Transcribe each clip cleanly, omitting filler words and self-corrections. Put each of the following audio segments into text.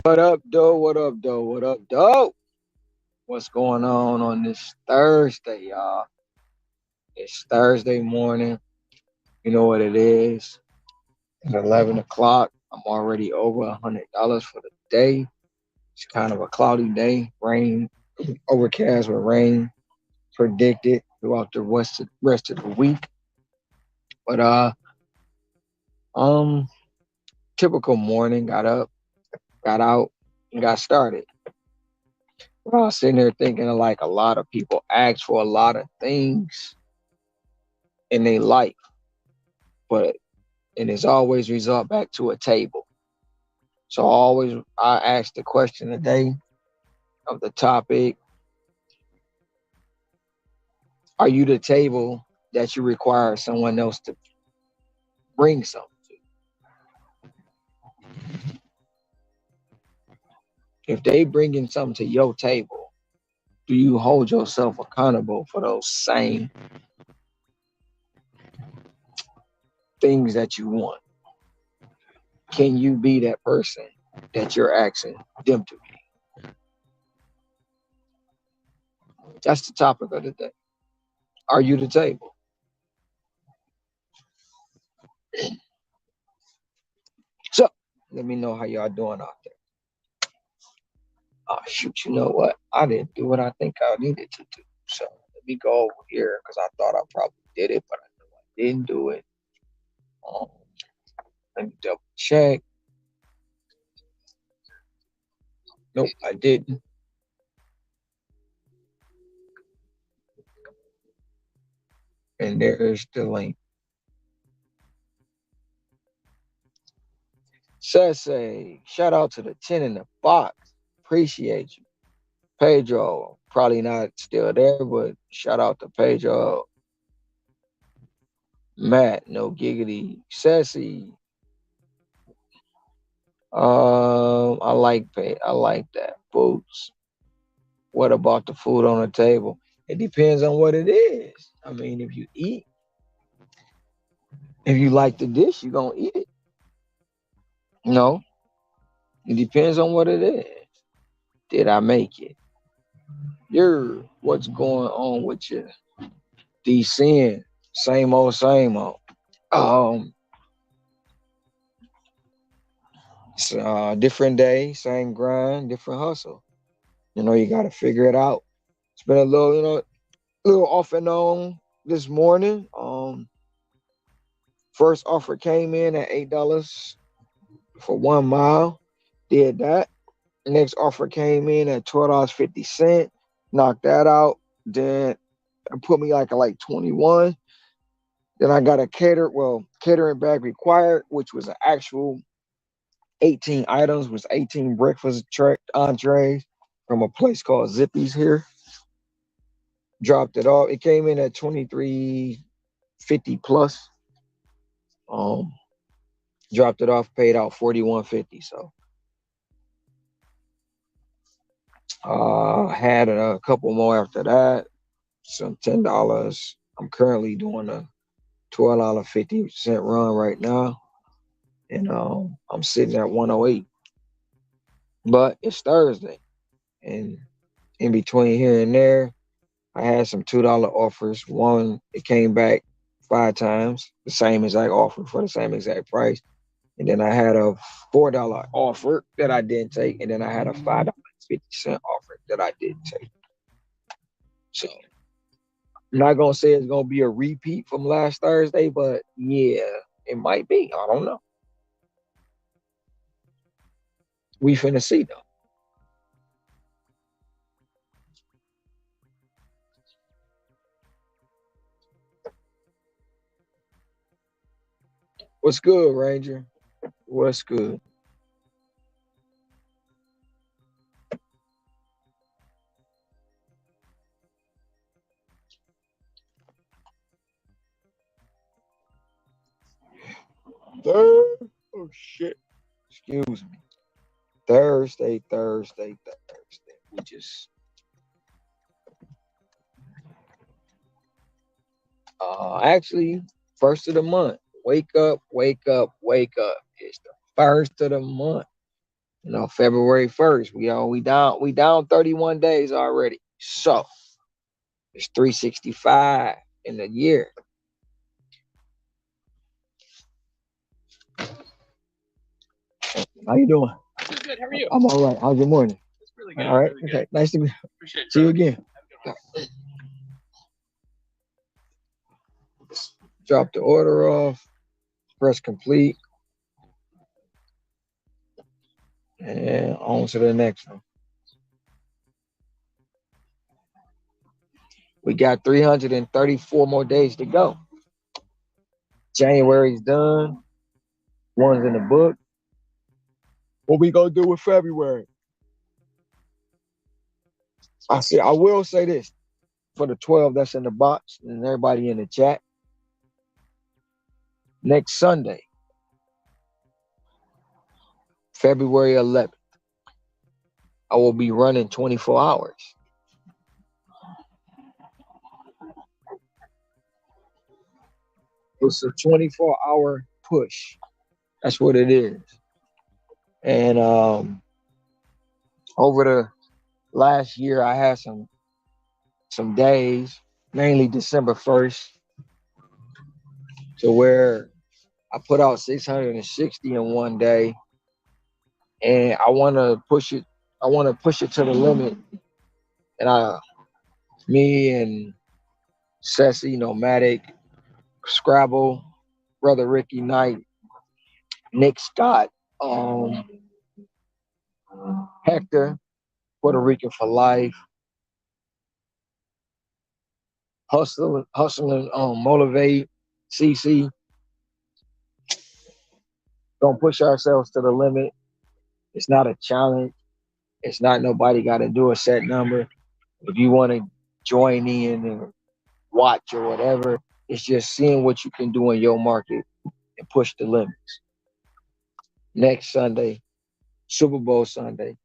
What up, though? What up, though? What up, though? What's going on this Thursday, y'all? It's Thursday morning. You know what it is. It's 11 o'clock. I'm already over $100 for the day. It's kind of a cloudy day. Rain, overcast with rain predicted throughout the rest of the week. But um, typical morning. Got up, got out, and got started. I was sitting there thinking of like a lot of people ask for a lot of things in their life, but and it's always result back to a table. So I ask the question today of the topic: are you the table that you require someone else to bring something to? If they bringing something to your table, do you hold yourself accountable for those same things that you want? Can you be that person that you're asking them to be? That's the topic of the day. Are you the table? So let me know how y'all doing out there. Oh shoot, you know what? I didn't do what I think I needed to do. So let me go over here because I thought I probably did it, but I know I didn't do it. Um, Let me double check. Nope, I didn't. And there's the link. Sese, shout out to the 10 in the box. Appreciate you. Pedro, probably not still there, but shout out to Pedro. Matt, no giggity. Sassy. I like that. Boots. What about the food on the table? It depends on what it is. I mean, if you eat, if you like the dish, you're gonna eat it. No, it depends on what it is. Did I make it? What's going on with you? DCN. Same old, same old. Um, it's different day, same grind, different hustle. You got to figure it out. It's been a little, little off and on this morning. First offer came in at $8 for 1 mile. Did that. Next offer came in at $12.50. Knocked that out. Then it put me like 21. Then I got a catering bag required, which was an actual 18 items, was 18 breakfast entrees from a place called Zippy's here. Dropped it off. It came in at 23.50 plus. Um, Dropped it off, paid out 41.50. So had a couple more after that, some $10. I'm currently doing a $12.50 run right now, and I'm sitting at 108. But it's Thursday, and in between here and there, I had some $2 offers. One, it came back 5 times, the same exact offer for the same exact price. And then I had a $4 offer that I didn't take, and then I had a $5.50 offer that I didn't take. So I'm not gonna say it's gonna be a repeat from last Thursday, but yeah, it might be. I don't know. We finna see though. What's good, Ranger? What's good? Oh shit. Excuse me. Thursday. We just actually first of the month. Wake up, wake up, wake up. It's the first of the month. February 1st. We down 31 days already. So it's 365 in a year. How you doing? Good. How are you? I'm all right. How's your morning? It's really good. All right. Really okay. Good. Nice to see you again. Drop the order off. Press complete. And on to the next one. We got 334 more days to go. January's done. One's in the book. What we gonna do with February? I will say this for the 12 that's in the box and everybody in the chat. Next Sunday, February 11th, I will be running 24 hours. It's a 24-hour push. That's what it is. And over the last year, I had some days, mainly December 1st, to where I put out 660 in one day, and I want to push it. I want to push it to the limit. And me and Ceci, Nomadic, Scrabble, Brother Ricky Knight, Nick Scott, Hector, Puerto Rican for life, hustling, motivate, CC. Don't push ourselves to the limit. It's not a challenge. It's not nobody got to do a set number. If you want to join in and watch or whatever, it's just seeing what you can do in your market and push the limits. Next Sunday, Super Bowl Sunday,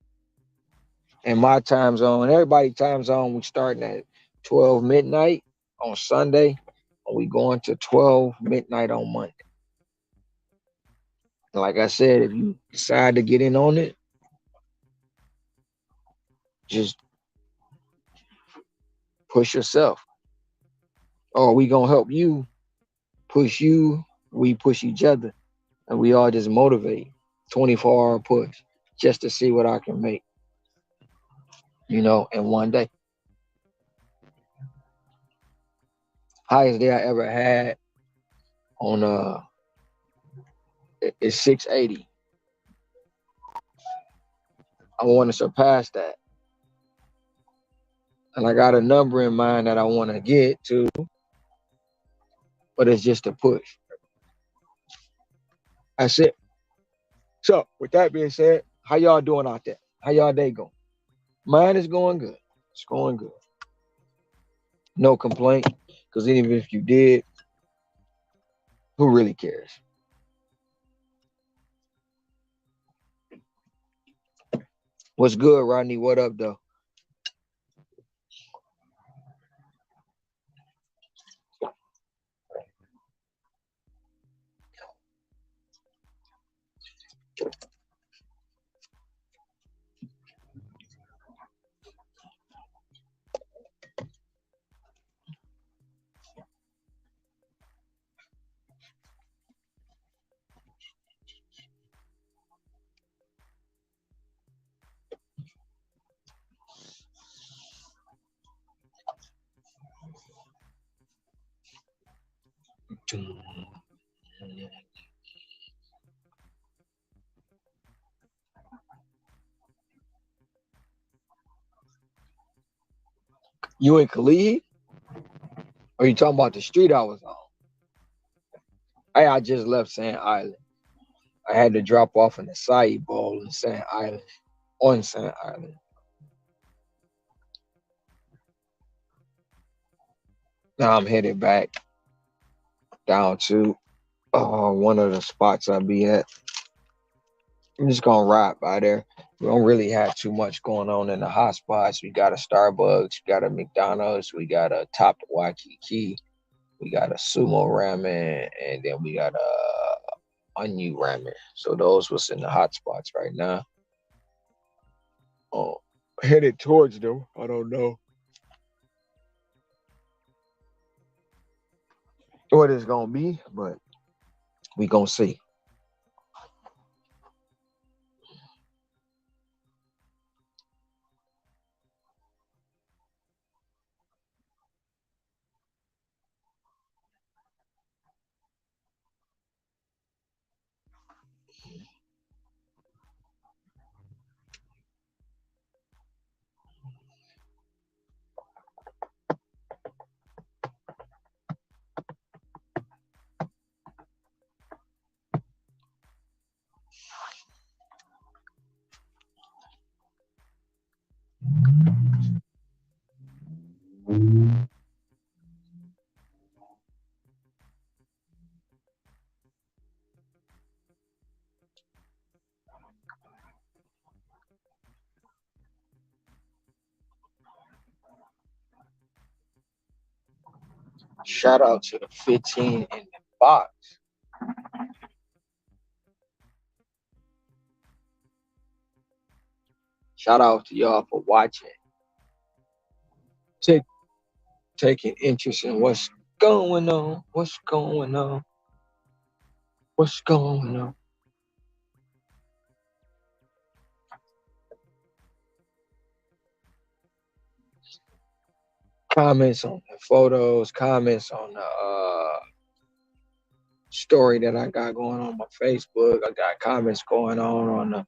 and my time zone, everybody time zone, we starting at 12 midnight on Sunday, and we going to 12 midnight on Monday. And like I said, if you decide to get in on it, just push yourself. Or we gonna help you push you, we push each other, and we all just motivate. 24-hour push just to see what I can make, in one day. Highest day I ever had on is 680. I want to surpass that. And I got a number in mind that I want to get to, but it's just a push. That's it. So, with that being said, how y'all doing out there? How y'all day going? Mine is going good. It's going good. No complaint, because even if you did, who really cares? What's good, Rodney? What up, though? You in Kalihi? Or you talking about the street I was on? I just left Sand Island. I had to drop off in the acai bowl in Sand Island, on Sand Island. Now I'm headed back down to one of the spots I'll be at. I'm just gonna ride by there. We don't really have too much going on in the hot spots. We got a Starbucks, we got a McDonald's, we got a Top Waikiki, we got a Sumo Ramen, and then we got a Onion Ramen. So those was in the hot spots right now. Oh, headed towards them. I don't know what it's gonna be, but we gonna see. Shout out to the 15 in the box. Shout out to y'all for watching. Take, taking interest in what's going on. What's going on? What's going on? Comments on the photos, comments on the story that I got going on my Facebook. I got comments going on the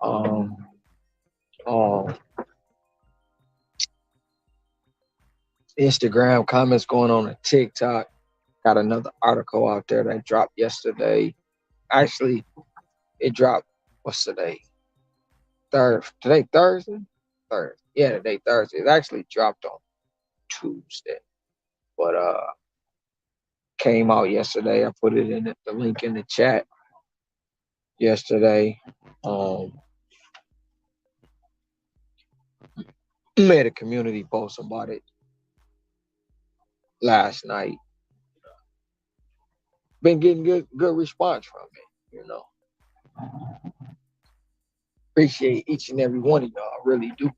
um um Instagram, comments going on TikTok. Got another article out there that dropped yesterday. Actually, it dropped, what's today? Today Thursday? Thursday. Yeah, today Thursday. It actually dropped on Tuesday. But came out yesterday. I put it in the link in the chat yesterday. Made a community post about it last night. Been getting good response from it. Appreciate each and every one of y'all. I really do.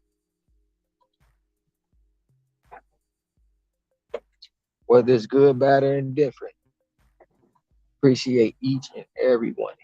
Whether it's good, bad, or indifferent. appreciate each and every one.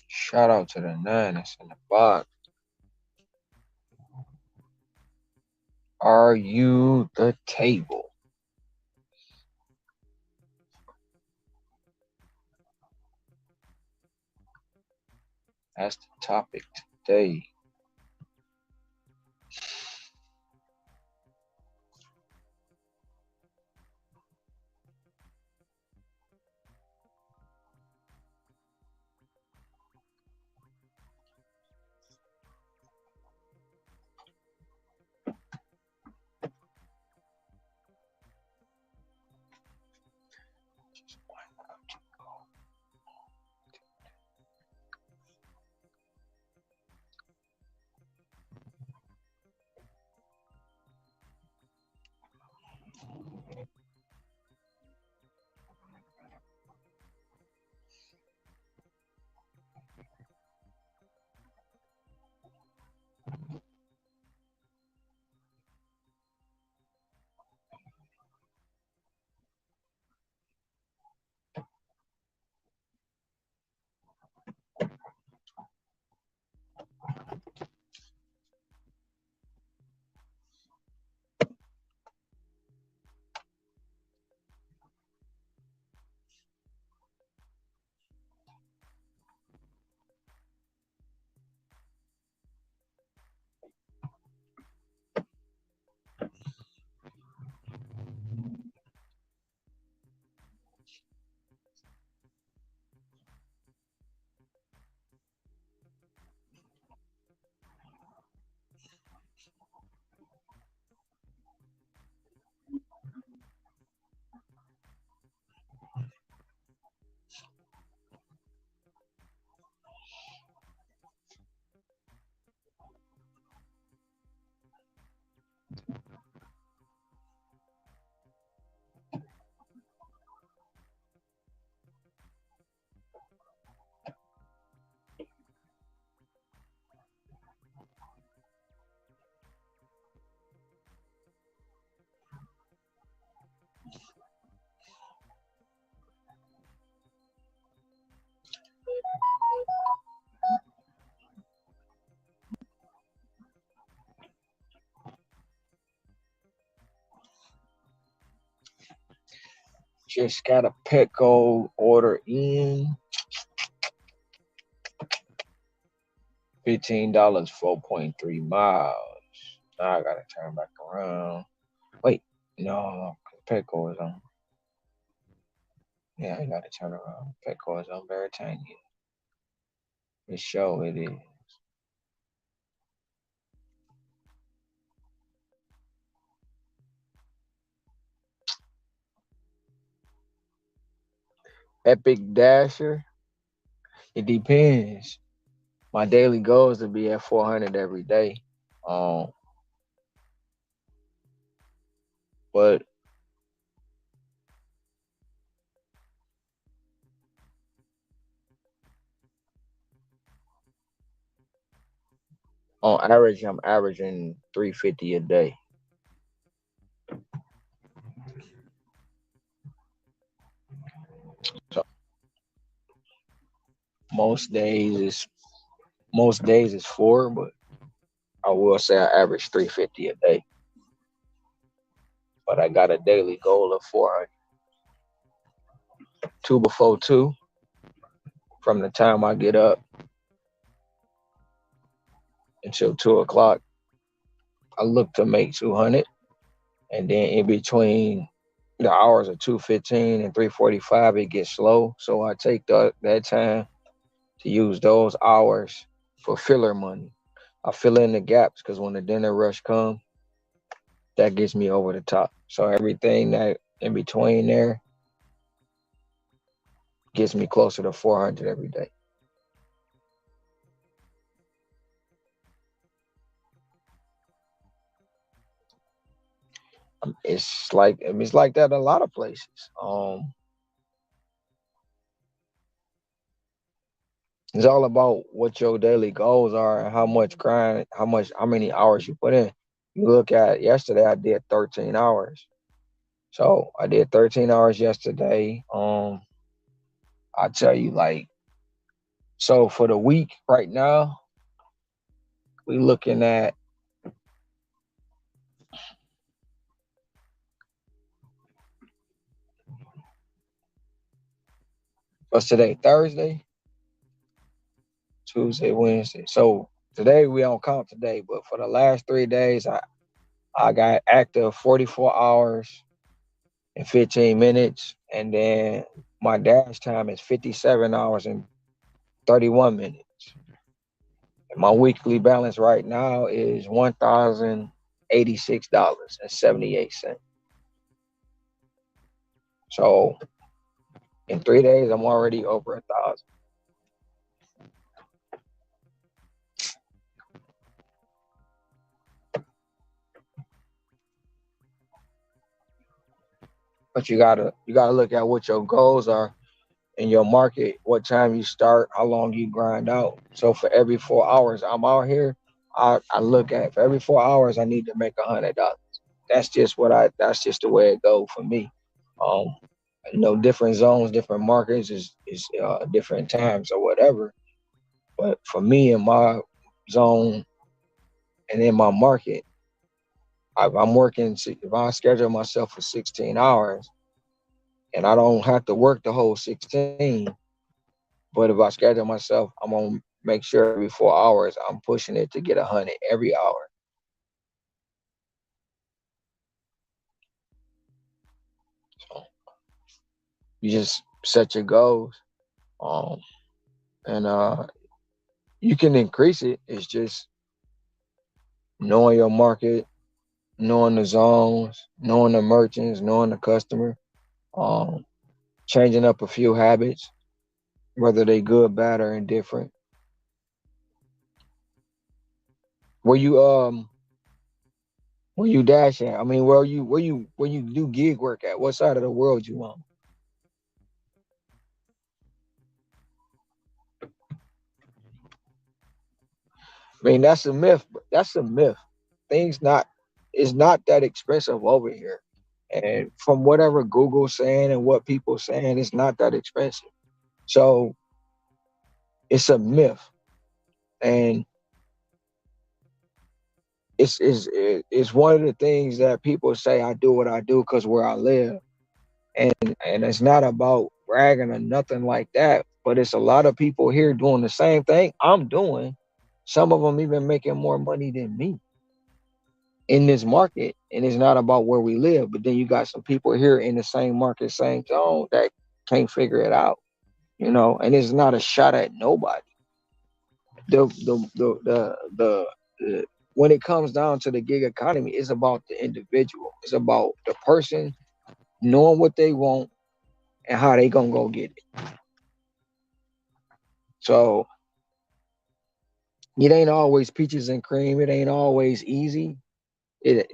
Shout out to the nine that's in the box. Are you the table? That's the topic today. just got a Petco order in. $15, 4.3 miles. Now I gotta turn back around. Wait, no, Petco is on. Yeah, I gotta turn around. Petco is on Veritania. It show it is. Epic Dasher. It depends. My daily goal is to be at 400 every day. Um, but on average, I'm averaging 350 a day. So most days is most days is four, but I will say I average 350 a day. But I got a daily goal of 400. Two before two, from the time I get up until 2 o'clock, I look to make 200. And then in between the hours of 2:15 and 3:45, it gets slow. So I take that time to use those hours for filler money. I fill in the gaps because when the dinner rush comes, that gets me over the top. So everything that in between there gets me closer to 400 every day. It's like that in a lot of places. It's all about what your daily goals are and how much grind, how many hours you put in. You look at yesterday, I did 13 hours. So I did 13 hours yesterday. I tell you, like, so for the week right now, we looking at what's today? Thursday, Tuesday, Wednesday. So today we don't count today, but for the last 3 days, I got active 44 hours and 15 minutes, and then my dash time is 57 hours and 31 minutes. And my weekly balance right now is $1,086.78. So in 3 days, I'm already over 1,000. But you gotta look at what your goals are in your market, what time you start, how long you grind out. So for every 4 hours I'm out here, I look at for every 4 hours I need to make $100. That's just the way it goes for me. Um, different zones, different markets is different times or whatever. But for me in my zone and in my market, I'm working. If I schedule myself for 16 hours and I don't have to work the whole 16, but if I schedule myself, I'm gonna make sure every 4 hours I'm pushing it to get 100 every hour. So you just set your goals, um, and you can increase it. It's just knowing your market, knowing the zones, knowing the merchants, knowing the customer, um, changing up a few habits, whether they good, bad, or indifferent. Where you where you dash at? I mean, where you do gig work at? What side of the world you on? I mean, that's a myth. That's a myth. Things not It's not that expensive over here. And from whatever Google's saying and what people saying, it's not that expensive. So it's a myth. And it's one of the things that people say I do what I do because where I live. And it's not about bragging or nothing like that, but it's a lot of people here doing the same thing I'm doing. Some of them even making more money than me in this market. And it's not about where we live, but then you got some people here in the same market, same zone that can't figure it out, and it's not a shot at nobody. The when it comes down to the gig economy, it's about the individual. It's about the person knowing what they want and how they gonna go get it. So it ain't always peaches and cream. It ain't always easy.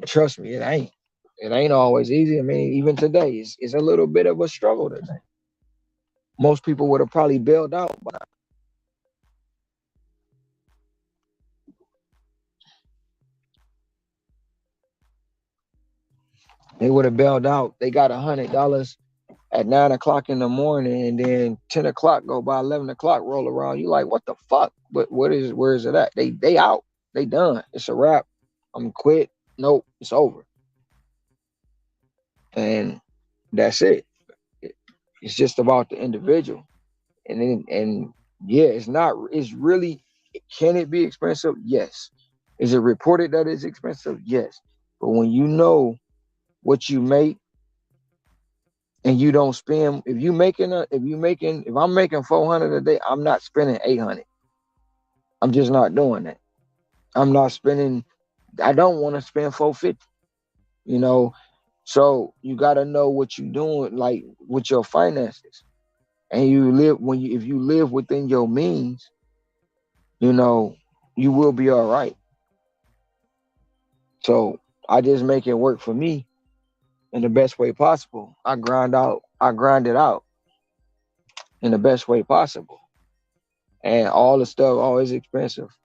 Trust me, it ain't. It ain't always easy. I mean, even today, it's a little bit of a struggle today. Most people would have probably bailed out, but they would have bailed out. They got $100 at 9 o'clock in the morning, and then 10 o'clock go by, 11 o'clock roll around. You like, what the fuck? But where is it at? They out. They done. It's a wrap. I'm quit. Nope, it's over. And that's it. It's just about the individual. And yeah, it's really, can it be expensive? Yes. Is it reported that it's expensive? Yes. But when you know what you make and you don't spend, if I'm making 400 a day, I'm not spending 800. I'm just not doing that. I'm not spending, I don't want to spend 450, you know. So you got to know what you're doing, like with your finances. And if you live within your means, you know, you will be all right. So I just make it work for me in the best way possible. I grind it out in the best way possible. And all the stuff always expensive.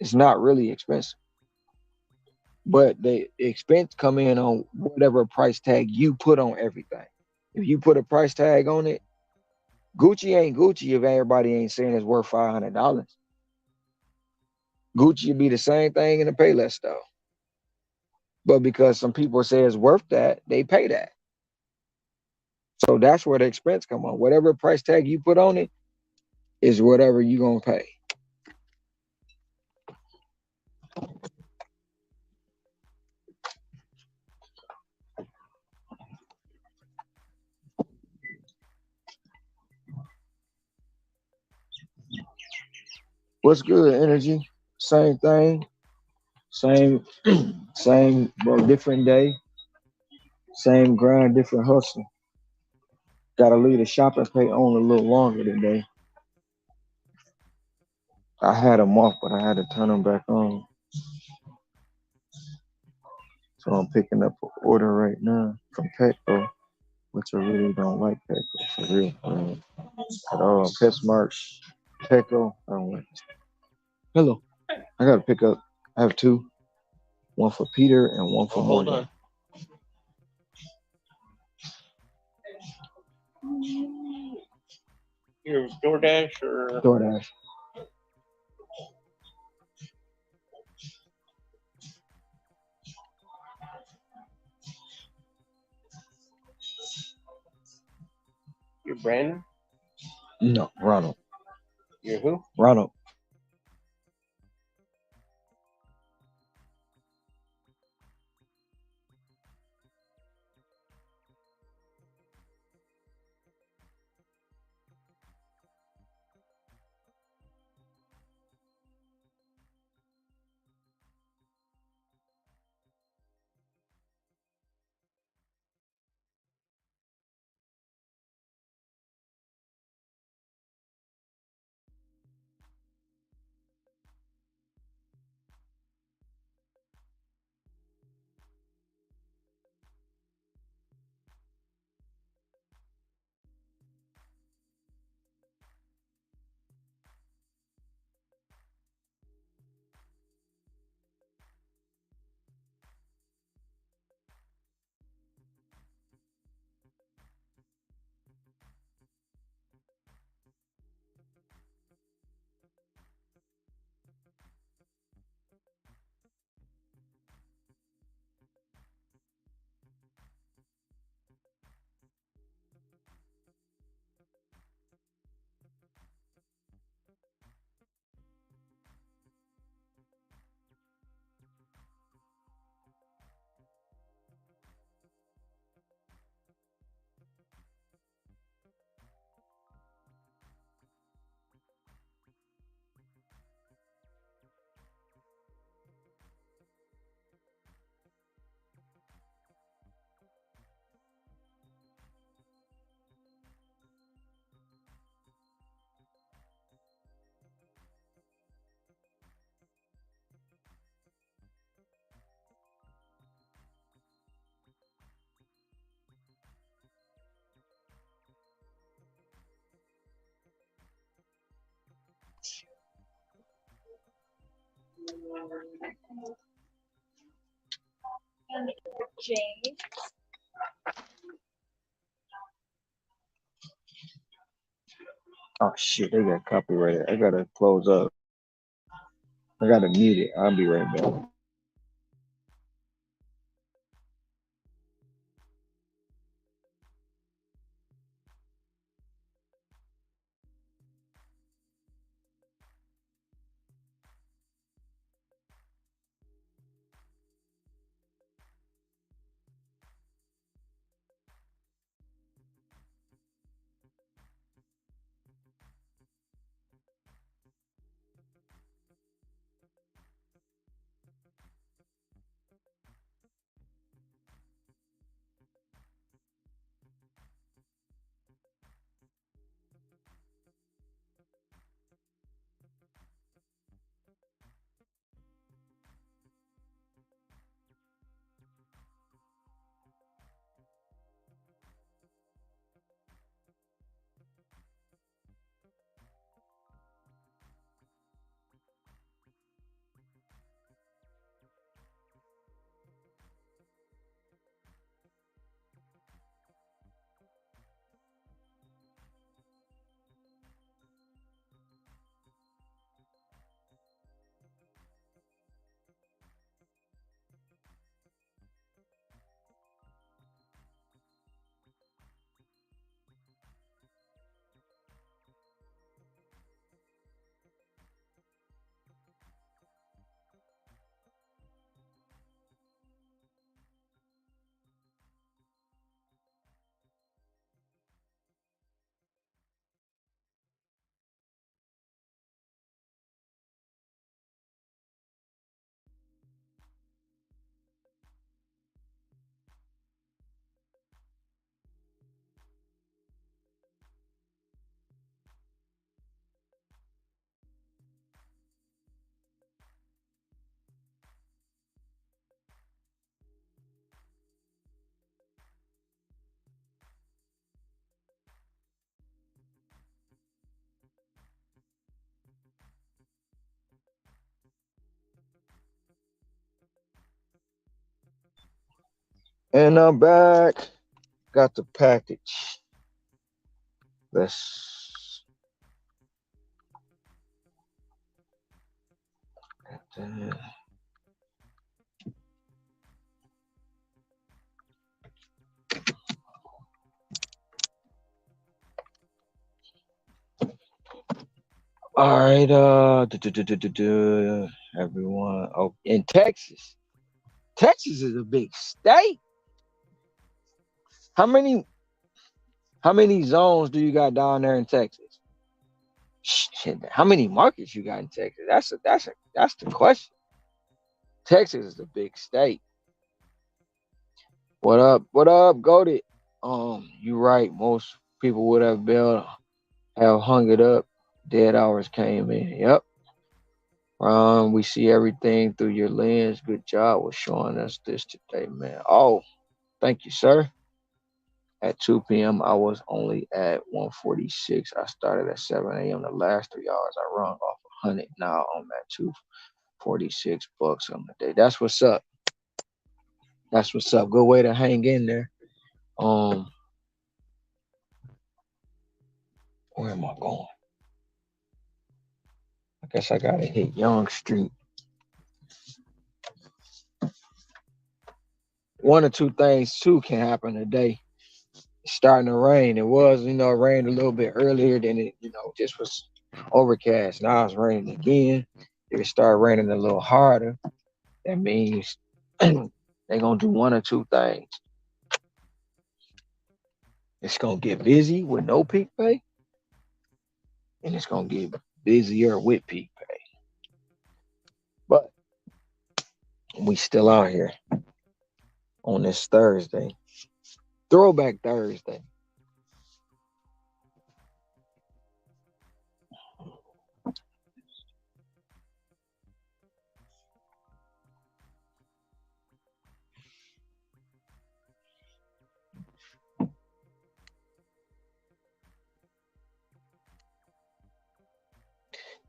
It's not really expensive. But the expense come in on whatever price tag you put on everything. If you put a price tag on it, Gucci ain't Gucci if everybody ain't saying it's worth $500. Gucci would be the same thing in the Payless stuff. But because some people say it's worth that, they pay that. So that's where the expense come on. Whatever price tag you put on it is whatever you gonna pay. What's good, energy? Same thing, same, same, but different day, same grind, different hustle. Gotta leave the shopping pay on a little longer today. I had them off, but I had to turn them back on. So I'm picking up an order right now from Petco, which I really don't like Petco for real. At all. PetSmart, Petco, I don't like it. Hello. I gotta pick up. I have two. One for Peter and one for Morgan. Your DoorDash or DoorDash. your Brandon? No, Ronald. Your who? Ronald. Oh shit, they got copyrighted. I gotta close up. I gotta mute it. I'll be right back. And I'm back. Got the package. Let's. All right. Everyone. Oh, in Texas. Texas is a big state. How many? How many zones do you got down there in Texas? Shit. How many markets you got in Texas? That's the question. Texas is a big state. What up? What up? Goated. You right. Most people would have hung it up. Dead hours came in. Yep. We see everything through your lens. Good job with showing us this today, man. Oh, thank you, sir. At 2 p.m., I was only at 146. I started at 7 a.m. The last 3 hours, I run off 100. Now I'm at 246 bucks on the day. That's what's up. That's what's up. Good way to hang in there. Um, where am I going? I guess I gotta hit Young Street. One or two things too can happen today. It's starting to rain. It was, it rained a little bit earlier than it, just was overcast. Now it's raining again. If it start raining a little harder, that means they're gonna do one or two things. It's gonna get busy with no peak pay, and it's gonna get busier with peak pay. But we still out here on this Thursday. Throwback Thursday.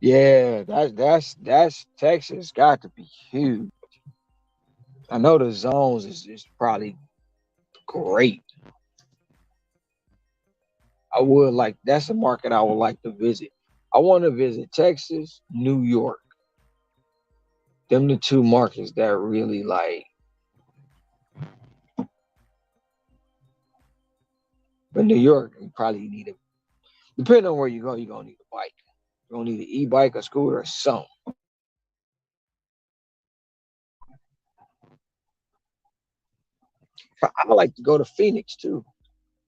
Yeah, that's Texas got to be huge. I know the zones is probably great. I would like that's a market I would like to visit. I want to visit Texas, New York. Them the two markets that really like. But New York, you probably need a depending on where you go, you're gonna need a bike. You're gonna need an e-bike, a scooter, or something. I like to go to Phoenix too,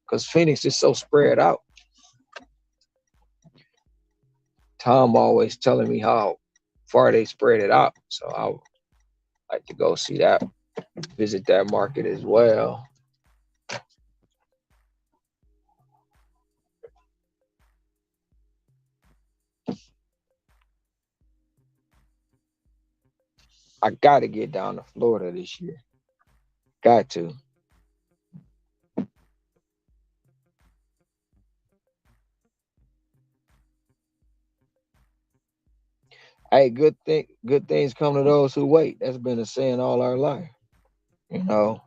because Phoenix is so spread out. Tom always telling me how far they spread it out. So I would like to go see that, visit that market as well. I gotta get down to Florida this year. Got to. Hey, good things come to those who wait. That's been a saying all our life. You know.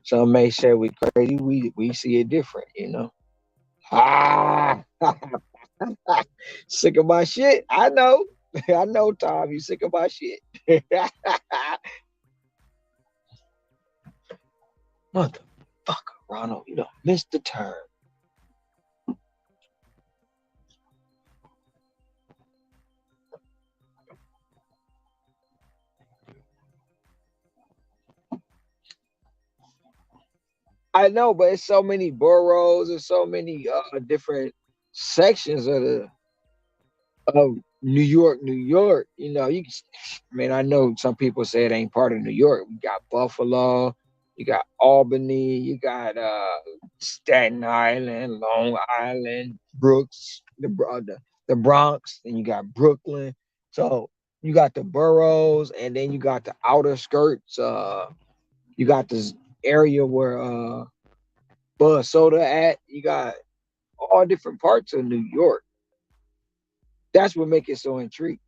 Some may say we crazy. We see it different, you know. Ah, sick of my shit. I know. I know, Tom. You sick of my shit. Motherfucker, Ronald. You don't missed the turn. I know, but it's so many boroughs and so many different sections of New York, New York. You know, I mean, I know some people say it ain't part of New York. We got Buffalo, you got Albany, you got Staten Island, Long Island, Brooks, the Bronx, and you got Brooklyn. So you got the boroughs, and then you got the outer skirts. You got this area where Buzz Soda at. You got all different parts of New York. That's what makes it so intriguing.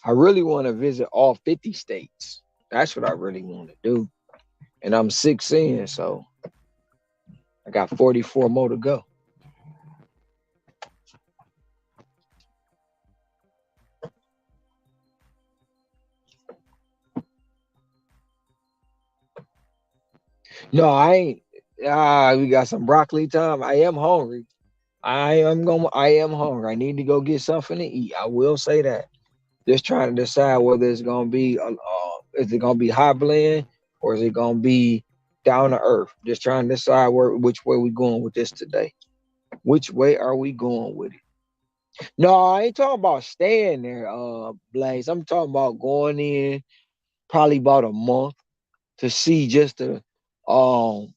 I really want to visit all 50 states. That's what I really want to do. And I'm 6 in, so I got 44 more to go. No, I ain't. We got some broccoli time. I am hungry. I am hungry. I need to go get something to eat. I will say that. Just trying to decide whether it's gonna be is it gonna be high blend or is it gonna be down to earth. Just trying to decide which way we going with this today. Which way are we going with it? No, I ain't talking about staying there, Blaze. I'm talking about going in probably about a month to see just to um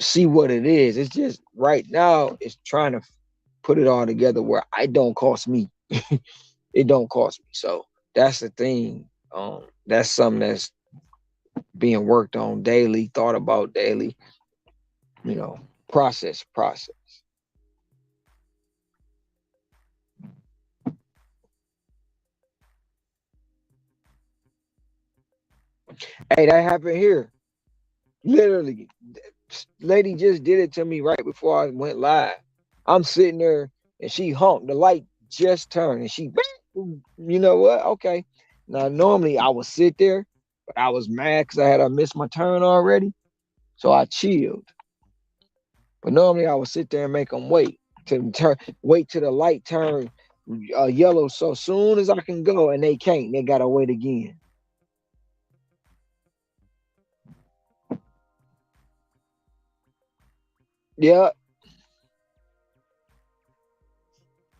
see what it is. It's just right now it's trying to put it all together where I don't cost me. It don't cost me. So that's the thing. That's something that's being worked on daily, thought about daily, you know, process. Hey, that happened here. Literally, lady just did it to me right before I went live. I'm sitting there and she honked. The light just turned and she, you know what? Okay. Now, normally I would sit there, but I was mad because I missed my turn already. So I chilled. But normally I would sit there and make them wait. to turn, wait till the light turn yellow. So soon as I can go, and they can't. They gotta wait again. Yeah,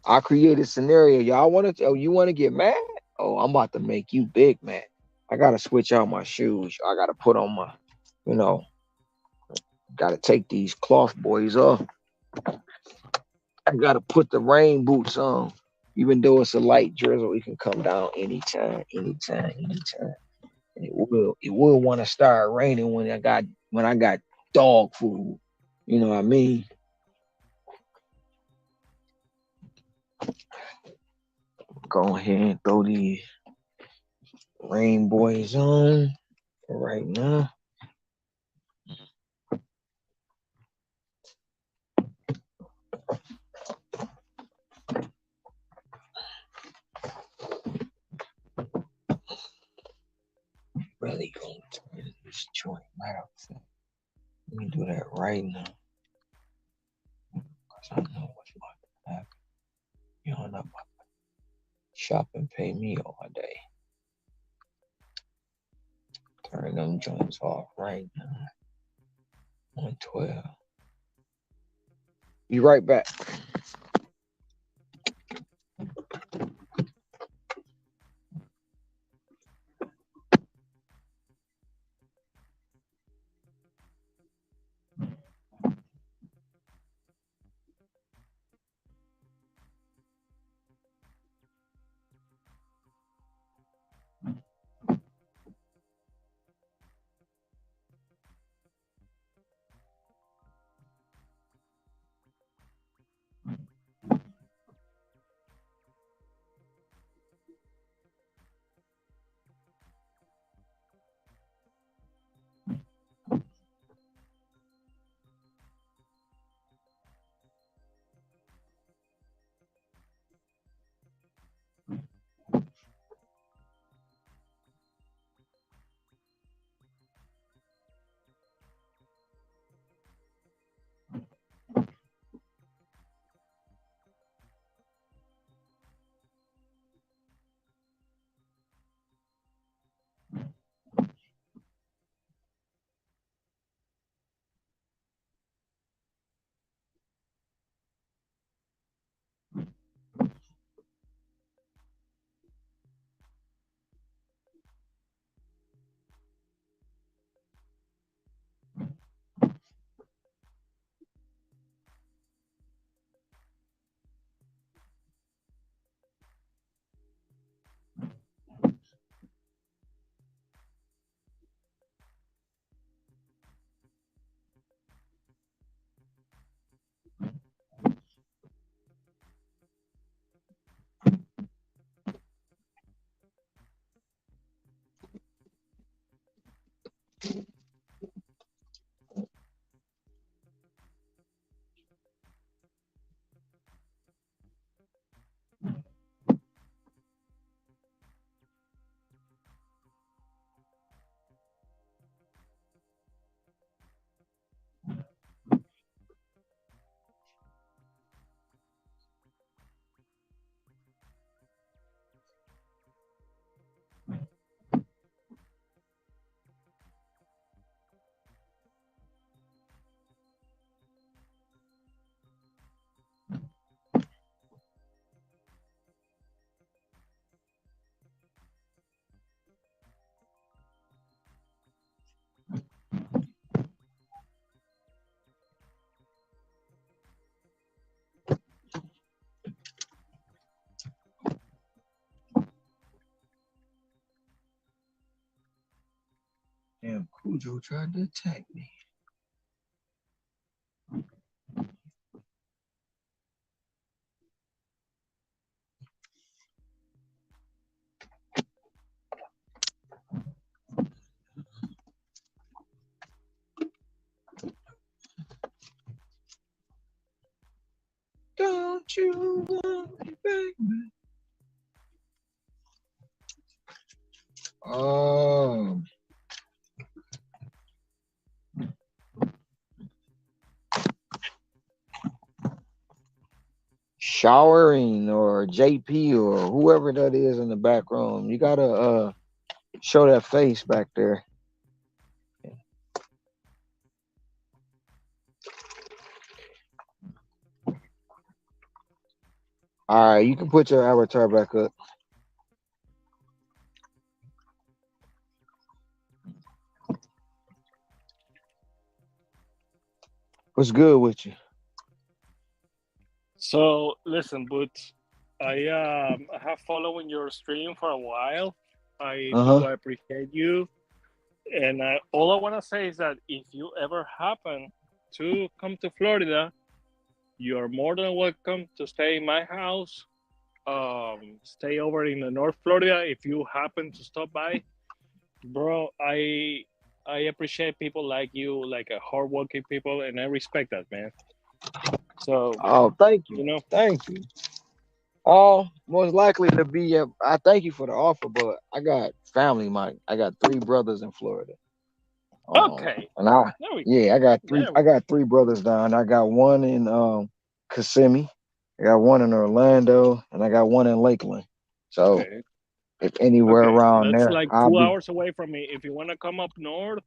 I created a scenario. Y'all want to? Oh, you want to get mad? Oh, I'm about to make you big mad. I gotta switch out my shoes. I gotta put on my, you know, gotta take these cloth boys off. I gotta put the rain boots on. Even though it's a light drizzle, it can come down anytime, anytime, anytime. And it will want to start raining when I got dog food. You know what I mean? Go ahead and throw these rain boys on right now. Really gonna turn this joint right up. Let me do that right now. Cause I know what's about to happen. You don't know about to shop and pay me all day. Turn them joints off right now. 112. Be right back. Damn, Cujo tried to attack me. Don't you want me back? Oh, showering or JP or whoever that is in the back room. You gotta show that face back there. All right, you can put your avatar back up. What's good with you? So listen, but I have following your stream for a while. I Uh do huh. appreciate you, and all I want to say is that if you ever happen to come to Florida, you are more than welcome to stay in my house. Stay over in the North Florida if you happen to stop by, bro. I appreciate people like you, like a hardworking people, and I respect that, man. So Oh, thank you, you know, thank you. Most likely to be. I thank you for the offer, but I got family. I got three brothers in Florida. okay, And I, there we go. yeah, I got three. There we I got three brothers down. I got one in Kissimmee. I got one in Orlando, and I got one in Lakeland. So okay. if anywhere Okay, around that's there, like I'll two be. hours away from me. If you want to come up north,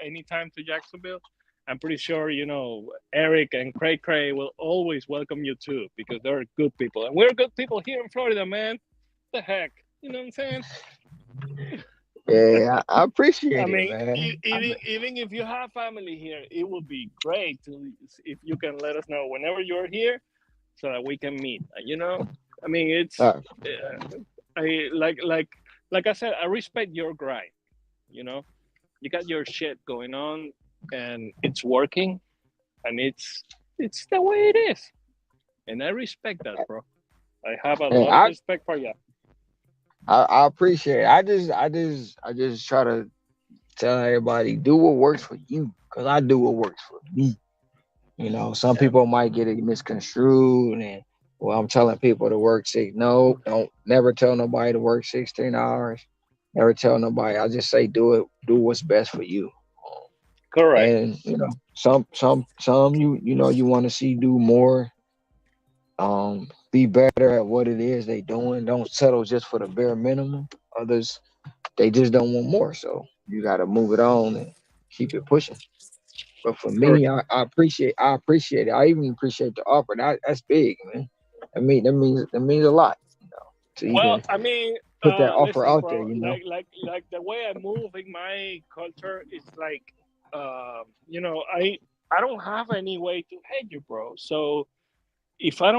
anytime to Jacksonville, I'm pretty sure Eric and Cray Cray will always welcome you too because they're good people, and we're good people here in Florida, man. The heck, you know what I'm saying? Yeah, I I appreciate it, mean, man. even if you have family here, it would be great if you can let us know whenever you're here so that we can meet. I mean, Uh, I like I said, I respect your grind. You know, you got your shit going on, and it's working, and it's the way it is, and I respect that, bro. I have a and lot of respect for you. I appreciate it. I just try to tell everybody do what works for you, cause I do what works for me. Some Yeah, people might get it misconstrued, and well, I'm telling people to work six. No, don't never tell nobody to work 16 hours. Never tell nobody. I just say do what's best for you. correct. And some you want to see do more, be better at what it is they doing. Don't settle just for the bare minimum. Others they just don't want more. So you got to move it on and keep it pushing. But for Correct. me, I appreciate it. I even appreciate the offer. That's big, man. That means a lot, to Well, even I mean, put that offer listen, out there. bro. Like the way I move in my culture is like, I don't have any way to hate you, bro. So if I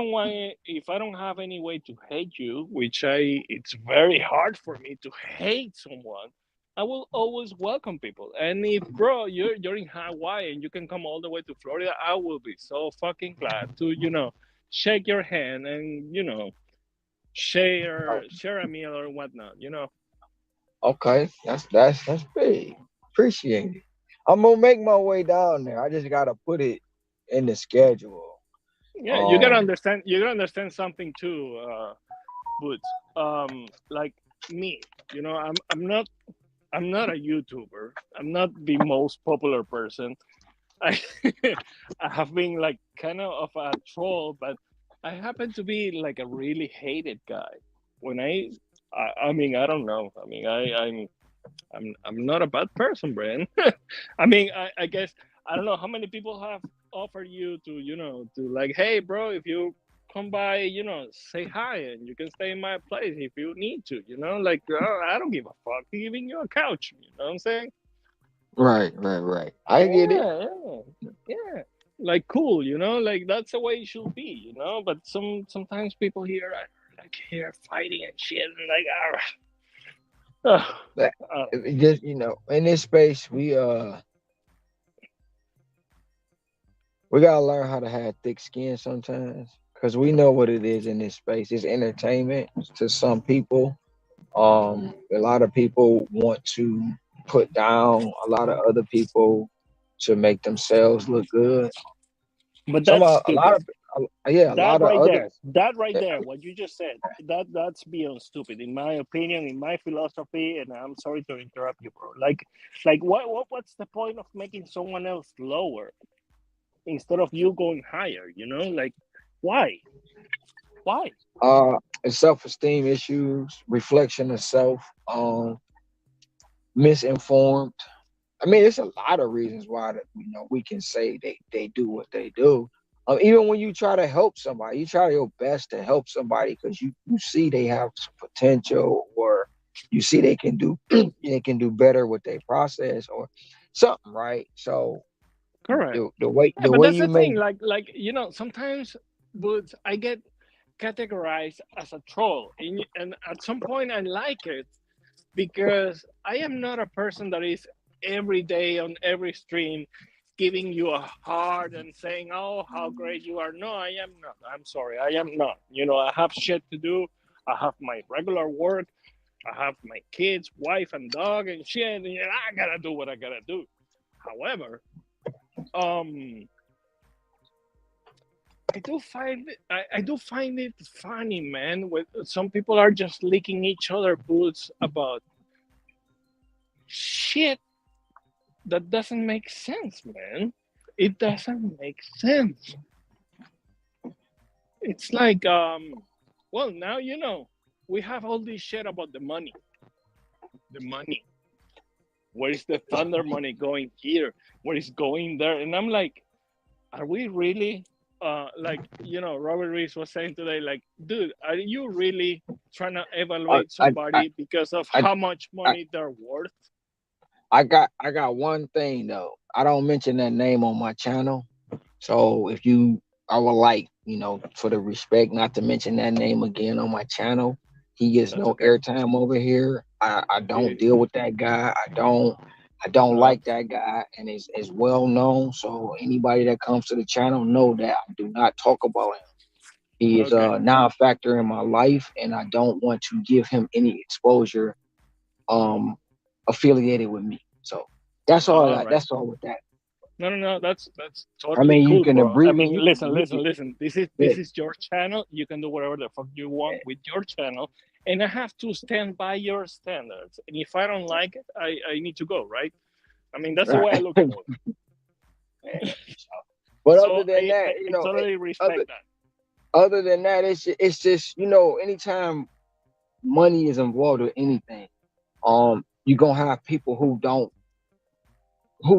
don't have any way to hate you, it's very hard for me to hate someone. I will always welcome people. And if, bro, you're in Hawaii and you can come all the way to Florida, I will be so fucking glad to shake your hand and share a meal or whatnot. Okay, that's big. Appreciate it. I'm gonna make my way down there. I just gotta put it in the schedule. Yeah, Um, you gotta understand something too, Boots. Like me, I'm not a YouTuber. I'm not the most popular person. I I have been like kind of a troll, but I happen to be like a really hated guy. When I mean, I don't know. I mean, I'm not a bad person, Brian. I mean, I guess I don't know how many people have offered you to like, hey, bro, if you come by, say hi, and you can stay in my place if you need to. Like I don't give a fuck giving you a couch. You know what I'm saying? right. I get it. Yeah, yeah, yeah. Like cool, like that's the way it should be. But sometimes people here are like here fighting and shit, and like, ah, But uh, it just in this space, we gotta learn how to have thick skin sometimes, because we know what it is in this space. It's entertainment to some people. A lot of people want to put down a lot of other people to make themselves look good. but Some that's a lot stupid. of yeah, a That lot of right there, others. that right eh, there, what you just said, that's beyond stupid, in my opinion, in my philosophy. And I'm sorry to interrupt you, bro. Like what's the point of making someone else lower instead of you going higher? Like why? Why? Uh, self-esteem issues, reflection of self, misinformed. I mean, there's a lot of reasons why that we can say they do what they do. Even when you try to help somebody, you try your best to help somebody because you see they have some potential, or you see they can do they can do better with their process or something, right? So Correct. the way Yeah, the but way that's you the make thing. Sometimes, but I get categorized as a troll, and at some point I like it because I am not a person that is every day on every stream giving you a heart and saying, "Oh, how great you are." No, I am not. I'm sorry, I am not. I have shit to do. I have my regular work. I have my kids, wife, and dog, and shit. And I gotta do what I gotta do. However, um, I do find it funny, man. When some people are just licking each other boots about shit that doesn't make sense, man. It doesn't make sense. It's like, well, now we have all this shit about the money. The money. Where is the thunder money going here? Where is going there? And I'm like, are we really? Robert Reese was saying today, like, dude, are you really trying to I evaluate I I somebody because of I, how much I money they're worth? I got one thing though. I don't mention that name on my channel. So if you, I would like, for the respect, not to mention that name again on my channel. He gets That's no okay. airtime over here. I don't He, deal with that guy. I don't uh, like that guy, and it's well known. So anybody that comes to the channel know that I do not talk about him. He is okay. a non-factor in my life, and I don't want to give him any exposure um affiliated with me. So that's all I All got. right. That's all with that. No, no, no. That's I totally mean, you cool, can bro. I mean, abbreviate. listen, You listen, can, listen. This is your channel. You can do whatever the fuck you want with your channel, and I have to stand by your standards. And if I don't like it, I need to go. Right? I mean, that's the way I right. look at it. But So other than that, I totally other respect that. other than that, it's just anytime money is involved with anything, you're gonna have people who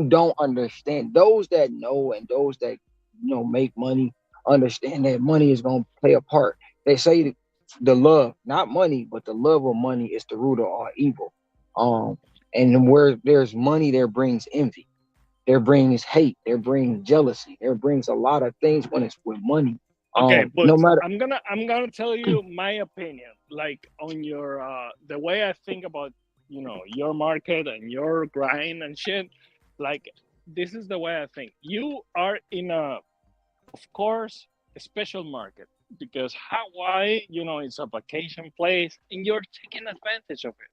don't understand. Those that know and those that make money understand that money is gonna play a part. They say that the love, not money, but the love of money is the root of all evil. Um, and where there's money, there brings envy. There brings hate. There brings jealousy. There brings a lot of things when it's with money. Okay, but No matter. I'm gonna tell you my opinion, like on your the way I think about your market and your grind and shit. Like, this is the way I think. You are in of course, a special market because Hawaii, it's a vacation place, and you're taking advantage of it.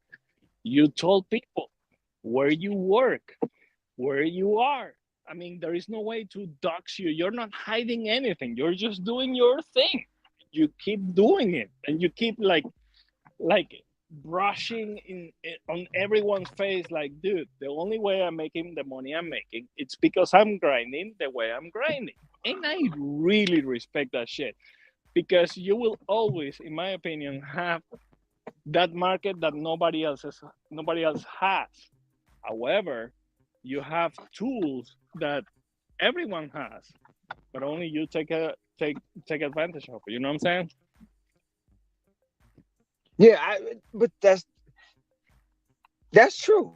You told people where you work, where you are. I mean, there is no way to dox you. You're not hiding anything. You're just doing your thing. You keep doing it, and you keep like brushing on everyone's face. Like, dude, the only way I'm making the money I'm making, it's because I'm grinding the way I'm grinding, and I really respect that shit because you will always, in my opinion, have that market that nobody else has. However, you have tools that everyone has, but only you take advantage of it. You know what I'm saying? Yeah, but that's true.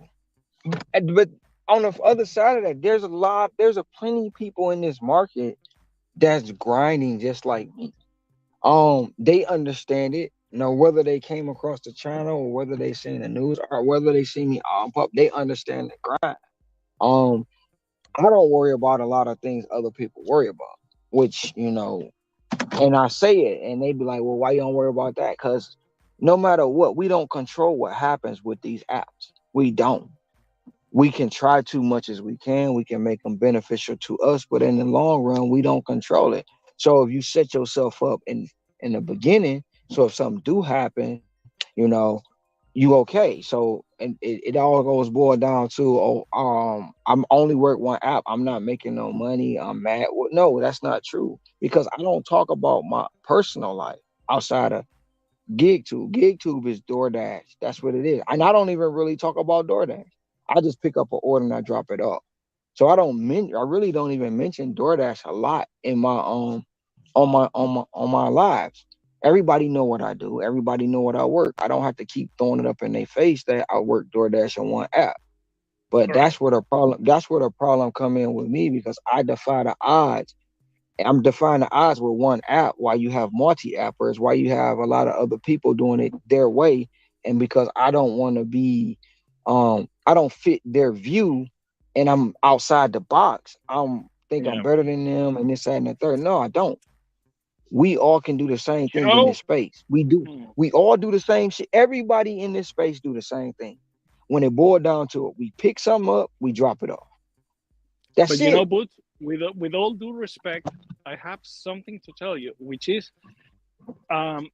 But on the other side of that, there's a plenty of people in this market that's grinding just like me. They understand it. Whether they came across the channel or whether they seen the news or whether they see me pop, they understand the grind. Um, I don't worry about a lot of things other people worry about, which and I say it, and they be like, "Well, why you don't worry about that?" Because no matter what, we don't control what happens with these apps. We don't. We can try too much as we can. We can make them beneficial to us, but in the long run, we don't control it. So if you set yourself up in the beginning, so if something do happen, you okay. So and it all goes boiled down to, I'm only work one app. I'm not making no money. I'm mad. Well, no, that's not true because I don't talk about my personal life. outside of GigTube. GigTube is DoorDash. That's what it is. And I don't even really talk about DoorDash. I just pick up an order and I drop it off. So I really don't even mention DoorDash a lot in my on my lives. Everybody know what I do. Everybody know what I work. I don't have to keep throwing it up in their face that I work DoorDash on one app. But Correct. that's where the problem come in with me because I defy the odds. I'm defying the odds with one app while you have multi-appers, while you have a lot of other people doing it their way. And because I don't want to be I don't fit their view and I'm outside the box. Think I'm Yeah. better than them and this, that, and the third. No, I don't. We all can do the same You thing in know, this space. We do. hmm, We all do the same shit. Everybody in this space do the same thing. When it boiled down to it, we pick something up, we drop it off. That's but you know, it. Boots, with all due respect, I have something to tell you, which is,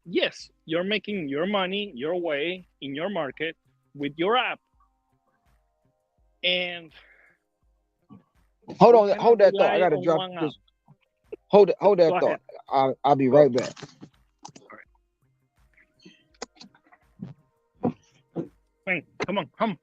yes, you're making your money your way in your market with your app, and Hold we on, cannot hold that thought. I rely gotta on drop one app. this. Hold Go that ahead. thought. I'll be Go. right back. All right. Come on, come.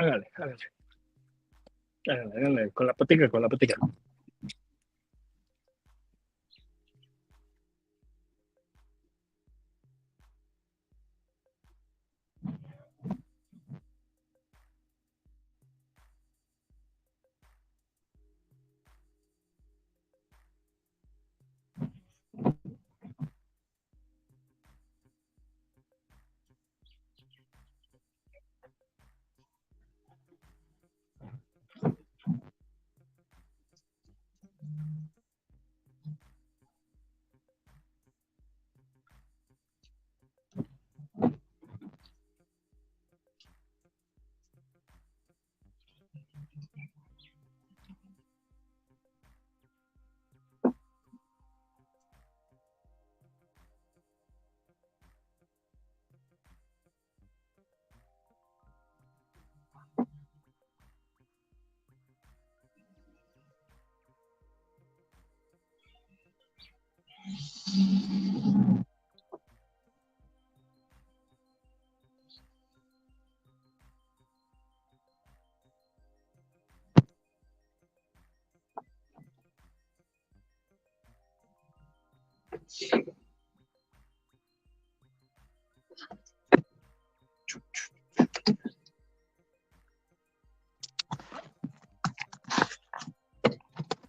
Hágale, hágale, hágale, hágale, con la patica, con la patica.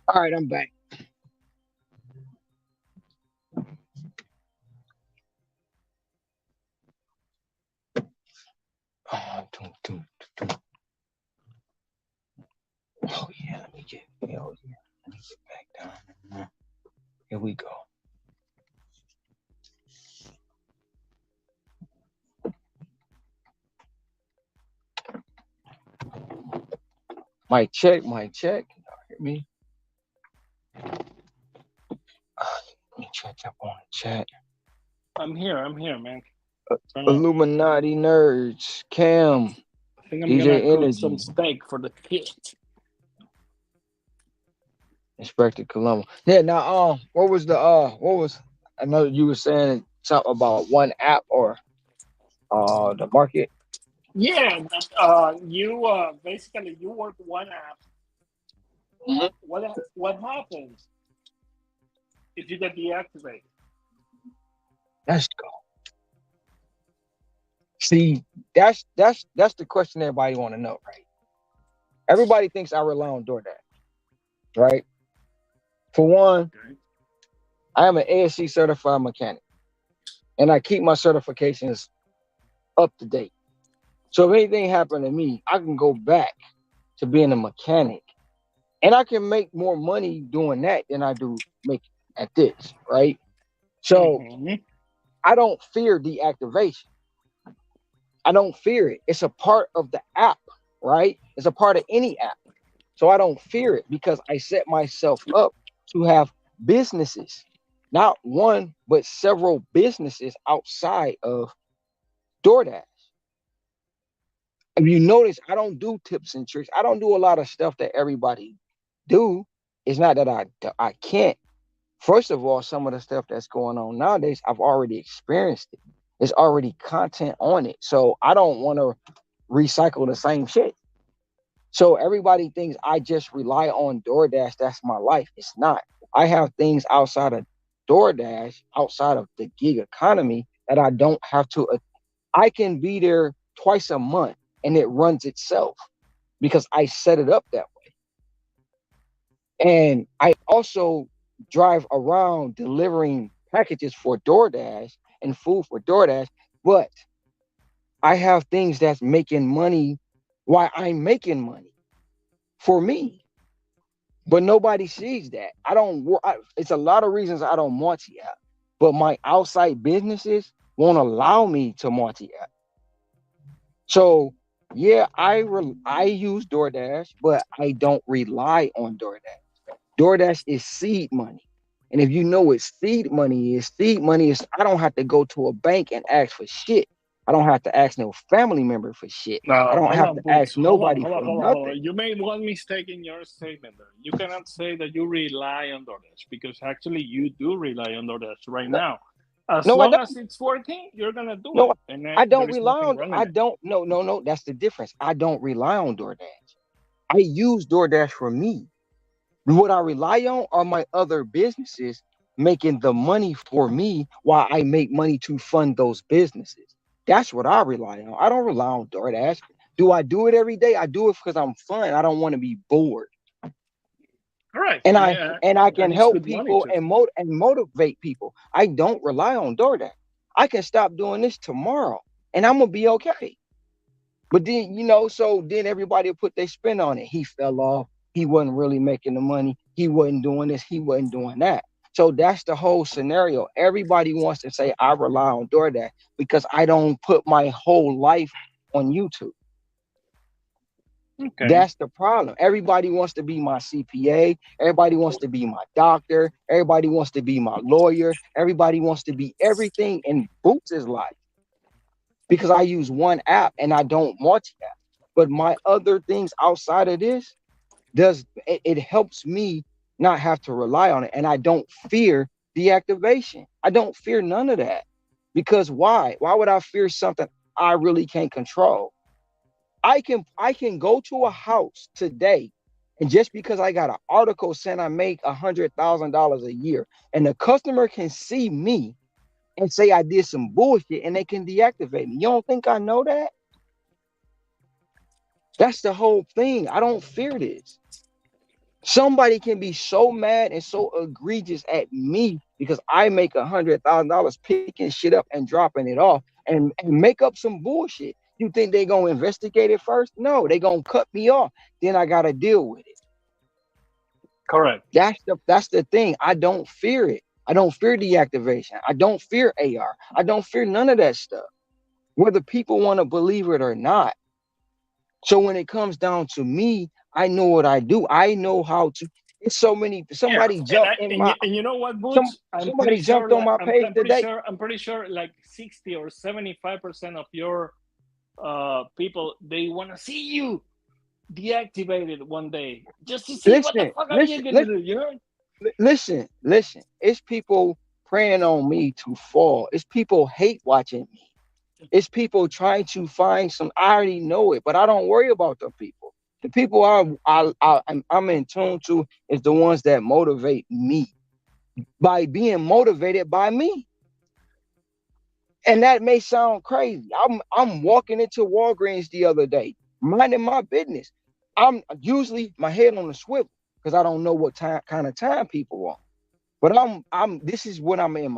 All right, I'm back. Oh, oh yeah, let me get. Oh yeah, let me get back down. Here we go. Mic check, mic check. Can y'all hear me? Let me check up on the chat. I'm here, man. Turn on. Illuminati nerds, Cam, I think I'm gonna DJ cook some Energy, steak for the kids. Inspector Colombo. Yeah, now what was I know you were saying something about one app or the market. Yeah, you basically you work one app. Mhm. What happens if you get deactivated? Let's go. See, that's the question everybody want to know, right? Everybody thinks I rely on DoorDash, right? For one, Okay. I am an ASC certified mechanic, and I keep my certifications up to date. So if anything happened to me, I can go back to being a mechanic, and I can make more money doing that than I do make at this, right? So Hmm. I don't fear deactivation. I don't fear it. It's a part of the app, right? It's a part of any app. So I don't fear it because I set myself up to have businesses, not one, but several businesses outside of DoorDash. If you notice, I don't do tips and tricks. I don't do a lot of stuff that everybody do. It's not that I can't. First of all, some of the stuff that's going on nowadays, I've already experienced it. There's already content on it. So I don't want to recycle the same shit. So everybody thinks I just rely on DoorDash. That's my life. It's not. I have things outside of DoorDash, outside of the gig economy that I don't have to. I can be there twice a month and it runs itself because I set it up that way. And I also drive around delivering packages for DoorDash and food for DoorDash, but I have things that's making money while I'm making money for me. But nobody sees that. I don't work. It's a lot of reasons I don't multi-app, but my outside businesses won't allow me to multi-app. So yeah, I use DoorDash, but I don't rely on DoorDash. DoorDash is seed money. And if you know what seed money is I don't have to go to a bank and ask for shit. I don't have to ask no family member for shit. I Now, don't hold have on, to ask Boots. Hold on, nobody hold on, for hold on, hold nothing. on. You made one mistake in your statement there. You cannot say that you rely on DoorDash because actually you do rely on DoorDash right No, now. As no, I long don't. as it's working, you're gonna do No, it, and I there don't is rely nothing on. wrong in I it. don't. No, no, no. That's the difference. I don't rely on DoorDash. I use DoorDash for me. What I rely on are my other businesses making the money for me while I make money to fund those businesses. That's what I rely on. I don't rely on DoorDash. Do I do it every day? I do it because I'm fun. I don't want to be bored. Correct. And I Yeah, and I and can it's help good money people too. and motivate people. I don't rely on DoorDash. I can stop doing this tomorrow and I'm gonna be okay. But then, so then everybody will put their spin on it. He fell off. He wasn't really making the money. He wasn't doing this. He wasn't doing that. So that's the whole scenario. Everybody wants to say I rely on DoorDash because I don't put my whole life on YouTube. Okay. That's the problem. Everybody wants to be my CPA. Everybody wants to be my doctor. Everybody wants to be my lawyer. Everybody wants to be everything in Boots' life because I use one app and I don't multi-app. But my other things outside of this it helps me not have to rely on it, and I don't fear deactivation. I don't fear none of that because why? Why would I fear something I really can't control? I can go to a house today, and just because I got an article saying I make $100,000 a year, and the customer can see me and say I did some bullshit, and they can deactivate me. You don't think I know that? That's the whole thing. I don't fear this. Somebody can be so mad and so egregious at me because I make $100,000 picking shit up and dropping it off and make up some bullshit. You think they gonna investigate it first? No, they gonna cut me off. Then I gotta deal with it. Correct. That's the thing. I don't fear it. I don't fear deactivation. I don't fear AR. I don't fear none of that stuff. Whether people want to believe it or not. So when it comes down to me, I know what I do. I know how to. It's so many. Yeah, Somebody jumped in my. and you know what, Some Boots? I'm pretty somebody sure. jumped on Like my page today. I'm pretty sure. Like 60 or 75% of your people, they want to see you deactivated one day just to see what the Listen, fuck are you listen, gonna listen, do. You know? listen. It's people preying on me to fall. It's people hate watching me. It's people trying to find some. I already know it, but I don't worry about the people. The people I'm in tune to is the ones that motivate me by being motivated by me. And that may sound crazy. I'm walking into Walgreens the other day, minding my business. I'm usually my head on the swivel because I don't know what kind of time people want. But I'm this is when I'm in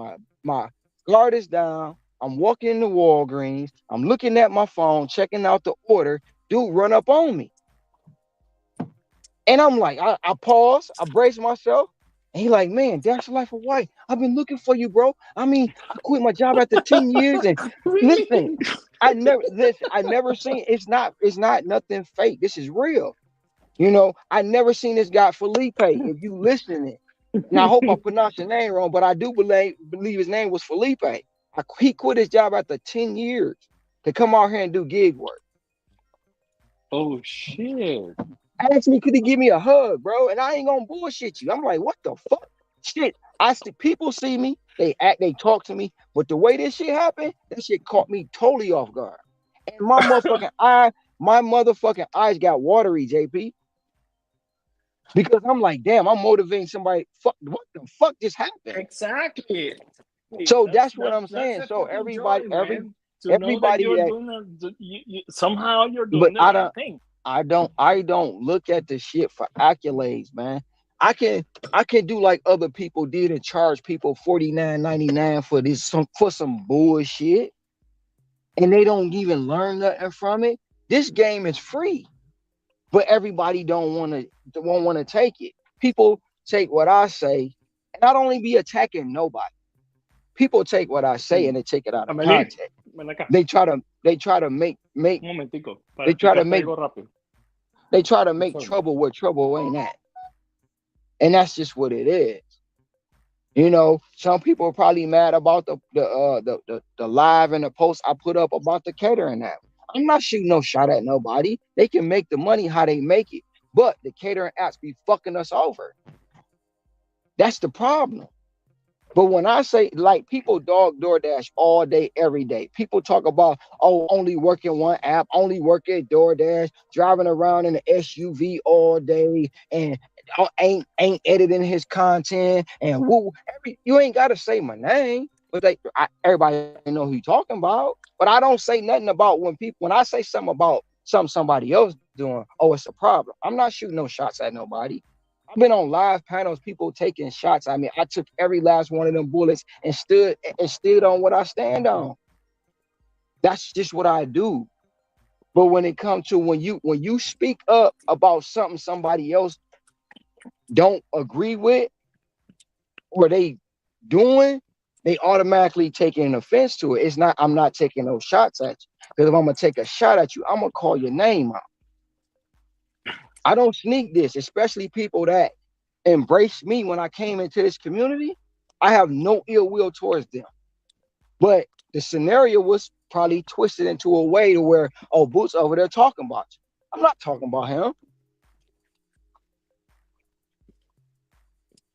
my guard is down. I'm walking in the Walgreens. I'm looking at my phone, checking out the order. Dude run up on me. And I'm like, I pause, I brace myself. And he like, man, Dash Life of White. I've been looking for you, bro. I mean, I quit my job after 10 years. And listen, Really? I never seen it's not nothing fake. This is real. I never seen this guy Felipe. If you listening, and I hope I pronounced your name wrong, but I do believe his name was Felipe. He quit his job after 10 years to come out here and do gig work. Oh shit. Asked me, could he give me a hug, bro? And I ain't gonna bullshit you. I'm like, what the fuck? Shit. I see people see me, they talk to me, but the way this shit happened, that shit caught me totally off guard. And my motherfucking eyes got watery, JP. Because I'm like, damn, I'm motivating somebody. Fuck, what the fuck just happened? Exactly. So That's that's what that's I'm that's saying. a So fucking joy, man. To know that everybody you're that, doing somehow you're but doing the right thing. I don't look at the shit for accolades, man. I can I can do like other people did and charge people 49.99 for some bullshit, and they don't even learn nothing from it. This game is free, but everybody don't want to take it. People take what I say, and I don't even be attacking nobody. People take what I say Hmm. and they take it out of Amelie, context. ven acá. They try to make Un momentico, para they try to explicarte make algo rápido. they try to make Informe. trouble where trouble ain't at. And that's just what it is. Some people are probably mad about the live and the post I put up about the catering app. I'm not shooting no shot at nobody. They can make the money how they make it, but the catering apps be fucking us over. That's the problem. But when I say, like, people dog DoorDash all day, every day. People talk about, oh, only working one app, only working DoorDash, driving around in an SUV all day, and ain't editing his content, and woo. You ain't gotta say my name, but everybody know who you talking about. But I don't say nothing about when I say something about somebody else doing. Oh, it's a problem. I'm not shooting no shots at nobody. I've been on live panels, people taking shots. I mean, I took every last one of them bullets and stood on what I stand on. That's just what I do. But when it comes to when you speak up about something somebody else don't agree with or they doing, they automatically taking an offense to it. It's not. I'm not taking those shots at you because if I'm gonna take a shot at you, I'm gonna call your name out. I don't sneak this, especially people that embraced me when I came into this community. I have no ill will towards them. But the scenario was probably twisted into a way to where, oh, Boots over there talking about you. I'm not talking about him.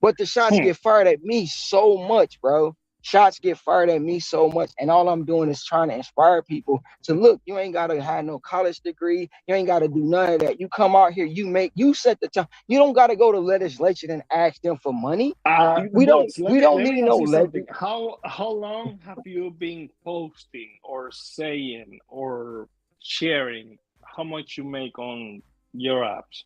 But the shots Hmm. get fired at me so much, bro. Shots get fired at me so much. And all I'm doing is trying to inspire people to look, you ain't gotta have no college degree. You ain't gotta do none of that. You come out here, you set the time. You don't gotta go to legislation and ask them for money. We don't Boots, let we me don't let me need ask no you something. legend. How long have you been posting or saying or sharing how much you make on your apps?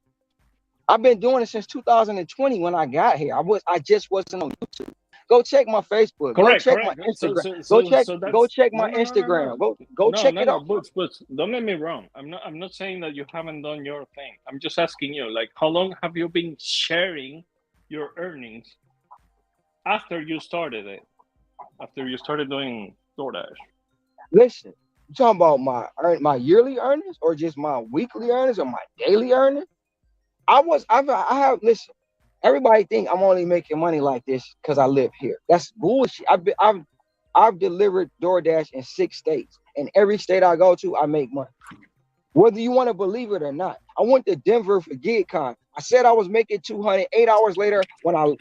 I've been doing it since 2020 when I got here. I just wasn't on YouTube. Go check my Facebook. Go Correct, check my correct. So Instagram. so Go so check so go that's check no my no no no no Instagram. Go no check no it no out. Boots, don't get me wrong. I'm not saying that you haven't done your thing. I'm just asking you, like, how long have you been sharing your earnings after you started it? After you started doing DoorDash? Listen, you talking about my yearly earnings or just my weekly earnings or my daily earnings? I have listen. Everybody think I'm only making money like this because I live here. That's bullshit. I've delivered DoorDash in 6 states. In every state I go to, I make money. Whether you want to believe it or not. I went to Denver for GigCon. I said I was making 200. 8 hours later, when I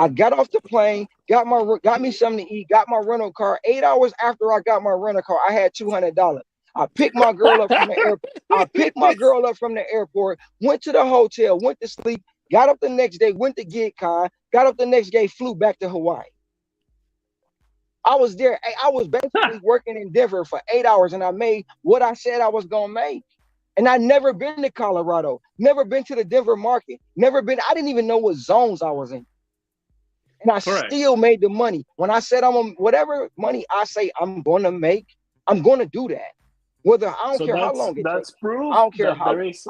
got off the plane, got me something to eat, got my rental car. 8 hours after I got my rental car, I had $200. I picked my girl up from the airport. I picked my girl up from the airport, went to the hotel, went to sleep, got up the next day, went to GitCon, got up the next day, flew back to Hawaii. I was there. I was basically working in Denver for 8 hours, and I made what I said I was gonna make. And I never been to Colorado, never been to the Denver market, never been. I didn't even know what zones I was in. and I Correct. still made the money. When I said whatever money I say I'm gonna make, I'm gonna do that. Whether I don't So care how long it takes. that's I proof don't care that how. there is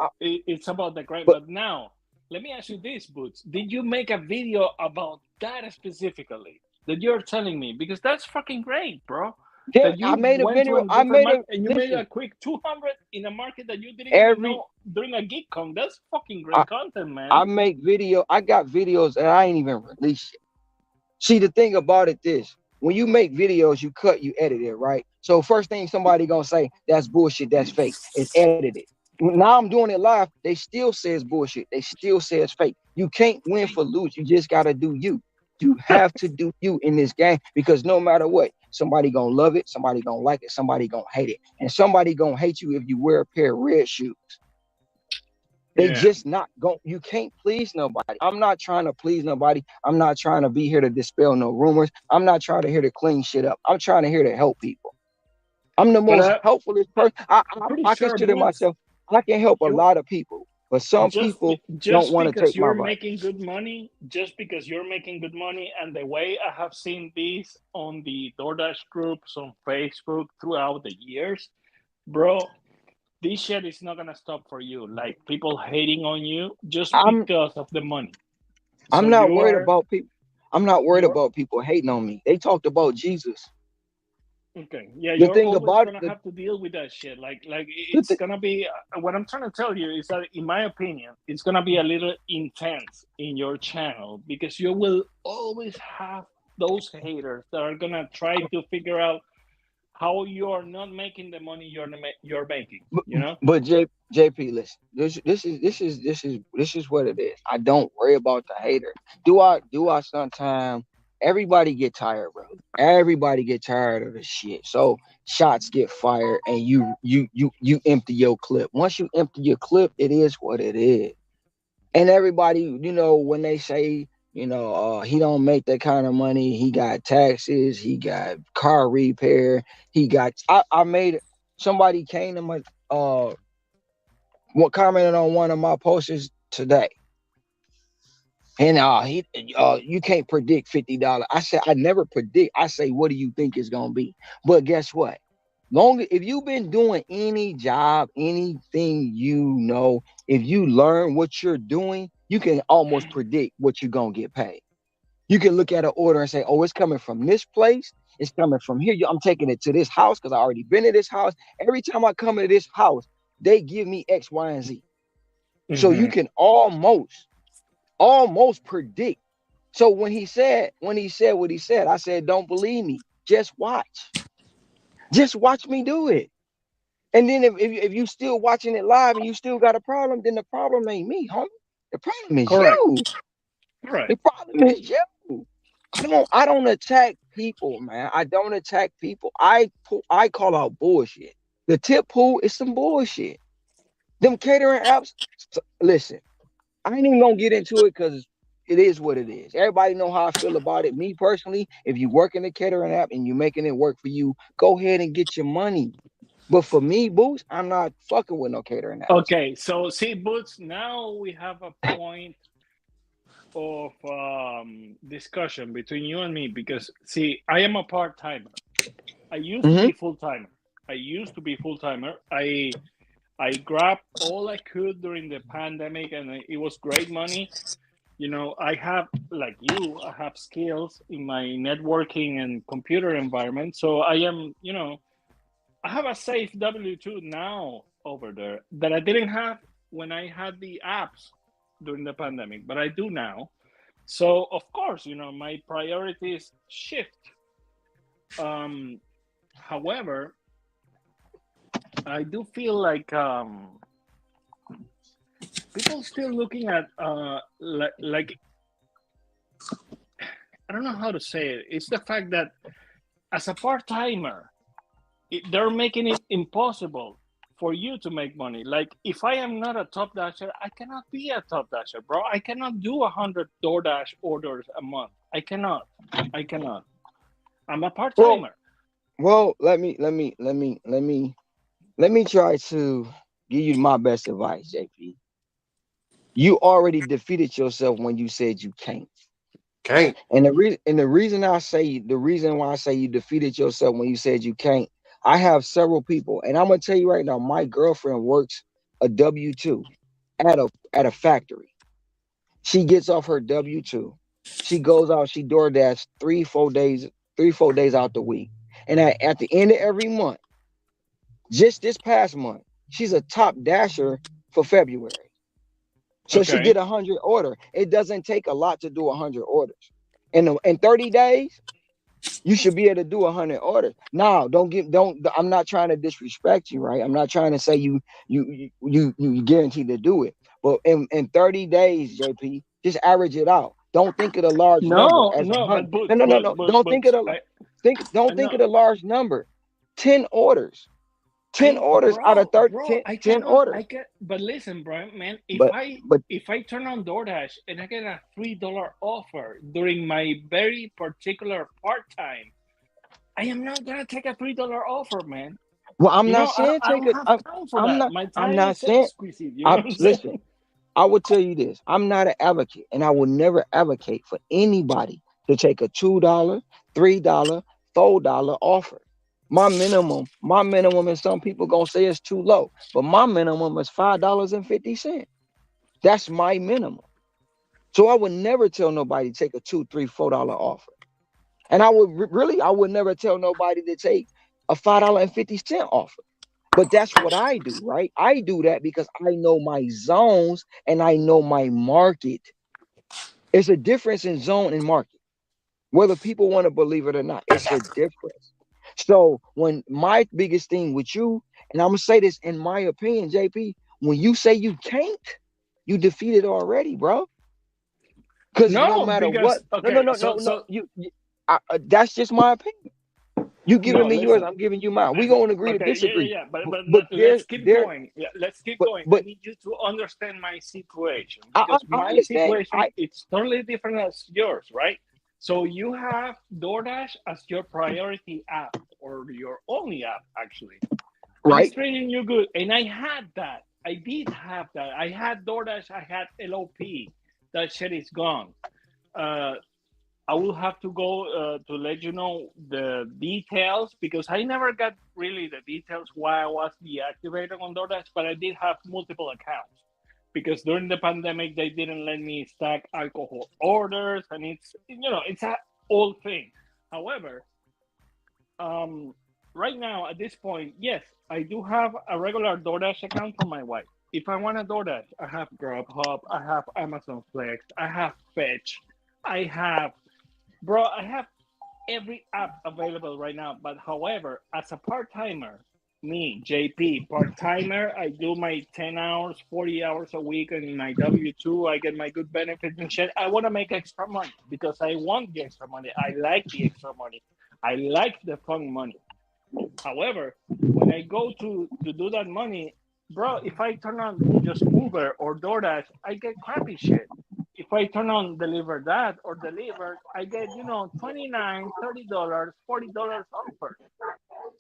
it's about the grind. But But now, let me ask you this, Boots. Did you make a video about that specifically that you're telling me? Because that's fucking great, bro. yeah, That I you made a went to video. a I different made market a and you made listen. a quick 200 in a market that you didn't even Every know during a gig con. That's fucking I, great content, I man. make video. I got videos that I ain't even released yet. See, the thing about it, this when you make videos, you cut, you edit it, right? So first thing somebody gonna say, that's bullshit, that's fake. It's edited. Now I'm doing it live. They still say it's bullshit. They still say it's fake. You can't win for lose. You just gotta do you. You have to do you in this game because no matter what, somebody gonna love it, somebody gonna like it, somebody gonna hate it, and somebody gonna hate you if you wear a pair of red shoes. They Yeah. just not going. You can't please nobody. I'm not trying to please nobody. I'm not trying to be here to dispel no rumors. I'm not trying to here to clean shit up. I'm trying to here to help people. I'm the But most helpfulest person. I'm pretty I sure, consider Boots, myself. I can help a you lot of people, but some people don't just want to because take my you're advice. making good money, just because you're making good money, and the way I have seen this on the DoorDash groups on Facebook throughout the years, bro, this shit is not gonna stop for you. Like people hating on you just I'm because of the money. So I'm not worried about people. I'm not worried you're about people hating on me. They talked about Jesus. okay. Yeah, The you're thing always about gonna the, have to deal with that shit. Like the, it's gonna be. What I'm trying to tell you is that, in my opinion, it's gonna be a little intense in your channel because you will always have those haters that are gonna try to figure out how you are not making the money you're making. But, You know? but JP, listen. This is what it is. I don't worry about the hater. Do I sometimes? Everybody get tired, bro. Everybody get tired of the shit. So shots get fired, and you empty your clip. Once you empty your clip, it is what it is. And everybody, when they say, he don't make that kind of money, he got taxes, he got car repair, he got. I made somebody came to my what commented on one of my posters today, and he you can't predict $50. I said I never predict. I say what do you think it's gonna be? But guess what? Long if you've been doing any job, anything if you learn what you're doing, you can almost predict what you're gonna get paid. You can look at an order and say, "Oh, it's coming from this place. It's coming from here. I'm taking it to this house because I already been to this house. Every time I come into this house, they give me X, Y, and Z." So you Mm-hmm. can almost predict. So when he said what he said, I said, "Don't believe me. Just watch. Just watch me do it." And then if you still watching it live and you still got a problem, then the problem ain't me, homie. The problem is Correct. you. Correct. The problem is you. I don't attack people, man. I don't attack people. I call out bullshit. The tip pool is some bullshit. Them catering apps. Listen, I ain't even gonna get into it because it is what it is. Everybody know how I feel about it. Me personally, if you work in the catering app and you making it work for you, go ahead and get your money. But for me, Boots, I'm not fucking with no catering apps. Okay. So see, Boots. Now we have a point of discussion between you and me because see, I am a part timer. I used to Mm-hmm. be full timer. I used to be full timer. I grabbed all I could during the pandemic, and it was great money. You know, I have like you, I have skills in my networking and computer environment. So I am, I have a safe W-2 now over there that I didn't have when I had the apps during the pandemic, but I do now. So of course, my priorities shift. Um, However, I do feel like people still looking at like I don't know how to say it. It's the fact that as a part timer, they're making it impossible for you to make money. Like if I am not a top dasher, I cannot be a top dasher, bro. I cannot do 100 DoorDash orders a month. I cannot. I cannot. I'm a part Well, timer. well, let me try to give you my best advice, JP. You already defeated yourself when you said you can't. Can't. The reason why I say you defeated yourself when you said you can't. I have several people, and I'm gonna tell you right now. My girlfriend works a W-2 at a factory. She gets off her W-2. She goes out. She DoorDash 3 4 days out the week, and at the end of every month, just this past month, she's a top dasher for February. So she Okay. did 100 orders. It doesn't take a lot to do 100 orders. In 30 days, you should be able to do 100 orders. Now, don't. I'm not trying to disrespect you, right? I'm not trying to say you guaranteed to do it. But in 30 days, JP, just average it out. Don't think of the large number No, as a no, hundred. but No, no, no, no. Don't think of the I don't think of no, the large number. 10 orders. Ten orders out of 30, bro, I 10 cannot, I orders. get, but listen, bro, man, But but if I turn on DoorDash and I get a $3 offer during my very particular part time, I am not gonna take a $3 offer, man. well, I'm You not know, saying I take don't it. have time for I'm that. not. My I'm time not is saying. exquisite. You know I what I'm listen. saying? I will tell you this. I'm not an advocate, and I will never advocate for anybody to take a $2, $3, $4 offer. My minimum, and some people gonna say it's too low, but my minimum is $5.50. That's my minimum. So I would never tell nobody to take a two, three, $4 offer. And I would never tell nobody to take a $5.50 offer. But that's what I do, right? I do that because I know my zones and I know my market. It's a difference in zone and market, whether people want to believe it or not. It's a difference. So when my biggest thing with you, and I'm gonna say this in my opinion, JP, when you say you can't, you defeated already, bro. Because no No, matter what, because no, no, okay, no, no, no, that's just my opinion. You giving no, me yours, listen. I'm giving you mine. We Listen, gonna agree to okay, yeah, disagree. yeah, yeah. But, But but let's keep going. Yeah, let's keep going. I but need you to understand my situation I, because I my understand. situation it's totally different as yours, right? So you have DoorDash as your priority app or your only app actually, and it's Right. treating you good. And I had that. I did have that. I had DoorDash. I had LOP. That shit is gone. Uh, I will have to go to let you know the details because I never got really the details why I was deactivated on DoorDash, but I did have multiple accounts because during the pandemic they didn't let me stack alcohol orders, and it's a old thing. However, um, right now at this point, yes, I do have a regular DoorDash account for my wife. If I want a DoorDash, I have Grubhub, I have Amazon Flex, I have Fetch, I have Bro, I have every app available right now. But however, as a part timer, me, JP, part timer, I do my 10 hours, 40 hours a week, and in my W-2, I get my good benefits and shit. I want to make extra money because I want the extra money. I like the extra money. I like the fun money. However, when I go to do that money, bro, if I turn on just Uber or DoorDash, I get crappy shit. If I turn on deliver that or deliver, I get, 29, $30, $40 offer.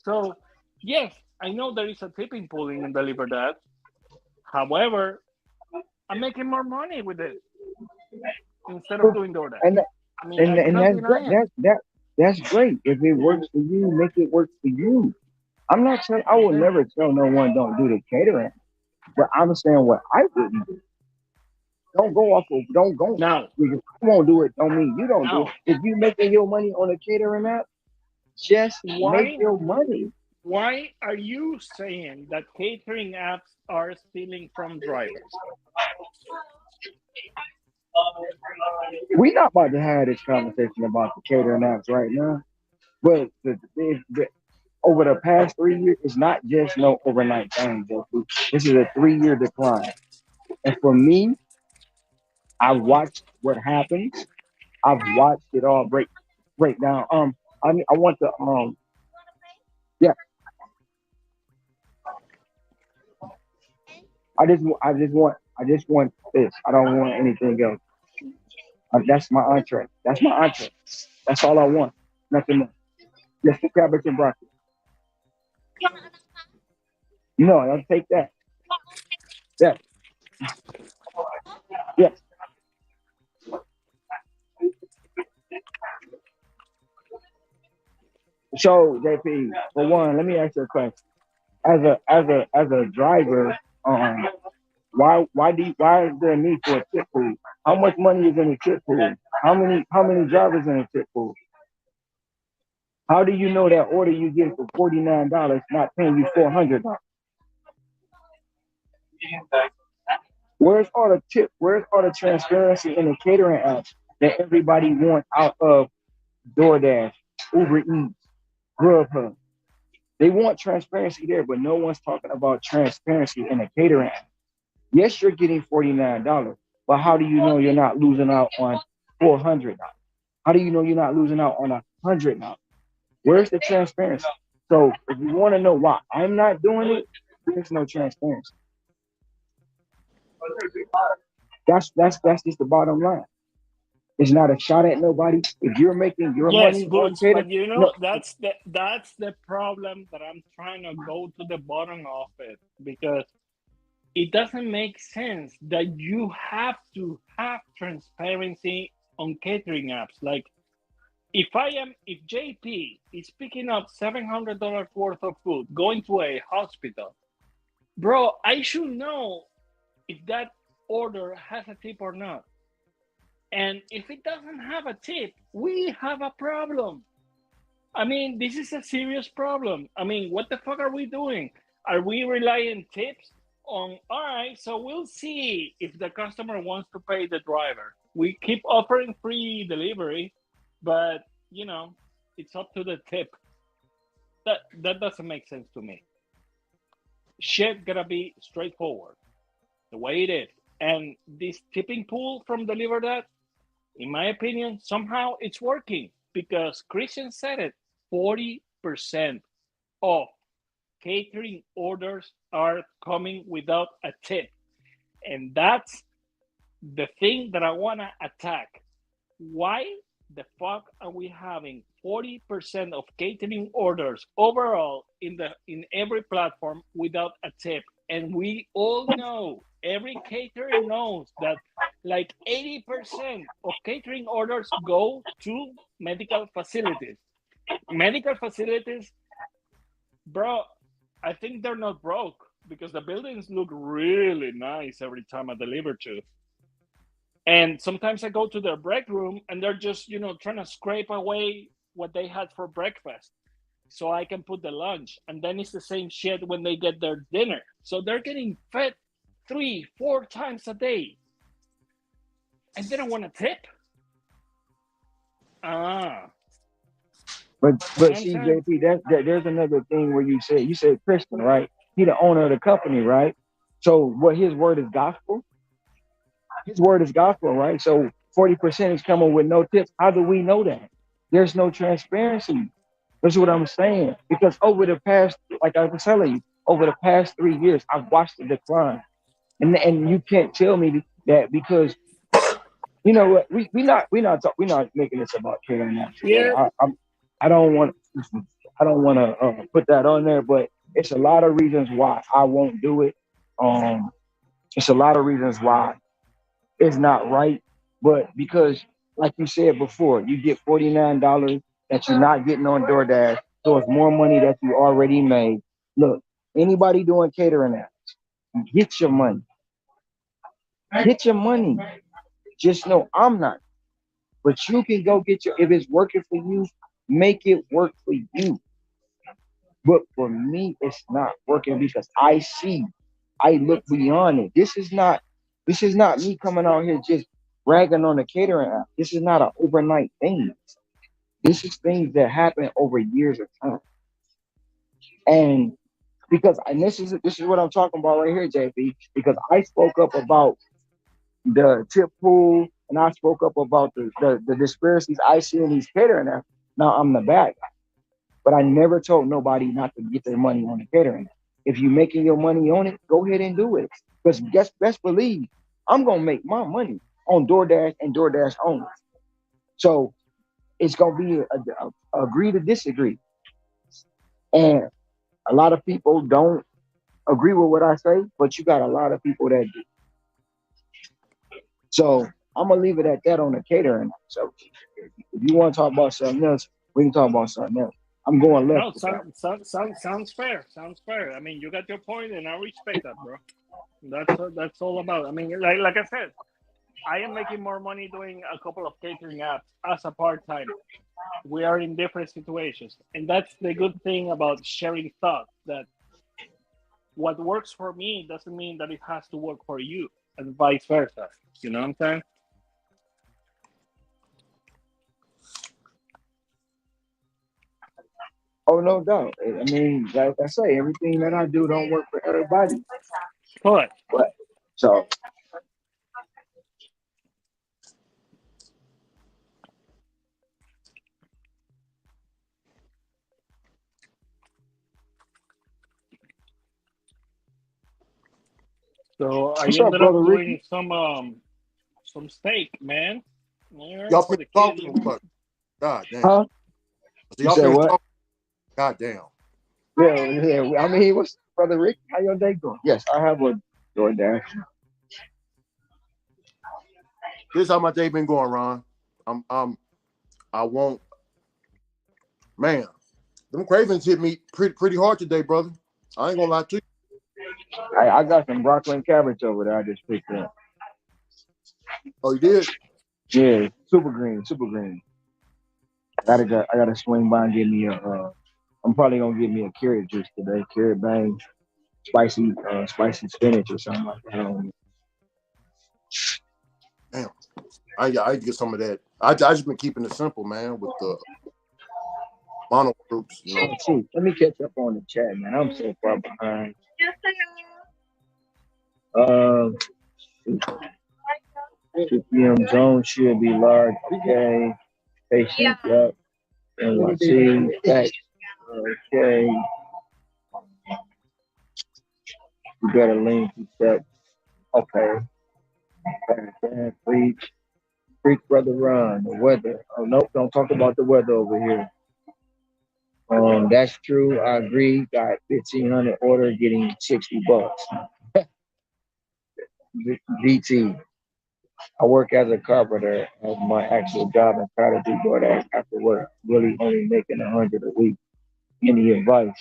So yes, I know there is a tipping pool in deliver that. However, I'm making more money with it instead of doing DoorDash. And I mean, and I and cannot that's deny great. it. That's great. If it works for you, make it work for you. I'm not saying I will never tell no one don't do the catering, but I'm saying what I wouldn't do. Don't go off of don't go. Now, Because I won't do it. Don't mean you don't do it. now, If you making your money on a catering app, just make why your money. Why are you saying that catering apps are stealing from drivers? We're not about to have this conversation about the catering apps right now. But over the past 3 years, it's not just no overnight thing, Joe. This is a 3 year decline. And for me, I've watched what happens. I've watched it all break down. I want to yeah. I just want this. I don't want anything else. That's my entree. That's my entree. That's all I want. Nothing more. Just the cabbage and broccoli. No, I'll take that. Yes, yes. So JP, for one, let me ask you a question. As a driver, um, why is there a need for a tip pool? How much money is in a tip pool? How many drivers in a tip pool? How do you know that order you get for $49 not paying you $400? Where's all the tip? Where's all the transparency in the catering apps that everybody wants out of DoorDash, Uber Eats, Grubhub? They want transparency there, but no one's talking about transparency in the catering app. Yes, you're getting $49, but how do you know you're not losing out on $400? How do you know you're not losing out on $100? Where's the transparency? So if you want to know why I'm not doing it, there's no transparency. That's just the bottom line. It's not a shot at nobody. If you're making your Yes, money on Boots, cater, but you no, know that's the problem that I'm trying to go to the bottom of it, because it doesn't make sense that you have to have transparency on catering apps. Like, if JP is picking up $700 worth of food going to a hospital, bro, I should know if that order has a tip or not. And if it doesn't have a tip, we have a problem. I mean, this is a serious problem. I mean, what the fuck are we doing? Are we relying tips on, all right, so we'll see if the customer wants to pay the driver. We keep offering free delivery, but it's up to the tip. That doesn't make sense to me. Shit gotta be straightforward, the way it is. And this tipping pool from Deliver That, in my opinion, somehow it's working, because Christian said it, 40% of catering orders are coming without a tip. And that's the thing that I want to attack. Why the fuck are we having 40% of catering orders overall in every platform without a tip? And we all know, every caterer knows that like 80% of catering orders go to medical facilities. Medical facilities, bro, I think they're not broke, because the buildings look really nice every time I deliver to. And sometimes I go to their break room and they're just, trying to scrape away what they had for breakfast so I can put the lunch. And then it's the same shit when they get their dinner. So they're getting fed 3, 4 times a day. And they don't want a tip. Ah, you know but what I'm see, saying? JP, there's another thing where you said Christian, right? He the owner of the company, right? So what his word is gospel. His word is gospel, right? So 40% is coming with no tips. How do we know that? There's no transparency. That's what I'm saying. Because over the past, like I was telling you, over the past 3 years, I've watched the decline. And you can't tell me that, because you know what, we not making this about catering now. Yeah. I don't want to put that on there, but it's a lot of reasons why I won't do it. Um, it's a lot of reasons why it's not right, but because, like you said before, you get $49 that you're not getting on DoorDash, so it's more money that you already made. Look, anybody doing catering now, get your money, get your money. Just know I'm not, but you can go get your. If it's working for you, make it work for you. But for me, it's not working, because I look beyond it. This is not me coming out here just bragging on the catering app. This is not an overnight thing. This is things that happen over years of time. And this is what I'm talking about right here, JB. Because I spoke up about the tip pool, and I spoke up about the disparities I see in these catering apps. Now I'm the bad guy, but I never told nobody not to get their money on the catering. If you're making your money on it, go ahead and do it. Because guess best believe I'm gonna make my money on DoorDash and DoorDash only. So it's gonna be a agree to disagree. And a lot of people don't agree with what I say, but you got a lot of people that do. So I'm gonna leave it at that on the catering. So if you want to talk about something else, we can talk about something else. I'm going left No, with that. sounds fair. Sounds fair. I mean, you got your point, and I respect that, bro. That's all about. I mean, like I said, I am making more money doing a couple of catering apps as a part time. We are in different situations, and that's the good thing about sharing thoughts. That what works for me doesn't mean that it has to work for you, and vice versa. You know what I'm saying? Oh, no doubt. I mean, like I say, everything that I do don't work for everybody. Correct. But so So I what's up, ended up brother Ricky? doing some steak, man. All right, Y'all for finished the kids. talking or what? God damn. Huh? So You y'all said finished what? talking. God damn. Yeah, yeah. I mean, what's brother Ricky? How your day going? Yes, I have a DoorDash. This is how my day been going, Ron. I won't, man. Them cravings hit me pretty hard today, brother. I ain't gonna lie to you. I got some broccoli and cabbage over there. I just picked up. Oh, you did? Yeah, super green, super green. I gotta swing by and get me a. I'm probably gonna get me a carrot juice today. Carrot bang, spicy spinach or something like that. I don't know. Damn. I need to get some of that. I just been keeping it simple, man, with the mono groups, you know. Let's see. Let me catch up on the chat, man. I'm so far behind. Uh, 2 p.m. zone should be large. Okay. Patience up. NYC. Thanks. Okay. You got a link to step. Okay. Preach. Preach, brother, run. The weather. Oh, nope. Don't talk about the weather over here. That's true. I agree. Got 1,500 order, getting $60. DT. I work as a carpenter as my actual job and try to do DoorDash after work. Really only making 100 a week. Any advice?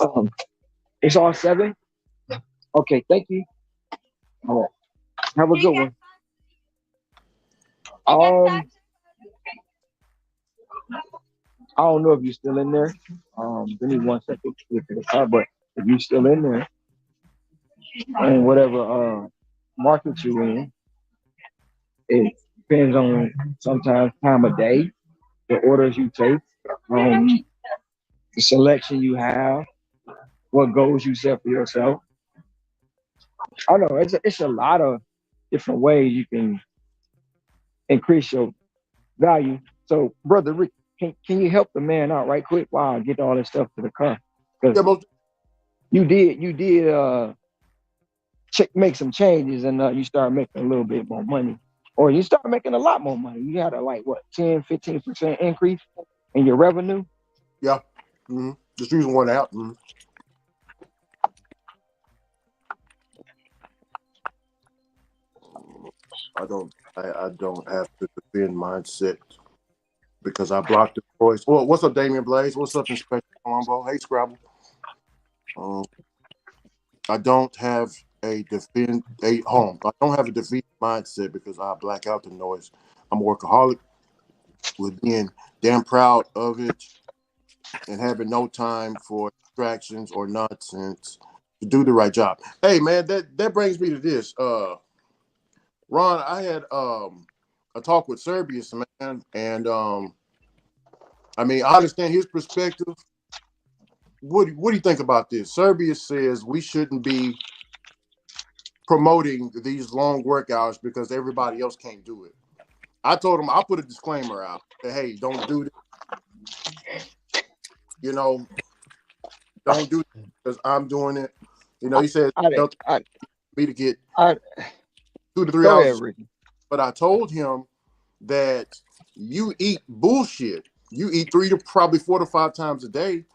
Um, it's all seven. Okay, thank you. All right. Have a good one. Um, I don't know if you're still in there. Give me 1 second to get to the car, but if you're still in there and whatever market you're in, it depends on sometimes time of day, the orders you take, um, the selection you have, what goals you set for yourself. I don't know it's a lot of different ways you can increase your value. So, brother Rick, can you help the man out right quick while I get all this stuff to the car? Because Yeah, most, you did make some changes and you start making a little bit more money, or you start making a lot more money. You had a like what 10-15% increase in your revenue. yeah. Mm-hmm. Just using one app. Mm-hmm. I don't have the defend mindset because I blocked the voice. Well, what's up, Damian Blaze? What's up, Inspector Colombo? Hey, Scrabble. Um, I don't have a home. I don't have a defeat mindset because I black out the noise. I'm a workaholic with being damn proud of it and having no time for distractions or nonsense to do the right job. Hey man, that brings me to this. Ron, I had a talk with Serbius, man, and I mean I understand his perspective. What do you think about this? Serbius says we shouldn't be promoting these long work hours because everybody else can't do it. I told him I'll put a disclaimer out that hey, don't do this. You know, don't do it because I'm doing it. You know, I he said I they'll I, me to get I 2 to 3 Go ahead, hours. Ricky. But I told him that you eat bullshit. You eat 3 to probably 4 to 5 times a day,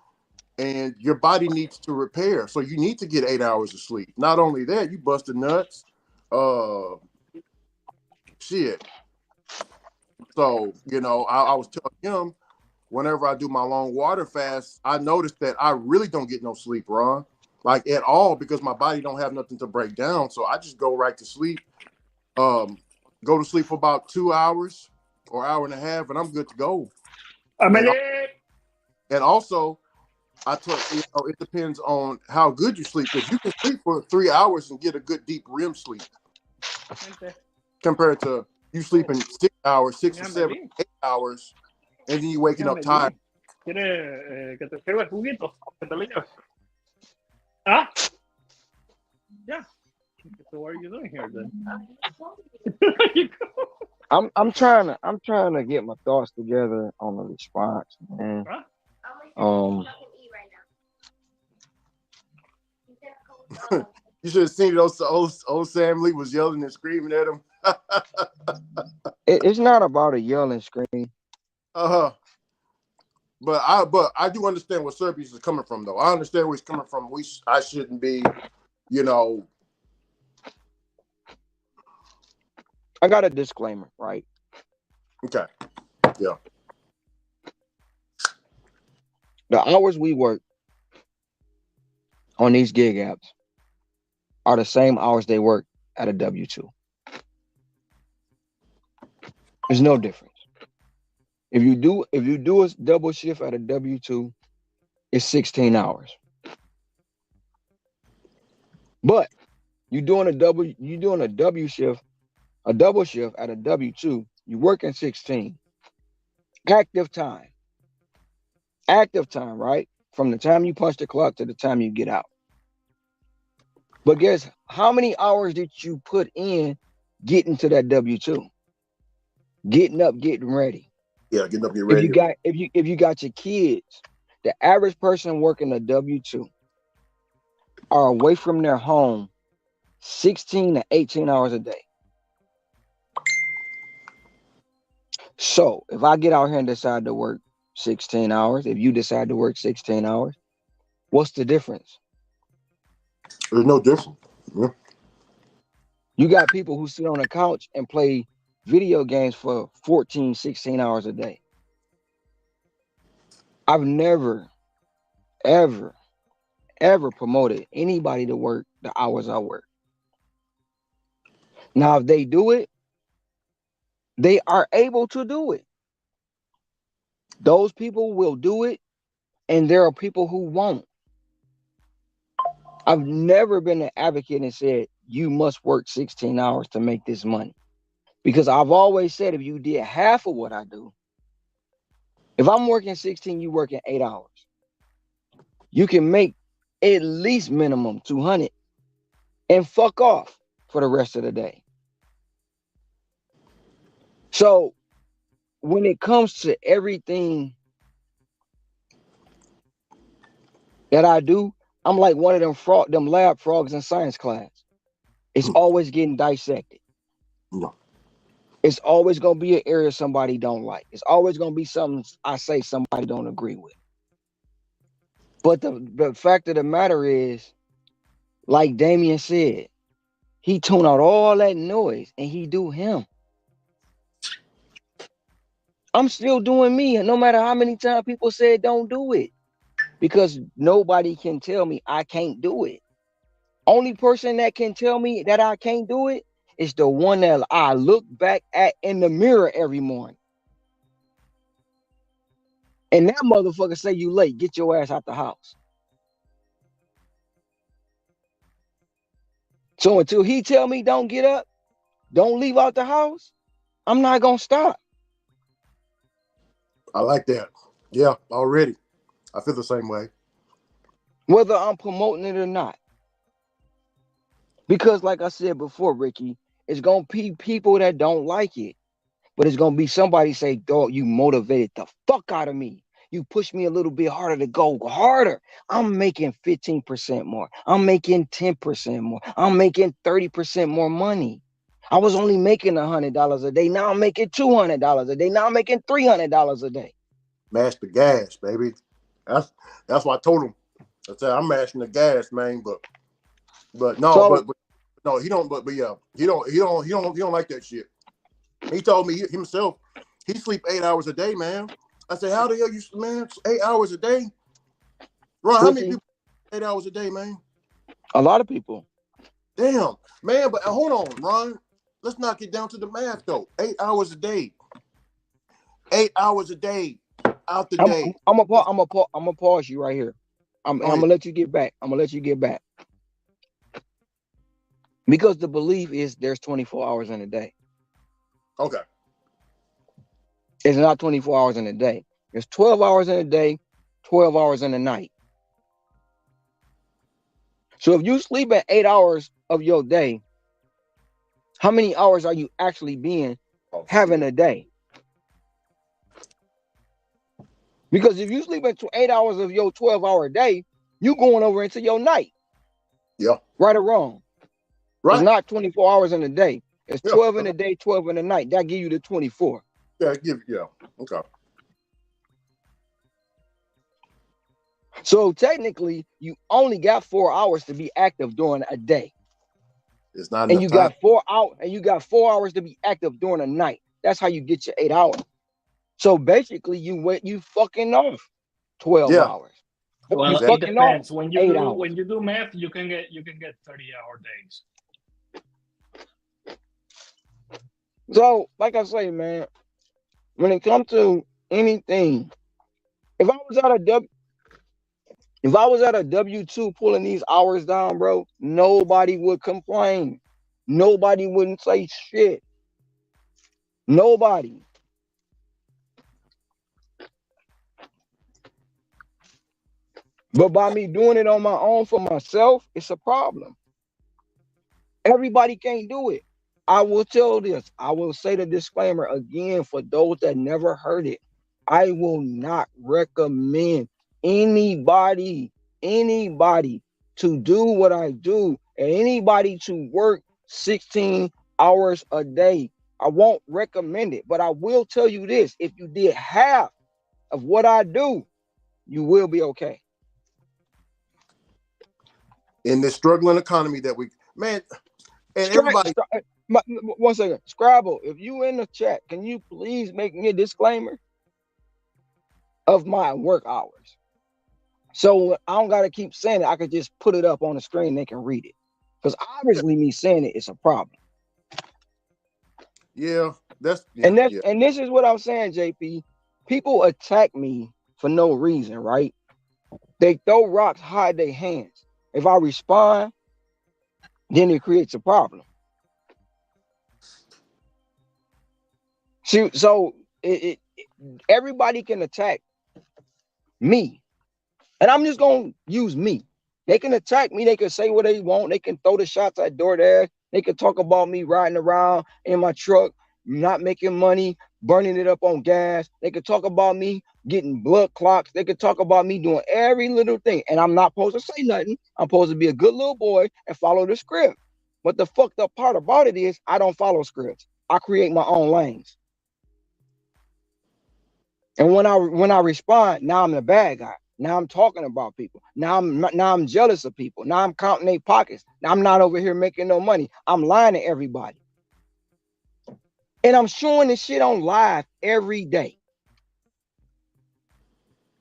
and your body needs to repair. So you need to get 8 hours of sleep. Not only that, you busted nuts. Uh, shit. So I was telling him whenever I do my long water fast, I notice that I really don't get no sleep, Ron, like at all, because my body don't have nothing to break down. So I just go right to sleep. Go to sleep for about 2 hours or hour and a half, and I'm good to go. And Amelie! and also, it depends on how good you sleep, because you can sleep for 3 hours and get a good deep REM sleep compared to you sleeping 6 hours, 6 or 7, Amelie. 8 hours, and then you waking up tired. Amelie. ¿Quiere que te escriba el juguito? Que te lo lleves. ¿Ah? Yeah. So what are you doing here then? You go. I'm trying to get my thoughts together on the response, man. Huh? Um, You should have seen those old Sam Lee was yelling and screaming at him. it's not about a yelling scream. Uh-huh. But I do understand where Serbius is coming from, though. I understand where he's coming from. I shouldn't be, you know. I got a disclaimer, right? Okay. Yeah. The hours we work on these gig apps are the same hours they work at a W-2. There's no difference. If you do a double shift at a W-2, it's 16 hours. But you doing a double shift at a W-2, you're working 16. Active time, right? From the time you punch the clock to the time you get out. But guess how many hours did you put in getting to that W-2? Getting up, getting ready. Yeah, getting up, getting ready. If you got your kids, the average person working a W-2 are away from their home 16 to 18 hours a day. So if I get out here and decide to work 16 hours, if you decide to work 16 hours, what's the difference? There's no difference. Yeah. You got people who sit on a couch and play video games for 14, 16 hours a day. I've never, ever, ever promoted anybody to work the hours I work. Now, if they do it, they are able to do it. Those people will do it, and there are people who won't. I've never been an advocate and said, you must work 16 hours to make this money. Because I've always said, if you did half of what I do, if I'm working 16, you working 8 hours, you can make at least minimum 200 and fuck off for the rest of the day. So when it comes to everything that I do, I'm like one of them lab frogs in science class. It's always getting dissected. No. It's always gonna be an area somebody don't like. It's always gonna be something I say somebody don't agree with. But the fact of the matter is, like Damien said, he tune out all that noise and he do him. I'm still doing me, and no matter how many times people said don't do it, because nobody can tell me I can't do it. Only person that can tell me that I can't do it is the one that I look back at in the mirror every morning. And that motherfucker say you late, get your ass out the house. So until he tell me don't get up, don't leave out the house, I'm not gonna stop. I like that. Yeah, already. I feel the same way. Whether I'm promoting it or not. Because like I said before, Ricky, it's gonna be people that don't like it. But it's gonna be somebody say, dog, you motivated the fuck out of me. You push me a little bit harder to go harder. I'm making 15% more. I'm making 10% more. I'm making 30% more money. I was only making $100 a day. Now I'm making $200 a day. Now I'm making $300 a day. Mash the gas, baby. That's why I told him. I said I'm mashing the gas, man. But no, So, but no, he don't. But yeah, he don't like that shit. He told me himself he sleep 8 hours a day, man. I said, how the hell you, man? It's 8 hours a day? Ron, how many people 8 hours a day, man? A lot of people. Damn, man, but hold on, Ron. Let's not get down to the math, though. 8 hours a day. 8 hours a day out the day. I'm gonna pause you right here. I'm gonna let you get back. I'm gonna let you get back. Because the belief is there's 24 hours in a day. Okay. It's not 24 hours in a day. There's 12 hours in a day, 12 hours in a night. So if you sleep at 8 hours of your day, how many hours are you actually having a day? Because if you sleep at 8 hours of your 12-hour day, you going over into your night. Yeah. Right or wrong? Right. It's not 24 hours in a day. It's 12 in a day, 12 in the night. That give you the 24. Yeah, okay. So technically, you only got 4 hours to be active during a day. It's not enough and you time. got 4 hours, and you got 4 hours to be active during a night. That's how you get your 8 hours. So basically, you fucking off 12 hours. Well, you it depends. When you do hours. When you do math, you can get 30-hour days. So, like I say, man, when it comes to anything, if I was at a W-2 pulling these hours down, bro, nobody would complain. Nobody wouldn't say shit. Nobody. But by me doing it on my own for myself, it's a problem. Everybody can't do it. I will tell this. I will say the disclaimer again for those that never heard it. I will not recommend anybody to do what I do, and anybody to work 16 hours a day. I won't recommend it, but I will tell you this. If you did half of what I do, you will be okay. In this struggling economy that and everybody. 1 second. Scrabble, if you in the chat, can you please make me a disclaimer of my work hours? So I don't got to keep saying it. I could just put it up on the screen. They can read it. Because obviously me saying it is a problem. Yeah, and this is what I'm saying, JP. People attack me for no reason, right? They throw rocks, hide their hands. If I respond, then it creates a problem. So everybody can attack me. And I'm just going to use me. They can attack me. They can say what they want. They can throw the shots at DoorDash. They can talk about me riding around in my truck, not making money, burning it up on gas. They can talk about me getting blood clots. They can talk about me doing every little thing. And I'm not supposed to say nothing. I'm supposed to be a good little boy and follow the script. But the fucked up part about it is I don't follow scripts. I create my own lanes. And when I respond, now I'm the bad guy. Now I'm talking about people. Now I'm jealous of people. Now I'm counting their pockets. Now I'm not over here making no money. I'm lying to everybody. And I'm showing this shit on live every day.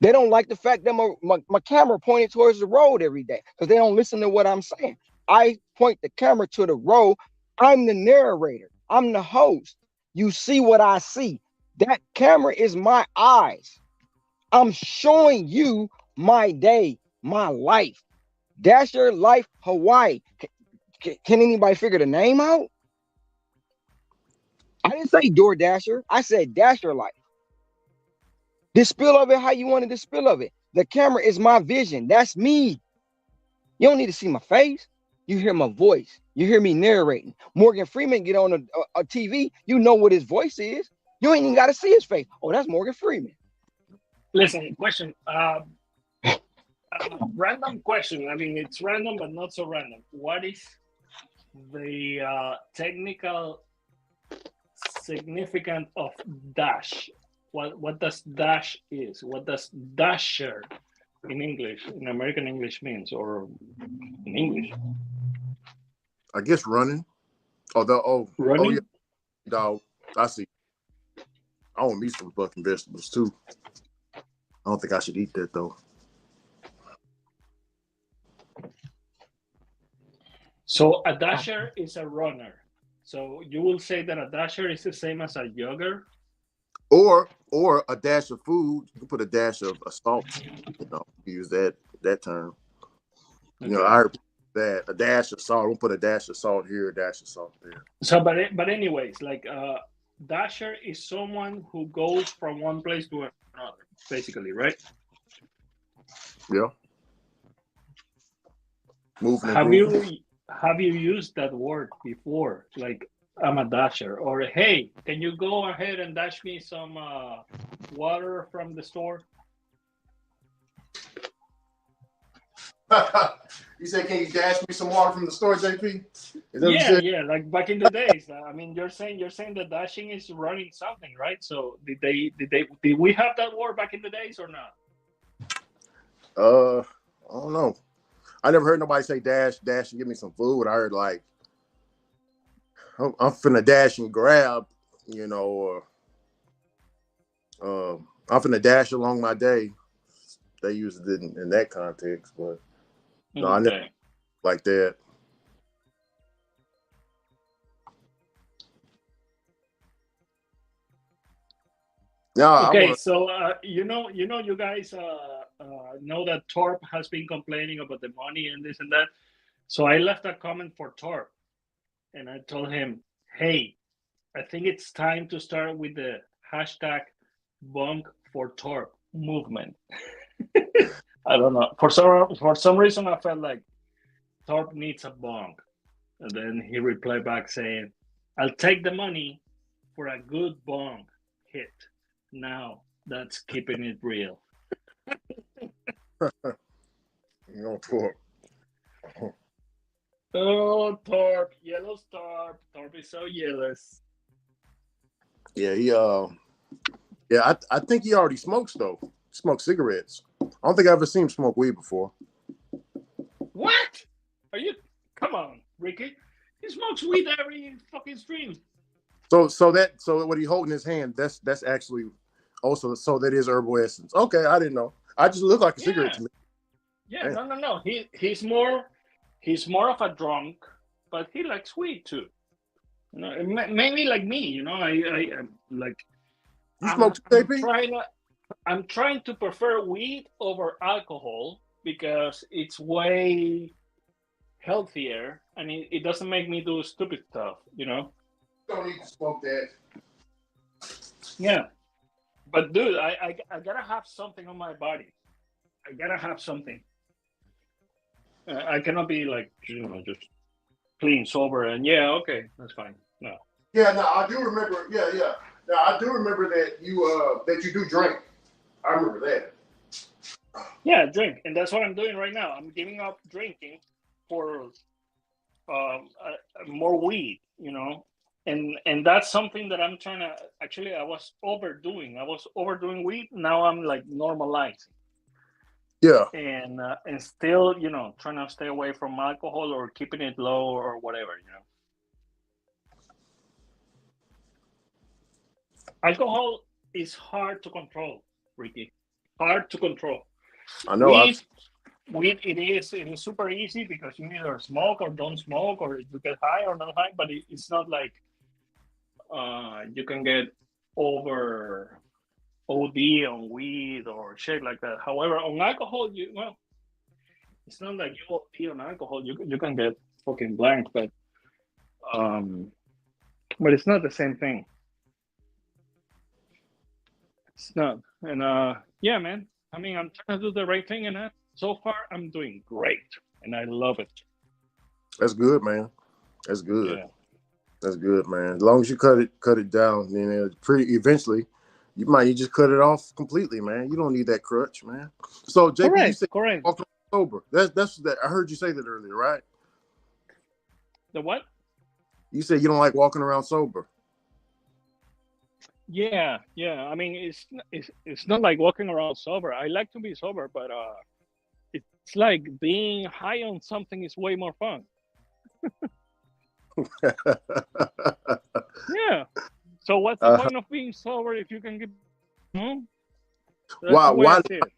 They don't like the fact that my camera pointed towards the road every day because they don't listen to what I'm saying. I point the camera to the road. I'm the narrator. I'm the host. You see what I see. That camera is my eyes. I'm showing you my day, my life. Dasher Life Hawaii. Can anybody figure the name out? I didn't say DoorDasher. I said Dasher Life. The spill of it, how you wanted the spill of it. The camera is my vision. That's me. You don't need to see my face. You hear my voice. You hear me narrating. Morgan Freeman get on a TV. You know what his voice is. You ain't even got to see his face. Oh, that's Morgan Freeman. Listen, question. Random question. I mean, it's random, but not so random. What is the technical significance of dash? What does dash is? What does dasher in English, in American English means, or in English? I guess running. Running? Oh yeah, dog. I see. I want me some fucking vegetables too. don't think I should eat that though. So a dasher is a runner. So you will say that a dasher is the same as a jogger. Or a dash of food. You can put a dash of salt. Use that term. Okay. I heard that a dash of salt. We'll put a dash of salt here, a dash of salt there. So, but anyways, like dasher is someone who goes from one place to another, basically, right? Yeah. Moving and Have grooving. you used that word before? Like I'm a dasher, or hey, can you go ahead and dash me some water from the store? You said, can you dash me some water from the store, JP? Is that what you Yeah, said? yeah, like back in the days. I mean, you're saying that dashing is running something, right? So did we have that word back in the days or not? I don't know. I never heard nobody say dash and give me some food. I heard like I'm finna dash and grab, or I'm finna dash along my day. They use it in that context, but no, I never Okay. like that. No, I Okay, want so you guys know that Torp has been complaining about the money and this and that. So I left a comment for Torp, and I told him, "Hey, I think it's time to start with the hashtag Bunk for Torp movement." I don't know. For some reason, I felt like Torp needs a bunk, and then he replied back saying, "I'll take the money for a good bunk hit." Now that's keeping it real. to. Oh, Torp, yellow Torp. Torp is so jealous. Yeah, I think he already smokes though. Smokes cigarettes. I don't think I ever seen him smoke weed before. What? Are you? Come on, Ricky. He smokes weed every fucking stream. So what he holding in his hand, that's actually also so that is herbal essence. Okay, I didn't know. I just look like a cigarette Yeah, to me. yeah. Damn. No. He's more of a drunk, but he likes weed too. Mainly like me. I'm like You smoke too, I'm JP? trying to prefer weed over alcohol because it's way healthier and it doesn't make me do stupid stuff. Don't need to smoke that. Yeah, but dude, I gotta have something on my body. I gotta have something. I cannot be like just clean sober and yeah, okay, that's fine. No. Yeah, no, I do remember. Yeah, yeah. Now I do remember that you do drink. I remember that. Yeah, drink, and that's what I'm doing right now. I'm giving up drinking for more weed, and that's something that I'm trying to. Actually, I was overdoing weed. Now I'm like normalizing, Yeah. and still, trying to stay away from alcohol or keeping it low or whatever. Alcohol is hard to control, Ricky. Hard to control. I know. Weed, weed, it is super easy because you either smoke or don't smoke, or you get high or not high. But it's not like you can get over OD on weed or shit like that. However, on alcohol, it's not like you OD on alcohol. You can get fucking blank, um, but it's not the same thing. It's not. And yeah, man. I mean, I'm trying to do the right thing, and so far I'm doing great, and I love it. That's good, man. That's good. Yeah. That's good, man. As long as you cut it down, then pretty eventually, you just cut it off completely, man. You don't need that crutch, man. So JP, you Correct. said Correct. walking sober. That's that. I heard you say that earlier, right? The what? You said you don't like walking around sober. Yeah. Yeah. I mean, it's not like walking around sober. I like to be sober, but it's like being high on something is way more fun. Yeah. So what's the point of being sober if you can get? Hmm? That's Why the way I why see it.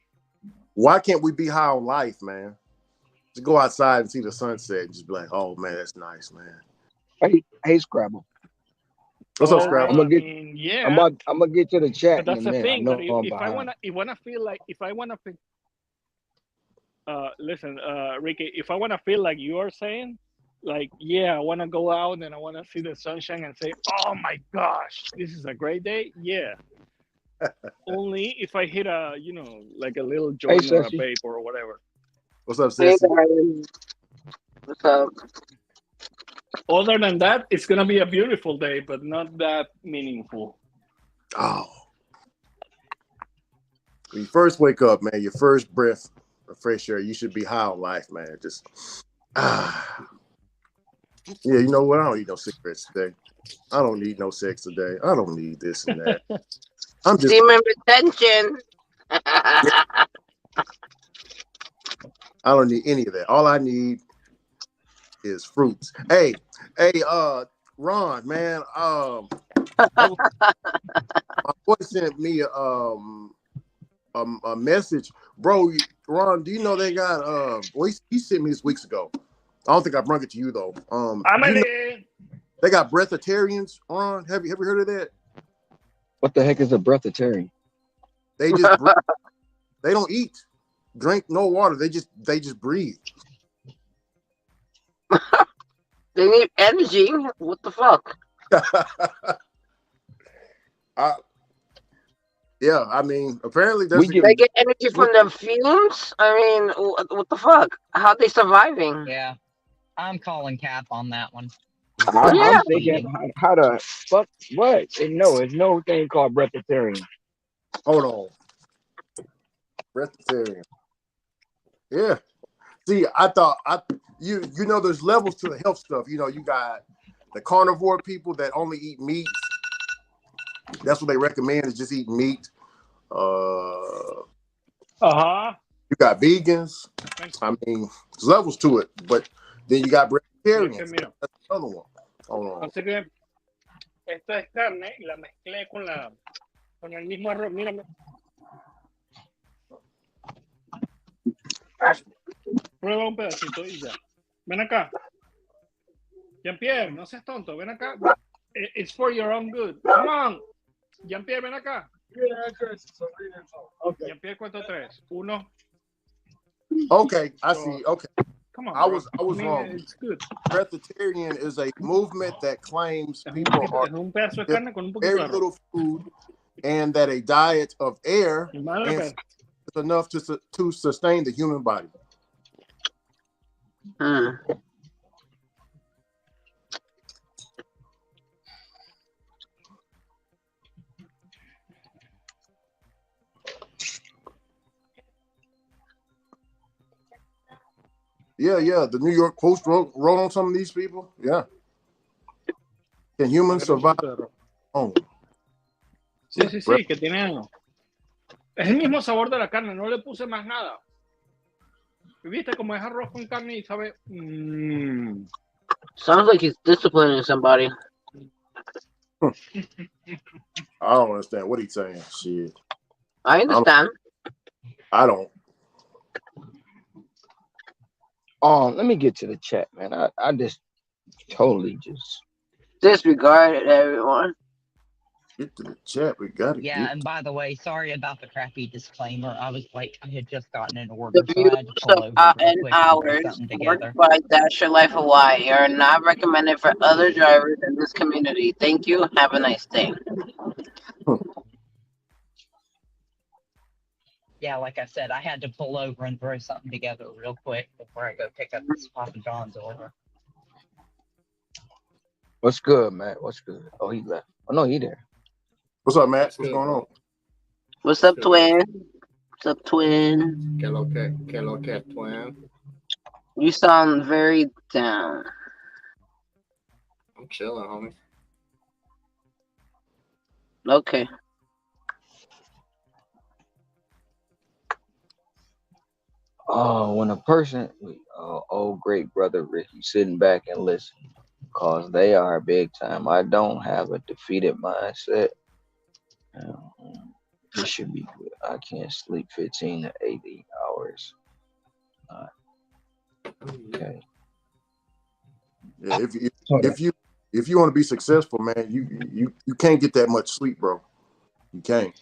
why can't we be high on life, man? Just go outside and see the sunset and just be like, oh man, that's nice, man. Hey, Scrabble. What's up, Oh, I'm Scrabble? gonna I get. mean, I'm yeah, about. I'm gonna get to the chat but in a that's the minute. I thing. But know I'm if I behind. wanna, if wanna feel like, if I wanna feel, listen, Ricky, if I wanna feel like you are saying, like, yeah, I wanna go out and I wanna see the sunshine and say, oh my gosh, this is a great day. Yeah, only if I hit a, like a little Hey, joint or a Sessy. vape or whatever. What's up, Hey Sissy? guys, what's up? Other than that, it's gonna be a beautiful day, but not that meaningful. Oh, when you first wake up, man, your first breath of fresh air, you should be high on life, man. Just ah, yeah. You know what? I don't need no cigarettes today. I don't need no sex today. I don't need this and that. I'm just Semen retention. I don't need any of that. All I need is fruits. Hey, Ron, man, that was, my boy sent me a message, bro. Ron, do you know they got well, he sent me this weeks ago. I don't think I brought it to you though. Do you know Amelie, they got breatharians? Ron, have you heard of that? What the heck is a breatharian? They just breathe. They don't eat, drink no water. They just breathe. They need energy. What the fuck? I, yeah, I mean, apparently We there's a get. They get energy We, from the fumes. I mean, what the fuck? How they surviving? Yeah, I'm calling cap on that one. Yeah, I'm thinking Breastfeeding. how the fuck what? No, there's no thing called breatharian. hold on, breatharian. Yeah. See, I thought you know there's levels to the health stuff. You know, you got the carnivore people that only eat meat. That's what they recommend is just eat meat. Uh, uh-huh. you got vegans. I mean, there's levels to it, but then you got Es que vegetarians. mira, That's another one. Hold on. así que esta es carne y la mezclé con el mismo arroz. Mírame, prueba un pedacito y ya. Ven acá, Jean-Pierre, no seas tonto, ven acá. It's for your own good. Come on, Jean-Pierre, ven acá. Okay. Jean-Pierre, cuento tres. Uno, Okay, I dos. see. Okay, Come on, I bro. was I mean, wrong. it's good. Breatharian is a movement that claims Es people are un pedazo de given carne con un poquito very de arroz. little food and that a diet of air Mi madre, and pero is enough to sustain the human body. Hmm. Yeah. The New York Post wrote on some of these people. Yeah. Can humans agarra un survive poquito de arroz. on? Sí, sí, sí, que tiene. Es el mismo sabor de la carne, no le puse más nada. Y viste como es arroz con carne y sabe. Sounds like he's disciplining somebody. I don't understand what he's saying. Shit. I understand. I don't. Let me get to the chat, man. I just totally just. Disregard everyone. Get to the chat. We gotta Yeah, get. and by the way, sorry about the crappy disclaimer. I was like, I had just gotten an The order, so views I had to pull of over real and quick and throw hours something worked together. by Dash Your Life Hawaii are not recommended for other drivers in this community. Thank you. Have a nice day. Yeah, like I said, I had to pull over and throw something together real quick before I go pick up this Papa John's order. What's good, man? What's good? Oh, he left. Oh no, he there. What's up, Matt? What's good, going on? What's up, twin? What's up, twin? Que lo que, twin. You sound very down. I'm chilling, homie. Okay. Oh, when a person, old great brother Ricky, sitting back and listen, cause they are big time. I don't have a defeated mindset. This should be good. I can't sleep 15 to 80 hours. Okay. Yeah, Hold on. if you if you want to be successful, man, you can't get that much sleep, bro. You can't.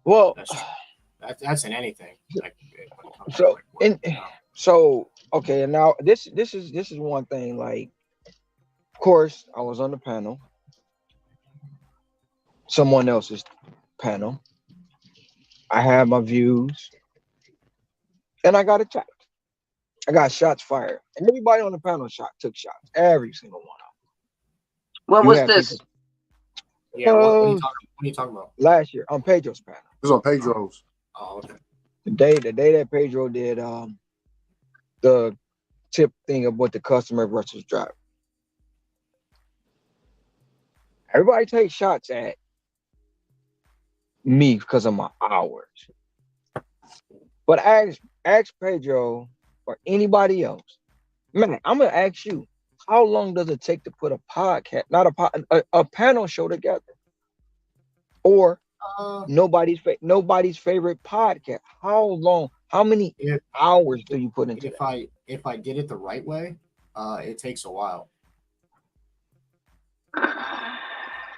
Well, That's in anything. Like when it comes to so like in work. so okay, and now this is one thing. Like, of course, I was on the panel, someone else's panel. I had my views, and I got attacked. I got shots fired, and everybody on the panel took shots. Every single one of What them. You was had people. this? Yeah, Uh, what are you talking about? last year on Pedro's panel, It's on Pedro's. Oh, okay. the day that Pedro did the tip thing about the customer versus driver. Everybody takes shots at me because of my hours. But ask Pedro or anybody else. Man, I'm gonna ask you, how long does it take to put a podcast, not a panel show together? Or Uh, nobody's favorite podcast. How long? How many if hours do you put into that? if I did it the right way, it takes a while.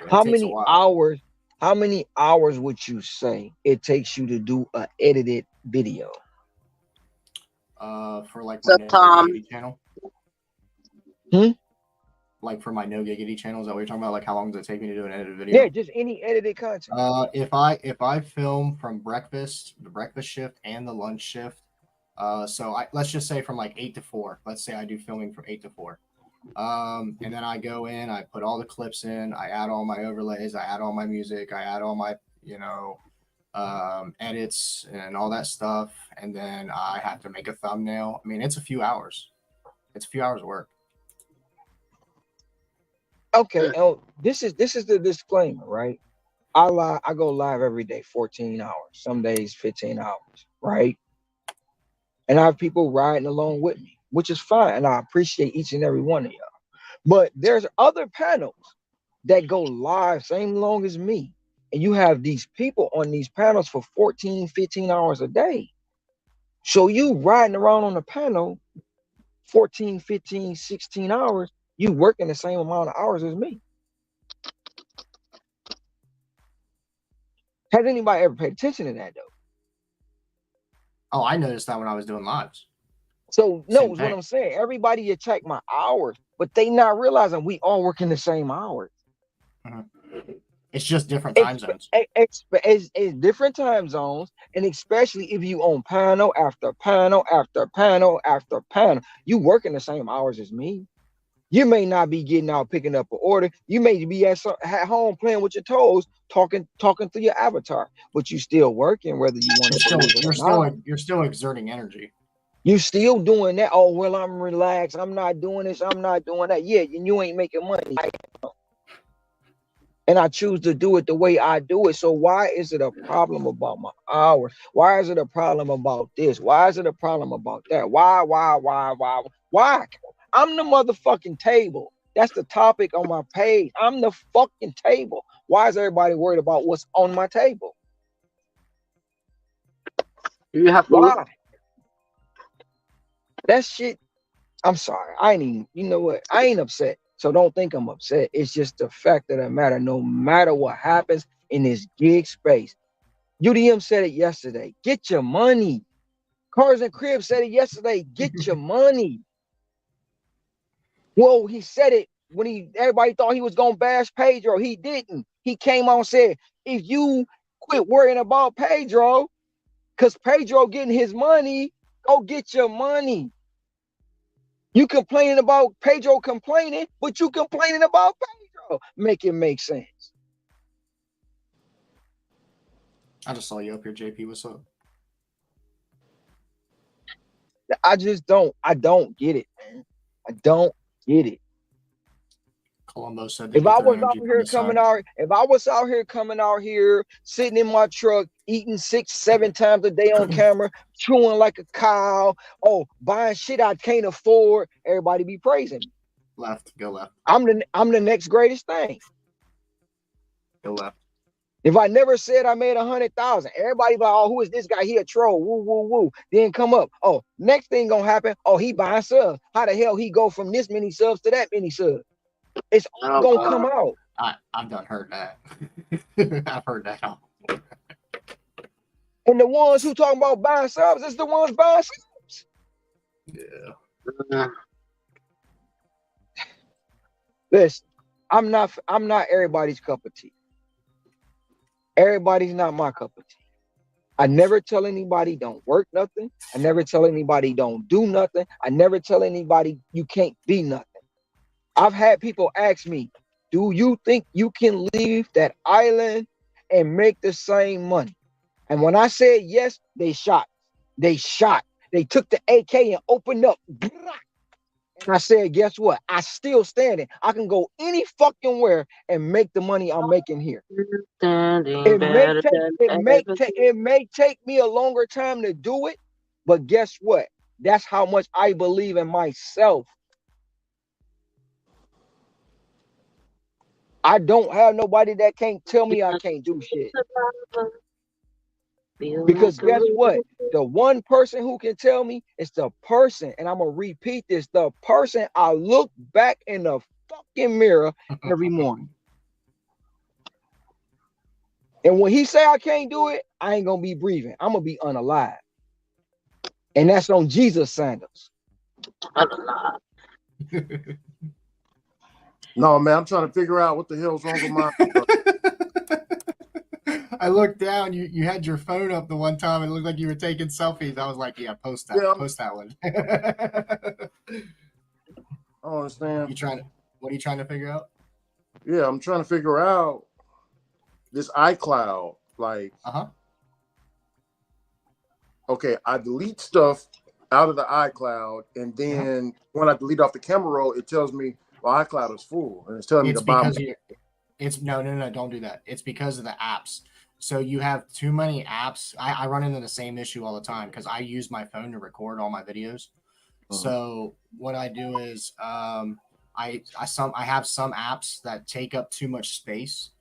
Yeah, it How takes a many while. hours? How many hours would you say it takes you to do a edited video? For like my So no Tom, giggity channel. Hmm? Like for my no giggity channel, is that what you're talking about? Like how long does it take me to do an edited Yeah, video? just any edited content. If I film from the breakfast shift and the lunch shift, so let's just say from like 8 to 4. Let's say I do filming from 8 to 4. And then I go in, I put all the clips in, I add all my overlays, I add all my music, I add all my, edits and all that stuff. And then I have to make a thumbnail. I mean, it's a few hours. It's a few hours of work. Okay, this is the disclaimer, right? I go live every day, 14 hours, some days 15 hours, right? And I have people riding along with me, which is fine. And I appreciate each and every one of y'all. But there's other panels that go live same long as me. And you have these people on these panels for 14, 15 hours a day. So you riding around on the panel 14, 15, 16 hours, you working the same amount of hours as me. Has anybody ever paid attention to that though? Oh, I noticed that when I was doing lives. So no, Same is what thing. I'm saying. Everybody attack my hours, but they not realizing we all working the same hours. It's just different time zones. It's different time zones, and especially if you own panel after panel after panel after panel, you working the same hours as me. You may not be getting out picking up an order. You may be at home playing with your toes, talking through your avatar, but you still working, whether you want to believe it or not. You're still exerting energy. You still doing that. Oh well, I'm relaxed. I'm not doing this. I'm not doing that. Yeah, and you ain't making money. And I choose to do it the way I do it. So why is it a problem about my hours? Why is it a problem about this? Why is it a problem about that? Why? I'm the motherfucking table. That's the topic on my page. I'm the fucking table. Why is everybody worried about what's on my table? you have to look. Why? That shit, I'm sorry. I ain't even, you know what? I ain't upset. So don't think I'm upset. It's just the fact of the matter. No matter what happens in this gig space, UDM said it yesterday. Get your money. Cars and Cribs said it yesterday. Get your money. Well, he said it when everybody thought he was gonna bash Pedro. He didn't. He came on and said, if you quit worrying about Pedro, because Pedro getting his money, go get your money. You complaining about Pedro complaining, but you complaining about Pedro. Make it make sense. I just saw you up here, JP. What's up? I don't get it, man. I don't get it. Columbo said they If get I their was out energy from here the sun. coming out here, sitting in my truck, eating 6, 7 times a day on camera, chewing like a cow, buying shit I can't afford, everybody be praising me. Left, go left, I'm the next greatest thing. go left. If I never said I made 100,000, everybody like, oh, who is this guy? He a troll. Woo, woo, woo. Then come up. Oh, next thing gonna happen. Oh, he buying subs. How the hell he go from this many subs to that many subs? It's all Oh gonna God. come out. I've done heard that. I've heard that. And the ones who talking about buying subs is the ones buying subs. Yeah. Listen, I'm not everybody's cup of tea. Everybody's not my cup of tea. I never tell anybody don't work nothing. I never tell anybody don't do nothing. I never tell anybody you can't be nothing. I've had people ask me, do you think you can leave that island and make the same money? And when I said yes, they shot. They shot. They took the AK and opened up. And I said, guess what? I still standing. I can go any fucking where and make the money I'm making here. It may take me a longer time to do it, but guess what? That's how much I believe in myself. I don't have nobody that can't tell me I can't do shit. Because guess what? The one person who can tell me is the person, and I'm going to repeat this, the person I look back in the fucking mirror every morning. And when he say I can't do it, I ain't going to be breathing. I'm going to be unalive. And that's on Jesus sandals. No, man, I'm trying to figure out what the hell's wrong with my. I looked down. You had your phone up the one time. And it looked like you were taking selfies. I was like, yeah, post that. Yeah, post that one. I don't understand. What are you trying to figure out? Yeah, I'm trying to figure out this iCloud. Like, okay, I delete stuff out of the iCloud, and then when I delete off the camera roll, it tells me my iCloud is full, and it's telling me to buy. It's no, don't do that. It's because of the apps. So you have too many apps. I run into the same issue all the time because I use my phone to record all my videos. So what I do is I have some apps that take up too much space.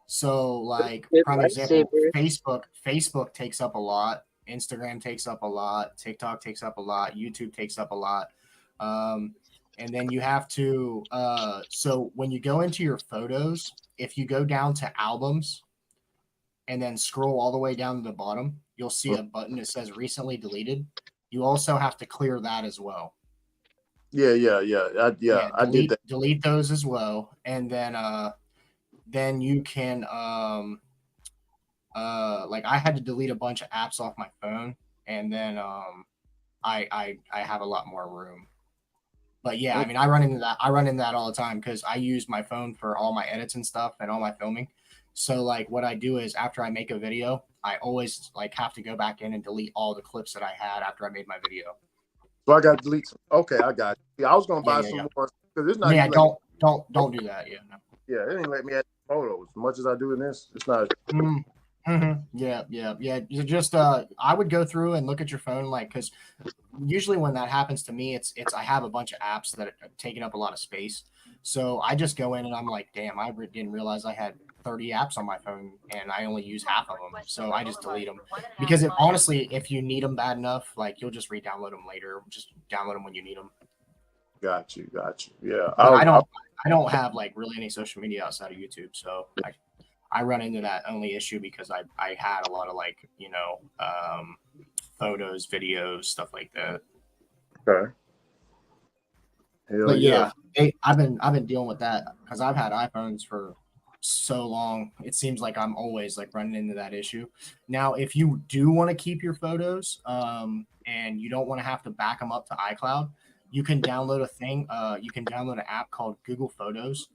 So like prime example, Facebook takes up a lot, Instagram takes up a lot, TikTok takes up a lot, YouTube takes up a lot. And then you have to so when you go into your photos, if you go down to albums and then scroll all the way down to the bottom, you'll see a button that says recently deleted. You also have to clear that as well. I did that. Delete those as well, and then you can like I had to delete a bunch of apps off my phone, and then I have a lot more room. But yeah, I mean, I run into that all the time because I use my phone for all my edits and stuff and all my filming. So like what I do is after I make a video, I always like have to go back in and delete all the clips that I had after I made my video. So I got to delete some. Okay, I got you. Yeah, I was gonna buy some more because it's not. Yeah, don't do that. Yeah, no. Yeah, it didn't let me add photos as much as I do in this. It's not. Yeah. You just I would go through and look at your phone, like, because usually when that happens to me, it's I have a bunch of apps that are taking up a lot of space. So I just go in and I'm like, damn, I didn't realize I had 30 apps on my phone and I only use half of them. So I just delete them because honestly, if you need them bad enough, like you'll just re-download them later. Just download them when you need them. Got you. Yeah, I don't have like really any social media outside of YouTube, so I run into that only issue because I had a lot of like, photos, videos, stuff like that. Okay. But yeah, I've been dealing with that because I've had iPhones for so long. It seems like I'm always like running into that issue. Now, if you do want to keep your photos, and you don't want to have to back them up to iCloud, you can download you can download an app called Google Photos.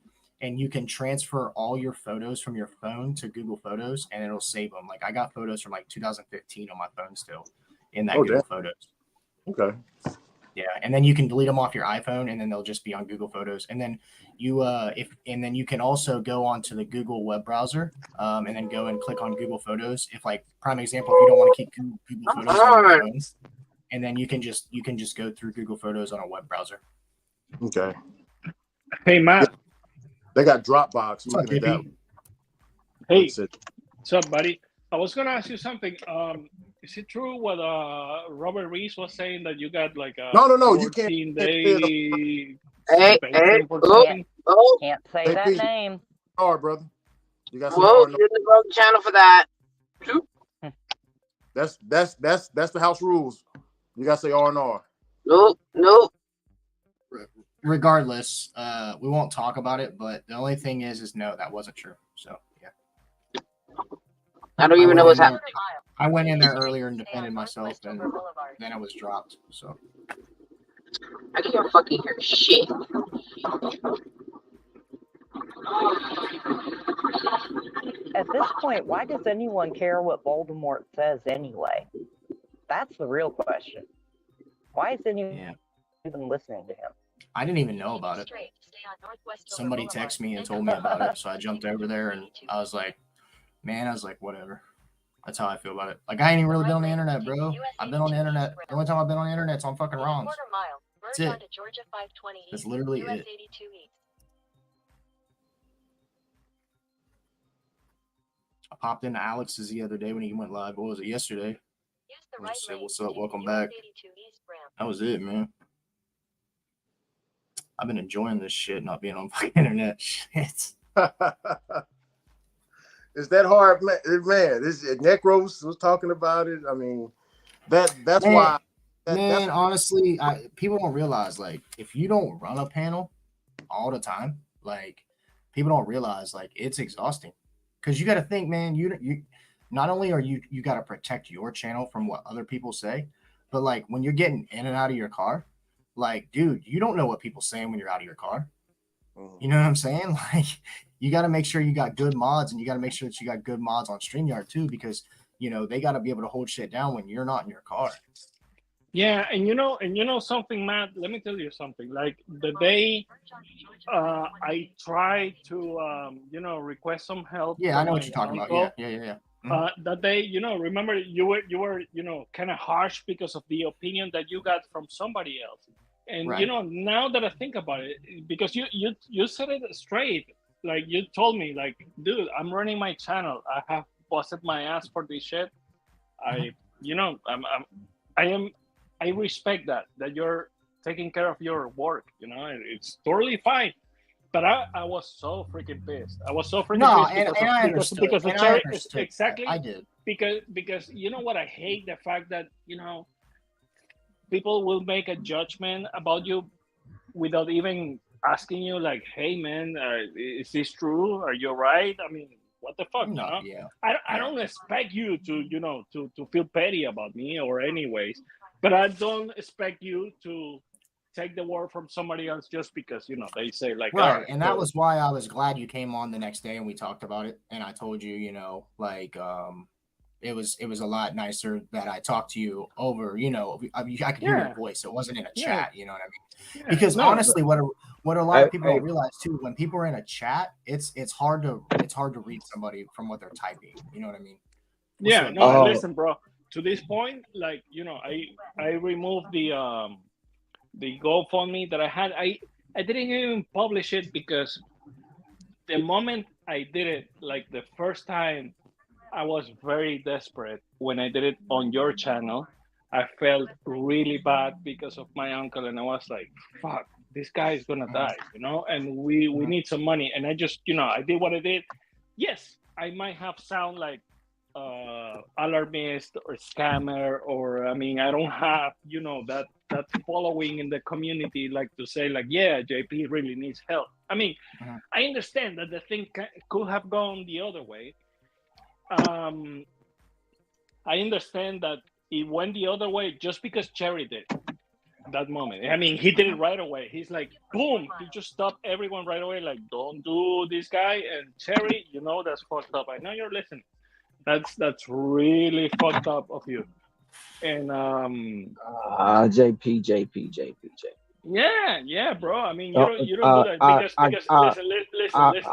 And you can transfer all your photos from your phone to Google Photos, and it'll save them. Like I got photos from like 2015 on my phone still in that Google Photos. Okay. Yeah, and then you can delete them off your iPhone, and then they'll just be on Google Photos. And then you then you can also go onto the Google web browser, and then go and click on Google Photos. If like prime example, if you don't want to keep Google Photos on your phone, and then you can just go through Google Photos on a web browser. Okay. Hey Matt. They got Dropbox. I'm looking at that. Hey, What's up, buddy? I was gonna ask you something. Is it true what Robert Reese was saying that you got like a No. You can't 14 say it on day Hey, suspension for oh, Can't something? oh, can't say that JP. name. R, brother. You got to say whoa, R. you No. didn't go to the channel for that. That's the house rules. You got to say R and R. Nope. Regardless, we won't talk about it. But the only thing is no, that wasn't true. So yeah, I don't I even know went what's in there. happening. I went in there earlier and defended myself, and then it was dropped. So I can't fucking hear shit. At this point, why does anyone care what Voldemort says anyway? That's the real question. Why is anyone yeah, even listening to him? I didn't even know about it. Somebody texted me and told me about it, so I jumped over there and I was like, whatever. That's how I feel about it. Like, I ain't even really been on the internet, bro. I've been on the internet. The only time I've been on the internet is on fucking ROMs. That's it. That's literally it. I popped into Alex's the other day when he went live. What was it, yesterday? I just said, what's up? Welcome back. That was it, man. I've been enjoying this shit, not being on fucking internet. Shit. Is that hard, man? This Necros was talking about it. I mean, that's Man, why. Man, honestly, people don't realize, like, if you don't run a panel all the time, like, people don't realize, like, it's exhausting. Because you got to think, man, you not only are you got to protect your channel from what other people say, but like when you're getting in and out of your car, like, dude, you don't know what people saying when you're out of your car. You know what I'm saying? Like, you got to make sure you got good mods, and you got to make sure that you got good mods on StreamYard too, because they got to be able to hold shit down when you're not in your car. Yeah, and you know something, Matt. Let me tell you something. Like the day I tried to request some help. Yeah, from I know what my you're talking uncle. about. Yeah. Mm-hmm. That day, remember you were kind of harsh because of the opinion that you got from somebody else. And Right. Now that I think about it, because you said it straight, like you told me, like, dude, I'm running my channel. I have busted my ass for this shit. I respect that you're taking care of your work. It's totally fine. But I was so freaking pissed. I was so freaking pissed and I understood. because the And cherry I understood exactly. that. I did. Because you know what, I hate the fact that people will make a judgment about you without even asking you, like, hey man, is this true? Are you right? I mean, what the fuck, No, yeah. I don't expect you to to feel petty about me or anyways, but I don't expect you to take the word from somebody else just because they say, like, Right. all right, And that was why I was glad you came on the next day and we talked about it. And I told you, it was a lot nicer that I talked to you over, I could hear your voice. It wasn't in a chat, you know what I mean? Yeah, Because honestly, what a lot of people Hey. don't realize too, when people are in a chat, it's hard to read somebody from what they're typing. You know what I mean? Yeah, no, listen, bro. To this point, like, I removed the GoFundMe that I had. I didn't even publish it because the moment I did it, like the first time, I was very desperate when I did it on your channel. I felt really bad because of my uncle, and I was like, fuck, this guy is gonna die, and we need some money. And I just, I did what I did. Yes, I might have sound like alarmist or scammer, or I mean, I don't have that following in the community, like to say, like, yeah, JP really needs help. I mean, I understand that the thing could have gone the other way. I understand that it went the other way just because Cherry did that moment. I mean, he did it right away. He's like, boom, he just stopped everyone right away, like, don't do this guy. And Cherry, that's fucked up. I know you're listening. That's really fucked up of you. And JP. Yeah, bro. I mean, you don't do that because listen. At this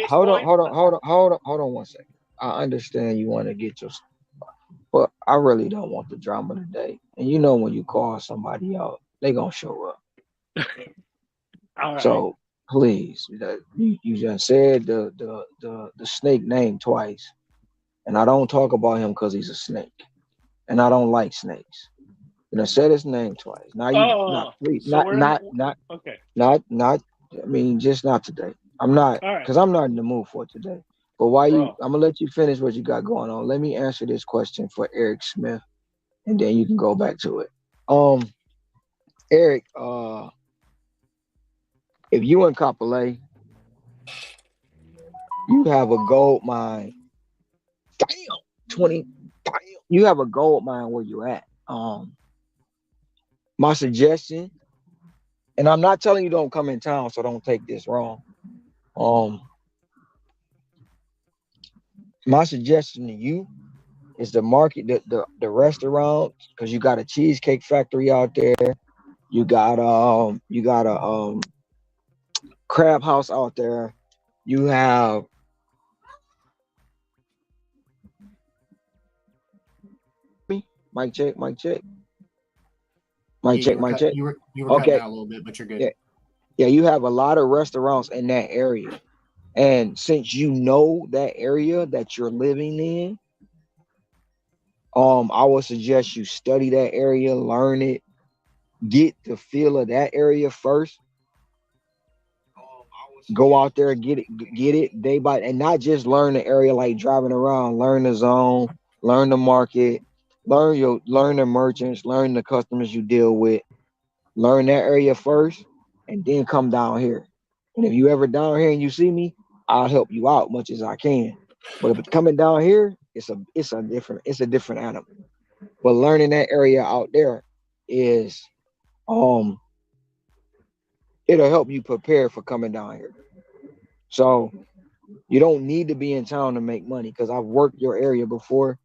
hold point, on 1 second. I understand you want to get your, but I really don't want the drama today. And when you call somebody out, they gonna show up. all right. So please, you just said the snake name twice, and I don't talk about him because he's a snake, and I don't like snakes. And I said his name twice. Now you not Oh, please so we're in. Okay. not. I mean, just not today. I'm not All right, because I'm not in the mood for it today. But why you? bro. I'm gonna let you finish what you got going on. Let me answer this question for Eric Smith, and then you can go back to it. Um, Eric, if you in Kapolei, you have a gold mine. Damn, 20. Damn, you have a gold mine where you at. My suggestion, and I'm not telling you don't come in town, so don't take this wrong. Um, my suggestion to you is the market, the restaurant, because you got a cheesecake factory out there. You got a crab house out there. You have me. Mic check, mic check, mic Yeah, check, mic check. you were cutting Okay, out a little bit, but you're good. yeah, yeah. You have a lot of restaurants in that area, and since you know that area that you're living in, I would suggest you study that area, learn it, get the feel of that area first. Go out there, get it day by, and not just learn the area like driving around. Learn the zone, learn the market, learn the merchants, learn the customers you deal with. Learn that area first, and then come down here. And if you ever down here and you see me, I'll help you out much as I can. But if it's coming down here, it's a different animal. But learning that area out there is um it'll help you prepare for coming down here. So you don't need to be in town to make money because I've worked your area before.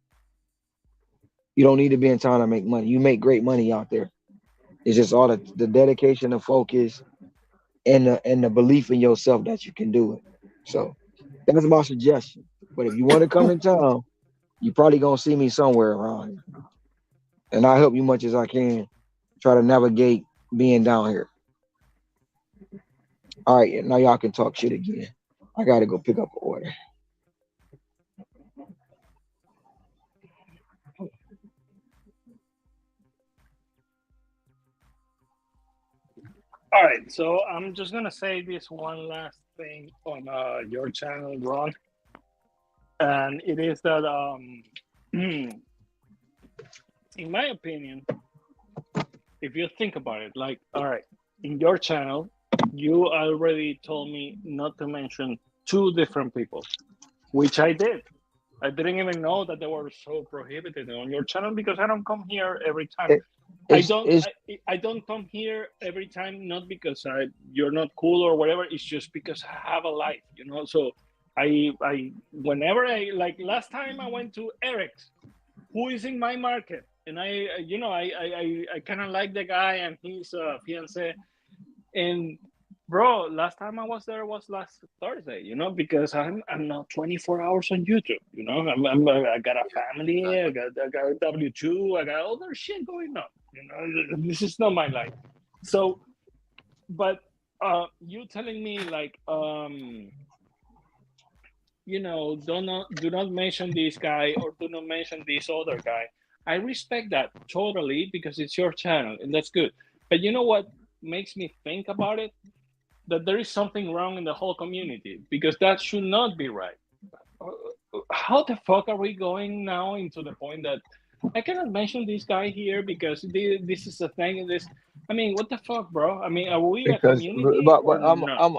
You don't need to be in town to make money. You make great money out there. It's just all the dedication, the focus, and the belief in yourself that you can do it. So that's my suggestion. But if you want to come in town, you probably gonna see me somewhere around here. And I'll help you much as I can. Try to navigate being down here. All right, now y'all can talk shit again. I gotta go pick up an order. All right, so I'm just gonna say this one last thing on your channel, Ron, and it is that in my opinion, if you think about it, like, all right, in your channel, you already told me not to mention two different people, which I did. I didn't even know that they were so prohibited on your channel because I don't come here every time. It, it's I don't come here every time, not because you're not cool or whatever. It's just because I have a life, you know. So I whenever I, like, last time I went to Eric's, who is in my market, and I kind of like the guy and his fiance. And bro, last time I was there was last Thursday, you know, because I'm not 24 hours on YouTube, you know. I got a family, I got a W-2, I got all that shit going on, you know. This is not my life. So, but you telling me like do not mention this guy or do not mention this other guy. I respect that totally because it's your channel and that's good. But you know what makes me think about it? That there is something wrong in the whole community because that should not be right. How the fuck are we going now into the point that I cannot mention this guy here because this is a thing in this? I mean, what the fuck, bro? I mean, are we a because community but or not? I'm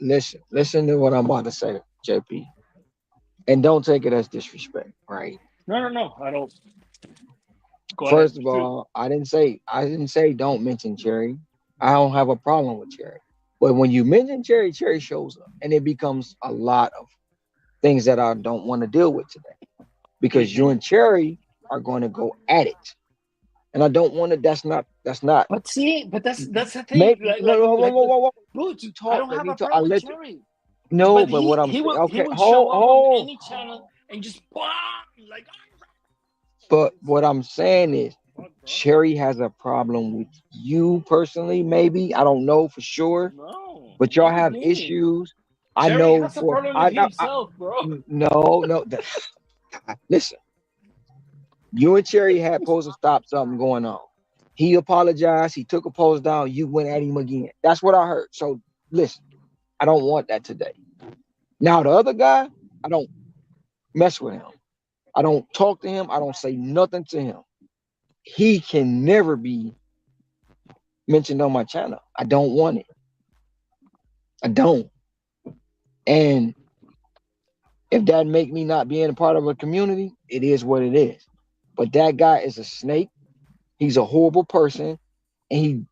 listen to what I'm about to say, JP, and don't take it as disrespect, right? No, I don't. Go ahead, First of shoot. all, I didn't say don't mention Cherry. I don't have a problem with Cherry. But when you mention Cherry, Cherry shows up and it becomes a lot of things that I don't want to deal with today. Because you Mm-hmm. and Cherry are going to go at it. And I don't want to that's not But see, but that's the thing. maybe no, no, whoa, whoa, whoa, whoa. Let Boots. me I talk. don't Let have me a talk. I problem with let you Cherry, no, but but what I'm he saying, will he okay, will show up on any hold. channel and just bam, like, But what I'm saying is fuck, bro. Cherry has a problem with you personally, maybe. I don't know for sure. No, But y'all not with have me. issues. I Cherry know has a problem with himself, bro. no, no. Listen, you and Cherry had supposed to stop something going on. He apologized. He took a post down. You went at him again. That's what I heard. So listen, I don't want that today. Now the other guy, I don't mess with him. I don't talk to him. I don't say nothing to him. He can never be mentioned on my channel. I don't want it. I don't. And if that make me not being a part of a community, it is what it is. But that guy is a snake. He's a horrible person, and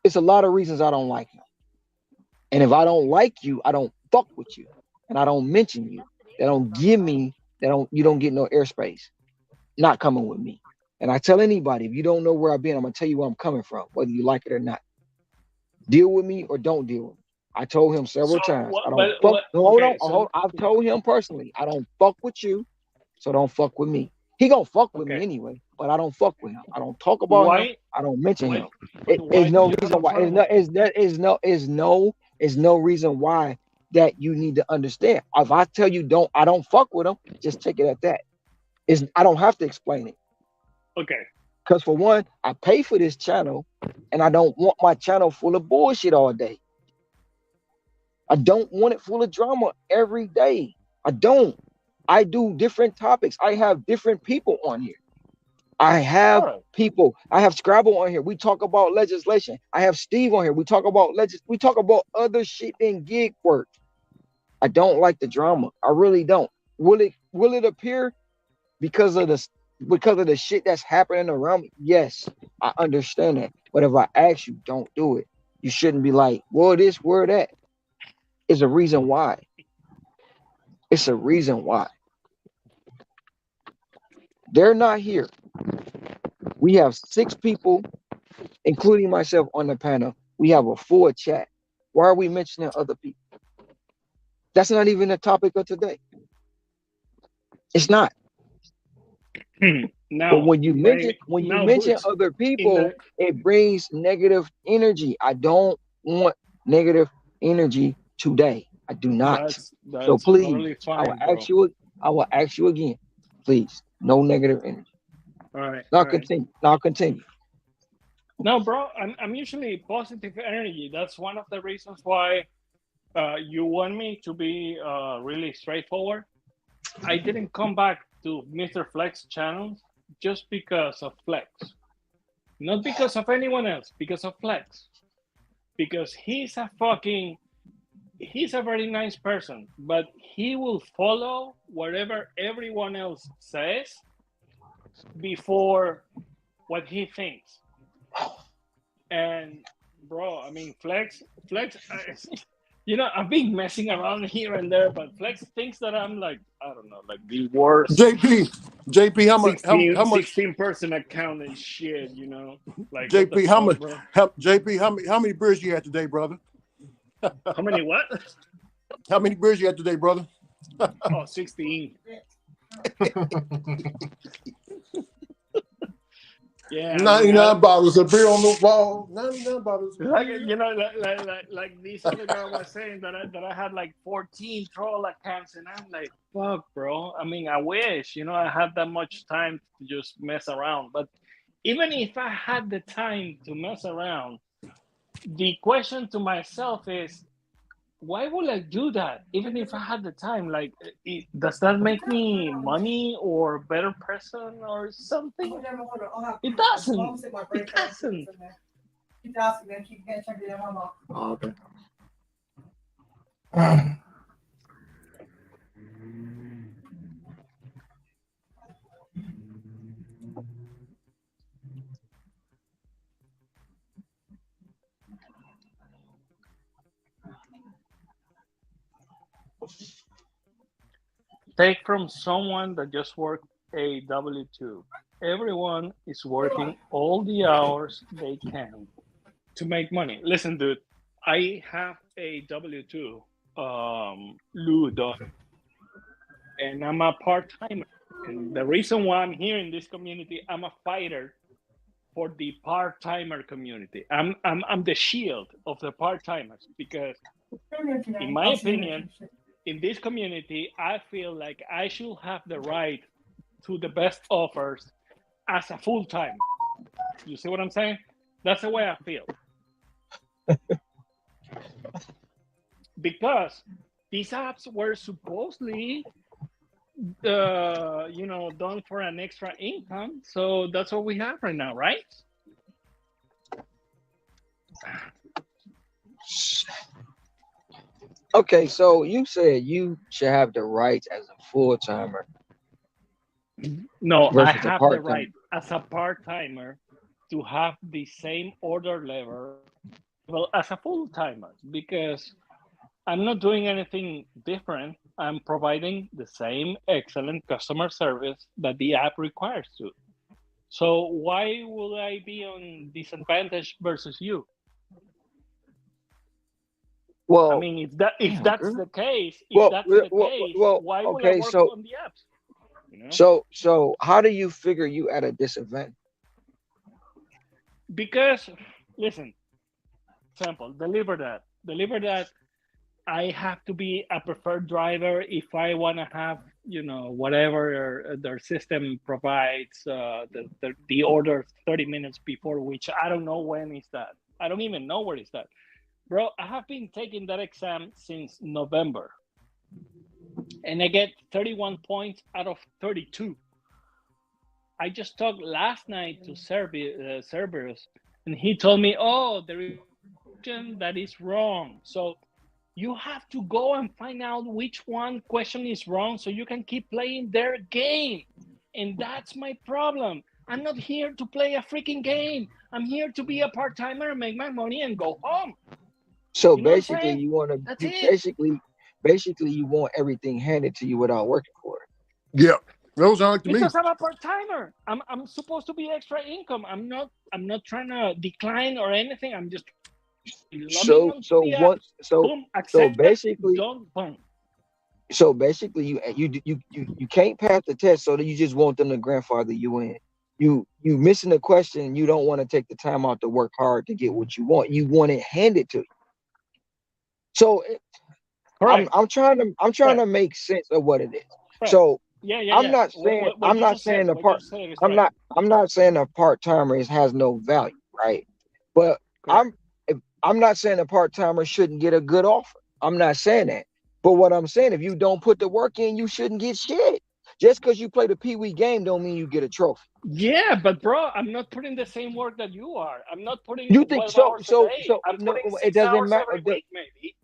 it's a lot of reasons I don't like him. And if I don't like you, I don't fuck with you, and I don't mention you. They don't give me. They don't. You don't get no airspace. Not coming with me. And I tell anybody, if you don't know where I've been, I'm gonna tell you where I'm coming from, whether you like it or not. Deal with me or don't deal with me. I told him So several times. what? I don't But fuck. what? No, hold on. Okay, so I've told him personally. I don't fuck with you, so don't fuck with me. He gonna fuck with me okay, anyway, but I don't fuck with him. I don't talk about him. why? I don't mention Why? him. But It is why do no you have a reason why. It's problem? no. Is that is no reason why that you need to understand. If I tell you I don't fuck with him. Just take it at that. Is I don't have to explain it. Okay, Because for one, I pay for this channel, and I don't want my channel full of bullshit all day. I don't want it full of drama every day. I don't. I do different topics. I have different people on here. I all have right. people. I have Scrabble on here. We talk about legislation. I have Steve on here. We talk about We talk about other shit than gig work. I don't like the drama. I really don't. Will it appear because of the shit that's happening around me? Yes, I understand that. But if I ask you, don't do it. You shouldn't be like, well, this, where that. It's a reason why. It's a reason why. They're not here. We have 6 people, including myself, on the panel. We have a full chat. Why are we mentioning other people? That's not even the topic of today. It's not. But Now, when you now, mention Boots, other in people, the it brings negative energy. I don't want negative energy today. I do not. So that's please, totally I will fine, ask bro. you. I will ask you again. Please, no negative energy. All right, Now all right. continue. Now continue. No, bro, I'm usually positive energy. That's one of the reasons why you want me to be really straightforward. I didn't come back to Mr. Flex channels just because of Flex, not because of anyone else, because of Flex. Because he's a very nice person, but he will follow whatever everyone else says before what he thinks. And bro, I mean, Flex, I've been messing around here and there, but Flex thinks that I'm like, I don't know, like the worst JP, sixteen person account and shit, like what the fuck, bro? how many beers you had today, brother? How many what? How many beers you had today, brother? Oh, 16. Yeah, I mean, 99 bottles of beer on the wall. 99 bottles of like beer. like this other guy was saying that I had like 14 troll accounts, and I'm like, fuck, bro. I mean, I wish I had that much time to just mess around. But even if I had the time to mess around, the question to myself is, why would I do that? Even if I had the time, like, does that make me money or a better person or something? It doesn't. It doesn't. Oh, okay. Take from someone that just worked a W-2. Everyone is working all the hours they can to make money. Listen, dude, I have a W-2, Ludo, and I'm a part-timer. And the reason why I'm here in this community, I'm a fighter for the part-timer community. I'm the shield of the part-timers because, in my opinion, in this community, I feel like I should have the right to the best offers as a full time. You see what I'm saying? That's the way I feel. Because these apps were supposedly done for an extra income. So that's what we have right now, right? Okay, so you said you should have the rights as a full timer No, I versus a have the part timer. right as a part timer to have the same order level as a full timer because I'm not doing anything different. I'm providing the same excellent customer service that the app requires to. So why will I be on disadvantage versus you? I Well, mean, if damn, that's girl. the case, Well, why will I okay, work so on the apps? You know, so how do you figure you at a disadvantage? because listen, example, deliver that. I have to be a preferred driver if I want to have, whatever their system provides, the order 30 minutes before, which I don't know when is that. I don't even know where is that. Bro, I have been taking that exam since November, and I get 31 points out of 32. I just talked last night to Cerberus, and he told me, oh, there is that is wrong. So you have to go and find out which one question is wrong so you can keep playing their game. And that's my problem. I'm not here to play a freaking game. I'm here to be a part-timer and make my money and go home. So You know what I'm basically, saying? you want to That's you it. basically you want everything handed to you without working for it. Yeah, those sound like to me. Because I'm a part-timer. I'm supposed to be extra income. I'm not trying to decline or anything. I'm just logging So onto so the app. once so Boom, so accept, basically done, boom. so basically you can't pass the test, so that you just want them to grandfather you in. You missing the question. You don't want to take the time out to work hard to get what you want. You want it handed to you. So Correct. I'm trying Correct. to make sense of what it is. Correct. So Yeah. What I'm you not just said, saying the what you part just said is right. I'm not saying a part timer has no value, right? But Correct. I'm not saying a part timer shouldn't get a good offer. I'm not saying that. But what I'm saying, if you don't put the work in, you shouldn't get shit. Just because you play the Pee Wee game don't mean you get a trophy. Yeah, but bro, I'm not putting the same work that you are. I'm not putting You think 12 hours a day. I'm no, putting it 6 doesn't hours matter. every week, maybe,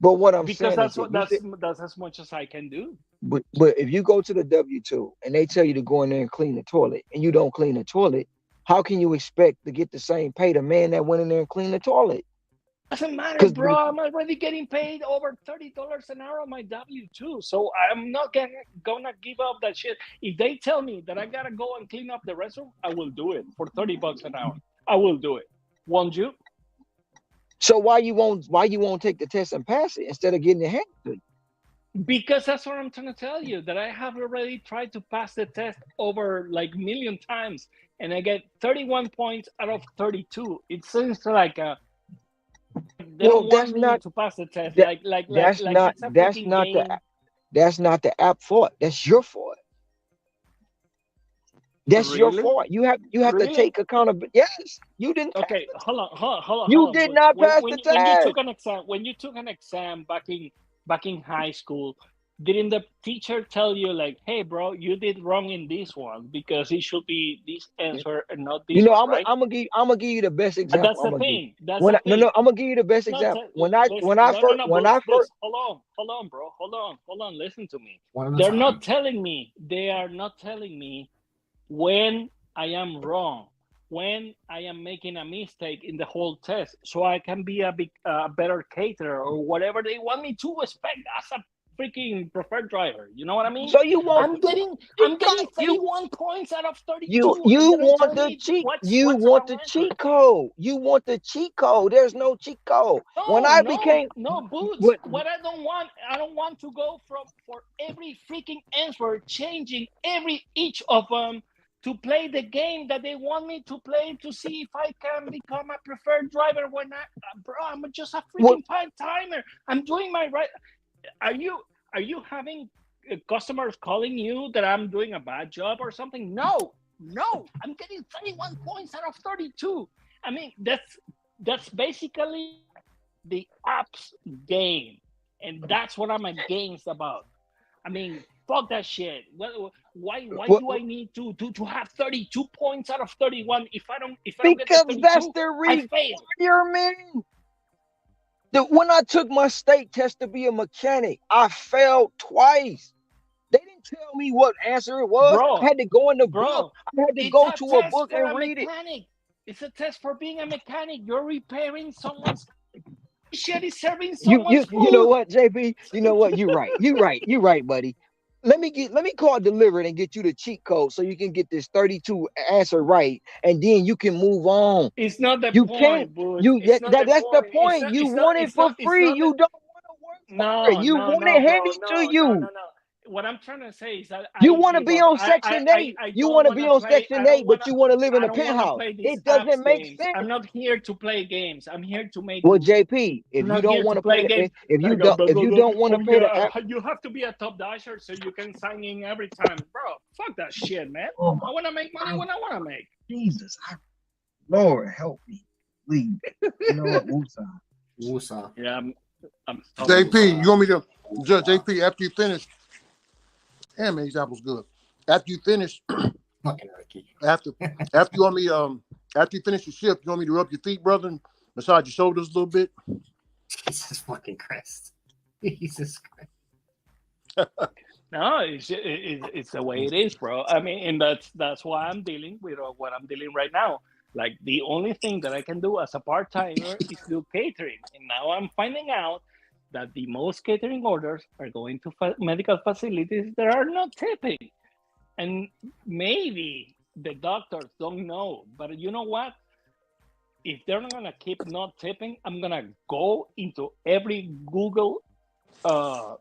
But what I'm because saying is if you say, that's as much as I can do. but if you go to the W-2 and they tell you to go in there and clean the toilet and you don't clean the toilet, how can you expect to get the same pay the man that went in there and cleaned the toilet? Doesn't matter, Because bro. I'm already getting paid over $30 an hour on my W-2, so I'm not gonna give up that shit. If they tell me that I gotta go and clean up the restroom, I will do it for $30 an hour. I will do it. Won't you? so why you won't take the test and pass it instead of getting it handed to you? Because that's what I'm trying to tell you. That I have already tried to pass the test over like million times, and I get 31 points out of 32. It seems like they Well, don't want me to pass the test. that Like it's a freaking game. that's not the app fault. That's your fault. That's your Really? fault. You have to Really? take accountability. Yes, you didn't pass Okay, it. hold You on, did Butch. not pass the When you test. took an exam back in high school, didn't the teacher tell you like, hey, bro, you did wrong in this one because it should be this answer and not You this know, one, right? I'm gonna give you the best But example. that's I'm the gonna give you. thing. That's the No, thing. I'm gonna give you the best Not example. to, listen. No, When I Boots. first Hold on, bro. Hold on. Listen to me. One at a They're time. not telling me. They are not telling me when I am wrong, when I am making a mistake in the whole test, so I can be a better caterer or whatever they want me to expect as a freaking preferred driver. You know what I mean? so you want I'm you getting you I'm got getting you 31 points out of you 32, and you they don't want tell the me cheat what's you want the our cheat answer. code. You want the cheat code. There's no cheat code. When I became No, Boots. what What I don't want to go for every freaking answer, changing each of them to play the game that they want me to play to see if I can become a preferred driver. When bro, I'm just a what freaking part timer. I'm doing my right. Are you Are you having customers calling you that I'm doing a bad job or something? No, I'm getting 31 points out of 32. I mean, that's basically the app's game, and that's what I'm against about. I mean, fuck that shit. Why What? do I need to have 32 points out of 31? If I don't get the Because that's 32, the I fail. requirement. When I took my state test to be a mechanic, I failed twice. They didn't tell me what answer it was. I Bro, had to go in the book. bro, I had to it's go a to a test book for and a read it. mechanic. It's a test for being a mechanic. You're repairing someone's shit, is serving someone's You know food. what, JP? You know what? You're right. You're right, buddy. Let me call Delivered and get you the cheat code so you can get this 32 answer right, and then you can move on. It's not the You can't. point, but You it's not the that's the point. It's point. not. You It's not. want it It's for not. It's free. not. You don't want to work for it. No, You no, want no, it bro. handed to No, no, you. no, no. What I'm trying to say is that You I want to give be up. on Section 8. I You don't want to want be to on play. Section 8, but you want to live in I a don't want to penthouse. play these It apps doesn't make games. sense. I'm not here to play games. I'm here to make. Well, JP, I'm if you not don't here to want to play pay games. the if I you go, don't want to oh pay the yeah, app, you have to be a top dasher so you can sign in every time, bro. Fuck that shit, man. oh my I want to make money when I want to make. Jesus, Lord help me, please. You know what, Woosah? Wusa. Yeah, I'm JP, you want me to judge JP after you finish? Damn, man, these apples good. After you finish, Fucking Ricky. after you want me after you finish your shift, you want me to rub your feet, brother, and massage your shoulders a little bit? Jesus fucking Christ. Jesus Christ. No, it's the way it is, bro. I mean, and that's why I'm dealing with what I'm dealing right now. Like the only thing that I can do as a part timer is do catering, and now I'm finding out that the most catering orders are going to medical facilities that are not tipping, and maybe the doctors don't know, but you know what? If they're not gonna keep not tipping, I'm gonna go into every Google uh,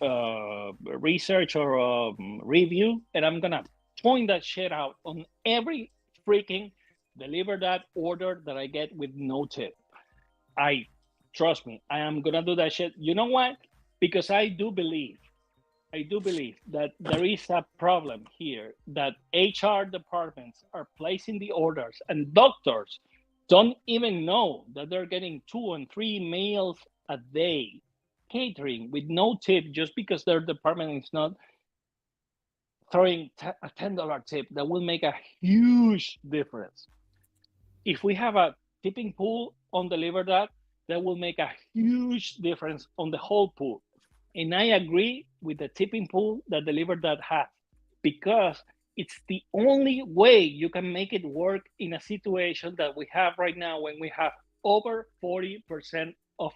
uh, research or review, and I'm gonna point that shit out on every freaking deliver that order that I get with no tip. I trust me, I am gonna do that shit. You know why? Because I do believe that there is a problem here that HR departments are placing the orders and doctors don't even know that they're getting 2 and 3 meals a day catering with no tip just because their department is not throwing a $10 tip that will make a huge difference. If we have a tipping pool on Deliver that will make a huge difference on the whole pool. And I agree with the tipping pool that Deliver has because it's the only way you can make it work in a situation that we have right now when we have over 40% of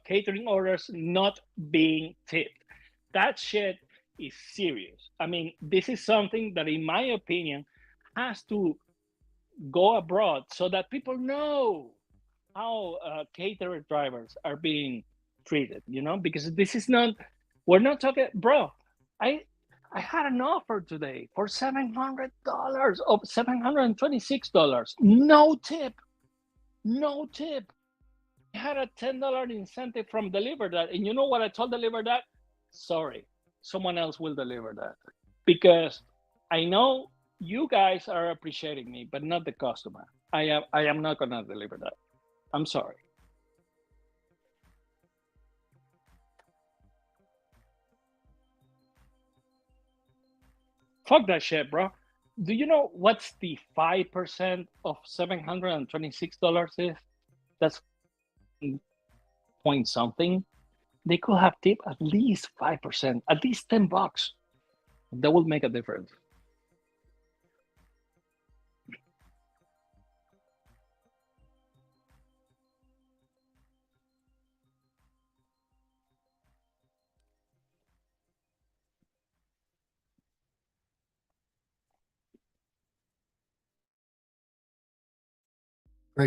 catering orders not being tipped. That shit is serious. I mean, this is something that, in my opinion, has to go abroad so that people know how caterer drivers are being treated, because this is not, we're not talking, bro. I had an offer today for $700 or $726. No tip. No tip. I had a $10 incentive from Deliver That. And you know what I told Deliver That? Sorry, someone else will deliver that. Because I know you guys are appreciating me, but not the customer. I am not gonna deliver that. I'm sorry. Fuck that shit, bro. Do you know what's the 5% of $726 is? That's point something. They could have tipped at least 5%, at least $10. That will make a difference.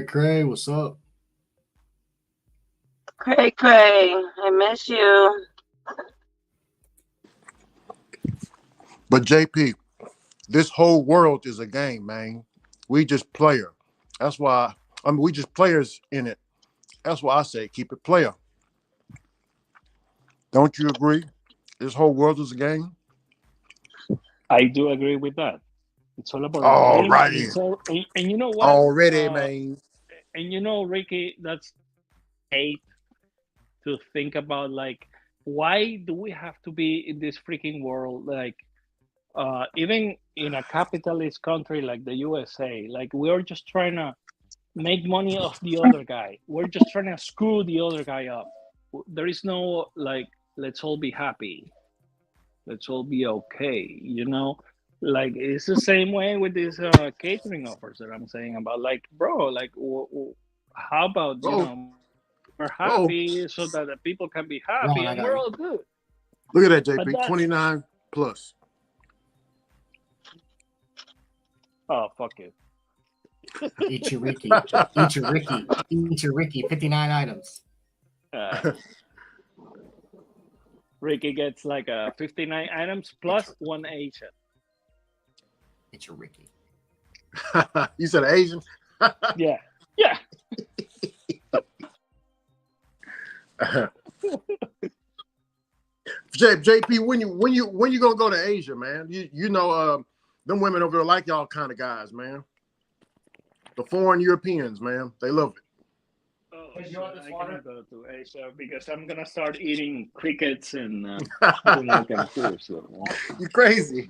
Cray, what's up? Cray, I miss you. But JP, this whole world is a game, man. We just player. That's why we just players in it. That's why I say keep it player. Don't you agree? This whole world is a game. I do agree with that. It's all about a All game, and righty. it's all. And you know what? Already, man. And you know, Ricky, that's hate to think about. Like, why do we have to be in this freaking world? Like, even in a capitalist country like the USA, like we're just trying to make money off the other guy. We're just trying to screw the other guy up. There is no like, let's all be happy. Let's all be okay. Like it's the same way with these catering offers that I'm saying about. Like, bro, like, how about Oh, we're oh. happy so that the people can be happy Ron, I and got we're you. all good. Look at that, But JP. that's 29 plus. oh fuck it. Eat your Ricky. Eat your Ricky. Eat your Ricky. 59 items. Ricky gets like 59 items plus one Asian. Eat your Ricky. You said Asian? Yeah, yeah. JP, when you gonna go to Asia, man? You know, them women over there like y'all kind of guys, man. The foreign Europeans, man, they love it. Oh, Hey, you shit, want this I water? cannot go to Asia because I'm gonna start eating crickets and doing all kind of cool stuff. You crazy?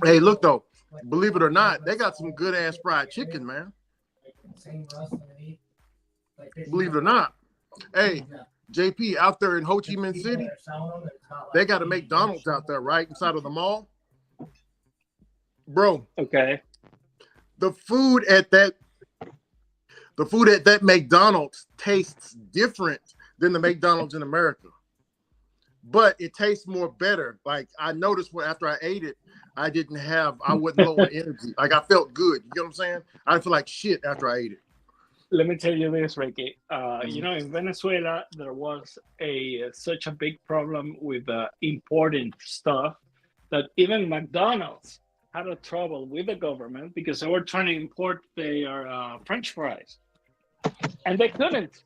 Hey, look though, believe it or not, they got some good ass fried chicken, man. Believe it or not. Hey, JP, out there in Ho Chi Minh City, they got a McDonald's out there, right inside of the mall, bro. Okay. The food at that McDonald's tastes different than the McDonald's in America, but it tastes more better. Like I noticed when after I ate it, I wasn't low on energy. Like I felt good. You know what I'm saying? I didn't feel like shit after I ate it. Let me tell you this, Ricky. In Venezuela, there was such a big problem with importing stuff that even McDonald's had a trouble with the government because they were trying to import their French fries, and they couldn't.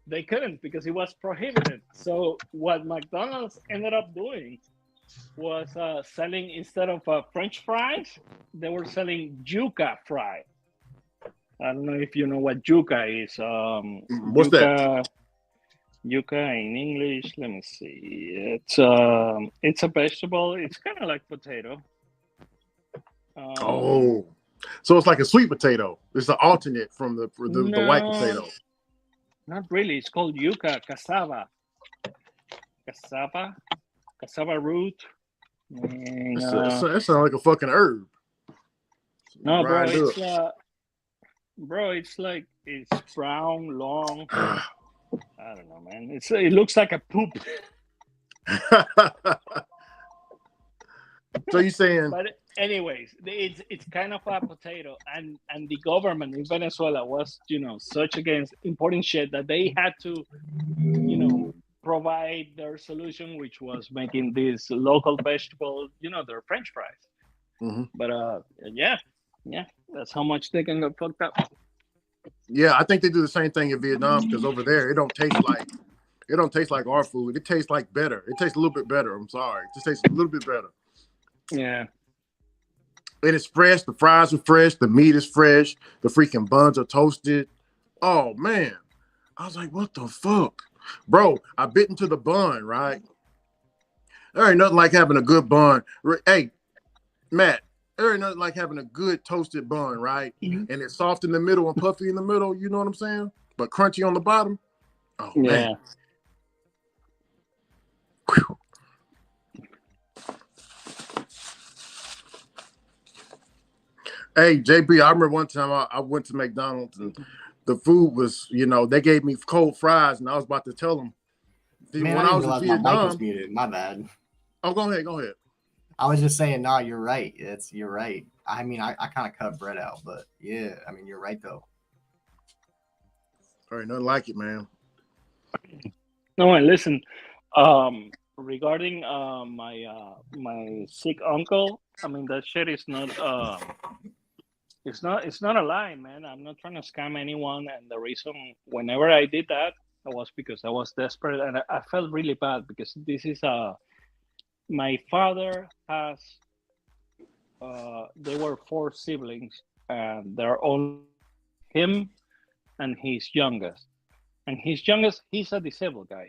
They couldn't because it was prohibited. So what McDonald's ended up doing was selling, instead of French fries, they were selling yuca fry. I don't know if you know what yuca is. What's that? Yuca in English. Let me see. It's a vegetable. It's kind of like potato. Oh, so it's like a sweet potato. It's an alternate from the white No, potato. not really. It's called yuca, cassava root. And, That sounds like a fucking herb. no, bro, Grind up. it's like it's brown, long. I don't know, man. It looks like a poop. So you saying? But anyways, it's kind of a potato, and the government in Venezuela was such against importing shit that they had to provide their solution, which was making these local vegetables, their French fries. Mm-hmm. But yeah, that's how much they can get fucked up. Yeah, I think they do the same thing in Vietnam because over there it don't taste like our food. It tastes like better. It tastes a little bit better. I'm sorry, it just tastes a little bit better. Yeah. And it's fresh. The fries are fresh. The meat is fresh. The freaking buns are toasted. Oh man, I was like, what the fuck, bro? I bit into the bun, right? There ain't nothing like having a good bun. Hey, Matt, there ain't nothing like having a good toasted bun, right? Mm-hmm. And it's soft in the middle and puffy in the middle. You know what I'm saying? But crunchy on the bottom. Oh man. Yeah. Whew. Hey, JB, I remember one time I went to McDonald's and the food was, they gave me cold fries and I was about to tell them. Man, when I I didn't was in realize my mic was Vietnam. muted. My bad. Oh, go ahead. I was just saying, nah, you're right. You're right. I mean, I kind of cut bread out, but yeah, I mean, you're right though. All right, nothing like it, man. No, and listen, regarding my sick uncle, I mean that shit is not It's not a lie, man. I'm not trying to scam anyone. And the reason, whenever I did that, it was because I was desperate, and I felt really bad because this is my father has they were four siblings, and they're all him and his youngest. And his youngest, he's a disabled guy.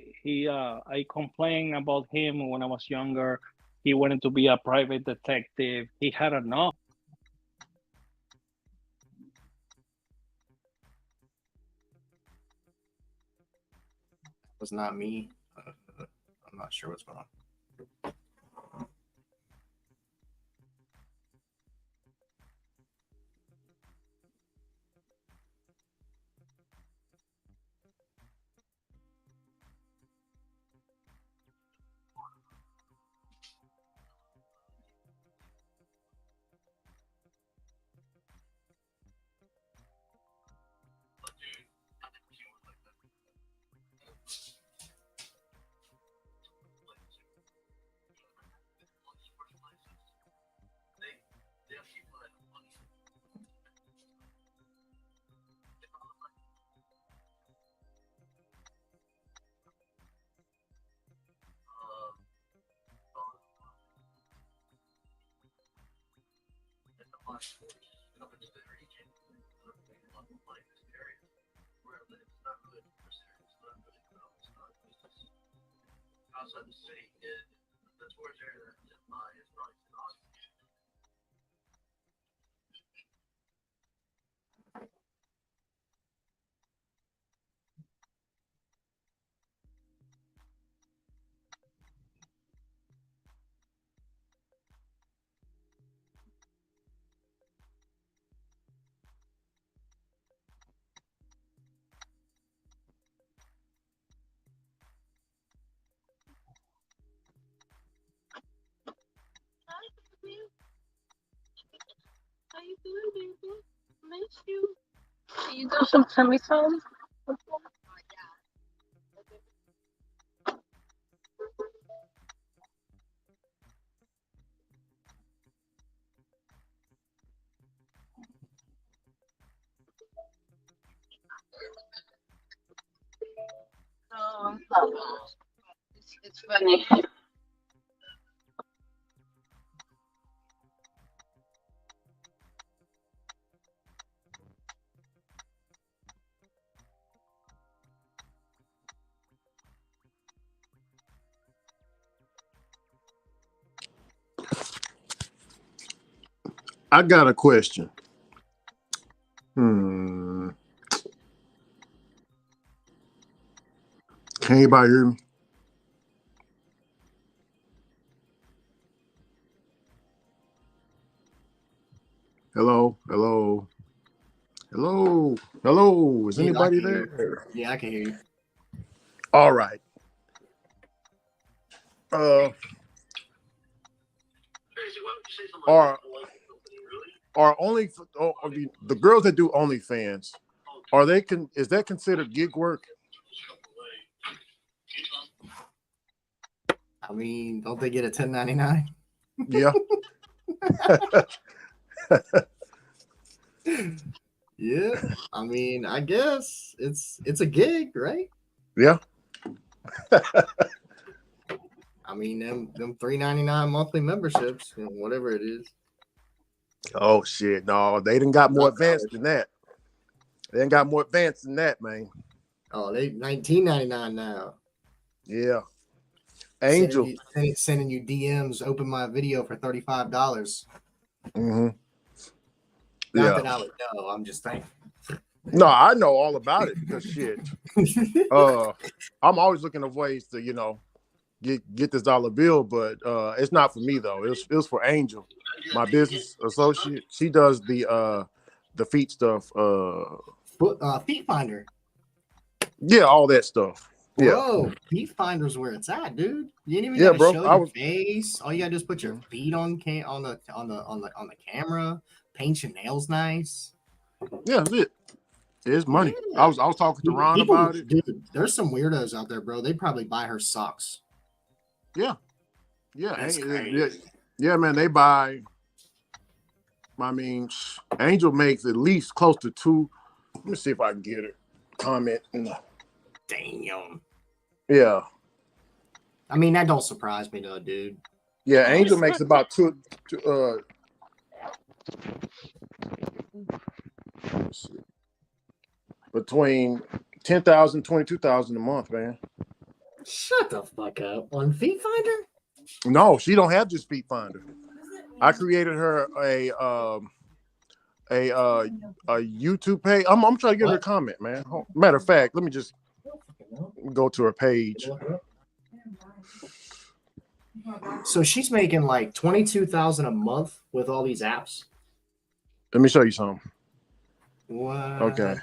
I complained about him when I was younger. He wanted to be a private detective. He had enough. Was not me. I'm not sure what's going on. How you doing, baby? Miss you. Can you do some tummy time? Oh, it's funny. I got a question. Hmm. Can anybody hear me? Hello, hello, hello, hello. Is Yeah, I anybody can hear you. there? Yeah, I can hear you. All right. Uh, are are only the girls that do OnlyFans? Are they is that considered gig work? I mean, don't they get a 1099? Yeah. Yeah. I mean, I guess it's a gig, right? Yeah. I mean, them $3.99 monthly memberships, whatever it is. Oh shit! No, they didn't got more advanced than that. They ain't got more advanced than that, man. Oh, they $19.99 now. Yeah. Angel. Sending you DMs. Open my video for $35. Mm-hmm. Not Yeah. that I would know. I'm just saying. No, I know all about it because shit. I'm always looking for ways to, get this dollar bill, but it's not for me though. It was for Angel, my business associate. She does the feet stuff. Feet Finder. Yeah, all that stuff. Yeah. Bro, Feet Finder's where it's at, dude. You ain't even Yeah, gotta bro. show your face. All you gotta do is put your feet on the camera, paint your nails nice. Yeah, that's it. It's money. Yeah. I was talking to Ron about it. Dude, there's some weirdos out there, bro. They probably buy her socks. Yeah. Yeah. That's Hey, crazy. yeah, man. They buy I mean, Angel makes at least close to 2. Let me see if I can get it. Comment. Damn. Yeah. I mean, that don't surprise me though, dude. Yeah, Angel makes about two let's see, between 10,000, 22,000 a month, man. Shut the fuck up. On Feet Finder? No, she don't have just Feet Finder. I created her a YouTube page. I'm trying to get her a comment, man. Matter of fact, let me just go to her page. So she's making like 22,000 a month with all these apps. Let me show you something. What? Okay.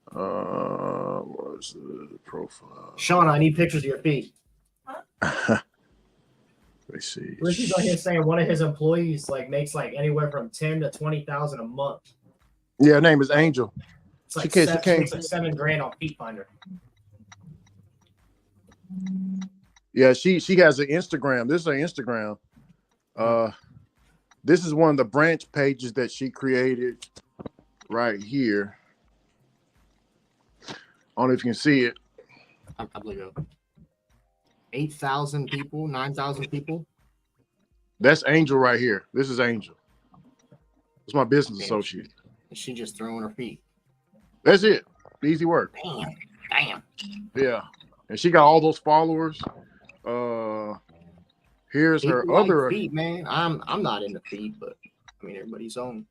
What's the profile? Sean, I need pictures of your feet. Let's see. Richie's on here saying one of his employees like makes like anywhere from 10 to 20,000 a month. Yeah, her name is Angel. It's like She makes like $7,000 on Feet Finder. Yeah, she has an Instagram. This is her Instagram. This is one of the branch pages that she created right here. I don't know if you can see it. I believe it. 8,000 people, 9,000 people. That's Angel right here. This is Angel. It's my business associate. She just throwing her feet. That's it. Easy work. Damn. Yeah. And she got all those followers. Here's her People other like feet, man. I'm not into feet, but I mean everybody's own.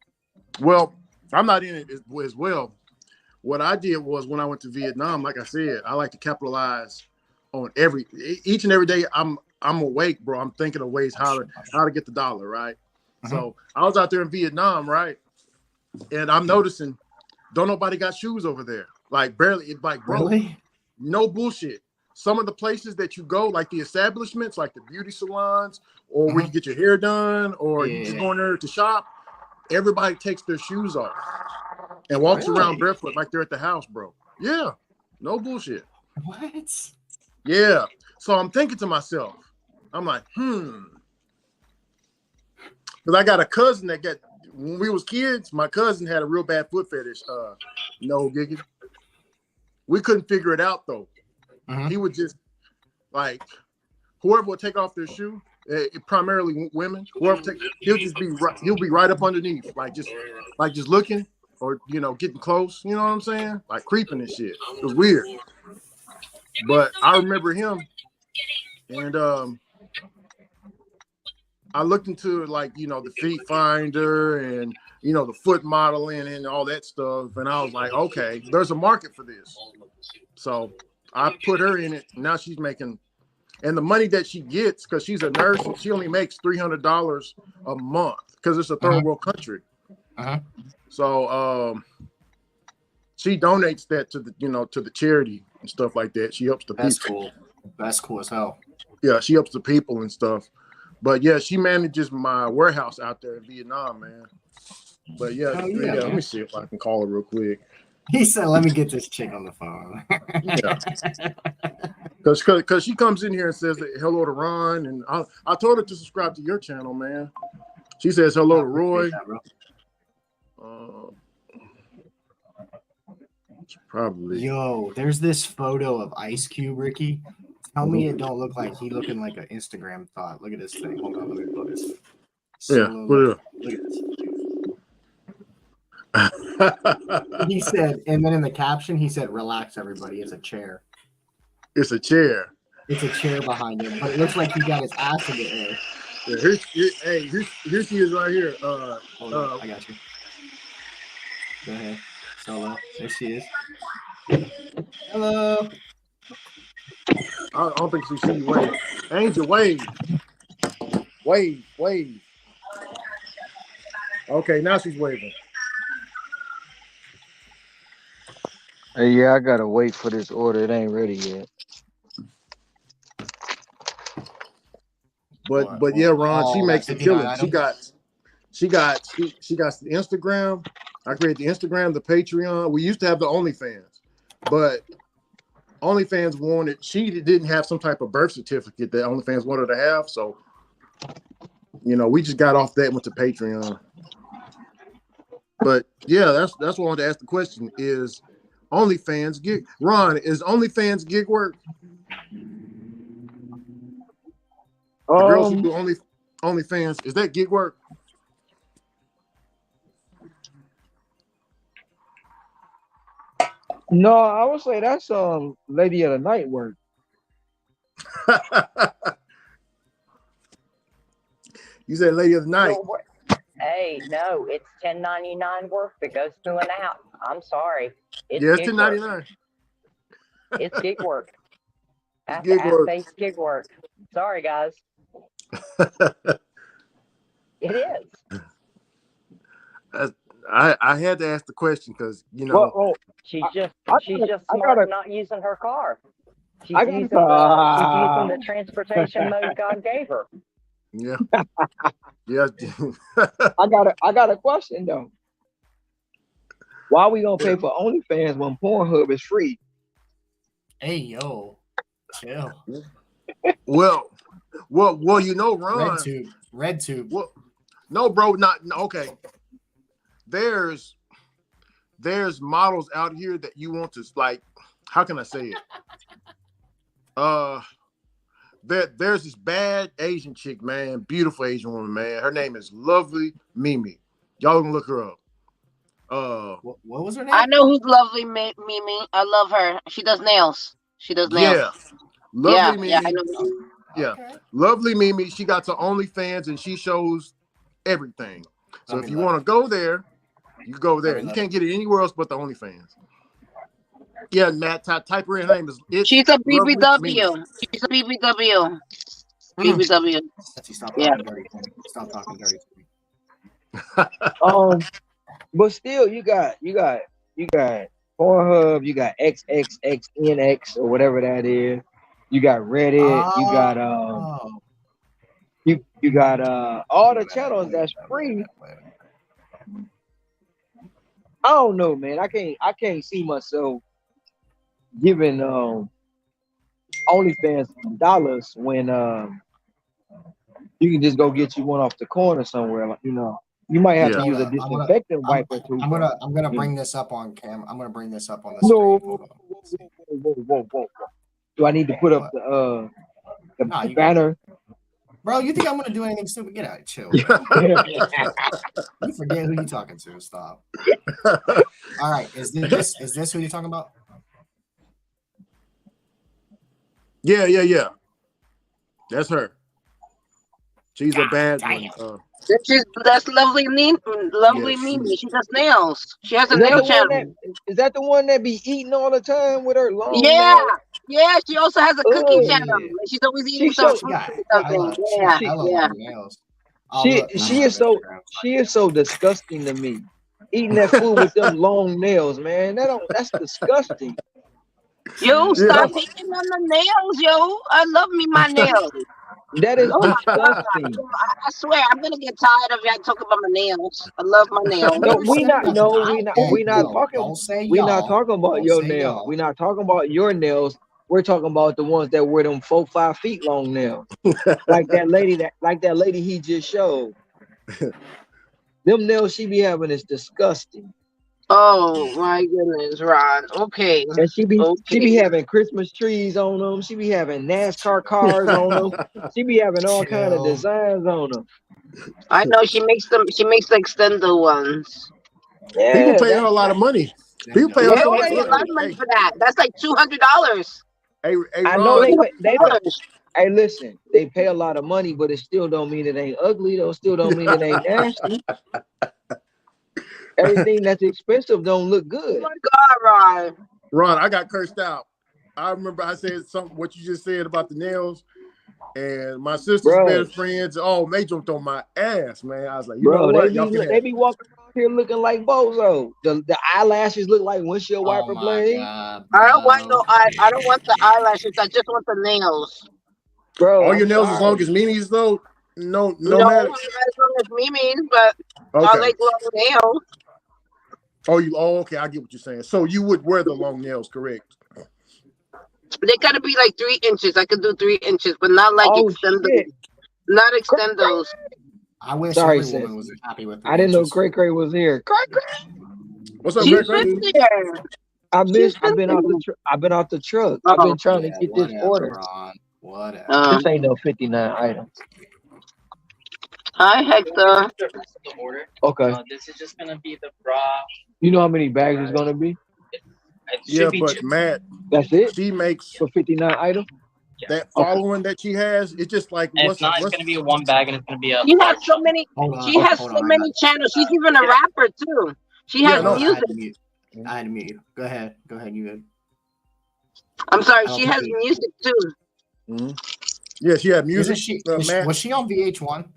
Well, I'm not in it as well. What I did was when I went to Vietnam, like I said, I like to capitalize on each and every day. I'm awake, bro. I'm thinking of ways how to get the dollar, right? So I was out there in Vietnam, right? And I'm noticing don't nobody got shoes over there. Like barely, like bro, Really? No bullshit. Some of the places that you go, like the establishments, like the beauty salons, or where you get your hair done, or you just go in there to shop, everybody takes their shoes off and walks around barefoot like they're at the house, bro. Yeah, no bullshit. What? Yeah. So I'm thinking to myself, I'm like, because I got a cousin that when we was kids, my cousin had a real bad foot fetish. No gigging. We couldn't figure it out though. He would just like whoever would take off their shoe, primarily women. He'll be right up underneath, like just looking or getting close. You know what I'm saying? Like creeping and shit. It was weird. But I remember him, and I looked into the Feet Finder and the foot modeling and all that stuff, and I was like, okay, there's a market for this. So I put her in it. Now she's making, and the money that she gets, because she's a nurse, she only makes $300 a month because it's a third world country. So she donates that to the to the charity and stuff like that. She helps the people. That's cool. That's cool as hell. Yeah, she helps the people and stuff. But yeah, she manages my warehouse out there in Vietnam, man. But yeah, let me see if I can call her real quick. He said, "Let me get this chick on the phone." Because she comes in here and says hello to Ron, and I told her to subscribe to your channel, man. She says hello to Roy. Probably. Yo, there's this photo of Ice Cube, Ricky. Tell me it don't look like he looking like an Instagram thought. Look at this thing. Hold on, let me put this. Look at this. He said, and then in the caption, he said, "Relax, everybody. It's a chair." It's a chair. It's a chair behind him, but it looks like he got his ass in the air. Yeah, here she is right here. Hold on, I got you. Go ahead. Solo. There she is. Hello. I don't think she see you wave. Angel, wave. Wave. Okay, now she's waving. Hey, yeah, I gotta wait for this order. It ain't ready yet. But yeah, Ron, she makes a killing. She got the Instagram. I created the Instagram, the Patreon. We used to have the OnlyFans, but OnlyFans wanted, she didn't have some type of birth certificate that OnlyFans wanted to have. So, we just got off that and went to Patreon. But yeah, that's what I wanted to ask the question is OnlyFans gig. Ron, is OnlyFans gig work? The girls who do OnlyFans, is that gig work? No, I would say that's lady of the night work. You said lady of the night. So, hey, no, it's 1099 work that goes through and out. I'm sorry. It's Yeah, it's gig 1099. work. It's gig work. Gig work. Face gig work. Sorry, guys. It is. I had to ask the question because you know she's just smart not using her car. She's using the transportation mode God gave her. Yeah. Yeah. I got a question though. Why are we gonna pay for OnlyFans when Pornhub is free? Hey yo, chill. Well, you know, Ron. Red tube. Well, no, bro, okay. There's models out here that you want to like. How can I say it? There's this bad Asian chick, man, beautiful Asian woman, man. Her name is Lovely Mimi. Y'all can look her up. What was her name? I know who's Lovely Mimi. I love her. She does nails. Yeah, Lovely Mimi. Yeah, I know. Yeah, Okay. Lovely Mimi. She got to OnlyFans and she shows everything. So if you want to go there, you go there. You can't get it anywhere else but the OnlyFans. Yeah, Matt, type her in. Her name is. She's a BBW. She's a BBW. BBW. Stop talking dirty. Stop talking dirty to me. But still, you got Pornhub, you got XXXNX or whatever that is. You got Reddit. You got you got all the channels that's free. I don't know, man. I can't see myself giving OnlyFans dollars when you can just go get you one off the corner somewhere. Like, you know, you might have to use a disinfectant wipe or two. I'm gonna bring this up on cam. I'm gonna bring this up on the No, screen. whoa. Do I need to put up the banner? Bro, you think I'm gonna do anything stupid? Get out, chill. You forget who you're talking to. Stop. All right, is this who you're talking about? Yeah. That's her. She's a bad one. That's Lovely Mimi. She does nails. She has a nail channel. Is that the one that be eating all the time with her long nails? nails? Yeah. She also has a cooking channel. She's always eating something. She is so disgusting to me. Eating that food with them long nails, man. That's disgusting. Yo, stop hating on the nails, yo. I love my nails. That is disgusting. I swear, I'm gonna get tired of y'all talking about my nails. I love my nails. We're not talking about your nails. We're not talking about your nails. We're talking about the ones that wear them 4-5 feet long nails. like that lady he just showed. Them nails she be having is disgusting. Oh my goodness, Ron. Okay. And she be having Christmas trees on them. She be having NASCAR cars on them. She be having all kind of designs on them. I know she makes the extendo ones. Yeah, people pay her a lot of money. People pay her a lot of money for that. That's like $200. Hey, I know they hey, listen, they pay a lot of money, but it still don't mean it ain't ugly. Though, still don't mean it ain't nasty. Everything that's expensive don't look good. Oh my God, Ron, I got cursed out. I remember I said something, what you just said about the nails, and my sister's best friends, they jumped on my ass, man. I was like, you know what? They be walking around here looking like bozo. The eyelashes look like windshield wiper blades. I don't want the eyelashes. I just want the nails. Bro, all your nails as long as Mimi's though? No matter. As long as Mimi's, but I like long nails. Okay, I get what you're saying. So you would wear the long nails, correct? They gotta be like 3 inches. I could do 3 inches, but not like extendos. Not extendos. I wish Sorry, every sis. woman was happy with her I didn't know inches. Cray Cray was here. Cray Cray. What's up, She's Greg? been there. I've been She's been out the there. I've been out the truck. I've Oh, been trying to Yeah, get this whatever, order. Ron. Whatever. um, This ain't no 59 items. hi Hector. Okay. This is just gonna be the raw. You know how many bags it's gonna be? Yeah, but Matt, That's it she makes for 59 items. that following that she has. It's just like It's gonna be one bag, and it's gonna be a. She has so many. Hold on. She has Hold so on. many channels. She's even a rapper too. She Yeah, has no. I music. had to mute. I had to mute you. Go ahead. Go ahead. You good. I'm sorry. I don't She think has we- music too. Mhm. Yeah, she had music. Isn't she? Matt. Was she on VH1?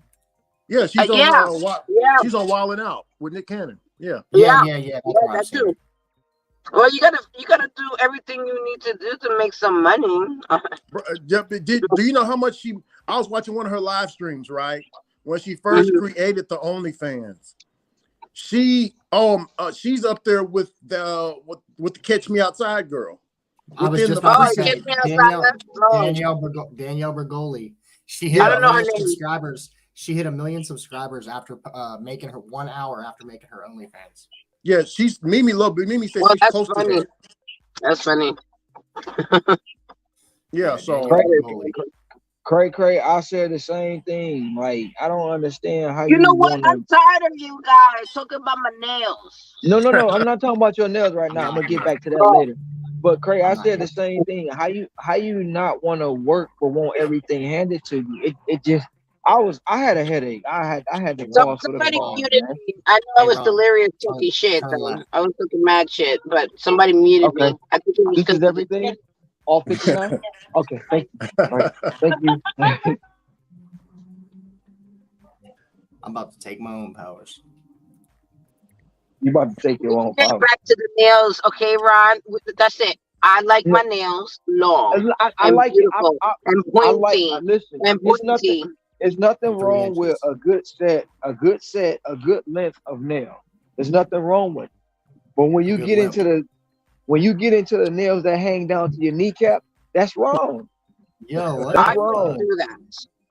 Yeah, she's on. Yeah. Yeah. She's on Wildin' Out with Nick Cannon. Yeah. Yeah. Yeah. That's Yeah, what I've that seen. too. Well, you gotta do everything you need to do to make some money. Do you know how much she? I was watching one of her live streams, right, when she first created the OnlyFans. She's up there with the Catch Me Outside girl. I was Within just the about to Catch say Me Outside. Danielle Bergoli. She Yeah. hit I a don't know her million name. subscribers. She hit 1 million subscribers after making her 1 hour after making her OnlyFans. Yeah, she's Mimi said Well, she's that's close funny. to that. That's funny. Yeah, so Danielle Bergoli. Cray, I said the same thing. Like, I don't understand how You know what? wanna... I'm tired of you guys talking about my nails. No. I'm not talking about your nails right now. I'm gonna get back to that later. But Cray, I said the same thing. How you not want to work but want everything handed to you? It just I had a headache. I had to pause for the Somebody call, muted man. me. I know I was Ron, delirious talking shit. turn Though. left. I was talking mad shit, but somebody muted Okay. me. I think it was This because is everything? All 59? Okay, thank you. All right, thank you. I'm about to take my own powers. You about to take your own Get power. back to the nails, okay, Ron? That's it. I like my nails long I and like it. beautiful and pointy Listen, and pointy. it's nothing 3 wrong with inches. a good length of nail. There's nothing wrong with it. But when you Good get length. into the nails that hang down to your kneecap, that's wrong. Yo, what? I wrong. wouldn't do that.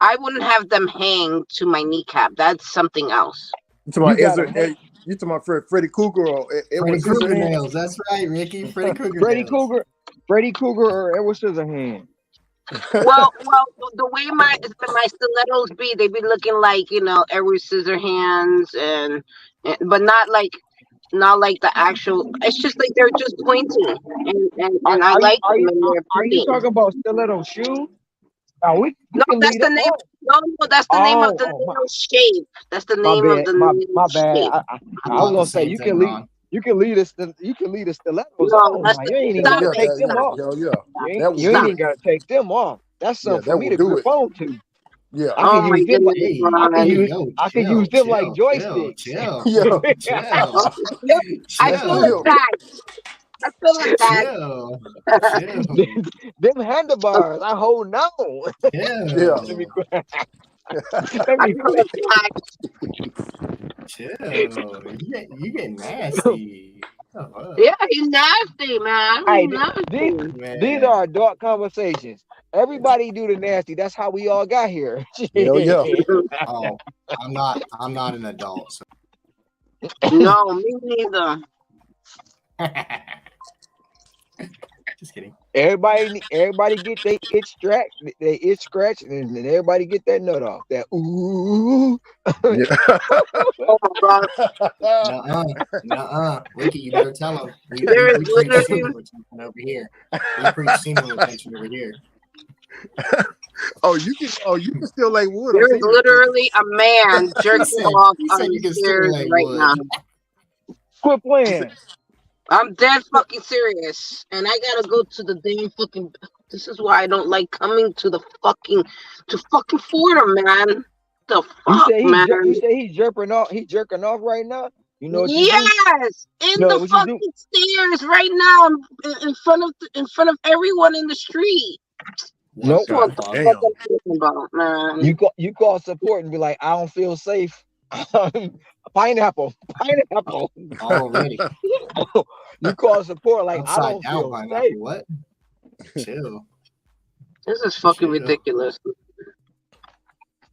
I wouldn't have them hang to my kneecap. That's something else. you talking You about gotta- you talking about Freddy Krueger or Freddy Edward Krueger Scissorhands? nails. That's right, Ricky. Freddy Krueger Freddy nails. Cougar or Edward Scissorhands. Well, the way my stilettos be, they be looking like Edward Scissorhands but not like the actual. It's just like they're just pointy, and I like them, and they're Are you pretty. talking about stiletto shoes? No, we No, can that's leave the them name. off. No, that's the name of the my- nail shape. That's the My name of bad. the My nail bad. shape. I was gonna say you can leave. You can leave the stilettos No, on. that's Now. You ain't even stop gotta it. take them off. Hell yeah. You That ain't will even do it. gotta take them off. That's something for that me will to do grip it. on to. Yeah. I Oh can my use them. goodness, Hey, Ron. I can use them like joysticks. Chill. Yeah. I feel attacked. I feel attacked. Chill. Them handlebars, I hold on. Yeah. Let me quit. I feel attacked. Chill. You get nasty. Yeah, he's nasty, man. Hey, He's nasty. these are adult conversations. Everybody do the nasty. That's how we all got here. Hell yeah. Oh, I'm not an adult. So. No, me neither. Just kidding. Everybody get they itch scratch, and then everybody get that nut off. That ooh. Oh my God. Nuh-uh. Ricky, you better tell him. We There is preach literally- semen retention over here. We preach semen retention over here. you can still lay wood. There is literally a man jerking off on you the can stairs stimulate right wood. now. Quit playing. I'm dead fucking serious, and I gotta go to the damn fucking. This is why I don't like coming to fucking Fordham, man. The fuck, man. You say he's jerking off. He's jerking off right now. You know what you do? Yes, in No, the what you do? fucking stairs right now, in front of everyone in the street. Nope. That's what the fuck I'm talking about, man. You call support and be like, I don't feel safe. Pineapple. Already. You call support like Upside I don't down feel pineapple. safe. What? Chill. This is fucking Chill. ridiculous.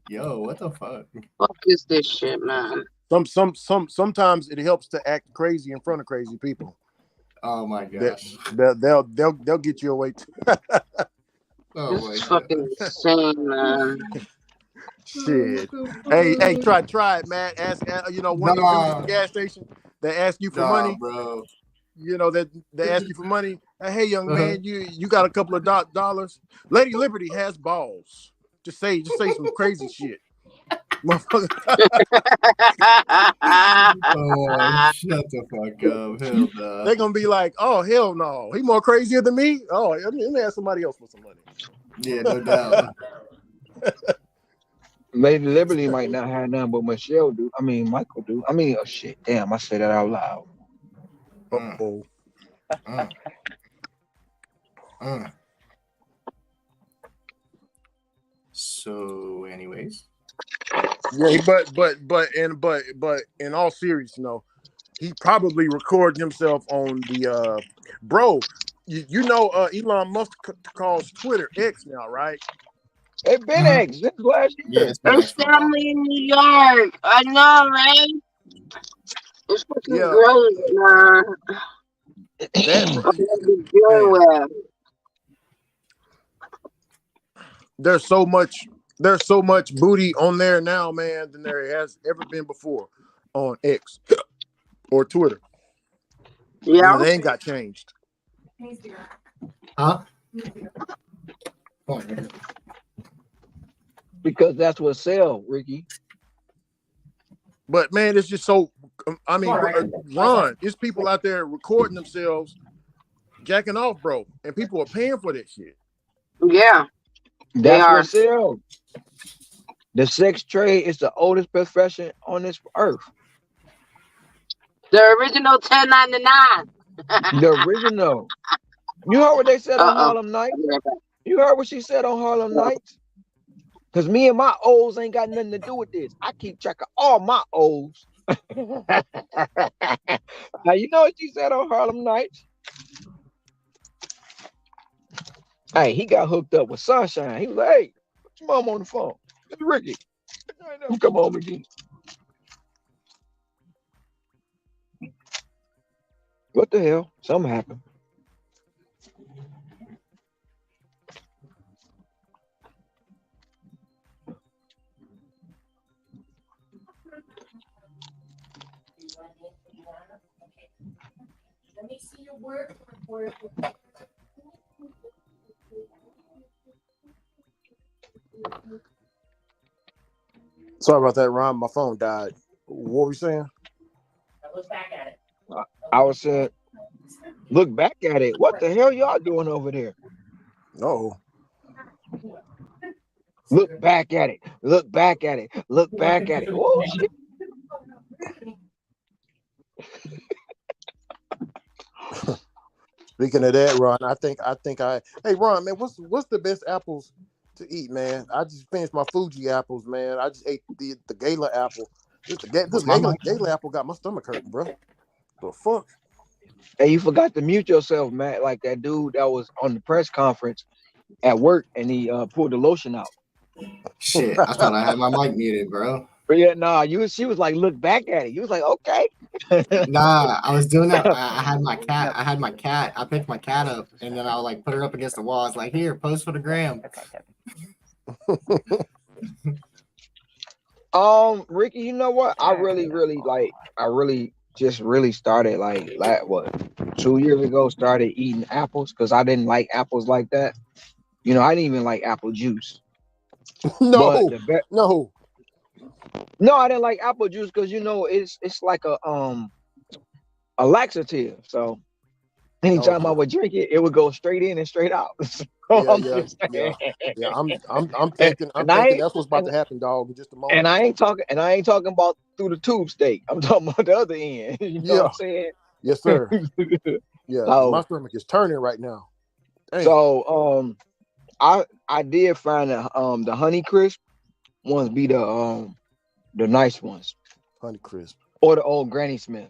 Yo, what the fuck? Fuck is this shit, man? Sometimes it helps to act crazy in front of crazy people. Oh my gosh. They'll get you away. Oh This my is god. fucking insane, man. Shit. Hey, try it, man. Ask one of them dudes at Nah, the gas station that ask you for nah, money. bro. That they ask you for money. Hey, young Uh-huh. man, you got a couple of dollars? Lady Liberty has balls. Just say some crazy shit, motherfucker. Oh, shut the fuck up. Hell no. They're gonna be like, oh hell no, he more crazier than me. Oh, let me ask somebody else for some money. Yeah, no doubt. Lady Liberty might not have none, but Michelle do. I mean, Michael do. I mean, oh shit, damn, I said that out loud. Uh-oh. Uh. Uh. So, anyways. Yeah, but in all seriousness, he probably recorded himself on the bro. Elon Musk calls Twitter X now, right? It been X since last Yeah, year. it's been It's X for a while. family in New York. I know, right? It's fucking Yeah, great, man. that What are you dealing man. with? There's so much booty on there now, man, than there has ever been before on X or Twitter. Yeah. The name got changed. Huh? Because that's what sell, Ricky. But man, it's just so. I mean, Ron, it's people out there recording themselves jacking off, bro, and people are paying for that shit. Yeah, they That's are. what sell. The sex trade is the oldest profession on this earth. The original 1099. The original. You heard what they said on Uh-oh. Harlem Nights? You heard what she said on Harlem Nights? Because me and my O's ain't got nothing to do with this. I keep track of all my O's. Now, you know what she said on Harlem Nights? Hey, he got hooked up with Sunshine. He was like, hey, what's your mom on the phone? It's Ricky. Come home again. What the hell? Something happened. Let me see your work report. Sorry about that, Ron. My phone died. What were you saying? Look back at it. I was saying, look back at it. What the hell y'all doing over there? No. Look back at it. Look back at it. Look back at it. Oh shit. Speaking of that, Ron, I think hey Ron, man, what's the best apples to eat, man? I just finished my Fuji apples, man. I just ate the Gala apple. This Gala apple got my stomach hurting, bro. The fuck? Hey, you forgot to mute yourself, man. Like that dude that was on the press conference at work and he pulled the lotion out. Shit, I thought I had my mic muted, bro. But yeah, nah, she was like, look back at it. You was like, okay. Nah, I was doing that. I had my cat. I picked my cat up and then I would like put her up against the wall. I was like, here, post for the gram. Ricky, you know what? I really just started like what 2 years ago started eating apples because I didn't like apples like that. You know, I didn't even like apple juice. No, no, I didn't like apple juice because you know it's like a laxative. So anytime I would drink it, it would go straight in and straight out. Yeah. I'm thinking that's what's about to happen, dog. In just a moment. And I ain't talking about through the tube steak. I'm talking about the other end. You know what I'm saying? Yes, sir. Yeah, my stomach is turning right now. Dang. So I did find the Honey Crisp ones be the nice ones. Honey Crisp. Or the old Granny Smith.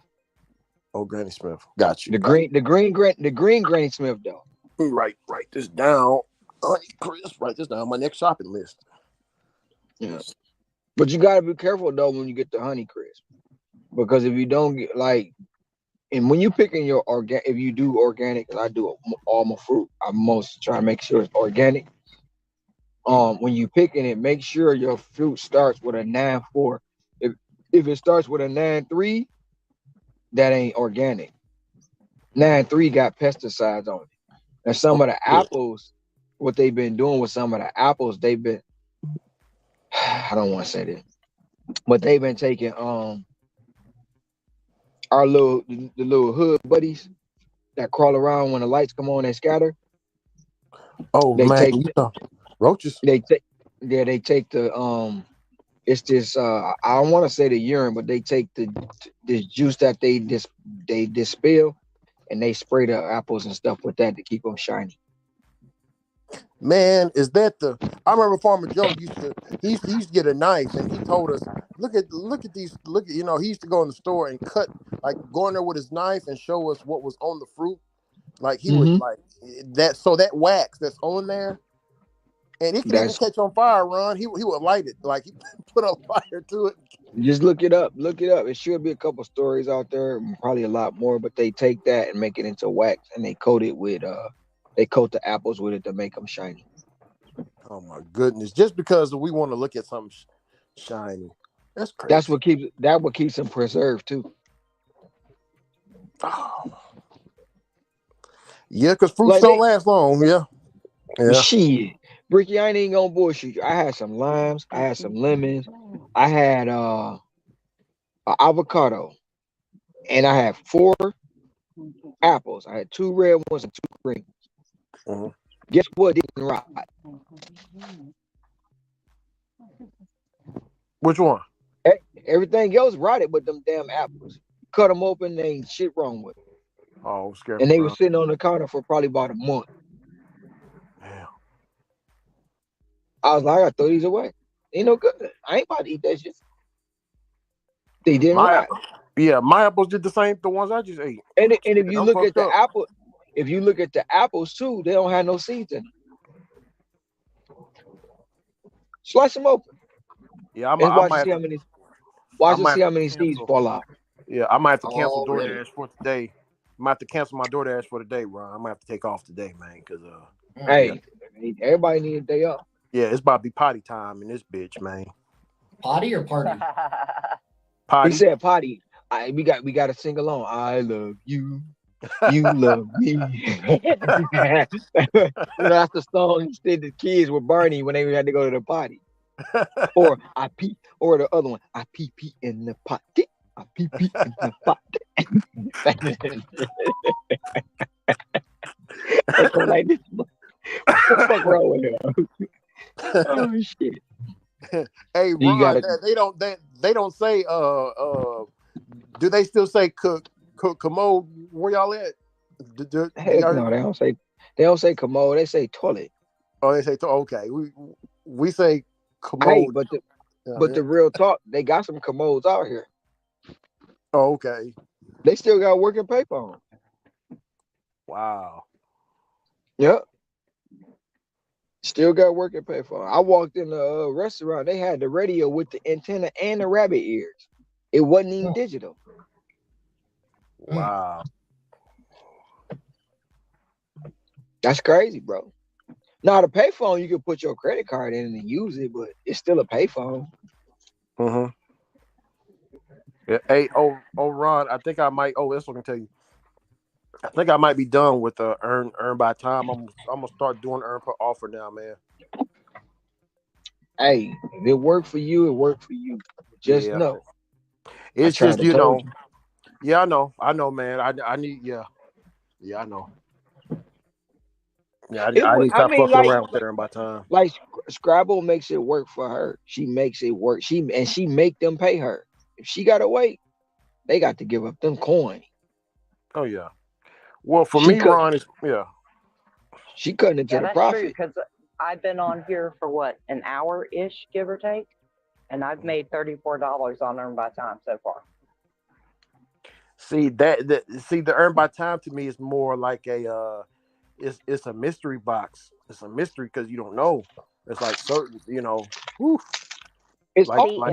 Old Granny Smith. Got you. The green Granny Smith though. Write this down. Honey Crisp. Write this down on my next shopping list. Yeah. But you gotta be careful though when you get the Honey Crisp, because if you don't get like, and when you picking your if you do organic, 'cause I do all my fruit, I most try to make sure it's organic. When you picking it, make sure your fruit starts with a 9.4. If it starts with a 9.3, that ain't organic. 9.3 got pesticides on it. And some of the apples, what they've been doing with some of the apples, they've been I don't want to say this, but they've been taking our the little hood buddies that crawl around when the lights come on and scatter. Oh They man, take roaches. they take they take the it's this I don't want to say the urine, but they take this juice that they distill, and they spray the apples and stuff with that to keep them shiny. Man, is that the? I remember Farmer Joe he used to get a knife, and he told us, look at these, he used to go in the store and cut, like go in there with his knife and show us what was on the fruit. Like he would like that, so that wax that's on there, and it can even That's catch on fire. Ron, he would light it, like he put a fire to it. Just look it up. Look it up. It should be a couple stories out there, probably a lot more. But they take that and make it into wax, and they coat it with they coat the apples with it to make them shiny. Oh my goodness! Just because we want to look at something shiny, that's crazy. That's what keeps them preserved too. Oh. Yeah, because fruits don't last long. Yeah. Shit, Ricky, I ain't even gonna bullshit you. I had some limes. I had some lemons. I had an avocado, and I had 4 apples. I had 2 red ones and 2 green ones. Guess what didn't rot? Which one? Everything else rotted, but them damn apples. Cut them open, they ain't shit wrong with them. Oh, scared. And they were sitting on the counter for probably about a month. Damn. I was like, I gotta throw these away. Ain't no good. I ain't about to eat that shit. They didn't rot. Yeah, my apples did the same. The ones I just ate. And if you look at the apple, if you look at the apples too, they don't have no seeds in them. Slice them open. Yeah, watch to see how many seeds fall out. Yeah, I might have to cancel DoorDash for today. I might have to cancel my DoorDash for today, Ron. I might have to take off today, man, because everybody need a day off. Yeah, it's about to be potty time in this bitch, man. Potty or party? Potty. He said potty. We got to sing along. I love you. You love me. That's the song he did the kids with Barney when they had to go to the potty. Or I pee, or the other one, I pee in the potty. I pee in the potty. I'm like, what the fuck wrong with him? Oh shit. Hey, Ron, they don't say do they still say commode? Where y'all at? Heck no, they don't say commode, they say toilet. Oh, they say okay. We say commode. Hey, but the real talk, they got some commodes out here. Oh, okay. They still got working paper on. Wow. Yep. Still got working paper. I walked in the restaurant. They had the radio with the antenna and the rabbit ears. It wasn't even digital. Wow. That's crazy, bro. Now the payphone, you can put your credit card in and use it, but it's still a payphone. Mm-hmm. Yeah. Hey, Ron, I think I might. Oh, that's what I can tell you. I think I might be done with earn by time. I'm gonna start doing earn per offer now, man. Hey, if it worked for you, it worked for you. Just know. It's just you. Yeah, I know, man. I need. Yeah, I know. Yeah, I need to stop fucking around with that earn by time. Like Scrabble makes it work for her. She makes it work. She make them pay her. If she gotta wait, they got to give up them coins. Oh yeah. Well, for me, Ron, is she cutting into the profit. Because I've been on here for what, an hour ish, give or take, and I've made $34 on earn by time so far. See the earn by time to me is more like a it's a mystery box. It's a mystery because you don't know. It's like certain, whew. It's Like, all See, a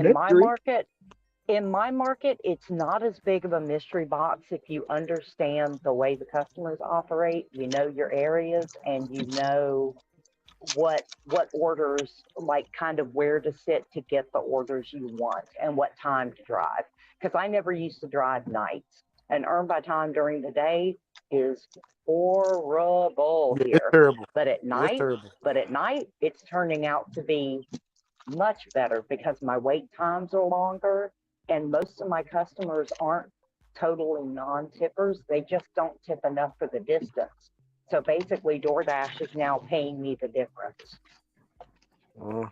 in my market, it's not as big of a mystery box if you understand the way the customers operate, you know your areas, and you know what orders, like kind of where to sit to get the orders you want and what time to drive. Because I never used to drive nights, and earn by time during the day is horrible yeah, it's here. terrible. But at Yeah, it's night, terrible. it's turning out to be much better because my wait times are longer, and most of my customers aren't totally non-tippers. They just don't tip enough for the distance. So basically, DoorDash is now paying me the difference. Mm.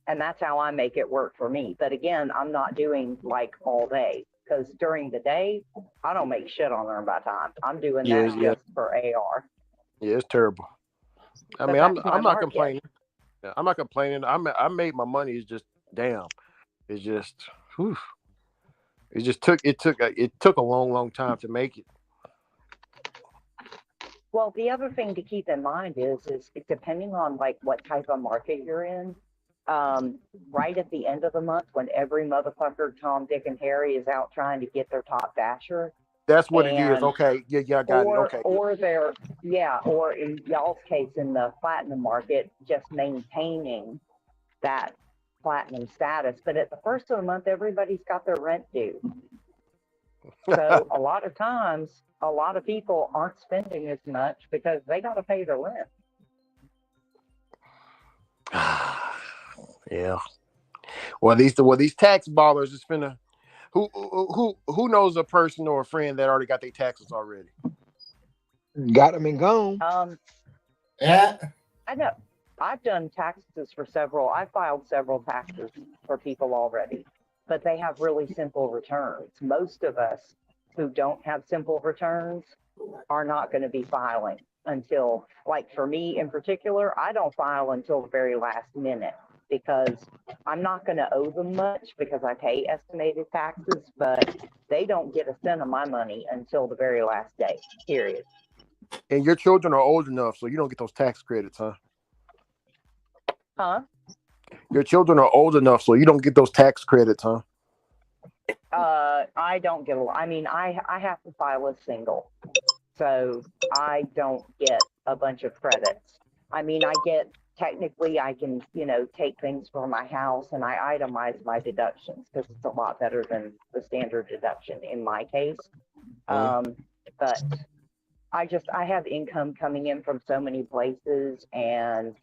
And that's how I make it work for me. But again, I'm not doing like all day because during the day, I don't make shit on earn by time. I'm doing Yeah, that yeah, just for AR. yeah. It's terrible. I But mean, I'm that's my I'm not market. complaining. Yeah, I'm not complaining. I made my money. It's just damn. It's just, whew, it took a long time to make it. Well, the other thing to keep in mind is depending on like what type of market you're in, right at the end of the month when every motherfucker, Tom, Dick, and Harry is out trying to get their top dasher, That's what it is. and Okay. Yeah, yeah, I got it. Okay. or they're or in y'all's case in the platinum market, just maintaining that platinum status. But at the first of the month, everybody's got their rent due. So a lot of times, a lot of people aren't spending as much because they got to pay their rent. Yeah. Well, these tax ballers is finna. Who knows a person or a friend that already got their taxes already? got them and gone. Yeah. I know. I've done taxes for several. I filed several taxes for people already, but they have really simple returns. Most of us who don't have simple returns are not going to be filing until, like for me in particular, I don't file until the very last minute because I'm not going to owe them much because I pay estimated taxes, but they don't get a cent of my money until the very last day, period. And your children are old enough, so you don't get those tax credits, huh? Huh? Your children are old enough, so you don't get those tax credits, huh? I don't get a lot. I mean, I have to file as single, so I don't get a bunch of credits. I mean, technically I can, take things for my house and I itemize my deductions because it's a lot better than the standard deduction in my case. But I have income coming in from so many places, and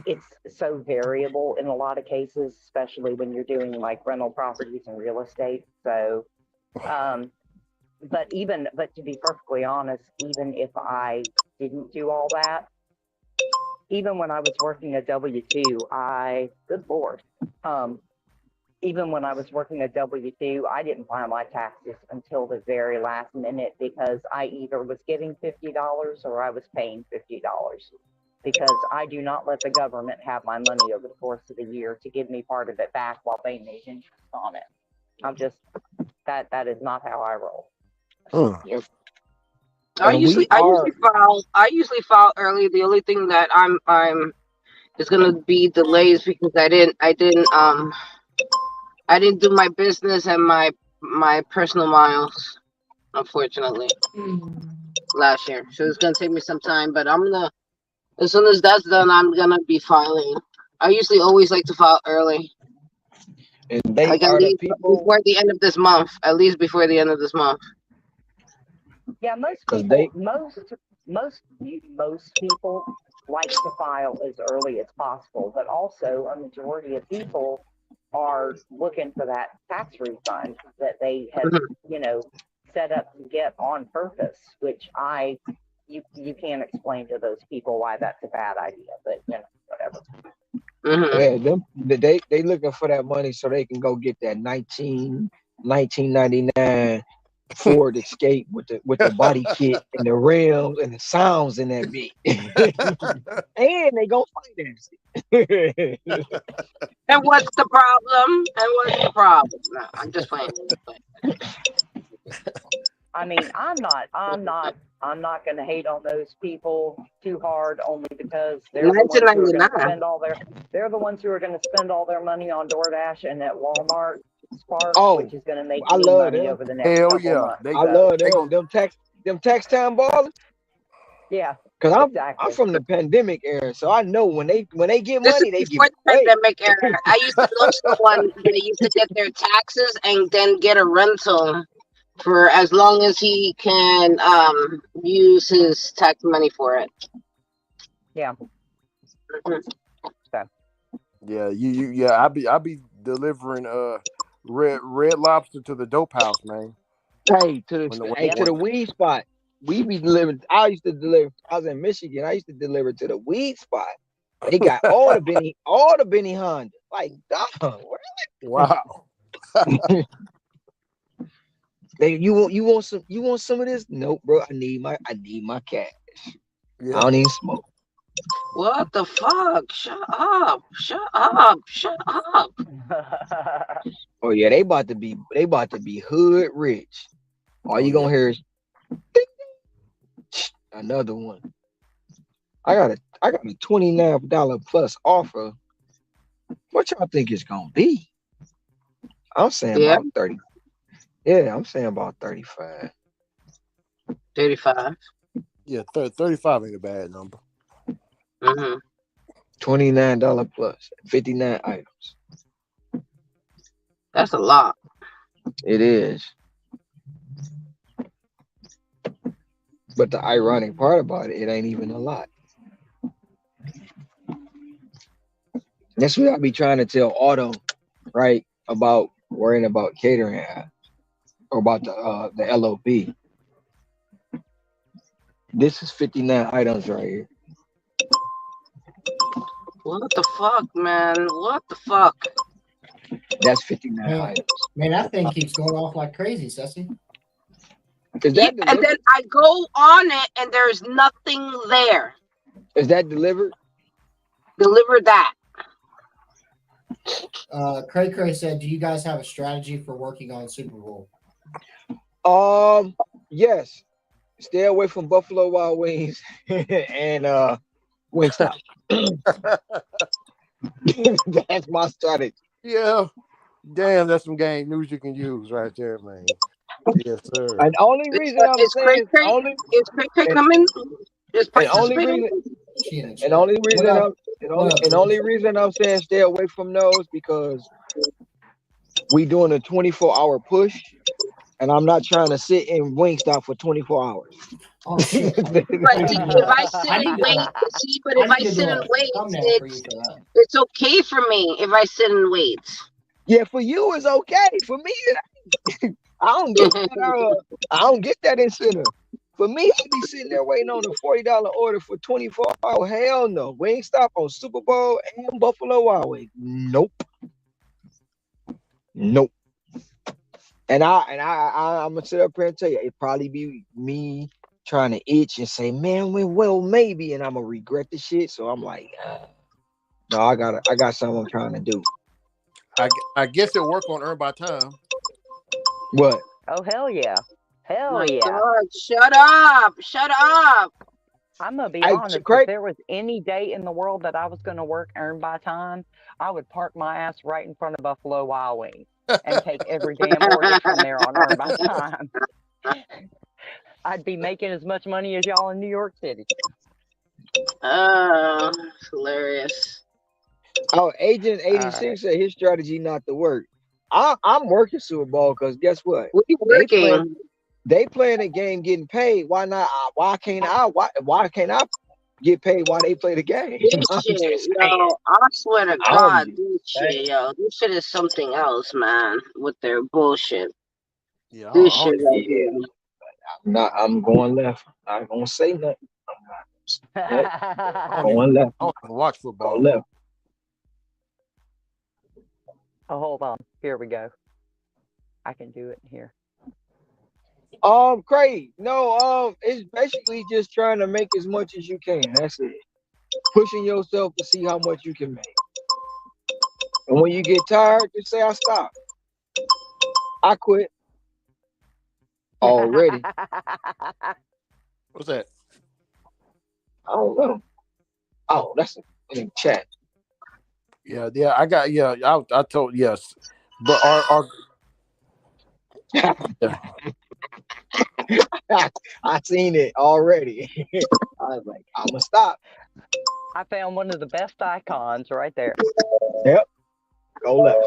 it's so variable in a lot of cases, especially when you're doing like rental properties and real estate. So, but to be perfectly honest, even if I didn't do all that, even when I was working a W-2, good Lord, even when I was working a W-2, I didn't file my taxes until the very last minute because I either was getting $50 or I was paying $50 because I do not let the government have my money over the course of the year to give me part of it back while they made interest on it. I'm just, that is not how I roll. Yep. I And usually we are I usually file early. The only thing that I'm is gonna be delays because I didn't do my business and my personal miles, unfortunately, last year. So it's gonna take me some time, but as soon as that's done, I'm gonna be filing. I usually always like to file early, and they like at are the least people before the end of this month. At least before the end of this month. Yeah, most because people, they most people like to file as early as possible, but also a majority of people are looking for that tax refund that they had, Mhm. set up to get on purpose, which you can't explain to those people why that's a bad idea, but whatever. Mhm. they looking for that money so they can go get that 1999 Ford Escape with the body kit and the rims and the sounds in that beat. And they gonna finance it. And what's the problem? And what's the problem? No, I'm just playing. I mean, I'm not going to hate on those people too hard, only because they're the ones who are going to 1999. spend all their, they're the ones who are going to spend all their money on DoorDash and at Walmart Spark, Oh, which is going to make I me love money them. over the next Hell couple yeah. months. They I So, love they them. gonna Them tax time ballers. yeah, Cause I'm exactly. from the pandemic era, so I know when they get This is money, they give before it the away. pandemic era. I used to know someone that used to get their taxes and then get a rental for as long as he can use his tax money for it. Yeah. Mhm. So, yeah, yeah, I be delivering red lobster to the dope house, man. Hey, When the when, to yep. the when weed spot. We be delivering. I used to deliver. I was in Michigan. I used to deliver to the weed spot. They got all the Benny Honda. Like, dog, wow. you want some of this? Nope, bro. I need my cash. I Yeah. don't even smoke. What the fuck? Shut up! Shut up! Shut up! Oh yeah, they about to be hood rich. All Oh you yeah. gonna hear is another one. I got a $29 plus offer. What y'all think it's gonna be? I'm saying Yeah, about 30. Yeah, I'm saying about 35. 35. Yeah, 35 ain't a bad number. Mm-hmm. $29 plus 59 items. That's a lot. It is. But the ironic part about it ain't even a lot. That's what I be trying to tell Auto, right? About worrying about catering or about the LOB. This is 59 items right here. What the fuck, man? What the fuck? That's 59 Man, items. man, that thing keeps going off like crazy, Ceci. Is Yeah, that and then delivered? I go on it and there's nothing there. Is that delivered? Deliver that. Cray Cray said, "Do you guys have a strategy for working on Super Bowl?" Yes. Stay away from Buffalo Wild Wings and Wingstop. That's my strategy. Yeah. Damn, that's some game news you can use right there, man. Yes, sir. And only reason I'm Is Cray saying Cray? Is Cray Cray and, coming? Is and only participating? reason She in the and chat. only What reason up? I'm What up, and Bruce? only reason I'm saying stay away from those because we doing a 24-hour push and I'm not trying to sit in Wingstop for 24 hours. Oh shit! But I see, need to do if a. I sit I and need to do wait, a. see, but I if need I to do sit and a wait, thumbnail for you for that. it's okay for me if I sit and wait. Yeah, for you it's okay. For me, I don't get I don't get that incentive. For me, I'd be sitting there waiting on a $40 order for 24 hours. Hell no. Wingstop on Super Bowl and Buffalo Wild Wings. Nope. Nope. I'm gonna sit up here and tell you, it probably be me trying to itch and say, man, well, maybe, and I'm gonna regret the shit. So I'm like, no, I got something I'm trying to do. I guess it'll work on Earn by Time. What? Oh, hell yeah. Hell My yeah. God, shut up! Shut up! I'm going to be I honest. If Craig, there was any day in the world that I was going to work earned by time, I would park my ass right in front of Buffalo Wild Wings and take every damn order from there on earned by time. I'd be making as much money as y'all in New York City. Oh, hilarious. oh, Agent All right. 86 said his strategy not to work. I'm working Super Bowl because guess what? What are you They playing working? they playing a game getting paid. Why not? Why can't I get paid while they play the game? This I'm shit, just saying. yo, I swear to I'm God, just this saying. shit, yo, this shit is something else, man, with their bullshit. Yeah, This I shit don't, right Yeah, here. I'm going left. I'm not gonna say nothing. I'm not I don't even going left. I don't even watch Going football. left. Oh, hold on. Here we go. I can do it here. Craig. No, it's basically just trying to make as much as you can. That's it. Pushing yourself to see how much you can make. And when you get tired, just say I stop. I quit. already. What's that? I don't know. Oh, that's in the chat. Yeah, yeah, I got yeah. I told yes, but are yeah. I seen it already. I was like, I'm gonna stop. I found one of the best icons right there. Yep, go left.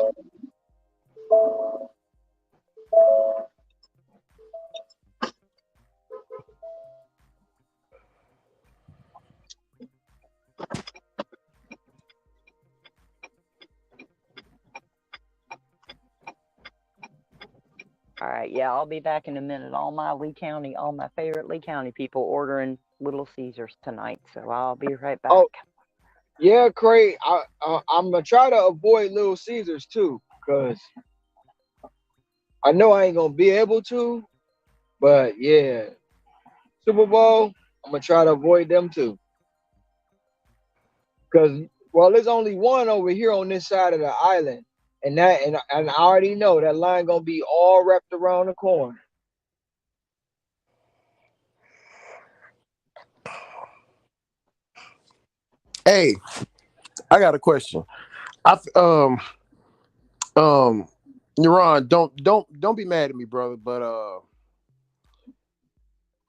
All right, yeah, I'll be back in a minute. All my favorite Lee County people ordering Little Caesars tonight, so I'll be right back. Oh, yeah, Craig. I'm gonna try to avoid Little Caesars too, cause I know I ain't gonna be able to. But yeah, Super Bowl. I'm gonna try to avoid them too, cause well, there's only one over here on this side of the island, and I already know that line gonna be all wrapped around the corner. Hey, I got a question. I Neuron, don't be mad at me, brother. But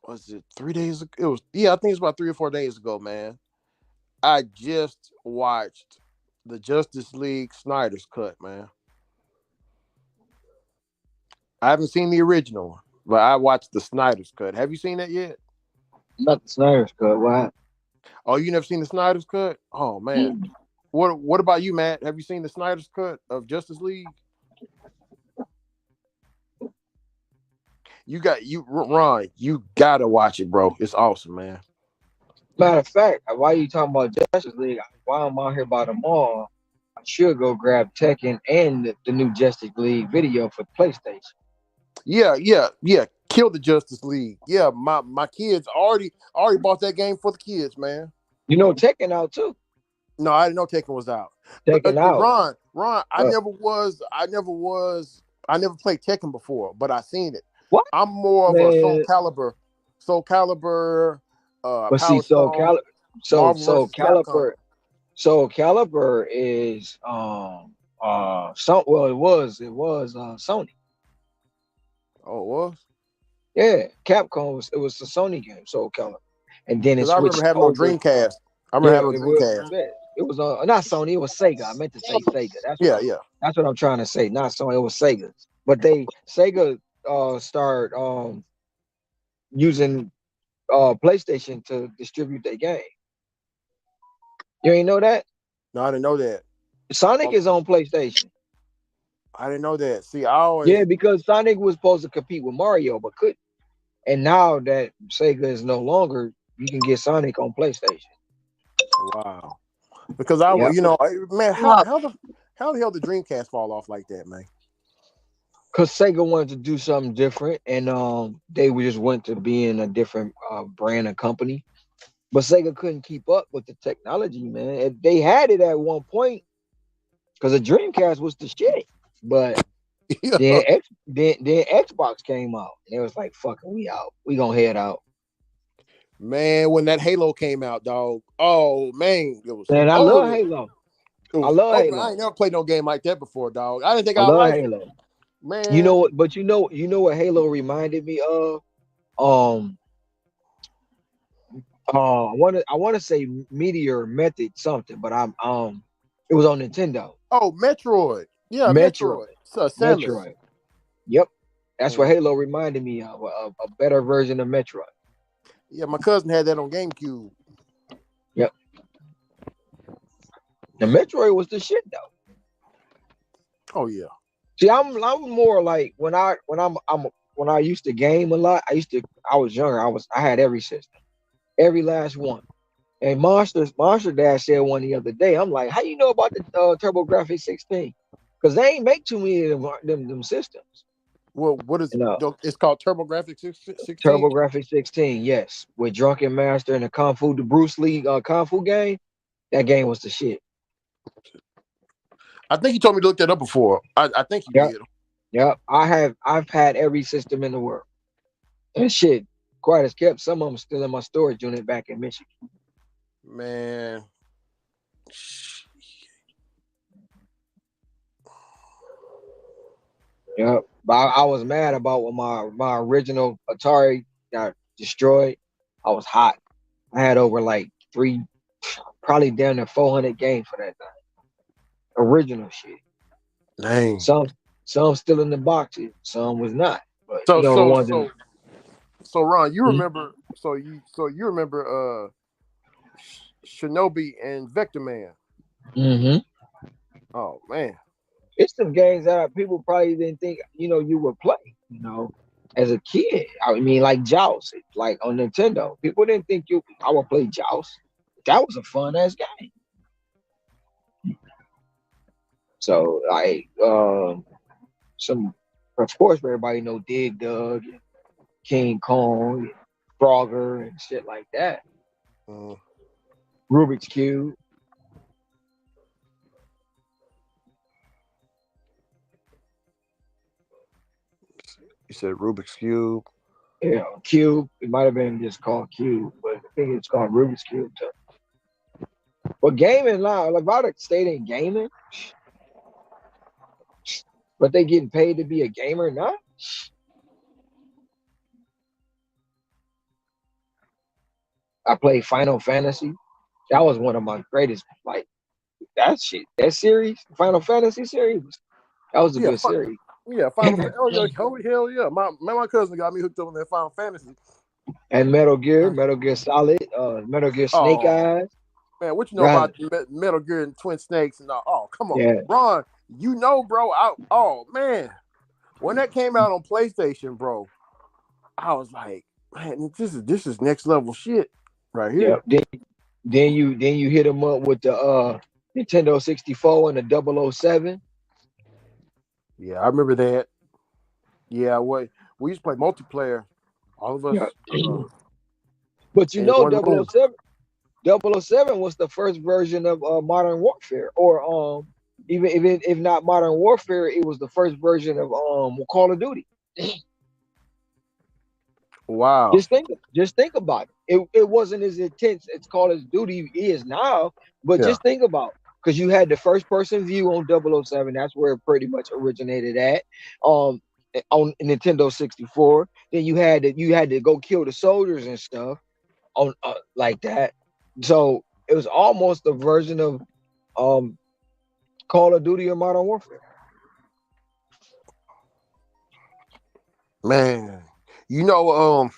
was it 3 days ago? It was I think it's about 3 or 4 days ago, man. I just watched the Justice League Snyder's cut, man. I haven't seen the original one, but I watched the Snyder's cut. Have you seen that yet? Not the Snyder's cut. What? Oh, you never seen the Snyder's cut? Oh man. What about you, Matt? Have you seen the Snyder's cut of Justice League? Ron, you gotta watch it, bro. It's awesome, man. Matter of fact, why you talking about Justice League? While I'm out here by the mall, I should go grab Tekken and the new Justice League video for PlayStation. Yeah. Kill the Justice League. Yeah, my kids already bought that game for the kids, man. You know Tekken out too. No, I didn't know Tekken was out. Tekken out. Ron, I never played Tekken before, but I seen it. What? I'm more of a Man. Soul Calibur, But see, Power Stone, Marvel vs. Capcom. Soul Calibur is it was Sony. Oh, it was? Yeah, Capcom it was a Sony game, Soul Calibur. And then it I switched remember having over. on Dreamcast. It was not Sony, it was Sega. I meant to say Sega. That's what I'm trying to say. Not Sony, it was Sega. But Sega started using PlayStation to distribute their game. You ain't know that? No, I didn't know that. Sonic is on PlayStation. I didn't know that. See, because Sonic was supposed to compete with Mario, but couldn't. And now that Sega is no longer, you can get Sonic on PlayStation. Wow. Because man, how the hell did Dreamcast fall off like that, man? Because Sega wanted to do something different, and they just went to being a different brand and company. But Sega couldn't keep up with the technology, man. They had it at one point because the Dreamcast was the shit. But then Xbox came out, and it was like, "Fuck it, we out. We gonna head out." Man, when that Halo came out, dog. Oh man, it was. Man, I love Halo. Halo. I ain't never played no game like that before, dog. I didn't think I love like Halo. It. Man, you know what? But you know what Halo reminded me of? I want to say Meteor Method something, but it was on Nintendo. Oh, Metroid. Yeah, Metroid. Metroid. Yep, that's what Halo reminded me of. A better version of Metroid. Yeah, my cousin had that on GameCube. Yep. The Metroid was the shit though. Oh yeah. See, I'm more like when I used to game a lot. I was younger. I had every system, every last one. And Monster Dash said one the other day. I'm like, how you know about the TurboGrafx 16? Because they ain't make too many of them systems. Well, what is it? It's called TurboGrafx 16. TurboGrafx 16, yes, with Drunken Master and the Bruce Lee Kung Fu game. That game was the shit. I think you told me to look that up before. I think you did. Yep. I've had every system in the world. And shit, quite as kept, some of them still in my storage unit back in Michigan. Man. Yeah, but I was mad about when my original Atari got destroyed. I was hot. I had over like three, probably down to 400 games for that thing. Original shit. Dang. Some still in the boxes, some was not. But So the so ones so in. so Ron, you Mhm. remember you remember Shinobi and Vector Man. Mhm. Oh man. It's some games that people probably didn't think you would play. As a kid. I mean, like Joust, like on Nintendo. People didn't think I would play Joust. That was a fun ass game. So like some of course everybody know Dig Dug, and King Kong, and Frogger and shit like that. Uh, Rubik's Cube. you said Rubik's Cube. Yeah, Cube. It might have been just called Cube, but I think it's called Rubik's Cube too. But gaming now, like if I'd have stayed in gaming, but they getting paid to be a gamer now. I played Final Fantasy. That was one of my greatest. Like that shit, that series, Final Fantasy series. That was a Yeah, good series. Final Fantasy. Oh yeah, hell yeah. My cousin got me hooked up on that Final Fantasy. And Metal Gear Solid, Metal Gear Snake Oh Eyes. man, what you know Right. about Metal Gear and Twin Snakes and all? Oh, come on, Yeah. Ron. You know, bro. Oh man, when that came out on PlayStation, bro, I was like, man, this is next level shit right Yeah. here. Then you hit them up with the Nintendo 64 and the 007. Yeah, I remember that. Yeah, we used to play multiplayer. All of Yeah. us, But in one room. 007 was the first version of Modern Warfare, or even if not Modern Warfare, it was the first version of Call of Duty. Wow. Just think about it. It wasn't as intense as Call of Duty is now, but Yeah. just think about, because you had the first person view on 007. That's where it pretty much originated at. Um, on Nintendo 64. Then you had to go kill the soldiers and stuff on like that. So it was almost a version of um Call of Duty or Modern Warfare. Man, you know,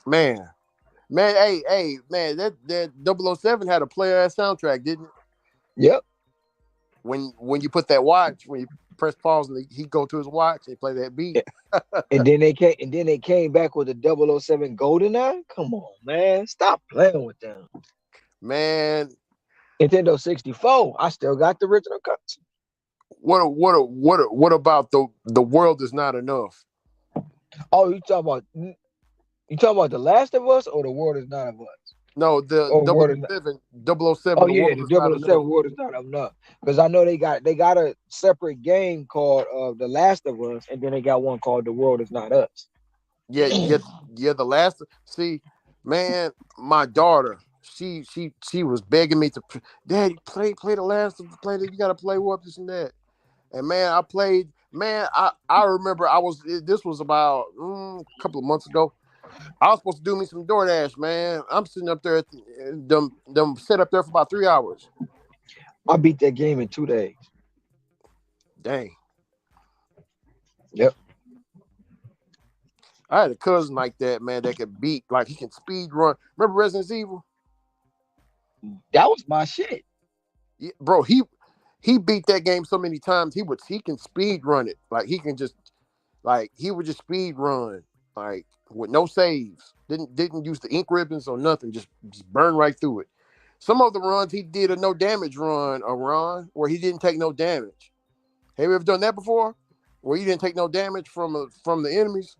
man, man, that 007 had a player ass soundtrack, didn't it? Yep. When you put that watch, when you press pause and he go to his watch, they play that beat. And then they came back with the 007 GoldenEye. Come on, man. Stop playing with them. Man, Nintendo 64. I still got the original cuts. what about the world is not enough? Oh, you talking about The Last of Us or The World Is Not of Us? No, the Or World Is Not. 007, Oh the yeah, world the is not enough. 007 World Is Not enough. Because I know they got a separate game called The Last of Us, and then they got one called The World Is Not Us. Yeah, yeah, yeah. The last, see, man, my daughter, she was begging me to, Daddy, play the last of the play that you got to play what this and that. And man, I played. Man, I remember this was about a couple of months ago. I was supposed to do me some DoorDash, man. I'm sitting up there, them set up there for about 3 hours. I beat that game in 2 days. Dang, Yep. I had a cousin like that, man, that could beat, like he can speed run. Remember Resident Evil? That was my shit. Yeah, bro, he beat that game so many times. He can speed run it. Like he can just he would just speed run like with no saves. Didn't use the ink ribbons or nothing. Just burn right through it. Some of the runs he did a no damage run, a run where he didn't take no damage. Have you ever done that before? Where you didn't take no damage from the enemies?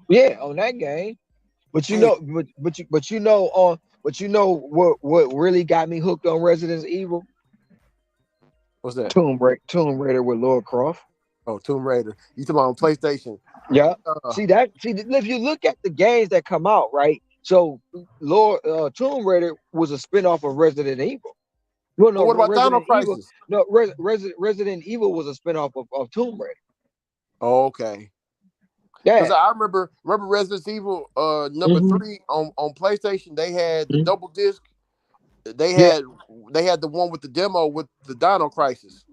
Yeah, on that game. But you Dang, know, what really got me hooked on Resident Evil? what's that? Tomb Raider with Laura Croft. Oh, Tomb Raider. You talking about on PlayStation? Yeah. Uh, See that? See, if you look at the games that come out, right? So, Lord, Tomb Raider was a spinoff of Resident Evil. Well, but no, what about Dino Resident Evil. Crisis? No, Resident Evil was a spinoff of Tomb Raider. Oh, okay. Because Yeah. I remember Resident Evil number Hmm. 3 on PlayStation. They had the double disc. They Yeah. had they had the one with the demo with the Dino Crisis.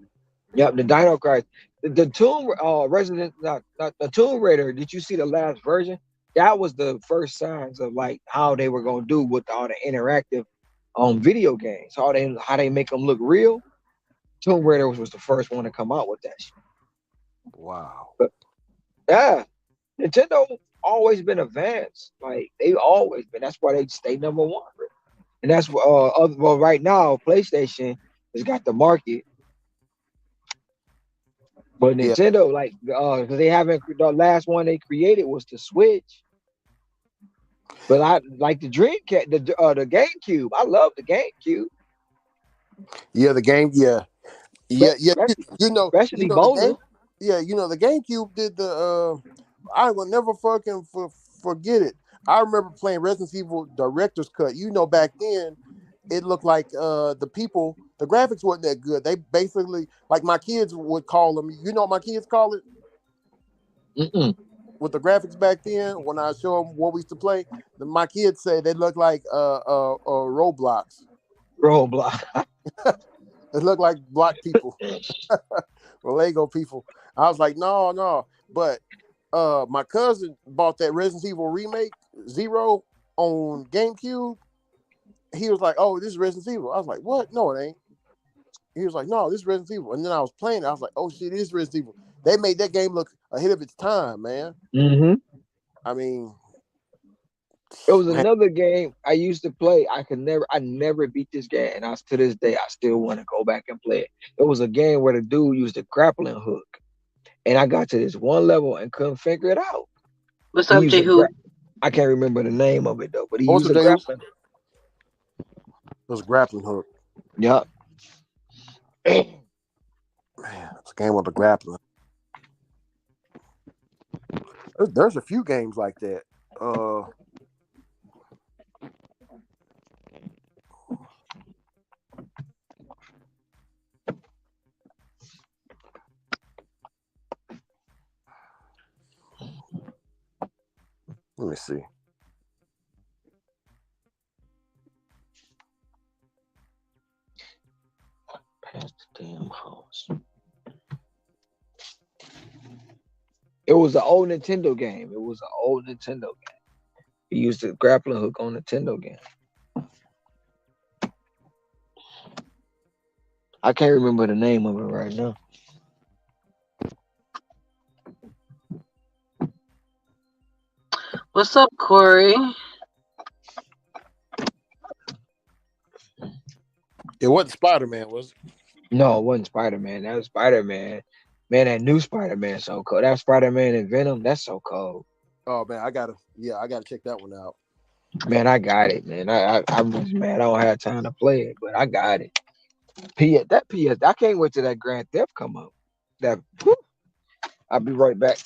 Yep. The Dino Crisis. The Tomb Resident not the Tomb Raider. Did you see the last version? That was the first signs of like how they were gonna do with all the interactive video games. How they make them look real. Tomb Raider was the first one to come out with that shit. Wow. But yeah, Nintendo always been advanced. Like they always been. That's why they stay number one. And that's well right now PlayStation has got the market, but Yeah. Nintendo like because they haven't the last one they created was the Switch. But I like the Dreamcast, the GameCube. I love the GameCube, Yeah, the game. Yeah, yeah, yeah. especially The game. bowling. Yeah, the GameCube did the. I will never fucking forget it. I remember playing Resident Evil Director's Cut. Back then it looked like the graphics wasn't that good. They basically, like my kids would call them. You know what my kids call it? Mm-mm. With the graphics back then, when I show them what we used to play, my kids say they look like Roblox. Roblox. It looked like block people or Lego people. I was like, no, no. But my cousin bought that Resident Evil remake Zero on GameCube. He was like, "Oh, this is Resident Evil." I was like, "What? No, it ain't." He was like, "No, this is Resident Evil." And then I was playing it. I was like, "Oh shit, it is Resident Evil." They made that game look ahead of its time, man. Mm-hmm. I mean, It was man, another game I used to play. I never beat this game, and to this day, I still want to go back and play it. It was a game where the dude used a grappling hook, and I got to this one level and couldn't figure it out. What's He up, used Jehu? I can't remember the name of it though, but he what's used up, a J.U.? grappling. It was a grappling hook. Yep. Man, it's a game with a grappling. There's a few games like that. Let me see. Past the damn house. It was an old Nintendo game. It was an old Nintendo game. He used a grappling hook on Nintendo game. I can't remember the name of it right now. What's up, Corey? It wasn't Spider-Man, was it? No, it wasn't Spider Man. That was Spider Man. Man, that new Spider Man so cold. That Spider Man and Venom, that's so cold. Oh man, I gotta check that one out. Man, I got it, man. I'm just mad I don't have time to play it, but I got it. I can't wait till that Grand Theft come up. That whew, I'll be right back.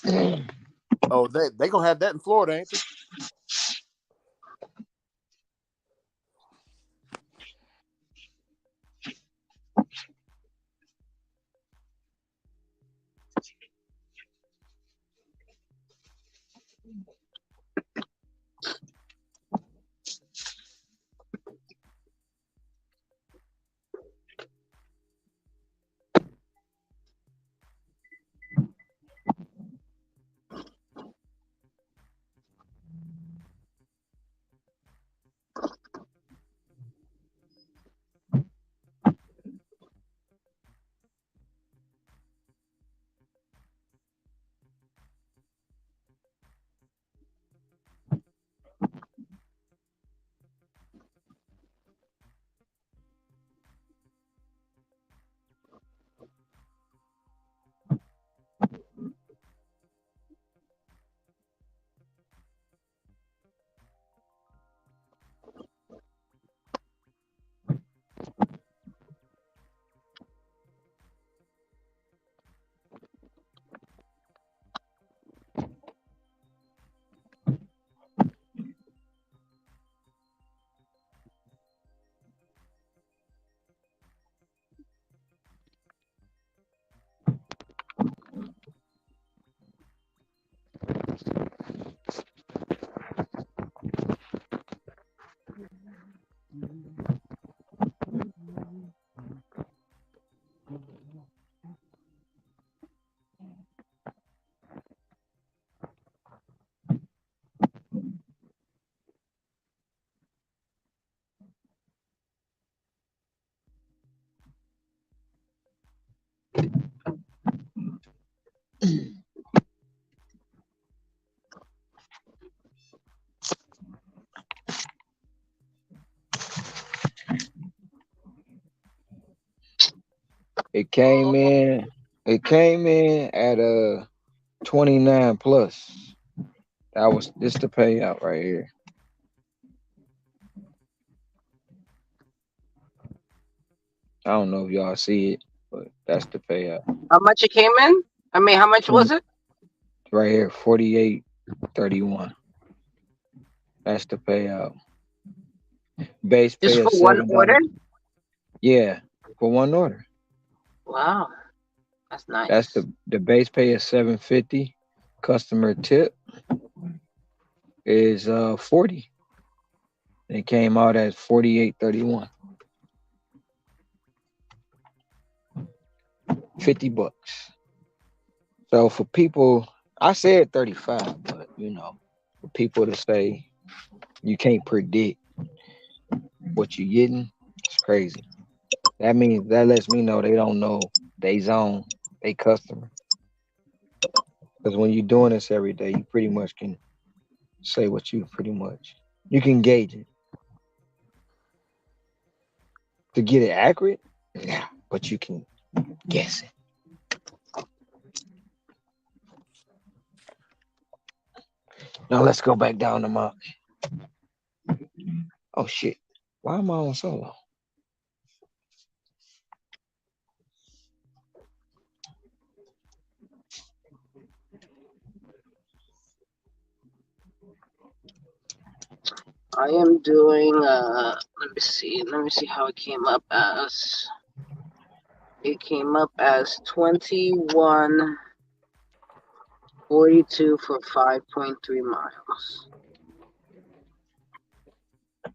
Oh, they gonna have that in Florida, ain't they? It came in. It came in at a 29 plus. That was this the payout right here. I don't know if y'all see it, but that's the payout. How much it came in? I mean, how much was it? Right here, 48.31. That's the payout. Base Just pay for is one $7. order? Yeah, for one order. Wow, that's That's nice. the base pay is 750. Customer tip is 40. It came out at 48.31. $50. So for people, I said 35, but for people to say you can't predict what you're getting, it's crazy. That lets me know they don't know they zone, they customer. Because when you're doing this every day, you pretty much can say what you can gauge it. To get it accurate, yeah, but you can guess it. Now let's go back down to my. Oh shit! Why am I on solo? I am doing. Let me see. Let me see how it came up as. It came up as 21.42 for 5.3 miles.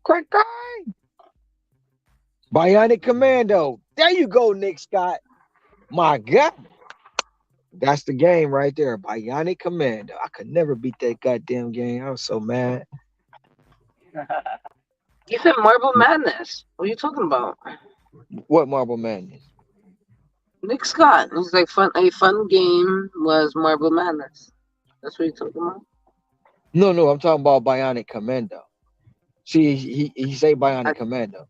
Crack crack! Bionic Commando. There you go, Nick Scott. My God. That's the game right there. Bionic Commando. I could never beat that goddamn game. I was so mad. You said Marble Madness. What are you talking about? What Marble Madness? Nick Scott. It's like fun. A fun game was Marble Madness. That's what you're talking about. No, I'm talking about Bionic Commando. See, he say I, Bionic Commando,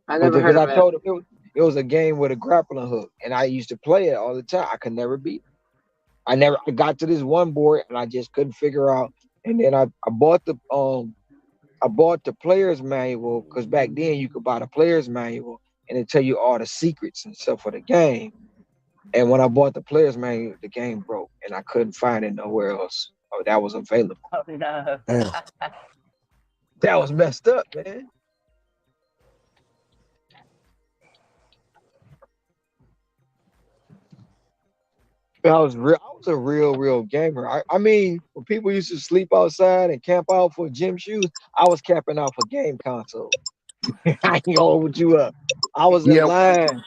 I but never because heard of I it. told him it was a game with a grappling hook, and I used to play it all the time. I could never beat. I got to this one board, and I just couldn't figure out. And then I bought the player's manual because back then you could buy the player's manual and it tell you all the secrets and stuff for the game. And when I bought the player's manual, the game broke and I couldn't find it nowhere else. Oh, that was available. Oh no. Damn. That was messed up, man. I was a real gamer. I mean, when people used to sleep outside and camp out for gym shoes, I was camping out for game console. I ain't gonna hold you up. I was in Yeah, line.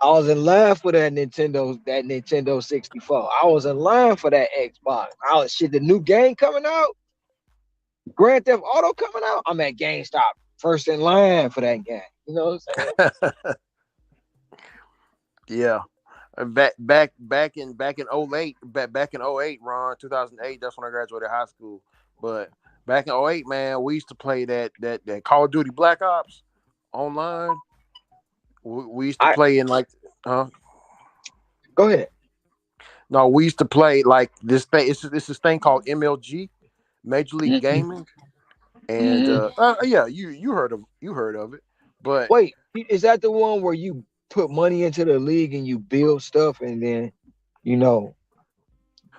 I was in line for that Nintendo 64. I was in line for that Xbox. I was shit. The new game coming out, Grand Theft Auto coming out. I'm at GameStop, first in line for that game. You know what I'm saying? yeah. Back in '08, back in '08, Ron, 2008. That's when I graduated high school. But back in '08, man, we used to play that Call of Duty Black Ops online. We used to I play in like, Go ahead. no, we used to play like this thing. It's this thing called MLG, Major League Mm-hmm. Gaming, and Mm-hmm. yeah, you heard of it, but Wait, is that the one where you put money into the league and you build stuff and then you know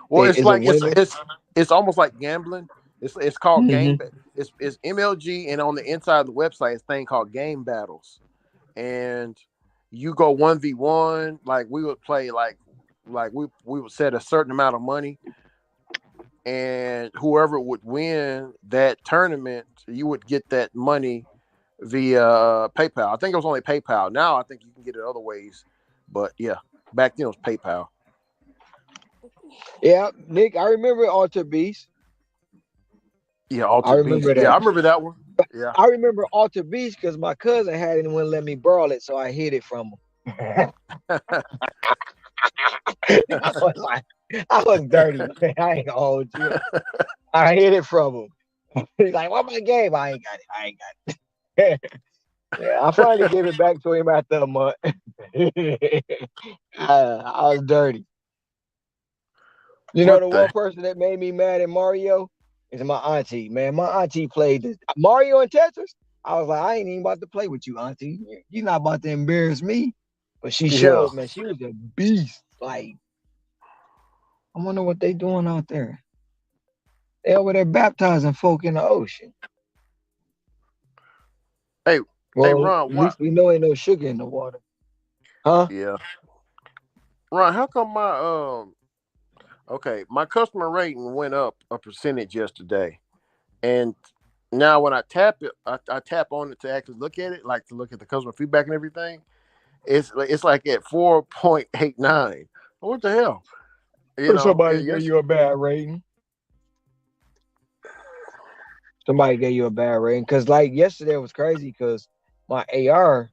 well, there it's is a like it's winner? it's it's almost like gambling. It's called Mm-hmm. it's MLG, and on the inside of the website, it's a thing called Game Battles, and you go 1v1. Like we would play like we would set a certain amount of money, and whoever would win that tournament, you would get that money via PayPal. I think it was only PayPal. Now I think you can get it other ways, but yeah, back then it was PayPal. Yeah, Nick, I remember Alter Beast. Yeah, I Altered Beast. remember Yeah, that. I remember that one. Yeah. I remember Alter Beast because my cousin had it and wouldn't let me borrow it, so I hid it from him. I was like, I was dirty. I ain't gonna hold you. I hid it from him. He's like, "What my game?" I ain't got it. I ain't got it. Yeah, I finally gave it back to him after a month. I was dirty. You know What the the? one person that made me mad at Mario is my auntie. Man, my auntie played this Mario and Tetris. I was like, I ain't even about to play with you, auntie. You're not about to embarrass me. But she Yeah. showed, man. She was a beast. Like, I wonder what they doing out there. They over there baptizing folk in the ocean. Hey, hey, Well, Ron. at Why? least we know ain't no sugar in the water, huh? Yeah, Ron. How come my Okay, my customer rating went up a percentage yesterday, and now when I tap it, I tap on it to actually look at it, like to look at the customer feedback and everything. It's like at 4.89. What the hell? You Or know? somebody gave Yes. you a bad rating. Somebody gave you a bad rating. Cause like yesterday was crazy because my AR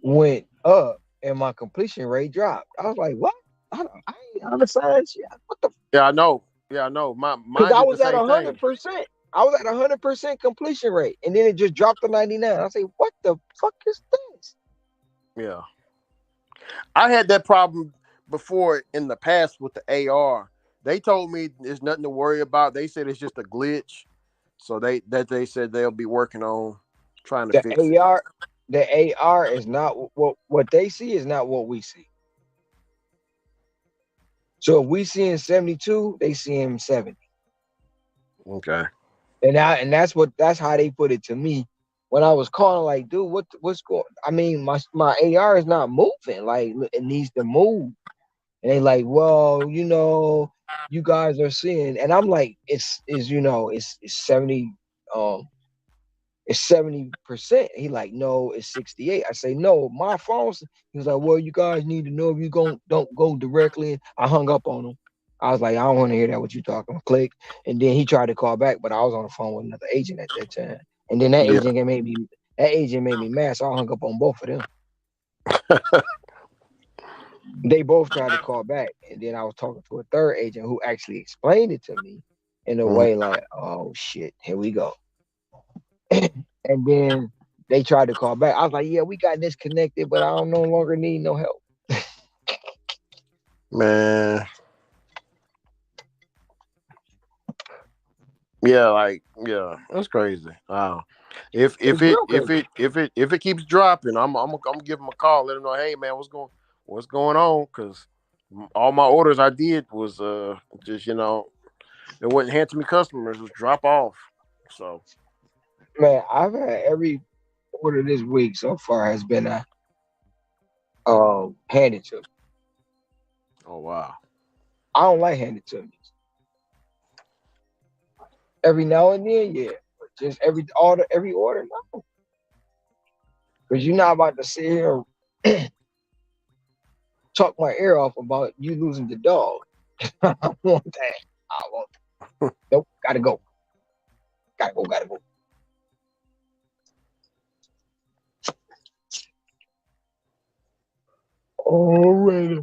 went up and my completion rate dropped. I was like, what? I ain't understand shit. What the? Yeah, I know. Yeah, I know. Because Mine I did the was at same thing. 100%. I was at 100% completion rate, and then it just dropped to 99. I say, what the fuck is this? Yeah, I had that problem before in the past with the AR. They told me there's nothing to worry about. They said it's just a glitch. So they said they'll be working on trying to The fix it. AR, the AR is not what they see is not what we see. So if we see him 72, they see him 70. Okay. And that's how they put it to me when I was calling like, dude, what's going? I mean, my AR is not moving. Like it needs to move. And they like, well, you guys are seeing, and I'm like, it's 70, um, it's 70%. He like, no, it's 68. I say, no, my phone's. He was like, well, you guys need to know if you don't go directly. I hung up on him. I was like, I don't want to hear that. What you talking? Click. And then he tried to call back, but I was on the phone with another agent at that time. And then Yeah. that agent made me mad, so I hung up on both of them. They both tried to call back, and then I was talking to a third agent who actually explained it to me in a Mhm. way like, oh shit, here we go. And then they tried to call back. I was like, yeah, we got disconnected, but I don't no longer need no help. Man. Yeah, yeah, that's crazy. Wow. If It's it real if crazy. it if it if it keeps dropping, I'm gonna give them a call, let them know, hey man, what's going on? Because all my orders I did was just it wasn't hand to me customers, it was drop off. So Man, I've had every order this week so far has been handed to me. oh wow. I don't like handed to me. Every now and then, yeah. But just every order, no. Because you're not about to sit here and talk my ear off about you losing the dog. I want that. I want nope, gotta go. Gotta go, gotta go. Alright.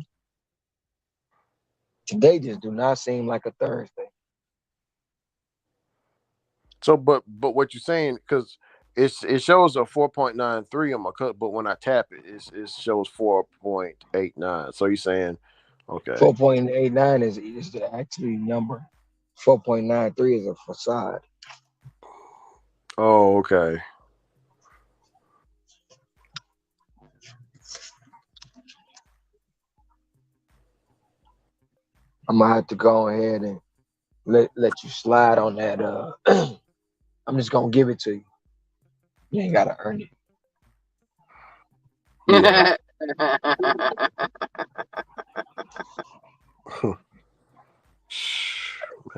Today just do not seem like a Thursday. So but what you're saying, because it shows a 4.93 on my cut, but when I tap it, it shows 4.89. So you're saying, okay. 4.89 is the actually number. 4.93 is a facade. Oh, okay. I'm gonna have to go ahead and let you slide on that. I'm just gonna give it to you. You ain't gotta earn it. Yeah.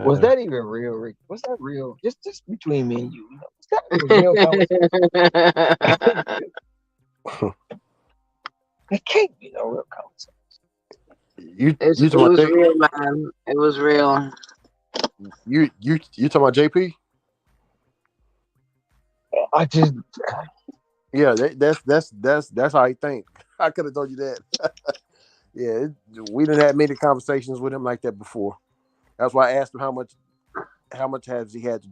Was Man. that even real, Rick? Was that real? Just between me and you. Was that a real conversation? It can't be no real conversation. You It talking about was real, man. It was real. you talking about JP? I just Yeah, that's how he think. I could have told you that. Yeah, we didn't have many conversations with him like that before. That's why I asked him how much has he had to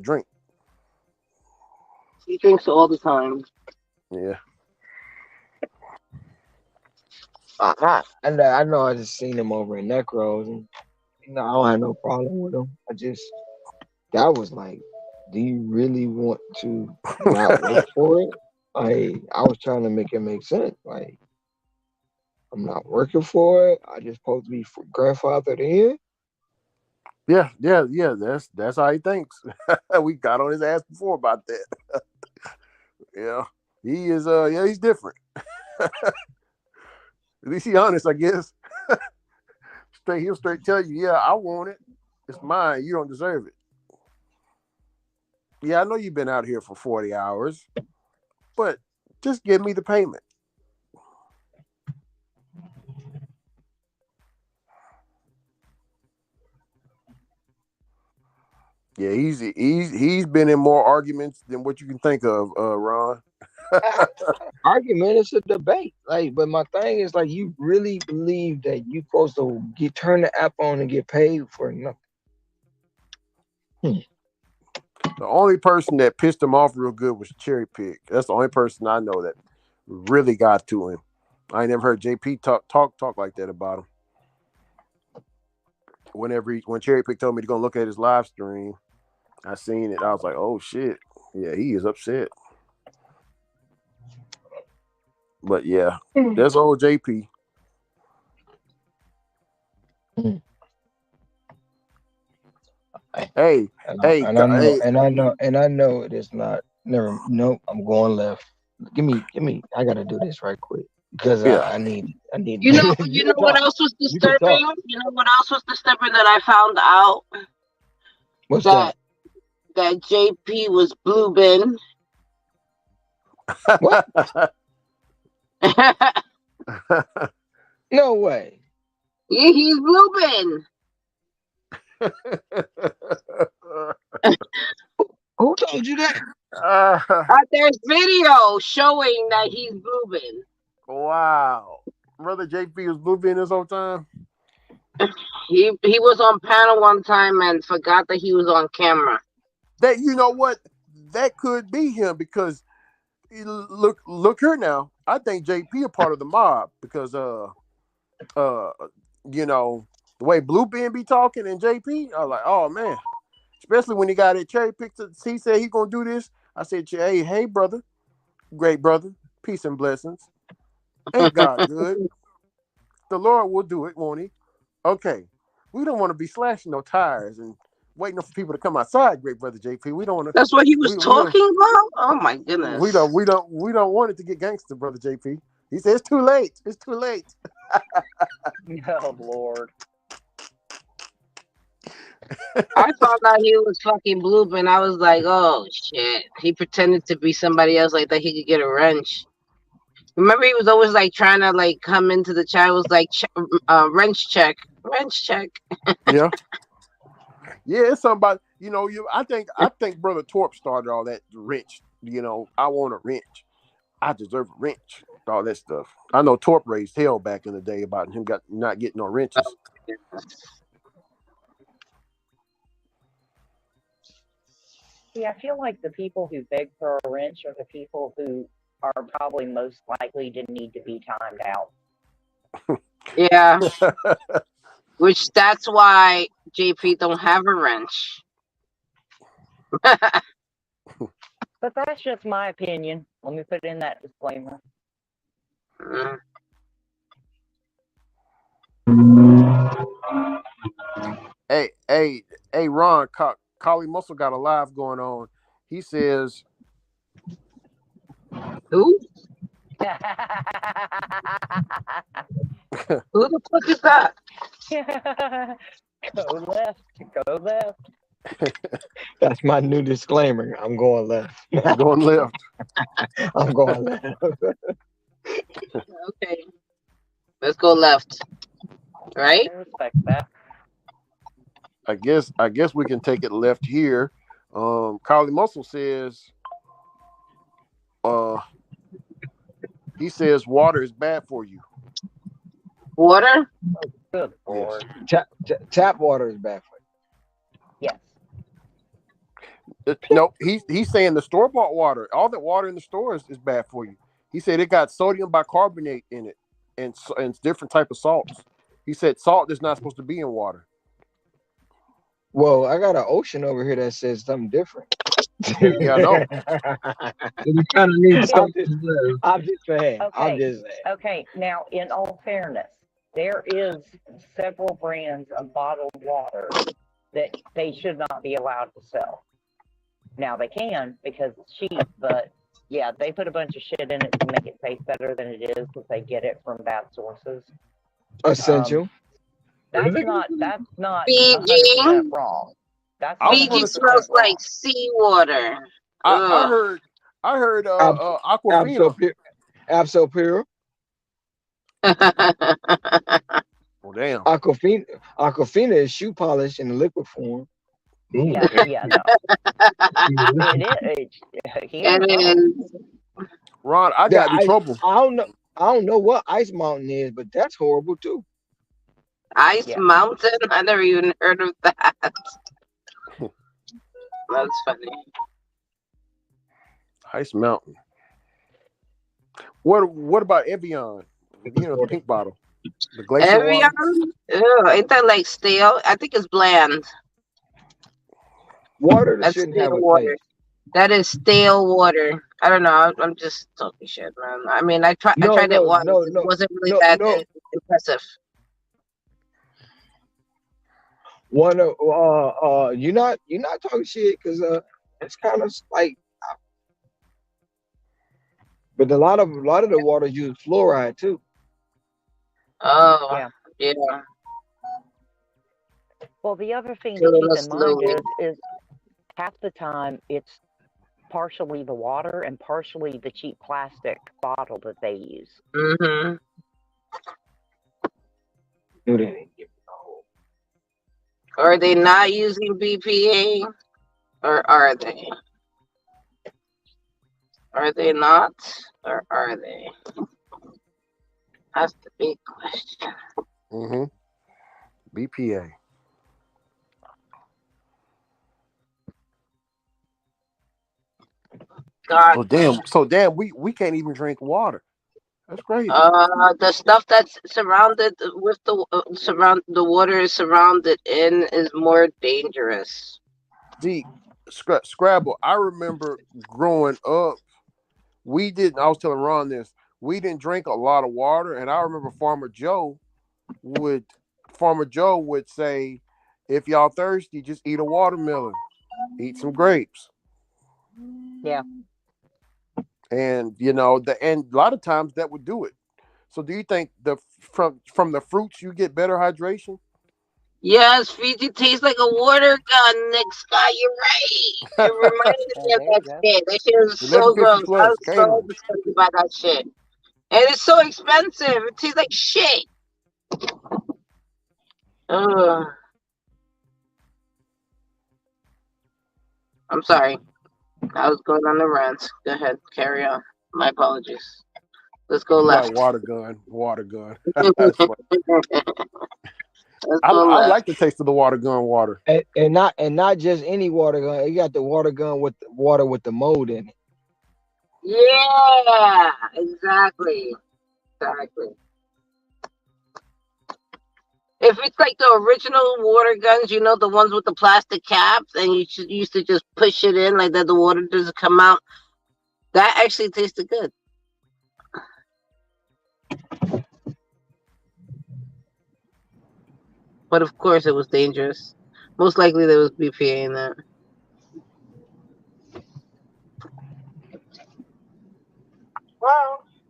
drink. He drinks all the time. Yeah. I know I just seen him over in Necros, and I don't have no problem with him. That was like, do you really want to not work for it? Like, I was trying to make it make sense. Like, I'm not working for it. I just supposed to be grandfathered in. Yeah. That's how he thinks. We got on his ass before about that. Yeah. He is yeah, he's different. At least he honest, I guess. He'll straight tell you, yeah, I want it. It's mine. You don't deserve it. Yeah, I know you've been out here for 40 hours, but just give me the payment. Yeah, he's been in more arguments than what you can think of, Ron. Argument is a debate. Like, but my thing is like, you really believe that you supposed to turn the app on and get paid for nothing? The only person that pissed him off real good was Cherry Pick. That's the only person I know that really got to him. I ain't never heard JP talk like that about him. When Cherry Pick told me to go look at his live stream, I seen it. I was like, oh shit. Yeah, he is upset. But yeah, that's old JP. Hey, hey, I know it is not. Never. Nope. I'm going left. Give me. I gotta do this right quick because yeah. I need. You know what else was disturbing? You know what else was disturbing that I found out? What's that? That JP was blue bin. What? No way. Yeah, he's blue bin. Who told you that? There's video showing that he's blue bin. Wow. Brother JP was blue bin this whole time? He was on panel one time and forgot that he was on camera. That, you know what? That could be him because look here now. I think JP a part of the mob because you know, the way Blue Ben be talking and JP, I was like, oh man. Especially when he got it cherry picked. He said he gonna do this. I said, hey brother, great brother, peace and blessings. Ain't God good? The Lord will do it, won't he? Okay. We don't want to be slashing no tires and waiting for people to come outside, great brother JP. We don't want to. That's what he was talking about? Oh my goodness. We don't want it to get gangster, brother JP. He said it's too late. It's too late. Oh Lord. I found out he was fucking blue, and I was like, oh shit. He pretended to be somebody else like that he could get a wrench. Remember, he was always like trying to like come into the chat. Was like wrench check. Yeah, it's somebody. You know, I think Brother Torp started all that wrench. You know, I want a wrench. I deserve a wrench. All that stuff. I know Torp raised hell back in the day about him not getting no wrenches. See, I feel like the people who beg for a wrench are the people who are probably most likely to need to be timed out. Yeah. Which that's why JP don't have a wrench. But that's just my opinion. Let me put in that disclaimer. Hey, Ron, Collie Muscle got a live going on. He says, who? Who the fuck is that? Go left. That's my new disclaimer. I'm going left. I'm going left. I'm going left. Okay. Let's go left. Right? I respect that. I guess we can take it left here. Collie Muscle says, he says water is bad for you. Water? Good Yes. Lord. Tap water is bad for Yes. No, he's saying the store bought water, all that water in the stores is bad for you. He said it got sodium bicarbonate in it and different type of salts. He said salt is not supposed to be in water. you. Well, I got an ocean over here that says something different. Yeah, I know. We kind of need It's something. I'm just saying. I'm okay. just saying. Okay. Now, in all fairness, there is several brands of bottled water that they should not be allowed to sell. Now they can because it's cheap, but yeah, they put a bunch of shit in it to make it taste better than it is because they get it from bad sources. Essential. That's not Fiji. 100% wrong. That's I not was Fiji gonna. 100% smells like wrong. seawater. I Ugh. heard. I heard. Ab- Aquafina. Abso Abso pure. Oh damn. Aquafina. Aquafina is shoe polish in liquid form. Yeah, yeah, no, it is. He It ain't wrong. is Ron, I That got in trouble. I don't know. I don't know what Ice Mountain is, but that's horrible too. Ice Yeah, Mountain. I never even heard of that. That's funny. Ice Mountain. What about Evian? You know the pink bottle, the glacier Evian? water. Ew, ain't that like stale? I think it's bland. Water that That's shouldn't have stale a water. taste. That is stale water. I don't know. I'm just talking shit, man. I mean, I No, tried it no, once. no, It no, wasn't really no, that no. impressive. One of you're not talking shit because it's kind of like, but a lot of the water use fluoride too. Oh, yeah. yeah. Well, the other thing to Killing keep us in mind slowly. is half the time it's partially the water and partially the cheap plastic bottle that they use. Mm-hmm. No, they didn't give me the whole. Are they not using BPA, or are they? Are they not, or are they? That's the big question. Mm-hmm. BPA. God, So damn, we can't even drink water. That's crazy. the stuff that's surrounded with the water is surrounded in is more dangerous. See, Scrabble. I remember growing up, we didn't. I was telling Ron this. We didn't drink a lot of water, and I remember would Farmer Joe would say, "If y'all thirsty, just eat a watermelon, eat some grapes." Yeah. And and a lot of times that would do it. So do you think from the fruits you get better hydration? Yes, Fiji tastes like a water gun, Nick Scott. You're right. It reminded me of There you that go. shit. That shit was so 1150 gross. I plus was so catering. disgusted by that shit. And it's so expensive. It tastes like shit. Ugh. I'm sorry. I was going on the rant. Go ahead, carry on. My apologies. Let's go Like left. water gun, water gun. That's Let's funny. go I left. like the taste of the water gun water. And not just any water gun. You got the water gun with the water with the mold in it. Yeah, exactly. Exactly. If it's like the original water guns, the ones with the plastic caps, and you used to just push it in like that, the water doesn't come out. That actually tasted good. But of course, it was dangerous. Most likely, there was BPA in that.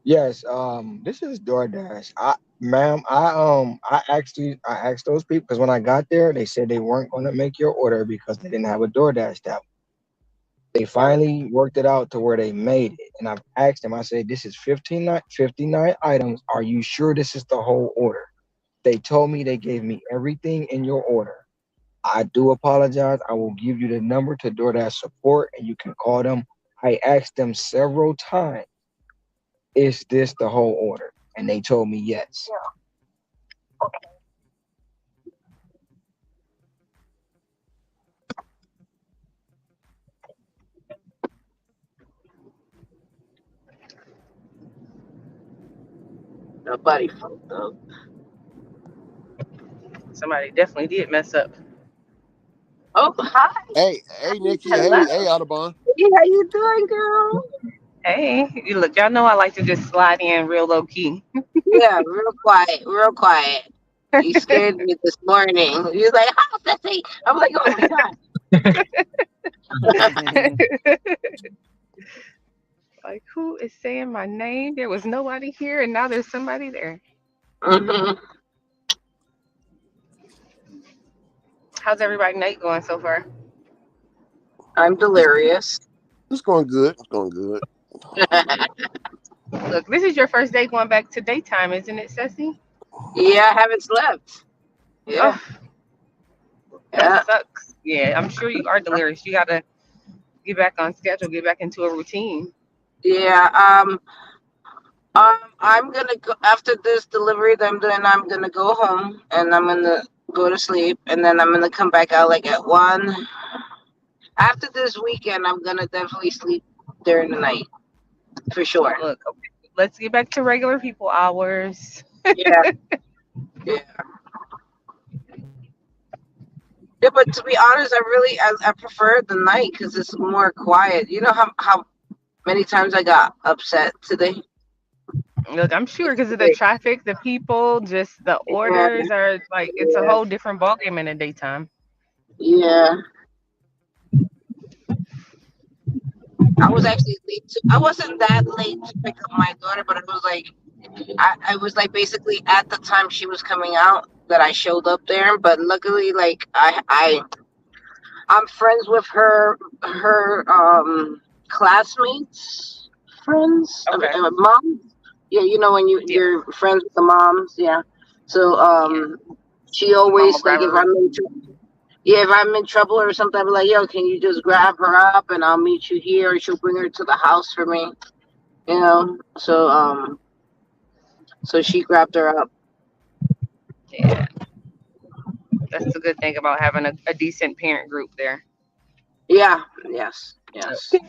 Yes. This is DoorDash. Ma'am, I asked those people because when I got there, they said they weren't going to make your order because they didn't have a DoorDash tab. They finally worked it out to where they made it, and I've asked them. I said, "This is 59 items. Are you sure this is the whole order?" They told me they gave me everything in your order. I do apologize. I will give you the number to DoorDash support, and you can call them. I asked them several times, "Is this the whole order?" And they told me yes. Nobody fucked up. Somebody definitely did mess up. Oh, hi. Hey, Nikki. Hello. Hey, Audubon. Hey, how you doing, girl? Hey, you look, y'all know I like to just slide in real low key. Yeah, real quiet, real quiet. You scared me this morning. You was like, "Oh, Sissy." I'm like, "Oh my god." Like, who is saying my name? There was nobody here, and now there's somebody there. Mhm. How's everybody night going so far? I'm delirious. It's going good. It's going good. Look, this is your first day going back to daytime, isn't it, Ceci? Yeah, I haven't slept. Oh, Yeah, that yeah, sucks. Yeah, I'm sure you are delirious. You gotta get back on schedule, get back into a routine. yeah. I'm gonna go after this delivery that I'm doing. I'm gonna go home and I'm gonna go to sleep, and then I'm gonna come back out like at 1. After this weekend, I'm gonna definitely sleep during the night for sure. Look, okay, let's get back to regular people hours. Yeah, yeah. Yeah, but to be honest, I prefer the night because it's more quiet. You know how many times I got upset today? Look, I'm sure because of the traffic, the people, just the Yeah, orders are like it's a yeah, whole different ballgame in the daytime. yeah. I was actually late. I wasn't that late to pick up my daughter, but it was like I was like basically at the time she was coming out that I showed up there. But luckily, like I'm friends with her classmates, friends, Okay. mom. Yeah, you know when Yeah. you're friends with the moms. Yeah. So Yeah. she The mama always like if grabber. if I'm in trouble or something, I'm like, yo, can you just grab her up and I'll meet you here, or she'll bring her to the house for me. You know. So she grabbed her up. Yeah. That's the good thing about having a decent parent group there. Yeah. Yes. Yep. Yes.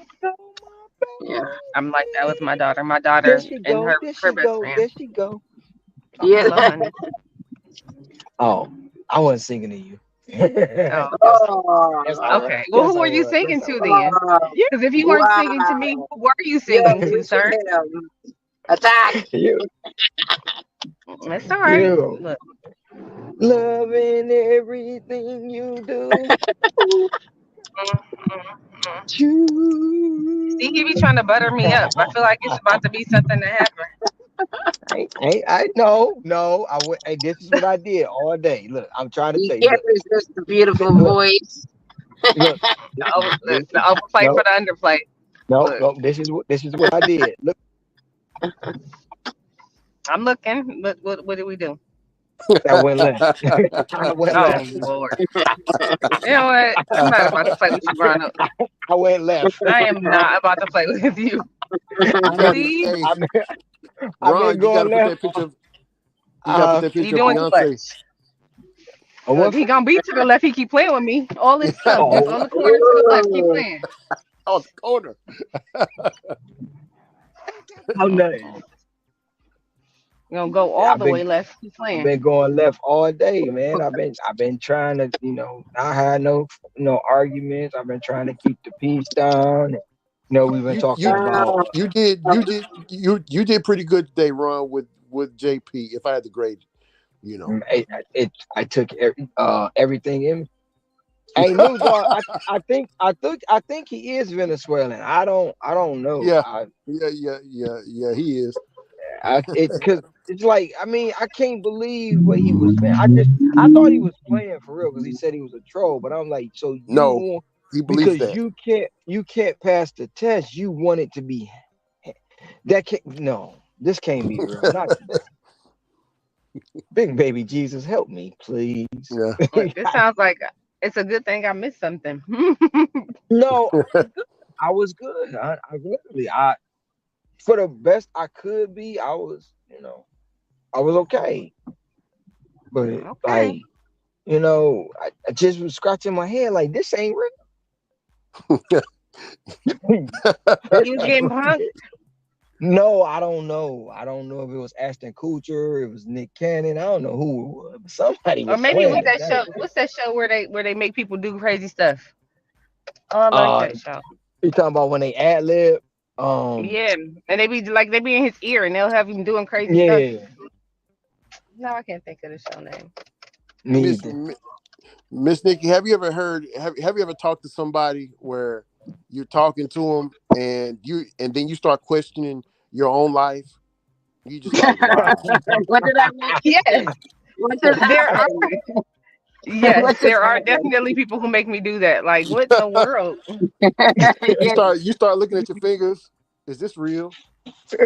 Yeah. I'm like that with my daughter. My There daughter she and go. her There her she best go. friend. There she go. Hello, Yeah. honey. Oh, I wasn't singing to you. Oh, Yes, Oh. I was. okay. Well, Yes, who I were you was. Yes, singing I to was. then? Oh. You, Because if you weren't singing to me, Wow. who were you Yo, singing to, look sir? at him. Attack. you, That's all right. you. Look, Loving everything you do. Ooh, mm, mm, mm. See, he be you. trying to butter me up. I feel like it's about to be something to happen. I no, no. Hey, this is what I did all day. Look, I'm trying to You tell you. can't Look, resist the beautiful look, voice. look. The overplay No, for the underplay. no, Look, no. This is what I did. Look, I'm looking. Look, what did we do? I went left. I went Oh left. Lord. You know what? I'm not about to play with you, grown up. I went left. I am not about to play with you. I mean, Hey, See, hey, I mean, I've been Ron, you got to going put left. that picture of Uh, he of doing too Beyonce. much. Look, what? he gonna be to the left. He keep playing with me. All this stuff just Oh, on the corner to the left. Keep playing. On the corner. how nothing. You gonna go all I've the way been left. Keep I've playing. been going left all day, man. I've been trying to, not have no arguments. I've been trying to keep the peace down. We've been You talking you about. you did pretty good today, Ron, with JP. If I had to grade, you know. I took everything in. Hey, New Dog, I think he is Venezuelan. I don't know. Yeah, yeah. He is. Because it's like, I can't believe what he was saying. I thought he was playing for real because he said he was a troll. But I'm like, so you No, want, he believes because that. you can't pass the test. You want it to be that can't no. This can't be real. Not big baby Jesus, help me, please. Yeah. Look, this sounds like it's a good thing I missed something. No, I was good. I literally, for the best I could be, I was okay. But Okay. like, I just was scratching my head like this ain't real. He was getting punked. No, I don't know. I don't know if it was Ashton Kutcher, it was Nick Cannon. I don't know who it was, but somebody Or was maybe playing what's the that game. show? What's that show where they make people do crazy stuff? Oh, I like Uh, that show. you talking about when they ad lib? Um, Yeah, and they be in his ear and they'll have him doing crazy stuff. yeah, No, I can't think of the show name. me Miss either. Miss Nikki, have you ever heard? Have you ever talked to somebody where you're talking to them and then you start questioning your own life? You just like, wow. What did I make you Yes, say? What just there are. happened? Yes, What just there are happened? definitely people who make me do that. Like, what in the world? You Yeah. start looking at your fingers. Is this real?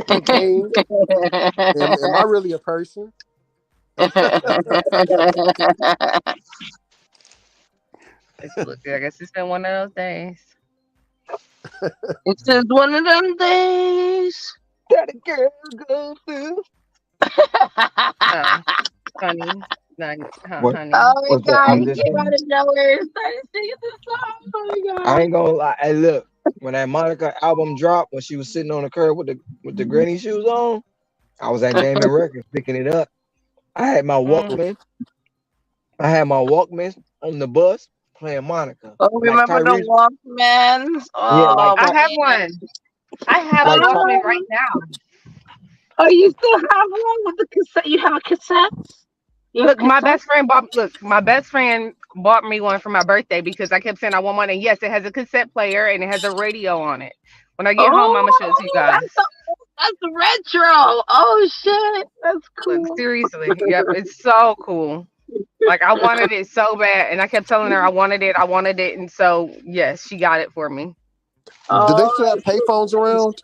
Cocaine? Am I really a person? Look, I guess it's been one of those days. It's just one of them days. That a girl go through. Oh, honey, not, What? honey. Oh my What's that? god, I'm he just came out saying. of nowhere and started singing the song. Oh my I god. ain't gonna lie. Hey, look, when that Monica album dropped, when she was sitting on the curb with the granny shoes on, I was at Damon Records picking it up. I had my Mm. Walkman. I had my Walkman on the bus playing Monica, Oh, like remember the Tyrese. Walkmans? Yeah, Oh I have man. one. I have a like Ty, Walkman Oh, right now. oh, you still have one with the cassette? You have a cassette? You have Look, my cassette? best friend bought. Look, my best friend bought me one for my birthday because I kept saying I want one, and yes, it has a cassette player and it has a radio on it. When I get home, I'm gonna show it to you Oh, guys. that's retro. Oh shit, that's Look, cool. seriously, yep, it's so cool. Like I wanted it so bad, and I kept telling her I wanted it, and so yes, she got it for me. Do they Oh, still have payphones around?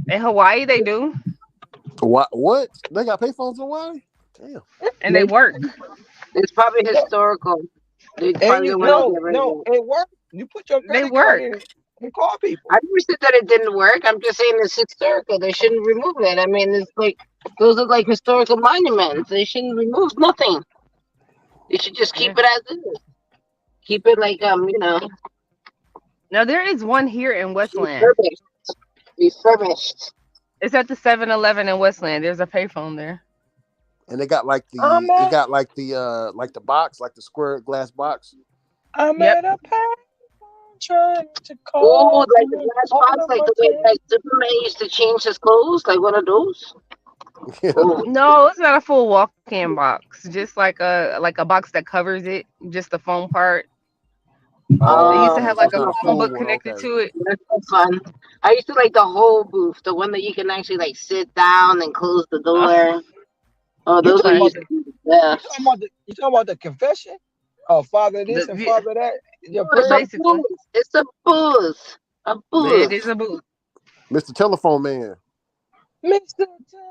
In Hawaii, they do, What? What? They got payphones in Hawaii? Damn. and they work. it's probably historical. They and probably you don't want to No, get rid of no, it. it worked. You put your they credit card work. in and call people. I never said that it didn't work. I'm just saying it's historical. They shouldn't remove it. I mean, it's like those are like historical monuments. They shouldn't remove nothing. They should just keep Yeah. it as is. Keep it like Now there is one here in Westland. refurbished. Refurbished. It's at the 7-Eleven in Westland. There's a payphone there. And they got like I'm it at got like the box, like the square glass box. I'm Yep. at a payphone trying to Oh, call like the you. glass Hold box, on like my the way phone. like Superman used to change his clothes, like one of those. Yeah. Oh, No, it's not a full walk-in box. Just like a box that covers it, just the phone part. They Oh, used to okay. have So like it's a not a phone full book one. connected Okay. to it. that's so fun. I used to like the whole booth, the one that you can actually like sit down and close the Uh, door. Oh, You those were talking about used classic. the to be the best. you talking about the confession? Oh, father this and Yeah, father that. Your Oh, it's a prayer. basically, booth. It's a booth. A Mr. it booth. is a booth. Mr. Telephone Man. Mr.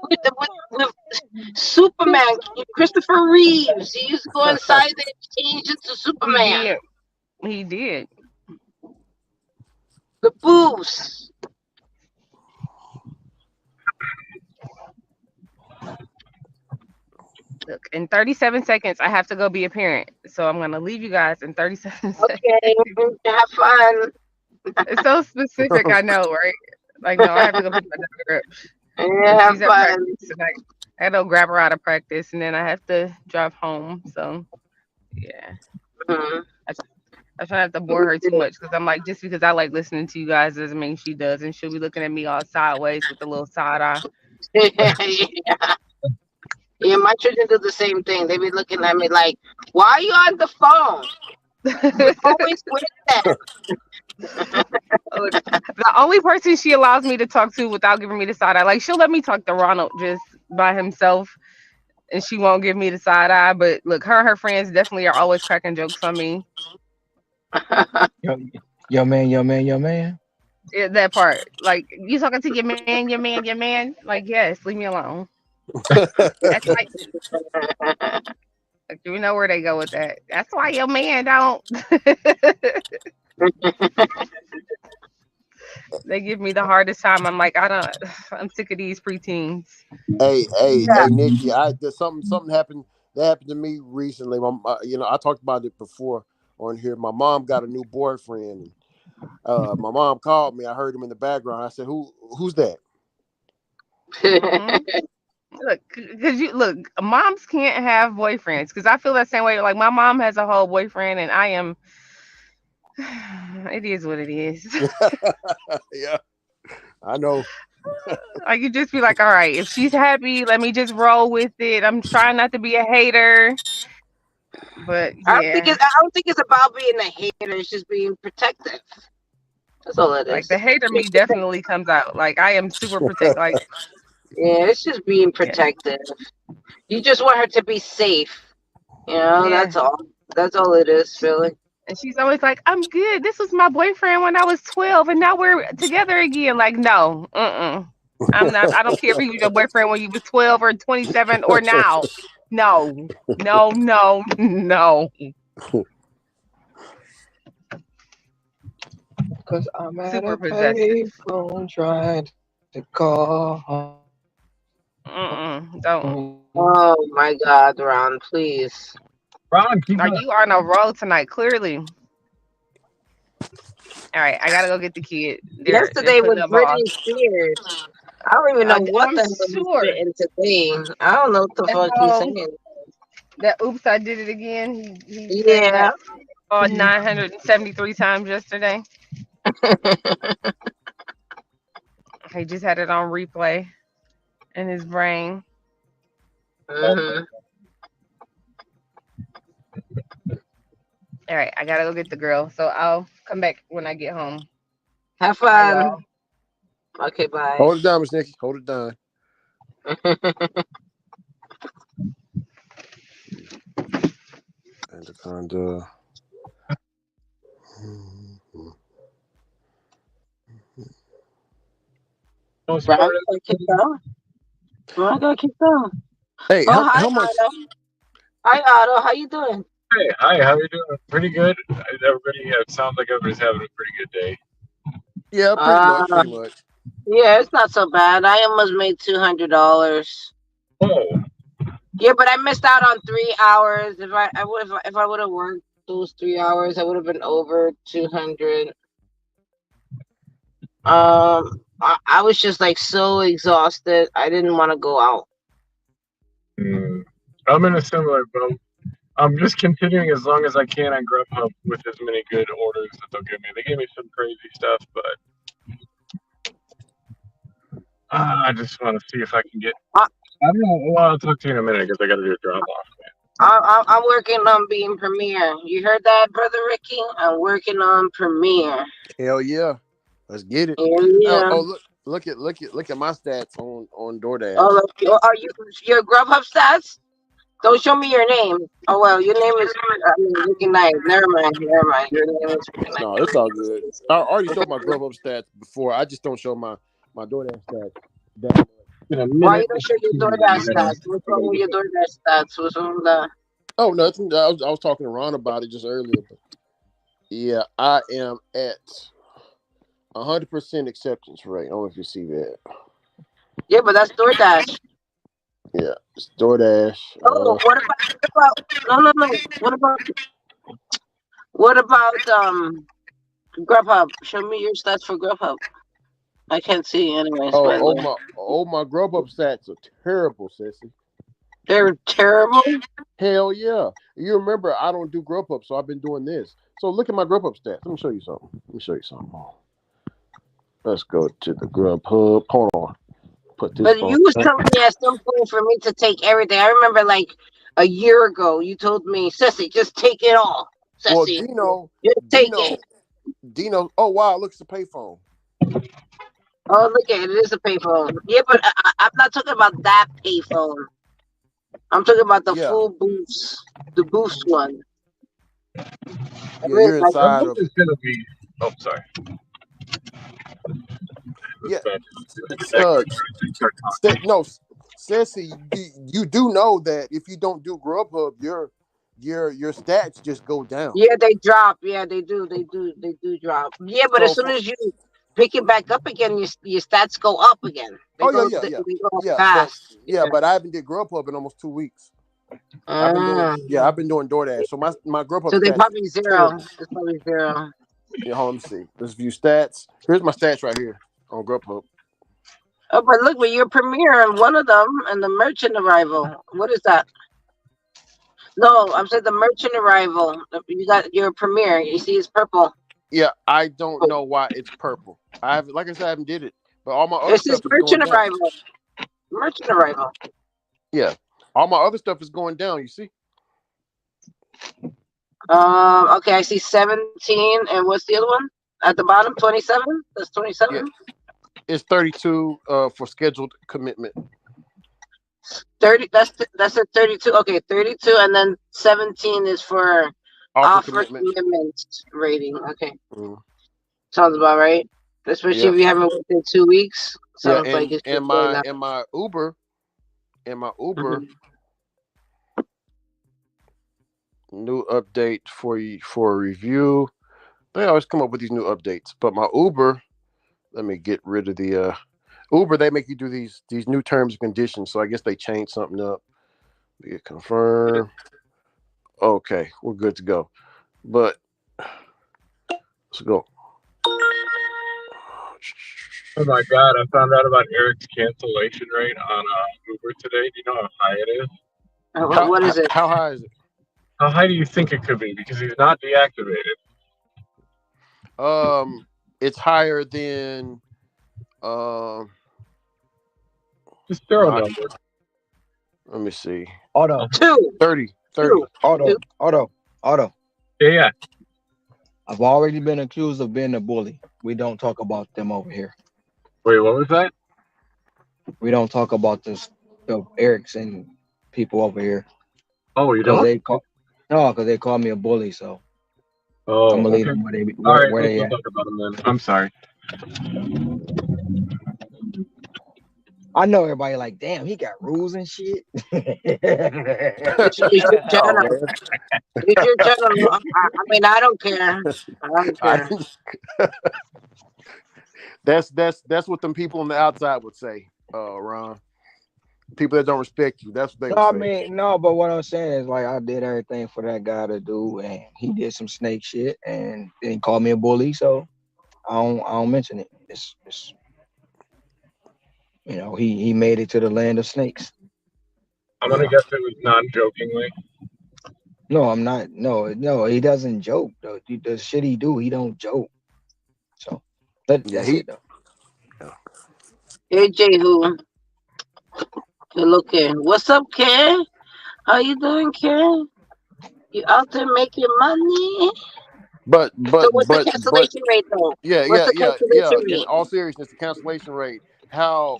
With Telephone. Superman, Christopher Reeves. He used to go inside there and change into He Superman. did. He did. The booths. Look, in 37 seconds, I have to go be a parent. So I'm gonna leave you guys in 37 Okay, seconds. have fun. It's so specific, I know, right? Like, no, I have to go pick my daughter up Yeah, because have she's at fun. practice tonight. I had to go grab her out of practice, and then I have to drive home. So yeah, Mhm. I, I try not to bore her too much because I'm like, just because I like listening to you guys doesn't mean she does, and she'll be looking at me all sideways with a little side eye. Yeah. Yeah, my children do the same thing. They be looking at me like, "Why are you on the phone? You're always with them." Look, the only person she allows me to talk to without giving me the side eye, like she'll let me talk to Ronald just by himself, and she won't give me the side eye. But look, her and her friends definitely are always cracking jokes on me. Yo, yo man, yo man, yo man. Yeah, that part, like you talking to your man, your man, your man. Like, yes, leave me alone. That's why. Like, you know where they go with that. That's why your man don't. They give me the hardest time. I'm like, I don't. I'm sick of these preteens. Hey, Yeah. Nikki. There's something happened. That happened to me recently. I talked about it before on here. My mom got a new boyfriend. And, my mom called me. I heard him in the background. I said, Who's that?" Hmm. Look, because you look, moms can't have boyfriends. Because I feel that same way. Like my mom has a whole boyfriend, and I am. It is what it is. Yeah, I know. Like you just be like, all right, if she's happy, let me just roll with it. I'm trying not to be a hater, but yeah, I don't think it's about being a hater. It's just being protective. That's all it like is. the hater me definitely comes out. Like I am super protect. Like Yeah, it's just being yeah, protective. You just want her to be safe. You know, yeah. that's all. That's all it is, really. And she's always like, I'm good. This was my boyfriend when I was 12, and now we're together again. Like no, I'm not. I don't care if he was your boyfriend when you was 12 or 27 or now. No, no, no, no. Cause I'm at Super a possessive. payphone trying to call Don't. home. Oh my God, Ron, please. Ron, keep Like going. you are on a roll tonight, clearly. All right, I gotta go get the kid. They're Yesterday putting was up all. Britney Spears. I don't even know what I'm the hell he's sure spitting today. I don't know what the that fuck he's whole saying. that oops, I did it again. He said Yeah. that all 973 times yesterday. He just had it on replay in his brain. Hmm. All right, I gotta go get the girl, so I'll come back when I get home. Have Bye, y'all. fun. Okay, bye. Hold it down, Miss Nikki. Hold it down. Anaconda. Ron, gotta keep going. Ron, gotta keep going. Hey, Oh, hi, how much? Otto. Hi, Otto. How you doing? Hey, hi, how are you doing? Pretty good. Everybody, it sounds like everybody's having a pretty good day. Yeah, pretty Uh, much, pretty much. yeah, it's not so bad. I almost made $200. Oh, Yeah, but I missed out on 3 hours. If I would have worked those 3 hours, I would have been over 200. I was just like so exhausted. I didn't want to go out. hmm. I'm in a similar boat. I'm just continuing as long as I can on Grubhub with as many good orders that they'll give me. They gave me some crazy stuff, but I just want to see if I can get. I, I don't know. Well, I'll talk to you in a minute because I got to do a drop off. I'm working on being Premiere. You heard that, brother Ricky? I'm working on Premiere. Hell yeah. Let's get it. Yeah. Oh, look at my stats on DoorDash. Oh, are you your Grubhub stats? Don't show me your name. Oh well, your name is Ricky Knight. Never mind. Never mind. Your name is Ricky No, it's all good. I already showed my Grubhub stats before. I just don't show my DoorDash stats that much. In a Why minute. you don't show your DoorDash stats? What's wrong with your DoorDash stats? What's wrong with that? Oh no, I was talking to Ron about it just earlier, but yeah, I am at 100% acceptance rate. I don't know if you see that. Yeah, but that's DoorDash. Yeah, it's DoorDash. Oh, no. What about Grubhub? Show me your stats for Grubhub. I can't see anyways, by the way. My Grubhub stats are terrible, sissy. They're terrible. Hell yeah. You remember I don't do Grubhub, so I've been doing this. So look at my Grubhub stats. Let me show you something. Let's go to the Grubhub. Hold on. Put this But phone. you was telling me at some point for me to take everything. I remember like a year ago, you told me, Sissy, just take it all. Well, Sissy, just take it. Dino. Oh wow, it looks a payphone. Oh, look at it. It is a payphone. Yeah, but I'm not talking about that payphone. I'm talking about the full boost, the boost one. Yeah, you're inside of. It's gonna be. Oh, sorry. Yeah. No, Ceci, you do know that if you don't do Grubhub, your stats just go down. Yeah, they drop. Yeah, they do. They do drop. Yeah, but as soon as you pick it back up again, your stats go up again. They go Yeah, fast. but I haven't did Grubhub in almost 2 weeks. I've been doing Ah, I've been doing DoorDash. So my Grubhub so they stats probably here. zero. It's probably zero. Yeah, hold on, let me see. Let's view stats. Here's my stats right here on Grubhub. Oh, but look, but you're premiere and one of them and the merchant arrival. What is that? No, I'm saying the merchant arrival. You got your premiere. You see, it's purple. Yeah, I don't know why it's purple. I haven't, like I said, I haven't did it, but all my other It says stuff is going merchant down. arrival. Merchant arrival. Yeah, all my other stuff is going down. You see? Okay, I see 17, and what's the other one at the bottom? 27. That's 27. Yeah, it's 32 for scheduled commitment. 30. That's a 32. Okay, 32, and then 17 is for offer commitment rating. Okay, sounds about right. Especially if you haven't worked in 2 weeks. Sounds like it's and my Uber new update for a review. They always come up with these new updates, but my Uber, let me get rid of the Uber. They make you do these new terms and conditions, so I guess they changed something up. Confirm. Okay, we're good to go. But let's go. Oh my God! I found out about Eric's cancellation rate on Uber today. Do you know how high it is? What is it? How high is it? How high do you think it could be? Because he's not deactivated. It's higher than just throw a number. Let me see. Auto. 30. Auto. Yeah. I've already been accused of being a bully. We don't talk about them over here. Wait, what was that? We don't talk about the Erics and people over here. Oh, you don't? Because they call me a bully, so I'm gonna leave them where they at. Talk about them then. I'm sorry. I know everybody like, damn, he got rules and shit. It's your channel. It's your channel. I mean, I don't care. I don't care. That's what them people on the outside would say, Ron. People that don't respect you. That's what they would say. But what I'm saying is, like, I did everything for that guy to do, and he did some snake shit, and then he called me a bully, so I don't mention it. It's he made it to the land of snakes. I'm gonna guess it was non-jokingly. No, I'm not. No, he doesn't joke though. The shit he do, he don't joke. So that's it though. Hey, Jehu. Hello, Ken. What's up, Ken? How you doing, Ken? You out there making money? But what's the cancellation rate though? Yeah. Rate? In all seriousness, the cancellation rate. How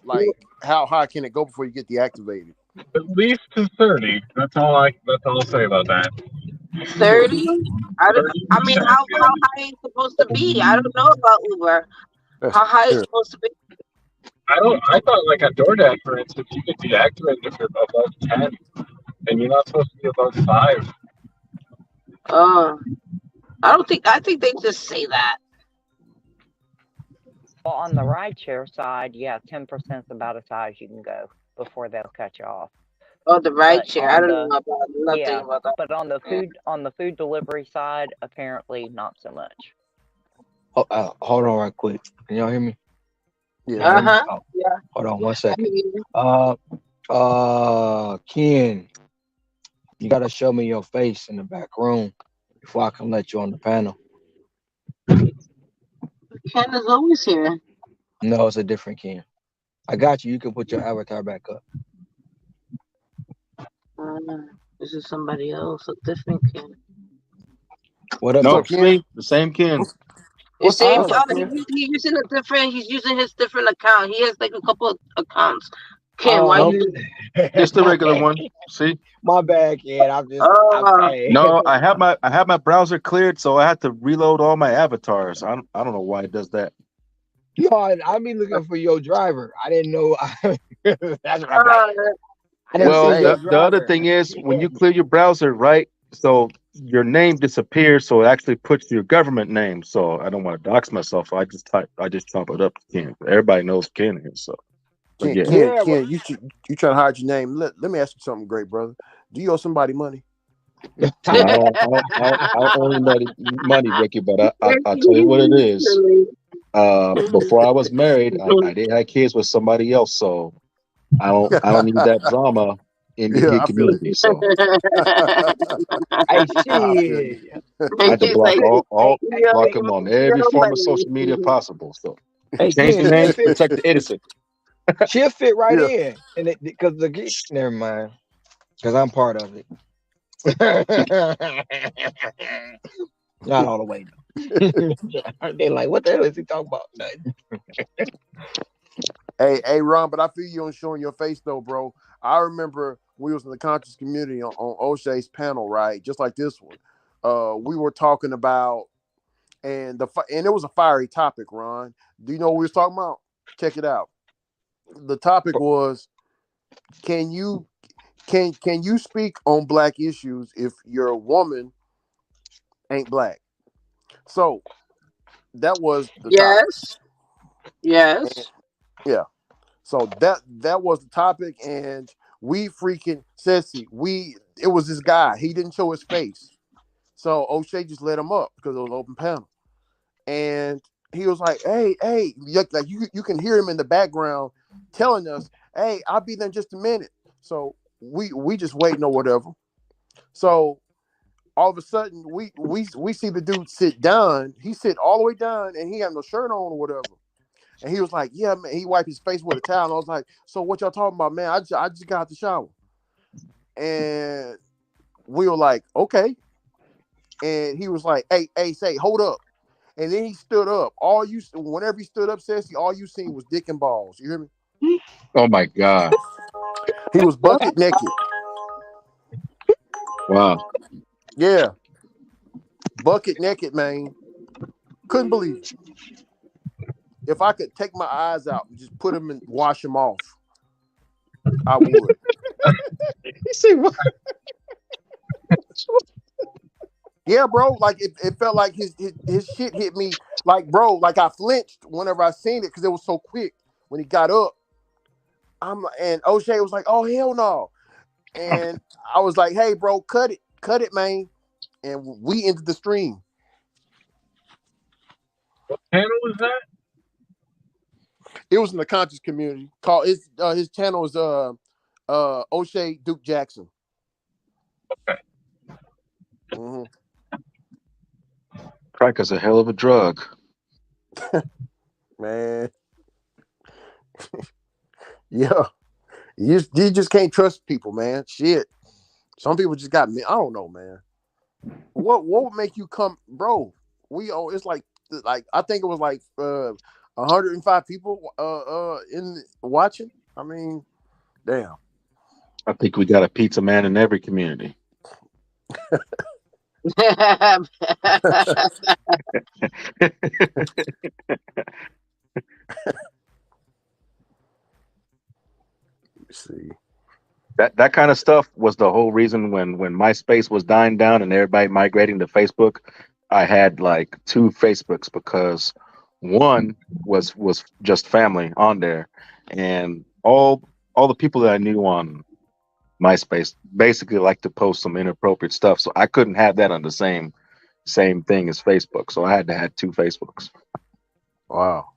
high can it go before you get deactivated? At least to 30. That's all I'll say about that. 30? I mean, how high is it supposed to be? I don't know about Uber. How high is it supposed to be? I thought like on DoorDash, for instance, you get deactivated if you're above 10, and you're not supposed to be above 5. I think they just say that. Well, on the rideshare side, 10% is about as high as you can go before they'll cut you off. Oh, the rideshare. I don't know about nothing about that. But on the food delivery side, apparently not so much. Oh, hold on right quick. Can y'all hear me? Yeah. Yeah. Hold on 1 second. Ken, you gotta show me your face in the back room before I can let you on the panel. Ken is always here. No, it's a different Ken. I got you. You can put your avatar back up. This is somebody else, a different Ken. What up, no, Ken? The same Ken. The same. He's using his different account. He has like a couple of accounts. Ken, why you? It's the regular one. See? My bad, Ken. I'm just. No, I have my browser cleared, so I had to reload all my avatars. I don't know why it does that. No, I mean looking for your driver. I didn't know. That's what I'm like. Well, the other thing is when you clear your browser, right? So your name disappears, so it actually puts your government name. So I don't want to dox myself. I just chop it up to Ken. Everybody knows Ken is. So Ken, you trying to hide your name? Let me ask you something, great brother. Do you owe somebody money? No, I don't owe anybody money, Ricky. But I'll tell you what it is. Before I was married, I did have kids with somebody else, so I don't need that drama in the Yeah, gig I feel it. community. So Hey, I feel you. shit. I had to He's block like, Hey, block yo, him on no every form of money. social media possible. So hey, change the Ken, name, protect the innocent. she'll fit right Yeah. in, and because never mind, because I'm part of it. Not all the way though. They like, what the hell is he talking about? Nothing. Hey, Ron, but I feel you on showing your face though, bro. I remember we was in the conscious community on O'Shea's panel, right? Just like this one. We were talking about and it was a fiery topic, Ron. Do you know what we was talking about? Check it out. The topic was can you speak on black issues if your woman ain't black? So that was the topic. Yes, yes. And, yeah. So that was the topic, and we freaking Ceci, it was this guy. He didn't show his face. So O'Shea just let him up because it was an open panel. And he was like, hey, like you can hear him in the background telling us, hey, I'll be there in just a minute. So we just waiting or whatever. So all of a sudden we see the dude sit down. He sit all the way down and he had no shirt on or whatever. And he was like, yeah, man. He wiped his face with a towel. And I was like, so what y'all talking about, man? I just got out the shower. And we were like, okay. And he was like, hey, say, hold up. And then he stood up. Whenever he stood up, Ceci, all you seen was dick and balls. You hear me? Oh my God! He was bucket naked. Wow. Yeah. Bucket naked, man. Couldn't believe it. If I could take my eyes out and just put them and wash them off, I would. You see what? Yeah, bro. Like it felt like his shit hit me. Like, bro, like I flinched whenever I seen it because it was so quick when he got up. And O'Shea was like, "Oh hell no!" And I was like, "Hey, bro, cut it, man." And we entered the stream. What panel was that? It was in the conscious community. His channel is O'Shea Duke Jackson. Okay. Mm-hmm. Crack is a hell of a drug. Man. Yeah. You just can't trust people, man. Shit. Some people just got me. I don't know, man. What would make you come, bro? It's like I think it was like 105 people in watching. I mean, damn. I think we got a pizza man in every community. See. That kind of stuff was the whole reason when MySpace was dying down and everybody migrating to Facebook. I had like 2 Facebooks because one was just family on there, and all the people that I knew on MySpace basically like to post some inappropriate stuff. So I couldn't have that on the same thing as Facebook. So I had to have 2 Facebooks. Wow.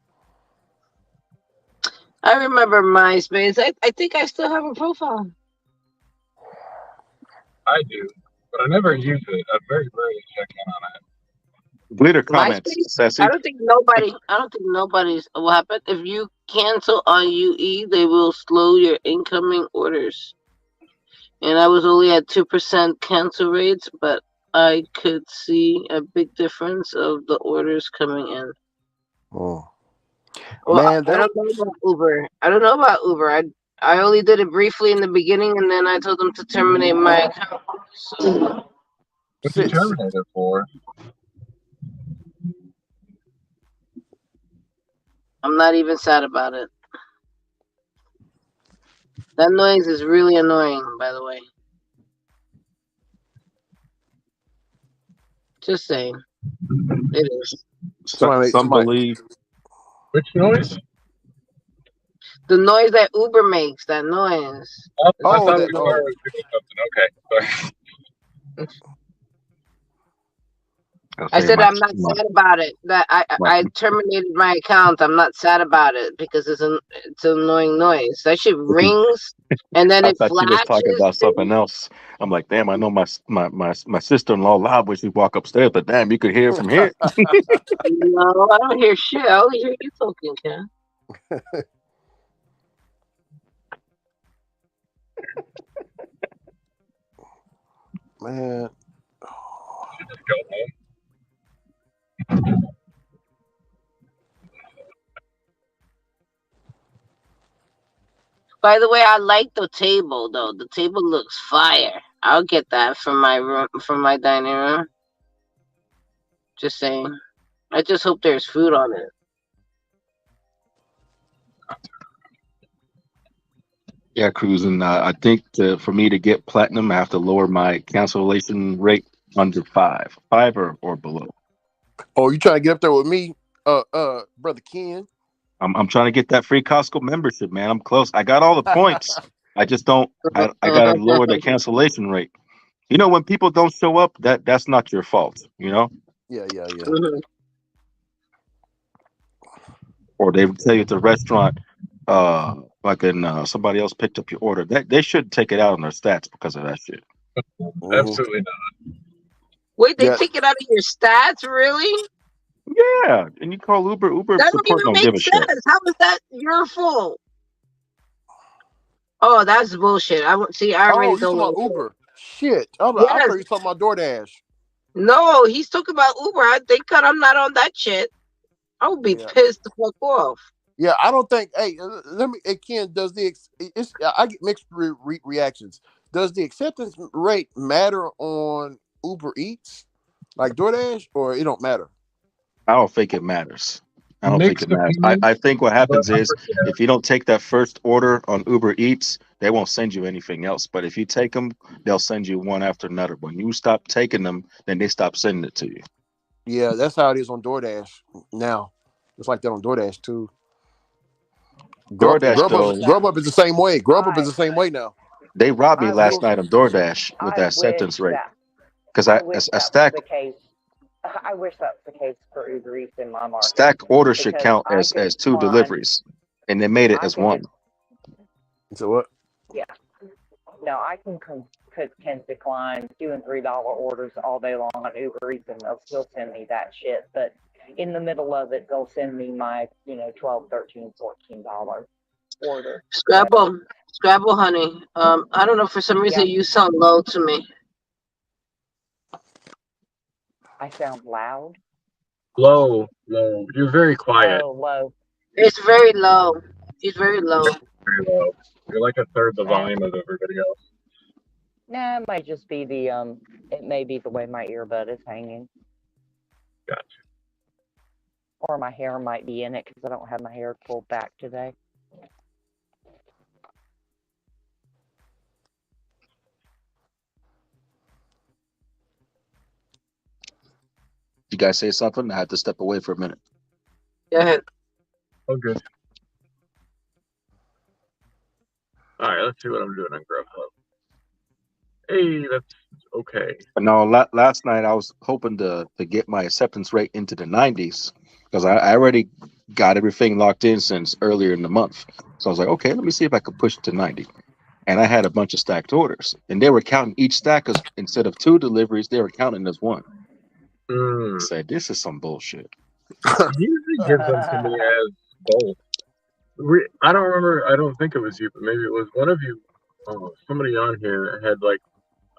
I remember MySpace. I think I still have a profile. I do, but I never use it. I very rarely check in on it. Glitter comments, MySpace. Sassy. I don't think nobody's. What happened? If you cancel on UE, they will slow your incoming orders. And I was only at 2% cancel rates, but I could see a big difference of the orders coming in. Oh. Well, Man, I don't know about Uber. I don't know about Uber. I only did it briefly in the beginning, and then I told them to terminate my account. So What's you terminate it for? I'm not even sad about it. That noise is really annoying, by the way. Just saying. It is. Somebody Some believe Which noise? The noise that Uber makes, that noise. I It's Oh, thought that. the funny. car Oh, was doing something. Okay. Sorry. I'll I say said I'm not sad about it. That my I terminated my account. I'm not sad about it because it's an annoying noise. That shit rings and then I it thought you was talking flashes about something too. else. I'm like, damn, I know my sister-in-law loud when she walk upstairs, but damn, you could hear it from here. No, I don't hear shit. I only hear you talking, Ken. man. Just go home. By the way, I like the table though. The table looks fire. I'll get that from my room, from my dining room. Just saying. I just hope there's food on it. Yeah, cruising. I think for me to get platinum, I have to lower my cancellation rate under five or below. Oh, you trying to get up there with me, brother Ken? I'm trying to get that free Costco membership, man. I'm close. I got all the points. I just don't. I gotta lower the cancellation rate. You know, when people don't show up, that's not your fault. You know, Yeah, yeah, yeah. Mhm. or they would tell you at the restaurant, somebody else picked up your order. That they should take it out on their stats because of that shit. Hmm. Absolutely not. Wait, they Yeah. take it out of your stats, really? Yeah, and you call Uber. Uber That don't support even don't make give a shit. sense. How is that your fault? Oh, that's bullshit. See. I Oh, already you don't talking about like it. Uber? Shit. I Yes. thought you talking about DoorDash. No, he's talking about Uber. They cut. I'm not on that shit. I would be Yeah. pissed the fuck off. Yeah, I don't think. Hey, let me. Ken, does I get mixed reactions. Does the acceptance rate matter on Uber Eats, like DoorDash, or it don't matter? I don't think it matters. I don't think Mixed it matters. I, opinion, I think what but happens is if you don't take that first order on Uber Eats, they won't send you anything else. But if you take them, they'll send you one after another. When you stop taking them, then they stop sending it to you. Yeah, that's how it is on DoorDash now. It's like that on DoorDash too. DoorDash Yeah, though, Grubhub is the same way. Grubhub is I the same way now. they robbed me I last wish night on DoorDash with I that wish acceptance rate that because I wish a that was stack the case. I wish that was the case for Uber Eats in my market stack order should because count I could as two decline. deliveries, and they made it I as can one. just So what? yeah. No, I can decline $2 and $3 orders all day long on Uber Eats, and they'll still send me that shit. But in the middle of it, they'll send me my 12, 13, $14 order. So Scrabble, Scrabble, honey. I don't know. For some yeah, reason, you sound low to me. I sound loud. low, low. You're very quiet. Oh, low. It's very low. He's very low. Very low. You're like a third the Eh, volume of everybody else. nah, it might just be it may be the way my earbud is hanging, Gotcha. or my hair might be in it because I don't have my hair pulled back today. You guys say something? I had to step away for a minute. Go ahead. Oh, good. All right, let's see what I'm doing on Grubhub. Hey, that's okay. No, last night I was hoping to get my acceptance rate into the 90s because I already got everything locked in since earlier in the month. So I was like, okay, let me see if I could push it to 90. And I had a bunch of stacked orders, and they were counting each stack as instead of two deliveries, they were counting as one. I said, this is some bullshit. He usually gives them to me as both. I don't remember. I don't think it was you, but maybe it was one of you. Somebody on here had like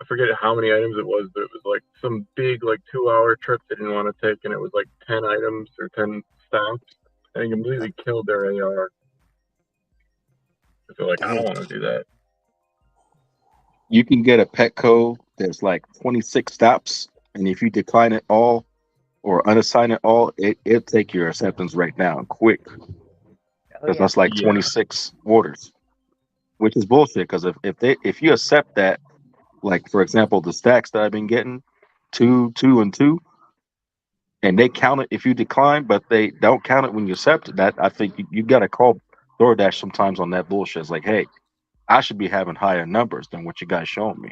I forget how many items it was, but it was like some big like 2 hour trip they didn't want to take, and it was like 10 items or 10 stops, and it completely killed their AR. So like I don't want to do that. You can get a Petco that's like 26 stops, and if you decline it all or unassign it all, it'll take your acceptance rate down quick. Oh Because yeah. that's like 26 orders, which is bullshit. Because if you accept that, like for example, the stacks that I've been getting, two, two, and two, and they count it if you decline, but they don't count it when you accept it. That I think you got to call DoorDash sometimes on that bullshit. It's like, hey, I should be having higher numbers than what you guys showing me.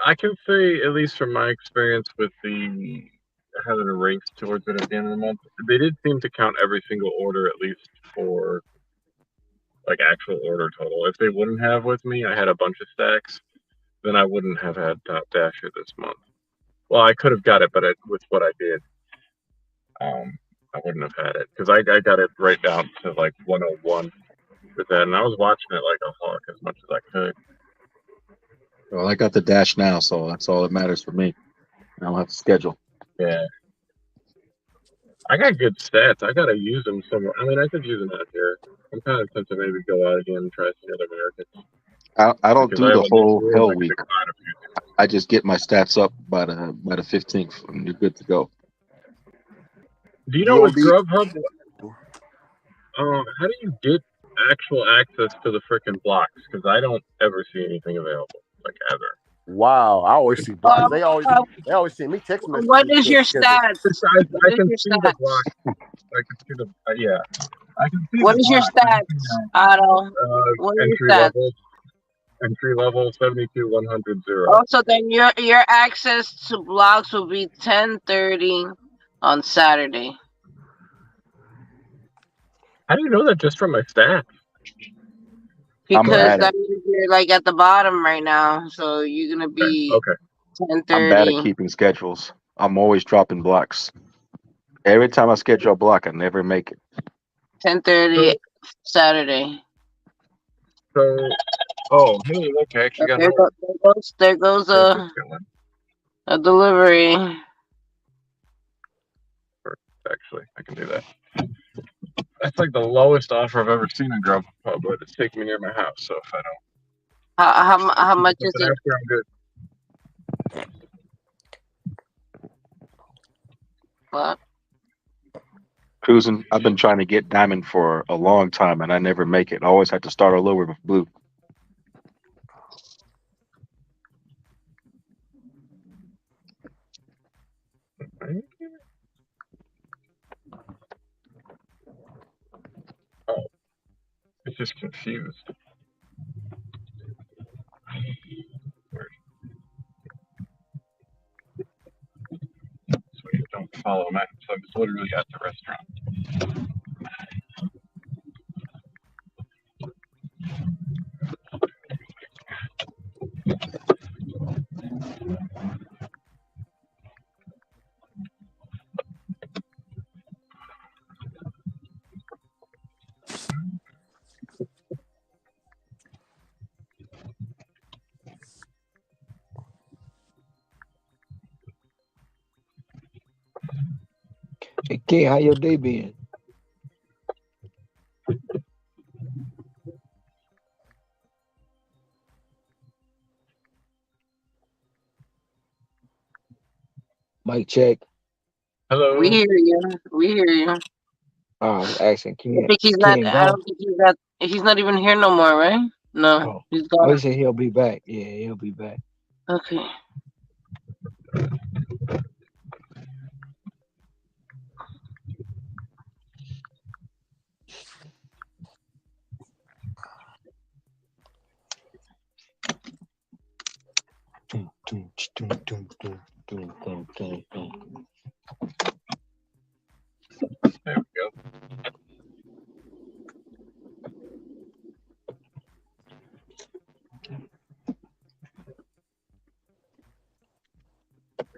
I can say, at least from my experience with the having a race towards it at the end of the month, they did seem to count every single order at least for like actual order total. If they wouldn't have with me, I had a bunch of stacks, then I wouldn't have had Top Dasher this month. Well, I could have got it, but with what I did, I wouldn't have had it because I got it right down to like 101 with that, and I was watching it like a hawk as much as I could. Well, I got the dash now, so that's all that matters for me. I don't have to schedule. Yeah. I got good stats. I gotta use them somewhere. I mean, I could use them out here. I'm kind of tempted to maybe go out again and try some other Americans. I don't Because do I have the a new whole rules hell I can week. decline a few. I just get my stats up by the 15th, and you're good to go. Do you You know with don't be Grubhub, how do you get actual access to the freaking blocks? Because I don't ever see anything available, like ever. wow. I always see blocks. Um, uh, They always send me text what messages is to your schedule. stats? I What is can your see the stats? blocks. I can see the yeah. I can see What the is your blocks. I can see stats, Otto? What are your stats? entry level 72 100 0. Also, then your access to blocks will be 10:30 on Saturday. How do you know that just from my stats? I'm Because bad at that means you're like at the bottom right now, so you're gonna be Okay. I'm bad at 10:30. keeping schedules. I'm always dropping blocks. Every time I schedule a block, I never make it. 10:30 Saturday. So, oh, hey, look, I actually got home. There goes There's this going. a delivery. Actually, I can do that. That's like the lowest offer I've ever seen in Grubhub, but it's taking me near my house. So if I don't, How much is it? after, I'm good. What? Cruising. I've been trying to get diamond for a long time, and I never make it. I always have to start all over with blue. Oh, it's just confused. So you don't follow my. So I'm just literally at the restaurant. Hey, Ken, how your day been? Mic check. Hello. We hear you. We hear you. I was asking I Ken. think he's not. Ken I gone? don't think he's not. He's not even here no more, right? No, Oh, he's oh, he gone. said he'll be back. Yeah, he'll be back. Okay. There we go.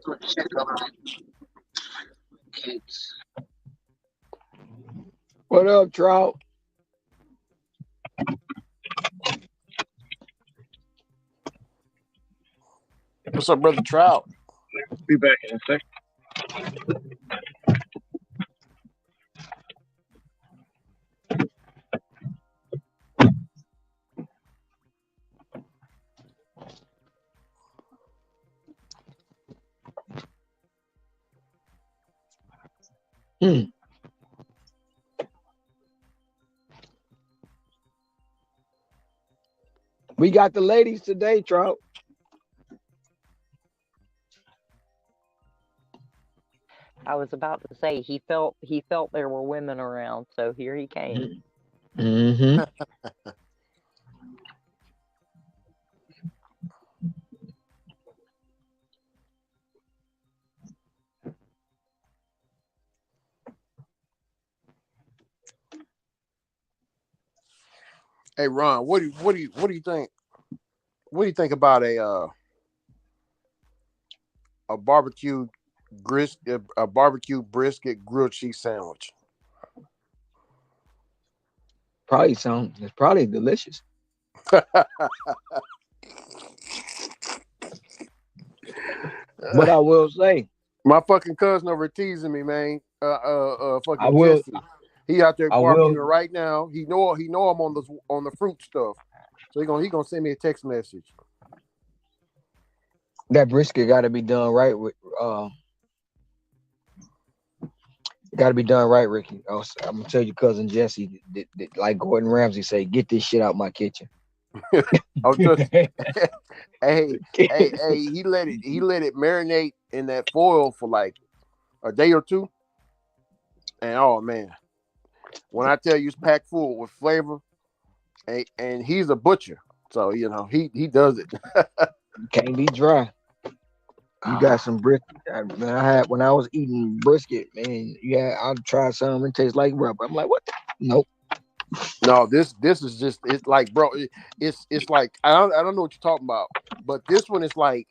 Let's check on my kids. What up, Trout? What's up, brother Trout? Be back in a sec. We got the ladies today, Trout. I was about to say he felt there were women around, so here he came. Mm-hmm. Hey Ron, what do you think? What do you think about a barbecue brisket grilled cheese sandwich? It's probably delicious. But I will say, My fucking cousin over teasing me, man. I Fucking will, Jesse. He out there I will. barbecuing right now. He know I'm on the fruit stuff. So he gonna send me a text message. That brisket got to be done right with. Got to be done right, Ricky. I'm gonna tell your cousin Jesse, like Gordon Ramsay say, get this shit out my kitchen. I'm just hey, he let it marinate in that foil for like a day or two. And oh man, when I tell you it's packed full with flavor, and he's a butcher. So he does it. Can't be dry. You got some brisket. I had when I was eating brisket, man. Yeah, I tried some. It tastes like rubber. I'm like, what? Nope. No, this is just it's like, bro, it's like I don't know what you're talking about, but this one is like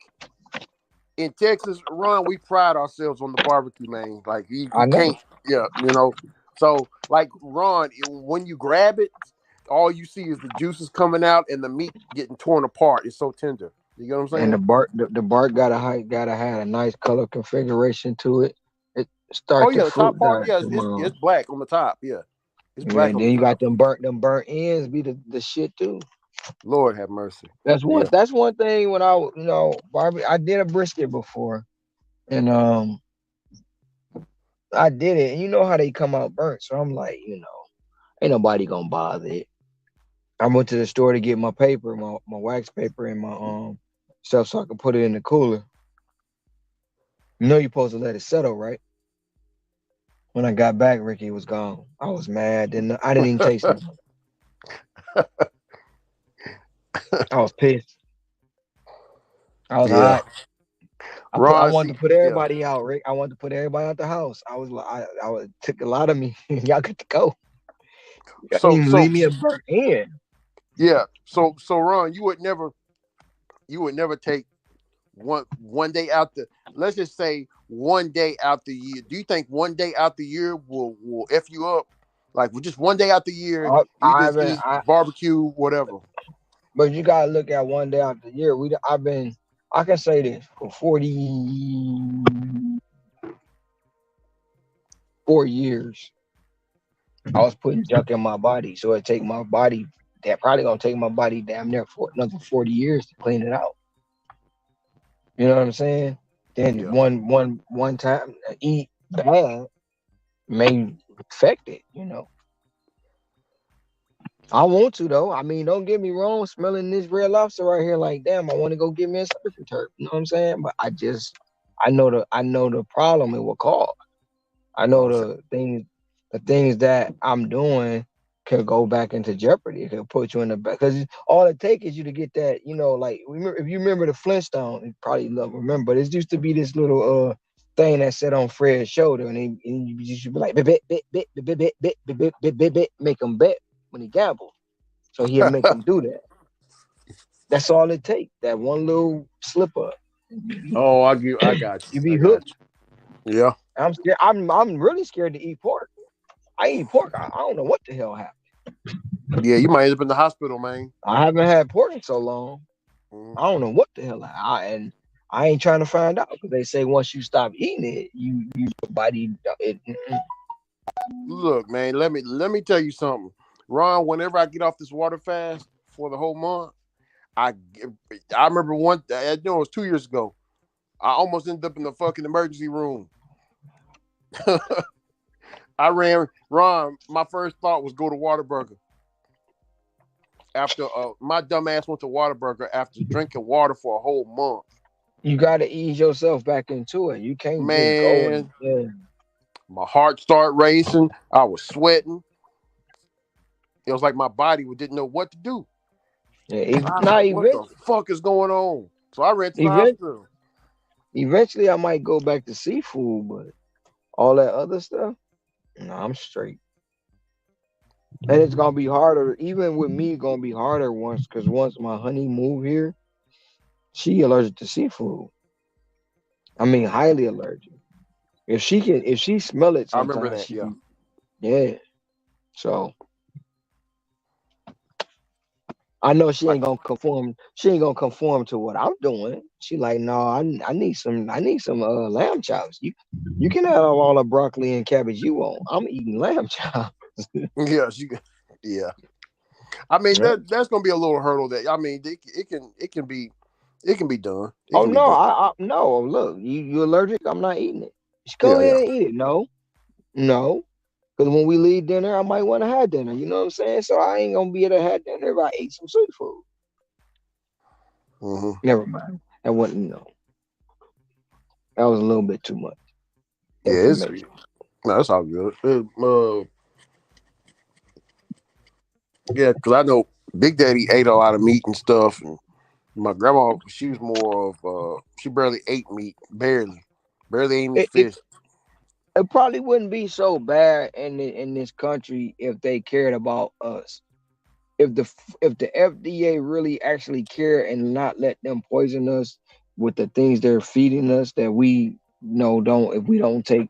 in Texas, Ron, we pride ourselves on the barbecue, man. Like I you know. can't, yeah, So like Ron, when you grab it, all you see is the juices coming out and the meat getting torn apart. It's so tender. You get what I'm And saying? the bark gotta have a nice color configuration to it. It Oh start the yeah, the top fruit part, dye yeah, come it's on. black on the top. Yeah, it's Yeah, black and on the then you got top. them burnt ends be the shit too. Lord have mercy. That's one Yeah. that's one thing when barbie I did a brisket before and I did it and you know how they come out burnt. So I'm like, ain't nobody gonna bother it. I went to the store to get my paper, my wax paper and my stuff so I could put it in the cooler. You're supposed to let it settle, right? When I got back, Ricky was gone. I was mad. I didn't even taste it. I was pissed. I was Yeah. hot. I Ron, wanted see, to put yeah. everybody out, Rick. I wanted to put everybody out the house. I was like, it took a lot of me. Y'all got to go. Y'all didn't So even so leave me a burnt end. yeah. So Ron, you would never take one day out the let's just say one day out the year. Do you think one day out the year will F you up? Like with just one day out the year, you I just haven't. eat barbecue, whatever. But you gotta look at one day out the year. I've been. I can say this for 44 years. I was putting junk in my body, so it take my body. That probably gonna take my body damn near for another 40 years to clean it out. You know what I'm saying? Then Yeah. one time eat bad may affect it. I want to though. I mean, don't get me wrong. Smelling this red lobster right here, like damn, I want to go get me a surf and turf. You know what I'm saying? But I know the problem it will cause. I know Oh, so, the things that I'm doing could go back into jeopardy. It could put you in the back because all it takes is you to get that. Like remember if you remember the Flintstone, you probably don't remember, but it used to be this little thing that sat on Fred's shoulder, and you should be like bit bit bit bit bit bit bit bit bit bit bit bit, make him bet when he gambled. So he'll make him do that. That's all it takes. That one little slip up. oh, I got you. You I be got hooked. you. Yeah. I'm scared. I'm really scared to eat pork. I eat pork. I don't know what the hell happened. Yeah, you might end up in the hospital, man. I haven't had pork in so long. Mhm. I don't know what the hell. And I ain't trying to find out because they say once you stop eating it, your body. Look, man, let me tell you something. Ron, whenever I get off this water fast for the whole month, I I remember I know it was 2 years ago. I almost ended up in the fucking emergency room. I ran Ron. My first thought was go to Waterburger. After my dumb ass went to Waterburger after drinking water for a whole month. You got to ease yourself back into it. You can't just go and Man, my heart started racing. I was sweating. It was like my body didn't know what to do. yeah. I was Now, like, what the fuck is going on? So I ran to the hospital. Eventually, I might go back to seafood, but all that other stuff, no, I'm straight. And it's gonna be harder, even with me. It's gonna be harder because once my honey moved here, she allergic to seafood. I mean, highly allergic. If she smell it, I remember sometimes that. she, Yeah. yeah. So I know she Like, ain't gonna conform. She ain't gonna conform to what I'm doing. She like, no, I need some. I need some lamb chops. You can have all the broccoli and cabbage you want. I'm eating lamb chops. yeah, yeah. I mean, Yeah. that's gonna be a little hurdle. That I mean, it can be done. It Oh can be no, done. I no. Look, you allergic? I'm not eating it. Just go Yeah, ahead yeah. and eat it. No, no. Because when we leave dinner, I might want to have dinner. You know what I'm saying? So I ain't gonna be able to have dinner if I ate some seafood. Mm-hmm. Never mind. That wasn't that was a little bit too much Yeah, information. no, that's all good. Yeah, because I know Big Daddy ate a lot of meat and stuff, and my grandma, she was more of she barely ate meat, barely ate any It, it fish. it probably wouldn't be so bad in this country if they cared about us. If the FDA really actually care and not let them poison us with the things they're feeding us that we know don't if we don't take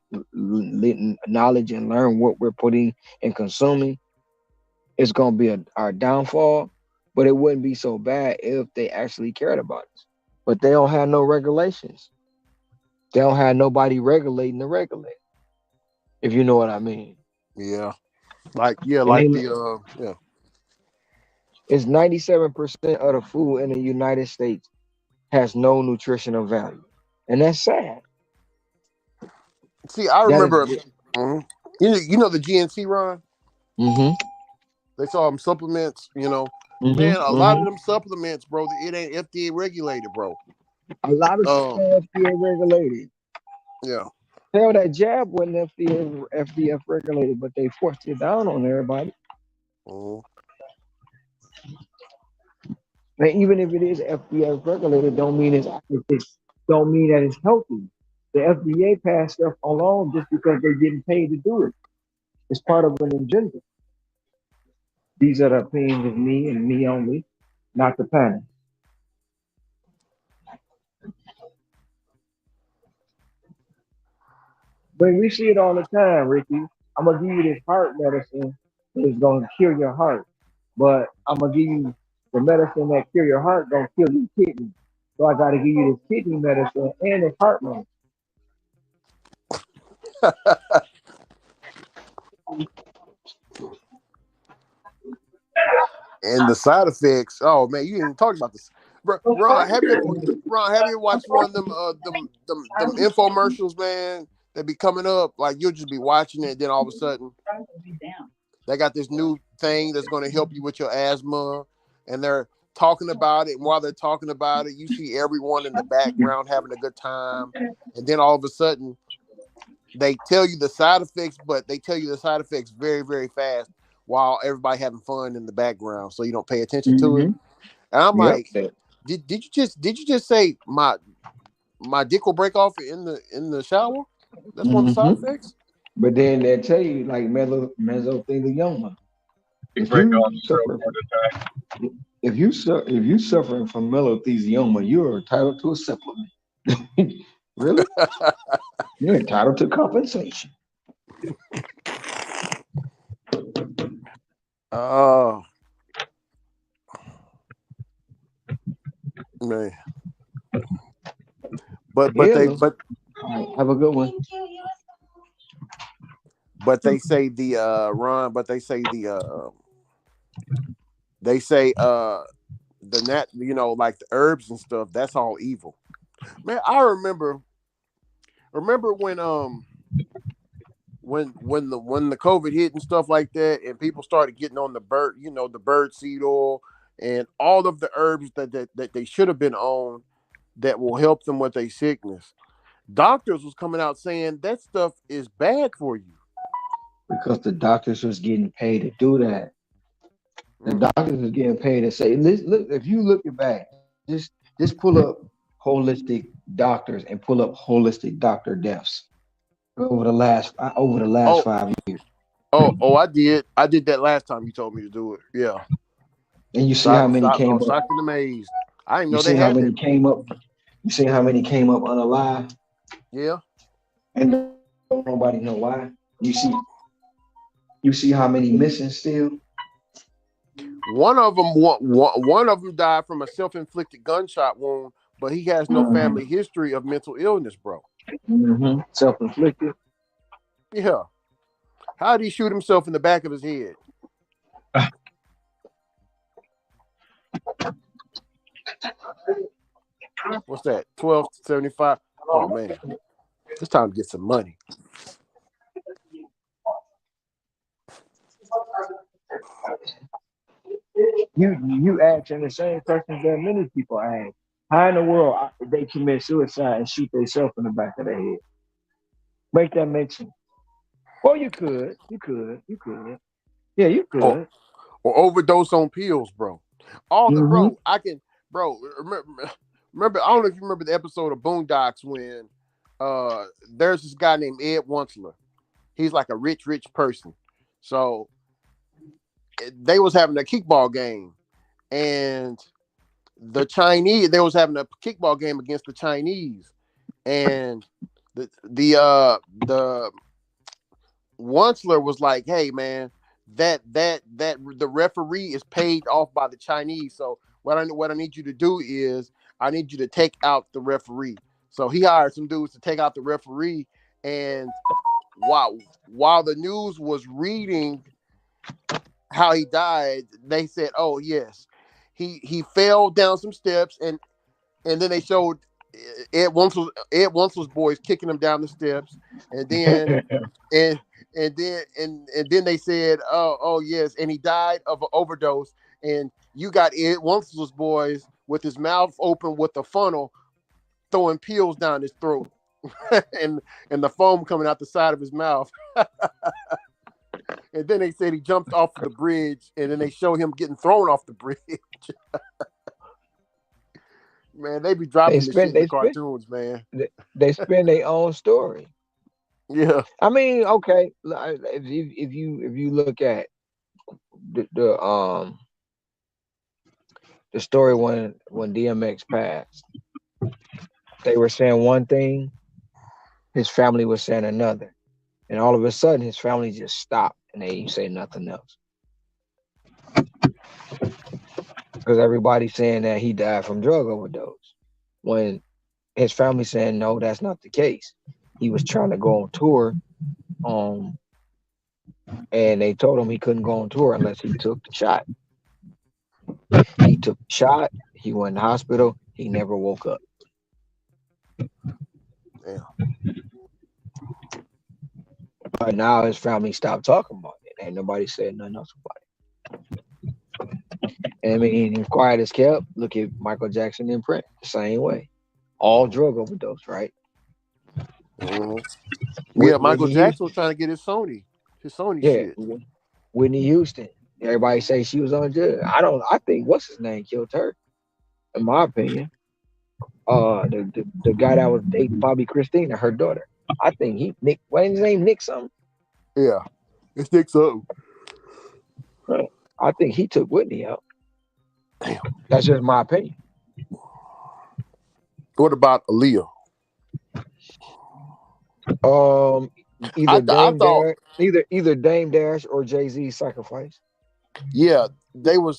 knowledge and learn what we're putting and consuming, it's gonna be our downfall. But it wouldn't be so bad if they actually cared about us. But they don't have no regulations. They don't have nobody regulating the regulator. If you know what I mean. Yeah, like yeah, And like the yeah. it's 97% of the food in the United States has no nutritional value, and that's sad. See, I That is. remember, mhm. You know the GNC run. Mm-hmm. They saw them supplements. Man, Mm-hmm. a lot Mm-hmm. of them supplements, bro. It ain't FDA regulated, bro. A lot of stuff Um, FDA regulated. yeah. Hell, that jab wasn't FDA regulated, but they forced it down on everybody. Mhm. And even if it is FDA regulated, don't mean that it's healthy. The FDA passed stuff along just because they're getting paid to do it. It's part of an agenda. These are the opinions of me and me only, not the panel. But we see it all the time, Ricky. I'm gonna give you this heart medicine that's gonna cure your heart, but I'm gonna give you the medicine that cure your heart gonna kill your kidney. So I gotta give you this kidney medicine and this heart medicine. And the side effects. Oh man, you didn't talk about this, bro. Ron, have you ever watched one of them infomercials, man? That be coming up. Like you'll just be watching it, then all of a sudden they got this new thing that's going to help you with your asthma, and they're talking about it. And while they're talking about it, you see everyone in the background having a good time, and then all of a sudden they tell you the side effects, but they tell you the side effects very, very fast while everybody having fun in the background, so you don't pay attention to it. Mm-hmm. And I'm Yep. like, did you just say my dick will break off in the shower? That's one of the side Mm-hmm. effects. But then they tell you like mesothelioma. Big If break you off stroke suffer, heart attack. if you suffering from mesothelioma, you are entitled to a supplement. Really? You're entitled to compensation. Oh man. But but Yeah. they All but right, have a good one. but they say the Ron, but they say the nat like the herbs and stuff, that's all evil. Man, I remember when the COVID hit and stuff like that, and people started getting on the bird seed oil and all of the herbs that they should have been on. that will help them with a sickness. Doctors was coming out saying that stuff is bad for you. Because the doctors was getting paid to do that. The Mm. doctors was getting paid to say, look, if you look it back, just pull up holistic doctors and pull up holistic doctor deaths over the last Oh, 5 years, oh, I did that last time you told me to do it. Yeah. and you see how many I came was up. shocked and amazed. I didn't You know they see how had many that many. came up. You see how many came up unalive, Yeah. and don't nobody know why. You see how many missing still. One of them died from a self-inflicted gunshot wound, but he has no Mm-hmm. family history of mental illness, bro. Mm-hmm. Self-inflicted. Yeah. How did he shoot himself in the back of his head? What's that? 1275. Oh man. It's time to get some money. You asking the same questions that many people ask. How in the world they commit suicide and shoot themselves in the back of their head? Make that make sense. Well, you could. Yeah, you Or could. or overdose on pills, bro. All the Mm-hmm. bro, I can bro, remember I don't know if you remember the episode of Boondocks when there's this guy named Ed Wunsler. He's like a rich person. So they was having a kickball game and they was having a kickball game against the Chinese and the Wunsler was like, "Hey man, that the referee is paid off by the Chinese. So what I need you to do is I need you to take out the referee." So he hired some dudes to take out the referee, and while the news was reading how he died, they said, "Oh yes, he fell down some steps," and then they showed Ed Wunsel's boys kicking him down the steps, and then and and then they said, oh yes, and he died of an overdose, and you got Ed Wunsel's boys with his mouth open with a funnel throwing pills down his throat, and the foam coming out the side of his mouth. And then they said he jumped off the bridge, and then they show him getting thrown off the bridge. Man, they be They dropping the shit spend in the they spend cartoons, man. they spend their own story. Yeah. I mean, okay, if you look at the the story when DMX passed, they were saying one thing, his family was saying another, and all of a sudden his family just stopped and they ain't say nothing else because everybody's saying that he died from drug overdose when his family saying no, that's not the case. He was trying to go on tour, um, and they told him he couldn't go on tour unless he took the shot. He took the shot. He went in the hospital. He never woke up. Yeah. But now his family stopped talking about it. Ain't nobody said nothing else about it. And I mean, if quiet as kept, look at Michael Jackson and Prince, the same way. All drug overdose, right? Yeah, Michael Whitney Jackson Houston. was trying to get his Sony Yeah, shit. Whitney Houston. Everybody say she was on drugs. I think what's his name killed her, in my opinion. The guy that was dating Bobby Christina, her daughter. I think Nick. What is his name? Nick something. Yeah, it's Nick something. Right. I think he took Whitney out. Damn. That's just my opinion. What about Aaliyah? Um, I thought, either Dame Dash or Jay-Z sacrifice. yeah, they were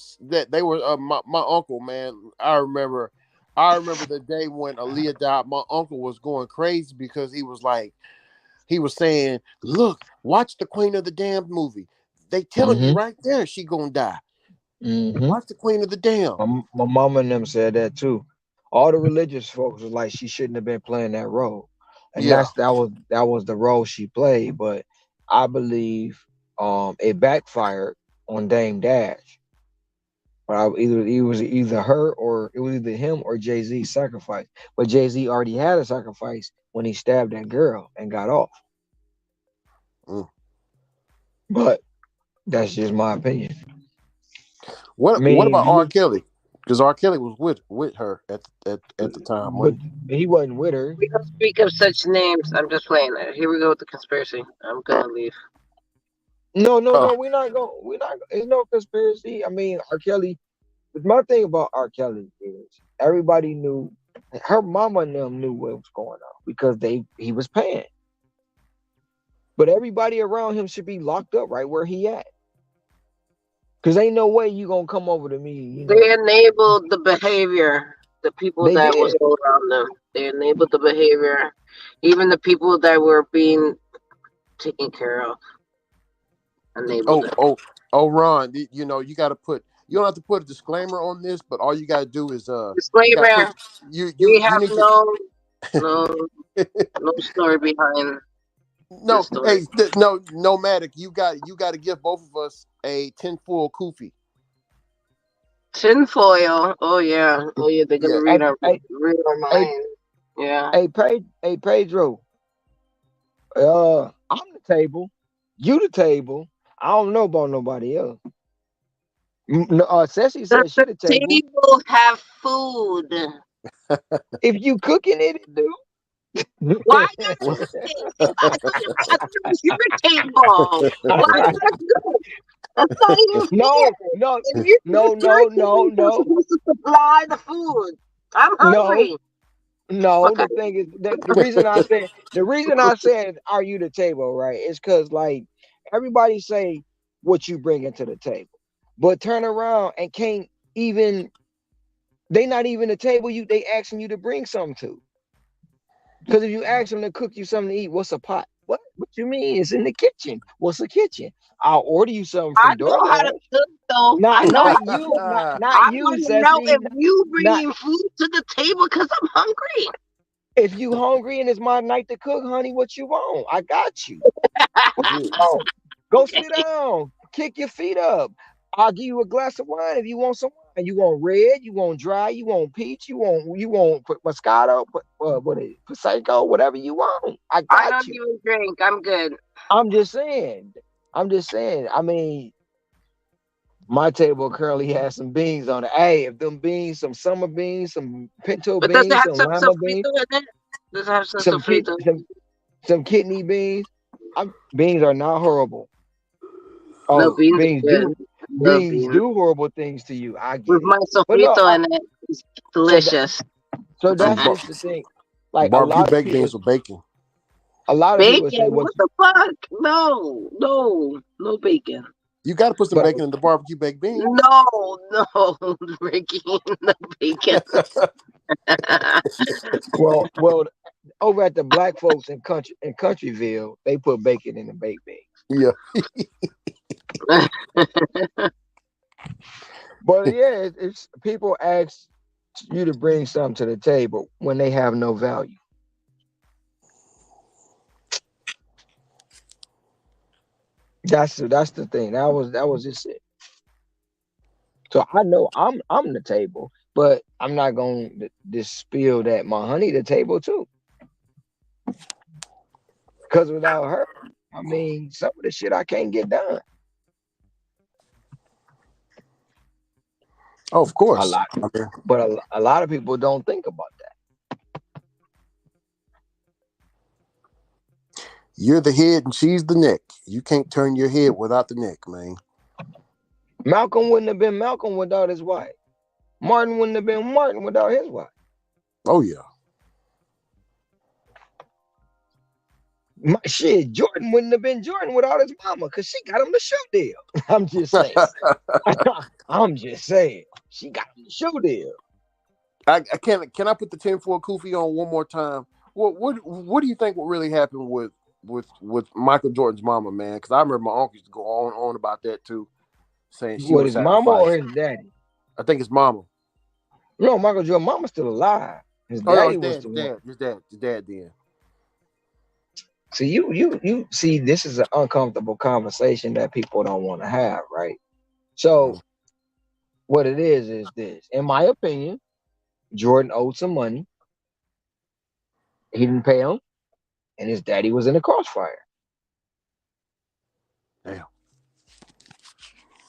my uncle, man. I remember the day when Aaliyah died. My uncle was going crazy because he was saying, "Look, watch the Queen of the Damned movie. They telling you Mm-hmm. right there she gonna die. Mm-hmm. Watch the Queen of the Damned." My mama and them said that too. All the religious folks was like she shouldn't have been playing that role, and Yeah, that was the role she played. But I believe it backfired on Dame Dash It was either her or it was either him or Jay-Z sacrifice. But Jay-Z already had a sacrifice when he stabbed that girl and got off. Mm. But that's just my opinion. I What about R. mean, Kelly? Because R. Kelly was with her at the time, but wasn't he wasn't with her. We don't speak of such names. I'm just playing it. Here we go with the conspiracy. I'm gonna leave. No, no, he? no. We're not going. We're not. It's no conspiracy. I mean, R. Kelly. My thing about R. Kelly is everybody knew. Her mama and them knew what was going on because he was paying. But everybody around him should be locked up right where he at. Cause ain't no way you gonna come over to me. They enabled the behavior. The people They that was did. around them. They enabled the behavior. Even the people that were being taken care of enabled Oh, it. Ron, you got to put. You don't have to put a disclaimer on this, but all you got to do is you got to put Disclaimer: we you have need to. no story behind No, this story. hey, no, Matic, you got to give both of us a tinfoil kufi. Tinfoil. Oh yeah. They're gonna Yeah. read our Hey, hey, mind. Yeah. hey, Pedro. I'm the table. You the table. I don't know about nobody else. Ceci Does said she the the table. table have food? If you cooking it, it do. Why does it? I thought it was your table. Why is that good? That's not even fair. no, no, If no, it's your no, no, table, you're no, supposed to supply the food. I'm no, hungry. no. Okay. The thing is, the reason I said, are you the table, right? Is because like everybody say what you bring into the table, but turn around and can't even. They not even the table. They asking you to bring something to. Because if you ask them to cook you something to eat, what's a pot? What you mean? It's in the kitchen. What's a kitchen? I'll order you something I from know how to DoorDash. cook, though. I Not know how not to you, cook. not I you, want to know Ceci. if you Not bringing food to the table because I'm hungry. if you hungry and it's my night to cook, honey. What you want? I got you. What you Yeah. want? Go Okay. sit down. Kick your feet up. I'll give you a glass of wine if you want some wine. You want red? You want dry? You want peach? You want Moscato? What is it? Prosecco? Whatever you want. I I got don't you. even drink. I'm good. I'm just saying. I'm just saying. I mean, my table currently has some beans on it. Hey, if them beans, some summer beans, some pinto But does it beans, have some some lima beans, sofrito in it? Does it have some some kid, sofrito? some kidney beans. Beans are not horrible. No, Oh, beans are good. Love beans beans. do horrible things to you. I With get it. my But no, sofrito in it, it's so that delicious. so Some that's just the thing. Like barbecue baked beans with bacon. a lot of people say Bacon? what, What the fuck? No, no bacon. You got to put some but bacon in the barbecue baked beans. No, Ricky, no bacon. well, over at the black folks in Countryville, they put bacon in the baked beans. Yeah. But yeah, it's people ask you to bring something to the table when they have no value. That's the thing. That was just it. So I know I'm the table, but I'm not gonna just spill that my honey the table too. Because without her, I mean, some of the shit I can't get done. Oh, of A course. lot, I mean, but a lot of people don't think about that. you're the head and she's the neck. You can't turn your head without the neck, man. Malcolm wouldn't have been Malcolm without his wife. Martin wouldn't have been Martin without his wife. Oh yeah. Shit, Jordan wouldn't have been Jordan without his mama because she got him the shoe deal. I'm just saying. I'm just saying. She got him the shoe deal. I can I put the 10-4 Kofi on one more time? What do you think what really happened with Michael Jordan's mama, man? Because I remember my uncle used to go on about that too, saying she What, was his mama or sacrificed. his daddy? I think his mama. No, Michael Jordan mama's still alive. His Oh no, daddy his was dad, the his one. dad, his dad, his dad. Then See, you see, this is an uncomfortable conversation that people don't want to have, right? So What it is this. In my opinion, Jordan owed some money. He didn't pay him, and his daddy was in the crossfire. Damn.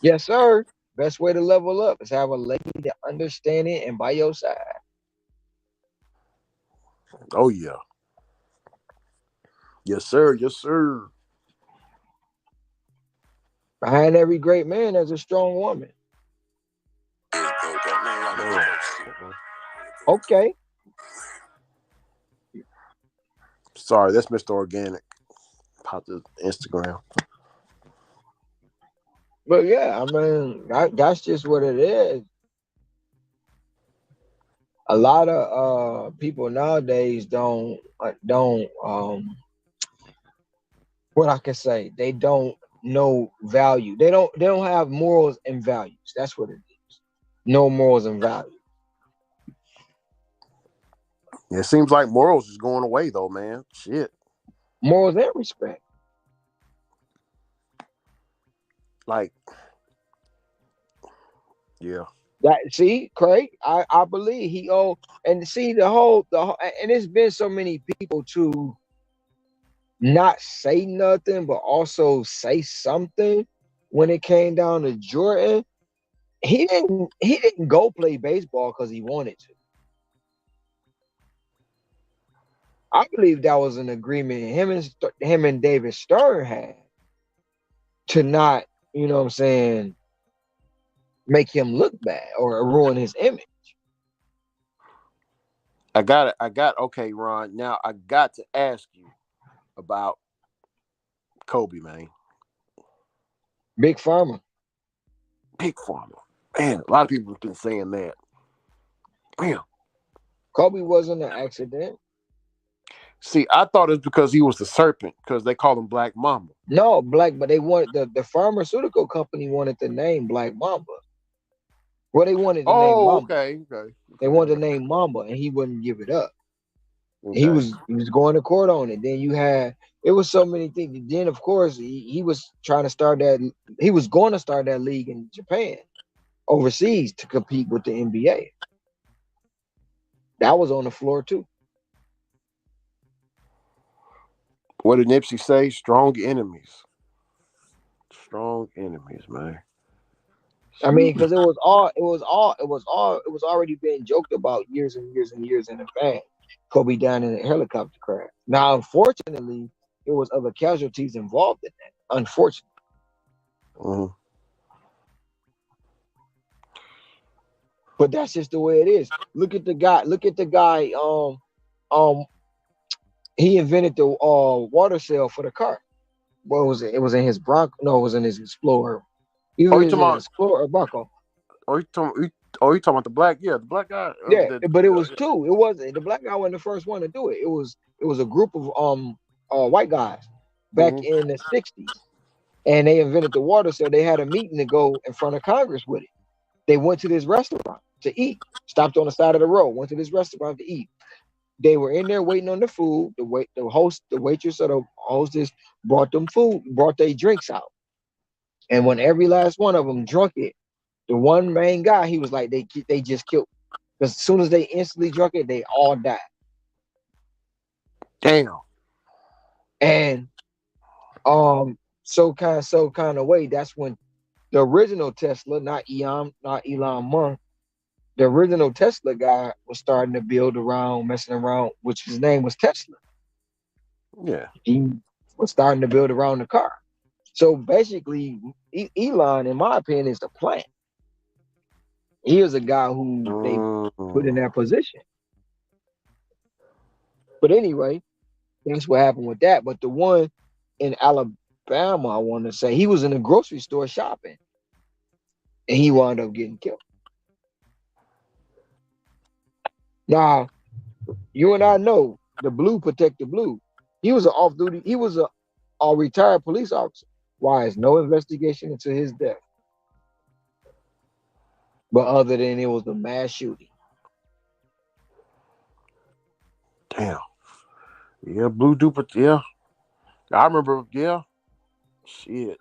Yes, sir. Best way to level up is have a lady that understand it and by your side. Oh yeah. Yes, sir. Yes, sir. Behind every great man, there's a strong woman. Okay, Sorry, that's Mr. Organic. Popped his Instagram. but yeah, I mean that's just what it is. A lot of people nowadays don't what I can say, they don't know value. They don't have morals and values. That's what it is. No morals and values. Yeah, it seems like morals is going away though, man. Shit. Morals and respect. Like, yeah. That see, Craig, I believe he owe and see and it's been so many people to not say nothing, but also say something when it came down to Jordan. He didn't go play baseball because he wanted to. I believe that was an agreement him and David Stern had to not, you know what I'm saying, make him look bad or ruin his image. I got it. Okay, Ron. Now I got to ask you about Kobe, man. Big Pharma. Big Pharma. Man, a lot of people have been saying that. Damn. Kobe wasn't an accident. See, I thought it's because he was the serpent, because they call him Black Mamba. No, but they wanted the pharmaceutical company wanted the name Black Mamba. Well, they wanted the name Oh, Mamba. okay. They wanted the name Mamba, and he wouldn't give it up. He Okay. was going to court on it. Then you had it was so many things. Then of course he was trying to start that. He was going to start that league in Japan, overseas to compete with the NBA. That was on the floor too. What did Nipsey say? Strong enemies. Strong enemies, man. I mean, because it was already being joked about years and years and years in advance. Kobe down in a helicopter crash. Now, unfortunately, it was other casualties involved in that. Unfortunately, Mm-hmm. but that's just the way it is. Look at the guy. Look at the guy. Um. He invented the water cell for the car. What was it? It was in his Bronco. No, it was in his Explorer. Oh, Either you is talking it an about? Explorer or Bronco? You talking about the black? Yeah, the black guy. Yeah, but it was two. It wasn't the black guy wasn't the first one to do it. It was a group of white guys back Mm-hmm. in the '60s, and they invented the water cell. They had a meeting to go in front of Congress with it. They went to this restaurant to eat. Stopped on the side of the road. Went to this restaurant to eat. They were in there waiting on the food. The waitress or the hostess brought them food, brought their drinks out. And when every last one of them drunk it, the one main guy, he was like, they just killed. Because as soon as they instantly drunk it, they all died. Damn. And so kind of way, that's when the original Tesla, not Elon Musk, the original Tesla guy was starting to build around, messing around, which his name was Tesla. Yeah. He was starting to build around the car. So basically, Elon, in my opinion, is the plant. He is a guy who they put in that position. But anyway, that's what happened with that. But the one in Alabama, I want to say, he was in a grocery store shopping, and he wound up getting killed. Now, you and I know the blue protect the blue. He was an off duty. He was a retired police officer. Why is no investigation into his death? But other than it was a mass shooting. Damn. Yeah, blue duper. Yeah, I remember. Yeah, shit.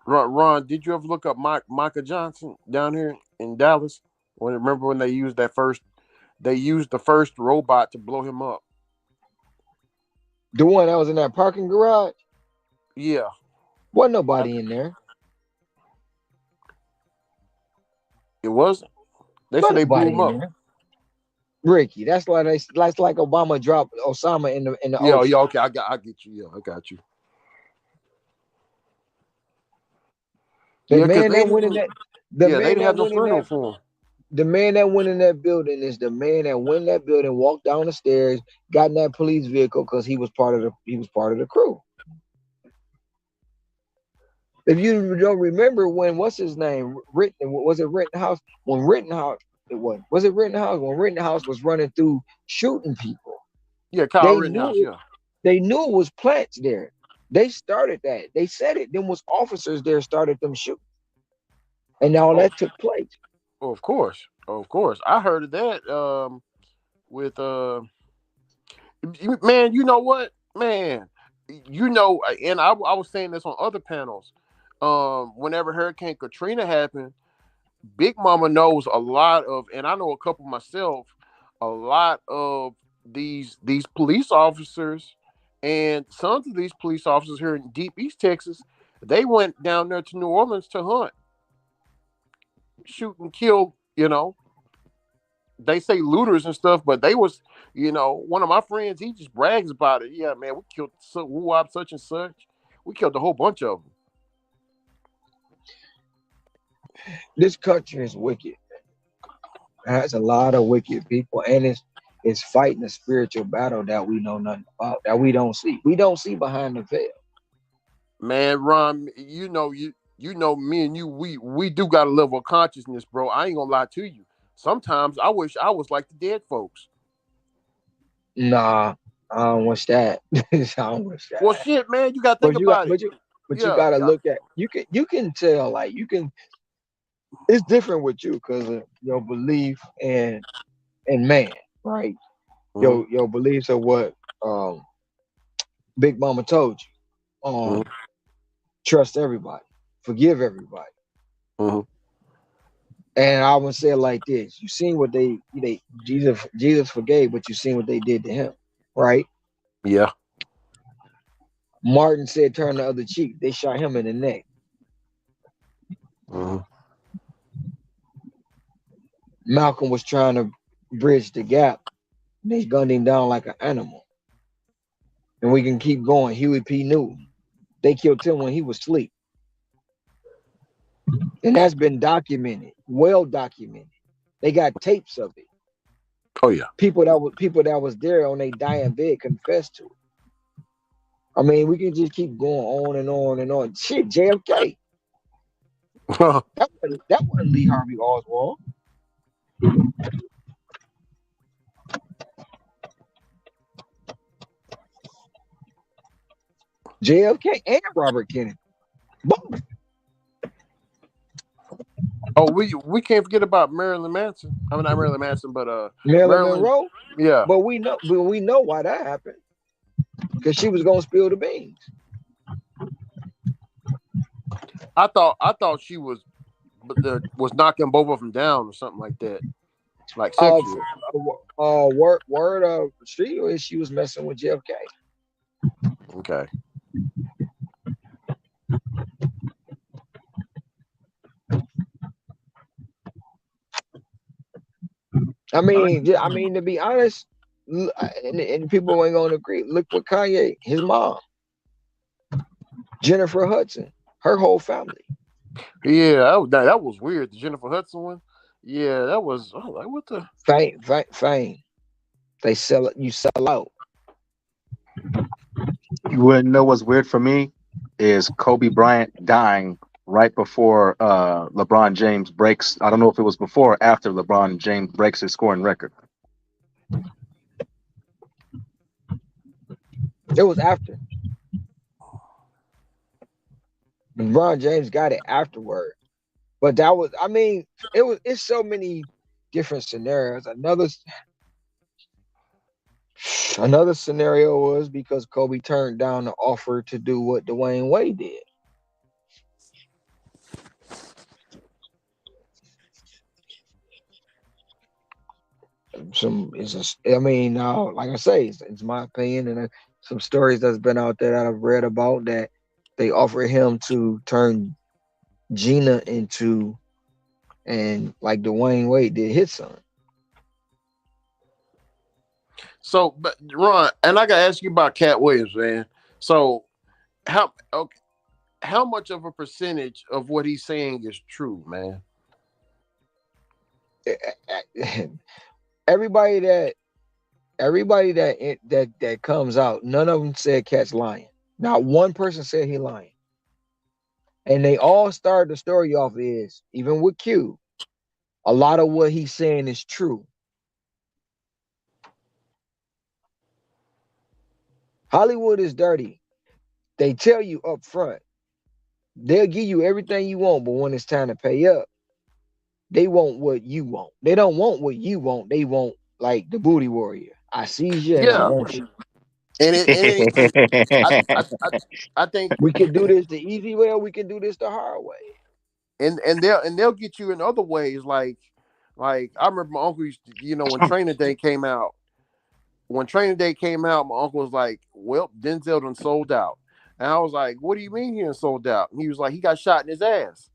Ron, did you ever look up Micah Johnson down here in Dallas? Remember when they used the first robot to blow him up? The one that was in that parking garage? Yeah. Wasn't nobody in there. It wasn't. They said Wasn't they blew nobody him in up. there. Ricky, that's like Obama dropped Osama in the Yeah, ocean. yeah, okay, I get you. Yeah, I got you. The Yeah, because man they that went in didn't. that the Yeah, they man didn't that have no went in funeral that for him. the man that went in that building is the man that went in that building, walked down the stairs, got in that police vehicle because he was part of the crew. If you don't remember when what's his name Rittenhouse when Rittenhouse was running through shooting people. Yeah, Kyle They Rittenhouse. knew Yeah. they knew it was plants there. They started that. They said it. Then was officers there started them shooting, and all Oh, that took place. of course, of course. I heard of that. With man, you know what, man, and I was saying this on other panels. Whenever Hurricane Katrina happened, Big Mama knows a lot of, and I know a couple myself, a lot of these police officers and sons of these police officers here in deep East Texas. They went down there to New Orleans to hunt, shoot, and kill. They say looters and stuff, but they was, one of my friends. He just brags about it. Yeah, man, we killed woo-wop such and such. We killed a whole bunch of them. This country is wicked. It has a lot of wicked people, and it's fighting a spiritual battle that we know nothing about, that we don't see. We don't see behind the veil. Man, Ron, you know me and you, we do got a level of consciousness, bro. I ain't gonna lie to you. Sometimes I wish I was like the dead folks. Nah, I don't wish that. I don't wish Well, that. shit, man, you gotta think But you got, about it. but you Yeah, gotta yeah. look at. You can tell, like, you can. It's different with you because of your belief and man, right? Mhm, Your beliefs are what um Big Mama told you. mhm, Trust everybody, forgive everybody. mhm. And I would say it like this: you seen what they Jesus forgave, but you seen what they did to him, right? Yeah. Martin said, "Turn the other cheek." They shot him in the neck. Mhm. Malcolm was trying to bridge the gap. And they gunned him down like an animal. And we can keep going. Huey P. Newton. They killed him when he was asleep, and that's been documented, well documented. They got tapes of it. Oh yeah. People that was there on their dying bed confessed to it. I mean, we can just keep going on and on and on. Shit, JFK. That wasn't Lee Harvey Oswald. JFK and Robert Kennedy. Both. Oh, we can't forget about Marilyn Manson. I mean, not Marilyn Manson, but Marilyn Marilyn. Monroe. Yeah. But we know why that happened. Because she was gonna spill the beans. I thought she was knocking both of them down or something like that, like Uh, sexually. word of street is she was messing with JFK. Okay. I mean, to be honest, and people ain't gonna agree. Look what Kanye, his mom, Jennifer Hudson, her whole family. Yeah, that was weird. The Jennifer Hudson one. Yeah, that was. I was like, what the? Fame. They sell it. You sell out. You wouldn't know what's weird for me is Kobe Bryant dying right before LeBron James breaks. I don't know if it was before or after LeBron James breaks his scoring record. It was after. LeBron James got it afterward. But that was, I mean, it's so many different scenarios. Another scenario was because Kobe turned down the offer to do what Dwayne Wade did. some is a, I mean, like I say, it's my opinion, and some stories that's been out there that I've read about that they offered him to turn Gina into, and like Dwayne Wade did his son. So, but Ron, and I gotta ask you about Cat Williams, man. So, okay, how much of a percentage of what he's saying is true, man? everybody that that comes out, none of them said Cat's lying. Not one person said he lying, and they all started the story off is even with Q. A lot of what he's saying is true. Hollywood is dirty. They tell you up front. They'll give you everything you want, but when it's time to pay up, they want what you want. They don't want what you want. They want like the booty warrior. I seize you and I Yeah, want you. and I, I, I, I think, We can do this the easy way, or we can do this the hard way. and they'll get you in other ways. Like I remember my uncle used to, when Training Day came out. When Training Day came out, my uncle was like, "Well, Denzel done sold out," and I was like, "What do you mean he done sold out?" And he was like, "He got shot in his ass.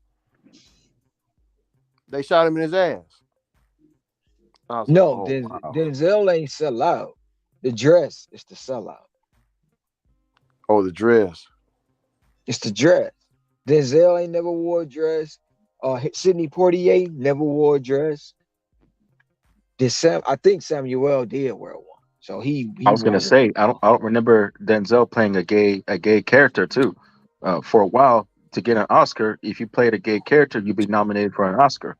They shot him in his ass." I was like, No, "Oh wow." Denzel ain't sell out. The dress is the sellout. Oh, the dress. It's the dress. Denzel ain't never wore a dress. Sidney Poitier never wore a dress. I think Samuel did wear one. So I he was gonna wore one. say I don't remember Denzel playing a gay character too. For a while, to get an Oscar, if you played a gay character, you'd be nominated for an Oscar.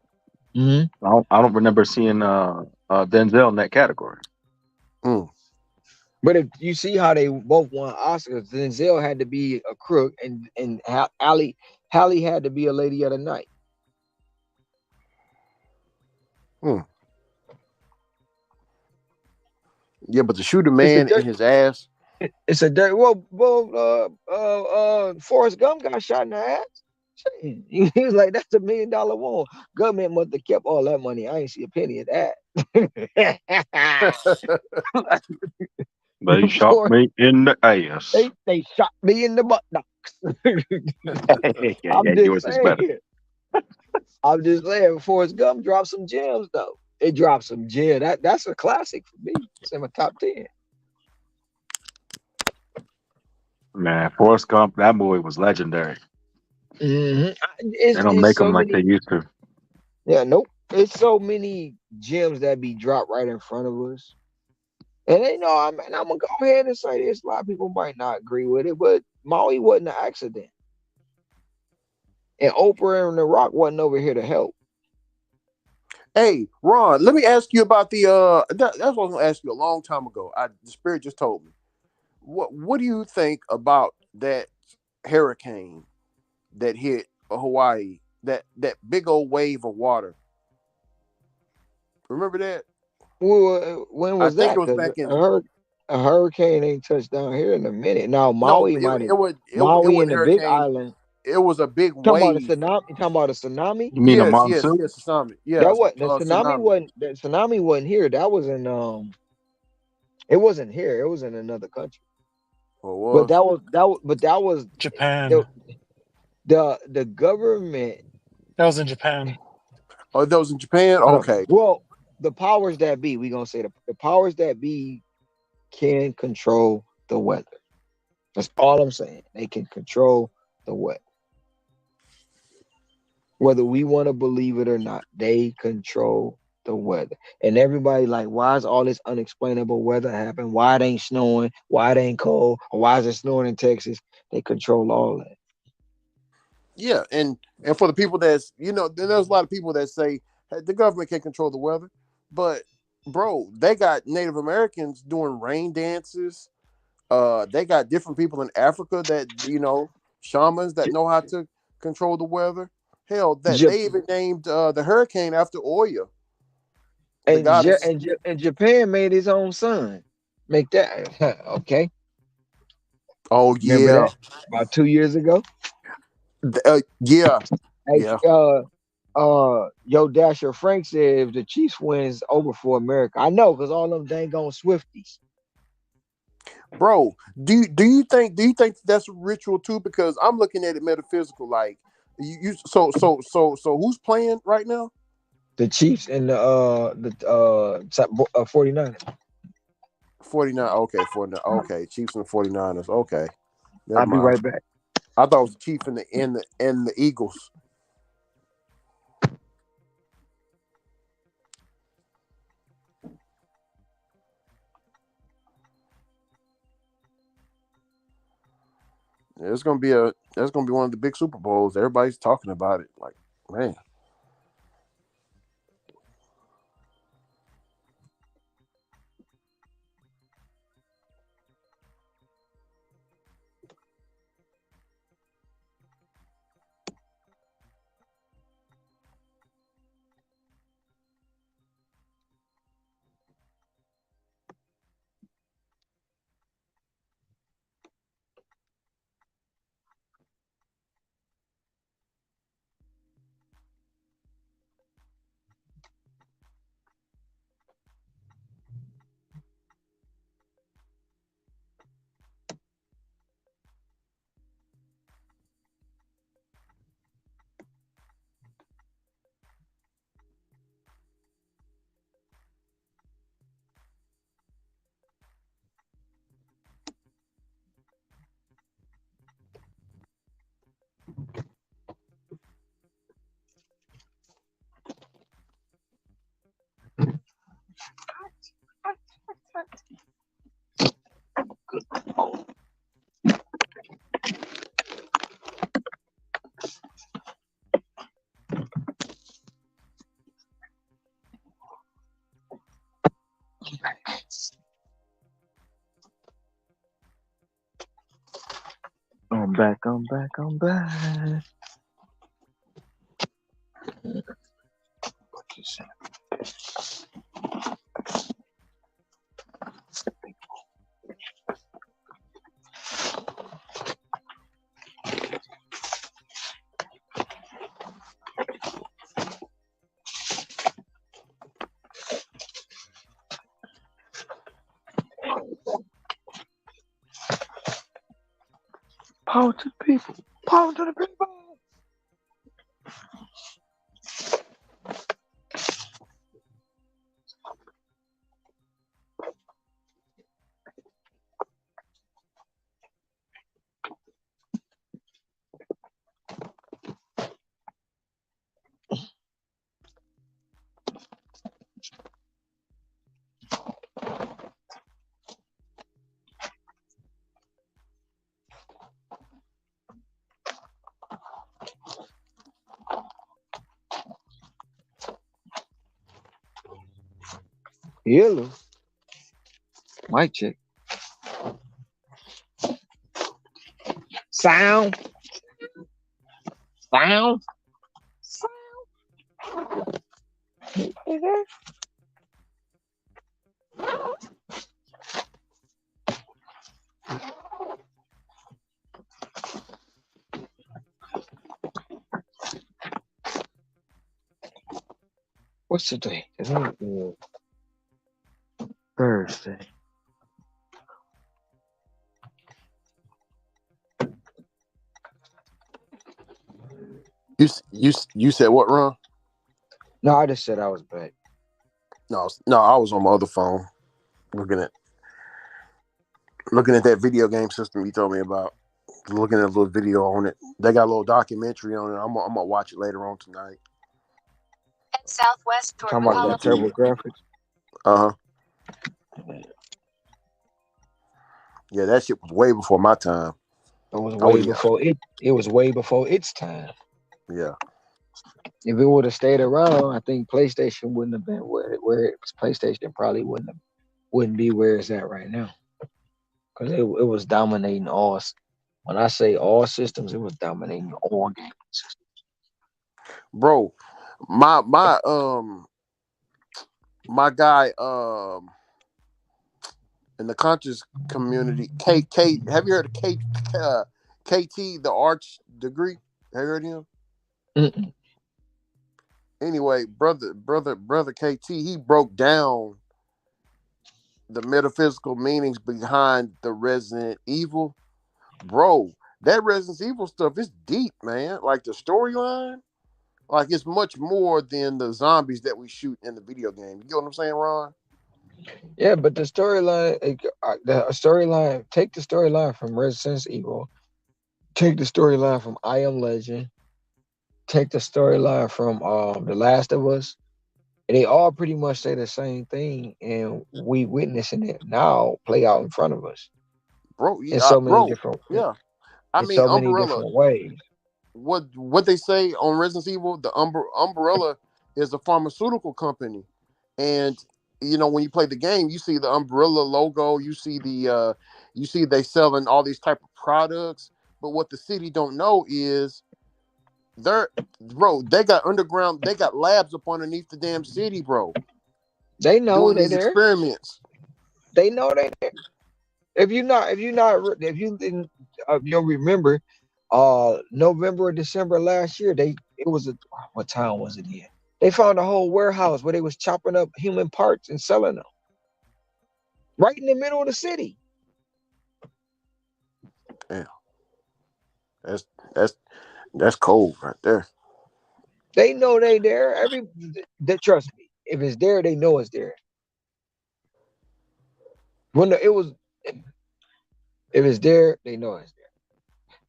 Mm-hmm. I don't remember seeing Denzel in that category. Mm. But if you see how they both won Oscars, Denzel had to be a crook, and Halle had to be a lady of the night. Mm. Yeah, but to shoot a It's a man in dirt. his ass. It's a dirt. Forrest Gump got shot in the ass. Shit. He was like, "That's $1 million wound." Government must have kept all that money. I ain't see a penny of that. They shot For me in the ass. they shot me in the buttocks. Yeah, I'm yeah, just yours is better. saying. I'm just saying. Forrest Gump dropped some gems though. It dropped some gems. That's a classic for me. It's in my top 10. Man, Forrest Gump, that movie was legendary. Mm-hmm. They don't It's make them so like they many. used to. Yeah, nope. It's so many gems that be dropped right in front of us. And they know I'm gonna go ahead and say this. A lot of people might not agree with it, but Maui wasn't an accident. And Oprah and The Rock wasn't over here to help. Hey, Ron, let me ask you about the that's what I was gonna ask you a long time ago. The spirit just told me. What do you think about that hurricane that hit Hawaii? That big old wave of water. Remember that? Well, when I was think it that? was Because back in a hurricane ain't touched down here in a minute. Now no, Maui might it have was it Maui was and the Big hurricane. Island. It was a big Talking about a wave. tsunami? You talking about a tsunami? You mean a Yes, monsoon? tsunami. That Yes, what the tsunami tsunami. wasn't. The tsunami wasn't here. That was in It wasn't here. It was in another country. Oh, it But was. that was the Japan. the government. That was in Japan. Oh, that was in Japan. Okay. Well, the powers that be, we gonna say the powers that be can control the weather. That's all I'm saying. They can control the weather. Whether we want to believe it or not, they control the weather. And everybody like, why is all this unexplainable weather happen? Why it ain't snowing? Why it ain't cold? Or why is it snowing in Texas? They control all that. Yeah, and for the people there's a lot of people that say hey, the government can control the weather, but bro, they got Native Americans doing rain dances. They got different people in Africa that shamans that know how to control the weather. Hell, that Jap- they even named the hurricane after Oya, the and, Ja- goddess. and, Ja- and Japan made his own son. Make that okay. Oh Remember yeah, that about 2 years ago? Yeah, Hey, yeah. Yo Dasher Frank said if the Chiefs wins over for America. I know because all them dang on Swifties. Bro, do you think that's a ritual too? Because I'm looking at it metaphysical. Like so who's playing right now? The Chiefs and the 49ers. 49. Okay, 49. Okay, Chiefs and 49ers. Okay, never I'll be mind. right back. I thought it was the Chiefs and the Eagles. Yeah, that's gonna be one of the big Super Bowls. Everybody's talking about it. Like, man. I'm back. I'm back. I'm back. Power to the people. Power to the people. Hello. Mic check. Sound. Sound. What's today? Thursday. You said what, Ron? No, I just said I was back. No, I was on my other phone looking at that video game system you told me about. Looking at a little video on it. They got a little documentary on it. I'm gonna watch it later on tonight. Southwest talking about that turbo graphics. Uh huh. Yeah, that shit was way before my time. It was way before it. It was way before its time. Yeah. If it would have stayed around, I think PlayStation wouldn't have been where it was. PlayStation probably wouldn't be where it's at right now. Because it was dominating all. When I say all systems, it was dominating all game systems. Bro, my guy in the conscious community, K, have you heard of KT the arch degree? Have you heard of him? Mm-mm. Anyway, brother KT, he broke down the metaphysical meanings behind the Resident Evil. Bro, that Resident Evil stuff is deep, man. Like the storyline, like it's much more than the zombies that we shoot in the video game. You get what I'm saying, Ron? Yeah, but the storyline, take the storyline from Resident Evil, take the storyline from I Am Legend, take the storyline from The Last of Us, and they all pretty much say the same thing, and we witnessing it now play out in front of us Bro, in yeah, so many bro, different yeah. I in mean, so many Umbrella. different ways. What they say on Resident Evil, the Umbrella is a pharmaceutical company, and you know when you play the game, you see the Umbrella logo, you see they selling all these type of products. But what the city don't know is they're bro, they got underground, they got labs up underneath the damn city, bro, They know doing they these there. experiments. They know they there. If you didn't, you'll remember, November or December last year, it was a what town was it in? They found a whole warehouse where they was chopping up human parts and selling them right in the middle of the city. Damn, that's that's that's cold right there. They know they there. They trust me. If it's there, they know it's there. When it was, if it's there, they know it's there.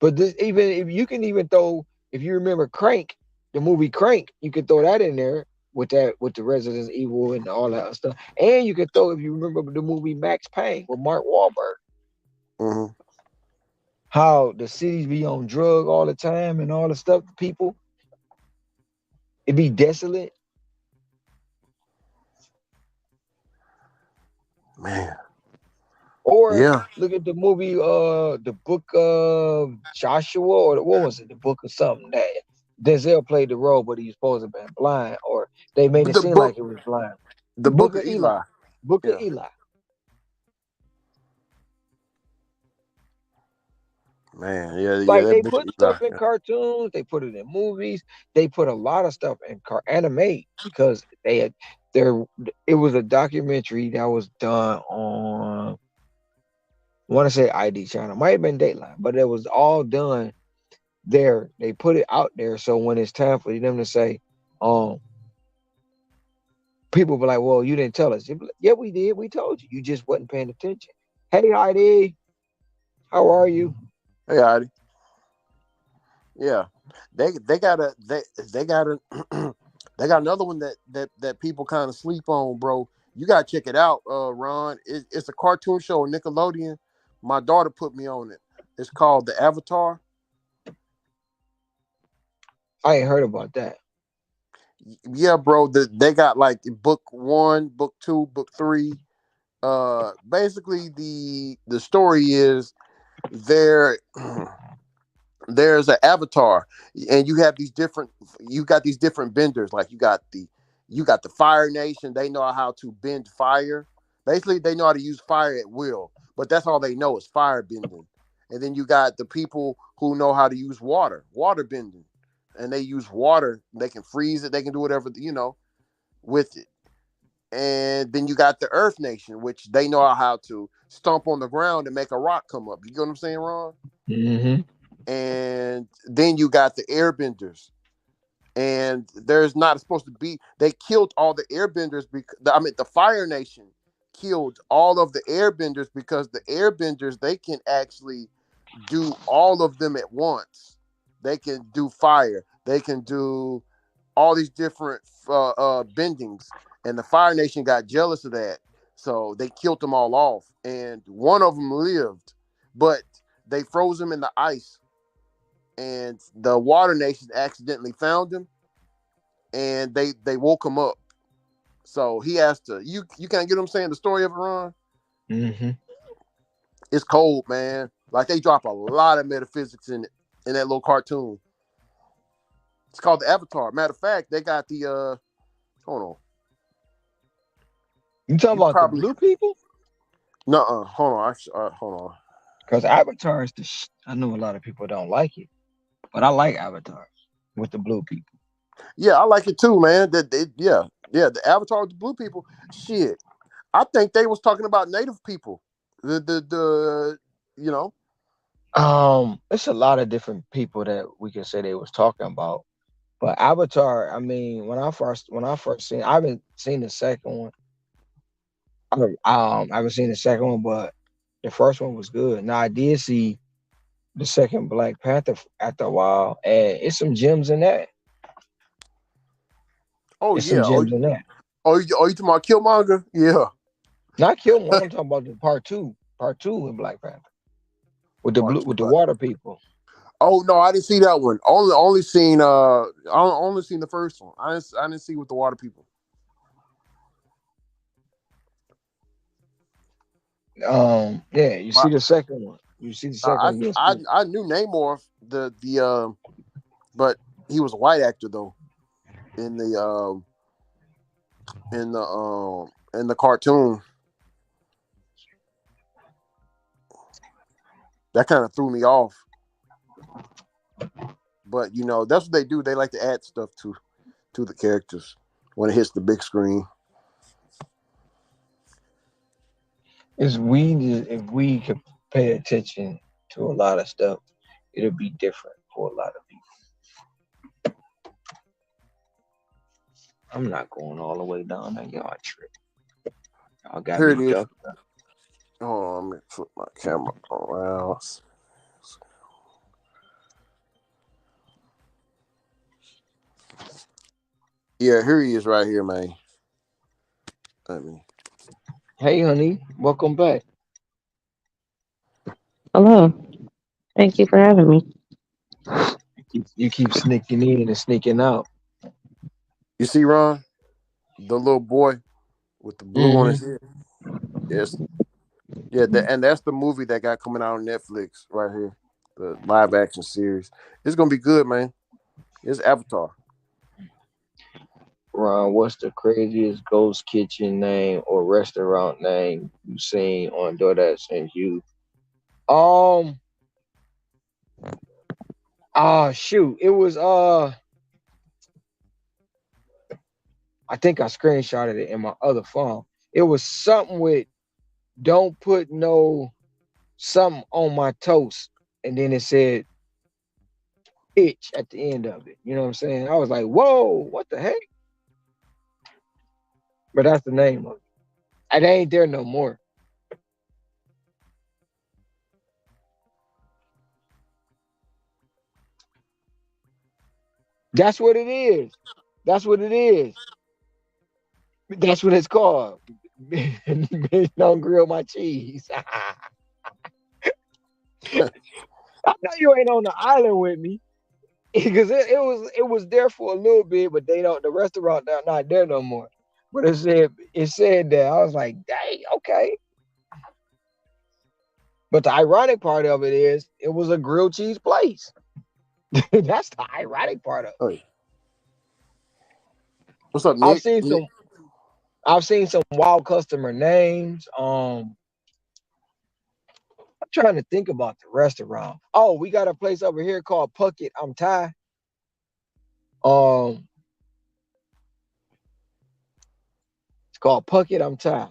But this, even if you can even throw, if you remember Crank, the movie Crank, you could throw that in there with the Resident Evil and all that stuff. And you could throw, if you remember the movie Max Payne with Mark Wahlberg, Mm-hmm. how the cities be on drug all the time and all the stuff. People, it be desolate. Man, Or yeah. look at the movie, the Book of Joshua, or what was it, the Book of something that Denzel played the role, but he was supposed to have been blind, or they made But it the seem like book, it was blind. the Book book of of Eli, Eli. Book of Yeah, Eli. man. Yeah, yeah. Like That they book put of Eli. stuff in cartoons, they put it in movies, they put a lot of stuff in animate because they had there. It was a documentary that was done on, I want to say ID Channel, might have been Dateline, but it was all done there. They put it out there, so when it's time for them to say, um, people be like, "Well, you didn't tell us." Yeah, we did. We told you. You just wasn't paying attention. Hey, Heidi, how are you? Hey, Adi. Yeah, they got a they got a they got another one that people kind of sleep on, bro. You gotta check it out, Ron. It's a cartoon show on Nickelodeon. My daughter put me on it. It's called The Avatar. I ain't heard about that. Yeah, bro. They got like book one, book two, book three. Basically the story is there. There's an avatar, and you got these different benders. Like you got the Fire Nation. They know how to bend fire. Basically, they know how to use fire at will, but that's all they know is fire bending. And then you got the people who know how to use water bending, and they use water. They can freeze it. They can do whatever with it. And then you got the Earth Nation, which they know how to stomp on the ground and make a rock come up. You get what I'm saying, Ron? Mm-hmm. And then you got the airbenders, and there's not supposed to be, they killed all the airbenders because the Fire Nation killed all of the airbenders because the airbenders, they can actually do all of them at once. They can do fire, they can do all these different bendings, and the Fire Nation got jealous of that, so they killed them all off, and one of them lived, but they froze him in the ice, and the Water Nation accidentally found him, and they woke him up. So he has to. You can't get what I'm saying. The story of Iran, Mm-hmm. it's cold, man. Like they drop a lot of metaphysics in it in that little cartoon. It's called the Avatar. Matter of fact, they got the hold on. You talking You about the probably blue people? no. Hold on. Hold on. Because Avatar I know a lot of people don't like it, but I like Avatar with the blue people. Yeah, I like it too, man. Yeah. The Avatar with the blue people. Shit, I think they was talking about native people. The you know. It's a lot of different people that we can say they was talking about. But Avatar, I mean, when I first seen, I haven't seen the second one. I haven't seen the second one, but the first one was good. Now I did see the second Black Panther after a while, and it's some gems in that. Oh It's some yeah. gems in that. You talking about Killmonger? Yeah. Not Killmonger. I'm talking about the part two in Black Panther Part two. with the water people. Oh no, I didn't see that one. Only seen only seen the first one. I didn't see with the water people. Yeah, you see But the second one. You see the second one. Yes, I knew Namor but he was a white actor though in the cartoon. That kind of threw me off. But that's what they do. They like to add stuff to the characters when it hits the big screen. if we could pay attention to a lot of stuff, it'll be different for a lot of people. I'm not going all the way down that yard trip. Y'all got Here me it is. ducked up. Oh, let me flip my camera around. Yeah, here he is right here, man. I mean, Hey, honey, welcome back. Hello. Thank you for having me. You keep sneaking in and sneaking out. you see Ron, the little boy with the blue on his Mm-hmm. head. Yes, and that's the movie that got coming out on Netflix right here, the live action series. It's gonna be good, man. It's Avatar. Ron, what's the craziest ghost kitchen name or restaurant name you seen on DoorDash and you? Um, shoot, it was I think I screenshotted it in my other phone. It was something with don't put no something on my toast, and then it said itch at the end of it. You know what I'm saying? I was like, whoa, what the heck? But that's the name of it. It ain't there no more. That's what it is. That's what it is. That's what it's called. Bitch, don't grill my cheese. I know you ain't on the island with me because it was there for a little bit, but they don't. The restaurant not there no more. But it said that I was like, dang, okay. But the ironic part of it is it was a grilled cheese place. That's the ironic part of it. Oh, yeah. What's up, I've Nick? seen some I've seen some wild customer names. I'm trying to think about the restaurant. Oh, we got a place over here called Puckett. I'm Thai. Um, it's called Puckett. I'm Thai.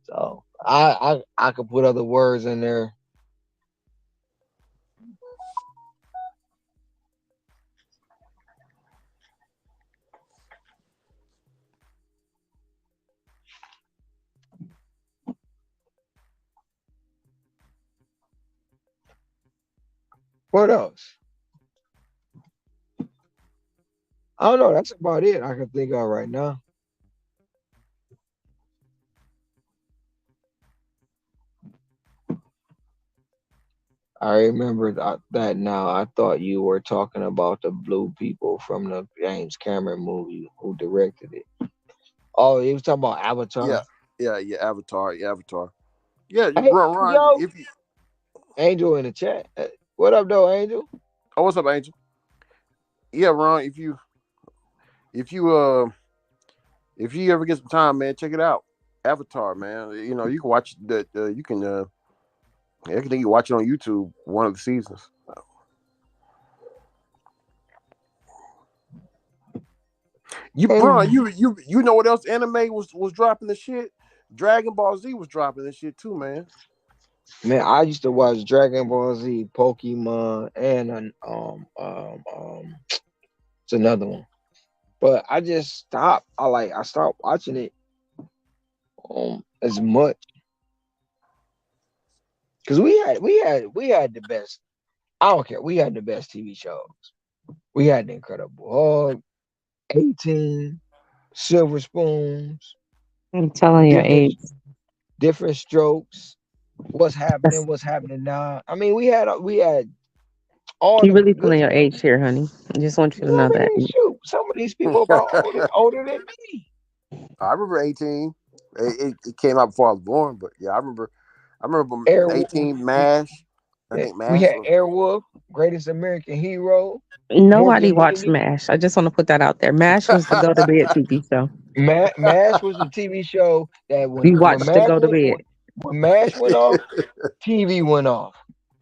So I could put other words in there. What else? I don't know. That's about it I can think of right now. I remember that now. I thought you were talking about the blue people from the James Cameron movie who directed it. Oh, he was talking about Yeah, Avatar. yeah. Avatar, Avatar. Yeah, you Hey, Ron. yo, If you, Angel in the chat. What up, though, Angel? oh, what's up, Angel? Yeah, Ron. If you if you ever get some time, man, check it out. Avatar, man. You can watch that. You can. I think you watch it on YouTube. One of the seasons. You, Oh, Ron, you know what else anime was dropping the shit? Dragon Ball Z was dropping the shit too, man. man, I used to watch Dragon Ball Z, Pokemon, and it's another one. But I just stopped. I stopped watching it as much because we had the best. I don't care. We had the best TV shows. We had the Incredible Hulk, 18, Silver Spoons, I'm telling your different age. different strokes. That's, What's happening now? I mean, we had all you the really good telling your stuff. age here, honey. I just want you to I know that. mean, shoot, some of these people about older than me. I remember 18. It came out before I was born, but yeah, I remember Air, 18 Mash. I think we Mash had was Airwolf, Greatest American Hero, Nobody Morgan watched Lee. MASH. I just want to put that out there. MASH was the go to bed TV show. Mash was a TV show that You watched the go to bed. When Mash went off, TV went off.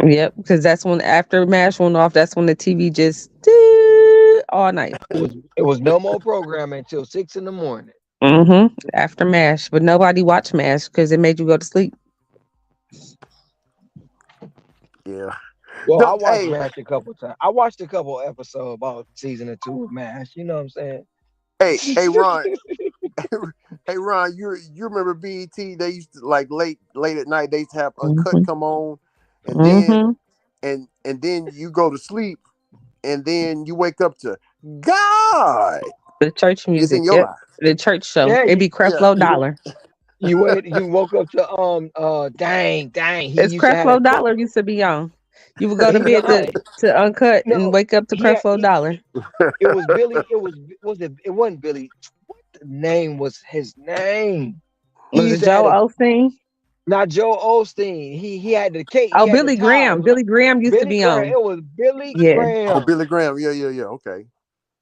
Yep, because that's when after MASH went off, that's when the TV just all night. It was no more programming until 6 in the morning. After MASH, but nobody watched MASH because it made you go to sleep. yeah. Well, I watched Hey, Mash a couple times. I watched a couple episodes about season or two of Mash. You know what I'm saying? hey, Ron. Hey, Ron. You remember BET? They used to like late at night. They used to have Uncut hmm come on, and then hmm and then you go to sleep, and then you wake up to God The church is in music. your Yep, life. the church show. Yeah, It'd be Yeah. Creflo you Dollar. you woke up to dang he It's used to have that Creflo clip. Dollar used to be on. You would go to He bed nah, to Uncut and no wake up to he had Creflo Dollar. it was Billy. It wasn't Billy. What the name was his name? He Was used it to have Joe a Osteen? not Joe Osteen. He had the cake. He Oh, had the Billy tie. It Graham. was like Billy Graham used to Billy be Graham. on. It was Billy Yeah. Oh, Graham. Billy Graham. Yeah. Okay.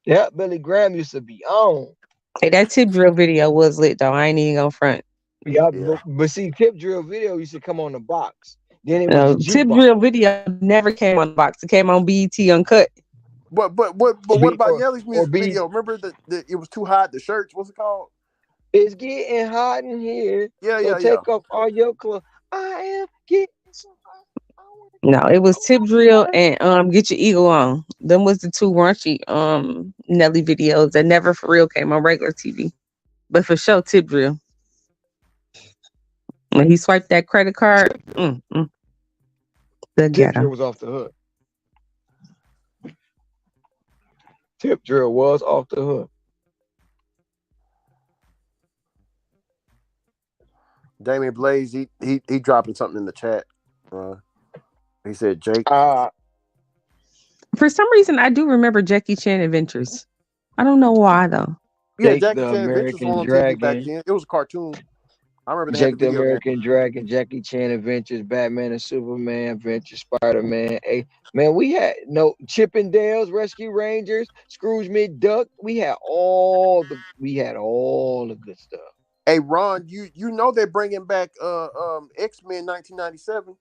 Yeah, Billy Graham used to be on. Hey, that tip drill video was lit though. I ain't even gonna front. Yeah, Yeah. but see, Tip Drill video used to come on the box. Then it was the Tip jukebox. drill video never came on the box. It came on BET Uncut. But what about Yelly's Or music B. video? Remember the it was too hot. The shirts. What's it called? It's getting hot in here, so Yeah. take off all your clothes. I am getting so hot. I wanna No, it was go Tip Drill outside. and Get Your Eagle On. Them was the two raunchy Nelly videos that never for real came on regular TV. But for sure, Tip Drill. When he swiped that credit card, the Tip Drill ghetto. was off the hook. Tip Drill was off the hook. Damian Blaze. He dropping something in the chat. He said Jake. For some reason, I do remember Jackie Chan Adventures. I don't know why though. Yeah, Jake Jackie the Chan Adventures was American on TV back Dragon. then. It was a cartoon. I remember they had the Jake the video game. American Dragon, Jackie Chan Adventures, Batman and Superman Adventures, Spider Man. Hey, man, we had no Chippendales, Rescue Rangers, Scrooge McDuck. We had all the good stuff. Hey Ron, you know they're bringing back X-Men 1997.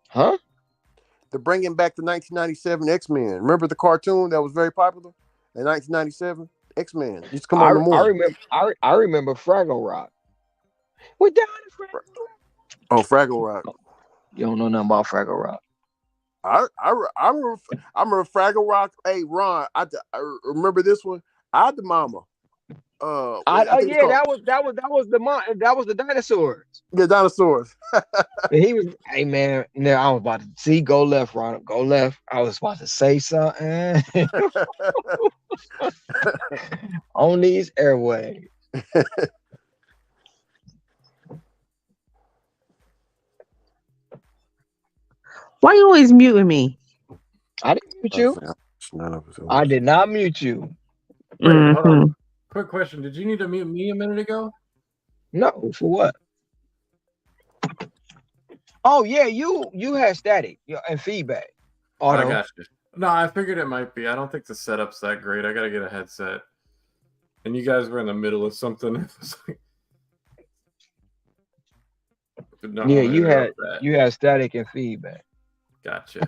Huh? They're bringing back the 1997 X-Men. Remember the cartoon that was very popular in 1997? X-Men used to come on I in the I morning. remember I remember Fraggle Rock. We're down to Fraggle Rock. Oh, Fraggle Rock. You don't know nothing about Fraggle Rock. I remember Fraggle Rock. Hey Ron, I remember this one. I the mama. I think it's Yeah, called that was the dinosaurs. the dinosaurs. And he was, hey man, now I was about to see, go left, Ronald, go left. I was about to say something on these airways. Why you always muting me? I didn't mute you. I did not mute you. Wait, hold on. Quick question. Did you need to mute me a minute ago? No, for what? Oh yeah, you had static and feedback. I Auto. got you. No, I figured it might be. I don't think the setup's that great. I gotta get a headset. And you guys were in the middle of something. Yeah, you had static and feedback. Gotcha.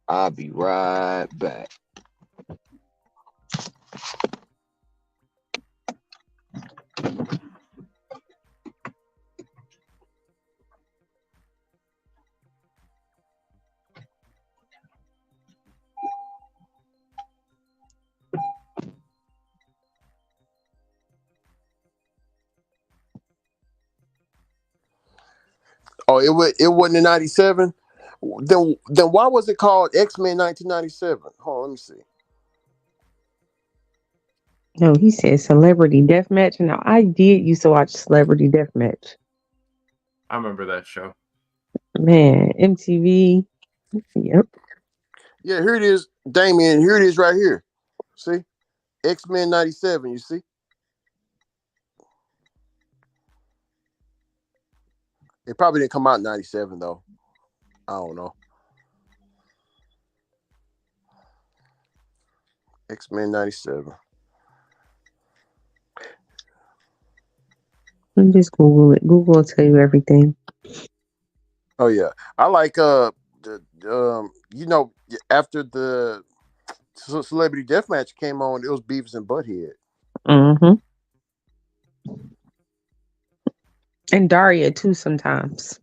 I'll be right back. Oh, it wasn't in '97. Then why was it called X-Men 1997? Hold on, let me see. No, he said Celebrity Deathmatch. Now, I did used to watch Celebrity Deathmatch. I remember that show. Man, MTV. Yep. Yeah, here it is, Damien. Here it is right here. See, X-Men '97. You see, it probably didn't come out in '97 though. I don't know. X-Men '97. Let me just Google it. Google will tell you everything. Oh yeah, I like after the Celebrity Deathmatch came on, it was Beavis and Butthead. Mm-hmm. And Daria too sometimes.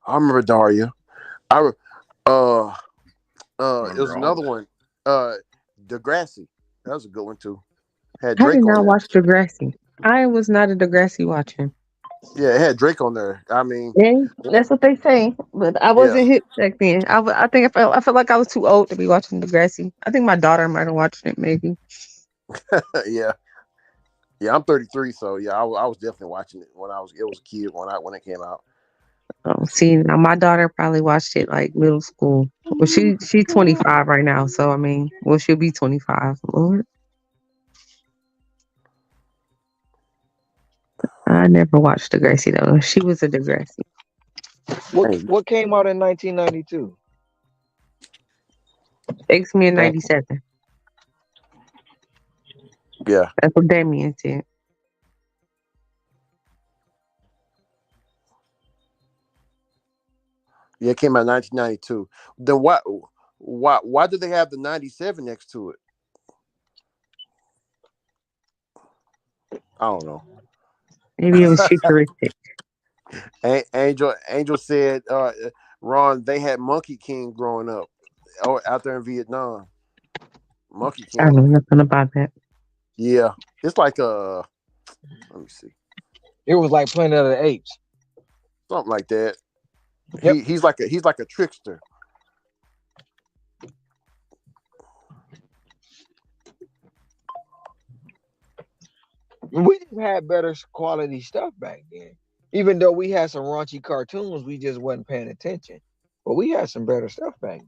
I remember Daria. I uh it was Remember all another that. one. Degrassi. That was a good one too. Had I did Drake on not there. watch Degrassi. I was not a Degrassi watcher. Yeah, it had Drake on there. I mean, Yeah, that's what they say. But I yeah, wasn't hip back then. I think I felt like I was too old to be watching Degrassi. I think my daughter might have watched it maybe. yeah, yeah. I'm 33, so yeah, I was definitely watching it when it was a kid when it came out. Oh, see, now my daughter probably watched it like middle school. Well, she's 25 right now, so I mean, well, she'll be 25. Lord, I never watched Degrassi though. She was a Degrassi. Hey, What came out in 1992? X-Men That 97. yeah, That's what Damien said. yeah, it came out in 1992. Then why do they have the 97 next to it? I don't know. Maybe it was futuristic. Angel said, Ron, they had Monkey King growing up, out there in Vietnam. Monkey I don't know King. nothing about that. Yeah, it's like let me see, it was like Planet of the Apes. something like that. Yep. He's like a trickster. We just had better quality stuff back then. Even though we had some raunchy cartoons, we just wasn't paying attention. But we had some better stuff back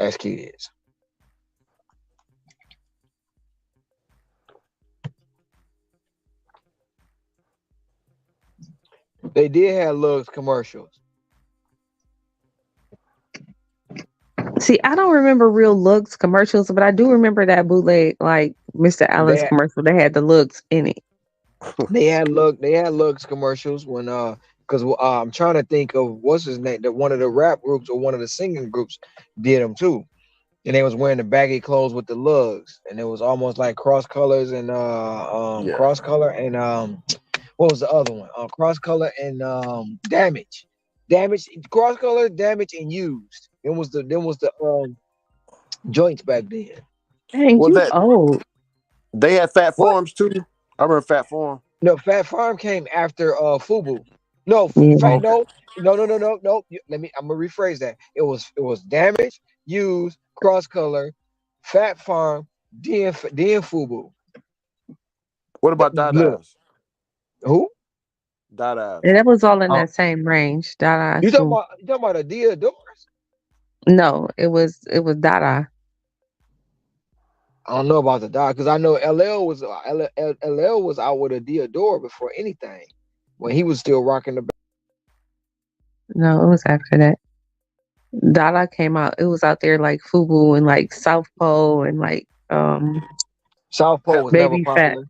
as kids. They did have Lugz commercials. See, I don't remember real looks commercials, but I do remember that bootleg, like Mr. Allen's They commercial. They had the looks in it. they had Lugz commercials when because I'm trying to think of what's his name, that one of the rap groups or one of the singing groups did them too. And they was wearing the baggy clothes with the lugs, and it was almost like cross colors and Yeah. cross color and what was the other one? Cross color and damage, cross color, damage, and used. Then was the joints back then. Dang, Well, you that old. they had Fat What? Farms too. I remember Fat Farm. No, Fat Farm came after Fubu. No, Oh, Yeah. okay. no. Let me. I'm gonna rephrase that. It was damage, used, cross color, Fat Farm, then Fubu. What about Look, Dada's? who? And Dada's. that was all in Uh, that same range. Dada you talking too. about you talking about Adia Doors? No, it was Dada. I don't know about the dog because I know LL was out with a Diodore before anything when he was still rocking the. No, it was after that. Dada came out. It was out there like Fubu and like South Pole and like South Pole Pe- was never Baby Fat. popular.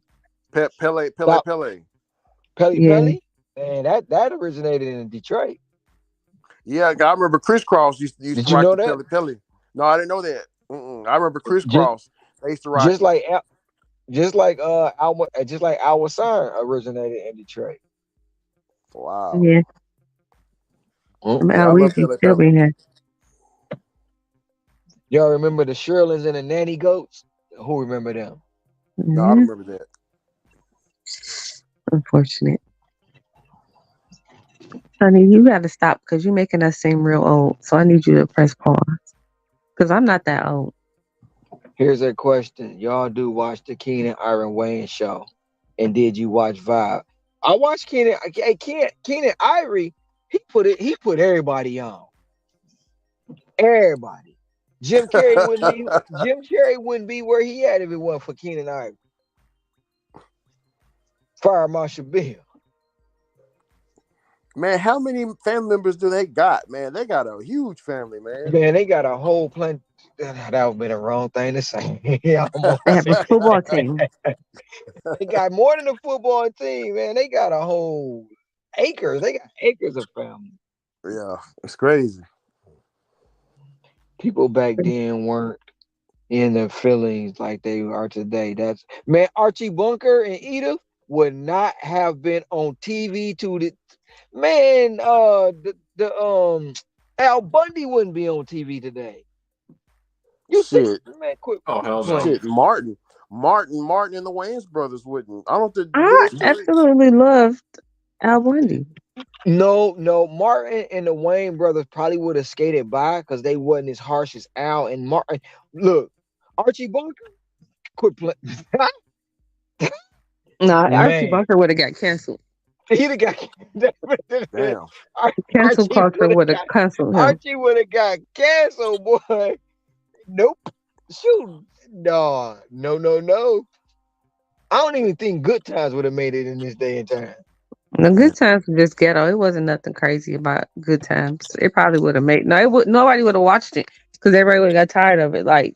Pele South Pele. Pelly Yeah. Pelly, and that originated in Detroit. Yeah, I remember Crisscross used Did to you rock know the that? Pele Pele. No, I didn't know that. I remember Just Crisscross. They used to ride. just like just like our sign originated in Detroit. Wow. Yeah, I'm Yeah, out. I We love be Taylor still Pepper. be here. Y'all remember the Shirlins and the Nanny Goats? Who remember them? No, I Hmm. don't remember that. Unfortunate, honey. You got to stop because you're making us seem real old. So I need you to press pause because I'm not that old. Here's a question. Y'all do watch the Keenan Iron Wayne show. And did you watch Vibe? I watched Keenan Ivory, he put everybody on. Everybody. Jim Carrey wouldn't be where he at if it wasn't for Keenan Ivory. Fire Marshal Bill. Man, how many family members do they got? Man, they got a huge family, man. Man, they got a whole plant. That would have been the wrong thing to say. Yeah, almost They have a said it football like team. that. They got more than a football team, man. They got a whole acres. They got acres of family. Yeah, it's crazy. People back then weren't in their feelings like they are today. That's man, Archie Bunker and Edith would not have been on TV to the man, the Al Bundy wouldn't be on TV today. You think, Shit, man, quit Oh hell no. playing. shit. Martin, and the Wayans brothers wouldn't. I don't think. Would I they still? absolutely loved Al Bundy. No, Martin and the Wayne brothers probably would have skated by because they wasn't as harsh as Al and Martin. Look, Archie Bunker, quit playing. No, Archie Man, Bunker would have got canceled. he'd have got Damn. Cancel Archie culture would have would have got canceled him. Archie would have got canceled, boy. Nope. Shoot. No. I don't even think Good Times would have made it in this day and time. The Good Times were just ghetto. It wasn't nothing crazy about Good Times. It probably would have made no. It would nobody would have watched it because everybody would have got tired of it. Like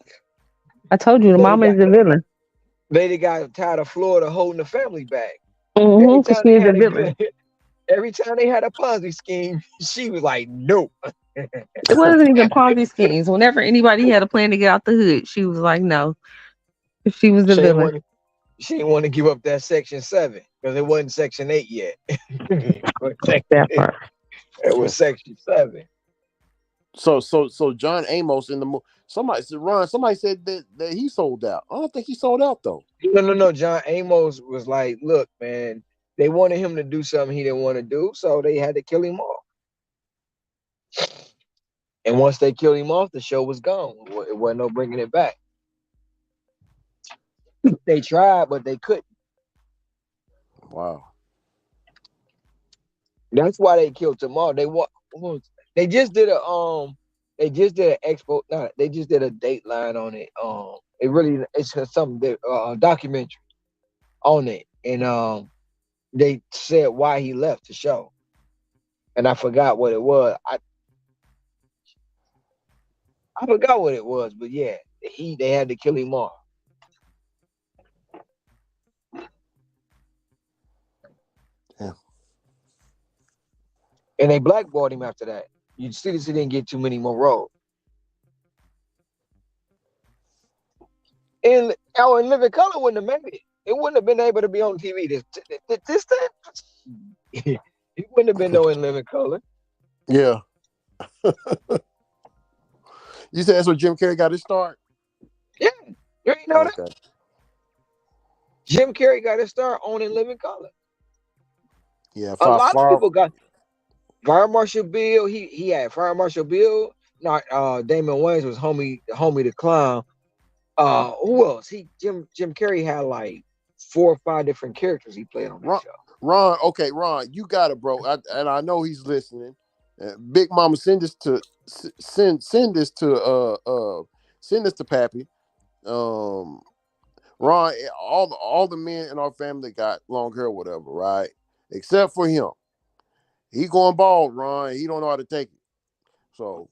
I told you, the They mama got is the villain. they got tired of Florida holding the family back. Every Because time she they is a had a villain. good every time they had a Ponzi scheme, she was like, nope. It wasn't even Ponzi schemes. Whenever anybody had a plan to get out the hood, she was like, no. She was the She ain't villain. want she didn't want to give up that Section 7 because it wasn't Section 8 yet. That part. It was Section 7. So John Amos in the somebody said Ron. Somebody said that he sold out. I don't think he sold out though. No. John Amos was like, look, man, they wanted him to do something he didn't want to do, so they had to kill him off. And once they killed him off, the show was gone. It wasn't no bringing it back. They tried, but they couldn't. Wow. That's why they killed him off. They just did they just did an expo. No, they just did a dateline on it. It's something that documentary on it, and they said why he left the show, and I forgot what it was. I forgot what it was, but yeah, they had to kill him off, Yeah. and they blackballed him after that. You see, this he didn't get too many more roles. And and Living Color wouldn't have made it. It wouldn't have been able to be on TV this time. It wouldn't have been no In Living Color. Yeah. You said that's where Jim Carrey got his start. Yeah, you ain't know that. Okay. Jim Carrey got his start on In Living Color. Yeah. A lot of Far. people got Fire Marshal Bill. He had Fire Marshal Bill. Not Damon Wayans was homie the clown. Who else? Jim Carrey had like 4 or 5 different characters he played on that show. Ron, you got it, bro. And I know he's listening. Big Mama, send this to Pappy. Ron, all the men in our family got long hair, whatever, right? Except for him. He going bald, Ron. He don't know how to take it. So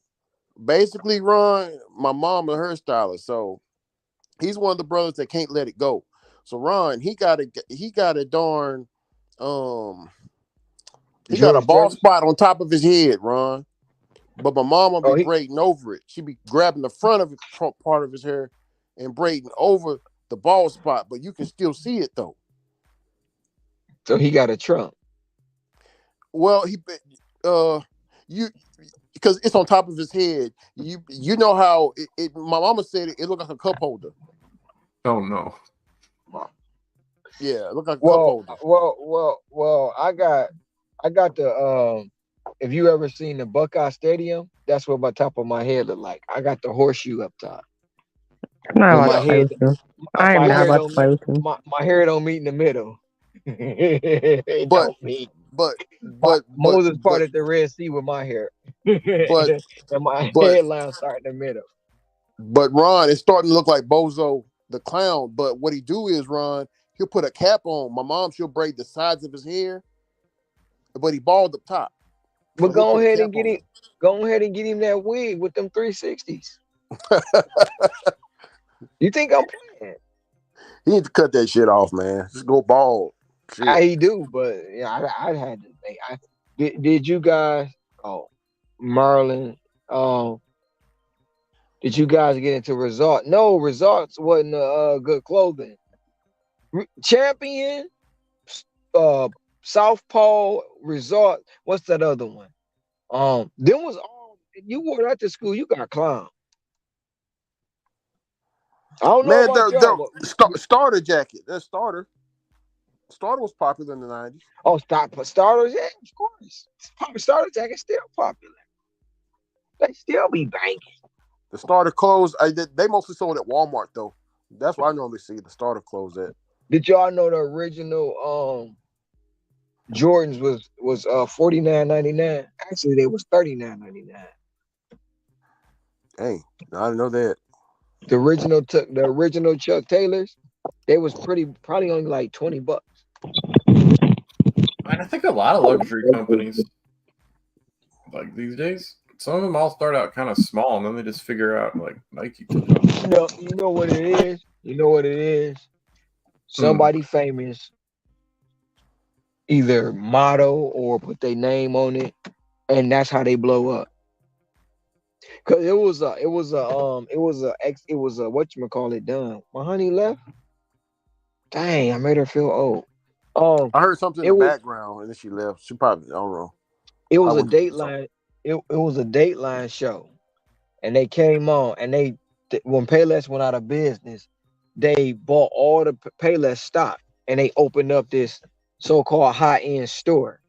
basically, Ron, my mom a hairstylist, so he's one of the brothers that can't let it go. So Ron, he got a darn he got a George bald Jefferson. spot on top of his head, Ron. but my mom would Oh, be he braiding over it. She'd be grabbing the front of it, part of his hair and braiding over the bald spot, but you can still see it though. so he got a Trump. Well, you because it's on top of his head. You know how my mama said it looked like a cup holder. Oh no. Yeah, it looked like a cup Well, holder. well. I got the. If you ever seen the Buckeye Stadium, that's what my top of my head look like. I got the horseshoe up top, I'm not but about my to Yeah, play head, with you. I am my not hair about to don't play meet. with you. My hair don't meet in the middle. It but don't meet. but My, but but Moses but parted the Red Sea with my hair, but and my but headline start in the middle. but Ron is starting to look like Bozo the clown. But what he do is Ron, he'll put a cap on. My mom, she'll braid the sides of his hair, but he bald up top, But so he'll go put a ahead cap and get him. on. Go ahead and get him that wig with them 360s. You think I'm playing? He need to cut that shit off, man. Just go bald. Shit. I do, but yeah, I had to think. Did you guys? Oh, Merlin. Um, did you guys get into resort? No, resorts wasn't good clothing. Champion, uh, South Pole Resort. What's that other one? Them was all you wore that to school. You got clown. I don't know Man, about y'all, but starter jacket. That starter was popular in the 90s. oh, stop for starters, yeah, of course. Starter jacket still popular. They still be banging. The starter clothes, they mostly sold at Walmart though. That's where I normally see the starter clothes at. Did y'all know the original Jordans was $49.99? Actually, they was $39.99. Dang, I didn't know that. The original Chuck Taylors, they was probably only like $20. And I think a lot of luxury companies, like these days, some of them all start out kind of small, and then they just figure out like Nike took off. You know what it is? You know what it is? Hmm. Somebody famous either model or put their name on it, and that's how they blow up. Cause it was a whatchamacallit done. My honey left. Dang, I made her feel old. Um, I heard something in it the was background and then she left. She probably, I don't know. it was a Probably something. Dateline. It was a Dateline show, and they came on, and when Payless went out of business, they bought all the Payless stock, and they opened up this so-called high-end store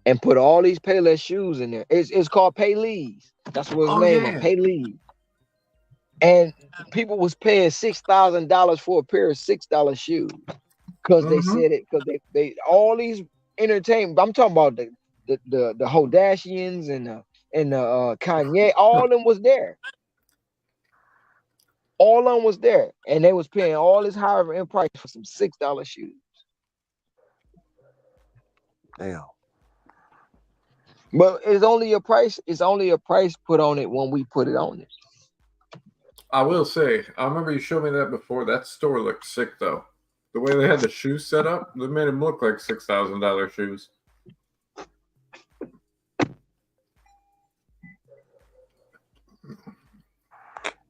and put all these Payless shoes in there. It's called Payless. That's what it's Oh named, yeah. Payless. And people was paying $6,000 for a pair of $6 shoes because they Mm-hmm. said it because they all these entertainment. I'm talking about the Hodashians and the Kanye. All of them was there. All of them was there, and they was paying all this higher end price for some $6 shoes. Damn. But it's only a price. It's only a price put on it when we put it on it. I will say, I remember you showed me that before. That store looked sick though. The way they had the shoes set up, they made them look like $6,000 shoes.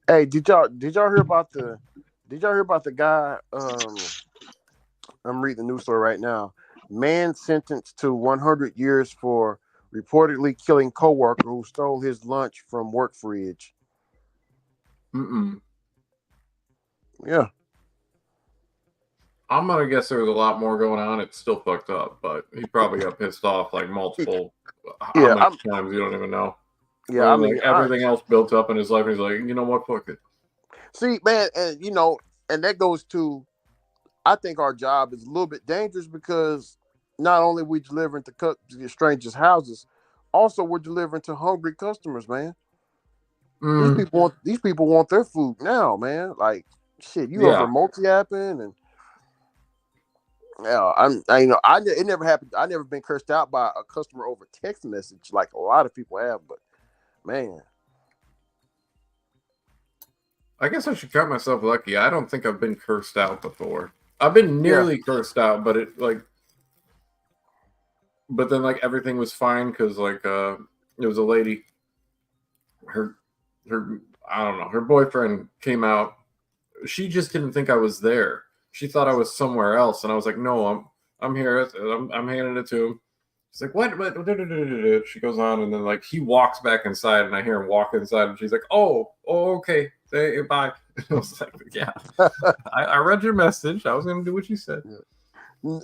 Hey, did y'all hear about the guy? I'm reading the news story right now. Man sentenced to 100 years for reportedly killing coworker who stole his lunch from work fridge. Mm-mm. Yeah. I'm gonna guess there was a lot more going on. It's still fucked up, but he probably got pissed off like multiple, how Yeah. many times you don't even know. Yeah. I When like mean, everything else built up in his life, he's like, you know what, fuck it. see, man, and and that goes to, I think our job is a little bit dangerous because not only we delivering to strangers' houses, also we're delivering to hungry customers, man. Mm, These people want their food now, man. Like shit, you over yeah, multi-apping and yeah, it never happened. I never been cursed out by a customer over text message like a lot of people have, but man, I guess I should count myself lucky. I don't think I've been cursed out before. I've been yeah, nearly cursed out, but but then like everything was fine because it was a lady. her I don't know, her boyfriend came out. She just didn't think I was there. She thought I was somewhere else, and I was like, no, I'm here. I'm handing it to him. She's like, what? She goes on, and then like he walks back inside, and I hear him walk inside, and she's like, oh, okay, say bye. I was like, yeah, I read your message. I was gonna do what you said.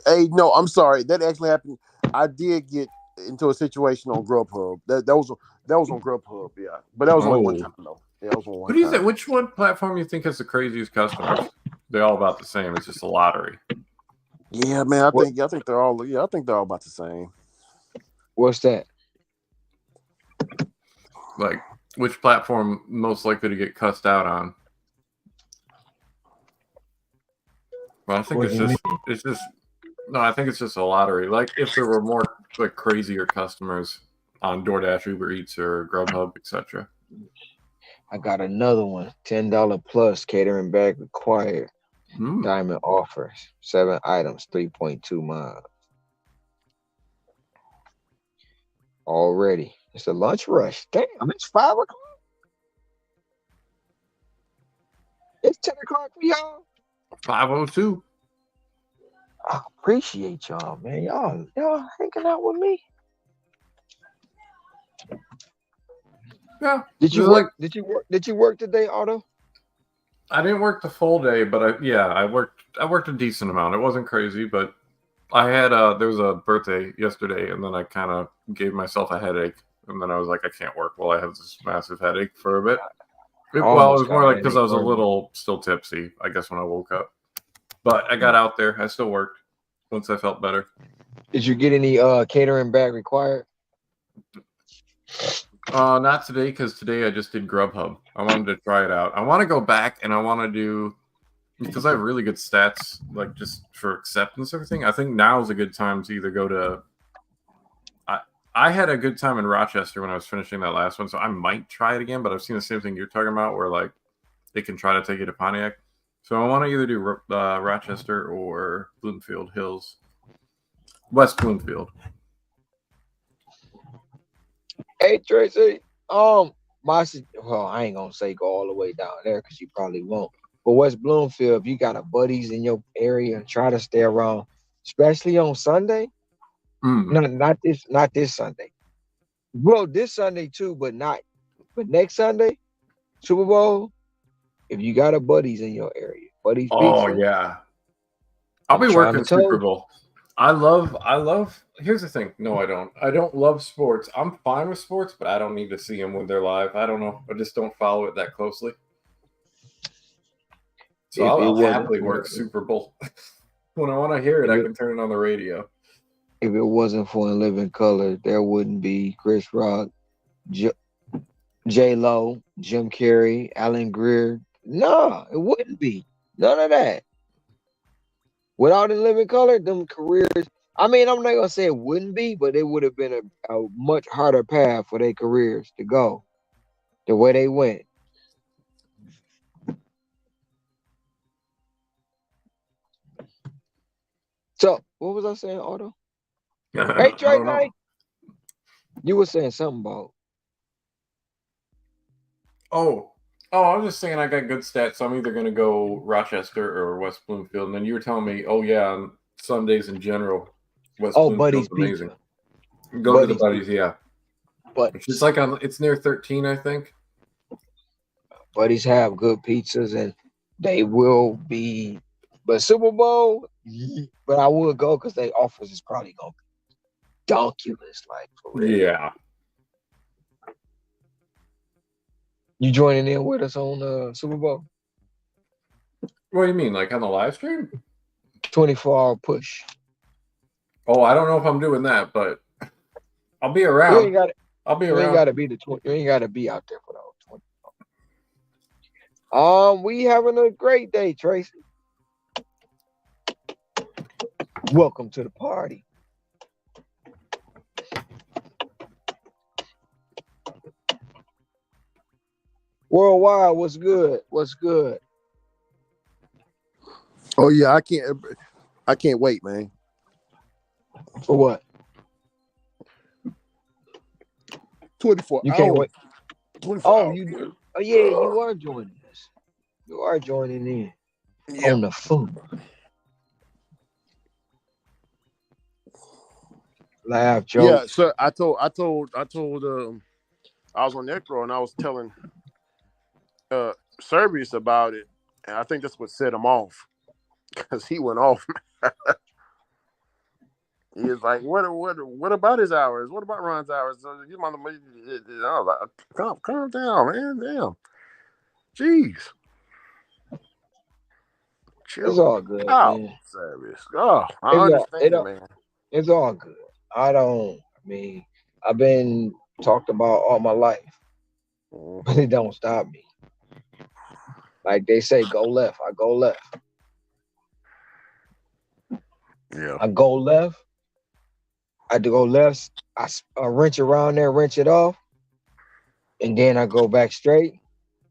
Hey, no, I'm sorry. That actually happened. I did get into a situation on Grubhub. That was on Grubhub, yeah. But that was only one time though. Yeah, that was only one What do you time. think? Which one platform you think has the craziest customers? They're all about the same. It's just a lottery. Yeah, man. I think they're all about the same. What's that? Like, which platform most likely to get cussed out on? Well, I think What do you I think it's just a lottery. Like, if there were more like crazier customers on DoorDash, Uber Eats, or Grubhub, etc. I got another one. $10 plus catering bag required. Diamond offers 7 items, 3.2 miles. Already, it's a lunch rush. Damn, it's 5 o'clock. It's 10 o'clock for y'all. 5:02. I appreciate y'all, man. Y'all hanging out with me. Yeah. Did you work? Did you work today, Otto? I didn't work the full day, but I worked a decent amount. It wasn't crazy, but I had there was a birthday yesterday, and then I kind of gave myself a headache, and then I was like, I can't work while I have this massive headache for a bit. It was more like because I was a little still tipsy, I guess, when I woke up. But I got out there. I still worked once I felt better. Did you get any catering bag required? Not today, because today I just did Grubhub. I wanted to try it out. I want to go back, and I want to do, because I have really good stats, like just for acceptance and everything. I think now is a good time to either go to. I had a good time in Rochester when I was finishing that last one, so I might try it again. But I've seen the same thing you're talking about, where like they can try to take you to Pontiac. So I want to either do Rochester or Bloomfield Hills, West Bloomfield. Hey Tracy, I ain't gonna say go all the way down there because you probably won't. But West Bloomfield, if you got a buddies in your area, try to stay around, especially on Sunday. No, not this Sunday. Well, this Sunday too, but next Sunday, Super Bowl. If you got a buddies in your area, buddies. Oh pizza, yeah, I'll be working Super Bowl. I love. Here's the thing. No, I don't. I don't love sports. I'm fine with sports, but I don't need to see them when they're live. I don't know. I just don't follow it that closely. So I'll happily work Super Bowl. When I want to hear it, I can turn it on the radio. If it wasn't for In Living Color, there wouldn't be Chris Rock, J-Lo, Jim Carrey, Alan Greer. No, it wouldn't be. None of that. Without In Living Color, them careers, I mean, I'm not going to say it wouldn't be, but it would have been a much harder path for their careers to go the way they went. So, what was I saying, Otto? Hey, Trey, you were saying something about. Oh, I was just saying I got good stats, so I'm either going to go Rochester or West Bloomfield. And then you were telling me, on Sundays in general, West Bloomfield's amazing. Pizza. Go to the Buddies, yeah. But it's like it's near 13, I think. Buddies have good pizzas, and they will be. But Super Bowl, but I would go because their offers is probably going to be donkulous, like for real. Yeah. You joining in with us on Super Bowl? What do you mean, like on the live stream? 24-hour push. Oh, I don't know if I'm doing that, but I'll be around. I'll be around. You ain't got to be out there for the 24. We having a great day, Tracy. Welcome to the party. Worldwide, what's good? What's good? Oh yeah, I can't wait, man. For what? 24 you hours. Can't wait. 24 Oh, hours. you. Oh yeah, you are joining us. You are joining in Yeah. on the phone. Laugh Yeah. jokes. So I was on Necro and I was telling Servius about it, and I think that's what set him off because he went off. He was like, what about his hours? What about Ron's hours? So you mother- I was like, calm down, man. Damn. Jeez. It's Chill all good, out, man. Service. Oh, I It's all it. understand, man. It's all good. I don't. I mean, I've been talked about all my life, but it don't stop me. Like they say, go left. I go left. Yeah. I go left. I do go left. I wrench around there, wrench it off, and then I go back straight,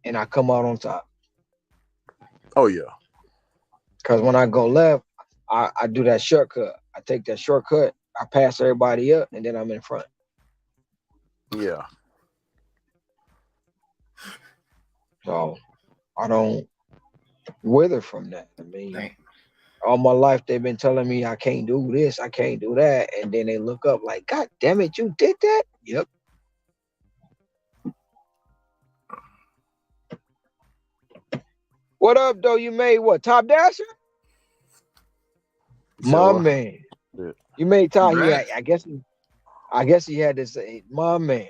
and I come out on top. Oh yeah. Cause when I go left, I do that shortcut. I take that shortcut. I pass everybody up, and then I'm in front. Yeah. So I don't wither from that. I mean, all my life they've been telling me I can't do this, I can't do that, and then they look up like, God damn it, you did that? Yep. What up, though? You made what? Top dasher? My So man. yeah. You made top. He had, Congrats. I guess he had to say, my man.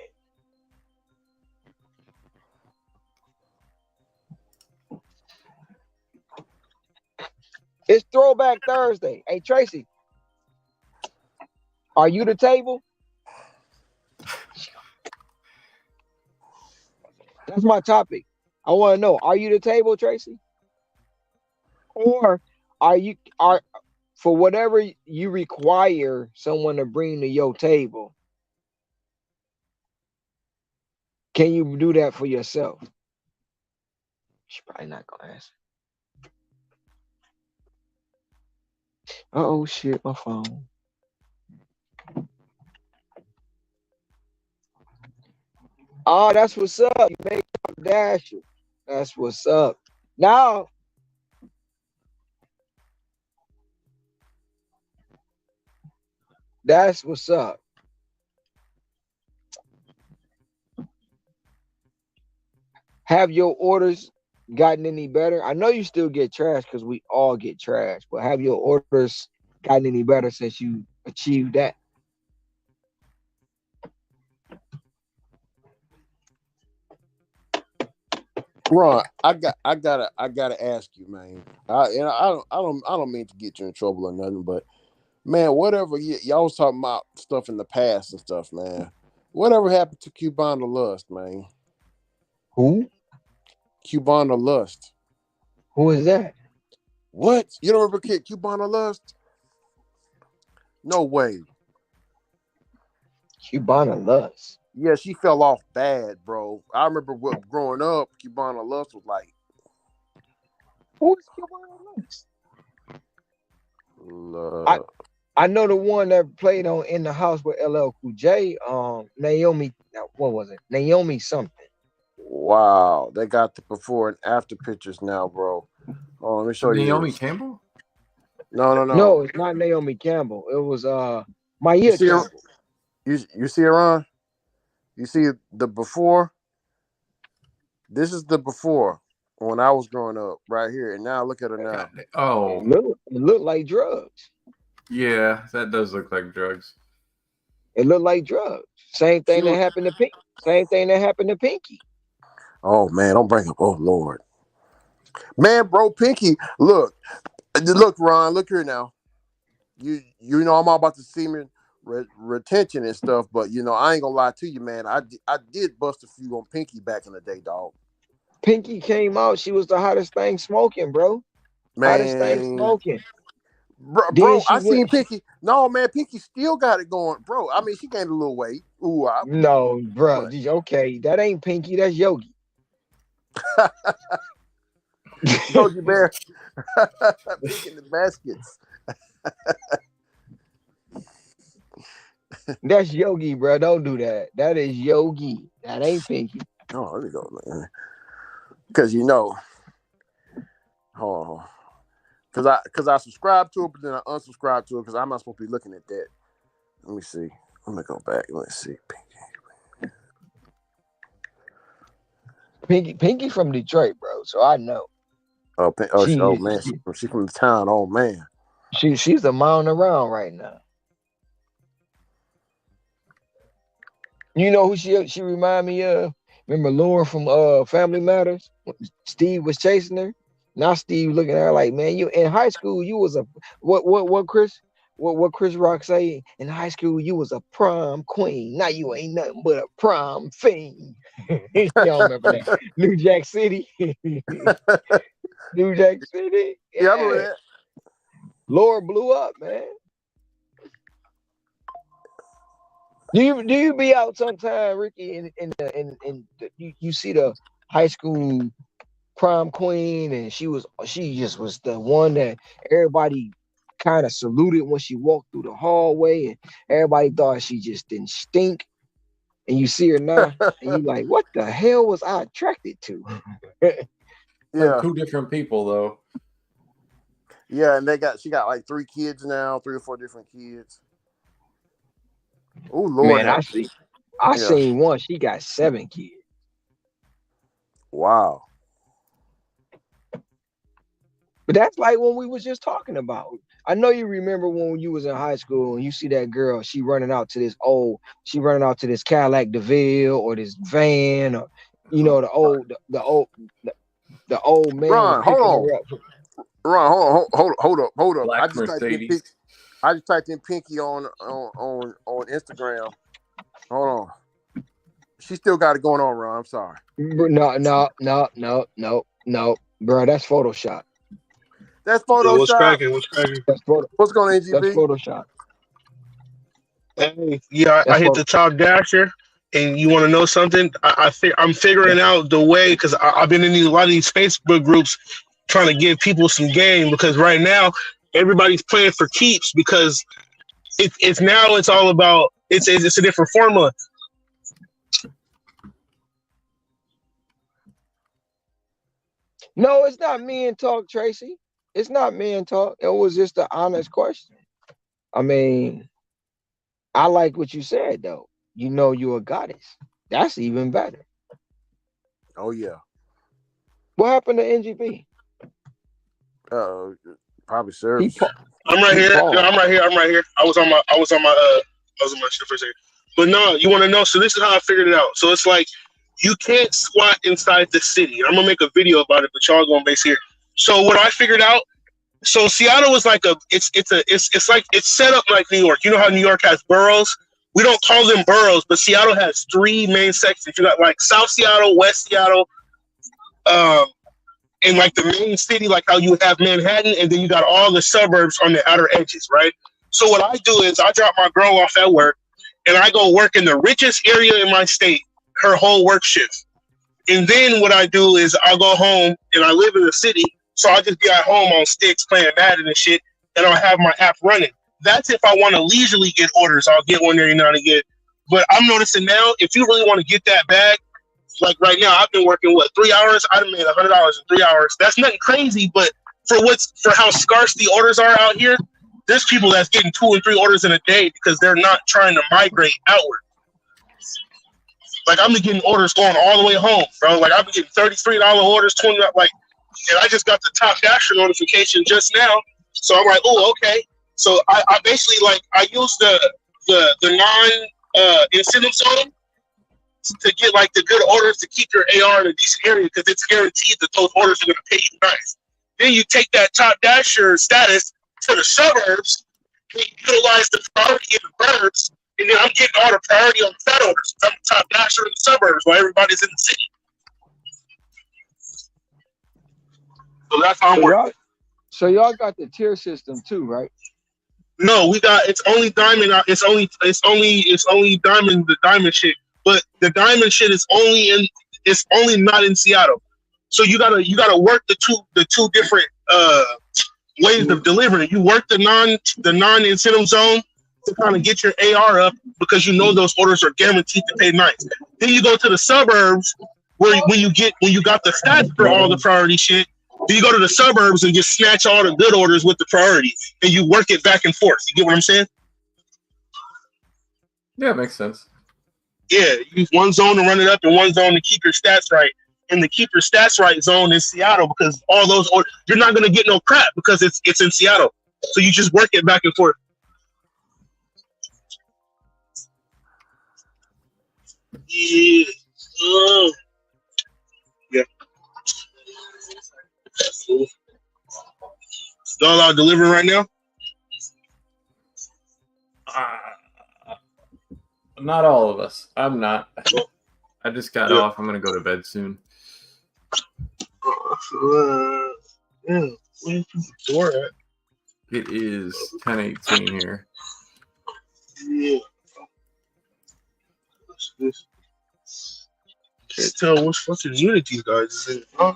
It's Throwback Thursday. Hey Tracy, are you the table? That's my topic. I want to know, are you the table, Tracy? Or are for whatever you require someone to bring to your table, can you do that for yourself? She's probably not gonna answer. Oh shit, my phone. Oh, that's what's up. You made a dash. That's what's up. Now, that's what's up. Have your orders gotten any better? I know you still get trash because we all get trash, but have your orders gotten any better since you achieved that? Ron, I gotta ask you, man. I don't mean to get you in trouble or nothing, but man, whatever y'all was talking about stuff in the past and stuff, man. Whatever happened to Cubana Lust, man? Who? Cubana Lust. Who is that? What? You don't remember kid Cubana Lust? No way. Cubana Lust. Yeah, she fell off bad, bro. I remember growing up, Cubana Lust was like, Who is Cubana Lust? I uh, I know the one that played on In the House with LL Cool J. Naomi. What was it? Naomi something. wow, they got the before and after pictures now, bro. Oh, let me show you Naomi this. Campbell? No. No, it's not Naomi Campbell. It was You Maya see her? Campbell. You see her on? You see the before? This is the before when I was growing up, right here, and now look at her now. Oh, It looked like drugs. yeah, that does look like drugs. It looked like drugs. Same She thing that look. happened to Pink. Same thing that happened to Pinky. Oh man, don't bring up. Oh Lord, man, bro, Pinky, look, Ron, look here now. You know I'm all about the semen retention and stuff, but you know I ain't gonna lie to you, man. I did bust a few on Pinky back in the day, dog. Pinky came out. She was the hottest thing smoking, bro. Hottest thing Man, smoking. Then bro, she I went. seen Pinky. No, man, Pinky still got it going, bro. I mean, she gained a little weight. Ooh, No, bro. but Okay, that ain't Pinky. That's Yogi. Yogi Bear, picking the baskets. That's Yogi, bro. Don't do that. That is Yogi. That ain't Pinky. Oh, let me go, man. Because you know, oh, because I subscribed to it, but then I unsubscribed to it because I'm not supposed to be looking at that. Let me see. Let me go back. Let's see. Pinky from Detroit, bro. So I know. Oh, man, she's from the town. Oh man, she's a mountain around right now. You know who she remind me of? Remember Lauren from Family Matters? Steve was chasing her. Now Steve looking at her like, man, you in high school you was a what Chris? What Chris Rock say? In high school you was a prom queen. Now you ain't nothing but a prom fiend. Y'all remember that? New Jack City. New Jack City. Yeah, I remember that. Laura blew up, man. Do you be out sometime, Ricky, you see the high school prom queen, and she just was the one that everybody kind of saluted when she walked through the hallway, and everybody thought she just didn't stink. And you see her now, and you like, what the hell was I attracted to? Yeah, two different people though. Yeah, and she got like 3 kids now, 3 or 4 different kids. Oh Lord, man, I seen one. She got 7 kids. Wow. But that's like when we was just talking about. I know you remember when you was in high school and you see that girl, she running out to this Cadillac DeVille or this van, or you know, the old man Ron, was picking her up. Ron, hold up. Black Mercedes. I just typed in Pinky on Instagram. Hold on. She still got it going on, Ron. I'm sorry. No, bro. That's Photoshop. That's Photoshop. Yeah, what's cracking? What's going on, NGB? That's Photoshop. Hey, yeah, I hit the top dasher, and you want to know something? I'm figuring out the way because I've been in a lot of these Facebook groups trying to give people some game because right now everybody's playing for keeps because it's all about it's a different formula. No, it's not men talk, Tracy. It's not men talk. It was just an honest question. I mean, I like what you said though. You know you're a goddess. That's even better. Oh yeah. What happened to NGP? Probably service. I'm right here. I'm right here. I was on my shit for a second. But no, you want to know? So this is how I figured it out. So it's like you can't squat inside the city. I'm gonna make a video about it, but y'all gonna base here. So what I figured out. So Seattle is like it's set up like New York. You know how New York has boroughs? We don't call them boroughs, but Seattle has 3 main sections. You got like South Seattle, West Seattle, and like the main city, like how you have Manhattan, and then you got all the suburbs on the outer edges, right? So what I do is I drop my girl off at work, and I go work in the richest area in my state, her whole work shift. And then what I do is I'll go home, and I live in the city, so I'll just be at home on sticks playing Madden and shit, and I'll have my app running. That's if I want to leisurely get orders. I'll get one every now and again. But I'm noticing now, if you really want to get that bag, like right now, I've been working 3 hours. I've made $100 in 3 hours. That's nothing crazy, but for how scarce the orders are out here, there's people that's getting 2 and 3 orders in a day because they're not trying to migrate outward. Like I'm getting orders going all the way home, bro. Like I've been getting $33 orders, $20 and I just got the top dasher notification just now. So I'm like, oh, okay. So I basically I use the non incentive zone to get like the good orders to keep your AR in a decent area because it's guaranteed that those orders are going to pay you nice. Then you take that top dasher status to the suburbs and you utilize the priority in the burbs, and then I'm getting all the priority on the fat orders. I'm the top dasher in the suburbs while everybody's in the city. So that's how I'm working. So y'all got the tier system too, right? No, we got it's only diamond. It's only diamond. The diamond shit, but the diamond shit is only not in Seattle. So you gotta work the two different ways of delivering. You work the non incentive zone to kind of get your AR up because you know those orders are guaranteed to pay nice. Then you go to the suburbs where when you got the stats for all the priority shit, then you go to the suburbs and just snatch all the good orders with the priority, and you work it back and forth. You get what I'm saying? Yeah, it makes sense. Yeah, you use one zone to run it up and one zone to keep your stats right. And the keep your stats right zone is Seattle, because all those you're not gonna get no crap because it's in Seattle. So you just work it back and forth. Yeah. Yeah. Cool. Y'all out delivering right now? Not all of us. I'm not. I just got off. I'm gonna go to bed soon. Where's the door at? It is 10:18 here. Yeah. What's this? Can't tell which fucking unit these guys is in. Huh?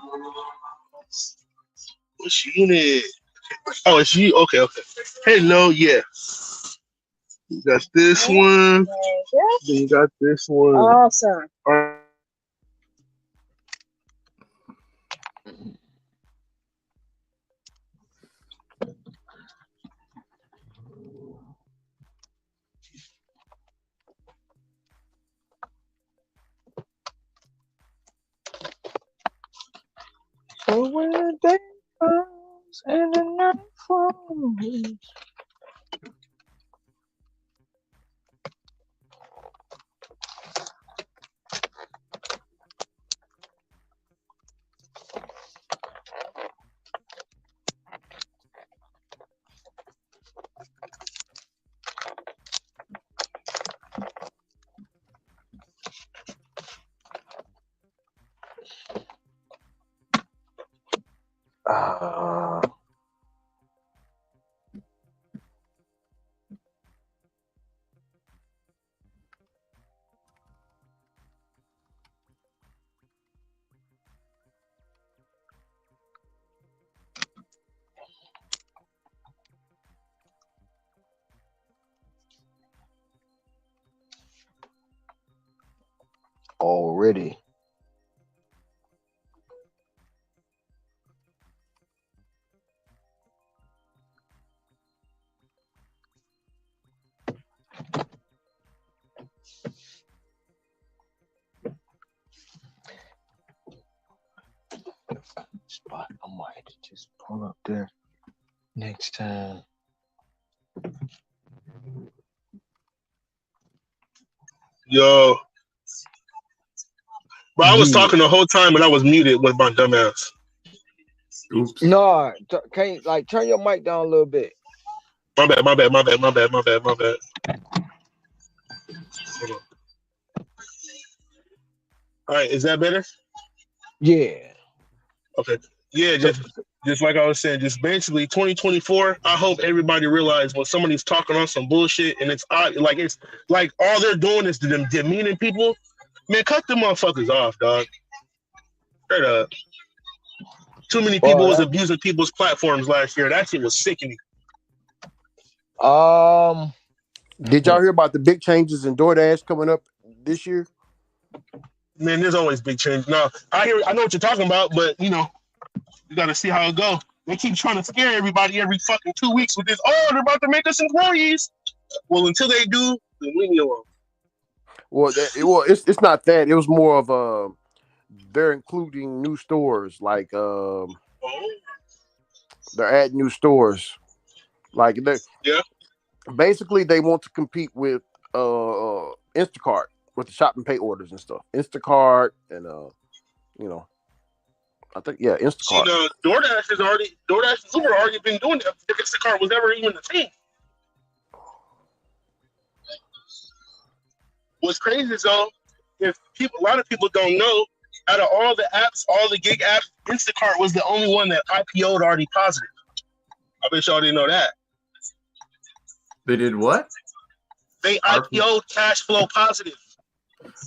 Which unit? Oh, it's you. Okay. Hello, yeah. You got this one. Then you got this one. Awesome. So when the day comes and the night falls. Already. Spot. I might just pull up there next time. Yo. But I was talking the whole time and I was muted with my dumb ass. Oops. No, can't like turn your mic down a little bit. My bad. Hold on. All right, is that better? Yeah. Okay. Yeah, just like I was saying, just basically 2024. I hope everybody realize when somebody's talking on some bullshit and it's like all they're doing is demeaning people. Man, cut them motherfuckers off, dog. Straight up. Too many people was abusing people's platforms last year. That shit was sickening. Did y'all hear about the big changes in DoorDash coming up this year? Man, there's always big change. No, I know what you're talking about, but you gotta see how it go. They keep trying to scare everybody every fucking 2 weeks with this. Oh, they're about to make us employees. Well, until they do, then leave me alone. Well, it's not that. It was more of they're including new stores, like they're adding new stores, like basically they want to compete with Instacart with the shop and pay orders and stuff. Instacart and I think Instacart. See, DoorDash and Uber already been doing that. If Instacart was ever even a thing. What's crazy is though, a lot of people don't know, out of all the apps, all the gig apps, Instacart was the only one that IPO'd already positive. I bet y'all didn't know that. They did what? They IPO'd cash flow positive.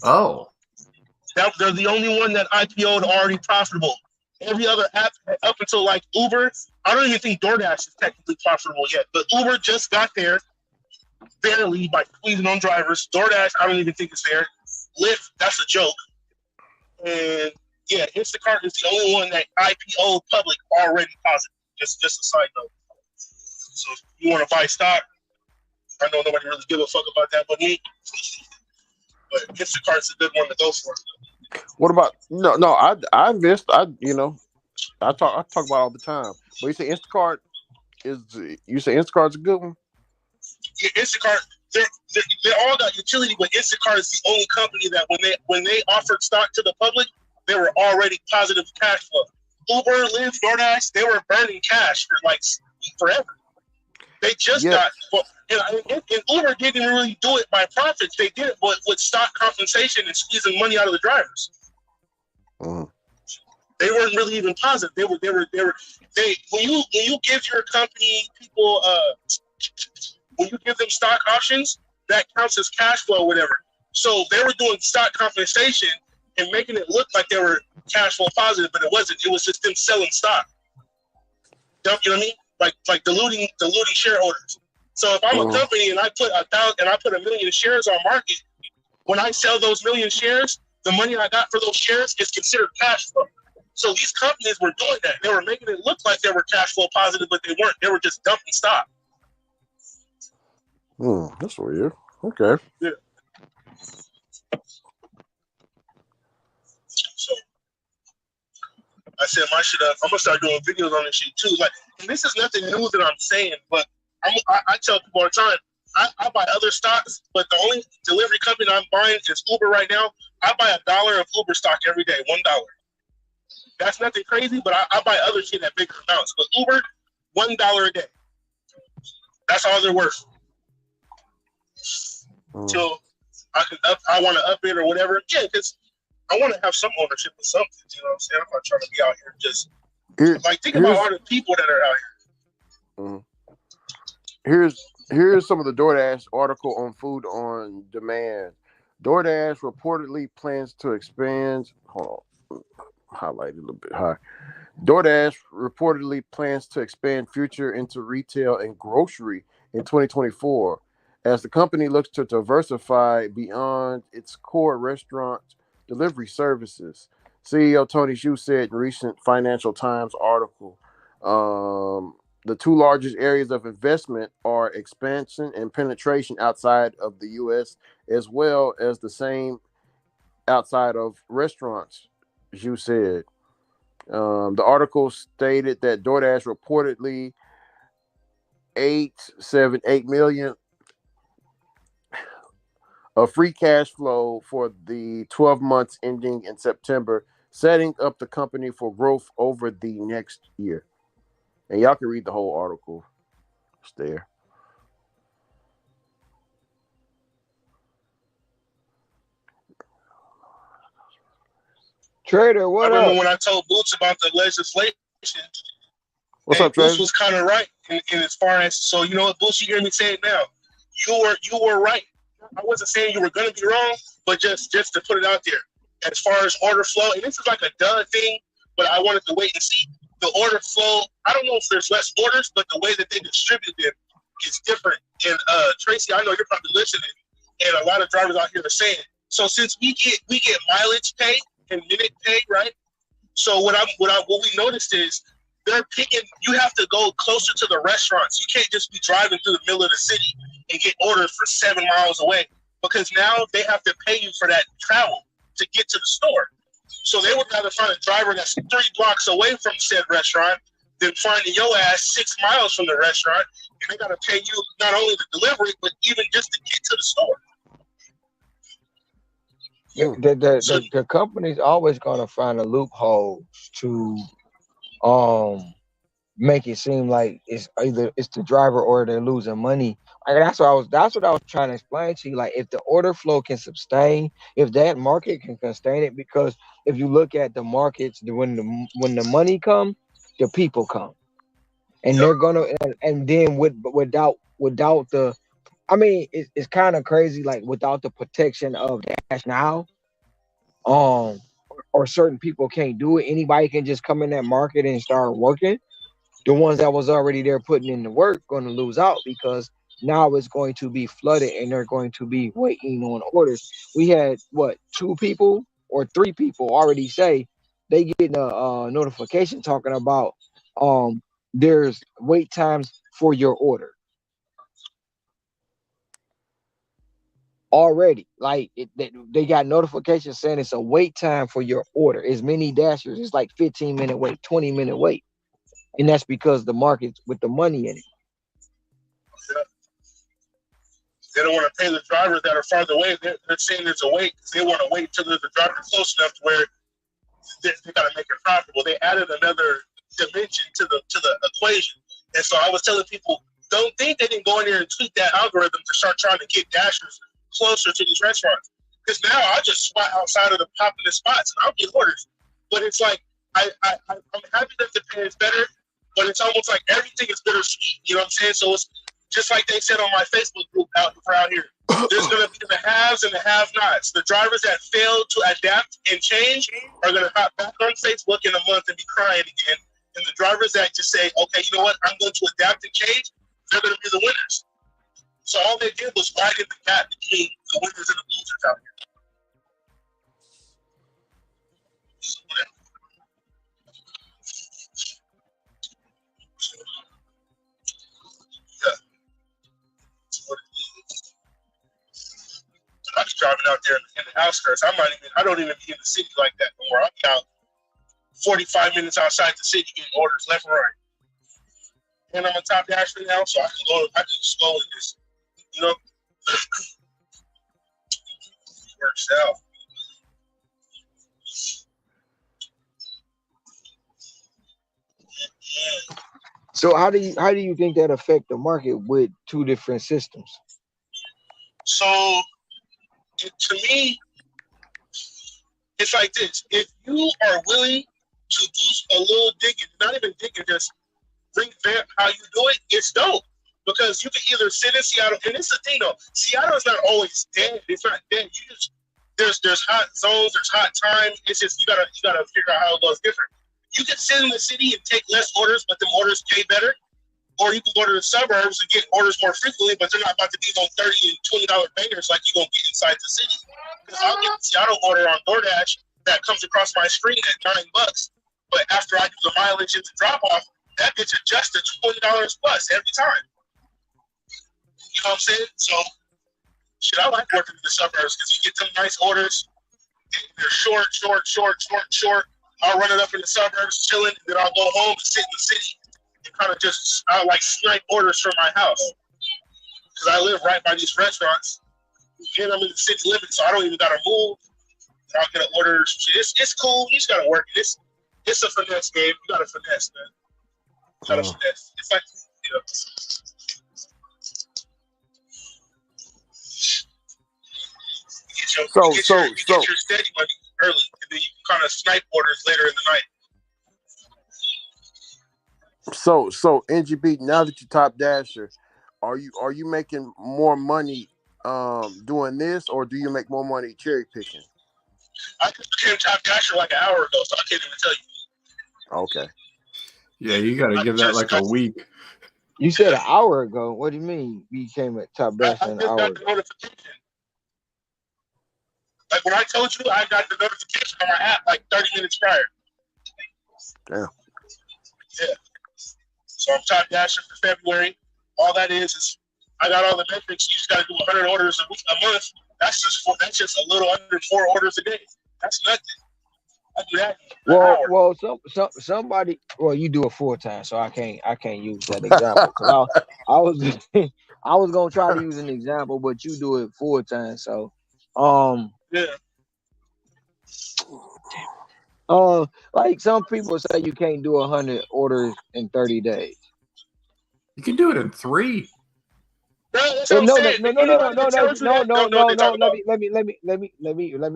Oh. They're the only one that IPO'd already profitable. Every other app up until like Uber, I don't even think DoorDash is technically profitable yet, but Uber just got there barely by squeezing on drivers. DoorDash, I don't even think it's there. Lyft, that's a joke. And yeah, Instacart is the only one that IPO public already positive. Just a side note. So if you want to buy stock, I know nobody really give a fuck about that but me. But Instacart's a good one to go for. What about no? I invest. I talk about it all the time. But you say Instacart Instacart's a good one. Yeah, Instacart, they all got utility, but Instacart is the only company that when they offered stock to the public, they were already positive cash flow. Uber, Lyft, DoorDash, they were burning cash for like forever. They just got, and Uber didn't really do it by profits. They did it with stock compensation and squeezing money out of the drivers. They weren't really even positive. They when you give your company people when you give them stock options, that counts as cash flow, whatever. So they were doing stock compensation and making it look like they were cash flow positive, but it wasn't. It was just them selling stock. You know what I mean? Like diluting shareholders. So if I'm a company and I put 1 million shares on market, when I sell those million shares, the money I got for those shares is considered cash flow. So these companies were doing that. They were making it look like they were cash flow positive, but they weren't. They were just dumping stock. That's weird. Okay. Yeah. So I said my shit up. I'm gonna start doing videos on this shit too. Like, and this is nothing new that I'm saying, but I tell people all the time. I buy other stocks, but the only delivery company I'm buying is Uber right now. I buy $1 of Uber stock every day, $1. That's nothing crazy, but I buy other shit at bigger amounts. But Uber, $1 a day. That's all they're worth. Till I want to up it or whatever. Yeah, because I want to have some ownership of something. You know what I'm saying? I'm not trying to be out here just think about all the people that are out here. Here's some of the DoorDash article on food on demand. DoorDash reportedly plans to expand. Hold on, highlight it a little bit high. DoorDash reportedly plans to expand future into retail and grocery in 2024 as the company looks to diversify beyond its core restaurant delivery services. CEO Tony Xu said in recent Financial Times article, the two largest areas of investment are expansion and penetration outside of the U.S., as well as the same outside of restaurants, Xu said. The article stated that DoorDash reportedly $8 million of free cash flow for the 12 months ending in September, setting up the company for growth over the next year. And y'all can read the whole article. It's there. Trader, what I remember up? when I told Boots about the legislation. What's up, Trader? Boots was kind of right in as far as, so you know what, Boots, you hear me say it now. You were right. I wasn't saying you were going to be wrong, but just to put it out there. As far as order flow, and this is like a duh thing, but I wanted to wait and see. The order flow, I don't know if there's less orders, but the way that they distribute them is different. And Tracy, I know you're probably listening, and a lot of drivers out here are saying. So since we get mileage pay and minute pay, right? So what we noticed is they're picking. You have to go closer to the restaurants. You can't just be driving through the middle of the city and get orders for 7 miles away, because now they have to pay you for that travel to get to the store. So they would rather find a driver that's 3 blocks away from said restaurant than finding your ass 6 miles from the restaurant, and they got to pay you not only the delivery but even just to get to the store. The company's always gonna find a loophole to make it seem like it's either it's the driver or they're losing money. Like that's what I was trying to explain to you. Like if the order flow can sustain, if that market can sustain it, because if you look at the markets, when the money come, the people come, and they're gonna and then without the, I mean, it's kind of crazy. Like without the protection of cash now, or certain people can't do it. Anybody can just come in that market and start working. The ones that was already there putting in the work going to lose out, because now it's going to be flooded and they're going to be waiting on orders. We had 2 people or 3 people already say they getting a notification talking about there's wait times for your order already. Like they got notifications saying it's a wait time for your order. It's many dashers. It's like 15-minute wait, 20-minute wait, and that's because the market's with the money in it. Yeah. They don't want to pay the drivers that are farther away. They're saying there's a wait because they want to wait until there's a driver close enough to where they got to make it profitable. They added another dimension to the equation. And so I was telling people, don't think they didn't go in there and tweak that algorithm to start trying to get dashers closer to these restaurants. Because now I just spot outside of the popular spots and I'll get orders. But it's like I'm happy that the pay is better, but it's almost like everything is bittersweet. You know what I'm saying? So it's just like they said on my Facebook group out here. There's going to be the haves and the have-nots. The drivers that fail to adapt and change are going to hop back on Facebook in a month and be crying again. And the drivers that just say, okay, you know what, I'm going to adapt and change, they're going to be the winners. So all they did was widen the gap between the winners and the losers out here. Yeah. I'm just driving out there in the outskirts. I don't even be in the city like that no more. I'm out 45 minutes outside the city getting orders left and right. And I'm a top dasher now, so I can just go and just, you know, works out. So how do you think that affect the market with 2 different systems? So to me, it's like this. If you are willing to do a little digging, not even digging, just revamp how you do it, it's dope. Because you can either sit in Seattle, and it's the thing though, Seattle is not always dead. It's not dead. You just there's hot zones, there's hot time. It's just you gotta figure out how it goes different. You can sit in the city and take less orders, but the orders pay better. Or you can go to the suburbs and get orders more frequently, but they're not about to be on $30 and $20 bangers like you're gonna get inside the city. Because I'll get a Seattle order on DoorDash that comes across my screen at $9, but after I do the mileage and the drop off, that bitch adjusts to $20 plus every time. You know what I'm saying? So, shit, I like working in the suburbs because you get them nice orders. They're short. I'll run it up in the suburbs, chilling, and then I'll go home and sit in the city and kind of just like snipe orders from my house because I live right by these restaurants. And I'm in the city limits, so I don't even gotta move. I'll get an order. It's cool. You just gotta work it. It's a finesse game. You gotta finesse, man. You gotta finesse. It's like, you know. You get your steady money early, and then you can kind of snipe orders later in the night. So NGB, now that you're top dasher, are you making more money doing this, or do you make more money cherry picking? I just became top dasher like an hour ago, so I can't even tell you. Okay. Yeah, you got to give that like a week. You said an hour ago. What do you mean you became a top dasher an hour ago? Like when I told you, I got the notification on my app like 30 minutes prior. Damn. Yeah. So I'm top dasher for February. All that is I got all the metrics. You just got to do 100 orders a month. That's just a little under 4 orders a day. That's nothing. I do that. Well, somebody. Well, you do it full time, so I can't use that example because I was gonna try to use an example, but you do it full time, so yeah. Like some people say you can't do 100 orders in 30 days. You can do it in 3. No. Let me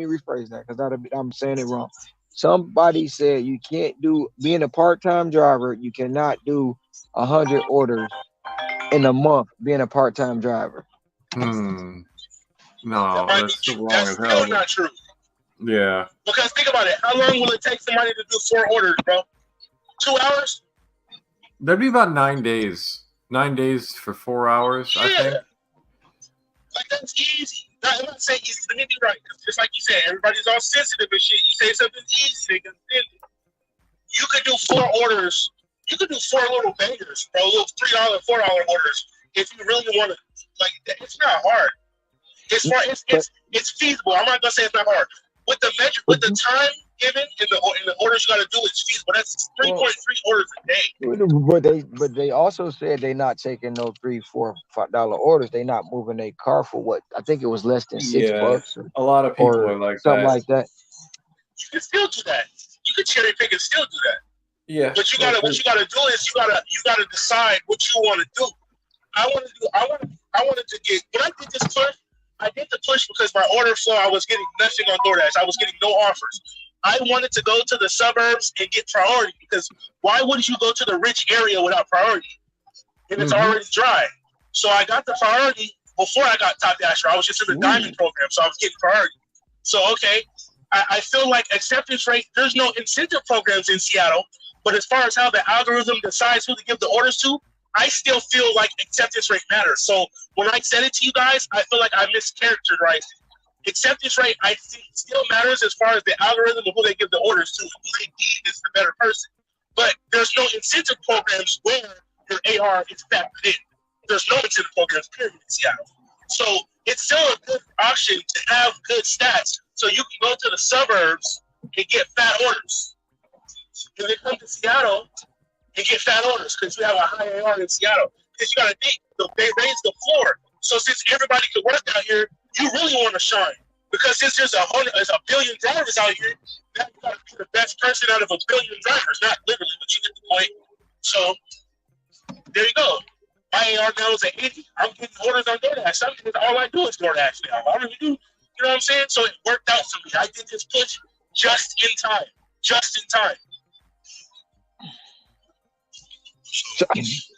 rephrase that because I'm saying it wrong. Somebody said you can't do being a part-time driver. You cannot do 100 orders in a month being a part-time driver. No, that's still wrong That's as still hell. not true. Yeah. Because think about it. How long will it take somebody to do 4 orders, bro? 2 hours? That'd be about 9 days. 9 days for 4 hours, I think. Like that's easy. I'm not saying easy. Let me be right. Just like you said, everybody's all sensitive and shit. You say something's easy, they get offended. You could do 4 orders. You could do 4 little bangers, bro. Little $3, $4 orders. If you really want to, like, it's not hard. It's feasible. I'm not gonna say it's not hard. With the time given and the orders you got to do, it's feasible. That's 3.3 orders a day. But they also said they're not taking no $3, $4, $5 orders. They're not moving their car for what I think it was less than $6. A lot of people or are like something that. like that. You can still do that. You can cherry pick and still do that. Yeah. But what you gotta do is you gotta decide what you want to do. I wanted to get when I did this push. I did the push because my order flow, I was getting nothing on DoorDash. I was getting no offers. I wanted to go to the suburbs and get priority because why would you go to the rich area without priority? If it's already dry. So I got the priority before I got Top Dasher. I was just in the diamond program, so I was getting priority. So, okay, I feel like acceptance rate, there's no incentive programs in Seattle, but as far as how the algorithm decides who to give the orders to, I still feel like acceptance rate matters. So when I said it to you guys, I feel like I mischaracterized it. Acceptance rate, I think, still matters as far as the algorithm of who they give the orders to, who they deem is the better person. But there's no incentive programs where your AR is factored in. There's no incentive programs, period, in Seattle. So it's still a good option to have good stats so you can go to the suburbs and get fat orders. And then come to Seattle and get fat orders because you have a high AR in Seattle. Because you got to think, they raised the floor. So since everybody can work out here, you really want to shine. Because since there's a billion drivers out here, now you got to be the best person out of a billion drivers. Not literally, but you get the point. So there you go. My AR now is at 80. I'm getting orders on DoorDash. All I do is DoorDash now. I really do. You know what I'm saying? So it worked out for me. I did this push just in time. Just in time.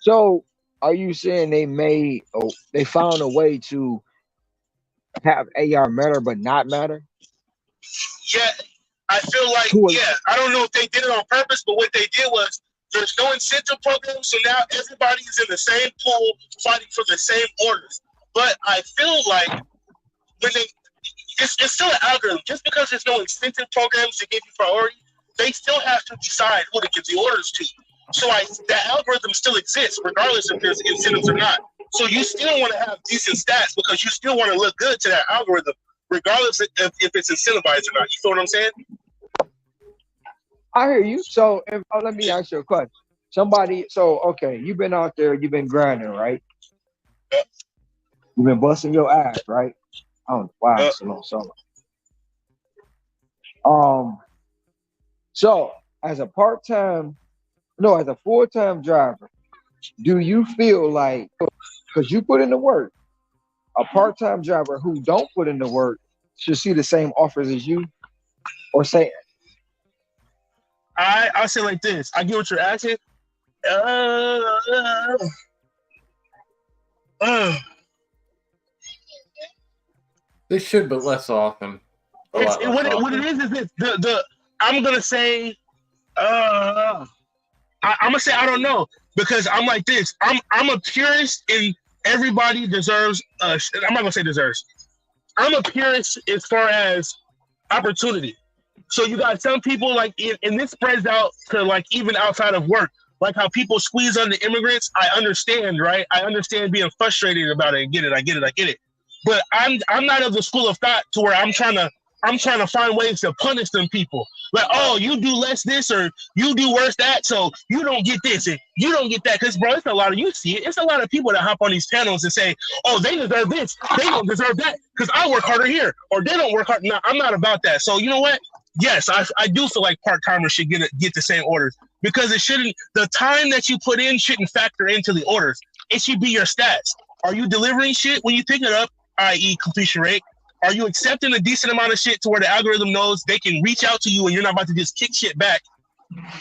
So are you saying they found a way to have AR matter but not matter? Yeah, I feel like, I don't know if they did it on purpose, but what they did was there's no incentive program, so now everybody is in the same pool fighting for the same orders. But I feel like when it's still an algorithm. Just because there's no incentive programs to give you priority, they still have to decide who to give the orders to. So the algorithm still exists regardless if there's incentives or not. So you still want to have decent stats because you still want to look good to that algorithm, regardless if it's incentivized or not. You feel what I'm saying? I hear you. So let me ask you a question. Okay, you've been out there, you've been grinding, right? You've been busting your ass, right? I don't know why it's so long. So as a full-time driver, do you feel like, because you put in the work, a part-time driver who don't put in the work should see the same offers as you, or say? I'll say like this. I get what you're asking. They should, but less often. What it is this. I'm gonna say. I'm gonna say I don't know because I'm like this. I'm a purist in everybody deserves. I'm not gonna say deserves. I'm a purist as far as opportunity. So you got some people like, and this spreads out to like even outside of work, like how people squeeze on the immigrants. I understand, right? I understand being frustrated about it. I get it. But I'm not of the school of thought to where I'm trying to find ways to punish them people. Like, oh, you do less this or you do worse that, so you don't get this and you don't get that. Because, bro, it's a lot of, you see it. It's a lot of people that hop on these panels and say, oh, they deserve this. They don't deserve that because I work harder here. Or they don't work hard. No, I'm not about that. So, you know what? Yes, I do feel like part-timers should get the same orders because the time that you put in shouldn't factor into the orders. It should be your stats. Are you delivering shit when you pick it up, i.e. completion rate? Are you accepting a decent amount of shit to where the algorithm knows they can reach out to you and you're not about to just kick shit back?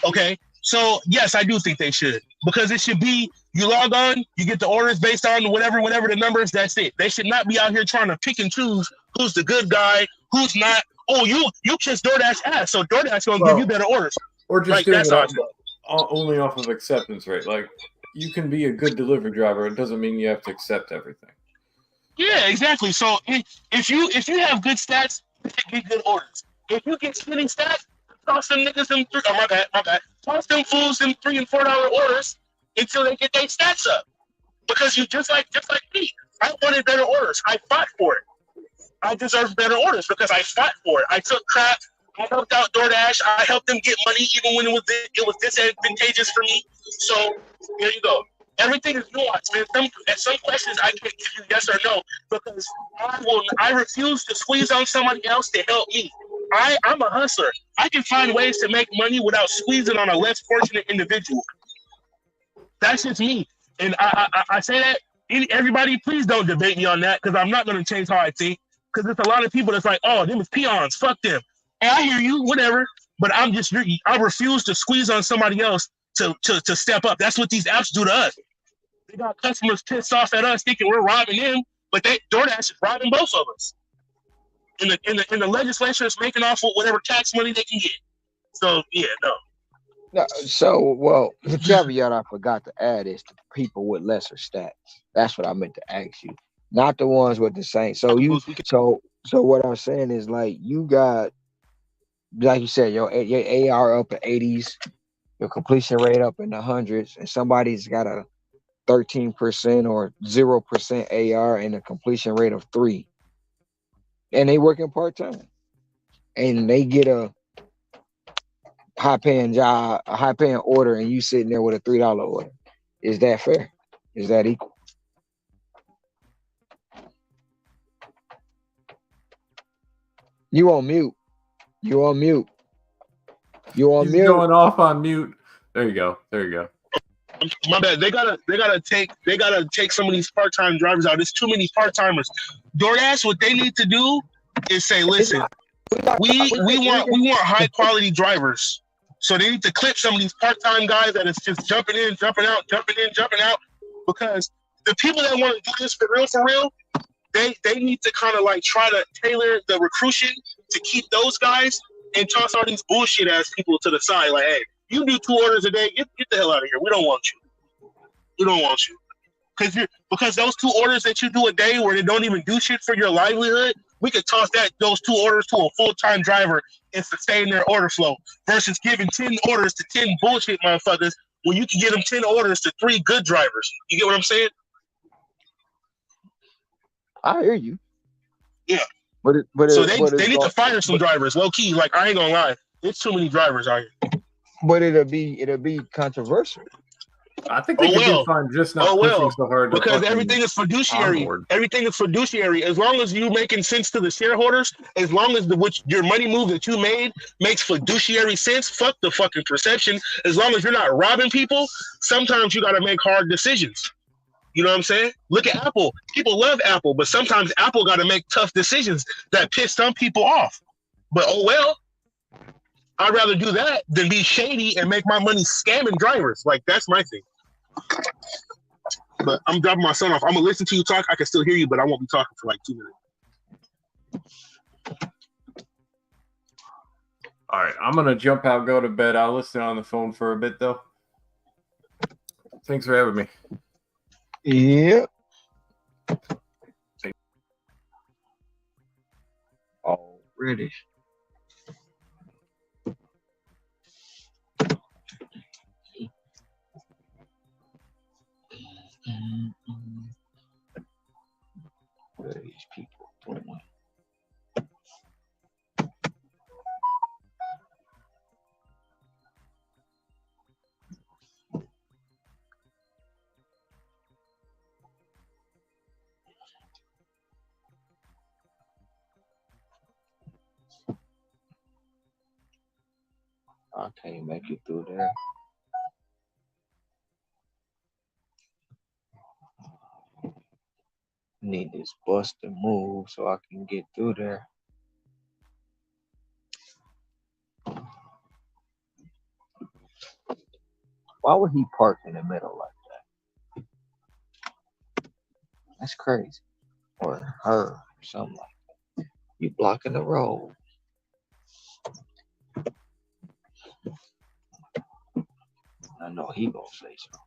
Okay, so yes, I do think they should because it should be you log on, you get the orders based on whatever the numbers. That's it. They should not be out here trying to pick and choose who's the good guy, who's not. Oh, you kiss DoorDash ass, so DoorDash gonna give you better orders. Or just like, doing that's it only off of acceptance rate. Like you can be a good delivery driver. It doesn't mean you have to accept everything. Yeah, exactly. So if you have good stats, you get good orders. If you get spinning stats, toss them niggas them three. Oh my bad. Toss them fools them $3 and $4 orders until they get their stats up. Because you just like me, I wanted better orders. I fought for it. I deserve better orders because I fought for it. I took crap. I helped out DoorDash. I helped them get money even when it was disadvantageous for me. So here you go. Everything is nuanced, man. Some questions I can't give you yes or no because I refuse to squeeze on somebody else to help me. I'm a hustler. I can find ways to make money without squeezing on a less fortunate individual. That's just me. And I say that everybody, please don't debate me on that because I'm not going to change how I think. Because there's a lot of people that's like, oh, them is peons, fuck them. And I hear you, whatever. But I refuse to squeeze on somebody else to step up. That's what these apps do to us. They got customers pissed off at us thinking we're robbing them, but DoorDash is robbing both of us. And the legislature is making off with whatever tax money they can get. So yeah, no. No, so, well, the caveat I forgot to add is the people with lesser stats. That's what I meant to ask you, not the ones with the same. So what I'm saying is like you got, like you said, your AR up in 80s, your completion rate up in the hundreds, and somebody's got a 13% or 0% AR and a completion rate of 3, and they working part time, and they get a high paying job, a high paying order, and you sitting there with a $3 order. Is that fair? Is that equal? You on mute. You on mute. You on He's mute. going off on mute. There you go. There you go. My bad. They gotta take some of these part-time drivers out. There's too many part-timers. DoorDash, what they need to do is say, listen, we want high quality drivers. So they need to clip some of these part-time guys that is just jumping in, jumping out, jumping in, jumping out. Because the people that want to do this for real, they need to kind of like try to tailor the recruiting to keep those guys and toss all these bullshit ass people to the side. Like, hey, you do 2 orders a day, get the hell out of here. We don't want you. We don't want you. Because those 2 orders that you do a day where they don't even do shit for your livelihood, we could toss those 2 orders to a full-time driver and sustain their order flow versus giving 10 orders to 10 bullshit motherfuckers when you can give them 10 orders to 3 good drivers. You get what I'm saying? I hear you. Yeah. So they need to fire some drivers, low key. Like I ain't gonna lie, there's too many drivers out here. But it'll be controversial. I think they could be fine, just not pushing so hard to because fucking everything is fiduciary. onboard. Everything is fiduciary. As long as you making sense to the shareholders, as long as your money move that you made makes fiduciary sense, fuck the fucking perception. As long as you're not robbing people, sometimes you got to make hard decisions. You know what I'm saying? Look at Apple. People love Apple, but sometimes Apple got to make tough decisions that piss some people off. But oh well. I'd rather do that than be shady and make my money scamming drivers. Like that's my thing. But I'm dropping my son off. I'm gonna listen to you talk. I can still hear you, but I won't be talking for like 2 minutes. All right, I'm gonna jump out, go to bed. I'll listen on the phone for a bit though. Thanks for having me. Yeah. Already. Where are these people going? I can't make it through there. Need this bus to move so I can get through there. Why would he park in the middle like that? That's crazy. Or her, or something like that. You blocking the road. I know he gonna say so.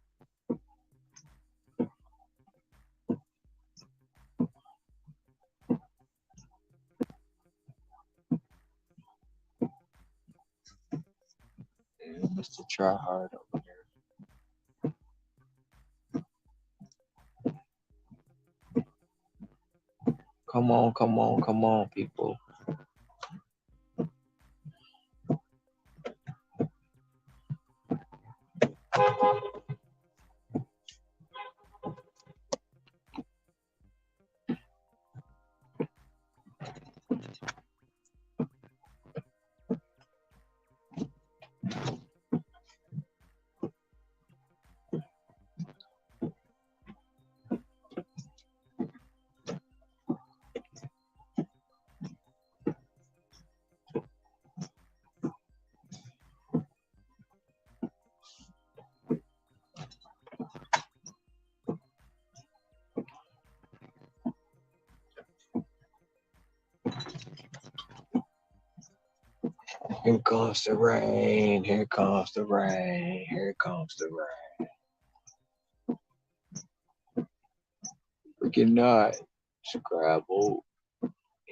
Mr. Tryhard over here. Come on, come on, come on, people. Here comes the rain. Here comes the rain. Here comes the rain. Freaking not. Scrabble,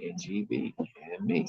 NGB, and me.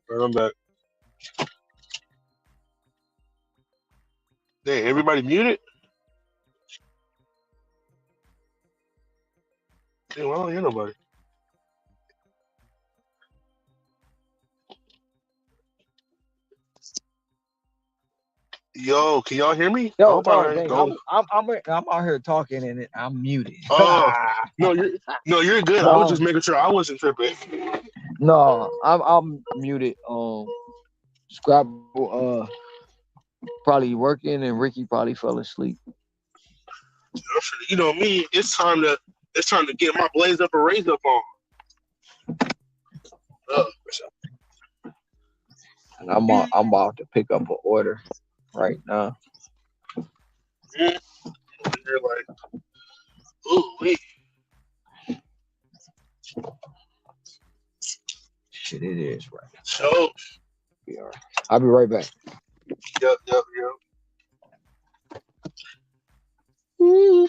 Right, I'm back. Hey, everybody muted? Damn, I don't hear nobody. Yo, can y'all hear me? I Yo, hope no, I ain't dang, go. I'm out here talking and I'm muted. Oh, you're good. I was no, just making sure I wasn't tripping. no, I'm muted. Scrabble, probably working, and Ricky probably fell asleep. You know me. It's time to get my blaze up and raise up on. And I'm about to pick up an order right now. Yeah. You're like, ooh, wait. Shit, it is right. So, I'll be right back. Yep. Ooh.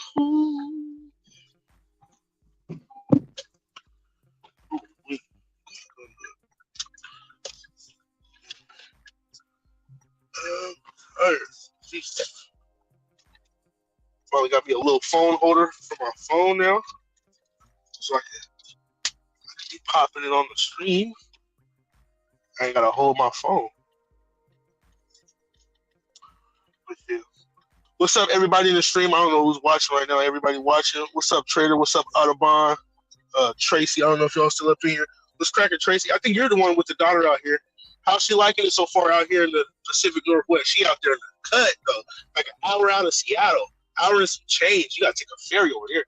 Finally got me a little phone holder for my phone now, so I can be popping it on the stream. I ain't gotta hold my phone. But yeah. What's up, everybody in the stream? I don't know who's watching right now. Everybody watching. What's up, Trader? What's up, Audubon? Tracy. I don't know if y'all still up in here. Let's crack it, Tracy. I think you're the one with the daughter out here. How's she liking it so far out here in the Pacific Northwest? She out there in the cut though, like an hour out of Seattle, hour and some change. You gotta take a ferry over here.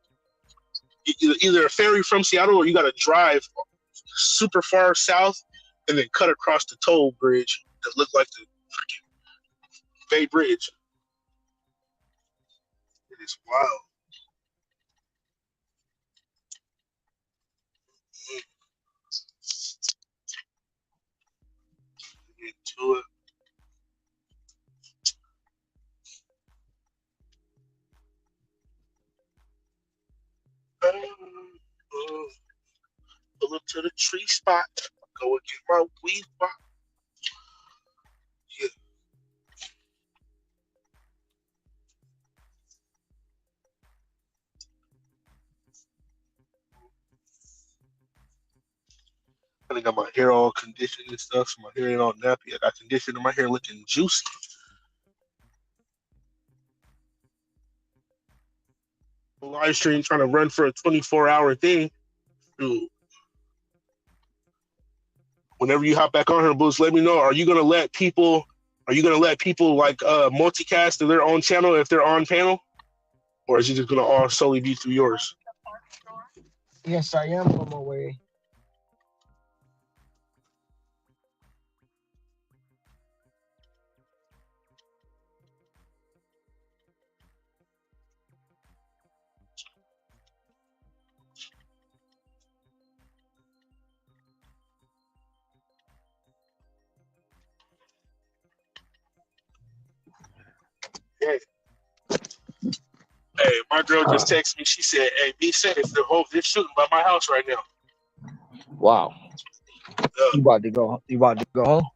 Either a ferry from Seattle or you gotta drive super far south and then cut across the toll bridge that looked like the freaking Bay Bridge. It is wild. Get to it. Pull up to the tree spot. Go and get my weed box. Yeah. I got my hair all conditioned and stuff, so my hair ain't all nappy. I got conditioner, my hair looking juicy. Live stream trying to run for a 24-hour thing. Dude. Whenever you hop back on here, Boots, let me know. Are you gonna let people like multicast to their own channel if they're on panel? Or is it just gonna all solely be through yours? Yes, I am on my way. Hey, my girl just texted me. She said, "Hey, be safe. They're shooting by my house right now." Wow. You about to go? You about to go home?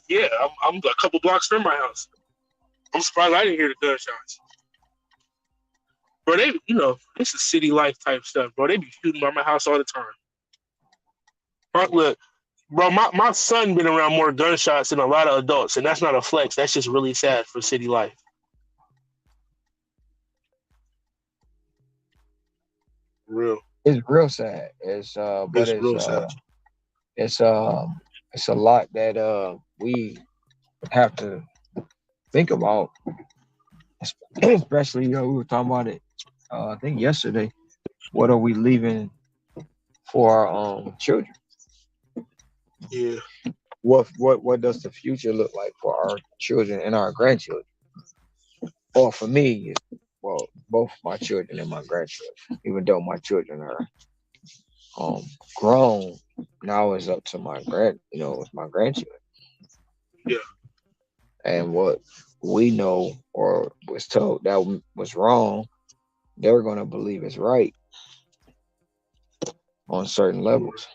Yeah, I'm a couple blocks from my house. I'm surprised I didn't hear the gunshots. Bro, it's a city life type stuff, bro. They be shooting by my house all the time. Look, bro, my son been around more gunshots than a lot of adults, and that's not a flex. That's just really sad for city life. Real. It's real sad. But it's real sad. It's a lot that we have to think about, especially we were talking about it. I think yesterday. What are we leaving for our children? Yeah. What does the future look like for our children and our grandchildren? Or for me, well, both my children and my grandchildren. Even though my children are grown, now it's up to my it's my grandchildren. Yeah. And what we know or was told that was wrong, they're gonna believe it's right on certain levels.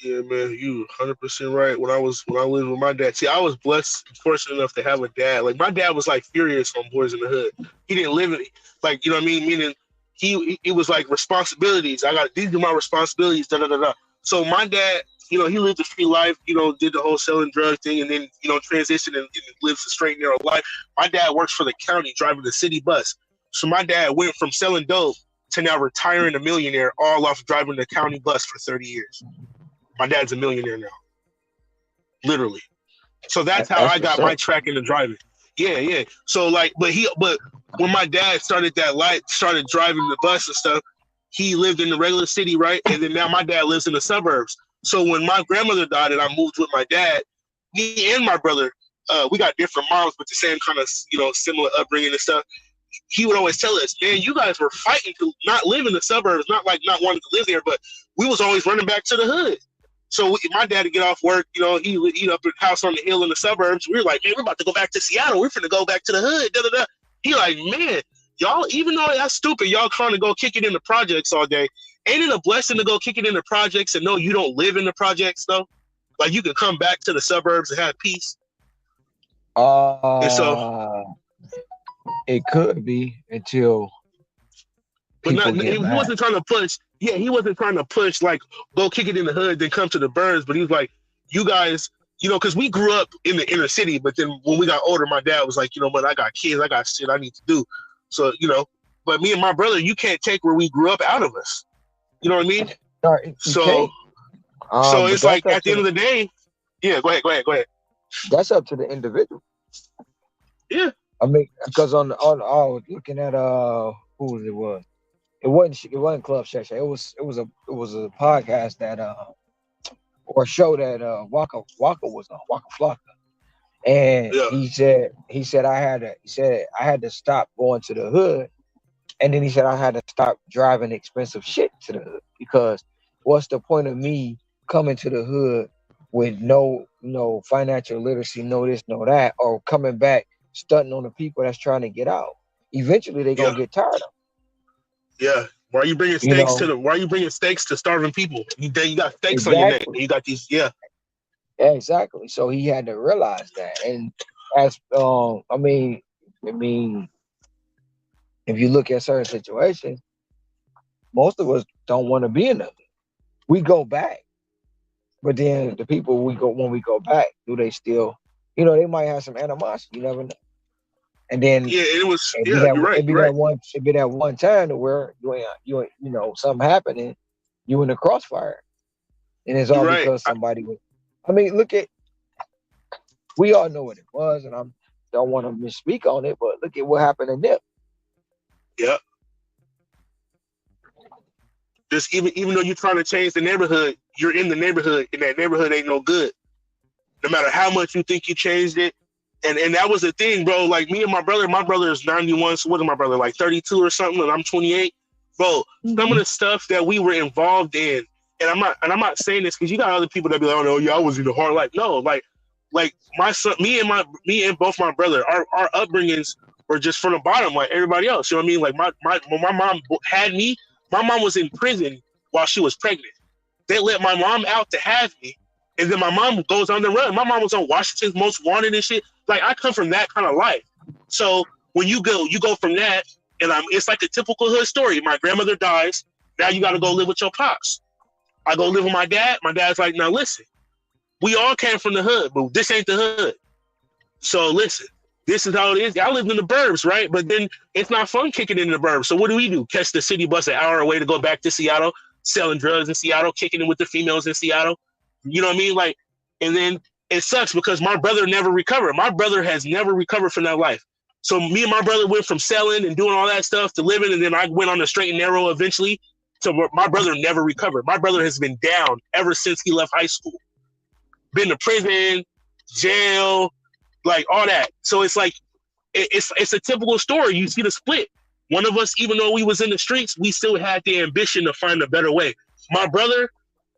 Yeah, man, you 100% right. When I lived with my dad, see, I was blessed, fortunate enough to have a dad. Like my dad was like furious on Boys in the Hood. He didn't live in like, you know what I mean? Meaning it was like responsibilities. These are my responsibilities. Da da da da. So my dad, he lived a free life. Did the whole selling drug thing, and then transitioned and lives a straight narrow life. My dad works for the county, driving the city bus. So my dad went from selling dope to now retiring a millionaire, all off driving the county bus for 30 years. My dad's a millionaire now, literally. So that's how I got my track into driving. Yeah. So but when my dad started driving the bus and stuff, he lived in the regular city, right? And then now my dad lives in the suburbs. So when my grandmother died and I moved with my dad, me and my brother, we got different moms, but the same kind of similar upbringing and stuff. He would always tell us, man, you guys were fighting to not live in the suburbs, not wanting to live there, but we was always running back to the hood. So my dad would get off work, he'd up at the house on the hill in the suburbs. We were like, man, we're about to go back to Seattle. We're finna go back to the hood. Da, da, da. He like, man, y'all, even though that's stupid, y'all trying to go kick it in the projects all day. Ain't it a blessing to go kick it in the projects and know you don't live in the projects though? Like you can come back to the suburbs and have peace. And so it could be until he wasn't trying to push. Yeah, he wasn't trying to push like go kick it in the hood, then come to the burbs. But he was like, you guys, because we grew up in the inner city. But then when we got older, my dad was like, but I got kids, I got shit I need to do. So but me and my brother, you can't take where we grew up out of us. You know what I mean? So it's like at the end of the day, yeah. Go ahead. That's up to the individual. Yeah. I mean, because on looking at who it was. It wasn't Club Shay Shay. It was a podcast that or a show that Waka was on, Waka Flocka. And he said I had to stop going to the hood, and then he said I had to stop driving expensive shit to the hood, because what's the point of me coming to the hood with no financial literacy, no this, no that, or coming back stunting on the people that's trying to get out? Eventually they're gonna get tired of it. Yeah, Why are you bringing You steaks to know, the? Why are you bringing steaks to starving people? You got steaks on your neck. exactly. And you got these. Yeah, Yeah, exactly. So he had to realize that. And as I mean, if you look at certain situations, most of us don't want to be in them. We go back, but then the people we go when we go back, do they still, they might have some animosity. You never know. And then yeah. It was. it be Yeah, that you're right. it be You're right. that one time to where something happening, you in the crossfire, and it's You're all right. because somebody was. I mean, look at we all know what it was, and I don't want to misspeak on it, but look at what happened in Nip. Yeah. Just even though you're trying to change the neighborhood, you're in the neighborhood, and that neighborhood ain't no good. No matter how much you think you changed it. And that was the thing, bro. Like me and my brother is 91. So what is my brother, like 32 or something, and I'm 28? Bro, some of the stuff that we were involved in, and I'm not saying this because you got other people that be like, oh no, yeah, I was in the hard life. No, like my son, me and both my brother, our upbringings were just from the bottom, like everybody else. You know what I mean? Like when my mom had me, my mom was in prison while she was pregnant. They let my mom out to have me, and then my mom goes on the run. My mom was on Washington's Most Wanted and shit. Like I come from that kind of life. So when you go from that, and it's like a typical hood story. My grandmother dies. Now you got to go live with your pops. I go live with my dad. My dad's like, now listen, we all came from the hood, but this ain't the hood. So listen, this is how it is. I lived in the burbs, right? But then it's not fun kicking in the burbs. So what do? Catch the city bus an hour away to go back to Seattle, selling drugs in Seattle, kicking it with the females in Seattle. You know what I mean? Like, and then it sucks because my brother never recovered. My brother has never recovered from that life. So me and my brother went from selling and doing all that stuff to living, and then I went on the straight and narrow eventually. So my brother never recovered. My brother has been down ever since he left high school. Been to prison, jail, like all that. So it's like it's a typical story. You see the split. One of us, even though we was in the streets, we still had the ambition to find a better way. My brother,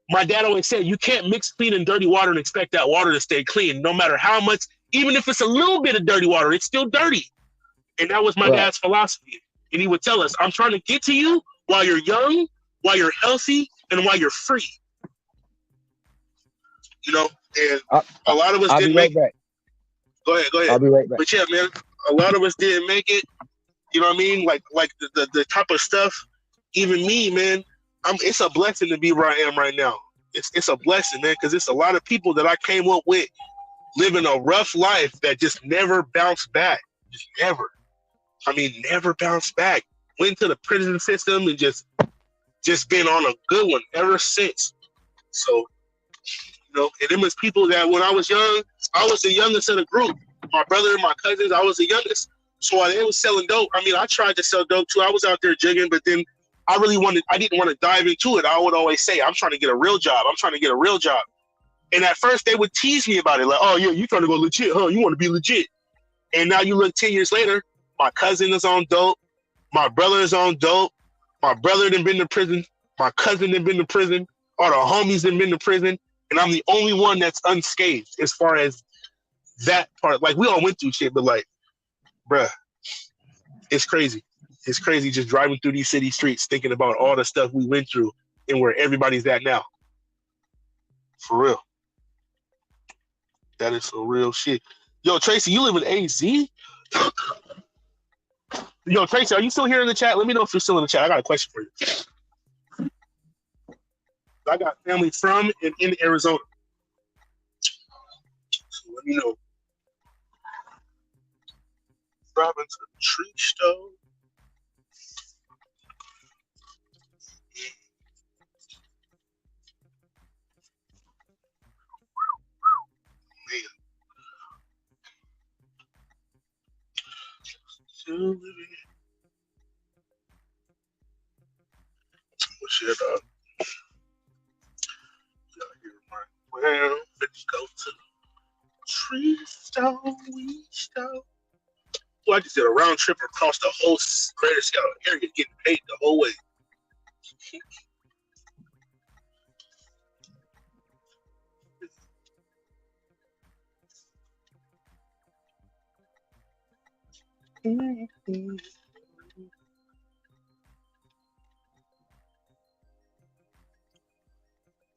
my dad always said, you can't mix clean and dirty water and expect that water to stay clean, no matter how much, even if it's a little bit of dirty water, it's still dirty. And that was my Right. dad's philosophy. And he would tell us, I'm trying to get to you while you're young, while you're healthy, and while you're free. You know, and a lot of us I'll be didn't right make it. back. Go ahead. I'll be right back. But yeah, man, a lot of us didn't make it. You know what I mean? Like the type of stuff. Even me, man. It's a blessing to be where I am right now. It's a blessing, man, because it's a lot of people that I came up with living a rough life that just never bounced back. Just never. I mean, never bounced back. Went to the prison system and just been on a good one ever since. So, and it was people that when I was young, I was the youngest of the group. My brother and my cousins, I was the youngest. So while they was selling dope, I mean, I tried to sell dope too. I was out there jigging, but then I didn't want to dive into it. I would always say, I'm trying to get a real job. I'm trying to get a real job. And at first they would tease me about it. Like, oh yeah, you trying to go legit, huh? You want to be legit. And now you look 10 years later, my cousin is on dope. My brother is on dope. My brother done been to prison. My cousin done been to prison. All the homies done been to prison. And I'm the only one that's unscathed as far as that part. Like, we all went through shit, but like, bruh, it's crazy. It's crazy just driving through these city streets thinking about all the stuff we went through and where everybody's at now. For real. That is some real shit. Yo, Tracy, you live in AZ? Yo, Tracy, are you still here in the chat? Let me know if you're still in the chat. I got a question for you. I got family from and in Arizona. So let me know. Driving to the tree stove. Man. Shit up. Well, let's go to tree stove. Well, I just did a round trip across the whole greater Seattle area, getting paid the whole way.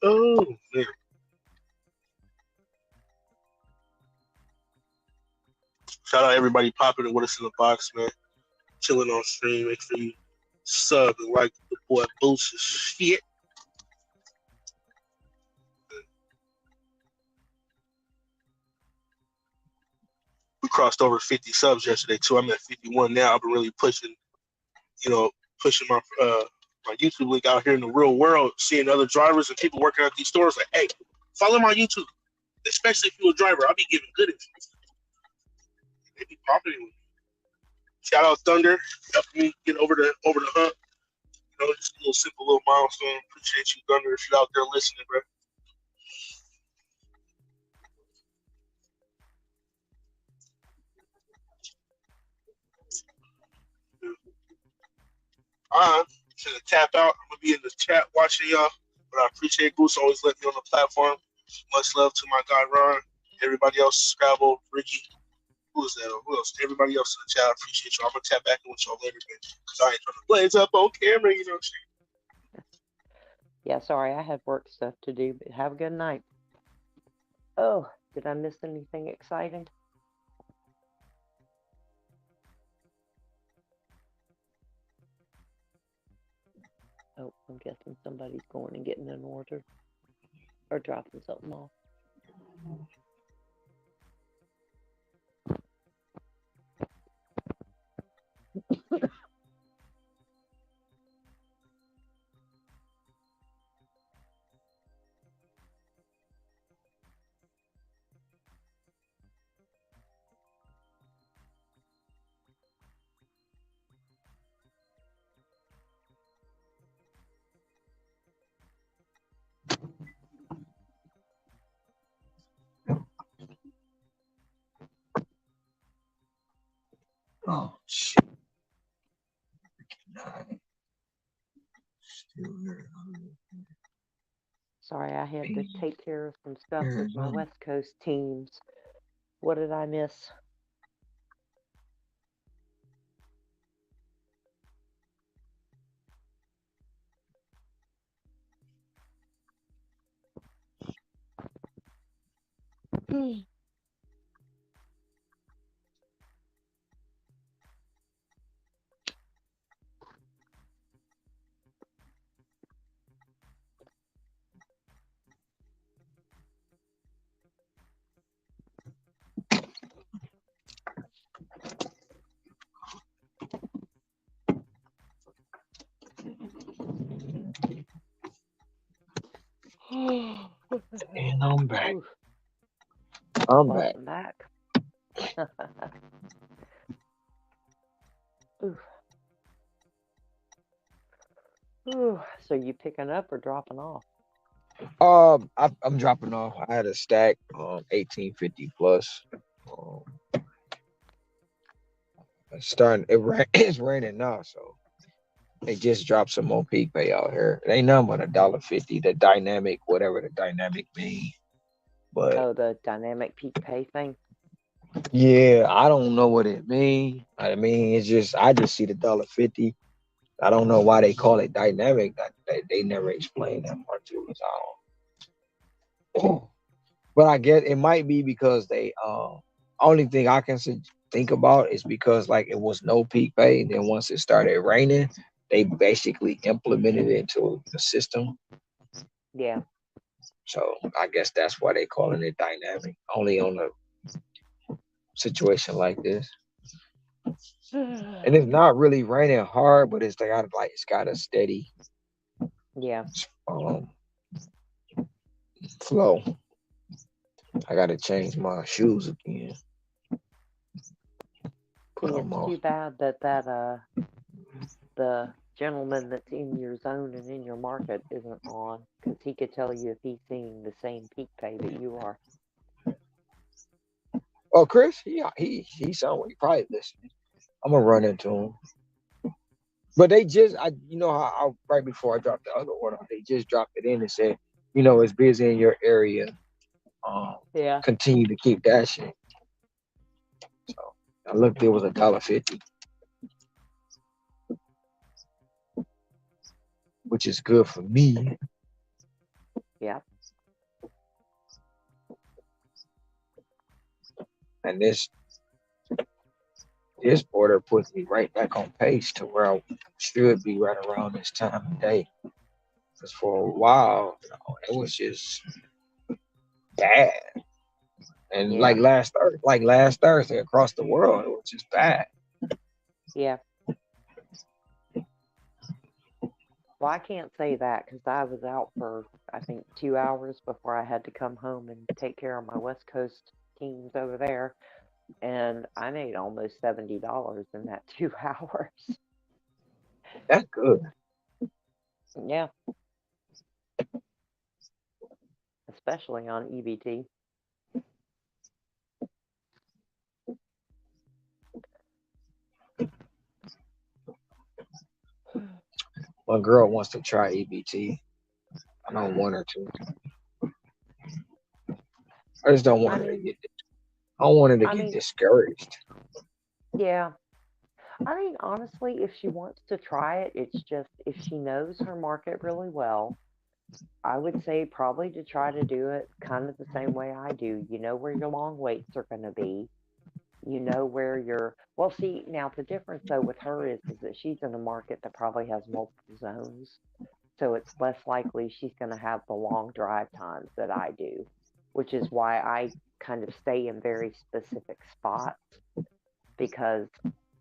Oh man. Shout out everybody popping in with us in the box, man. Chilling on stream. Make sure you sub and like the boy Boots' shit. We crossed over 50 subs yesterday too. I'm at 51 now. I've been really pushing, pushing my YouTube link out here in the real world, seeing other drivers and people working at these stores. Like, hey, follow my YouTube, especially if you're a driver. I'll be giving good information. They be popping with me. Shout out Thunder, helping me get over the hump. Just a little simple little milestone. Appreciate you, Thunder, if you're out there listening, bro. To the tap out. I'm gonna be in the chat watching y'all, but I appreciate Goose always letting me on the platform. Much love to my guy Ron, everybody else, Scrabble, Ricky. Who is that? Who else? Everybody else in the chat. I appreciate y'all. I'm gonna tap back in with y'all later, man, because I ain't trying to blaze up on camera, Yeah, sorry, I had work stuff to do, but have a good night. Oh, did I miss anything exciting? Oh, I'm guessing somebody's going and getting an order or dropping something off. Oh shit. Sorry, I had to take care of some stuff with my West Coast teams. What did I miss? And I'm back. I'm back. Welcome back. Oof. Ooh, so you picking up or dropping off? I'm dropping off. I had a stack 1850 plus. It's starting. It's raining now, so they just dropped some more peak pay out here. It ain't nothing but $1.50. The dynamic, whatever the dynamic mean. But the dynamic peak pay thing. yeah, I don't know what it mean. I mean, it's just I just see the $1.50. I don't know why they call it dynamic. They never explain that part to us. But I guess it might be because they only thing I can think about is because like it was no peak pay, and then once it started raining, they basically implemented it into the system. Yeah. So I guess that's why they calling it dynamic. Only on a situation like this. And it's not really raining hard, but it's got a steady flow. I gotta change my shoes again. It's too bad that the gentleman that's in your zone and in your market isn't on, because he could tell you if he's seeing the same peak pay that you are. Oh, Chris? Yeah, he somewhere. He probably listening. I'm gonna run into him. But they just, how right before I dropped the other order, they just dropped it in and said, it's busy in your area. Continue to keep that shit. So I looked, it was $1.50, which is good for me. Yeah. And this order puts me right back on pace to where I should be right around this time of day. Because for a while, it was just bad. And Yeah. like last Thursday across the world, it was just bad. Yeah. Well, I can't say that because I was out for, I think, 2 hours before I had to come home and take care of my West Coast teams over there. And I made almost $70 in that 2 hours. That's good. Yeah. Especially on EBT. My girl wants to try EBT. I don't want her to. I just don't want her to get. I don't want her to get discouraged. Yeah. I mean, honestly, if she wants to try it, it's just if she knows her market really well, I would say probably to try to do it kind of the same way I do. You know where your long waits are going to be. You know where your well, see, now the difference though with her is that she's in a market that probably has multiple zones. So it's less likely she's going to have the long drive times that I do, which is why I kind of stay in very specific spots because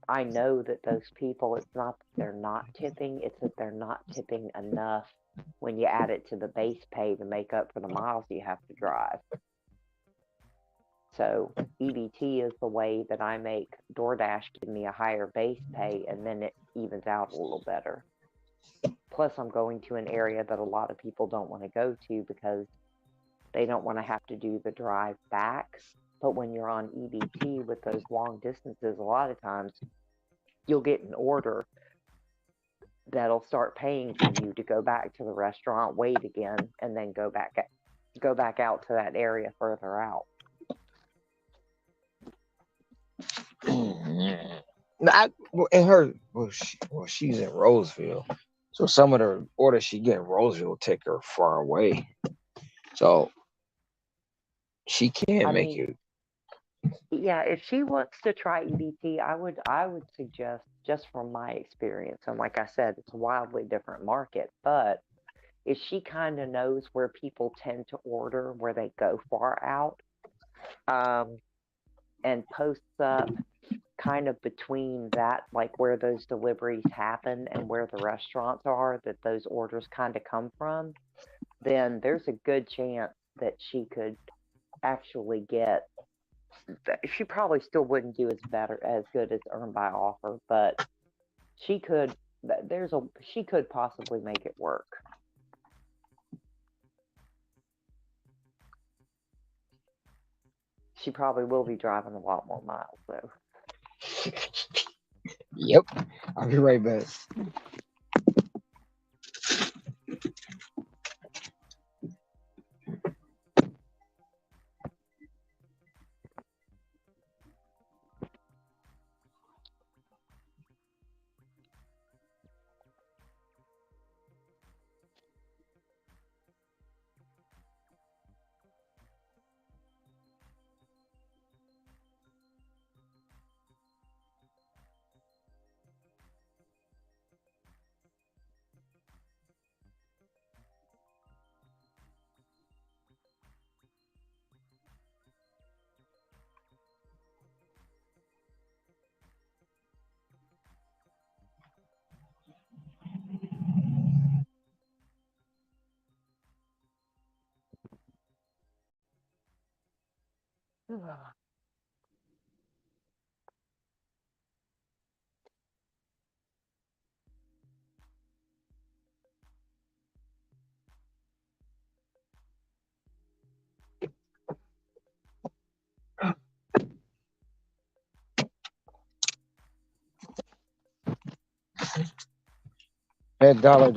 I know that those people, it's not that they're not tipping, it's that they're not tipping enough when you add it to the base pay to make up for the miles you have to drive. So EBT is the way that I make DoorDash give me a higher base pay and then it evens out a little better. Plus, I'm going to an area that a lot of people don't want to go to because they don't want to have to do the drive back. But when you're on EBT with those long distances, a lot of times you'll get an order that'll start paying for you to go back to the restaurant, wait again, and then go back out to that area further out. She's in Roseville, so some of the orders she get in Roseville take her far away, so she can't make it. Yeah, if she wants to try EBT, I would suggest, just from my experience, and like I said, it's a wildly different market, but if she kind of knows where people tend to order, where they go far out, and posts up kind of between that, like where those deliveries happen and where the restaurants are that those orders kind of come from, then there's a good chance that she could actually get. She probably still wouldn't do as good as earn by offer, but she could. She could possibly make it work. She probably will be driving a lot more miles though. Yep, I'll be right back. That dollar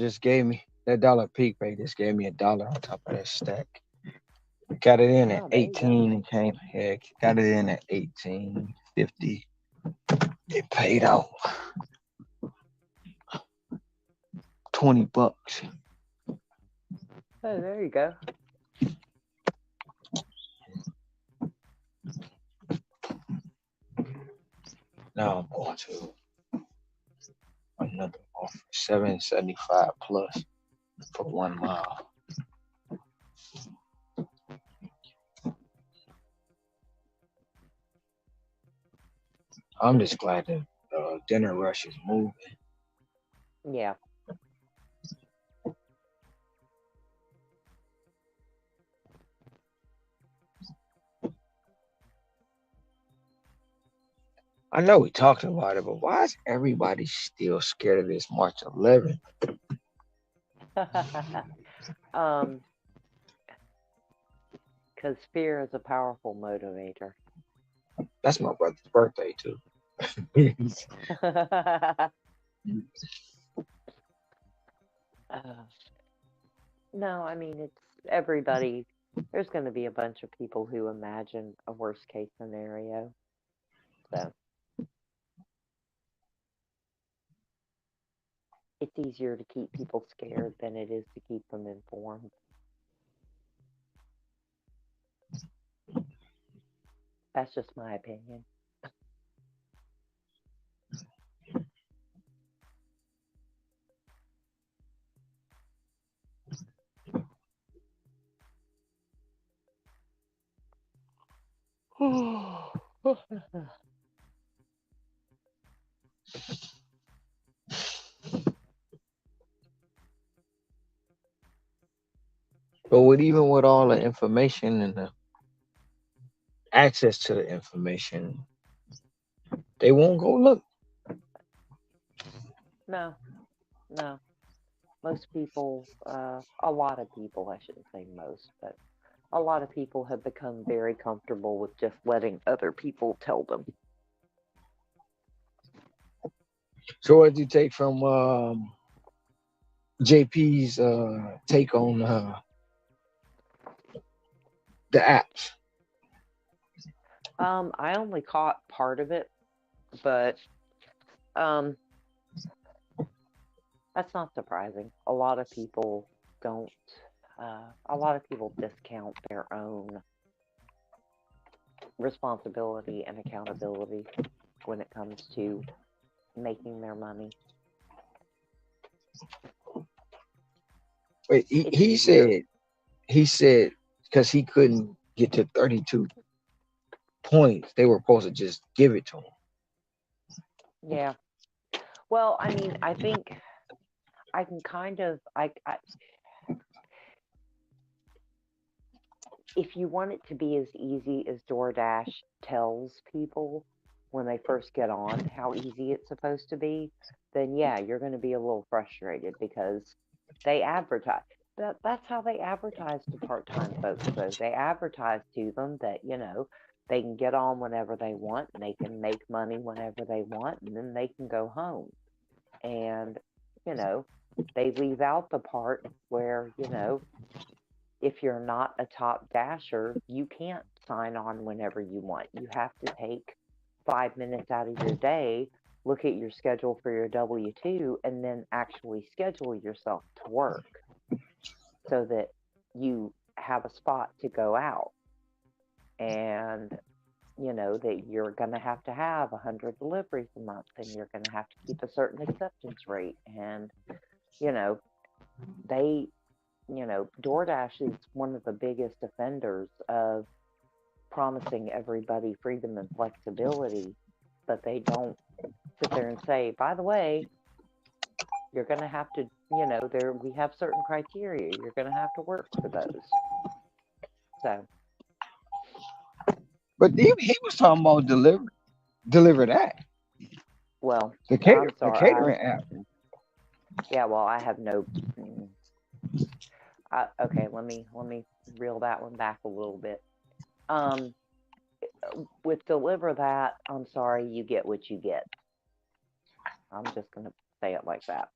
peak pay just gave me $1 on top of that stack. Got it in at 18 and came. Yeah, got it in at 18.50. It paid out $20. Oh, there you go. Now I'm going to another offer, 775 plus for 1 mile. I'm just glad that dinner rush is moving. Yeah. I know we talked about it, but why is everybody still scared of this March 11th? um, because fear is a powerful motivator. That's my brother's birthday too. No, I mean, it's everybody. There's going to be a bunch of people who imagine a worst case scenario. So it's easier to keep people scared than it is to keep them informed. That's just my opinion. But even with all the information and the access to the information, they won't go look. No, no. Most people, a lot of people, I shouldn't say most, but a lot of people have become very comfortable with just letting other people tell them. So what did you take from JP's take on the apps? I only caught part of it, but um, that's not surprising. A lot of people don't. A lot of people discount their own responsibility and accountability when it comes to making their money. Wait, It's easier. he said because he couldn't get to 32 points, they were supposed to just give it to him. Yeah. Well, I mean, I think I can kind of if you want it to be as easy as DoorDash tells people when they first get on how easy it's supposed to be, then yeah, you're going to be a little frustrated because they advertise. That's how they advertise to part-time folks, though. They advertise to them that, they can get on whenever they want and they can make money whenever they want and then they can go home. And, you know, they leave out the part where, if you're not a top dasher, you can't sign on whenever you want. You have to take 5 minutes out of your day, look at your schedule for your W 2, and then actually schedule yourself to work so that you have a spot to go out. And, that you're going to have 100 deliveries a month and you're going to have to keep a certain acceptance rate. And, you know, they DoorDash is one of the biggest offenders of promising everybody freedom and flexibility, but they don't sit there and say, by the way, you're going to have to, there we have certain criteria. You're going to have to work for those. So, But he was talking about deliver that. well, The I'm the sorry. catering app. Yeah, well, I have no. Okay, let me reel that one back a little bit. Um, with deliver that, I'm sorry, you get what you get. I'm just gonna say it like that.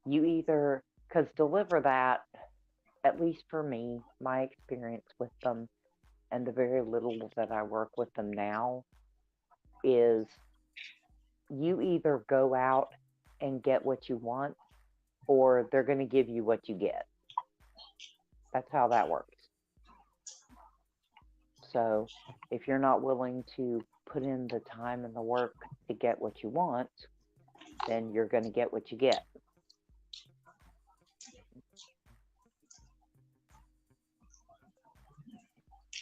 You either, because deliver that, at least for me, my experience with them and the very little that I work with them now is you either go out and get what you want, or they're going to give you what you get. That's how that works. So if you're not willing to put in the time and the work to get what you want, then you're going to get what you get.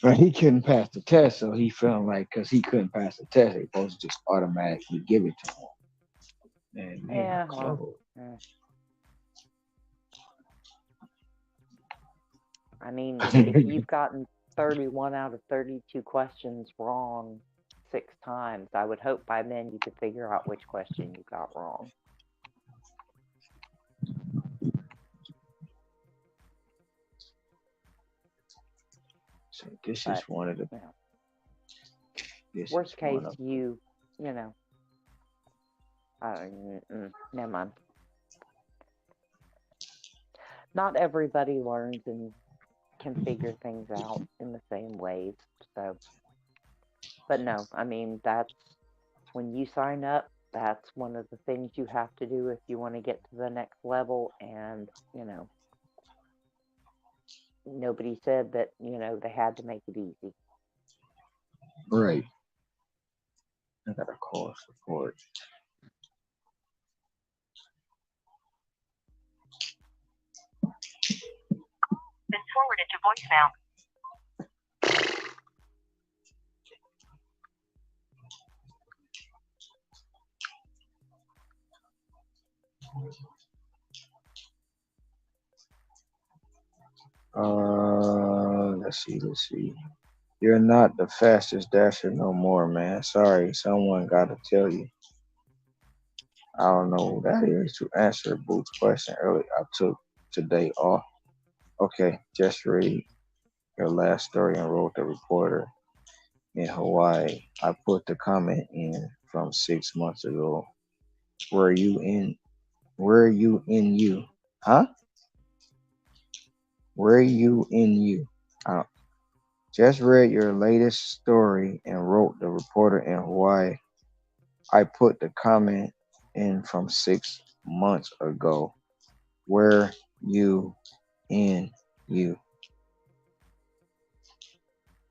But he couldn't pass the test, so he felt like because he couldn't pass the test, they supposed to just automatically give it to him. And man, Yeah, close. I mean, if you've gotten 31 out of 32 questions wrong 6 times, I would hope by then you could figure out which question you got wrong. So this is one of the. Worst case, you know. Never mind. Not everybody learns and can figure things out in the same ways. So, but no, I mean, that's when you sign up, that's one of the things you have to do if you want to get to the next level. And, nobody said that, they had to make it easy. Right. I gotta call support. Been forwarded to voicemail. Let's see. You're not the fastest dasher no more, man. Sorry, someone gotta tell you. I don't know who that is to answer Booth's question earlier. I took today off. Okay, just read your last story and wrote the reporter in Hawaii. I put the comment in from 6 months ago. Were you in you? Huh? Were you in you? Just read your latest story and wrote the reporter in Hawaii. I put the comment in from 6 months ago. Were you in you?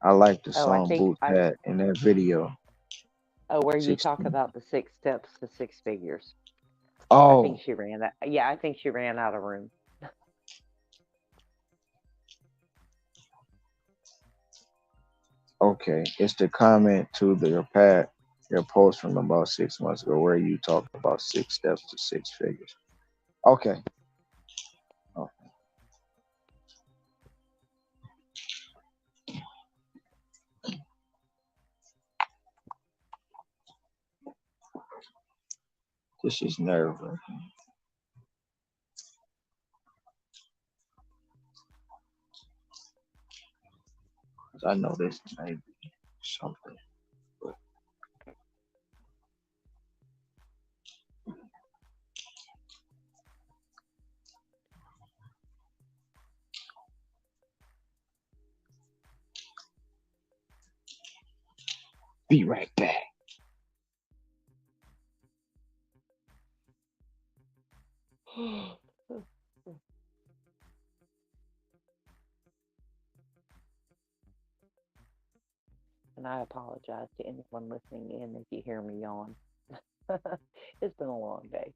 I like the I song think Boots had in that video. where you 16. talk about the 6 steps to 6 figures. Oh. I think she ran that. Yeah, I think she ran out of room. Okay, it's the comment to your post from about 6 months ago where you talked about 6 steps to 6 figures. Okay. This is nerve-wracking. I know this may be something, but be right back. And I apologize to anyone listening in if you hear me yawn. It's been a long day.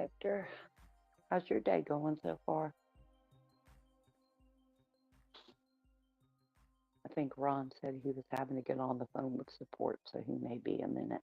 Hector. How's your day going so far? I think Ron said he was having to get on the phone with support, so he may be a minute.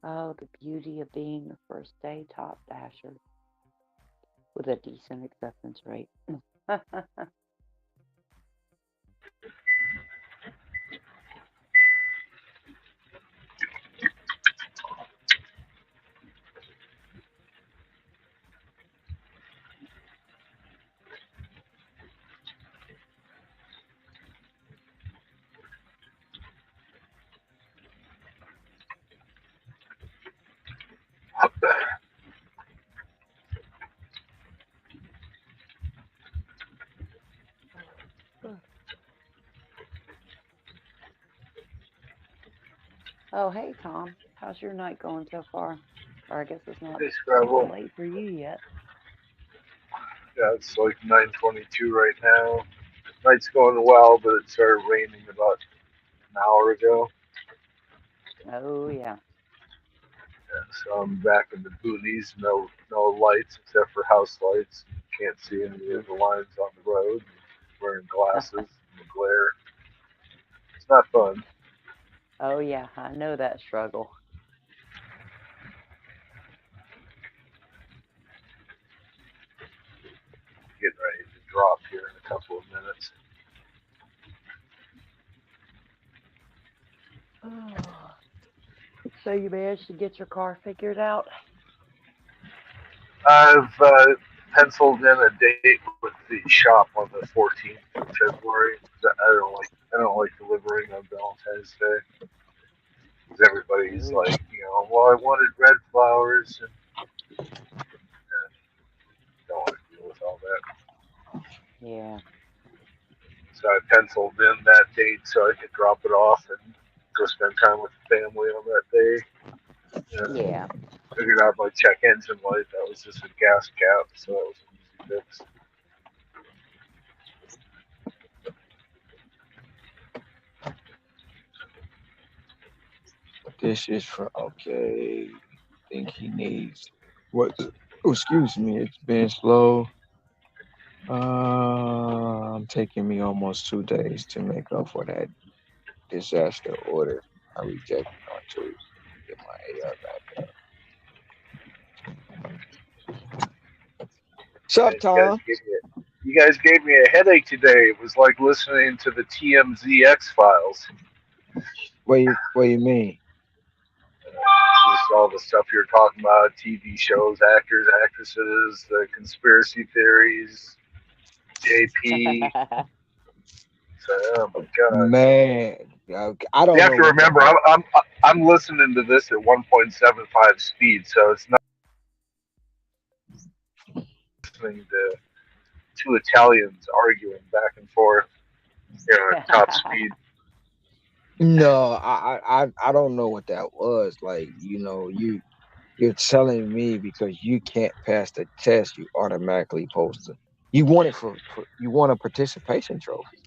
Oh, the beauty of being the first day top dasher with a decent acceptance rate. Oh, hey, Tom. How's your night going so far? Or I guess it's not Hey, super Scrabble. late for you yet. Yeah, it's like 9:22 right now. Night's going well, but it started raining about an hour ago. Oh, yeah. Yeah, so I'm back in the boonies. No lights except for house lights. Can't see any of the lines on the road. Wearing glasses in the glare. It's not fun. Oh, yeah. I know that struggle. Getting ready to drop here in a couple of minutes. So you managed to get your car figured out? I've penciled in a date with the shop on the 14th of February. I don't like delivering on Valentine's Day because everybody's Oh, yeah. like, well, I wanted red flowers and don't want to deal with all that. Yeah. So I penciled in that date so I could drop it off and go spend time with the family on that day. And Yeah. figured out my check engine light. That was just a gas cap, so that was an easy fix. This is for okay. Think he needs what? Oh, excuse me. It's been slow. Taking me almost 2 days to make up for that disaster order I rejected on Tuesday. Get my AR back up. What's up, And Tom? you guys gave me a headache today. It was like listening to the TMZ X Files. What do you mean? Just all the stuff you're talking about, TV shows, actors, actresses, the conspiracy theories, JP. So, oh my god! Man, I You don't have know to what the remember, heck. I'm listening to this at 1.75 speed, so it's not listening to two Italians arguing back and forth, at top speed. No, I don't know what that was. Like, you're telling me because you can't pass the test, you automatically supposed to. You want it you want a participation trophy.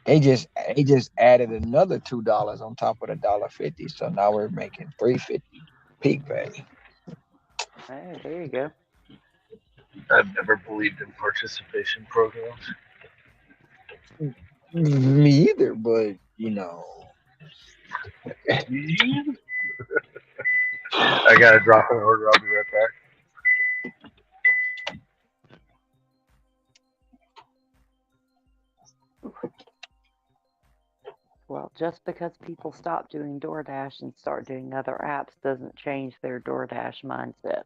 They just added another $2 on top of the $1.50. So now we're making $3.50 peak value. Hey, there you go. I've never believed in participation programs. Me either, but I gotta drop an order. I'll be right back. Well, just because people stop doing DoorDash and start doing other apps doesn't change their DoorDash mindset.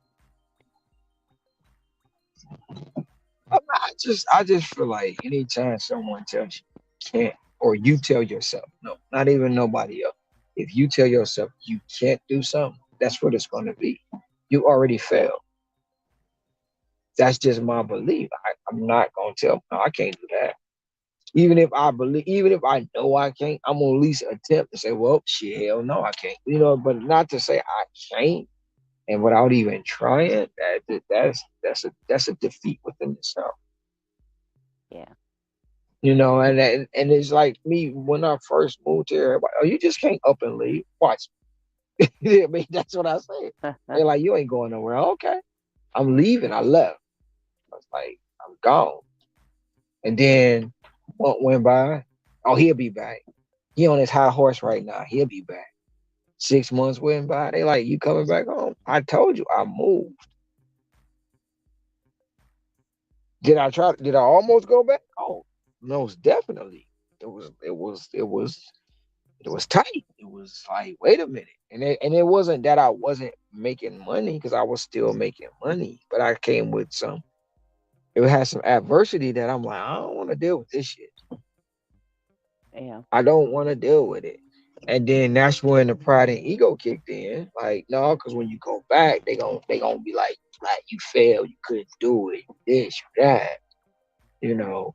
I just feel like anytime someone tells you can't, or you tell yourself, no, not even nobody else. If you tell yourself you can't do something, that's what it's going to be. You already failed. That's just my belief. I'm not going to tell, no, I can't do that. Even if I know I can't, I'm gonna at least attempt to say, well, shit, hell no, I can't. But not to say I can't, and without even trying, that's a defeat within itself. Yeah. And it's like me when I first moved here. Everybody, oh, you just can't up and leave. Watch. I mean, that's what I said. They're like, you ain't going nowhere. Okay, I'm leaving. I left. I was like, I'm gone. And then month went by. Oh, he'll be back. He on his high horse right now. He'll be back. 6 months went by. They like, you coming back home? I told you I moved. Did I almost go back? Oh, most definitely. It was tight. It was like, wait a minute. And it wasn't that I wasn't making money, because I was still making money, but I came with it had some adversity that I'm like, I don't want to deal with this shit. Yeah. I don't want to deal with it. And then that's when the pride and ego kicked in. Like, no, because when you go back, they gonna be like you failed, you couldn't do it, this, you that, you know.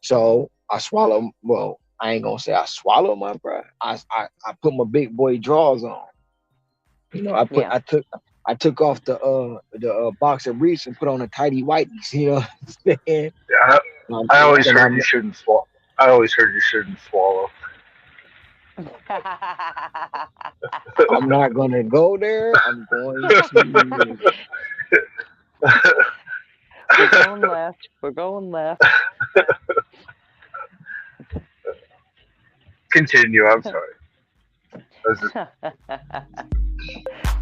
So I swallow. Well, I ain't gonna say I swallow my pride. I put my big boy drawers on. Yeah. I took off the boxer briefs and put on the tidy whiteys. You know what I'm saying? Yeah, Um, I always and heard you shouldn't swallow. I always heard you shouldn't swallow. I'm not gonna go there. I'm going to. We're going left. We're going left. Continue. I'm sorry.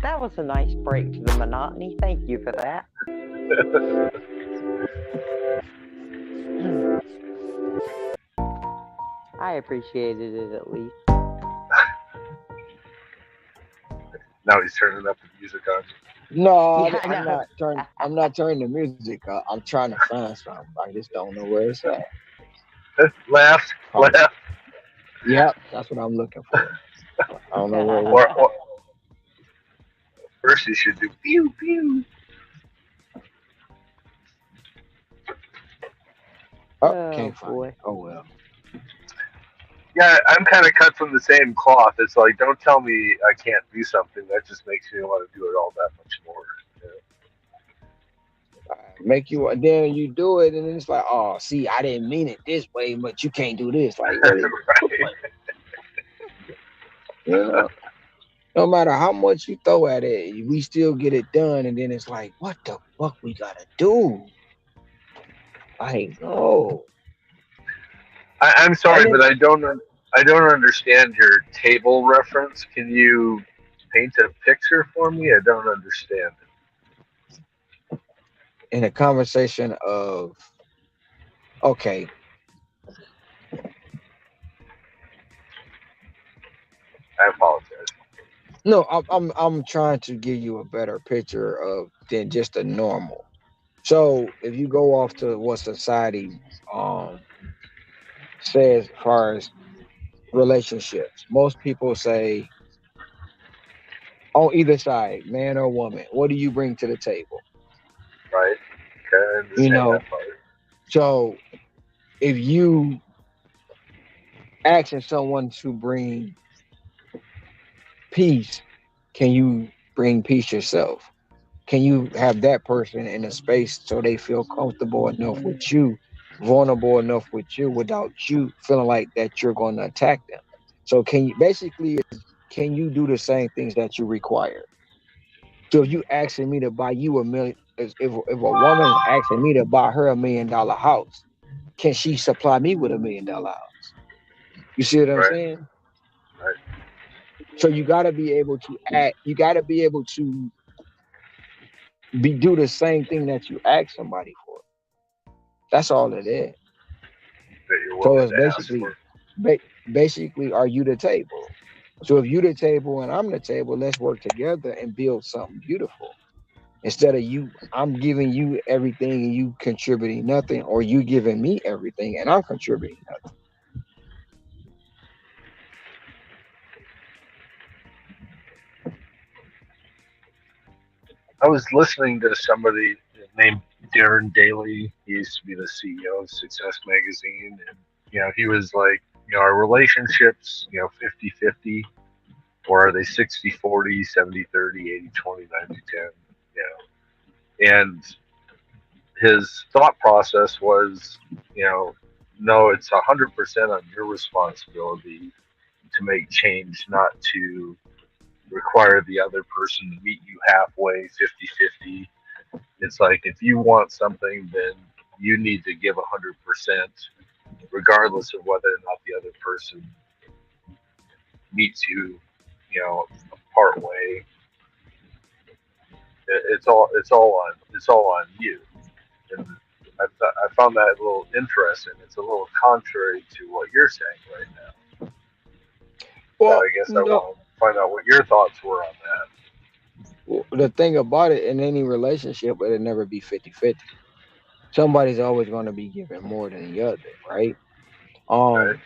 That was a nice break to the monotony. Thank you for that. I appreciated it at least. Now he's turning up the music on. No, Yeah, I know. I'm not turning the music up. I'm trying to find something. I just don't know where it's at. Left. Probably. Yep, that's what I'm looking for. I don't know where it is. Or first you should do pew pew. Oh, Oh can't find boy. it. Oh well. Yeah, I'm kind of cut from the same cloth. It's like, don't tell me I can't do something. That just makes me want to do it all that much more. Make you, and then you do it, and then it's like, oh, see, I didn't mean it this way, but you can't do this. Like, really? You know, no matter how much you throw at it, we still get it done, and then it's like, what the fuck we gotta do? Like, no. I'm sorry, but I don't understand your table reference. Can you paint a picture for me? I don't understand it. In a conversation of, okay, I apologize. no, I'm trying to give you a better picture of than just a normal. So if you go off to what society um says as far as relationships, most people say on either side, man or woman, what do you bring to the table? Right? Okay, I You understand know, that part. so if you asking someone to bring peace, can you bring peace yourself? Can you have that person in a space so they feel comfortable enough with you, vulnerable enough with you, without you feeling like that you're going to attack them? So can you do the same things that you require? So if you asking me to buy you a million, if a woman is asking me to buy her $1 million house, can she supply me with $1 million house? You see what I'm Right. saying? Right. So you got to be able to act. You got to be able to do the same thing that you ask somebody for. That's all it is. that you're So willing it's to ask basically, for. ba- basically, are you the table? So if you the table and I'm the table, let's work together and build something beautiful. Instead of I'm giving you everything and you contributing nothing, or you giving me everything and I'm contributing nothing. I was listening to somebody named Darren Daly. He used to be the CEO of Success Magazine. And, he was like, are relationships, 50-50, or are they 60-40, 70-30, 80-20, 90-10? And his thought process was, no, it's 100% on your responsibility to make change, not to require the other person to meet you halfway, 50-50. It's like if you want something, then you need to give 100%, regardless of whether or not the other person meets you, part way. It's all on you. And I found that a little interesting. It's a little contrary to what you're saying right now. So Well, I guess I want to find out what your thoughts were on that. the thing about it, in any relationship, it'll never be 50-50. Somebody's always going to be giving more than the other, right? Right?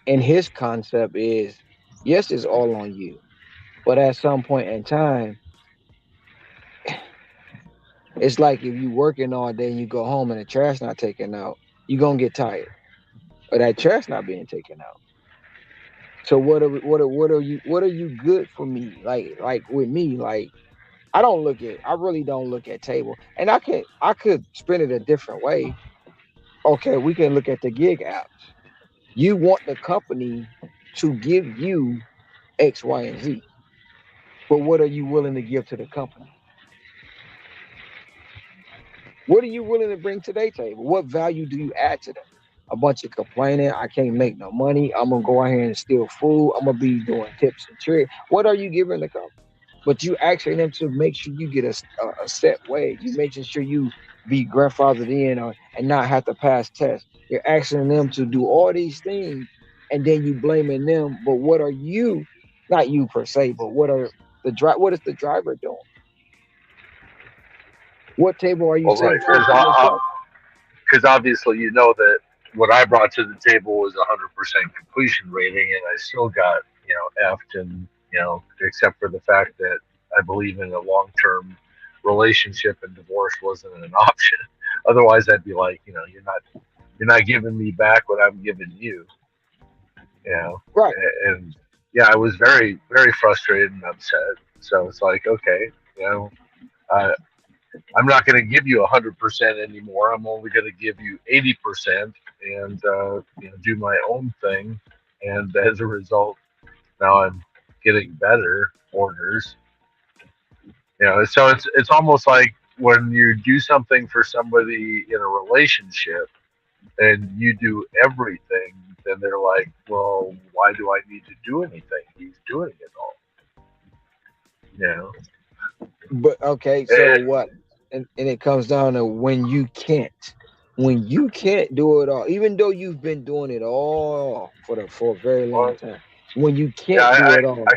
And his concept is, yes, it's all on you, but at some point in time, it's like if you working all day and you go home and the trash not taken out, you're gonna get tired, or that trash not being taken out. So what are you good for me? Like with me, like I really don't look at table, and I could spin it a different way. Okay, we can look at the gig apps. You want the company to give you X, Y, and Z, but what are you willing to give to the company? What are you willing to bring to their table? What value do you add to them? A bunch of complaining, I can't make no money. I'm gonna go out here and steal food. I'm gonna be doing tips and tricks. What are you giving the company? But you asking them to make sure you get a set wage. You making sure you be grandfathered in, and not have to pass tests. You're asking them to do all these things, and then you blaming them. But what are you? Not you per se, but what is the driver doing? What table are you Well, setting forth for yourself? because obviously you know that what I brought to the table was 100% completion rating, and I still got effed, and except for the fact that I believe in a long-term relationship and divorce wasn't an option. Otherwise, I'd be like, you're not giving me back what I'm giving you, Right. and yeah, I was very very frustrated and upset. So it's like, okay, uh, I'm not going to give you 100% anymore. I'm only going to give you 80% and do my own thing. And as a result, now I'm getting better orders. So it's almost like when you do something for somebody in a relationship and you do everything, then they're like, well, why do I need to do anything? He's doing it all. You know. But okay, so what? And it comes down to when you can't do it all, even though you've been doing it all for a very long Well, time. When you yeah, can't do it all,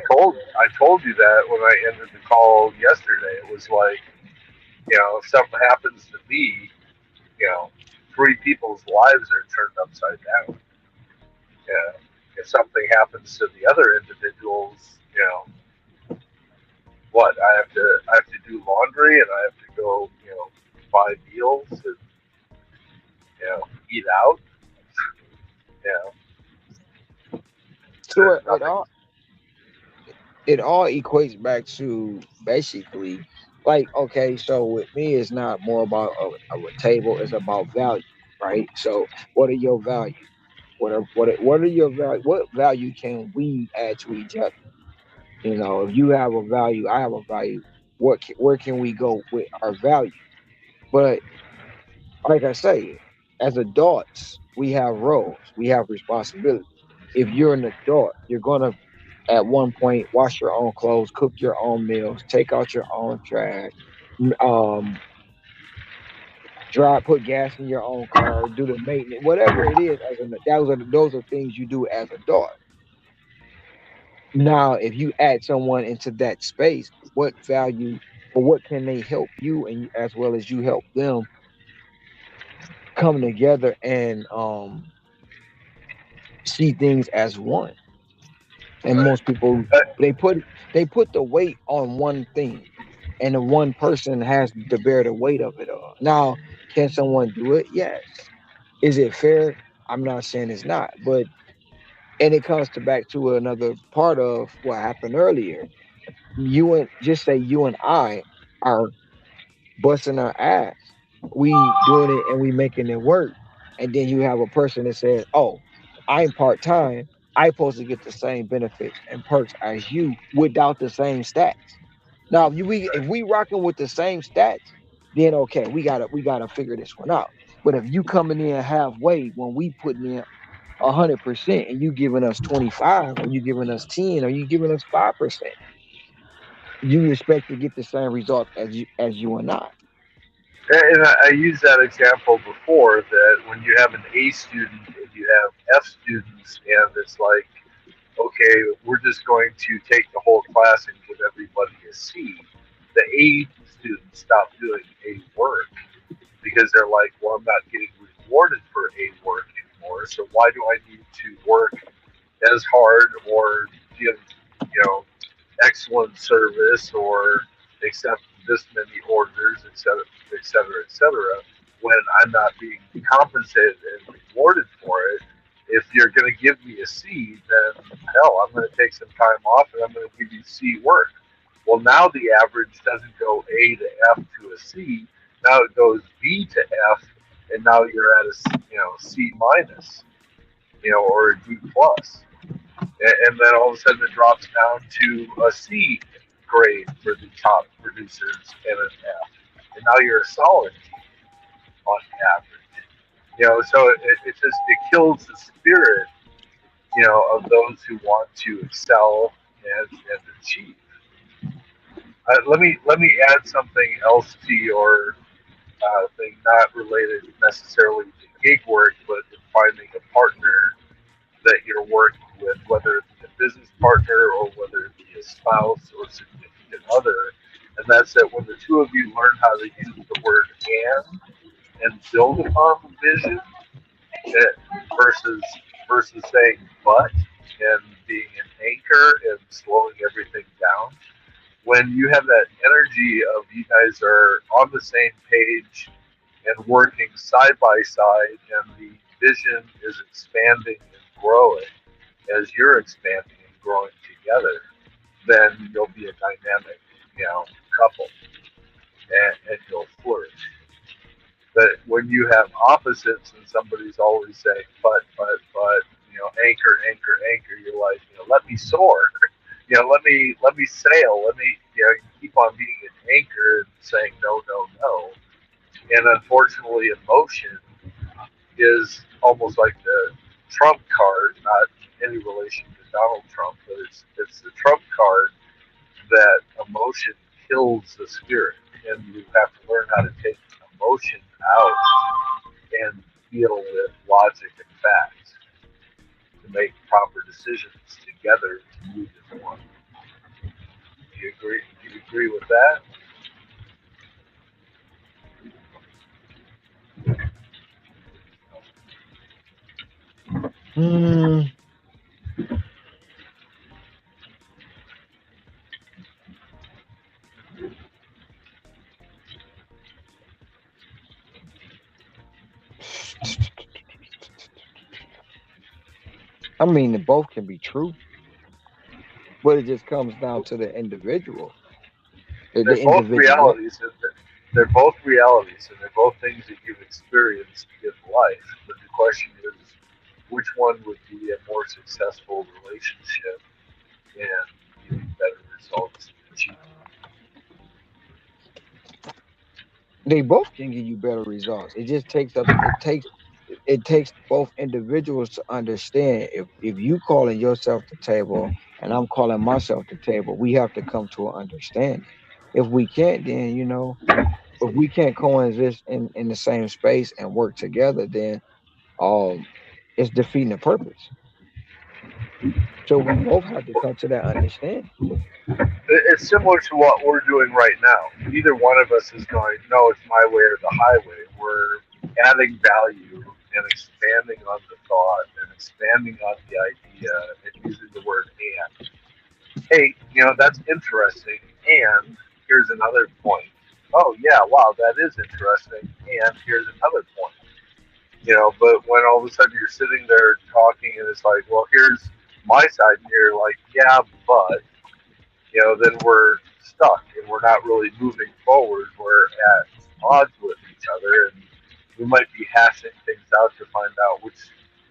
I told you that when I ended the call yesterday. It was like, if something happens to me, you know, three people's lives are turned upside down. Yeah. If something happens to the other individuals, what I have to do laundry and I have to go, buy meals and eat out. Yeah. so it Nothing. all equates back to basically, like, okay, so with me it's not more about a table, it's about value, right? So what are your values? What are your value? What value can we add to each other? If you have a value, I have a value. Where can we go with our value? But like I say, as adults, we have roles, we have responsibilities. If you're an adult, you're gonna at one point wash your own clothes, cook your own meals, take out your own trash. um, drive, put gas in your own car, do the maintenance, whatever it is. Those are things you do as a adult. Now, if you add someone into that space, what value or what can they help you and as well as you help them come together and see things as one? And most people they put they put the weight on one thing, and the one person has to bear the weight of it all. Now, can someone do it? Yes. Is it fair? I'm not saying it's not, but and it comes to back to another part of what happened earlier. You and just say you and I are busting our ass. We doing it and we making it work. And then you have a person that says, "Oh, I'm part time. I supposed to get the same benefits and perks as you without the same stats." Now, if we rocking with the same stats, then okay, we gotta figure this one out. But if you coming in halfway when we putting in 100% and you giving us 25, or you giving us 10, or you giving us 5%, you expect to get the same results as you and I. And I used that example before that when you have an A student and you have F students, and it's like, okay, we're just going to take the whole class and give everybody a C. The A students stop doing A work because they're like, well, I'm not getting rewarded for A work anymore, so why do I need to work as hard or give, excellent service or accept this many orders, et cetera, et cetera, et cetera, when I'm not being compensated and rewarded for it. If you're going to give me a C, then hell, I'm going to take some time off and I'm going to give you C work. Well, now the average doesn't go A to F to a C. Now it goes B to F, and now you're at a C minus, or a D plus, and then all of a sudden it drops down to a C grade for the top producers and an F, and now you're a solid D on average. So it just it kills the spirit, of those who want to excel and achieve. Let me add something else to your thing, not related necessarily to gig work, but to finding a partner that you're working with, whether it be a business partner or whether it be a spouse or significant other. And that's that when the two of you learn how to use the word and build upon the vision, versus saying but and being an anchor and slowing everything down. When you have that energy of you guys are on the same page and working side by side, and the vision is expanding and growing as you're expanding and growing together, then you'll be a dynamic, couple, and you'll flourish. But when you have opposites and somebody's always saying, but, anchor, anchor, anchor, you're like, let me soar. Let me sail. Let me, you keep on being an anchor and saying no, no, no. And unfortunately, emotion is almost like the trump card, not any relation to Donald Trump, but it's the trump card that emotion kills the spirit, and you have to learn how to take emotion out and deal with logic and facts to make proper decisions together to move as one. Do you agree? Do you agree with that? Hmm. I mean, they both can be true, but it just comes down to the individual. The They're both individual. realities, and they're both things that you've experienced in life. But the question is, which one would be a more successful relationship and give you better results in achieving? They both can give you better results. It just takes both individuals to understand, if you calling yourself the table and I'm calling myself the table, we have to come to an understanding. If we can't, then if we can't coexist in the same space and work together, then um, it's defeating the purpose. So we both have to come to that understanding. It's similar to what we're doing right now. Neither one of us is going, no, it's my way or the highway. We're adding value and expanding on the thought and expanding on the idea and using the word and. Hey, that's interesting. And here's another point. Oh, yeah, wow, that is interesting. And here's another point. But when all of a sudden you're sitting there talking and it's like, well, here's my side, and you're like, yeah, but then we're stuck and we're not really moving forward. We're at odds with each other, and we might be hashing things out to find out which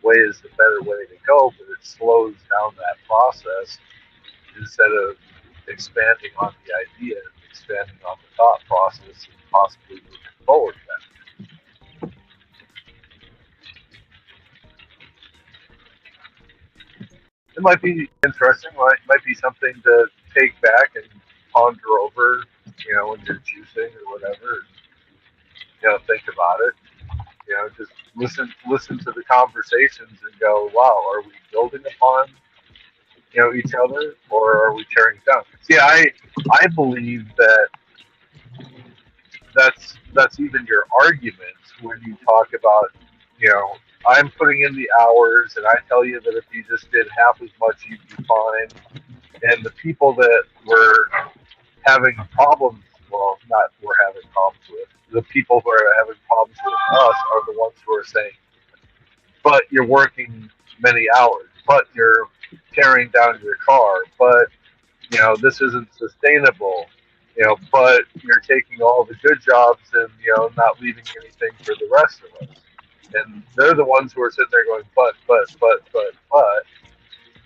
way is the better way to go, but it slows down that process instead of expanding on the idea, expanding on the thought process, and possibly moving forward. It might be interesting. Might be something to take back and ponder over. When you're juicing or whatever. Think about it. Just listen to the conversations and go, wow, are we building upon each other, or are we tearing down? See, I believe that that's even your argument when you talk about I'm putting in the hours, and I tell you that if you just did half as much, you'd be fine. And the people that were having problems, well, not we're having problems with, the people who are having problems with us are the ones who are saying, but you're working many hours, but you're tearing down your car, but this isn't sustainable, but you're taking all the good jobs and not leaving anything for the rest of us. And they're the ones who are sitting there going, but.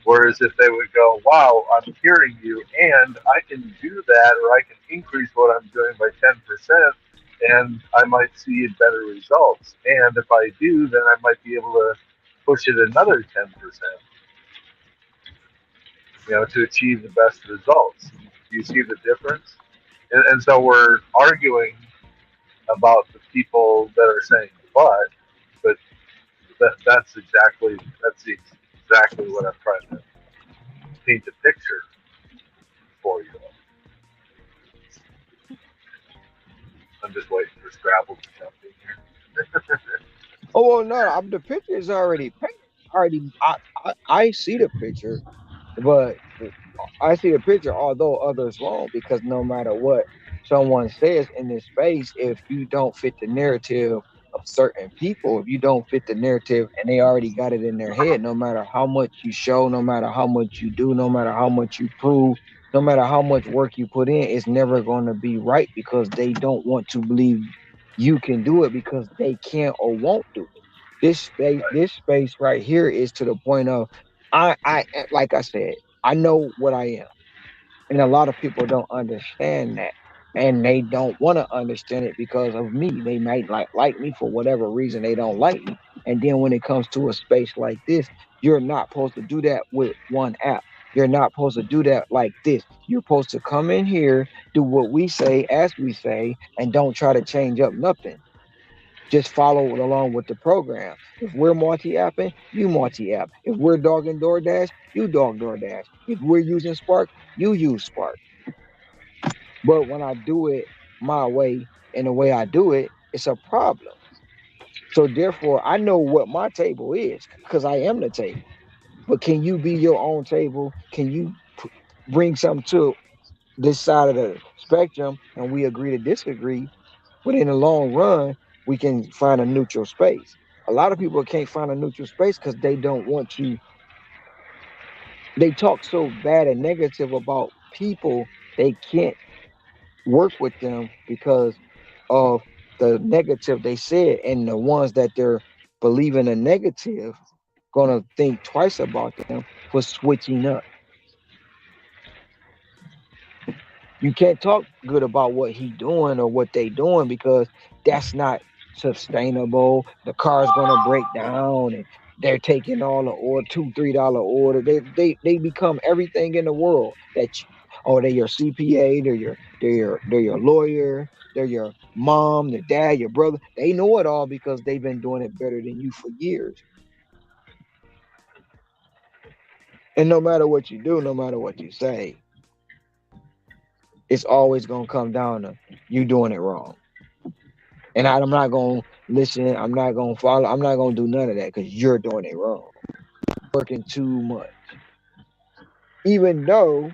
Whereas if they would go, wow, I'm hearing you, and I can do that, or I can increase what I'm doing by 10%, and I might see better results. And if I do, then I might be able to push it another 10%, to achieve the best results. Do you see the difference? And so we're arguing about the people that are saying but that's exactly what I'm trying to paint a picture for you. I'm just waiting for Scrabble to jump in here. Oh well, no, the picture is already painted. Already, I see the picture, but I see the picture, although others won't, because no matter what someone says in this space, if you don't fit the narrative of certain people, if you don't fit the narrative and they already got it in their head, no matter how much you show, no matter how much you do, no matter how much you prove, no matter how much work you put in, it's never going to be right because they don't want to believe you can do it because they can't or won't do it. This space right here is to the point of I like I said, I know what I am. And a lot of people don't understand that. And they don't want to understand it because of me. They might like me for whatever reason they don't like me. And then when it comes to a space like this, you're not supposed to do that with one app. You're not supposed to do that like this. You're supposed to come in here, do what we say as we say, and don't try to change up nothing. Just follow along with the program. If we're multi-apping, you multi-app. If we're dogging DoorDash, you dog DoorDash. If we're using Spark, you use Spark. But when I do it my way and the way I do it, it's a problem. So therefore, I know what my table is because I am the table. But can you be your own table? Can you bring something to this side of the spectrum and we agree to disagree? But in the long run, we can find a neutral space. A lot of people can't find a neutral space because they don't want to. They talk so bad and negative about people, they can't work with them because of the negative they said. And the ones that they're believing the negative, gonna think twice about them for switching up. You can't talk good about what he doing or what they doing because that's not sustainable. The car's gonna break down and they're taking all the order $2, $3 order. They become everything in the world that Oh, they're your CPA, they're your lawyer, they're your mom, their dad, your brother. They know it all because they've been doing it better than you for years. And no matter what you do, no matter what you say, it's always gonna come down to you doing it wrong. And I'm not gonna listen. I'm not gonna follow. I'm not gonna do none of that because you're doing it wrong. Working too much. Even though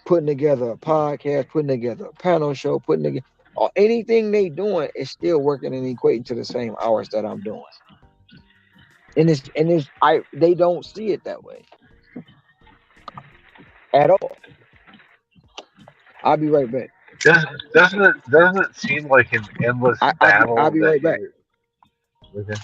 putting together a podcast, putting together a panel show, putting together or anything they doing is still working and equating to the same hours that I'm doing. And it's they don't see it that way at all. I'll be right back. Doesn't it seem like an endless I'll battle be that right back. you're okay?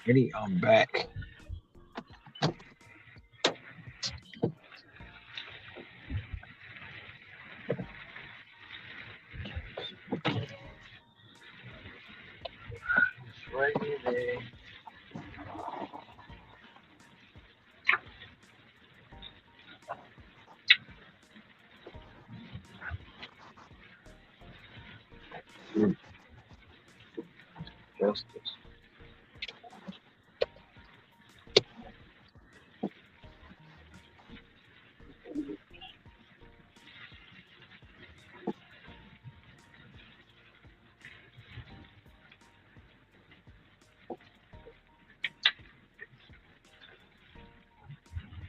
Alrighty, I'm back. It's raining. Justice.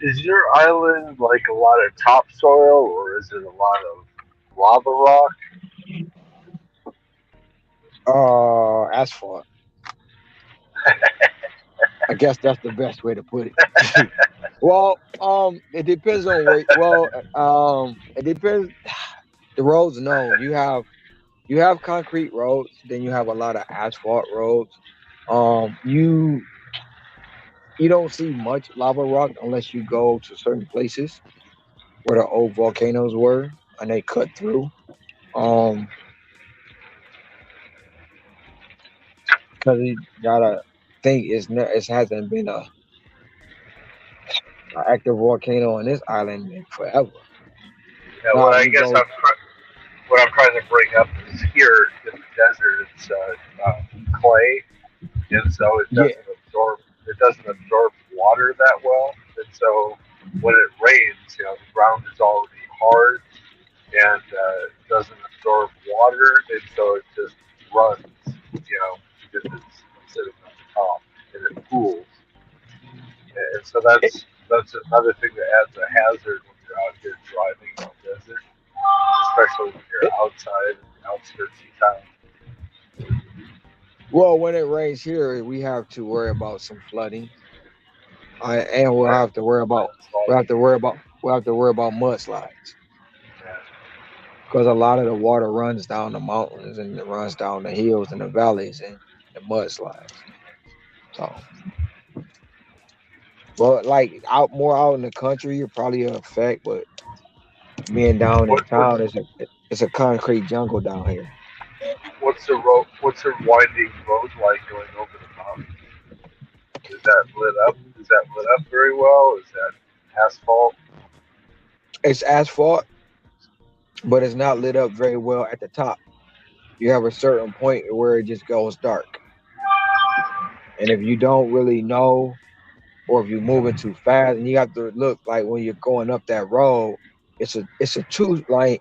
Is your island like a lot of topsoil, or is it a lot of lava rock? Asphalt. I guess that's the best way to put it. Well, it depends on where. Well, it depends. The roads, no, you have concrete roads, then you have a lot of asphalt roads. You don't see much lava rock unless you go to certain places where the old volcanoes were and they cut through. Um, because you gotta think it hasn't been a active volcano on this island in forever. Yeah, Now, what if I you guess go, what I'm trying to bring up is here in the desert, it's clay, and so yeah, it doesn't absorb water that well, and so when it rains, the ground is already hard and doesn't absorb water, and so it just runs, because it's sitting on the top and it pools, and so that's another thing that adds a hazard when you're out here driving in the desert, especially when you're it, outside in the outskirts of town. well, when it rains here, we have to worry about some flooding, and Right? Landslide. we'll have to worry about mudslides Yeah. because a lot of the water runs down the mountains and it runs down the hills and the valleys and the mudslides. So, but like out in the country, you're probably a effect. But being down in What, what's town, it's a concrete jungle down here. what's the road? What's the winding road like going over the mountain? Is that lit up? Is that lit up very well? Is that asphalt? It's asphalt, but it's not lit up very well at the top. You have a certain point where it just goes dark, and if you don't really know, or if you're moving too fast, and you have to look like when you're going up that road, it's a two lane,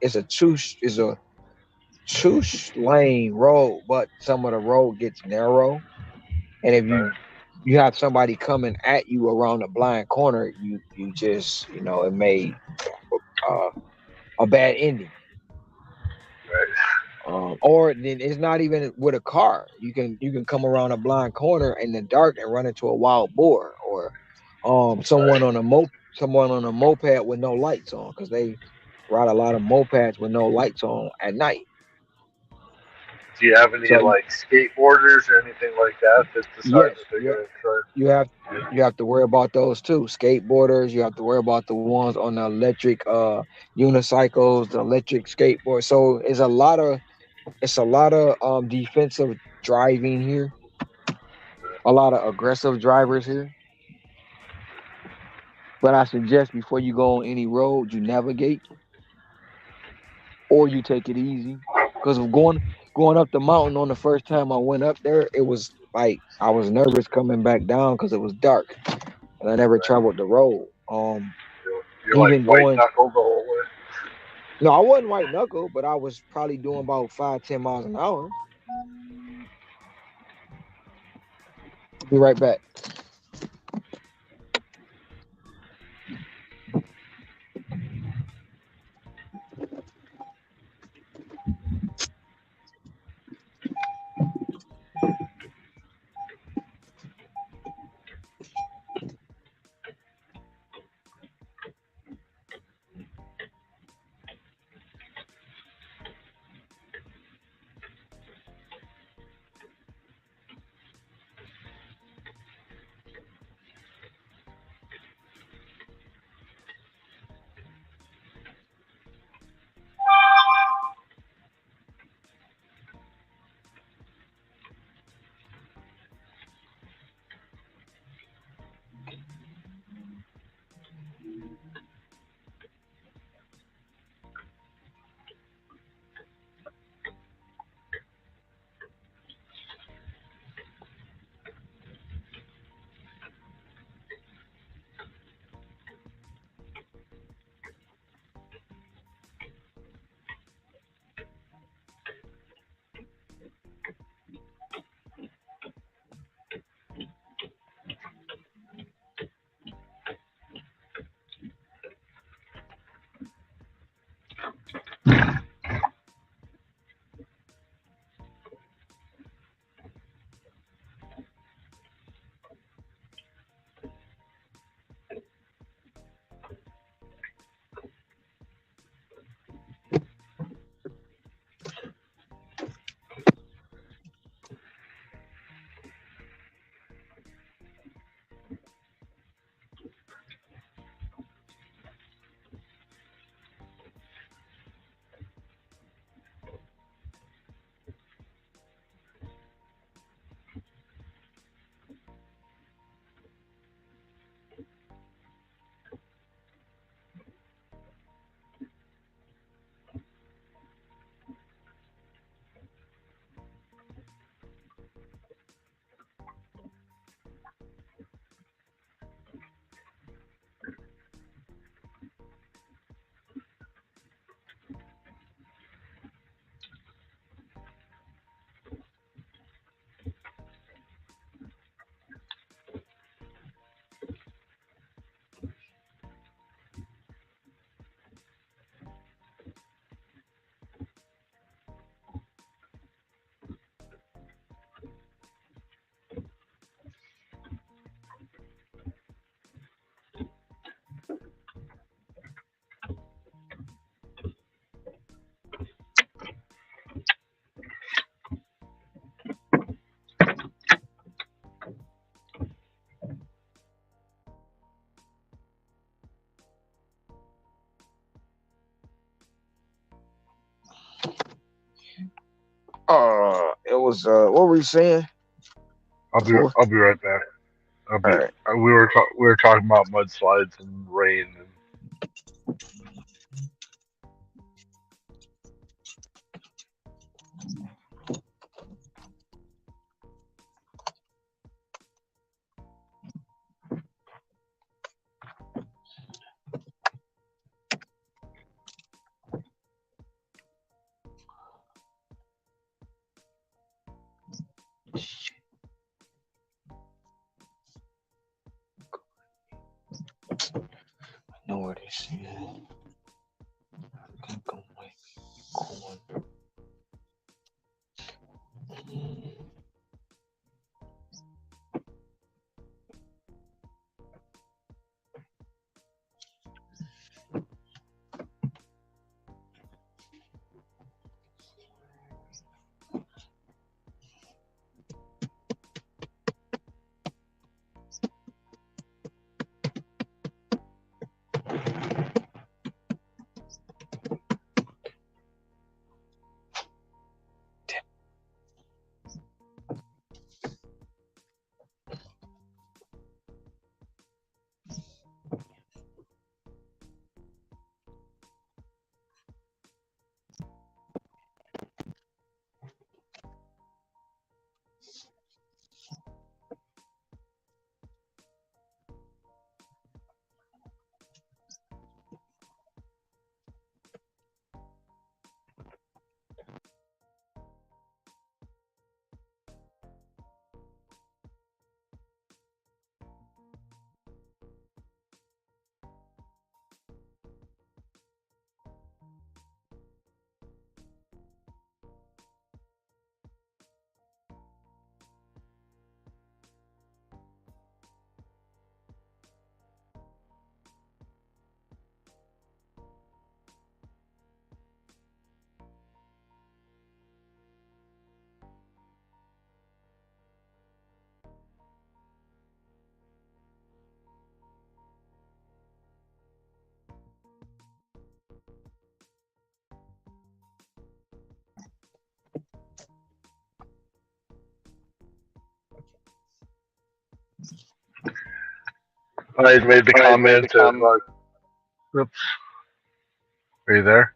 two lane road, but some of the road gets narrow, and if Right. you have somebody coming at you around a blind corner, you just it may uh, a bad ending. Right. Or then it's not even with a car. You can come around a blind corner in the dark and run into a wild boar, or Right. someone on a moped with no lights on, because they ride a lot of mopeds with no lights on at night. Do you have any So like skateboarders or anything like that that decide yes, that they're going to try? you have Yeah. you have to worry about those too. Skateboarders, you have to worry about the ones on the electric unicycles, the electric skateboard. So it's a lot of defensive driving here, a lot of aggressive drivers here. But I suggest before you go on any road, you navigate or you take it easy. Because of going up the mountain on the first time I went up there, it was like I was nervous coming back down because it was dark and I never Right. traveled the road. You're like Even white going, knuckle the whole way. no, I wasn't white knuckle, but I was probably doing about 5, 10 miles an hour. Be right back. It was what were you saying before? I'll be right back. All right. We were talking about mudslides and rain and I know where this is. I think I'm like going. I made the comment of oops, are you there?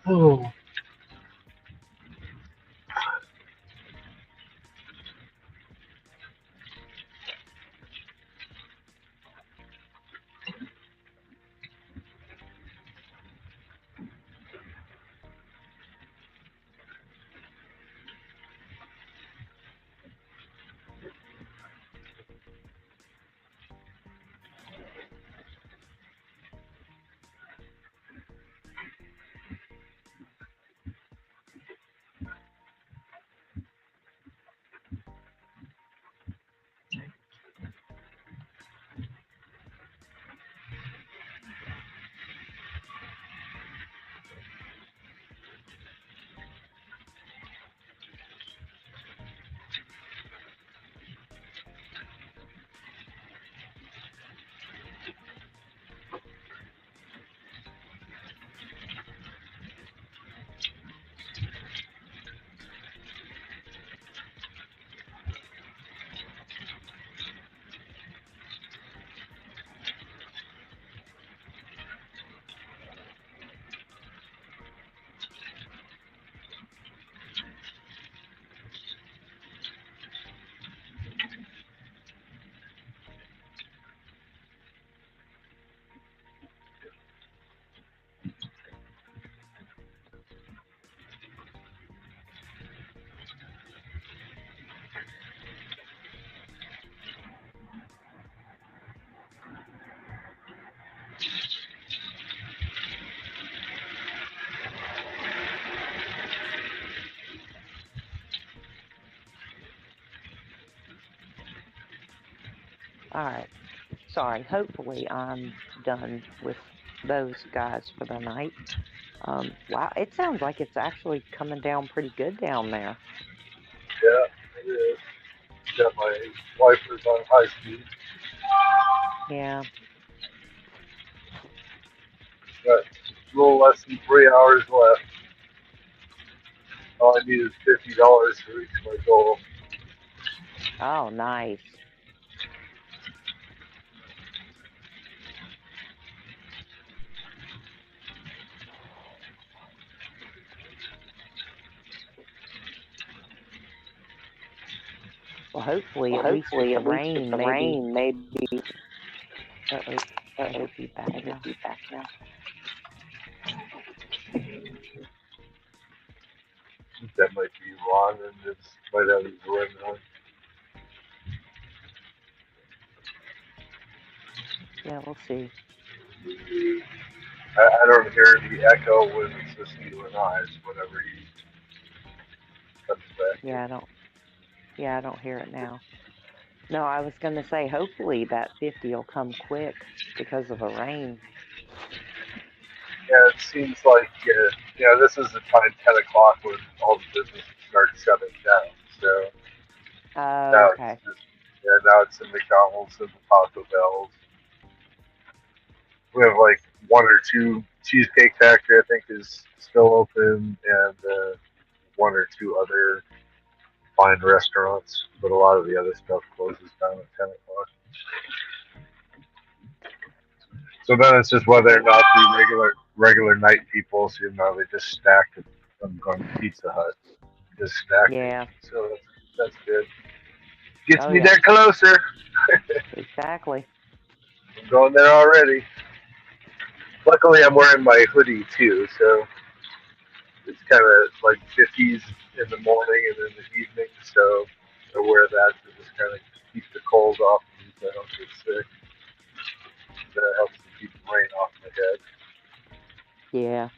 Oh. All right. Sorry. Hopefully, I'm done with those guys for the night. Wow, it sounds like it's actually coming down pretty good down there. Yeah, it is. Got my wipers on high speed. Yeah. Got a little less than 3 hours left. All I need is $50 to reach my goal. Oh, nice. Well, hopefully, Well, at least with hopefully, the at least with rain, the maybe. rain, maybe Uh-oh. I uh, hear feedback I hear now. feedback now. That might be Ron and it might have his ring on. Yeah, we'll see. I don't hear any echo when it's just you and I whenever he comes back in. Yeah, I don't. Yeah, I don't hear it now. No, I was gonna say hopefully that 50 will come quick because of the rain. Yeah, it seems like this is the time 10 o'clock when all the businesses start shutting down. So Oh, now it's okay. just now it's the McDonald's and the Taco Bells. We have like one or two Cheesecake Factory, I think, is still open, and one or two other fine restaurants. But a lot of the other stuff closes down at 10 o'clock. So then it's just whether or not the regular night people, so they just stack it. I'm going to Pizza Hut, just stacking. Yeah. So that's good. Gets Oh, me yeah. there closer. Exactly. I'm going there already. Luckily, I'm wearing my hoodie too, so it's kind of like 50s in the morning and in the evening. So I wear that to just kind of keep the cold off me so I don't get sick. That helps to keep the rain off my head. Yeah.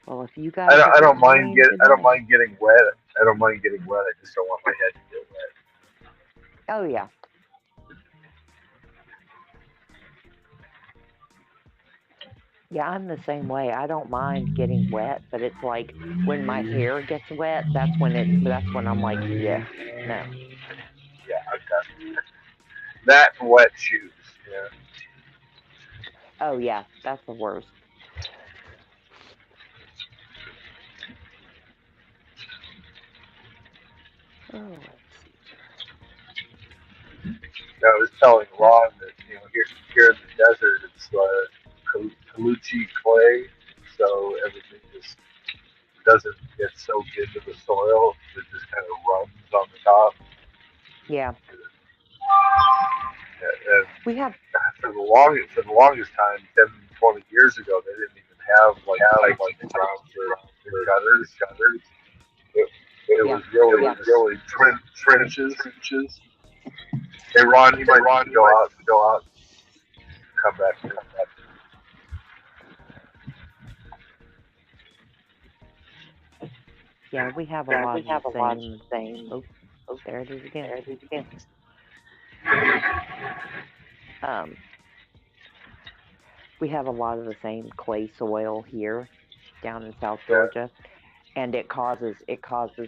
Well, if you I guys don't, are I don't getting mind rain get I don't today. mind getting wet. I don't mind getting wet. I just don't want my head to get wet. Oh, yeah. Yeah, I'm the same way. I don't mind getting wet, but it's like when my hair gets wet, that's when I'm like, yeah, no. Yeah, I've got that and wet shoes. Yeah. Oh, yeah, that's the worst. Oh, let's see I was telling here. Ron that here in the desert it's calucci clay, so everything just doesn't get soaked into the soil. It just kind of runs on the top. Yeah. And We have for the longest time, 10, 20 years ago, they didn't even have like pipes in the ground for gutters. It, it yeah. was really trenches. Hey Ron, you might need to go out and come back in. Yeah, we have a Yeah, lot we of the have a lot of same. things. Oh, Oh, there it is again. there it is again. Um, we have a lot of the same clay soil here down in South Yeah, Georgia, and it causes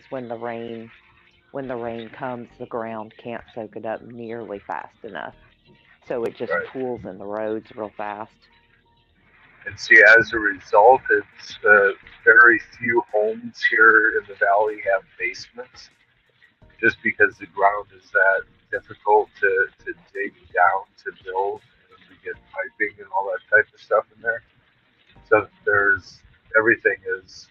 when the rain comes, the ground can't soak it up nearly fast enough. So it just right. pools in the roads real fast. And see, as a result, it's very few homes here in the valley have basements, just because the ground is that difficult to dig down to build and to get piping and all that type of stuff in there. So there's everything is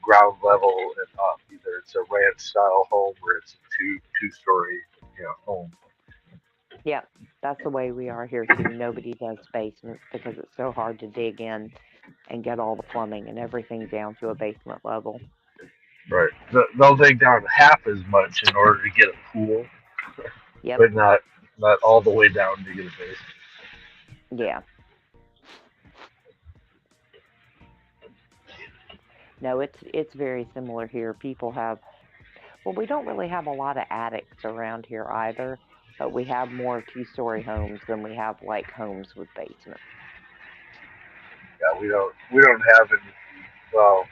ground level and up. Either it's a ranch style home or it's a two story home. Yeah, that's the way we are here too. Nobody does basements because it's so hard to dig in and get all the plumbing and everything down to a basement level. Right. They'll dig down half as much in order to get a pool, Yep. but not all the way down to get a basement. Yeah. No, it's very similar here. People have Well, we don't really have a lot of attics around here either, but we have more two-story homes than we have like homes with basements. Yeah, we don't have any. Well,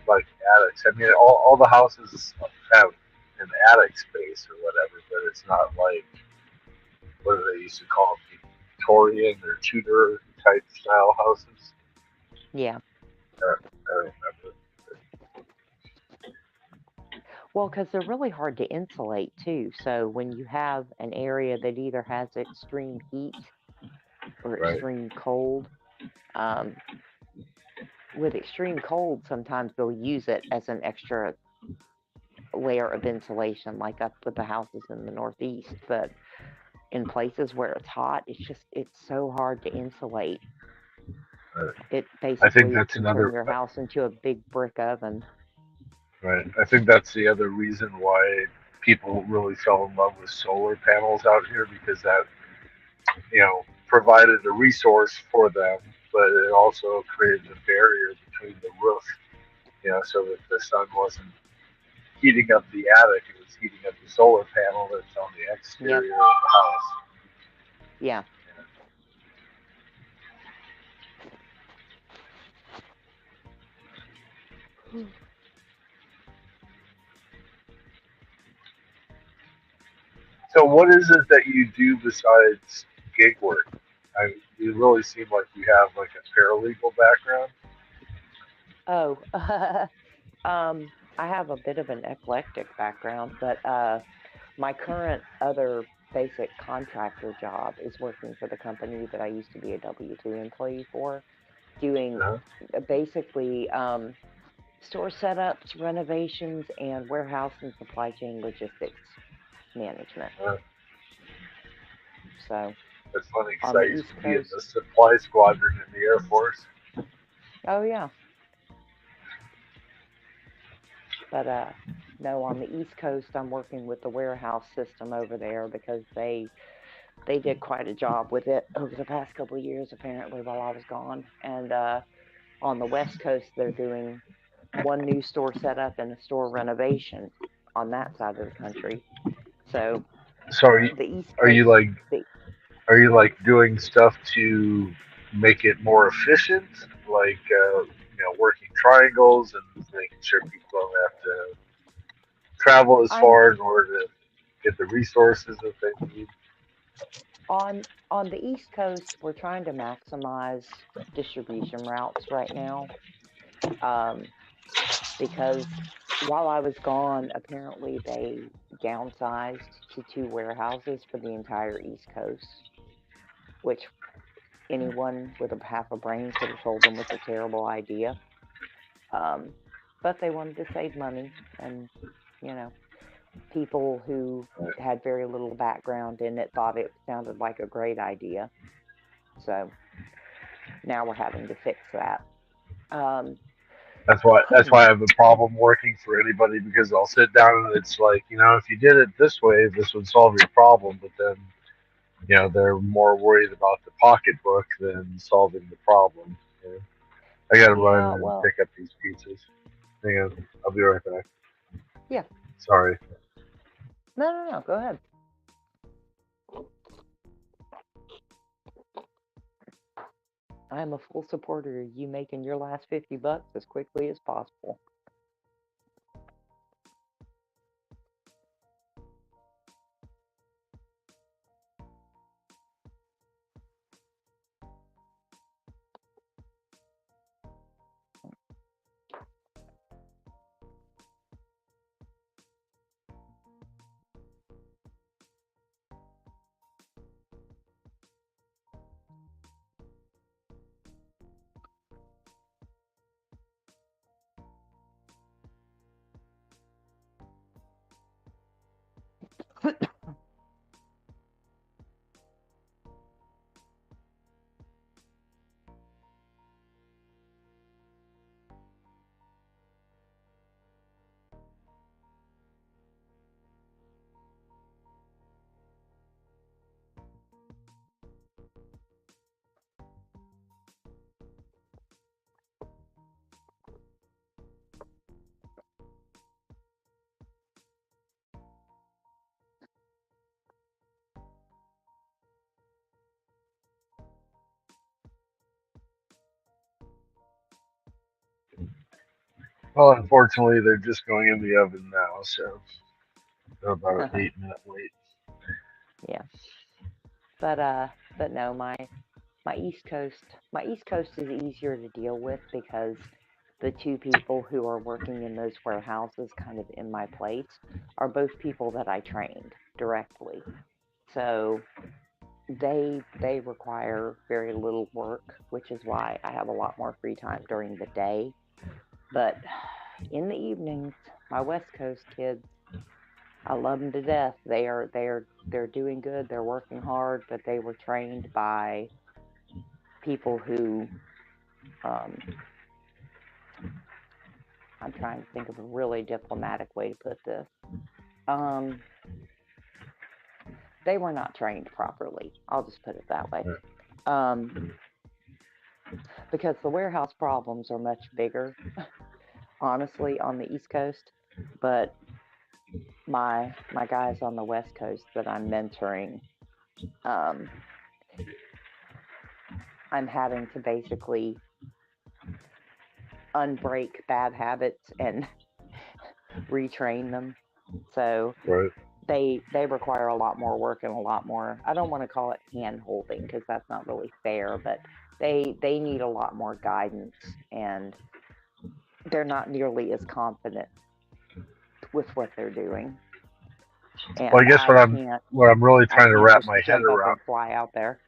like attics. I mean, all the houses have an attic space or whatever, but it's not like what do they used to call them, Victorian or Tudor type style houses. Yeah. I don't remember. Well, because they're really hard to insulate too. So when you have an area that either has extreme heat or Right. extreme cold, um, with extreme cold, sometimes they'll use it as an extra layer of insulation, like up with the houses in the Northeast. But in places where it's hot, it's so hard to insulate. It I think basically that's can turn another. your house into a big brick oven. Right. I think that's the other reason why people really fell in love with solar panels out here because that provided a resource for them, but it also created a barrier between the roof, so that the sun wasn't heating up the attic; it was heating up the solar panel that's on the Yep. exterior of the house. Yeah. So, what is it that you do besides gig work? You really seem like you have like a paralegal background. Oh, I have a bit of an eclectic background, but my current other basic contractor job is working for the company that I used to be a W-2 employee for, doing Uh-huh. basically store setups, renovations, and warehouse and supply chain logistics management. Uh, So It's funny because on the I used East to be in Coast, the supply squadron in the Air Force. oh yeah, but no, on the East Coast, I'm working with the warehouse system over there because they did quite a job with it over the past couple of years, apparently, while I was gone. And on the West Coast, they're doing one new store setup and a store renovation on that side of the country. So So the East are you Coast, like the, are you like doing stuff to make it more efficient, like working triangles and making sure people don't have to travel as I'm far in order to get the resources that they need? on the East Coast. We're trying to maximize distribution routes right now, um, because while I was gone, apparently they downsized to two warehouses for the entire East Coast, which anyone with a half a brain could have told them was a terrible idea. Um, but they wanted to save money, and you know, people who had very little background in it thought it sounded like a great idea. So now we're having to fix that. Um, That's why I have a problem working for anybody because I'll sit down and it's like, if you did it this way, this would solve your problem. But then, they're more worried about the pocketbook than solving the problem. I gotta run yeah, and well, pick up these pizzas. Hang on, I'll be right back. yeah, Sorry. no, go ahead. I'm a full supporter of you making your last $50 as quickly as possible. Well, unfortunately, they're just going in the oven now, so they're about an 8-minute wait. Yeah. But no, my East Coast is easier to deal with because the two people who are working in those warehouses kind of in my place are both people that I trained directly. So they require very little work, which is why I have a lot more free time during the day. But in the evenings, my West Coast kids, I love them to death. They're doing good. They're working hard, but they were trained by people who um, I'm trying to think of a really diplomatic way to put this. Um, they were not trained properly. I'll just put it that way. Um, because the warehouse problems are much bigger, honestly, on the East Coast. But my guys on the West Coast that I'm mentoring, um, I'm having to basically unbreak bad habits and retrain them. So Right. they require a lot more work and a lot more. I don't want to call it hand holding because that's not really fair, but they need a lot more guidance and they're not nearly as confident with what they're doing. Well, I And guess what I'm really I trying to can't wrap just my head jump up around. and fly out there.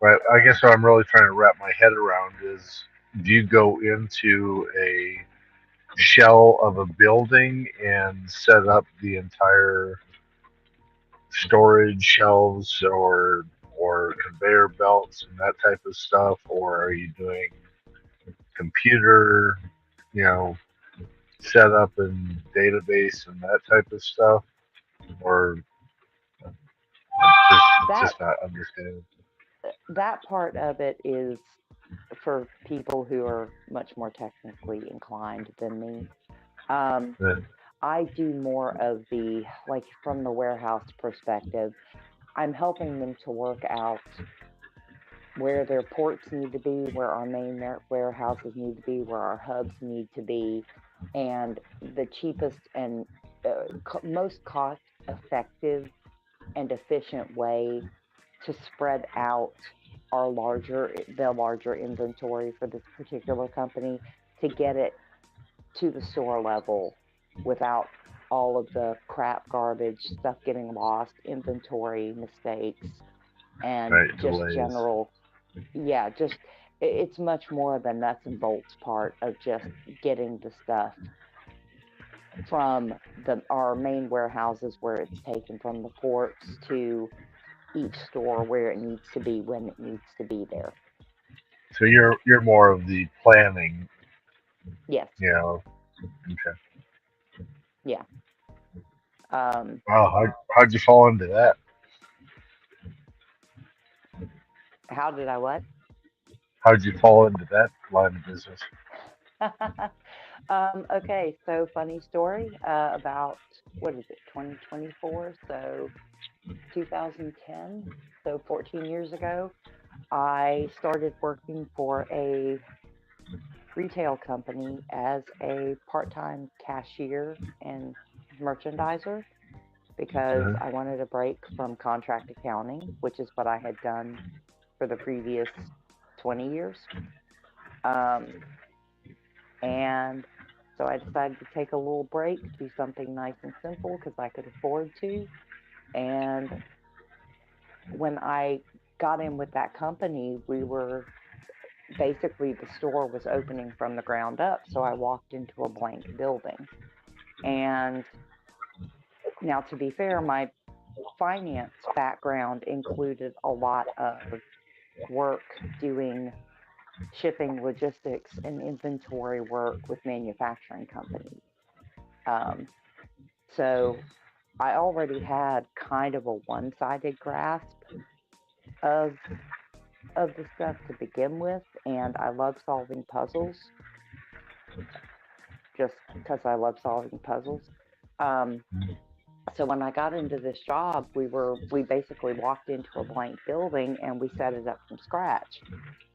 Right. I guess what I'm really trying to wrap my head around is, do you go into a shell of a building and set up the entire storage shelves or conveyor belts and that type of stuff, or are you doing computer, you know, setup and database and that type of stuff, or that just not understanding? that part of it is for people who are much more technically inclined than me. Um, Yeah. I do more of the, like, from the warehouse perspective, I'm helping them to work out where their ports need to be, where our main warehouses need to be, where our hubs need to be, and the cheapest and most cost effective and efficient way to spread out the larger inventory for this particular company to get it to the store level without all of the crap, garbage, stuff getting lost, inventory mistakes, and Right. just Delays. general, yeah, just it's much more the nuts and bolts part of just getting the stuff from our main warehouses where it's taken from the ports to each store where it needs to be when it needs to be there. So you're more of the planning, Yes. you know. Okay. Yeah. Um, Wow. How'd you fall into that? how did I what? How'd you fall into that line of business? Okay, so funny story about what is it, 2024? So 2010, so 14 years ago, I started working for a retail company as a part time cashier and merchandiser because Uh-huh. I wanted a break from contract accounting, which is what I had done for the previous 20 years. Um, and so I decided to take a little break, do something nice and simple because I could afford to. And when I got in with that company, we were basically the store was opening from the ground up. So I walked into a blank building. And now, to be fair, my finance background included a lot of work doing shipping, logistics, and inventory work with manufacturing companies. Um, so I already had kind of a one-sided grasp of the stuff to begin with, and I love solving puzzles just because I love solving puzzles. Um, so when I got into this job, we basically walked into a blank building and we set it up from scratch.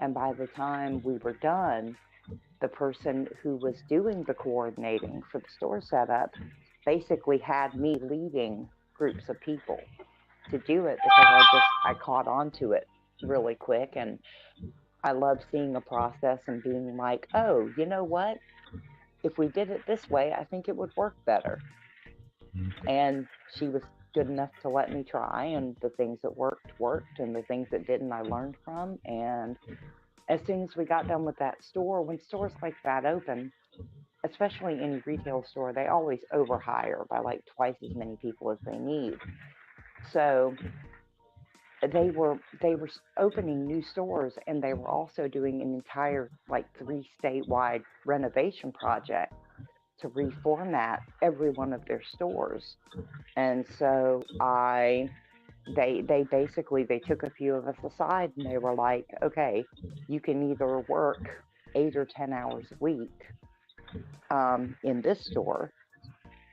And by the time we were done, the person who was doing the coordinating for the store setup basically had me leading groups of people to do it because I caught on to it really quick, and I love seeing a process and being like, oh, you know what? If we did it this way, I think it would work better. And she was good enough to let me try, and the things that worked, and the things that didn't I learned from. And as soon as we got done with that store, when stores like that open, especially any retail store, they always overhire by like twice as many people as they need. So they were opening new stores, and they were also doing an entire like 3 statewide renovation project to reformat every one of their stores. And so they basically they took a few of us aside, and they were like, okay, you can either work 8 or 10 hours a week in this store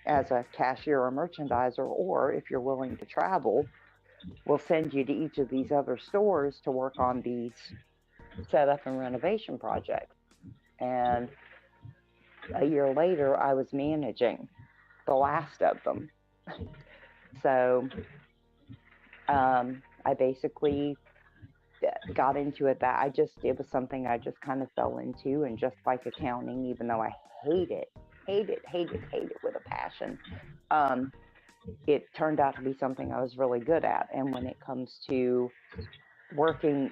as a cashier or merchandiser, or if you're willing to travel, we'll send you to each of these other stores to work on these setup and renovation projects. And a year later, I was managing the last of them. So I basically got into it that it was something I just kind of fell into. And just like accounting, even though I hate it with a passion, it turned out to be something I was really good at. And when it comes to working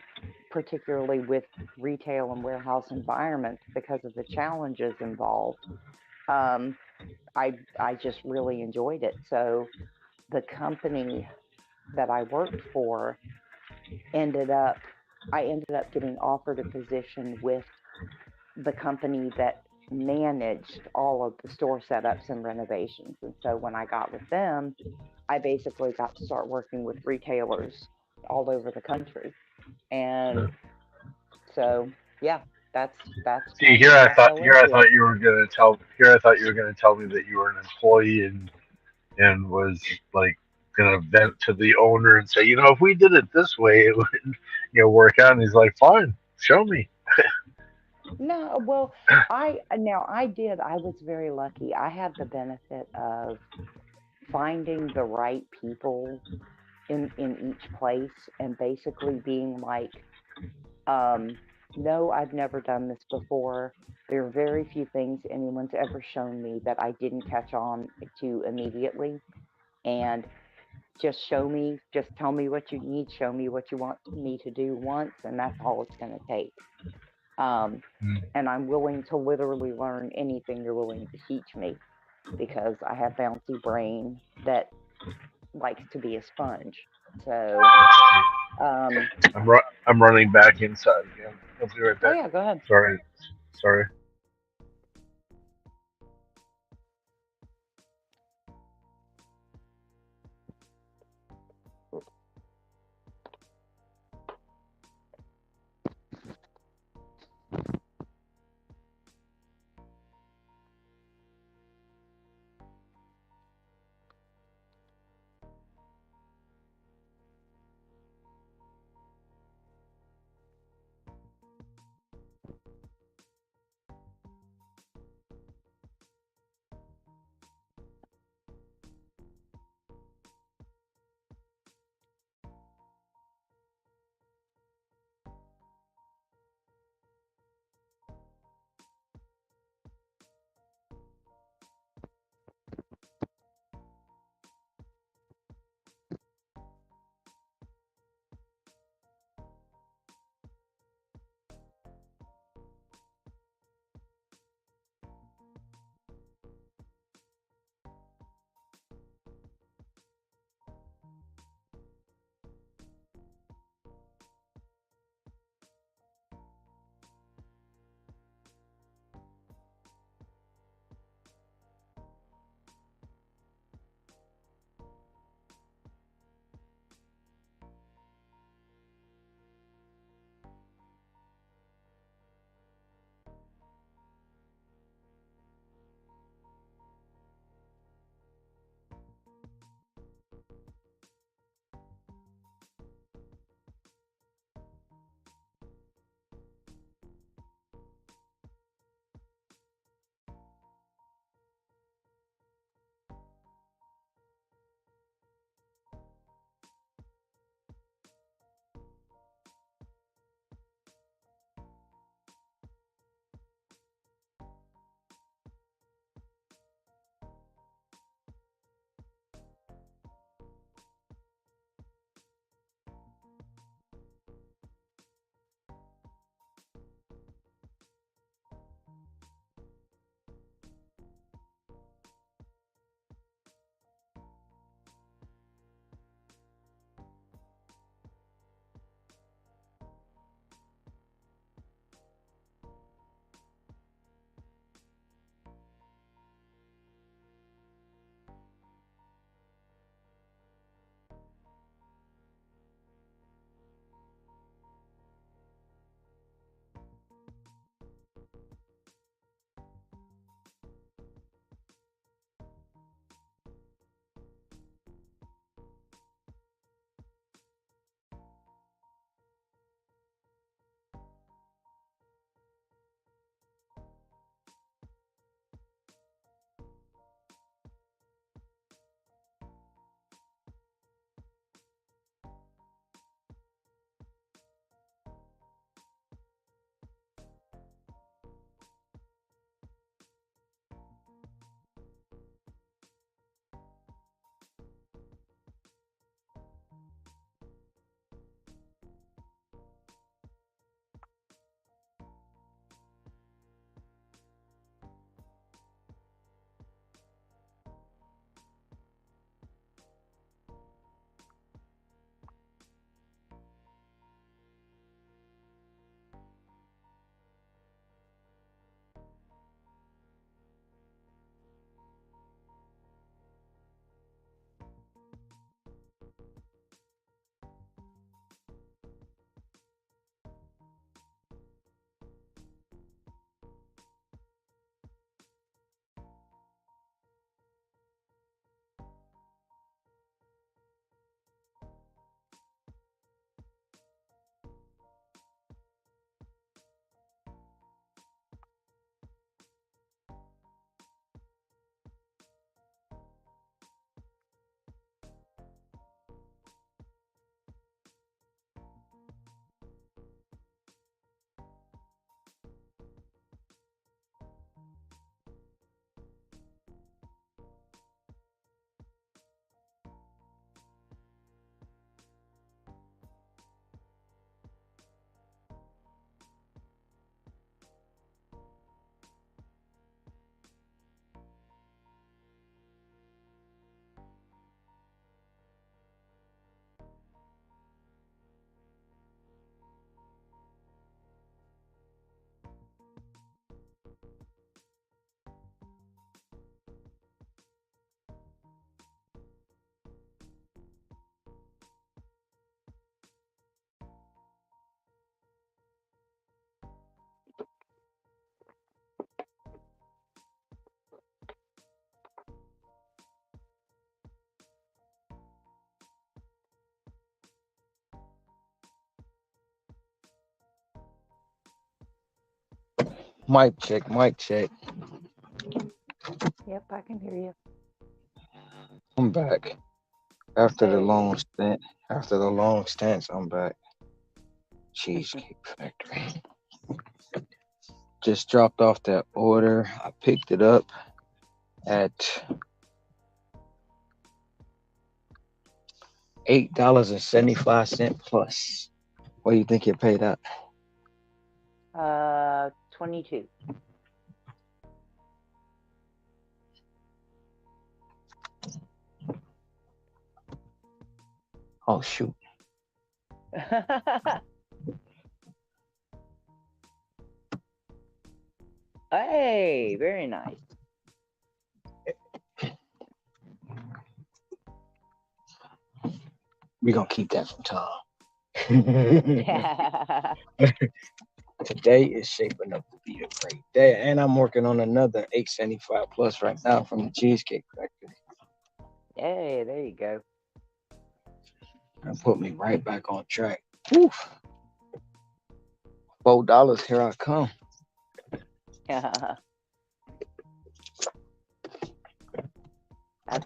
particularly with retail and warehouse environments, because of the challenges involved, I just really enjoyed it. So the company that I worked for ended up I ended up getting offered a position with the company that managed all of the store setups and renovations. And so when I got with them, I basically got to start working with retailers all over the country. And so yeah, that's See, kind of how I fell here I into it. thought you were gonna tell here I thought you were gonna tell me that you were an employee and was like gonna vent to the owner and say, if we did it this way, it would work out. And he's like, fine, show me. No, well, I was very lucky. I had the benefit of finding the right people in each place, and basically being like, um, no, I've never done this before. There are very few things anyone's ever shown me that I didn't catch on to immediately. And just show me, just tell me what you need, show me what you want me to do once, and that's all it's going to take. Um, and I'm willing to literally learn anything you're willing to teach me, because I have bouncy brain that likes to be a sponge. So, um, I'm running back inside again. I'll be right oh back. yeah, go ahead. Sorry. Mic check, mic check. Yep, I can hear you. I'm back. After the Hey. long stint. After the long stints, I'm back. Cheesecake Factory. Just dropped off that order. I picked it up at $8.75 plus. What do you think it paid out? 22. Oh shoot. Hey, very nice. We're gonna keep that from Tom. Today is shaping up to be a great day. And I'm working on another 875 plus right now from the Cheesecake Factory. Hey, there you go. And put me right back on track. Whew. $4, here I come. That's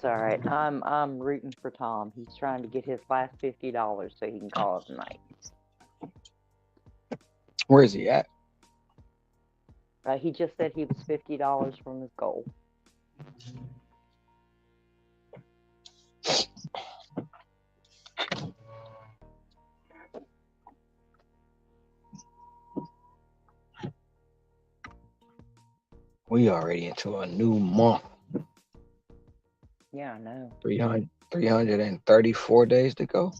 all right. I'm rooting for Tom. He's trying to get his last $50 so he can call it a night. Where is he at? He just said he was $50 from his goal. We already into a new month. Yeah, I know. 334 days to go.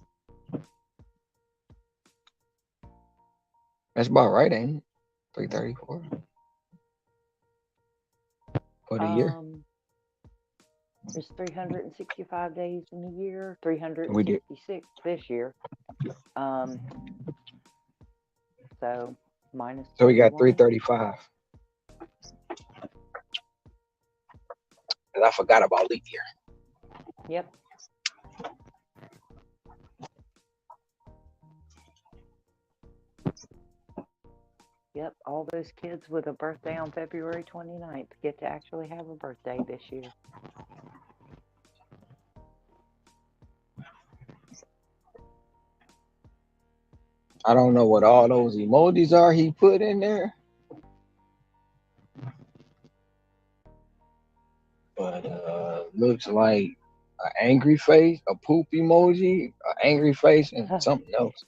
That's about right, ain't it? 334 for the year. There's 365 days in a year. We did. 366 this year. So minus. So we got 31. 335. And I forgot about leap year. Yep. Yep, all those kids with a birthday on February 29th get to actually have a birthday this year. I don't know what all those emojis are he put in there. But looks like an angry face, a poop emoji, an angry face, and something else.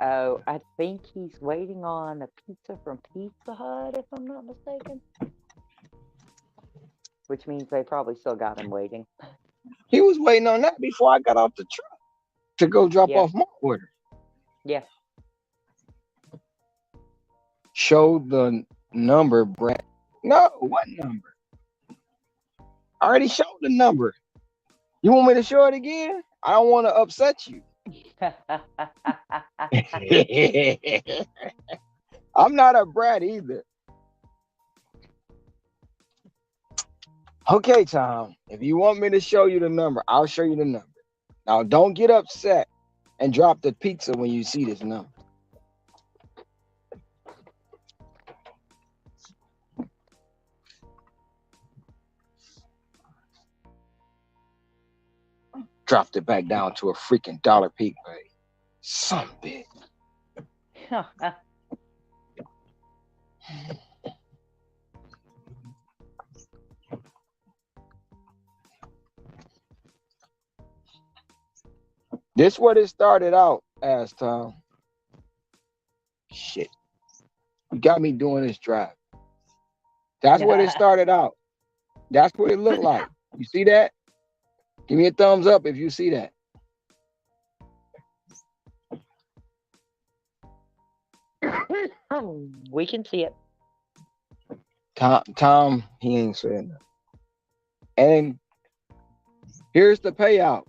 Oh, I think he's waiting on a pizza from Pizza Hut, if I'm not mistaken. Which means they probably still got him waiting. He was waiting on that before I got off the truck to go drop off my order. Yeah. Show the number, Brett. No, what number? I already showed the number. You want me to show it again? I don't want to upset you. I'm not a brat either. Okay, Tom, if you want me to show you the number, I'll show you the number. Now, don't get upset and drop the pizza when you see this number. Dropped it back down to a freaking dollar peak, buddy. Some bitch. This what it started out as, Tom. Shit. You got me doing this drive. That's what it started out. That's what it looked like. You see that? Give me a thumbs up if you see that. We can see it. Tom, he ain't saying nothing. And here's the payout.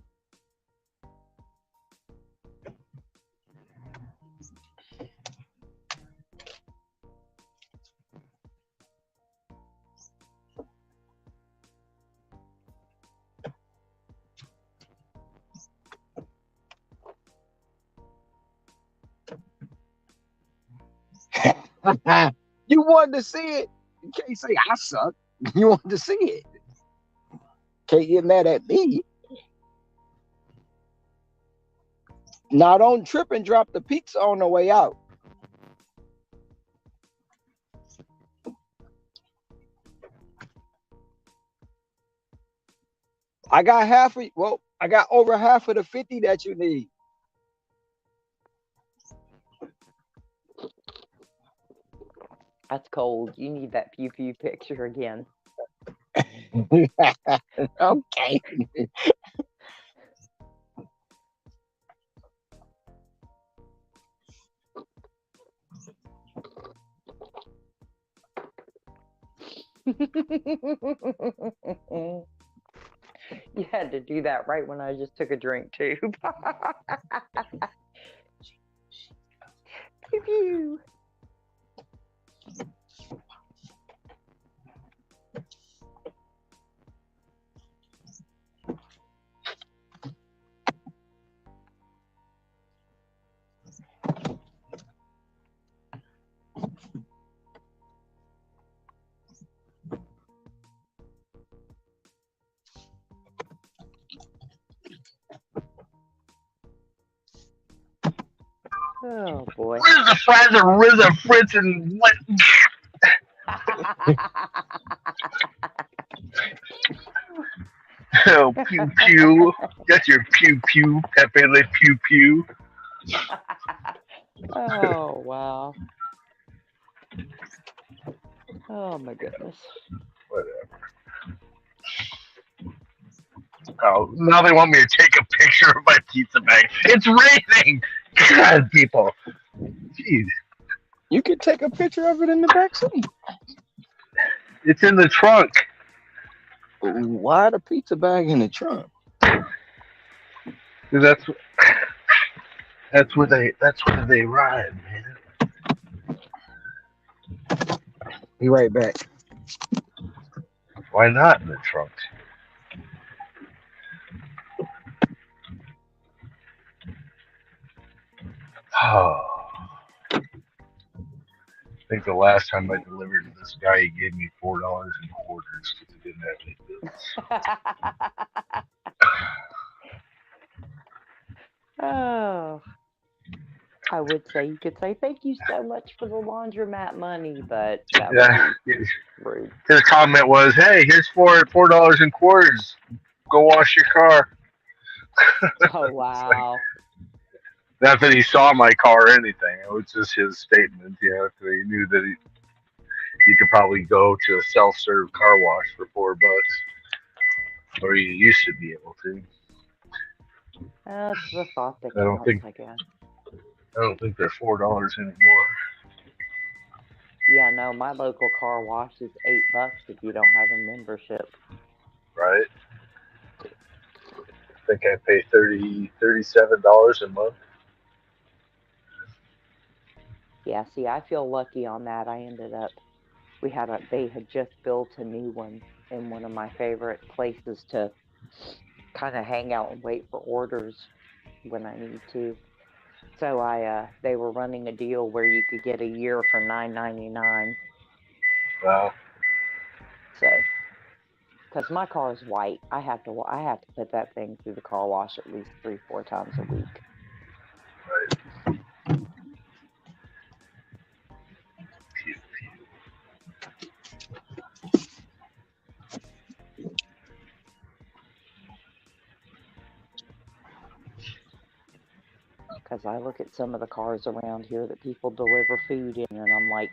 You wanted to see it. You can't say I suck. You wanted to see it. Can't get mad at me. Now don't trip and drop the pizza on the way out. I got I got over half of the 50 that you need. That's cold. You need that pew pew picture again. Okay. You had to do that right when I just took a drink too. Pew pew. Oh boy. Where's the fries and RZA, Fritz, and what? Oh, pew pew. Got your pew pew, Pepe Le Pew Pew. Oh wow. Oh my goodness. Whatever. Oh, now they want me to take a picture of my pizza bag. It's raining. God, people. Jeez. You can take a picture of it in the back seat. It's in the trunk. Why the pizza bag in the trunk? That's where they ride, man. Be right back. Why not in the trunk? Oh. I think the last time I delivered to this guy, he gave me $4 in quarters because he didn't have any bills. Oh. I would say you could say thank you so much for the laundromat money, but that Yeah. would be rude. His comment was, "Hey, here's $4 in quarters. Go wash your car." Oh It's like, wow. not that he saw my car or anything. It was just his statement. You know, 'cause he knew that you could probably go to a self-serve car wash for $4, or you used to be able to. That's the thought that I don't counts, think I guess. they're $4 anymore. Yeah, no, my local car wash is $8 if you don't have a membership. Right? I think I pay $37 a month. Yeah, see, I feel lucky on that. They had just built a new one in one of my favorite places to kind of hang out and wait for orders when I need to. So they were running a deal where you could get a year for $9.99. Wow. So, because my car is white, I have to put that thing through the car wash at least 3-4 times a week. Right. Because I look at some of the cars around here that people deliver food in, and I'm like,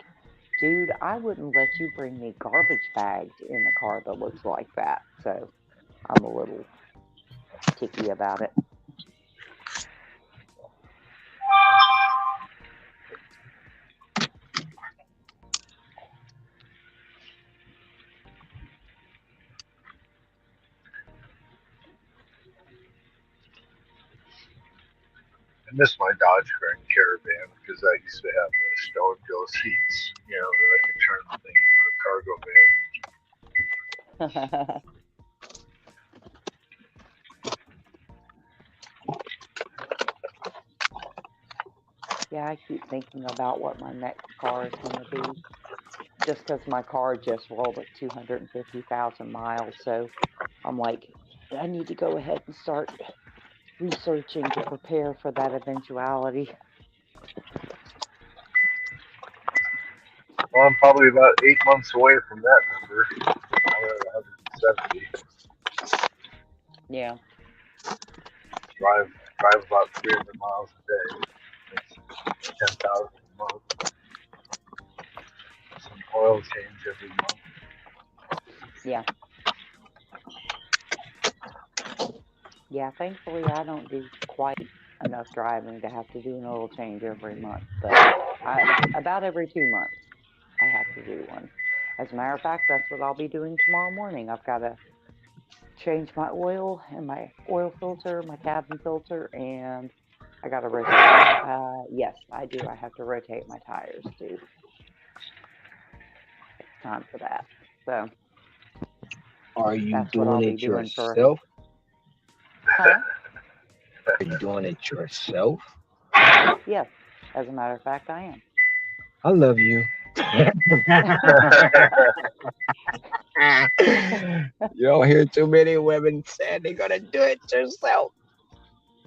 dude, I wouldn't let you bring me garbage bags in a car that looks like that. So I'm a little ticky about it. I miss my Dodge Grand Caravan because I used to have the stone Joe seats, you know, that I could turn the thing into a cargo van. Yeah, I keep thinking about what my next car is going to be. just because my car just rolled at 250,000 miles. So I'm like, I need to go ahead and start researching to prepare for that eventuality. Well, I'm probably about 8 months away from that number. I'm at 170. Yeah. Drive about 300 miles a day. That's 10,000 a month. Some oil change every month. Yeah. Yeah. Thankfully, I don't do quite enough driving to have to do an oil change every month, but about every 2 months, I have to do one. As a matter of fact, that's what I'll be doing tomorrow morning. I've got to change my oil and my oil filter, my cabin filter, and I got to rotate my. Yes, I do. I have to rotate my tires too. It's time for that. So Are you that's what I'll doing be it doing for. yourself? Huh? Are you doing it yourself? Yes. As a matter of fact, I am. I love you. You don't hear too many women saying they're gonna do it yourself.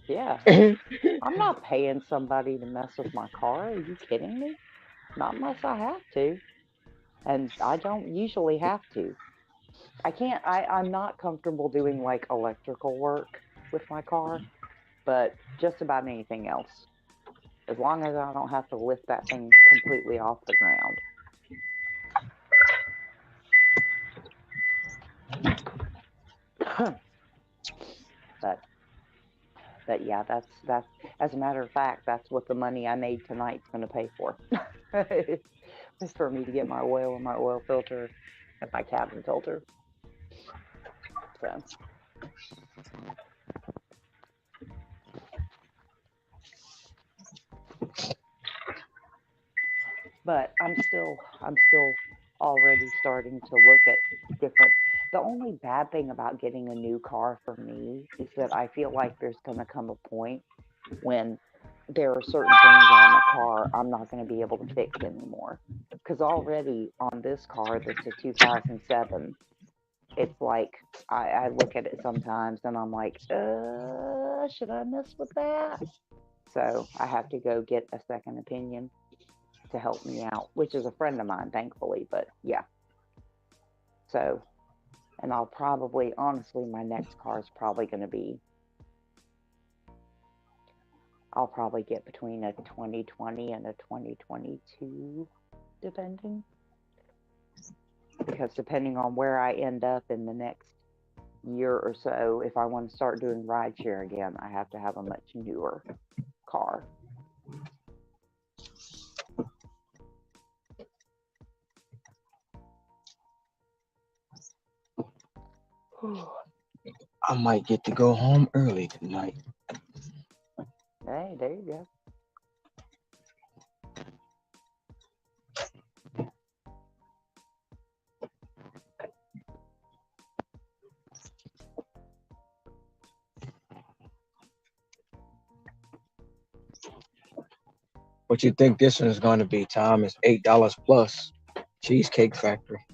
Yeah. I'm not paying somebody to mess with my car. Are you kidding me? Not unless I have to. And I don't usually have to. I can't, I'm not comfortable doing like electrical work with my car, but just about anything else. As long as I don't have to lift that thing completely off the ground. but but yeah, that's as a matter of fact, that's what the money I made tonight's gonna pay for. It's for me to get my oil and my oil filter and my cabin filter. So but I'm still already starting to look at different. The only bad thing about getting a new car for me is that I feel like there's going to come a point when there are certain things on the car I'm not going to be able to fix anymore. Because already on this car that's a 2007, it's like I look at it sometimes and I'm like, should I mess with that? So I have to go get a second opinion to help me out, which is a friend of mine, thankfully. But yeah, so, and I'll probably, honestly, my next car is probably going to be, I'll probably get between a 2020 and a 2022, depending. Because depending on where I end up in the next year or so, if I want to start doing rideshare again, I have to have a much newer car. I might get to go home early tonight. Hey, there you go. What you think this one is going to be, Tom? It's $8 plus. Cheesecake Factory.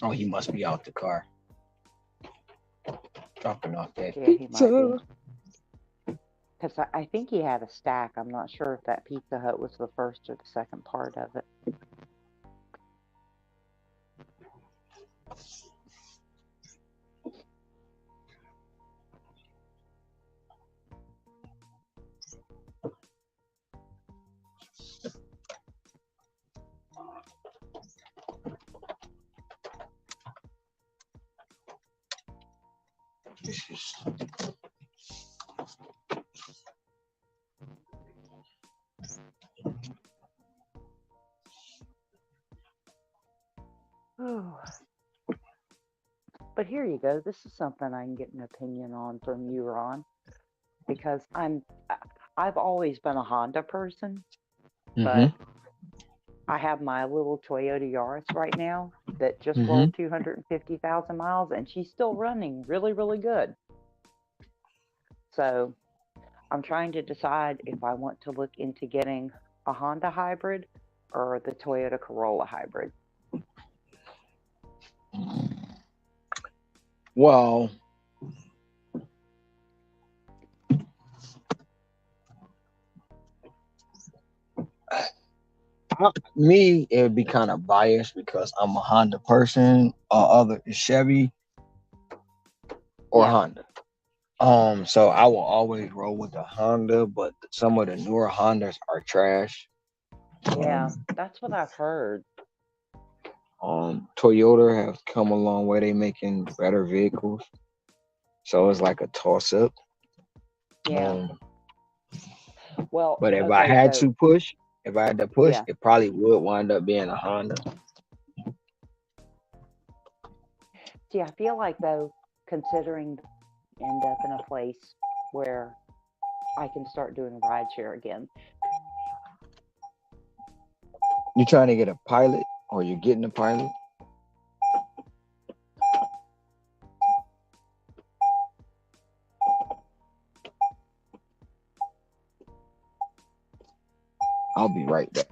Oh, he must be out the car. Dropping off that Yeah, he might be. pizza. Because I think he had a stack. I'm not sure if that Pizza Hut was the first or the second part of it. Oh. But here you go. This is something I can get an opinion on from you, Ron, because I've always been a Honda person, but I have my little Toyota Yaris right now that just rolled 250,000 miles, and she's still running really, really good. So I'm trying to decide if I want to look into getting a Honda hybrid or the Toyota Corolla hybrid. Well, me, it would be kind of biased because I'm a Honda person. Other Chevy or Honda. So I will always roll with the Honda, but some of the newer Hondas are trash. Yeah, that's what I've heard. Toyota have come a long way. They making better vehicles, so it's like a toss up. Yeah. Well, But if I okay, had so to push, if I had to push, yeah. it probably would wind up being a Honda. See, I feel like though, considering end up in a place where I can start doing rideshare again. You trying to get a pilot, or you're getting a pilot? I'll be right back.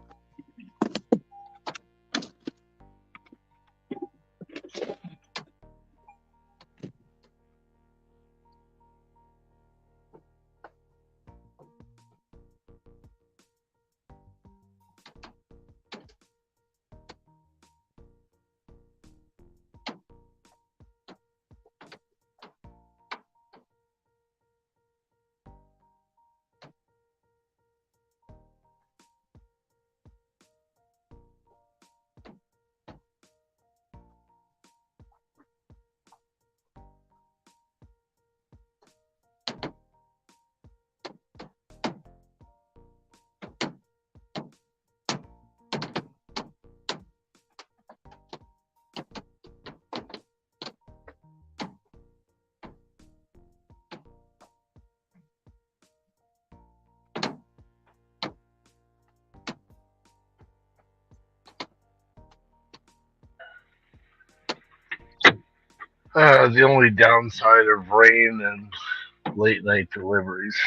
The only downside of rain and late night deliveries.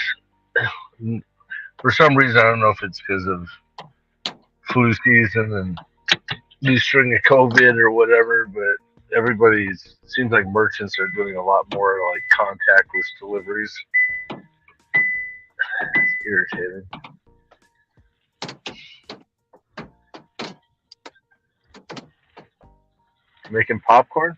For some reason, I don't know if it's because of flu season and new string of COVID or whatever, but everybody's seems like merchants are doing a lot more like contactless deliveries. It's irritating. Making popcorn?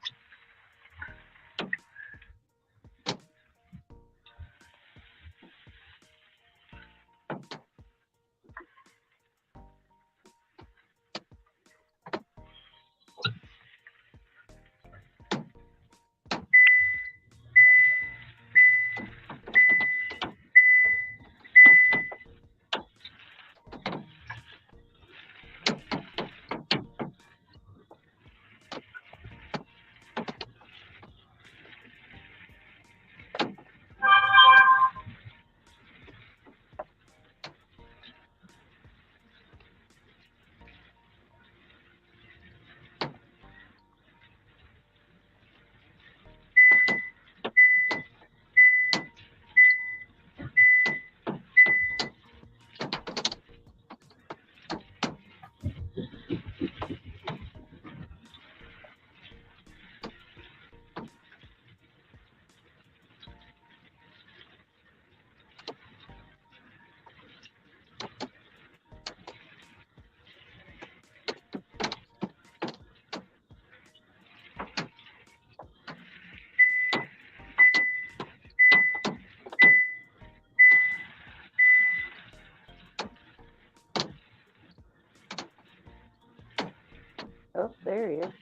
Oh, there he is.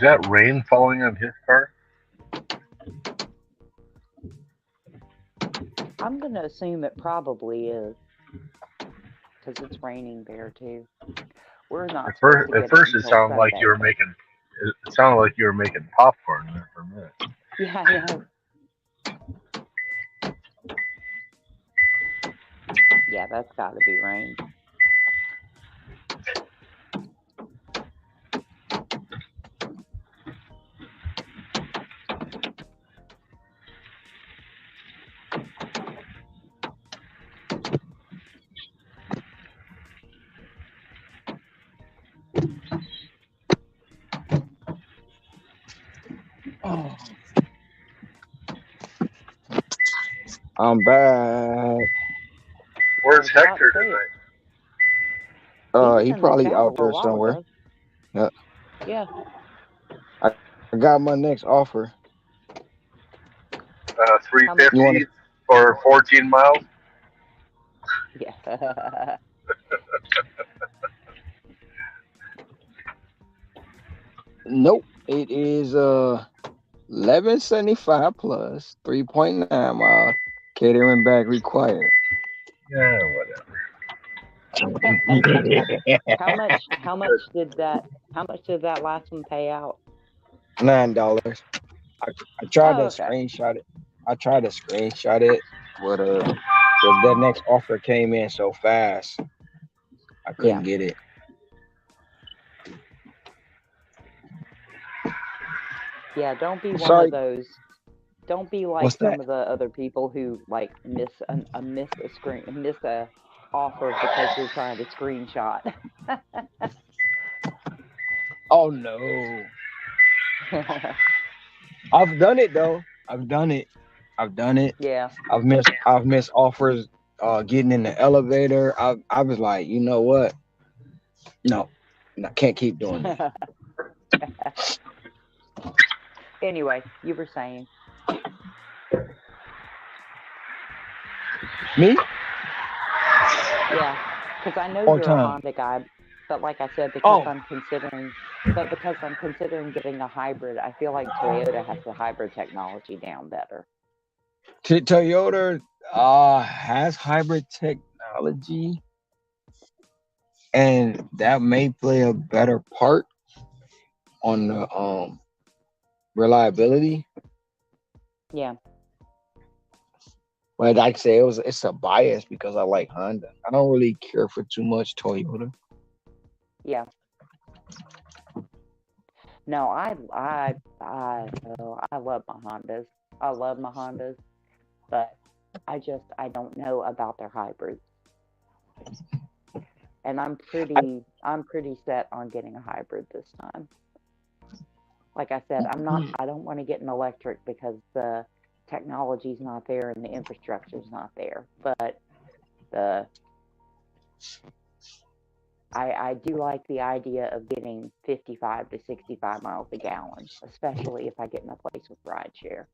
Is that rain falling on his car? I'm going to assume it probably is. because it's raining there too. We're not At supposed first, to at get it first, it until sounded like you Sunday, were but making. It sounded like you were making popcorn there for a minute. yeah, I know. Yeah, that's got to be rain. Oh, I'm back. I Where's was about to Hector say it. tonight? He was He in the probably chat a out little there while somewhere. ago. Yeah, Yeah. I got my next offer. How much? You want 350 for 14 miles. Yeah. to? Nope. It is 1175 plus 3.9 miles. Catering bag required. Yeah, whatever. How much did that? How much did that last one pay out? $9. I tried to Oh, okay. screenshot it. I tried to screenshot it, but that next offer came in so fast, I Yeah. couldn't get it. Yeah. Don't be one of Sorry. those. Don't be What's like that? some of the other people who like miss a offer because you're trying to screenshot. Oh no. I've done it though. I've done it. I've done it. Yeah. I've missed offers getting in the elevator. I was like, you know what? No. I can't keep doing that. Anyway, you were saying. Me? Yeah, because I know All you're a time. Honda guy, but like I said, Oh, because I'm considering getting a hybrid, I feel like Toyota has the hybrid technology down better. Toyota has hybrid technology, and that may play a better part on the reliability. Yeah, But like I say, it's a bias because I like Honda. I don't really care for too much Toyota. yeah. No, I love my Hondas. I love my Hondas, but I don't know about their hybrids, and I'm pretty set on getting a hybrid this time. Like I said, I don't want to get an electric because the technology's not there and the infrastructure's not there. But the I do like the idea of getting 55 to 65 miles a gallon, especially if I get in a place with rideshare,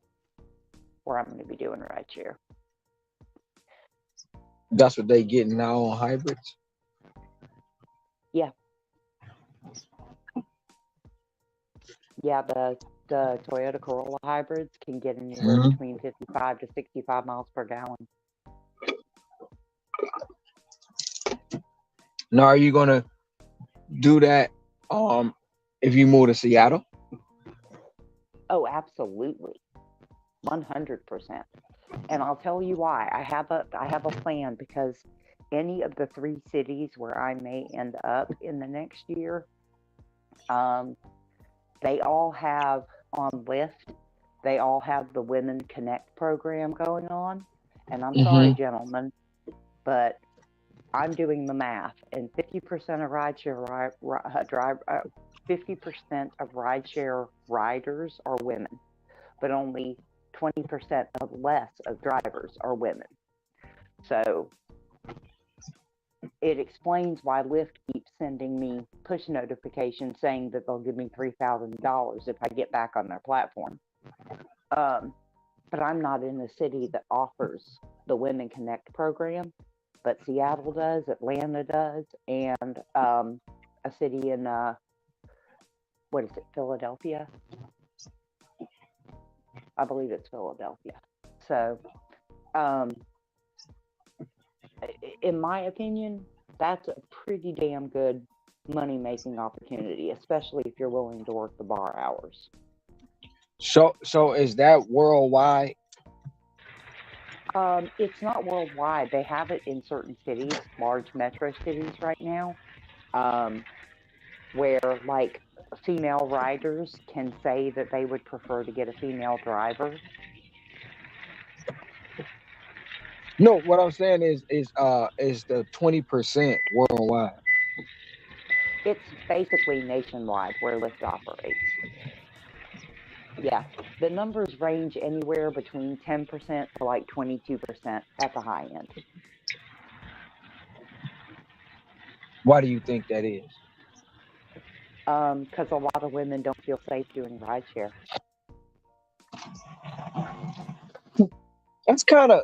where I'm going to be doing rideshare. That's what they getting now on hybrids. Yeah, yeah. The Toyota Corolla hybrids can get anywhere Mhm. between 55 to 65 miles per gallon. Now, are you gonna do that if you move to Seattle? Oh, absolutely, 100%. And I'll tell you why. I have a plan because any of the three cities where I may end up in the next year, um, they all have on Lyft, they all have the Women Connect program going on. And I'm sorry, Mm-hmm. gentlemen, but I'm doing the math, and 50% of rideshare drive, 50% of rideshare riders are women, but only 20% of less of drivers are women. So it explains why Lyft keeps sending me push notifications saying that they'll give me $3,000 if I get back on their platform. Um, but I'm not in a city that offers the Women Connect program, but Seattle does, Atlanta does, and a city in what is it, Philadelphia? I believe it's Philadelphia. So, um, in my opinion, that's a pretty damn good money making opportunity, especially if you're willing to work the bar hours. So is that worldwide? It's not worldwide. They have it in certain cities, large metro cities right now, um, where like female riders can say that they would prefer to get a female driver. No, what I'm saying is the 20% worldwide. It's basically nationwide where Lyft operates. Yeah, the numbers range anywhere between 10% to like 22% at the high end. Why do you think that is? Because a lot of women don't feel safe doing rideshare. That's kind of,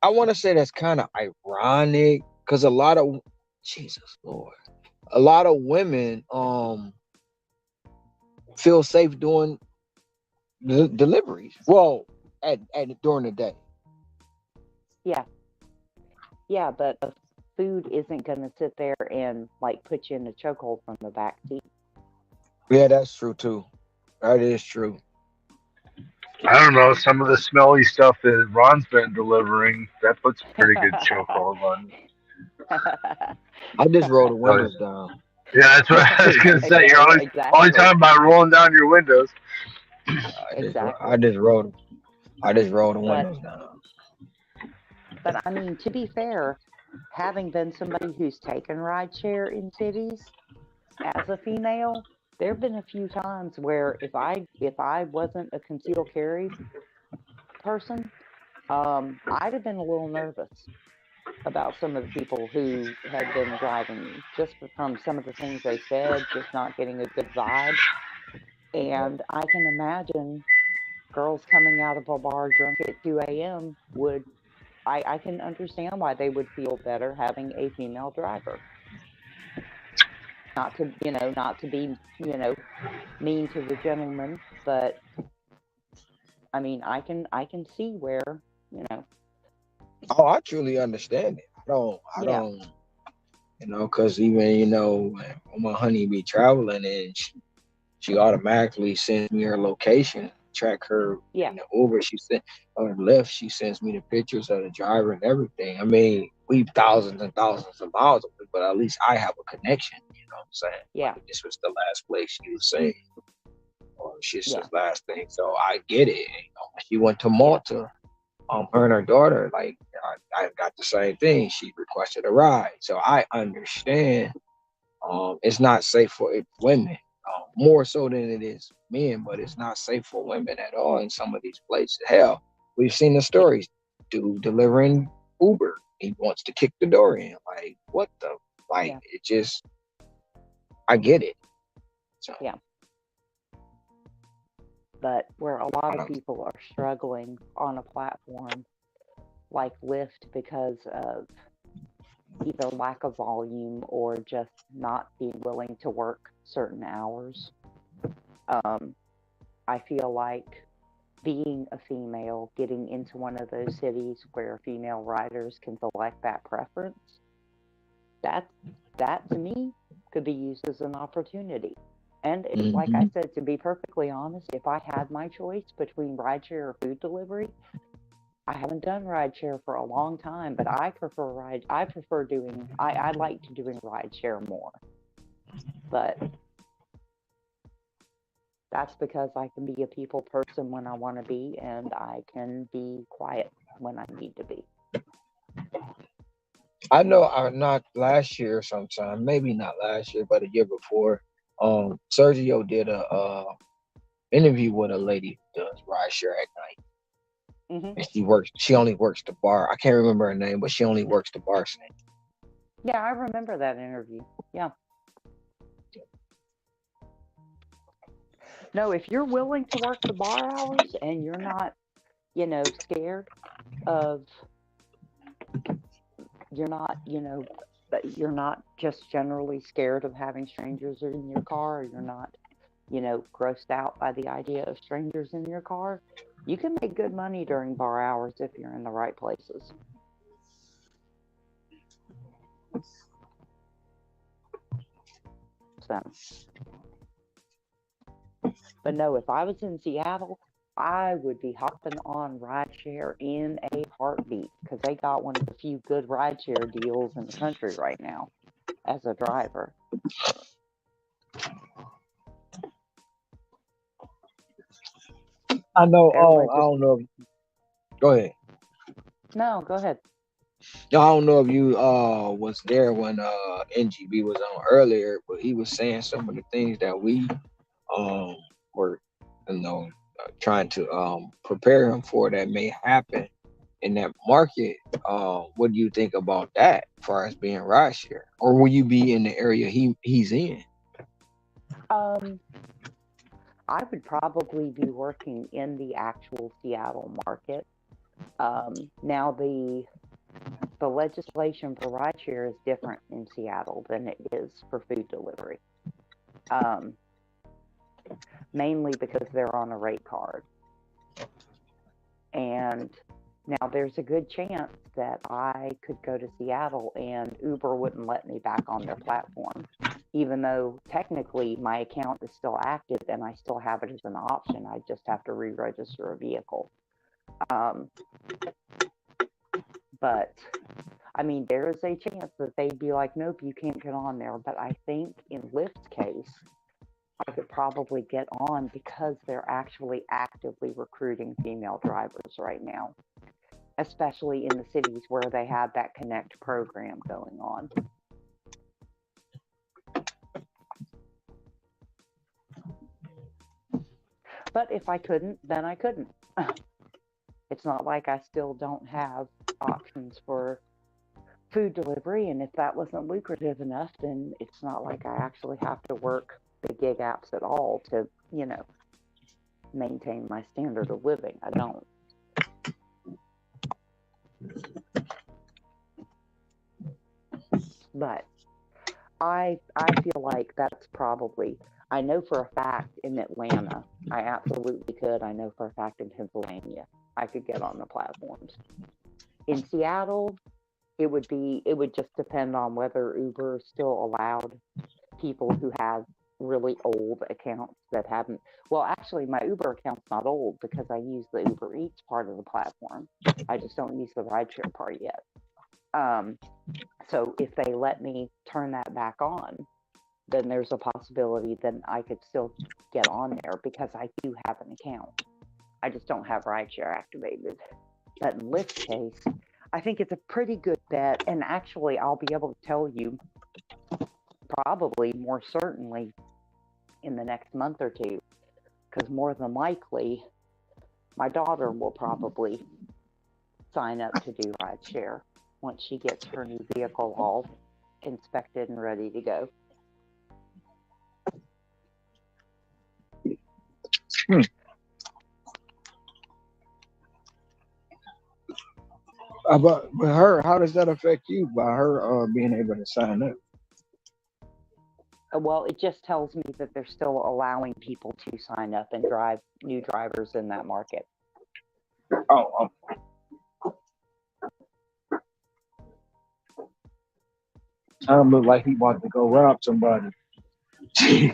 I want to say that's kind of ironic because a lot of, Jesus Lord, a lot of women feel safe doing deliveries. Well, at during the day. Yeah, yeah, but the food isn't going to sit there and like put you in a chokehold from the back seat. Yeah, that's true too. That is true. I don't know. Some of the smelly stuff that Ron's been delivering, that puts a pretty good chokehold on. I just roll the So, windows down. yeah, that's what I was gonna say. You're always talking about rolling down your windows. Exactly. I just roll. I just roll the But windows down. but I mean, to be fair, having been somebody who's taken rideshare in cities as a female, there have been a few times where if I wasn't a concealed carry person, I'd have been a little nervous about some of the people who had been driving me just from some of the things they said, just not getting a good vibe. And I can imagine girls coming out of a bar drunk at 2 a.m. would, I can understand why they would feel better having a female driver. Not to be, mean to the gentleman, but I mean, I can see where, you know, Oh, I truly understand it. I yeah, don't, because even my honey be traveling and she automatically sends me her location, track her yeah, in the Uber. She sent or Lyft. She sends me the pictures of the driver and everything. I mean, we thousands and thousands of miles away, but at least I have a connection. You know what I'm saying? yeah, Like this was the last place she was saying, or she's the yeah, last thing. So I get it. She went to yeah, Malta. Her and her daughter, like I got the same thing. She requested a ride, so I understand. It's not safe for women, more so than it is men, but it's not safe for women at all in some of these places. Hell, we've seen the yeah, stories. Dude delivering Uber, he wants to kick the door in. Like what the? Like yeah, it just, I get it. So yeah. But where a lot I of don't. people are struggling on a platform like Lyft because of either lack of volume or just not being willing to work certain hours. Um, I feel like being a female, getting into one of those cities where female riders can select that preference, that that to me could be used as an opportunity. And like I Mhm. said, to be perfectly honest, if I had my choice between rideshare or food delivery, I haven't done rideshare for a long time, but I prefer doing I like to doing rideshare more. But that's because I can be a people person when I want to be, and I can be quiet when I need to be. I know. Not last year, sometime maybe not last year, but a year before. Sergio did a interview with a lady who does rideshare at night. Hmm. And she only works the bar. I can't remember her name, but she only works the bar scene. Yeah, I remember that interview. Yeah. No, if you're willing to work the bar hours and you're not, scared of, you're not, but you're not just generally scared of having strangers in your car, or you're not, grossed out by the idea of strangers in your car, you can make good money during bar hours if you're in the right places. So, but no, if I was in Seattle, I would be hopping on rideshare in a heartbeat because they got one of the few good rideshare deals in the country right now as a driver. I know. Everybody I just don't know. Go ahead. no, go ahead. No, I don't know if you was there when NGB was on earlier, but he was saying some of the things that we um were, you know, trying to prepare him for that may happen in that market. What do you think about that as far as being rideshare? Or will you be in the area he's in? Um, I would probably be working in the actual Seattle market. Now the legislation for rideshare is different in Seattle than it is for food delivery. Um, Mainly because they're on a rate card. And now there's a good chance that I could go to Seattle and Uber wouldn't let me back on their platform, even though technically my account is still active and I still have it as an option. I just have to re-register a vehicle. But I mean, there is a chance that they'd be like, nope, you can't get on there. But I think in Lyft's case, I could probably get on because they're actually actively recruiting female drivers right now, especially in the cities where they have that Connect program going on. But if I couldn't, then I couldn't. It's not like I still don't have options for food delivery, and if that wasn't lucrative enough, then it's not like I actually have to work the gig apps at all to, maintain my standard of living. I don't. But I feel like that's probably, I know for a fact in Atlanta, I absolutely could. I know for a fact in Pennsylvania, I could get on the platforms. In Seattle, it would just depend on whether Uber still allowed people who have really old accounts that haven't. Well, actually, my Uber account's not old because I use the Uber Eats part of the platform. I just don't use the rideshare part yet. So if they let me turn that back on, then there's a possibility that I could still get on there because I do have an account. I just don't have rideshare activated. But in Lyft's case, I think it's a pretty good bet. And actually, I'll be able to tell you probably more certainly in the next month or two, because more than likely, my daughter will probably sign up to do rideshare once she gets her new vehicle all inspected and ready to go. But her, how does that affect you by her being able to sign up? Well, it just tells me that they're still allowing people to sign up and drive new drivers in that market. Oh. Tom look like he about to go rob somebody.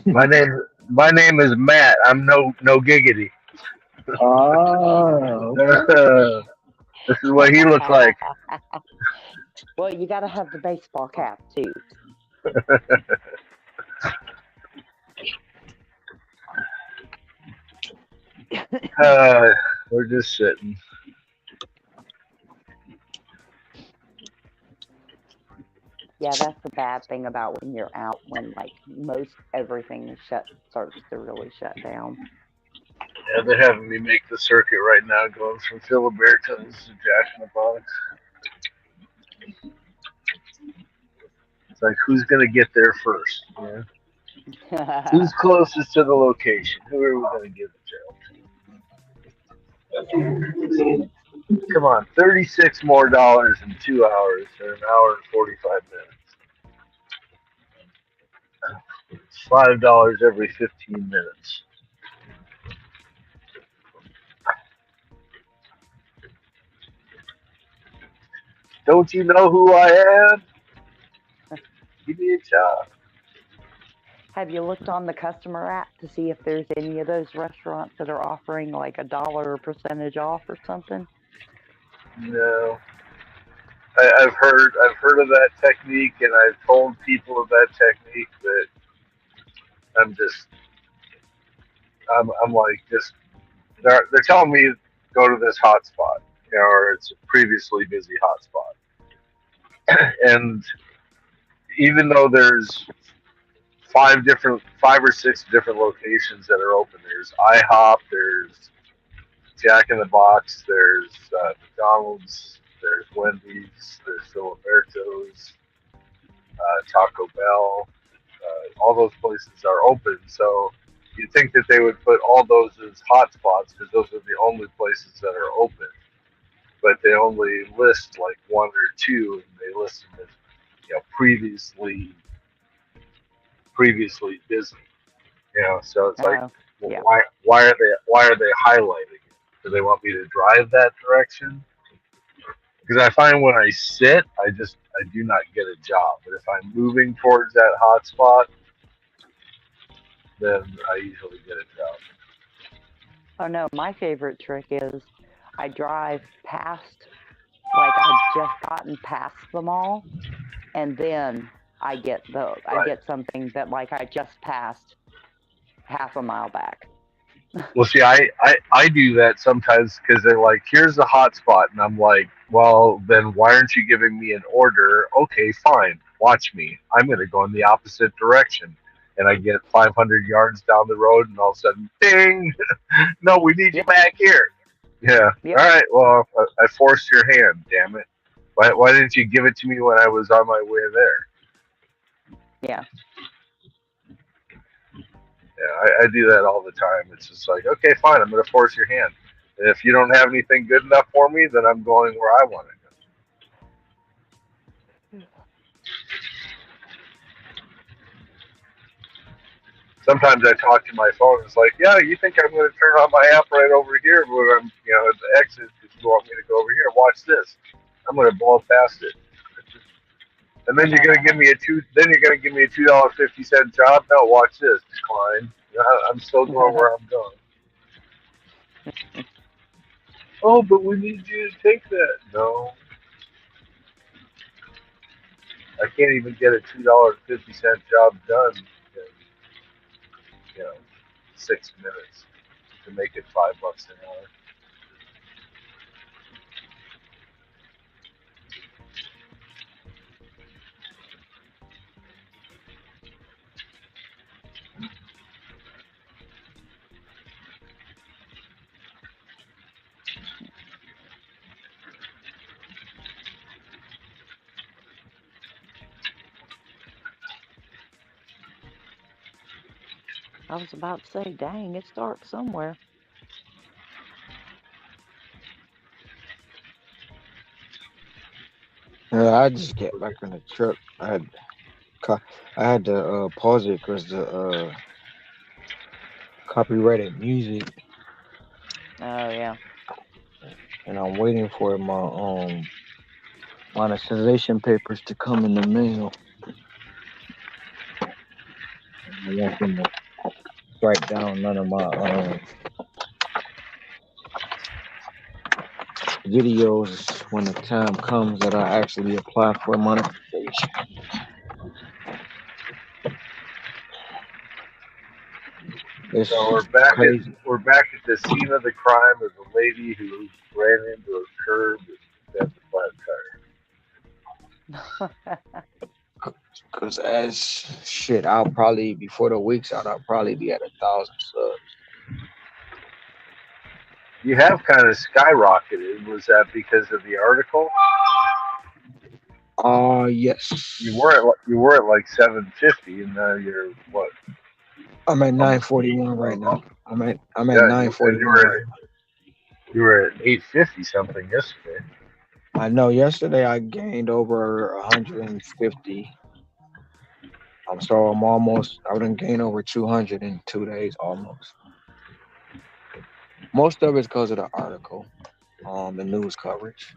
My name is Matt. I'm no giggity. Oh. This is what he looks like. Well, you got to have the baseball cap too. We're just sitting. Yeah, that's the bad thing about when you're out, when like most everything starts to really shut down. Yeah, they're having me make the circuit right now, going from Filiberto's to Jack in the Box. It's like, who's gonna get there first? Yeah. Who's closest to the location? Who are we gonna give it to? Come on, $36 more in 2 hours or an hour and 45 minutes. It's $5 every 15 minutes. Don't you know who I am? Give me a job. Have you looked on the customer app to see if there's any of those restaurants that are offering like $1 percentage off or something? No, I've heard of that technique, and I've told people of that technique, but I'm just I'm like just they're telling me go to this hotspot, or it's a previously busy hotspot, and even though there's five or six different locations that are open, there's IHOP, there's Jack in the Box, there's McDonald's, there's Wendy's, there's Filiberto's, Taco Bell. All those places are open, so you'd think that they would put all those as hotspots because those are the only places that are open. But they only list like one or two, and they list them as previously busy. So it's like, Oh, well, yeah. why are they highlighting it? Do they want me to drive that direction? Because I find when I sit, I do not get a job. But if I'm moving towards that hotspot, then I usually get a job. Oh no, my favorite trick is I drive past, like I've just gotten past the mall, and then I get something that like I just passed half a mile back. Well, see, I do that sometimes because they're like, here's the hot spot. And I'm like, well, then why aren't you giving me an order? Okay, fine. Watch me. I'm going to go in the opposite direction. And I get 500 yards down the road, and all of a sudden, ding! No, we need you back here. Yeah. Yep. All right. Well, I forced your hand, damn it. Why didn't you give it to me when I was on my way there? Yeah. Yeah, I do that all the time. It's just like, okay, fine, I'm going to force your hand. And if you don't have anything good enough for me, then I'm going where I want to go. Sometimes I talk to my phone. It's like, yeah, you think I'm going to turn on my app right over here where I'm, at the exit? If you want me to go over here, watch this. I'm going to blow past it. And then you're going to give me a $2.50 job. No, watch this. Decline. I'm still going where I'm going. Oh, but we need you to take that. No, I can't even get a $2.50 job done in 6 minutes to make it $5 an hour. I was about to say, dang, it starts somewhere. I just get back in the truck. I had to pause it because the copyrighted music, Oh yeah. and I'm waiting for my monetization papers to come in the mail. I want them to strike down none of my videos when the time comes that I actually apply for monetization. It's So crazy. we're back at the scene of the crime of the lady who ran into a curb and had the flat tire. Cause as shit, I'll probably before the week's out, I'll probably be at 1,000 subs. You have kind of skyrocketed. Was that because of the article? Yes. You were at like 750, and now you're what? I'm at Almost 941 right now. I'm at yeah, and 941 right now. you were at 850 something yesterday. I know yesterday I gained over 150. So I done gained over 200 in 2 days almost. Most of it's because of the article, the news coverage.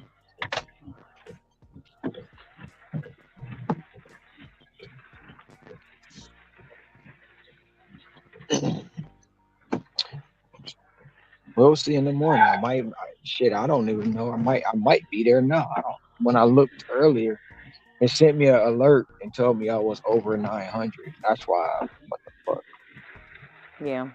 We'll see in the morning. Shit. I don't even know. I might be there now. I don't. When I looked earlier, it sent me an alert and told me I was over 900. That's why. What the fuck? Yeah.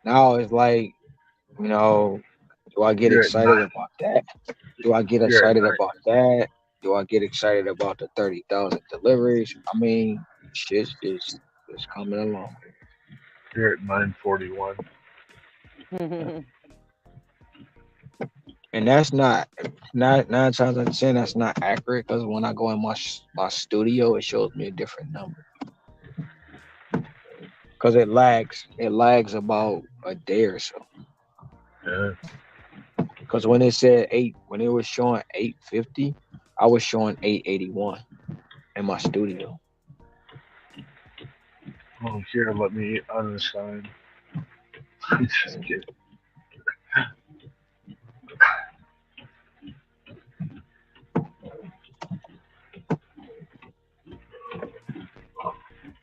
Now it's like, do I get You're at excited nine. about that? Do I get You're at excited nine. about that? Do I get excited about the 30,000 deliveries? I mean, shit's just coming along. You're at 941. And that's not 9 times out of 10. That's not accurate because when I go in my studio, it shows me a different number because it lags. It lags about a day or so. Yeah. Because when it said when it was showing 850, I was showing 881 in my studio. Oh, here, let me unassign. Just kidding.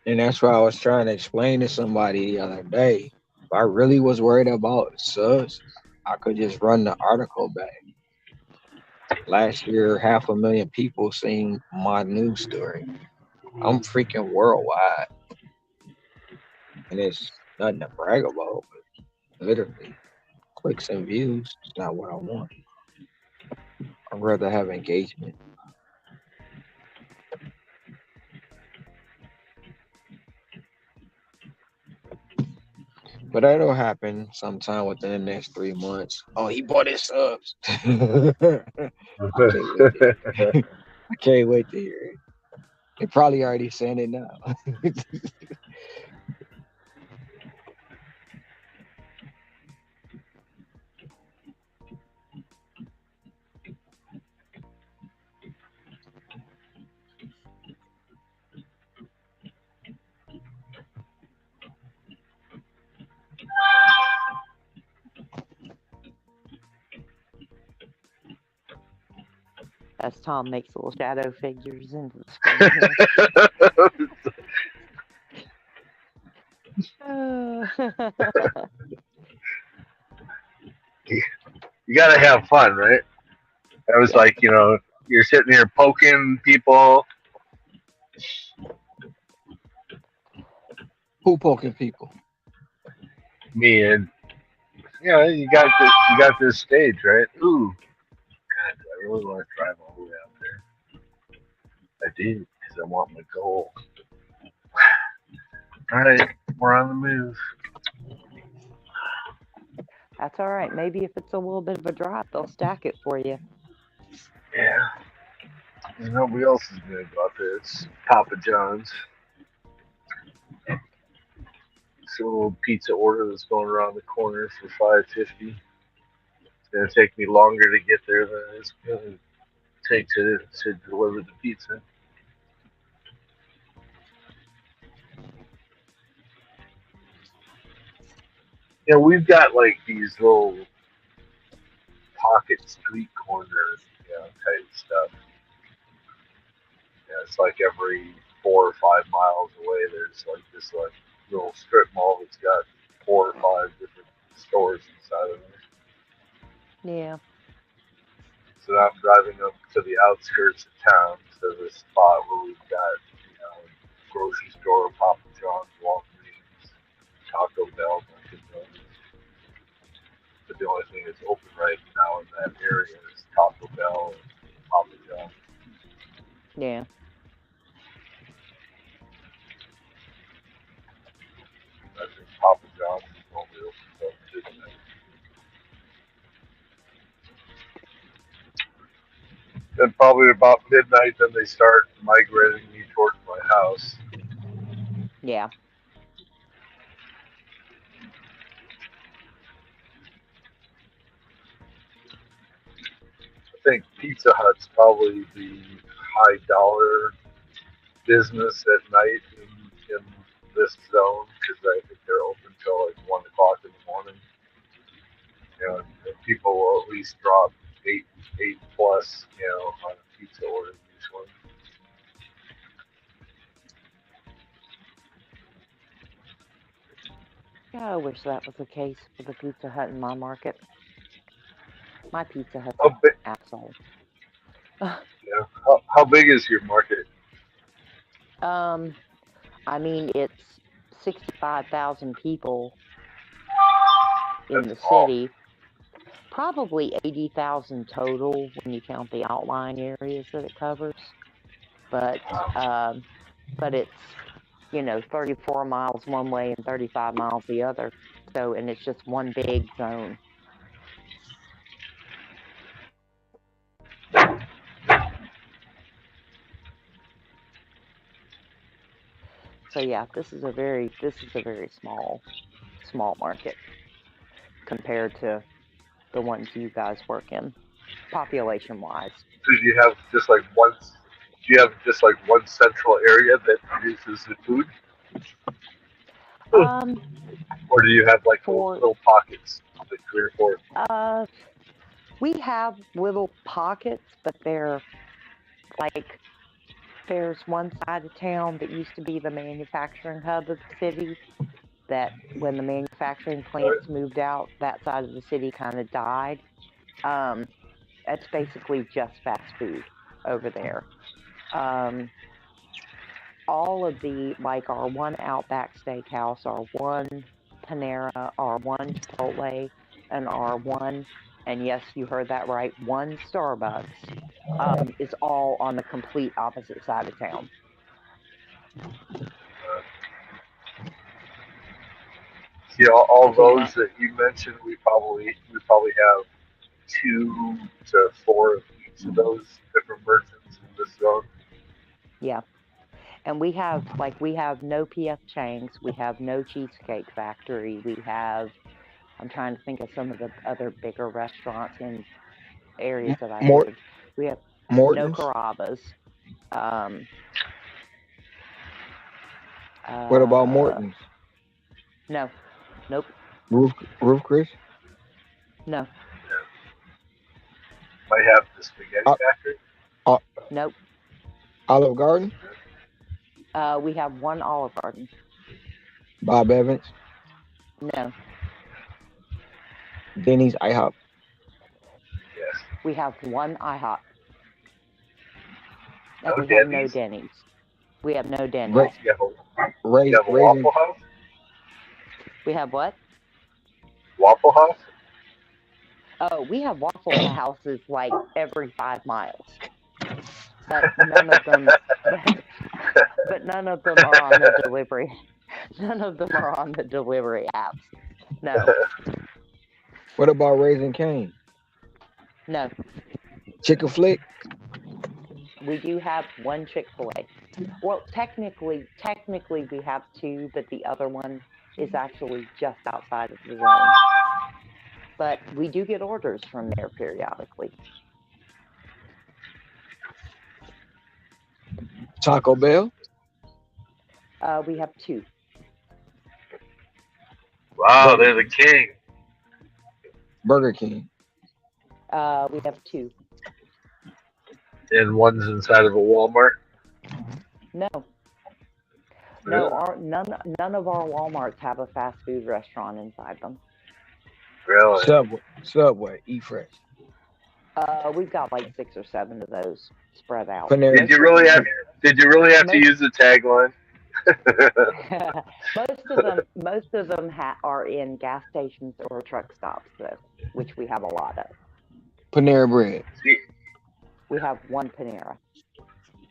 And that's why I was trying to explain to somebody the other day. If I really was worried about subs, I could just run the article back. Last year, 500,000 people seen my news story. I'm freaking worldwide, and it's nothing to brag about. But literally, clicks and views is not what I want. I'd rather have engagement. But that'll happen sometime within the next 3 months. Oh, he bought his subs. I can't wait to I can't wait to hear it. They're probably already saying it now. As Tom makes little shadow figures into the screen here. You gotta have fun, right? I was Yeah. like, you're sitting here poking people. Who poking people? Me and you got this stage, right? Ooh, God, do I really want to drive all the way out there? I did because I want my goal. All right, we're on the move. That's all right. Maybe if it's a little bit of a drop, they'll stack it for you. Yeah, there's nobody else is gonna go out there. It's Papa John's. It's a little pizza order that's going around the corner for $5.50. It's gonna take me longer to get there than it's gonna take to deliver the pizza. We've got like these little pocket street corner, type stuff. It's like every 4 or 5 miles away, there's like this like little strip mall that's got 4 or 5 different stores inside of it. Yeah. So I'm driving up to the outskirts of town to this spot where we've got, grocery store, Papa John's, Walgreens, Taco Bell, Dunkin' Donuts. But the only thing that's open right now in that area is Taco Bell and Papa John's. Yeah. I think Papa John's is only open till midnight. Then probably about midnight, then they start migrating me towards my house. Yeah. I think Pizza Hut's probably the high dollar business at night in this zone because I think they're open till like 1 o'clock in the morning. And people will at least drop eight plus, on a pizza order usually. I wish that was the case for the Pizza Hut in my market. My Pizza Hut's How an big? asshole. Yeah. How big is your market? I mean, it's 65,000 people in the That's small. city. Probably 80,000 total when you count the outlying areas that it covers. But it's 34 miles one way and 35 miles the other. So, and it's just one big zone. So yeah, this is a very small market compared to the ones you guys work in, population wise. Do you have just like one? Do you have just like one central area that produces the food, Um, or do you have like for little pockets, like 3 or 4? we have little pockets, but they're like there's one side of town that used to be the manufacturing hub of the city. That when the manufacturing plants moved out, that side of the city kind of died. It's basically just fast food over there. Um, all of the like our one Outback Steakhouse, our one Panera, our one Chipotle, and our one, and yes, you heard that right, one Starbucks, is all on the complete opposite side of town. See, all So those that you mentioned, we probably have 2 to 4 of each of those different merchants in this zone. yeah, and we have no PF Chang's, we have no Cheesecake Factory, we have. I'm trying to think of some of the other bigger restaurants in areas that I've Mort lived. We have no Morton's. Carrabba's. Um, What about uh, Morton's? no, nope, Roof Roof Chris? no, Might have the spaghetti Uh, factory. uh, nope. Olive Garden? We have one Olive Garden. Bob Evans? No, Denny's IHOP? Yes. we have one IHOP, and No we have no Denny's. Denny's. We have no Denny's. Ra- You have a Raising Waffle House. We have what? Waffle House. Oh, we have Waffle Houses like every 5 miles, but none of them. But none of them are on the delivery. None of them are on the delivery apps. No, What about Raising Cane? no. Chicken Flick? We do have one Chick-fil-A. Well, technically we have two, but the other one is actually just outside of the zone. But we do get orders from there periodically. Taco Bell? We have two. Wow, Burger they're the King? king. Burger King? We have two. And one's inside of a Walmart. No, Really? none of our WalMarts have a fast food restaurant inside them. Really? Subway? Eat Fresh? We've got like 6 or 7 of those spread out. Panera? Did you really have? Did you really have to Most use the tagline? most of them are in gas stations or truck stops, though, which we have a lot of. Panera Bread? See, We have one Panera.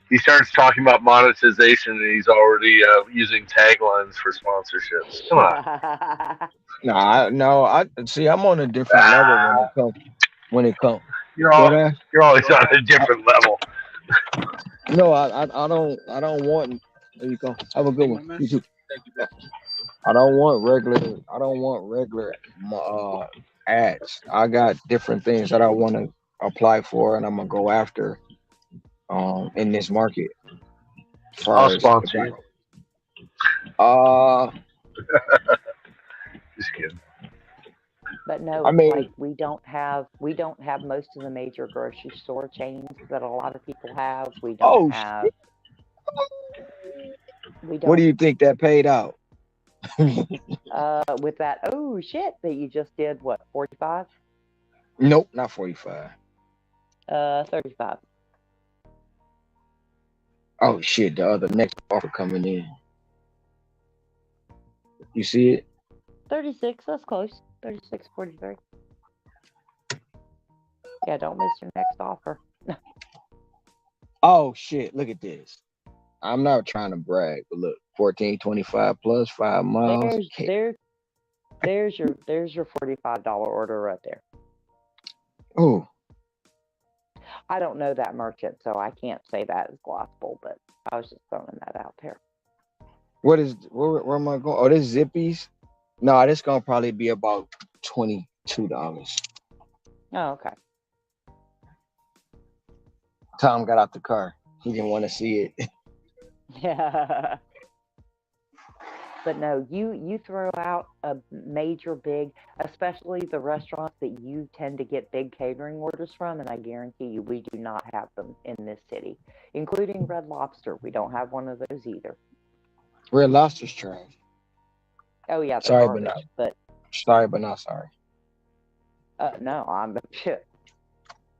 he starts talking about monetization, and he's already using taglines for sponsorships. Come on. No, I see. I'm on a different level when it comes. You're What? always on a different level. No, I don't want. There you go. Have a good one. You too. I don't want regular. I don't want regular ads. I got different things that I want to apply for, and I'm gonna go after in this market. As I'll far as sponsor you. Just kidding. But no, I mean, like we don't have most of the major grocery store chains that a lot of people have. We don't oh, have. We what do don't. you think that paid out? With that, oh shit, that you just did, what, 45? Nope, not 45. 35. Oh shit, the other next offer coming in. You see it? 36, that's close. 36.43. Yeah, don't miss your next offer. Oh shit, look at this. I'm not trying to brag, but look, 1425 plus 5 miles. There's your $45 order right there. Oh, I don't know that merchant, so I can't say that as gospel, but I was just throwing that out there. where am I going? Oh, this Zippies. No, this gonna probably be about $22. Oh, okay. Tom got out the car. He didn't want to see it. Yeah. But no, you throw out a major big, especially the restaurants that you tend to get big catering orders from, and I guarantee you we do not have them in this city, including Red Lobster. We don't have one of those either. Red Lobster's trash. Oh yeah, they're Sorry, but garbage. not But sorry, but not sorry. no,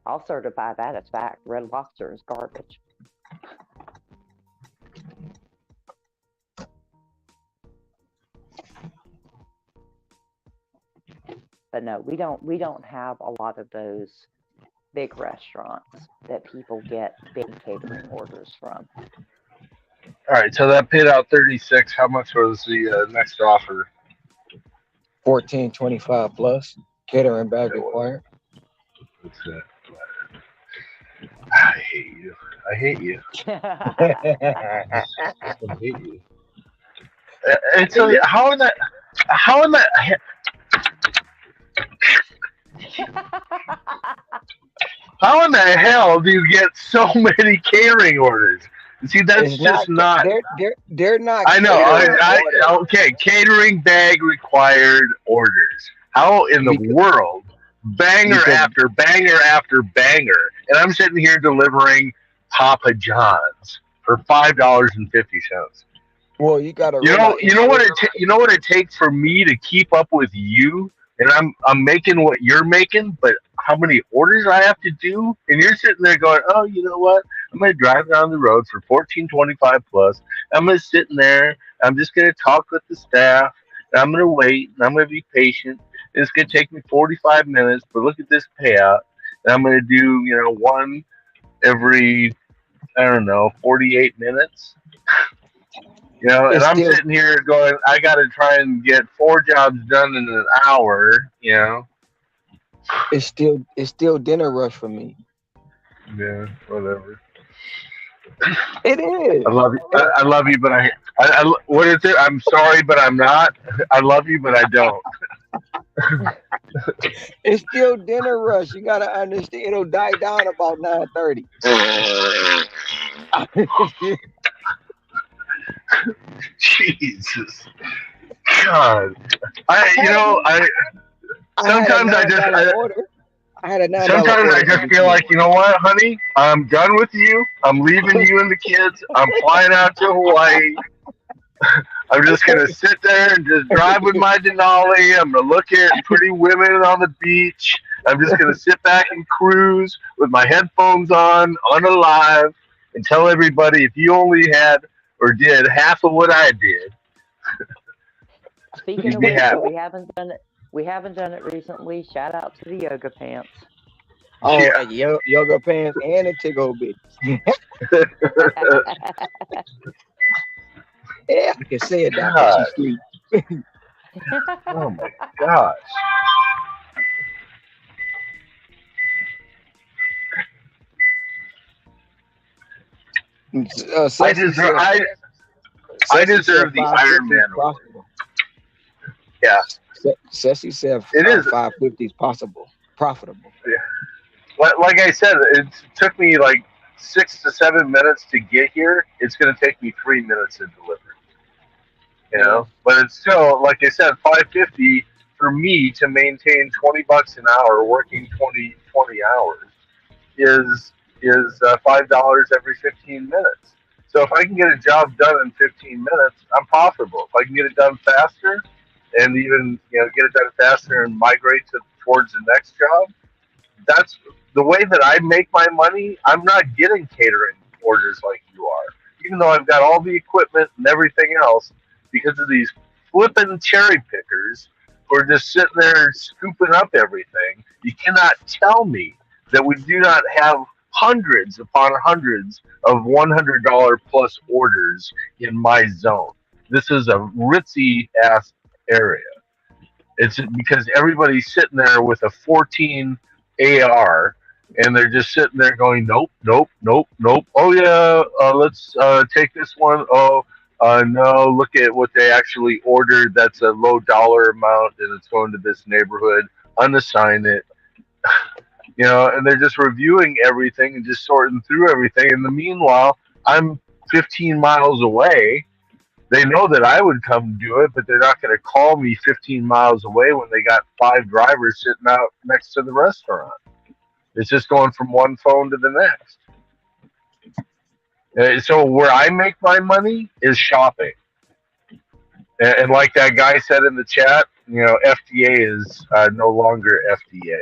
I'll certify that as fact. Red Lobster is garbage. But no, we don't have a lot of those big restaurants that people get big catering orders from. All right, so that paid out 36. How much was the next offer? 1425 plus catering bag required. What's that? I hate you. I hate you. I hate you. And so how in that how in the hell do you get so many catering orders? See, that's It's just not. They're not. I know. catering orders. Okay, catering bag required orders. How in the world, banger because- after banger after banger, and I'm sitting here delivering Papa John's for $5.50. Well, you gotta You realize. know what it takes for me to keep up with you, and I'm making what you're making, but how many orders I have to do, and you're sitting there going, oh, you know what? I'm gonna drive down the road for 1425 plus. I'm gonna sit in there. I'm just gonna talk with the staff. And I'm gonna wait, and I'm gonna be patient. And it's gonna take me 45 minutes, but look at this payout. And I'm gonna do one every 48 minutes. And It's I'm still sitting here going, I got to try and get 4 jobs done in an hour. it's still dinner rush for me. Yeah, whatever. It is. I love you. I love you, but I. What is it? I'm sorry, but I'm not. I love you, but I don't. It's still dinner rush. You gotta understand. It'll die down about 9:30. Jesus, God. Sometimes I just. I had a $9 Sometimes I order. just feel like, you know what, honey? I'm done with you. I'm leaving you and the kids. I'm flying out to Hawaii. I'm just going to sit there and just drive with my Denali. I'm going to look at pretty women on the beach. I'm just going to sit back and cruise with my headphones on a live, and tell everybody if you only had or did half of what I did. Speaking of which, we haven't done it. We haven't done it recently. Shout out to the yoga pants. Oh, yeah. Yoga pants and a tickle bitch. Yeah, I can say it after she sleeps. Oh my gosh. I deserve the Iron Man award. Yeah. Ceci said it is 550 is profitable. Yeah. Like I said, it took me like 6 to 7 minutes to get here. It's going to take me 3 minutes to deliver. But it's still, like I said, 550 for me to maintain $20 an hour, working 20 hours, is $5 every 15 minutes. So if I can get a job done in 15 minutes, I'm profitable. If I can get it done faster, and even get it done faster and migrate towards the next job, that's the way that I make my money. I'm not getting catering orders like you are, even though I've got all the equipment and everything else, because of these flippin' cherry pickers who are just sitting there scooping up everything. You cannot tell me that we do not have hundreds upon hundreds of $100 plus orders in my zone. This is a ritzy ass area. It's because everybody's sitting there with a 14 AR, and they're just sitting there going, nope, nope, nope, nope. Oh yeah, let's take this one. Oh no, look at what they actually ordered. That's a low dollar amount, and it's going to this neighborhood. Unassign it. And they're just reviewing everything and just sorting through everything. In the meanwhile, I'm 15 miles away. They know that I would come do it, but they're not going to call me 15 miles away when they got 5 drivers sitting out next to the restaurant. It's just going from one phone to the next. So where I make my money is shopping. And like that guy said in the chat, FDA is no longer FDA.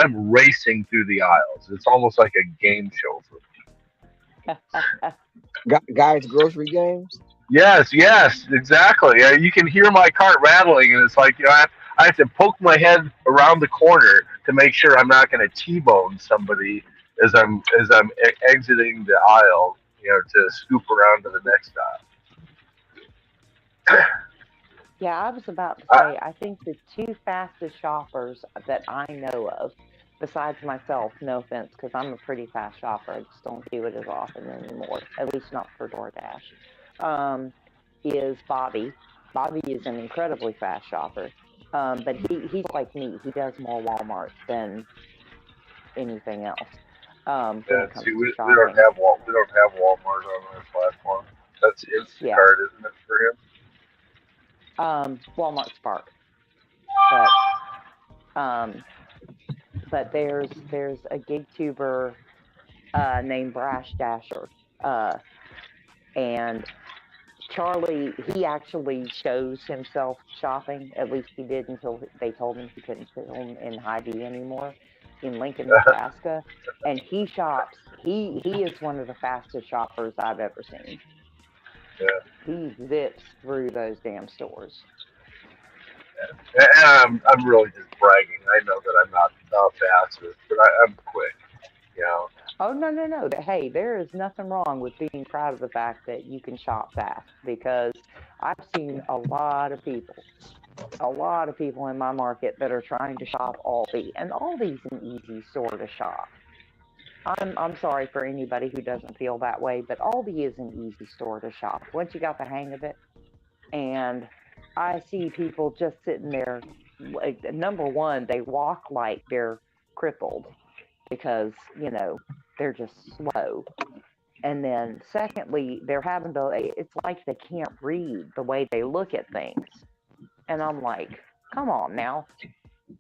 I'm racing through the aisles. It's almost like a game show for me. Guys, grocery games. Yes, exactly. You can hear my cart rattling, and it's like I have to poke my head around the corner to make sure I'm not going to T-bone somebody as I'm exiting the aisle, to scoop around to the next aisle. Yeah, I was about to say, I think the two fastest shoppers that I know of, besides myself, no offense, because I'm a pretty fast shopper, I just don't do it as often anymore, at least not for DoorDash, is Bobby. Bobby is an incredibly fast shopper, but he's like me. He does more Walmart than anything else when it comes See, to we shopping. don't have Walmart on our platform. That's Instacart, isn't it, for him? Walmart Spark, but there's a gig tuber named Brash Dasher, and Charlie, he actually shows himself shopping. At least he did until they told him he couldn't film in Hy-Vee anymore in Lincoln, Nebraska. And he shops. He is one of the fastest shoppers I've ever seen. Yeah. He zips through those damn stores. Yeah. And I'm really just bragging. I know that I'm not fastest, but I'm quick. Oh, no. Hey, there is nothing wrong with being proud of the fact that you can shop fast, because I've seen a lot of people in my market that are trying to shop Aldi, and Aldi's an easy store to shop. I'm sorry for anybody who doesn't feel that way, but Aldi is an easy store to shop once you got the hang of it. And I see people just sitting there. Like, number one, they walk like they're crippled because they're just slow. And then secondly, they're having to, it's like they can't read the way they look at things. And I'm like, come on now.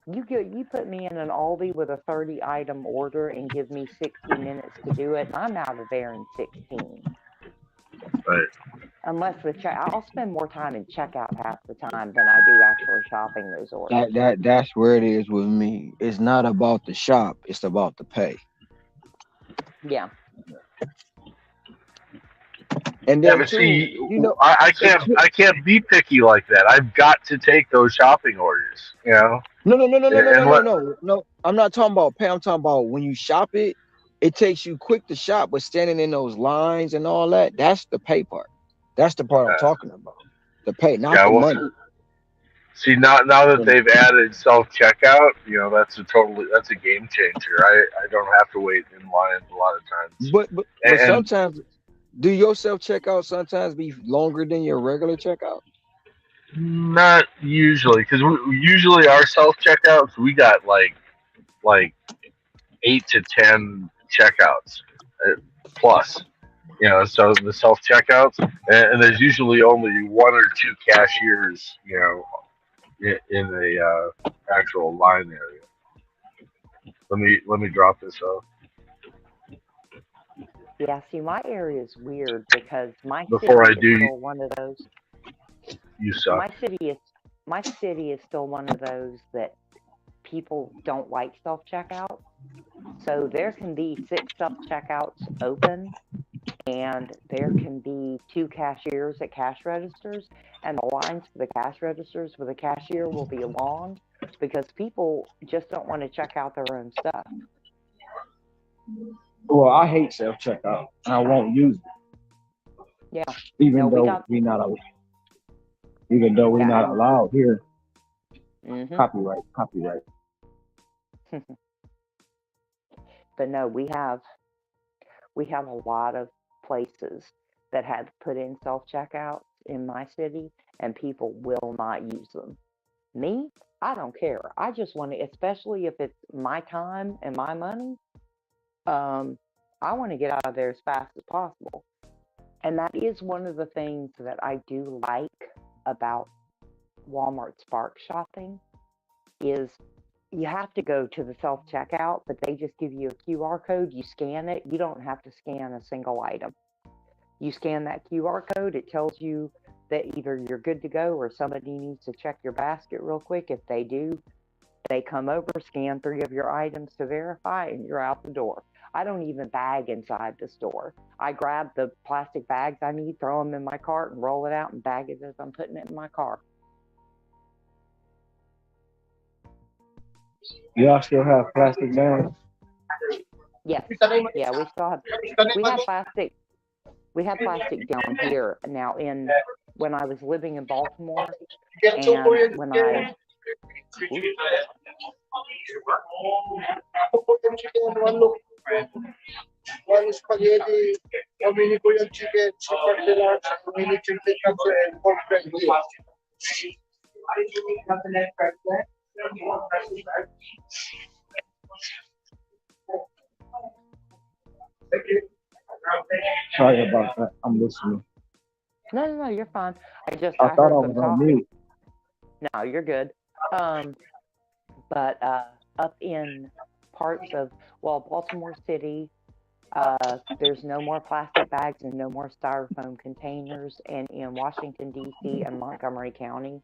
You put me in an Aldi with a 30 item order and give me 60 minutes to do it, I'm out of there in 16. Right. Unless I'll spend more time in checkout half the time than I do actually shopping those orders. That's where it is with me. It's not about the shop, it's about the pay. Yeah. And then but see, I can't be picky like that. I've got to take those shopping orders. No. I'm not talking about pay. I'm talking about when you shop it, it takes you quick to shop, but standing in those lines and all that, that's the pay part. That's the part I'm talking about. The pay, not the money. See, now that they've added self checkout, that's a game changer. I don't have to wait in line a lot of times. But sometimes, do your self checkout sometimes be longer than your regular checkout? Not usually, because usually our self checkouts we got like 8 to 10 checkouts plus. So the self checkouts, and there's usually only 1 or 2 cashiers, in the actual line area. Let me drop this off. Yeah, see, my area is weird because my Before city I is do, still one of those. you suck. My city is still one of those that people don't like self checkout. So there can be 6 self-checkouts open, and there can be 2 cashiers at cash registers, and the lines for the cash registers for the cashier will be long because people just don't want to check out their own stuff. Well, I hate self checkout, and I won't use it, Yeah. even No, we though got, we're yeah, not and, allowed here. hmm Copyright. but no, we have a lot of places that have put in self-checkouts in my city, and people will not use them. Me, I don't care. I just want to, especially if it's my time and my money, um, I want to get out of there as fast as possible. And that is one of the things that I do like about Walmart Spark shopping is you have to go to the self checkout, but they just give you a QR code. You scan it. You don't have to scan a single item. You scan that QR code, it tells you that either you're good to go or somebody needs to check your basket real quick. If they do, they come over, scan 3 of your items to verify, and you're out the door. I don't even bag inside the store. I grab the plastic bags I need, throw them in my cart, and roll it out and bag it as I'm putting it in my car. Y'all still have plastic bags? Yes, yeah, we have plastic. We have plastic down here now. In when I was living in Baltimore, and when I oops, One spaghetti, one mini Korean chicken, super deluxe, mini chicken capture, and one fried beef. Sorry about that. I'm listening. no, you're fine. I I thought heard I them was on talking. mute. No, you're good. Um, but up in parts of, well, Baltimore City, there's no more plastic bags and no more styrofoam containers. And in Washington, D.C. and Montgomery County,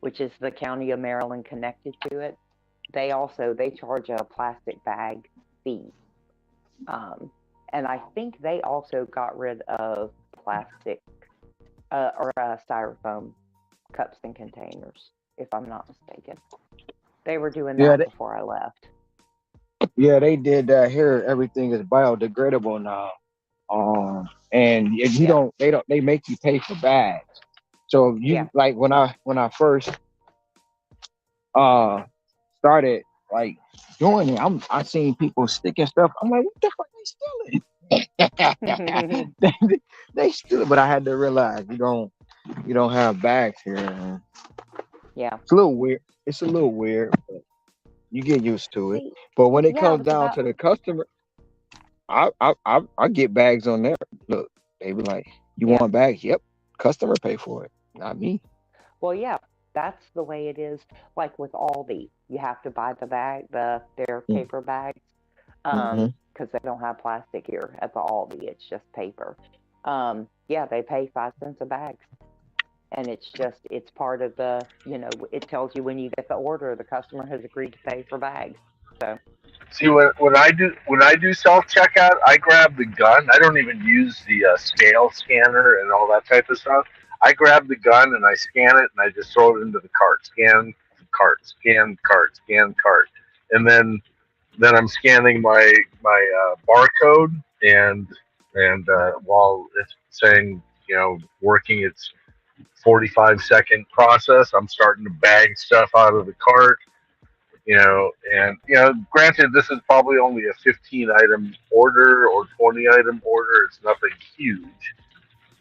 which is the county of Maryland connected to it, they charge a plastic bag fee. Um, and I think they also got rid of plastic or styrofoam cups and containers, if I'm not mistaken. They were doing Yeah, that before I left. they did that here. Everything is biodegradable now. And if you Yeah, they make you pay for bags. So if yeah. you like when I first uh started like doing it, I seen people sticking stuff. I'm like, what the fuck they stealing? They steal it, but I had to realize you don't have bags here. And Yeah. it's a little weird. It's a little weird, but you get used to it. See, But when it yeah, comes so down that, to the customer, I get bags on there. Look, they be like, you yeah. want bags? Yep. Customer pay for it, not me. Well, yeah, that's the way it is. Like with Aldi, you have to buy their paper bags, Mm-hmm. because they don't have plastic here at the Aldi. It's just paper. Yeah, they pay 5 cents a bag, and it's part of it tells you when you get the order, the customer has agreed to pay for bags. So, See, when I do self checkout, I grab the gun. I don't even use the scale scanner and all that type of stuff. I grab the gun and I scan it and I just throw it into the cart. Scan cart, scan cart, scan cart, and then I'm scanning my barcode and while it's saying working its 45-second process, I'm starting to bag stuff out of the cart. And granted, this is probably only a 15 item order or 20 item order. It's nothing huge.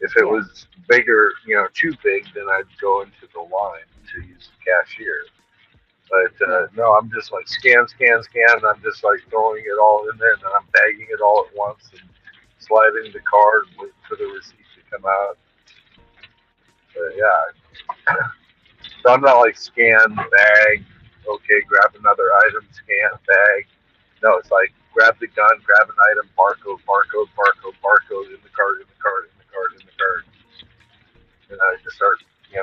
If it yeah, was bigger, too big, then I'd go into the line to use the cashier. But yeah, no, I'm just like scan, scan, scan. And I'm just like throwing it all in there, and then I'm bagging it all at once and sliding the card and waiting for the receipt to come out. But yeah, so I'm not like scan, bag, okay, grab another item, scan, bag. No, it's like grab the gun, grab an item, barcode, barcode, barcode, barcode, in the cart, in the cart, in the cart, in the cart. And I just start,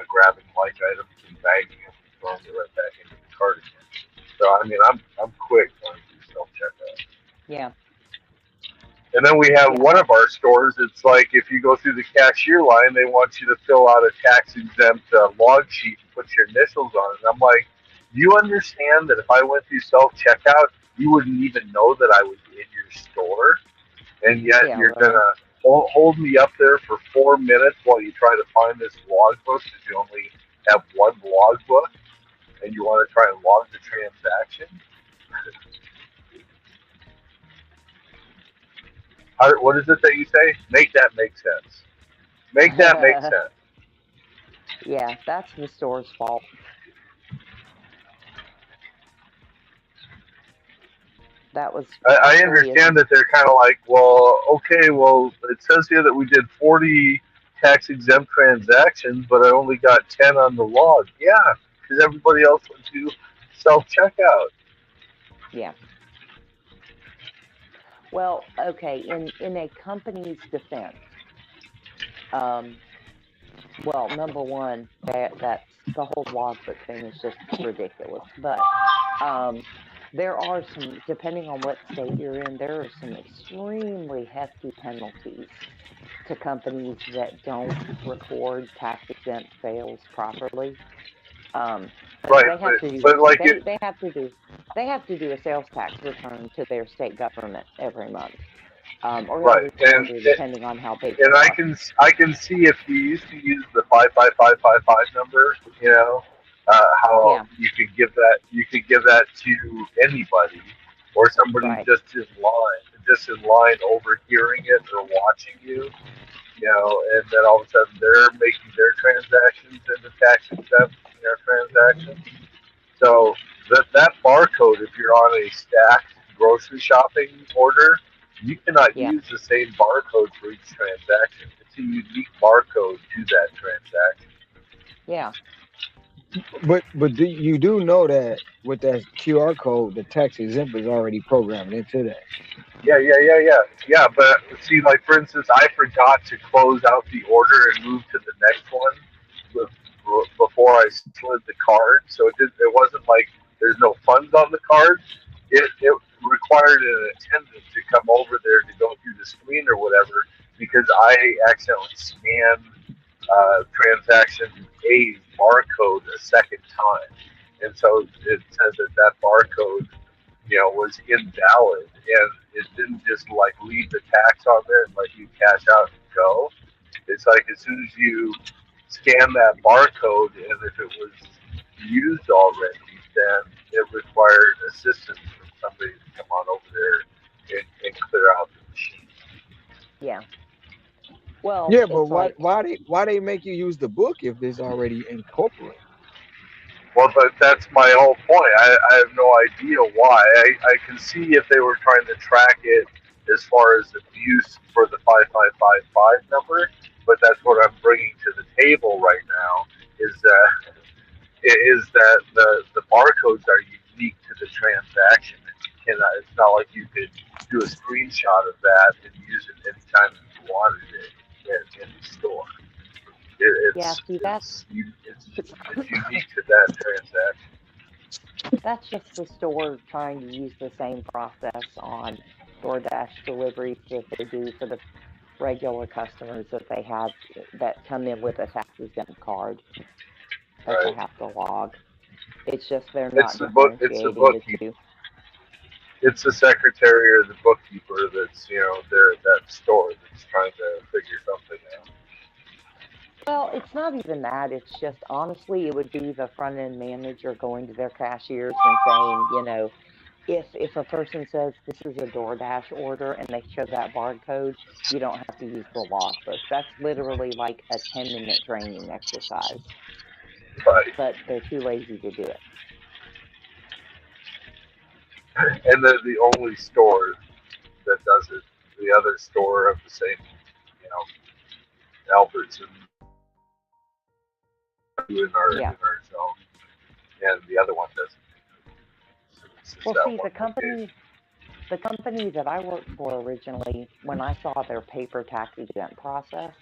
grabbing like items and bagging them and throwing it right back into the cart again. So I mean, I'm quick when I do self checkout. Yeah. And then we have Yeah. one of our stores. It's like if you go through the cashier line, they want you to fill out a tax exempt log sheet and put your initials on it. And I'm like, do you understand that if I went through self checkout, you wouldn't even know that I was in your store? And yet Yeah. you're Right. gonna hold me up there for 4 minutes while you try to find this logbook because you only have one logbook, and you want to try and log the transaction. What is it that you say? Make that make sense. Make that make sense. Yeah. That's the store's fault. That was I really a. understand that they're kind of like, well, okay, well, it says here that we did 40 tax exempt transactions, but I only got 10 on the log. Yeah, because everybody else went to self checkout. Yeah. Well, okay. In a company's defense, um, well, number one, that's the whole logbook thing is just ridiculous. But um, there are some, depending on what state you're in, there are some extremely hefty penalties to companies that don't record tax exempt sales properly. Right, They have to do but like it, they have to do a sales tax return to their state government every month, or right, every quarter, depending on how big and they are. I can see if you used to use the 55555 number, how Yeah, you could give that to anybody or somebody right. just in line overhearing it or watching you, and then all of a sudden they're making their transactions into tax exempt, transactions. So that barcode, if you're on a stacked grocery shopping order, you cannot Yeah, use the same barcode for each transaction. It's a unique barcode to that transaction. yeah, But you do know that with that QR code, the tax exempt is already programmed into that. Yeah. But see, like for instance, I forgot to close out the order and move to the next one before I slid the card. So it wasn't like there's no funds on the card. It required an attendant to come over there to go through the screen or whatever because I accidentally scanned transaction A's barcode a second time, and so it says that barcode was invalid, and it didn't just like leave the tax on there and let you cash out and go. It's like as soon as you scan that barcode, and if it was used already, then it required assistance from somebody to come on over there and clear out the machine. yeah. Well, Yeah, but it's like, why they make you use the book if it's already incorporated? Well, but that's my whole point. I have no idea why. I can see if they were trying to track it as far as abuse for the 5555 number, but that's what I'm bringing to the table right now is that the barcodes are unique to the transaction, and you cannot. It's not like you could do a screenshot of that and use it anytime you wanted it in the store. yeah. See, It's unique to that transaction. that's just the store trying to use the same process on DoorDash deliveries that they do for the regular customers that they have that come in with a tax exempt card that they Right. have to log. It's just they're It's not the book. It's the differentiating the bookkeeper. two. It's the secretary or the bookkeeper that's there at that store that's trying to figure something out. Well, it's not even that. It's just honestly, it would be the front end manager going to their cashiers and saying, if a person says this is a DoorDash order and they show that barcode, you don't have to use the logbook. That's literally like a 10-minute training exercise, Right. but they're too lazy to do it. And they're the only store that does it. The other store of the same, Albertson Yeah. in our zone, and the other one doesn't. So it's just Well, that see, one location. The company that I worked for originally, when I saw their paper tax exempt process,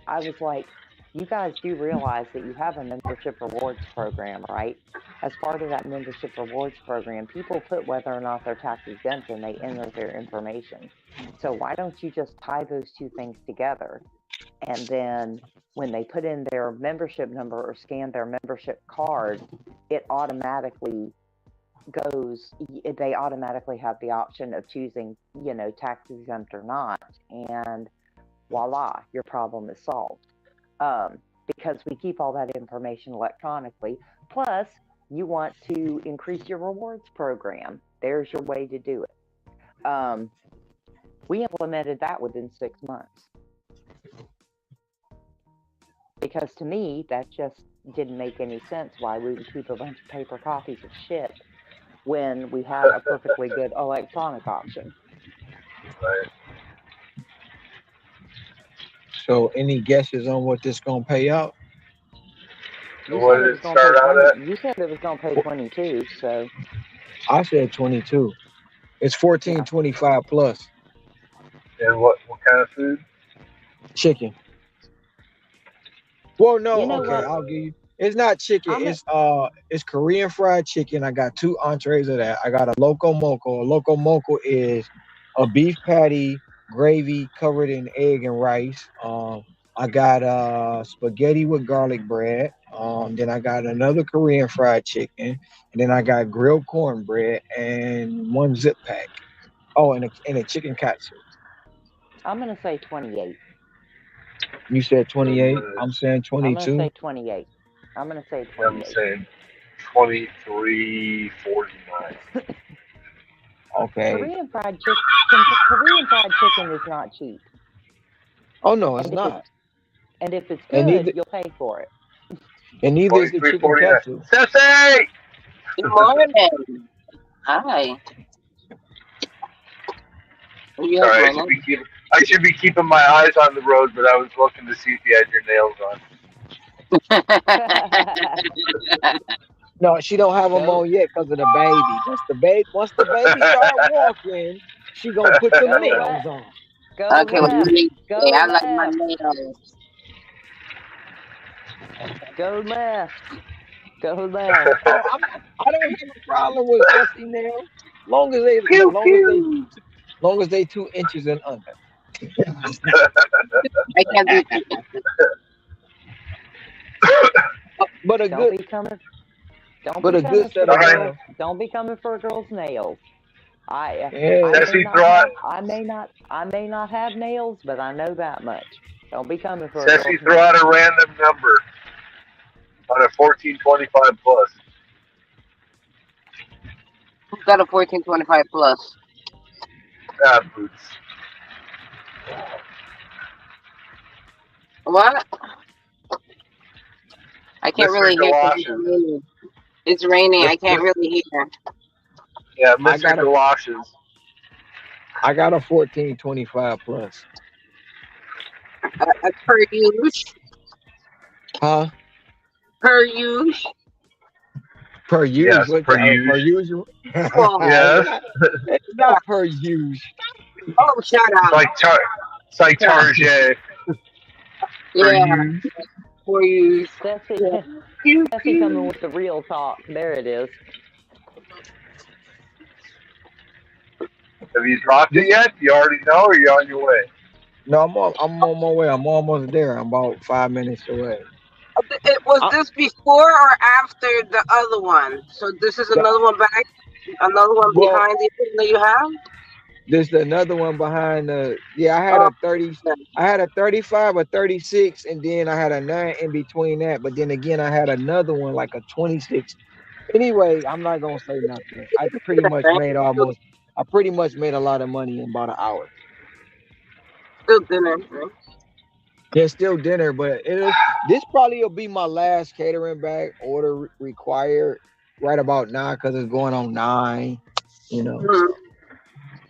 I was like, you guys do realize that you have a membership rewards program, right? As part of that membership rewards program, people put whether or not they're tax exempt and they enter their information. So why don't you just tie those two things together? And then when they put in their membership number or scan their membership card, it automatically they automatically have the option of choosing, tax exempt or not. And voila, your problem is solved. Because we keep all that information electronically. Plus, you want to increase your rewards program. There's your way to do it. We implemented that within 6 months. Because to me, that just didn't make any sense why we would keep a bunch of paper copies of shit when we had a perfectly good electronic option. Right. So, any guesses on what this gonna pay out? You What said did it it was gonna start pay out 20. at? You said it was gonna pay 22. So I said 22. It's 14.25 plus And what kind of food? chicken. Well, no, you know okay, what? I'll give you. It's not chicken. It's Korean fried chicken. I got 2 entrees of that. I got a loco moco. A loco moco is a beef patty, gravy covered in egg and rice. I got spaghetti with garlic bread. Then I got another Korean fried chicken, and then I got grilled cornbread and 1 zip pack. Oh, and a chicken katsu. I'm gonna say 28. You said I'm 28. gonna, I'm saying I'm gonna 22. say 28. I'm gonna say I'm 28. saying 23.49. Okay. Korean fried chicken is not cheap. Oh no, it's And if not. it's and if it's And good, neither you'll pay for it. and neither is the chicken 23.49. katsu. Sensei! Good morning. Hi. You have Sorry, Brennan? I should be keeping my eyes on the road, but I was looking to see if you had your nails on. No, she don't have them Go on yet because of the baby. Once the baby start walking, she gonna put them go nails left. on. Go Okay, well, left. Go I like my left. nails. Go left. Go left. Oh, I don't have a problem with fussy nails, long as they Pew long as they pew. long as they 2 inches and under. I can't do it. But a Don't good be coming. Don't but be a good coming for set the All of right, girls. nails. Don't be coming for a girl's nails. I Yeah. I may Sassy not throw have I may not have nails, but I know that much. Don't be coming for a Sassy girl's throw nails. out a random number on a 1425 plus. Who's got a 1425 plus? Ah, boots. What? I can't Mr. really hear because it's Galoshes. raining. It's raining. I can't really hear. Yeah, I Mr. got a Galoshes. I got a 1425 plus. Per use. Huh? Per use. Per use. Yes, What per per use. usual? Well, Yes. It's not per use. oh, shut It's up. it's like Target per Yeah, use. per use. Sassy, Yeah. Pew, Sassy coming pew. with the real talk. There it is. Have you dropped it This yet? You already know, or you on your way? no, I'm on my way. I'm almost there. I'm about 5 minutes away. Was I, this before or after the other one? So this is the, another one back, another one well, behind the one that you have. there's another one behind the. Yeah, I had Oh, a 30. okay. I had a 35, a 36, and then I had a 9 in between that. But then again, I had another one like a 26. Anyway, I'm not gonna say nothing. I pretty much made a lot of money in about an hour. Still dinner. Right? There's still dinner, but this probably will be my last catering bag order required right about now because it's going on 9. Mhm. So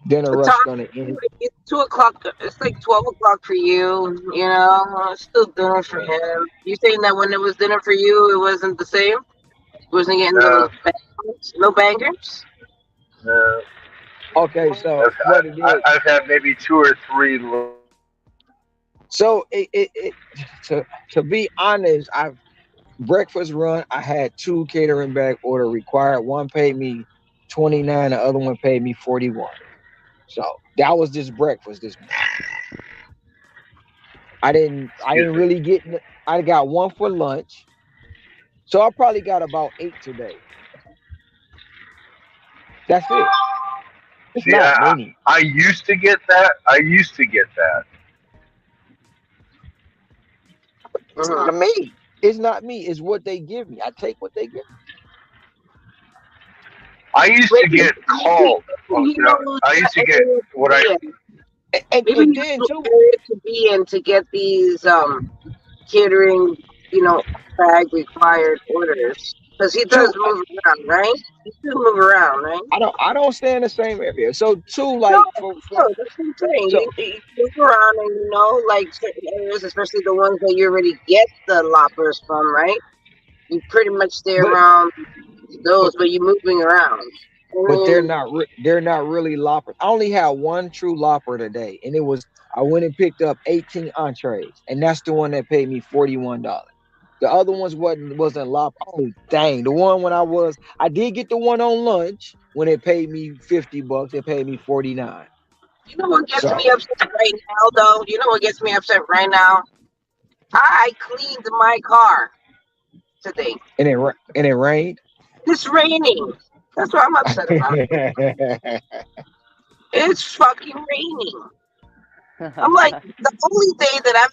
dinner What rush time? gonna end. It's 2 o'clock. It's like 12 o'clock for you. It's still dinner for him. You saying that when it was dinner for you, it wasn't the same? Wasn't getting No, those bangers? No bangers? no. Okay, so what it is? I've had maybe two or three. So to be honest, I've breakfast run. I had two catering bag order required. One paid me 29, the other one paid me 41. So that was just breakfast this morning. I didn't Excuse me. really get. I got one for lunch, so I probably got about 8 today. That's it. It's See, not many. I used to get that. I used to get that. It's not me. It's not me. It's what they give me. I take what they give I used to Maybe get called. he You know, knows I used what to get area to what I. be in. me. Maybe And he then knows too. what area to be in to get these catering, bag required orders. Because he does Two. move around, right? He do move around, right? I don't stay in the same area. So two, No, like for no, that's what I'm saying. so You move around and like certain areas, especially the ones that you already get the loppers from, right? You pretty much stay but around but those, but you're moving around. I but they're mean, not they're not really loppers. I only had one true lopper today, and it was I went and picked up 18 entrees, and that's the one that paid me $41. The other ones wasn't lopper. Oh dang! The one when I did get the one on lunch when it paid me $50. It paid me 49. you know what gets So me upset right now, though? You know what gets me upset right now? I cleaned my car today. and it rained. It's raining. That's what I'm upset about. It's fucking raining. I'm like, the only day that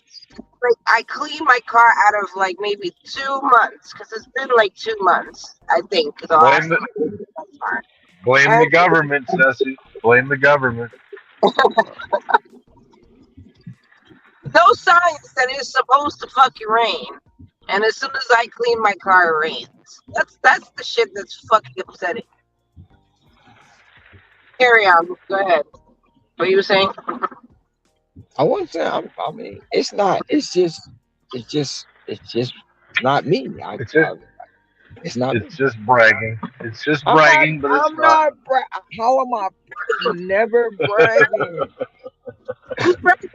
I cleaned my car out of like maybe 2 months, because it's been like 2 months, I think, the Blame last the time I cleaned my car. blame the And government, Ceci. Blame the government. no signs that it's supposed to fucking rain. And as soon as I clean my car, it rains. That's the shit that's fucking upsetting. Carry on. Go ahead. What you were saying? I wouldn't say. I mean, it's not. It's just not me. It's just It's not me. it's just bragging. It's just I'm not. bragging, but it's I'm not. not. How am I bragging? Never bragging. Who's bragging?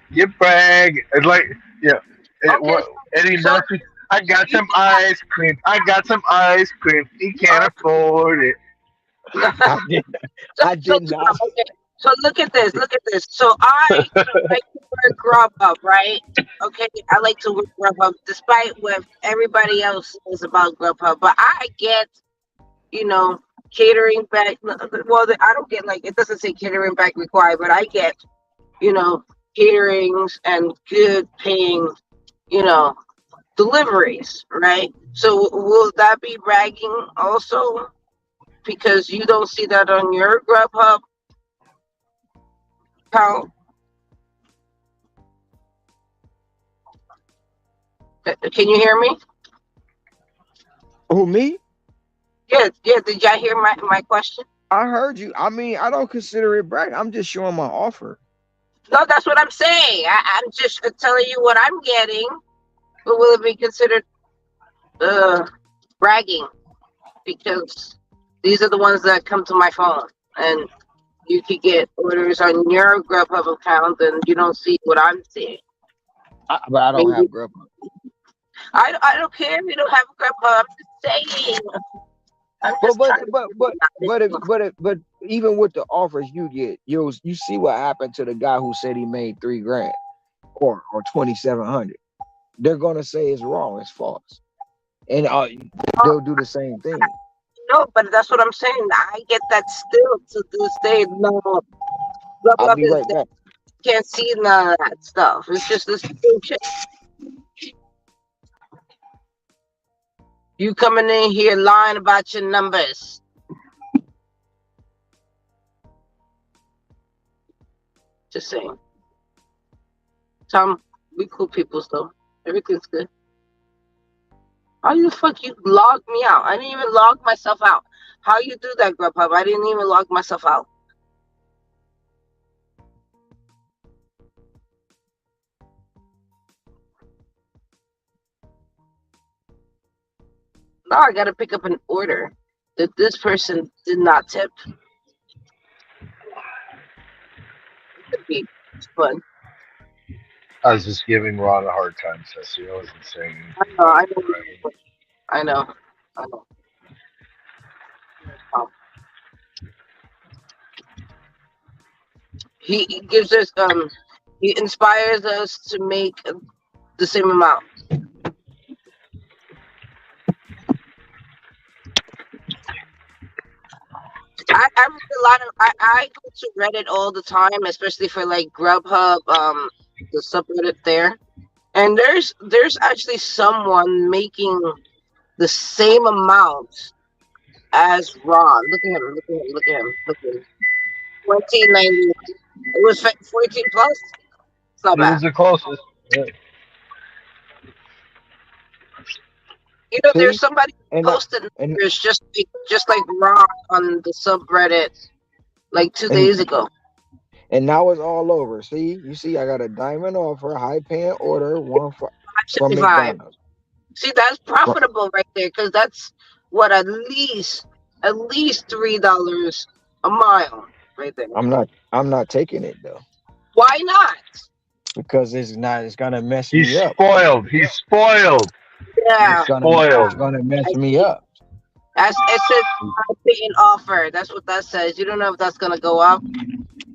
You brag. It's like yeah. Okay, What Eddie so Murphy? I got you some ice cream. I got some ice cream. He can't afford it. I did. I did not. Okay. So look at this. Look at this. So I like to wear Grubhub, right? Okay, I like to wear Grubhub, despite what everybody else says about Grubhub. But I get, you know, catering back. Well, I don't get like it doesn't say catering back required, but I get, you know, caterings and good paying, you know, deliveries, right? So will that be bragging also? Because you don't see that on your Grubhub account. Can you hear me? Who me? Yeah, yeah. Did y'all hear my question? I heard you. I mean, I don't consider it bragging. I'm just showing my offer. No, that's what I'm saying. I'm just telling you what I'm getting. But will it be considered bragging? Because these are the ones that come to my phone, and you could get orders on your Grubhub account, and you don't see what I'm seeing. But I don't have Maybe Grubhub. I don't care if you don't have Grubhub. I'm just saying. I'm But just but trying to but but but even with the offers you get, you see what happened to the guy who said he made 3 grand or 2,700. They're gonna say it's wrong, it's false, and they'll do the same thing. no, but that's what I'm saying. I get that still to this day. No, I'll Grubhub be is right back. can't see none of that stuff. It's just the same shit. You coming in here lying about your numbers. Just saying. Tom, we cool people though. Everything's good. How the fuck you log me out? I didn't even log myself out. How you do that, Grubhub? I didn't even log myself out. Now I gotta pick up an order. that this person did not tip. Could be, but I was just giving Ron a hard time, Ceci. I wasn't saying I anything know, about I you. know, I know, I know. Um, he gives us he inspires us to make the same amount. I read a lot of I go to Reddit all the time, especially for like Grubhub, the subreddit there. And there's actually someone making the same amount as Ron. Look at him, look at him, look at him, look at him. 14.90. It was 14 plus. It's not He bad. was the closest. Yeah. You know, there's See, somebody and posted and numbers just like Ron on the subreddit like 2 days and ago. and now it's all over. See, you see, I got a diamond offer, high paying order, from 575. McDonald's. See, that's Fro- profitable right there because that's what at least $3 a mile right there. I'm not taking it though Why not? because it's gonna mess He's me up. spoiled. He's spoiled. He's Yeah, It's spoiled. gonna mess I me see. up. It says high paying offer. That's what that says. You don't know if that's gonna go up.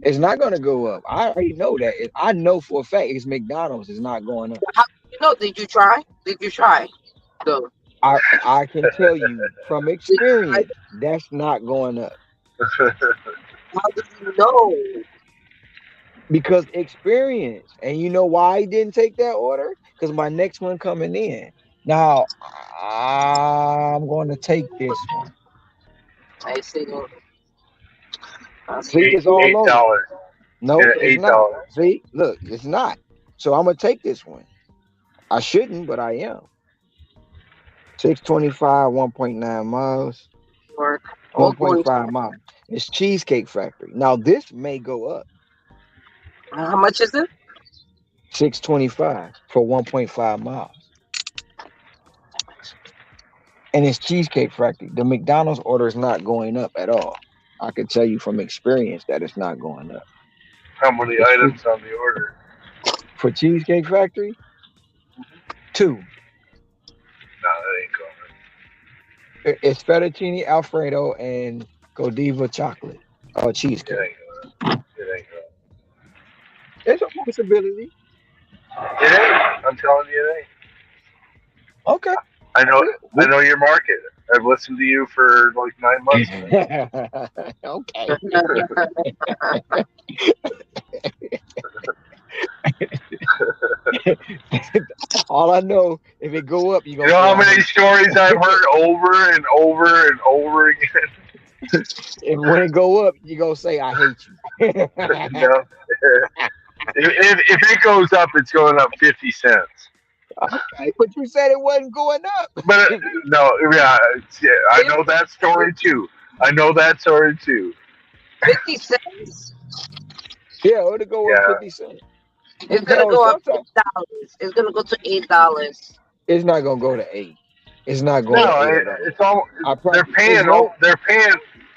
It's not gonna go up. I already know that. I know for a fact it's McDonald's. It's not going up. How you know? Did you try? Did you try? Though. I can tell you from Did you try? experience that's not going up How do you know? because experience. And you know why I didn't take that order? Because my next one coming in. Now I'm going to take this one. I see. See, eight it's all eight over. dollars. Nope, Yeah, it's eight not. dollars. See, look, it's not. So I'm gonna take this one. I shouldn't, but I am. 625, 1.9 miles, Work. All points. 1.5 miles. It's Cheesecake Factory. Now this may go up. How much is it? 625 for 1.5 miles. And it's Cheesecake Factory. The McDonald's order is not going up at all. I can tell you from experience that it's not going up. How many It's items on the order? for Cheesecake Factory, 2. No, that ain't going. It's fettuccine Alfredo and Godiva chocolate or It cheesecake. ain't going. It ain't going. It's a possibility. It ain't. I'm telling you, it ain't. Okay. I know your market. I've listened to you for like 9 months. Okay. All I know, if it go up, you You gonna know say how I many hate stories I've heard over and over and over again? you. And when it go up, you gonna say I hate you. No. If it goes up, it's going up 50 cents. Okay, but you said it wasn't going up. But no, yeah, I know that story too. I know that story too. 50 cents? Yeah, it'll go up Yeah. 50 cents. It's gonna No, go up sometimes $8. It's gonna go to $8. it's not gonna go to 8. It's not going to No, 8 at all. it's all I they're promise. It paying. won't.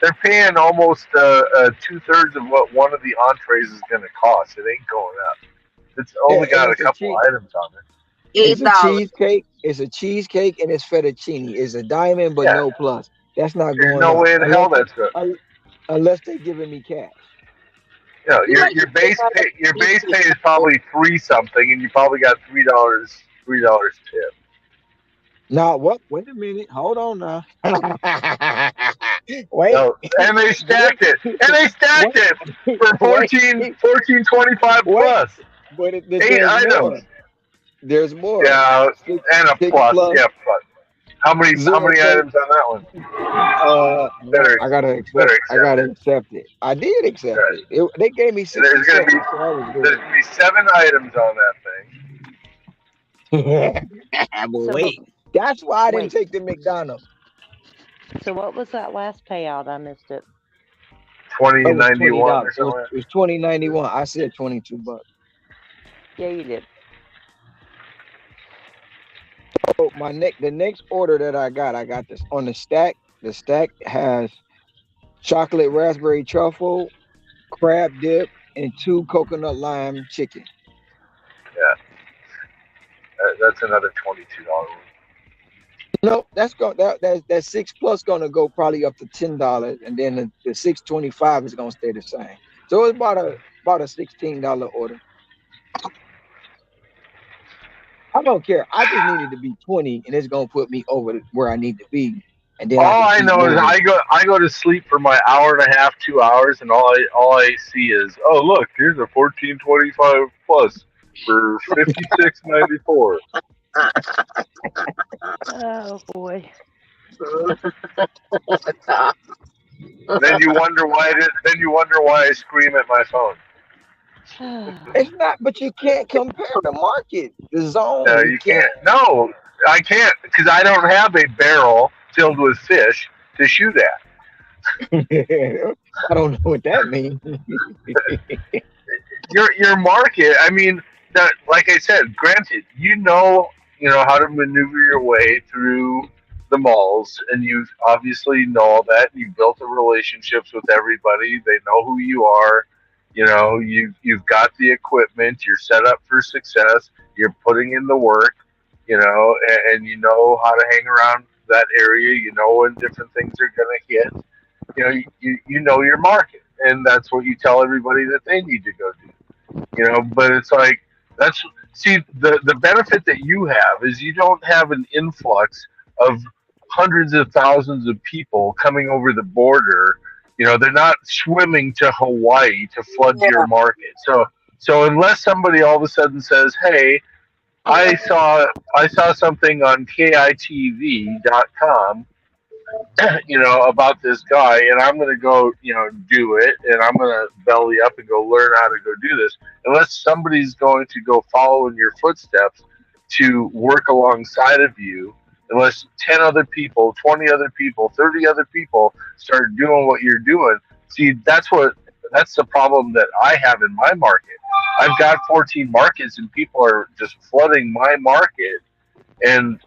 They're paying almost 2/3 of what one of the entrees is going to cost. It ain't going up. It's only And got a it's a couple cheese. items on it. It's a $8. cheesecake. It's a cheesecake and it's fettuccine. It's a diamond, but Yeah, no plus. That's not there's going no up way in hell that's good. unless they giving me cash. You know, You might your just get base that pay at your the base cheesecake pay is factory. probably 3 something, and you probably got $3 tip. Now what? Wait a minute. Hold on now. Wait. No, and they stacked it, Wait. for Wait. 14.25 Wait. plus But 8 there's items. more. There's more. Yeah, Six, and a six plus. plus Yeah, plus. How zero many pay. items on that one? No, I gotta accept. Better I accept gotta it. accept it. I did accept Right. it. They gave me And 60 seconds, so I was there's good. gonna be 7 items on that thing. But So, but wait, that's why I didn't wait. take the McDonald's. So what was that last payout? I missed it. It was $20.91 or $20. something. It was 20.91. I said $22. Yeah, you did. So the next order that I got this on the stack. The stack has chocolate raspberry truffle, crab dip, and 2 coconut lime chicken. Yeah, that's another $22. No, that 6 plus gonna go probably up to $10, and then the 625 is gonna stay the same. So it's about a $16 order. I don't care. I just needed to be 20, and it's gonna put me over where I need to be, and then I All can I keep know is moving. I go to sleep for my hour and a half, 2 hours, and all I see is, oh look, here's a 1425 plus for 56.94. Oh boy. Then you wonder why then you wonder why I scream at my phone. It's not, but you can't compare the market, the No, zone. You you can't. can't. No, I can't because I don't have a barrel filled with fish to shoot at. I don't know what that means. Your market. I mean, that like I said, granted, you know how to maneuver your way through the malls, and you obviously know all that. You built the relationships with everybody. They know who you are. You know, you've got the equipment. You're set up for success. You're putting in the work. You know, and you know how to hang around that area. You know when different things are going to hit. You know your market, and that's what you tell everybody that they need to go do. But it's like that's see the benefit that you have is you don't have an influx of hundreds of thousands of people coming over the border. They're not swimming to Hawaii to flood your market. So unless somebody all of a sudden says, hey, I saw something on kitv.com, about this guy, and I'm going to go, do it, and I'm going to belly up and go learn how to go do this. Unless somebody's going to go follow in your footsteps to work alongside of you, unless 10 other people, 20 other people, 30 other people start doing what you're doing. See, that's the problem that I have in my market. I've got 14 markets, and people are just flooding my market and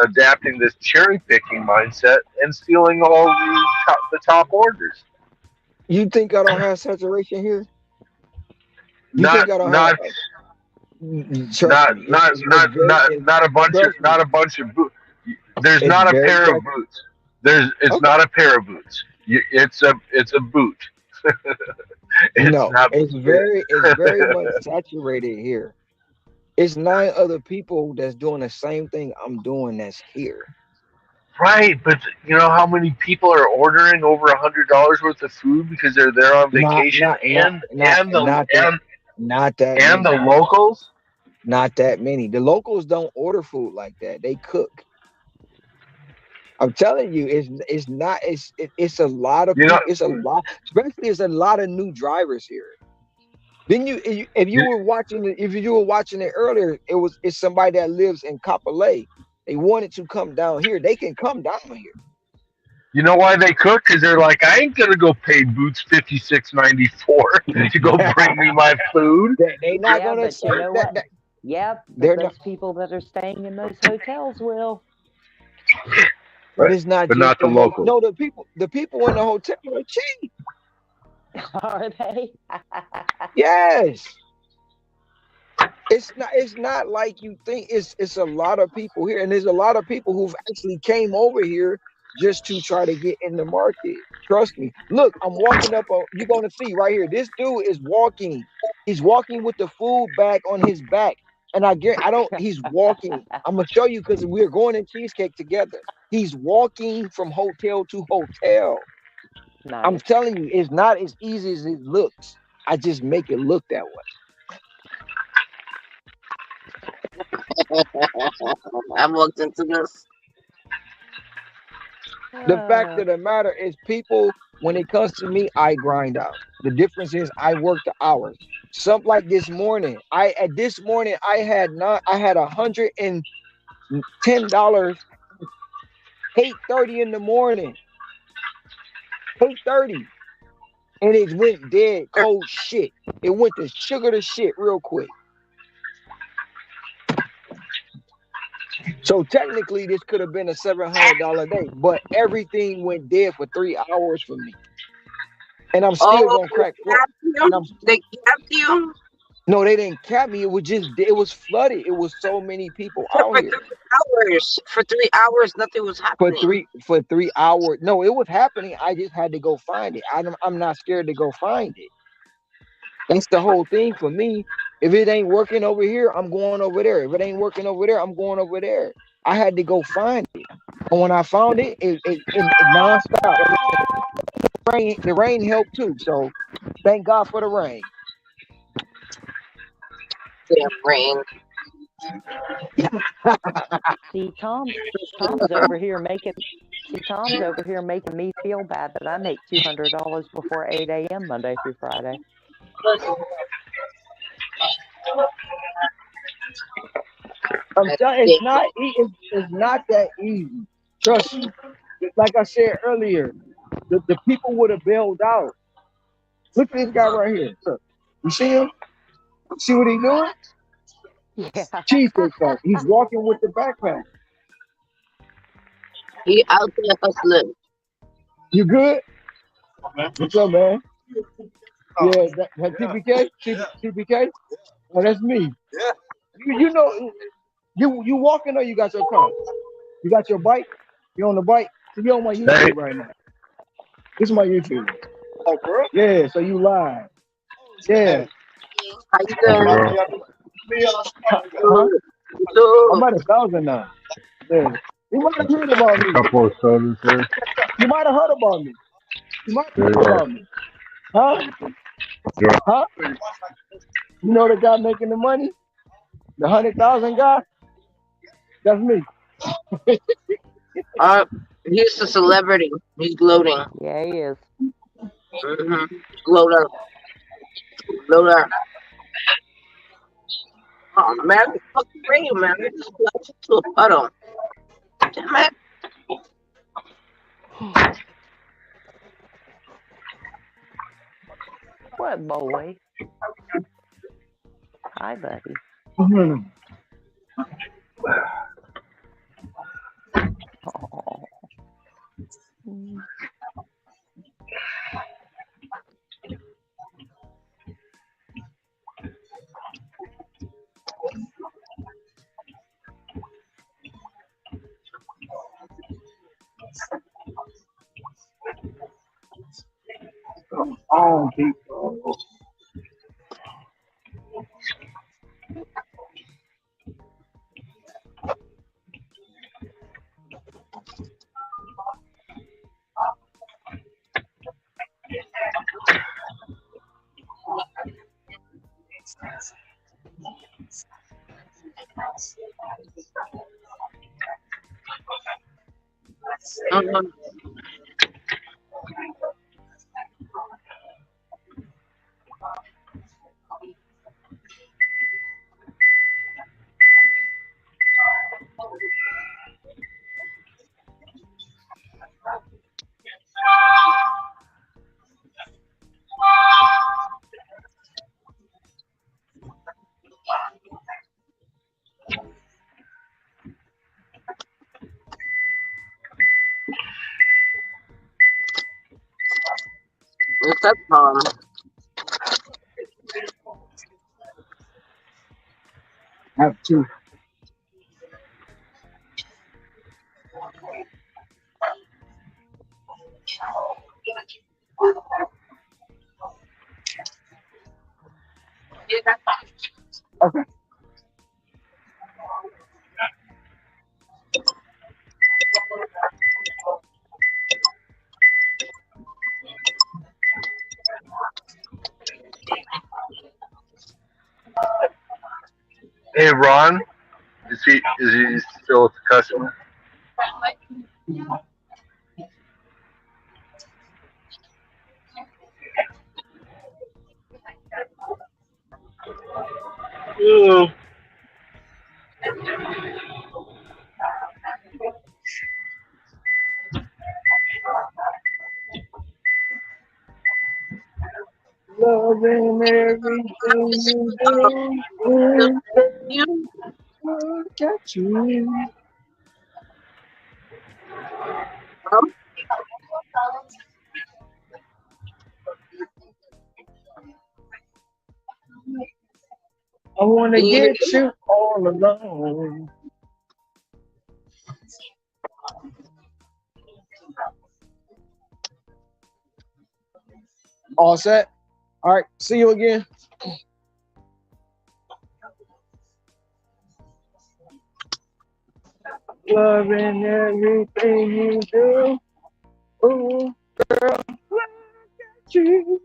adapting this cherry picking mindset and stealing all the top orders. You think I don't have saturation here? You Not think I don't have? not Trust not me, not not not it's not a bunch of trust me, boots. There's it's not a very pair of saturated. boots. It's Okay, not a pair of boots. It's a boot. It's no, not. it's very much saturated here. It's 9 other people that's doing the same thing I'm doing that's here. Right, but you know how many people are ordering over $100 worth of food because they're there on Not vacation, not not and not and the not that and not that and the many. locals. Not that many. The locals don't order food like that. They cook. I'm telling you, it's not it's a lot of You know, people. It's a lot, especially it's a lot of new drivers here. Then if you you, were watching it, if you were watching it earlier, it's somebody that lives in Kapolei. They wanted to come down here. They can come down here. you know why they cook? Because they're like, I ain't gonna go pay Boots 56.94 to go bring me my food. They not Yeah, gonna but you say know that, what? Yep, but they're not. those people that are staying in those hotels will. But Right, it's not but just not the the whole. locals. No, the people in the hotel are cheap. Are they? Yes. It's not like you think. It's a lot of people here, and there's a lot of people who've actually came over here just to try to get in the market. Trust me. Look, I'm walking up. You're gonna see right here. This dude is walking. He's walking with the food bag on his back, and I get. I don't. He's walking. I'm gonna show you because we're going in cheesecake together. He's walking from hotel to hotel. I'm Nice. telling you, it's not as easy as it looks. I just make it look that I walked into this. The fact Uh, of the matter is, people, when it comes to me, I grind out. The difference is I work the hours. Something like this morning, I had not, I had $110, 8:30 in the morning, 8:30, and it went dead cold shit. It went to sugar to shit real quick. So technically, this could have been a $700 day, but everything went dead for 3 hours for me, and I'm still Oh, gonna crack. And you? I'm They kept you no, they didn't cap me. It was just it was flooded. It was so many people for out here 3 hours. For 3 hours, nothing was for happening. three hours. No, it was happening. I just had to go find it. I'm not scared to go find it. That's the whole thing for me. If it ain't working over here, I'm going over there. If it ain't working over there, I'm going over there. I had to go find it. And when I found it, it nonstop. The rain helped too. So thank God for the rain. Damn rain. See, Tom's over here making. See, Tom's over here making me feel bad that I make $200 before 8 a.m. Monday through Friday. It's not that easy. Trust me. Like I said earlier, the people would have bailed out. Look at this guy right here. Look. You see him? See what he doing? Yeah. Cheesecake factory. He's walking with the backpack. He out there hustling. You good? What's up, man? Yeah, that TPK? TPK? Oh, that's me. You know, you walking or you got your car? You got your bike? You on the bike? So you on my YouTube right now. This is my YouTube. Oh, girl? Yeah, so you live. Yeah. How you doing? Huh? I'm at 1,000 now. Yeah. You might have heard about me. A couple of sodas there. You might have heard about me. You might have There you heard are. about me. Huh? Yeah. Huh? You know the guy making the money? The 100,000 guy? That's me. He's a celebrity. He's gloating. Yeah, he is. Gloater. Gloater. Oh man, it's fucking rain, man. I just flushed into a puddle. Damn it. What boy? Hi, buddy. Oh. Oh, people. What's up, Tom? Have two. Okay. Hey, Ron. Is he still a customer? Ooh. Loving everything you do. You? Look at you. I wanna Can you hear get me? you all alone. All set. All right. See you again. Loving everything you do. Ooh, girl, look at you.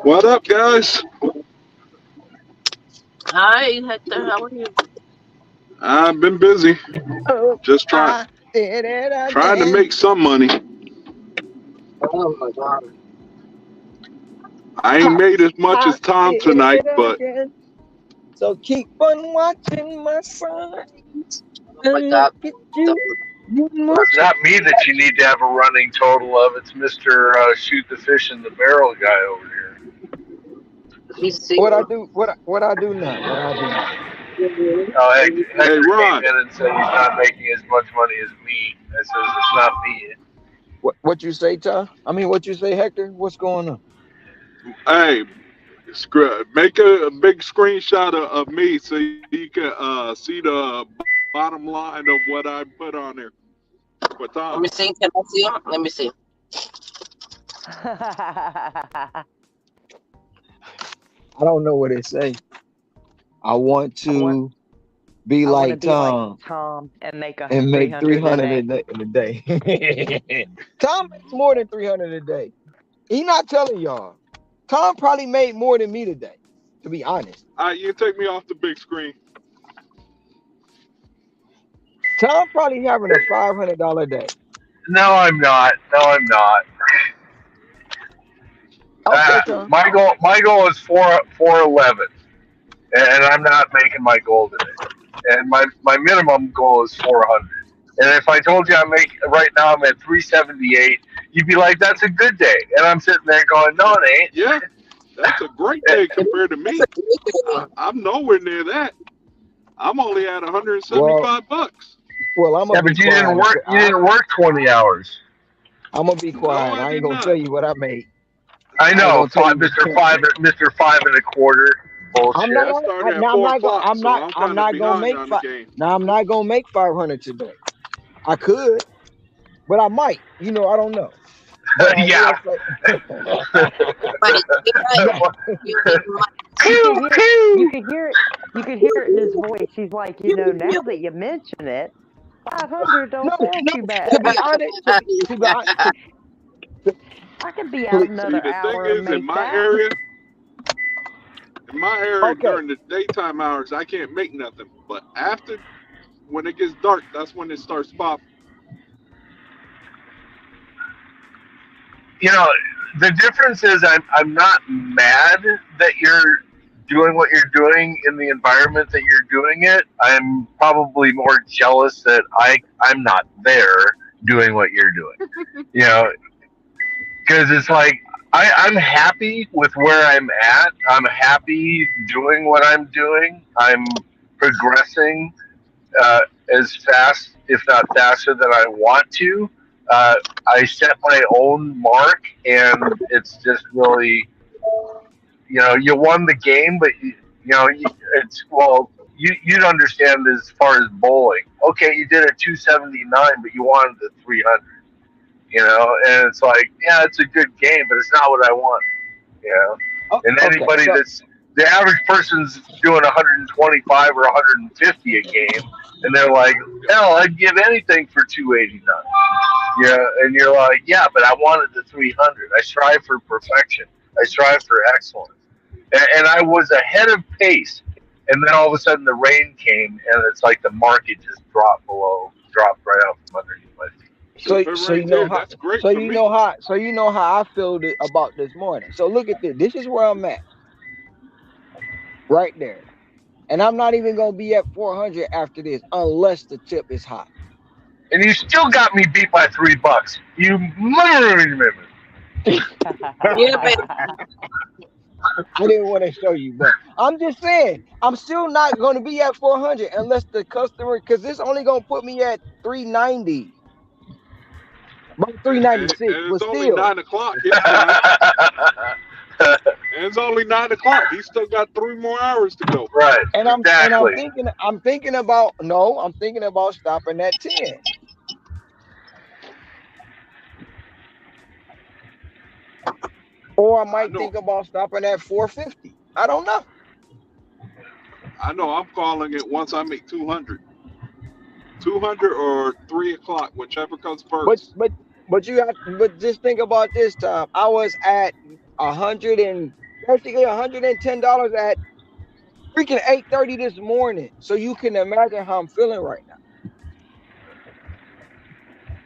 What up, guys? Hi, Hector. How are you? I've been busy, Oh, just I did it trying to again. make some money. Oh my God. I ain't Ha, made as much I as Tom did tonight, it but again. So keep on watching my signs Oh my and look God. at you. You Well, must. it's not me that you need to have a running total of. It's Mister Shoot the Fish in the Barrel guy over here. Let me see. What I do? What I do now? What I do now? Oh, hey, Hector came Rod, in and said he's not making as much money as me. I says it's not me. What you say, Ty? I mean, what you say, Hector? What's going on? hey, make a big screenshot of me so you can see the bottom line of what I put on there for Tom. Let me see. Can I see? Let me see. I don't know what it say. I want I want to be I want to like be like Tom Tom and make and make 300 a 300 day. in a day. Tom makes more than 300 a day. He not telling y'all. Tom probably made more than me today, to be honest. All right, you take me off the big screen. Tom probably having a $500 day. No, I'm not. No, I'm not. Okay, Tom. My goal is 411, and I'm not making my goal today. And my minimum goal is 400. And if I told you I'm making right now I'm at 378, you'd be like, "That's a good day." And I'm sitting there going, "No, it ain't." Yeah, that's a great day compared to me. I'm nowhere near that. I'm only at Well, $175. well, I'm Yeah, gonna be but you didn't quiet. work. You didn't work 20 hours. I'm gonna be No, quiet. I I ain't did gonna not. tell you what I made. I I ain't know, gonna tell you. Mister Five and a quarter I'm bullshit. not I gonna. started at Now I'm 4 not gonna. o'clock, so I'm I'm kind of not gonna behind make on the five. game. Now I'm not gonna make 500 today. I could, but I might. I don't know. But I Yeah. will say. Right. You're right. but You could Pew hear you pew. could hear it you could hear it in his voice. He's like, now that you mention it, 500 don't no, sound no. too To bad. be honest, to be honest, I could be out please, See, another the thing hour and is, make that. in my area okay. during the daytime hours, I can't make nothing. But after, when it gets dark, that's when it starts popping. You know, the difference is I'm not mad that you're doing what you're doing in the environment that you're doing it. I'm probably more jealous that I'm not there doing what you're doing. You know, because it's like I'm happy with where I'm at. I'm happy doing what I'm doing. I'm progressing uh, as fast, if not faster, than I want to. Uh, I set my own mark, and it's just really, you won the game, but it's well. You'd understand as far as bowling. Okay, you did a 279, but you wanted the 300. And it's like, yeah, it's a good game, but it's not what I want. You know, Oh, and okay. anybody So that's the average person's doing 125 or 150 a game, and they're like, hell, I'd give anything for 289. Yeah, and you're like, yeah, but I wanted the 300. I strive for perfection. I strive for excellence, and I was ahead of pace. And then all of a sudden the rain came, and it's like the market just dropped right out from underneath my feet. So if it so you rains know here, how that's great for me. you know how I feel about this morning. So look at this. This is where I'm at right there, and I'm not even gonna be at 400 after this unless the tip is hot. and you still got me beat by $3. You mother. Yeah, baby. I didn't want to show you, but I'm just saying, I'm still not going to be at 400 unless the customer, because this only going to put me at 390, about And, 396, and but it's only still. 9 o'clock his time. And it's only 9 o'clock. He's still got 3 more hours to go. Right. And I'm Exactly. thinking about no, I'm thinking about stopping at 10. Or I I might know. think about stopping at 450. I don't know. I know. I'm calling it once I make 200. 200 or 3 o'clock, whichever comes But first. but but just think about this time. I was at 100 and basically $110 at freaking 8:30 this morning. So you can imagine how I'm feeling right now.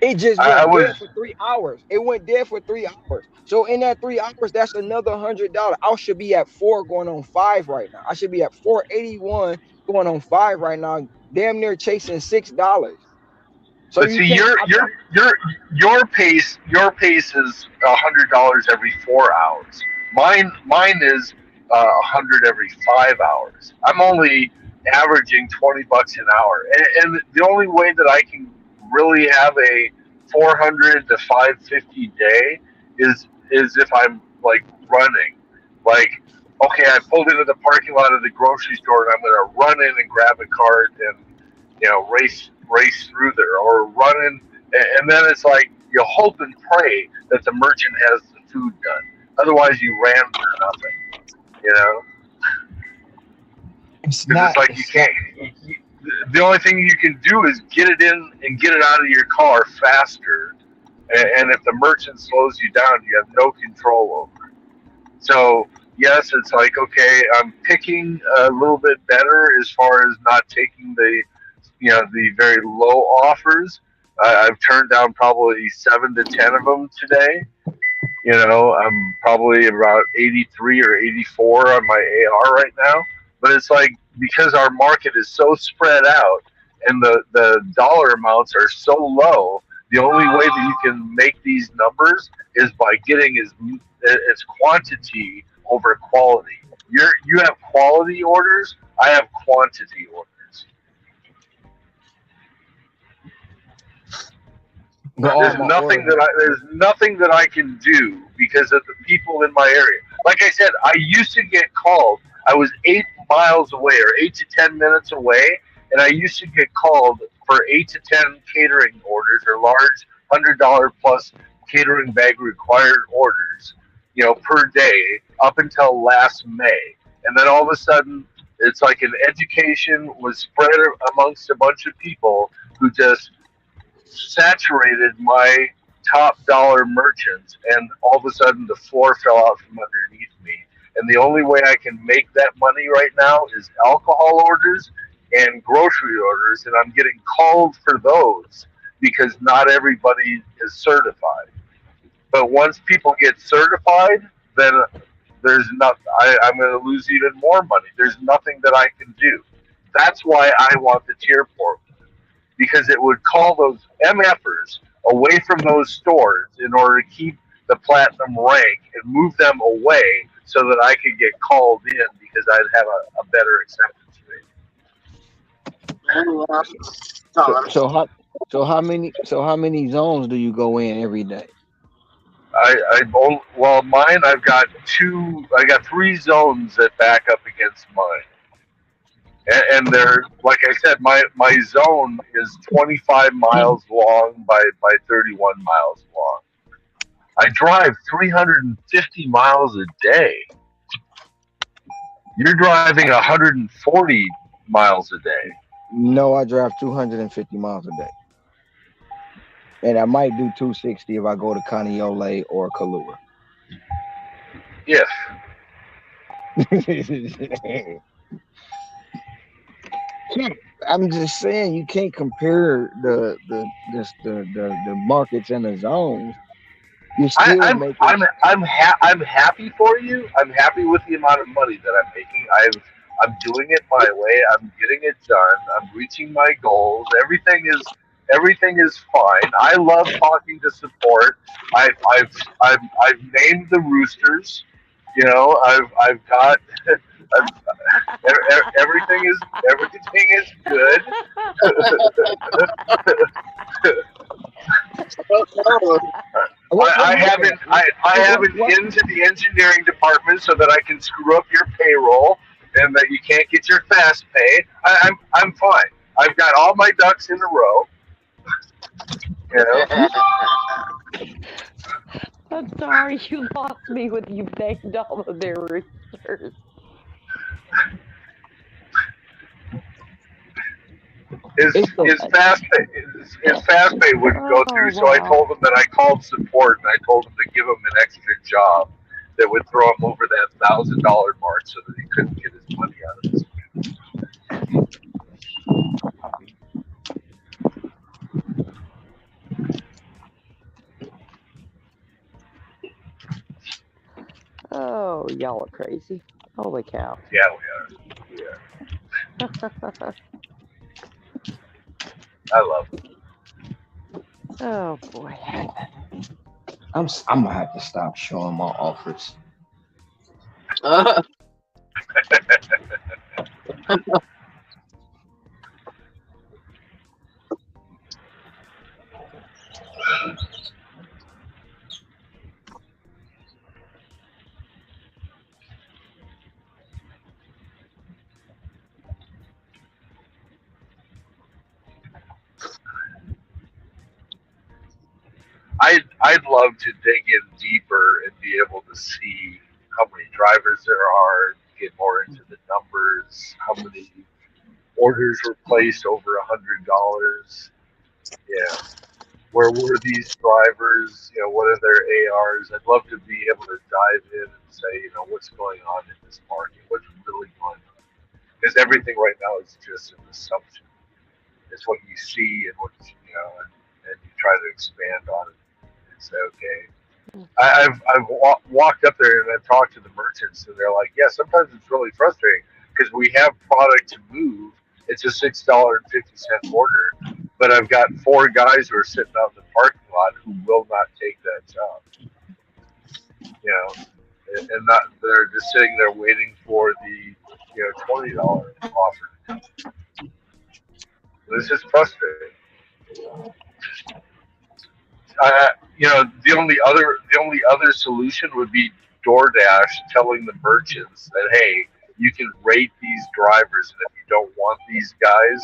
It just I went was dead for 3 hours. It went dead for 3 hours. So in that 3 hours, that's another $100. I should be at 4 going on 5 right now. I should be at 481 going on 5 right now. Damn near chasing $6. So But you see, can't. your pace is $100 every 4 hours. Mine is 100 every 5 hours. I'm only averaging $20 an hour, and the only way that I can really have a 400 to 550 day is if I'm like running, like. Okay, I pulled into the parking lot of the grocery store and I'm going to run in and grab a cart and race through there or running, and then it's like you hope and pray that the merchant has the food done. Otherwise, you ran for nothing. You know, It's because not. it's like you It's not. can't. The only thing you can do is get it in and get it out of your car faster. And if the merchant slows you down, you have no control over it. So yes, it's like okay, I'm picking a little bit better as far as not taking the very low offers. I've turned down probably 7 to 10 of them today. I'm probably about 83 or 84 on my AR right now. But it's like because our market is so spread out and the dollar amounts are so low, the only way that you can make these numbers is by getting as quantity over quality. You have quality orders. I have quantity orders. But all my orders. There's nothing that I can do because of the people in my area. Like I said, I used to get called. I was 8 miles away or 8 to 10 minutes away, and I used to get called for 8 to 10 catering orders or large $100 plus catering bag required orders, per day up until last May, and then all of a sudden it's like an education was spread amongst a bunch of people who just saturated my top dollar merchants, and all of a sudden the floor fell out from underneath me. And the only way I can make that money right now is alcohol orders and grocery orders, and I'm getting called for those because not everybody is certified. But once people get certified, then there's not. I'm going to lose even more money. There's nothing that I can do. That's why I want the tier four, because it would call those MFers away from those stores in order to keep the platinum rank and move them away so that I could get called in because I'd have a better acceptance So rate. so how how many zones do you go in every day? Well, mine, I've got two. I got 3 zones that back up against mine, and they're like I said, my zone is 25 miles long by 31 miles long. I drive 350 miles a day. You're driving 140 miles a day. No, I drive 250 miles a day. And I might do 260 if I go to Conneole or Kahlua. Yes. I'm just saying you can't compare the markets and the zones. You I, still I'm make it. I'm happy for you. I'm happy with the amount of money that I'm making. I'm doing it my way. I'm getting it done. I'm reaching my goals. Everything Everything is fine. I love talking to support. I've named the roosters. You know, I've got I've, everything is good. I haven't I haven't into the engineering department so that I can screw up your payroll and that you can't get your fast pay. I'm fine. I've got all my ducks in a row. You know. I'm sorry, you lost me with you named all of their roosters. His fast pay wouldn't go Oh through, so I wow. told him that I called support and I told him to give him an extra job that would throw him over that $1,000 mark so that he couldn't get his money out of his. Oh, y'all are crazy. Holy cow. Yeah, we are. Yeah, I love him. Oh boy. I'm gonna have to stop showing my offers. I'd love to dig in deeper and be able to see how many drivers there are, get more into the numbers, how many orders were placed over $100. Yeah, where were these drivers? You know, what are their ARs? I'd love to be able to dive in and say, you know, what's going on in this market, what's really going on, because everything right now is just an assumption. It's what you see and what you know, and you try to expand on it and say, okay, I've walked up there and I've talked to the merchants and they're like, yeah, sometimes it's really frustrating because we have product to move. It's a $6.50 order, but I've got four guys who are sitting out in the parking lot who will not take that job. You know, and not they're just sitting there waiting for the $20 offer. This is frustrating. The only other solution would be DoorDash telling the merchants that hey, you can rate these drivers, and if you don't want these guys,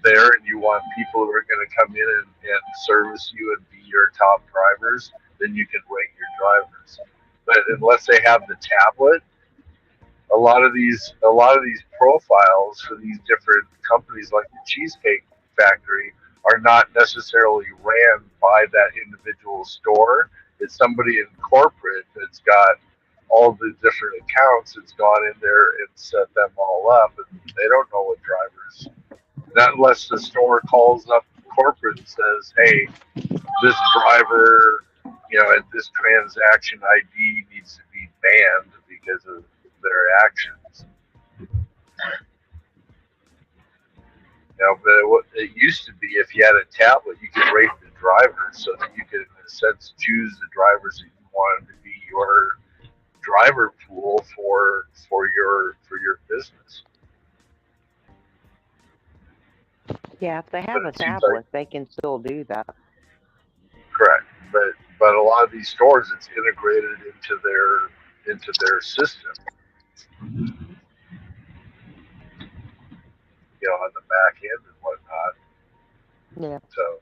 there, and you want people who are going to come in and service you and be your top drivers, then you can rate your drivers. But unless they have the tablet, a lot of these profiles for these different companies like the Cheesecake Factory are not necessarily ran by that individual store. It's somebody in corporate that's got all the different accounts that's gone in there and set them all up, and they don't know what drivers. Not unless the store calls up corporate and says, "Hey, this driver, at this transaction ID needs to be banned because of their actions." But it used to be if you had a tablet, you could rate the drivers so that you could, in a sense, choose the drivers that you wanted to be your driver pool for your business. Yeah, if they But have a it seems like tablet, they can still do that. correct. But a lot of these stores, it's integrated into their system, on the back end and whatnot. Yeah. So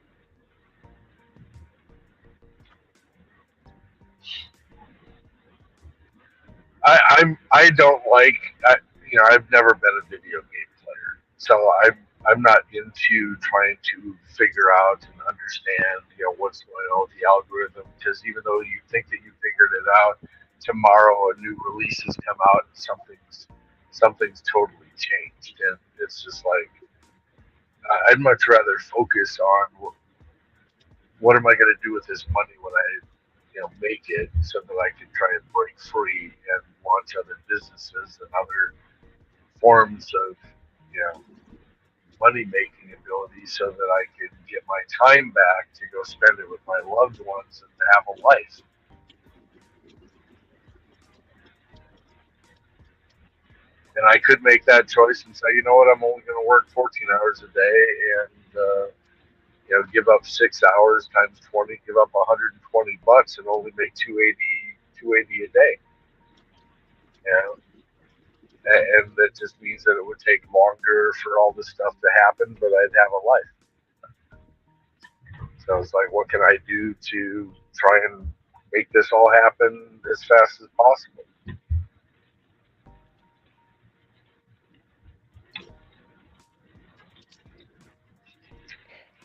I don't like I've never been a video game player, so I'm not into trying to figure out and understand what's going on with the algorithm, because even though you think that you figured it out, tomorrow a new release has come out and something's totally changed, and it's just like I'd much rather focus on what am I going to do with this money when I make it, so that I can try and break free and launch other businesses and other forms of you know money making ability so that I could get my time back to go spend it with my loved ones and to have a life. And I could make that choice and say, you know what, I'm only going to work 14 hours a day and, give up 6 hours times 20, give up $120 and only make 280 a day. And that just means that it would take longer for all this stuff to happen, but I'd have a life. So it's like, what can I do to try and make this all happen as fast as possible?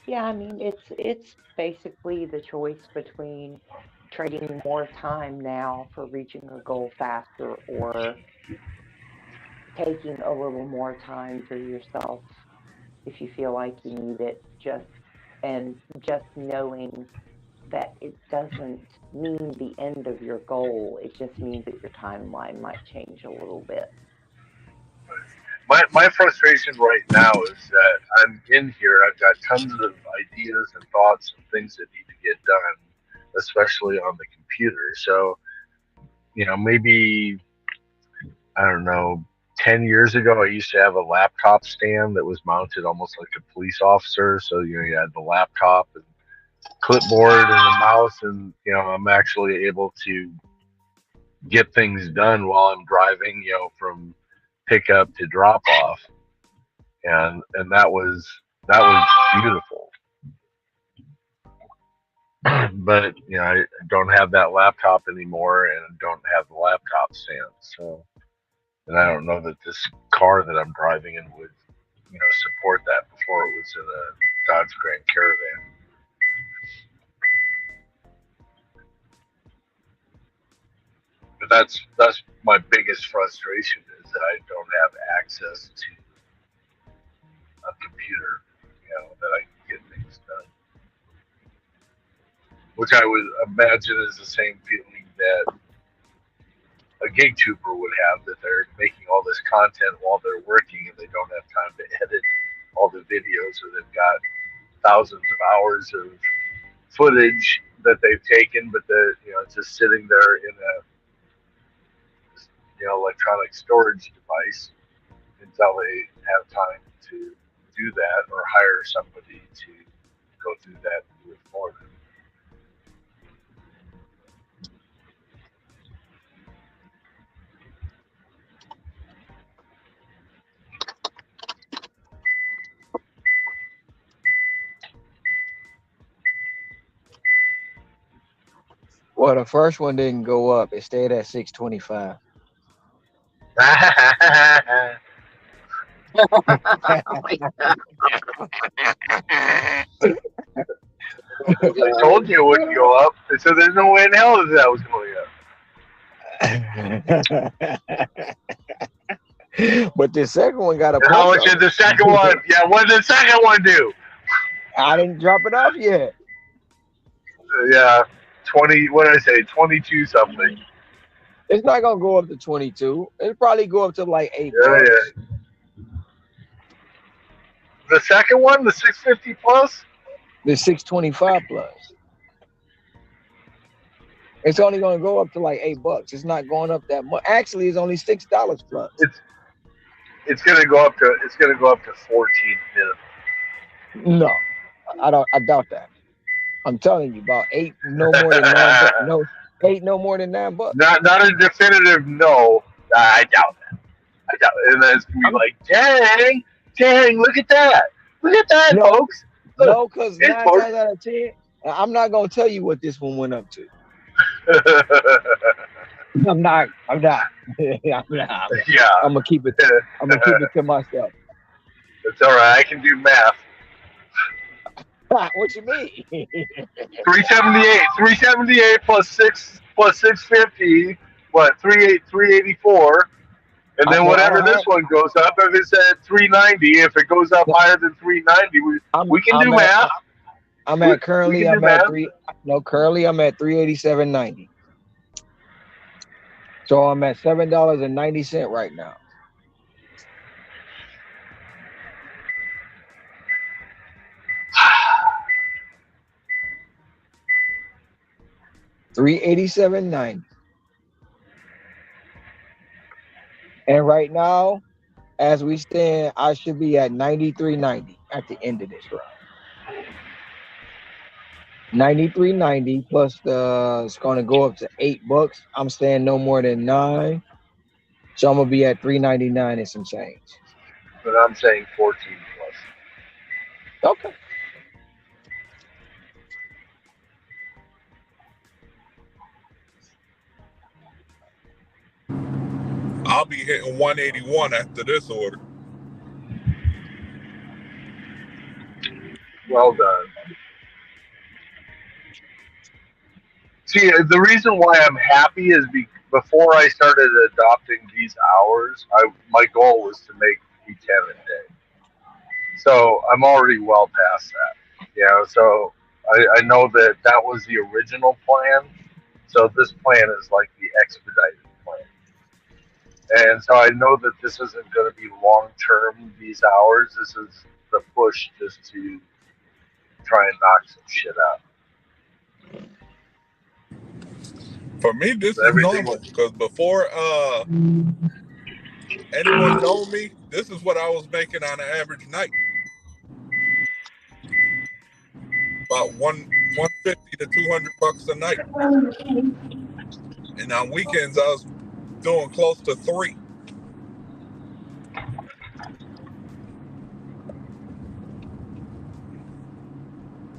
Yeah, I mean it's basically the choice between trading more time now for reaching a goal faster or taking a little more time for yourself if you feel like you need it, just knowing that it doesn't mean the end of your goal. It just means that your timeline might change a little bit. My frustration right now is that I'm in here. I've got tons of ideas and thoughts and things that need to get done, especially on the computer. So, maybe, I don't know, 10 years ago, I used to have a laptop stand that was mounted almost like a police officer. So, you had the laptop and clipboard and a mouse, and, I'm actually able to get things done while I'm driving, from pickup to drop off. And that was beautiful. But I don't have that laptop anymore, and don't have the laptop stand. So, and I don't know that this car that I'm driving in would, support that before it was in a Dodge Grand Caravan. But that's my biggest frustration is that I don't have access to a computer, that I can get things done. Which I would imagine is the same feeling that a gig tuber would have, that they're making all this content while they're working and they don't have time to edit all the videos, or they've got thousands of hours of footage that they've taken, but it's just sitting there in a electronic storage device until they have time to do that or hire somebody to go through that and do it for them. Well, the first one didn't go up. It stayed at 625. I told you it wouldn't go up. So there's no way in hell that was going up. But the second one got a and how punch much on did the it. second one? Yeah, what did the second one do? I didn't drop it off yet. Yeah, 20. What did I say? 22 something. It's not gonna go up to 22. It'll probably go up to like $8. Yeah. The second one, the 650 plus. The 625 plus. It's only gonna go up to like $8. It's not going up that much. Actually, it's only $6 plus. It's gonna go up to 14 minimum. No, I doubt that. I'm telling you, about $8, no more than $9. No, $8, no more than $9. Not a definitive no. I doubt that. I doubt it. And then it's gonna be like, dang, look at that, no, folks. no, because 9 folks. times out of 10, I'm not gonna tell you what this one went up to. I'm not. I'm not. I'm not. Yeah. I'm gonna keep it. I'm gonna keep it to myself. It's all right. I can do math. What you mean? 378 plus 650. What? 384. And then whatever this one goes up, if it's at 390, if it goes up higher than 390, we can do math. Currently I'm at 387.90. So I'm at $7.90 right now. $387.90. And right now, as we stand, I should be at $93.90 at the end of this run. $93.90 plus it's gonna go up to $8. I'm staying no more than 9. So I'm gonna be at $399 and some change. But I'm saying 14 plus. Okay. I'll be hitting 181 after this order. Well done. See, the reason why I'm happy is before I started adopting these hours, my goal was to make E10 a day. So I'm already well past that. You know, so I know that that was the original plan. So this plan is like the expedited plan. And so I know that this isn't going to be long term, these hours. This is the push just to try and knock some shit out. For me, this is Everything. normal because before anyone know me, this is what I was making on an average night. About 150 to $200 a night. And on weekends I was doing close to 3.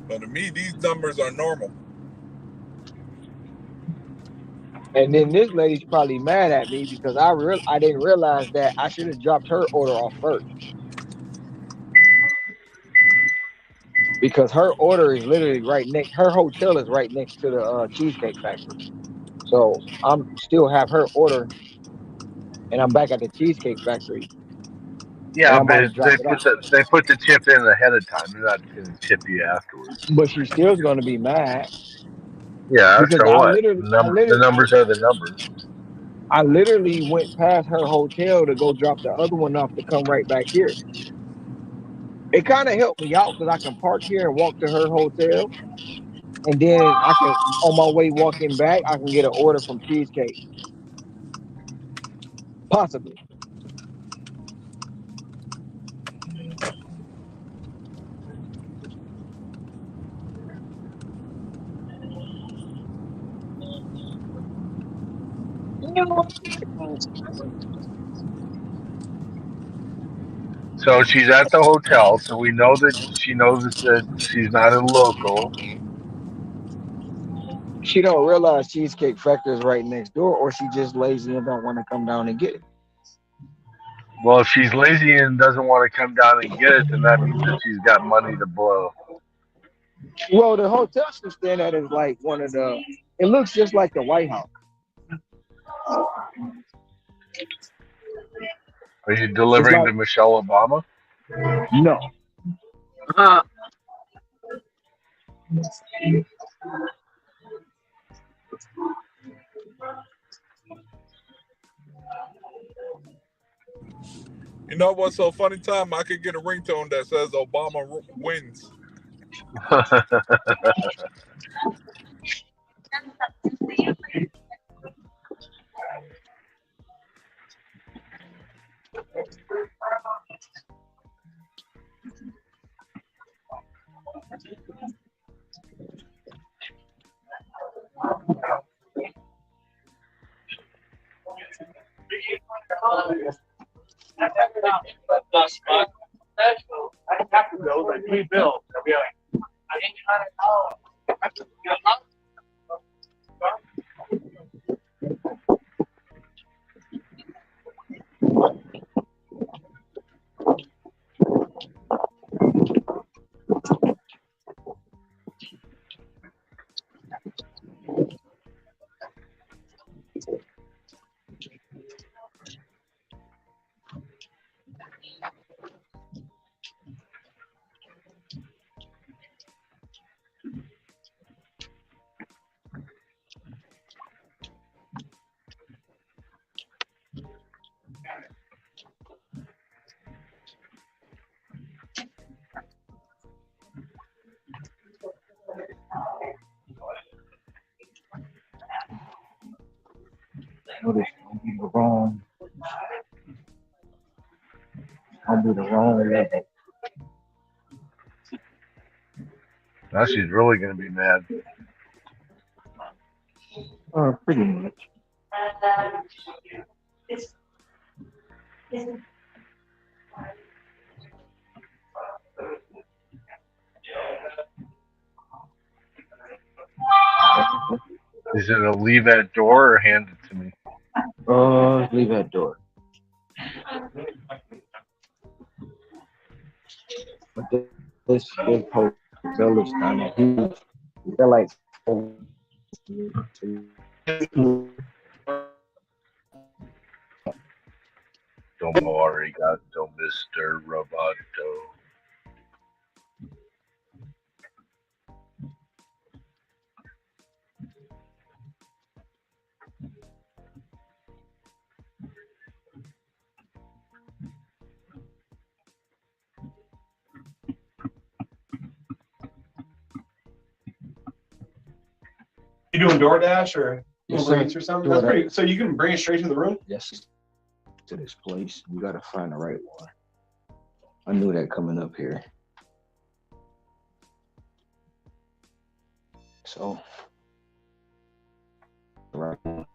But to me, these numbers are normal. And then this lady's probably mad at me because I didn't realize that I should have dropped her order off first. Because her order is literally right next. Her hotel is right next to the Cheesecake Factory. So I'm still have her order, and I'm back at the Cheesecake Factory, and Yeah, I'm about but to drop it off. they put the tip in ahead of time. They're not going to tip you afterwards. But she still's going to be mad Yeah, because so I what? literally, I The literally, numbers are the numbers. I literally went past her hotel to go drop the other one off to come right back here. It kind of helped me out because I can park here and walk to her hotel, and then I can, on my way walking back, I can get an order from Cheesecake, possibly. So she's at the hotel, so we know that she knows that she's not a local. She don't realize Cheesecake Factory is right next door, or she just lazy and don't want to come down and get it. Well, if she's lazy and doesn't want to come down and get it, then that means that she's got money to blow. Well, the hotel she's staying at is like one of the. It looks just like the White House. Are you It's delivering like to Michelle Obama? no. You know what's so funny, Tom? I could get a ringtone that says Obama wins. I have to go, like, we built. I'll be like, I didn't try to call. No, this gonna be the wrong. Gonna be the wrong level. Now she's really gonna be mad. Pretty much. Is it a leave at door or hand it to me? Leave that door. But this hotel is kind of huge. They're like, Domo arigato, Mr. Roboto. You doing DoorDash or Yes, Uber sir. Eats or something? Do That's it. pretty. So you can bring it straight to the room. Yes, to this place. You gotta find the right one. I knew that coming up here. So, right one.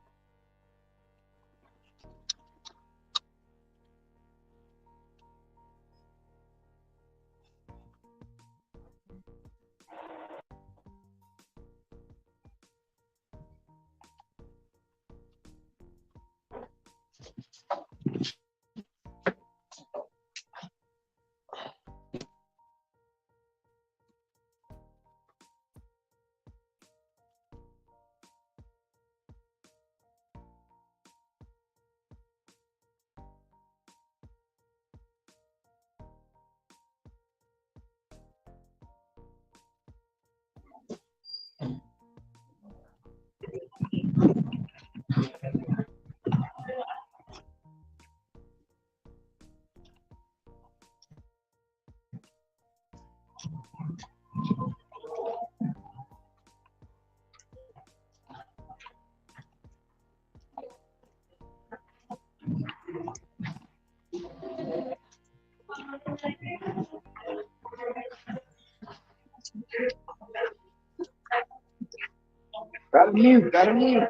Got a mute. Got a mute.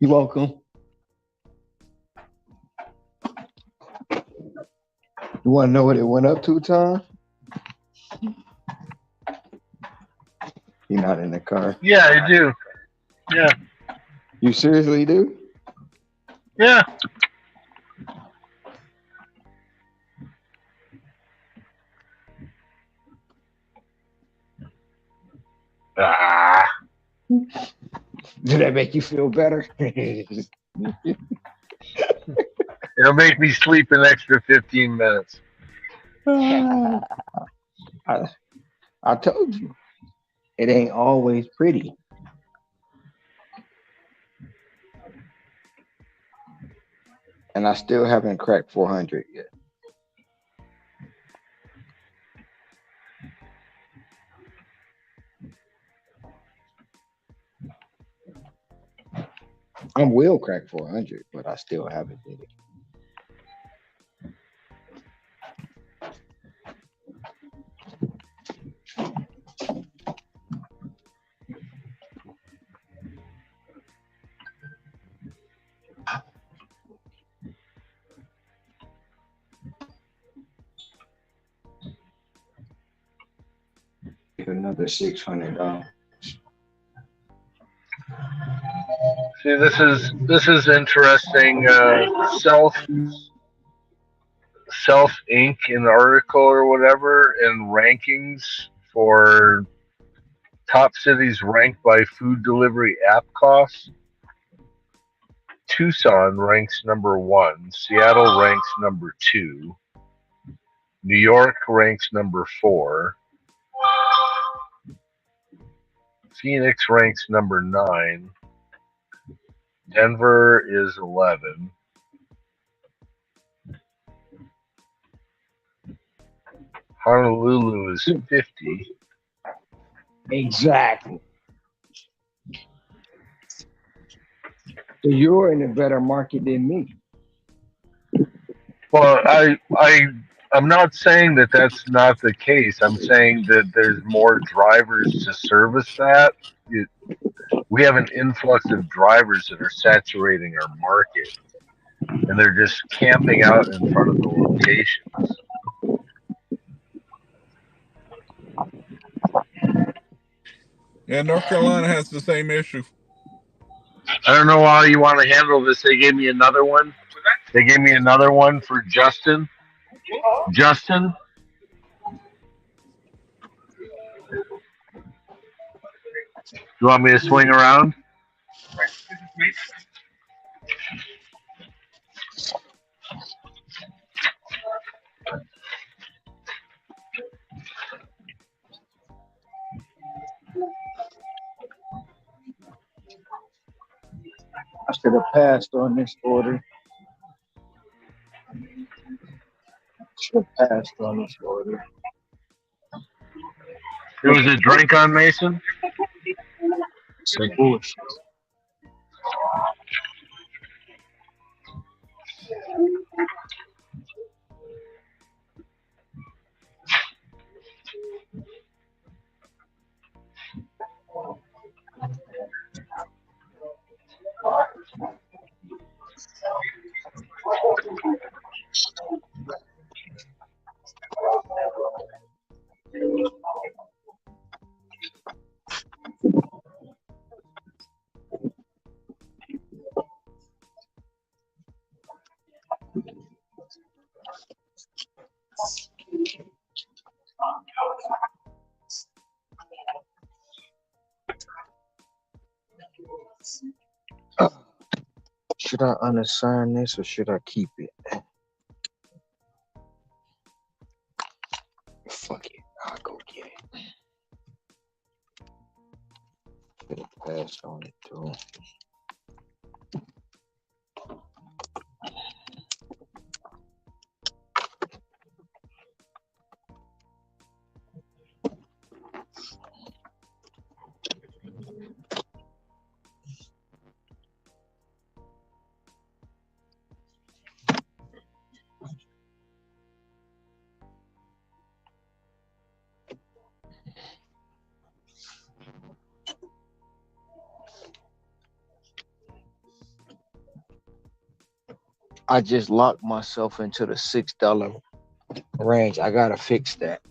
You're welcome. You want to know what it went up to, Tom? You're not in the car. Yeah, I do. Yeah. You seriously do? Yeah. Ah. Do that make you feel better? It'll make me sleep an extra 15 minutes. I, I told you, it ain't always pretty. And I still haven't cracked 400 yet. I will crack 400, but I still haven't did it. Another $600. See, this is interesting. Self Inc. an article or whatever and rankings for top cities ranked by food delivery app costs. Tucson ranks number one. Seattle ranks number two. New York ranks number four. Phoenix ranks number nine. Denver is 11. Honolulu is 50. Exactly. So you're in a better market than me. Well, I'm not saying that that's not the case. I'm saying that there's more drivers to service that. We have an influx of drivers that are saturating our market, and they're just camping out in front of the locations. Yeah, North Carolina has the same issue. I don't know how you want to handle this. They gave me another one. They gave me another one for Justin. Justin, you want me to swing around? I should have passed on this order. Should have passed on this order. It was a drink on Mason. Some bullshit. Should I unassign this or should I keep it? Fuck it. I'll go get it. Should have passed on it too. I just locked myself into the $6 range. I gotta fix that.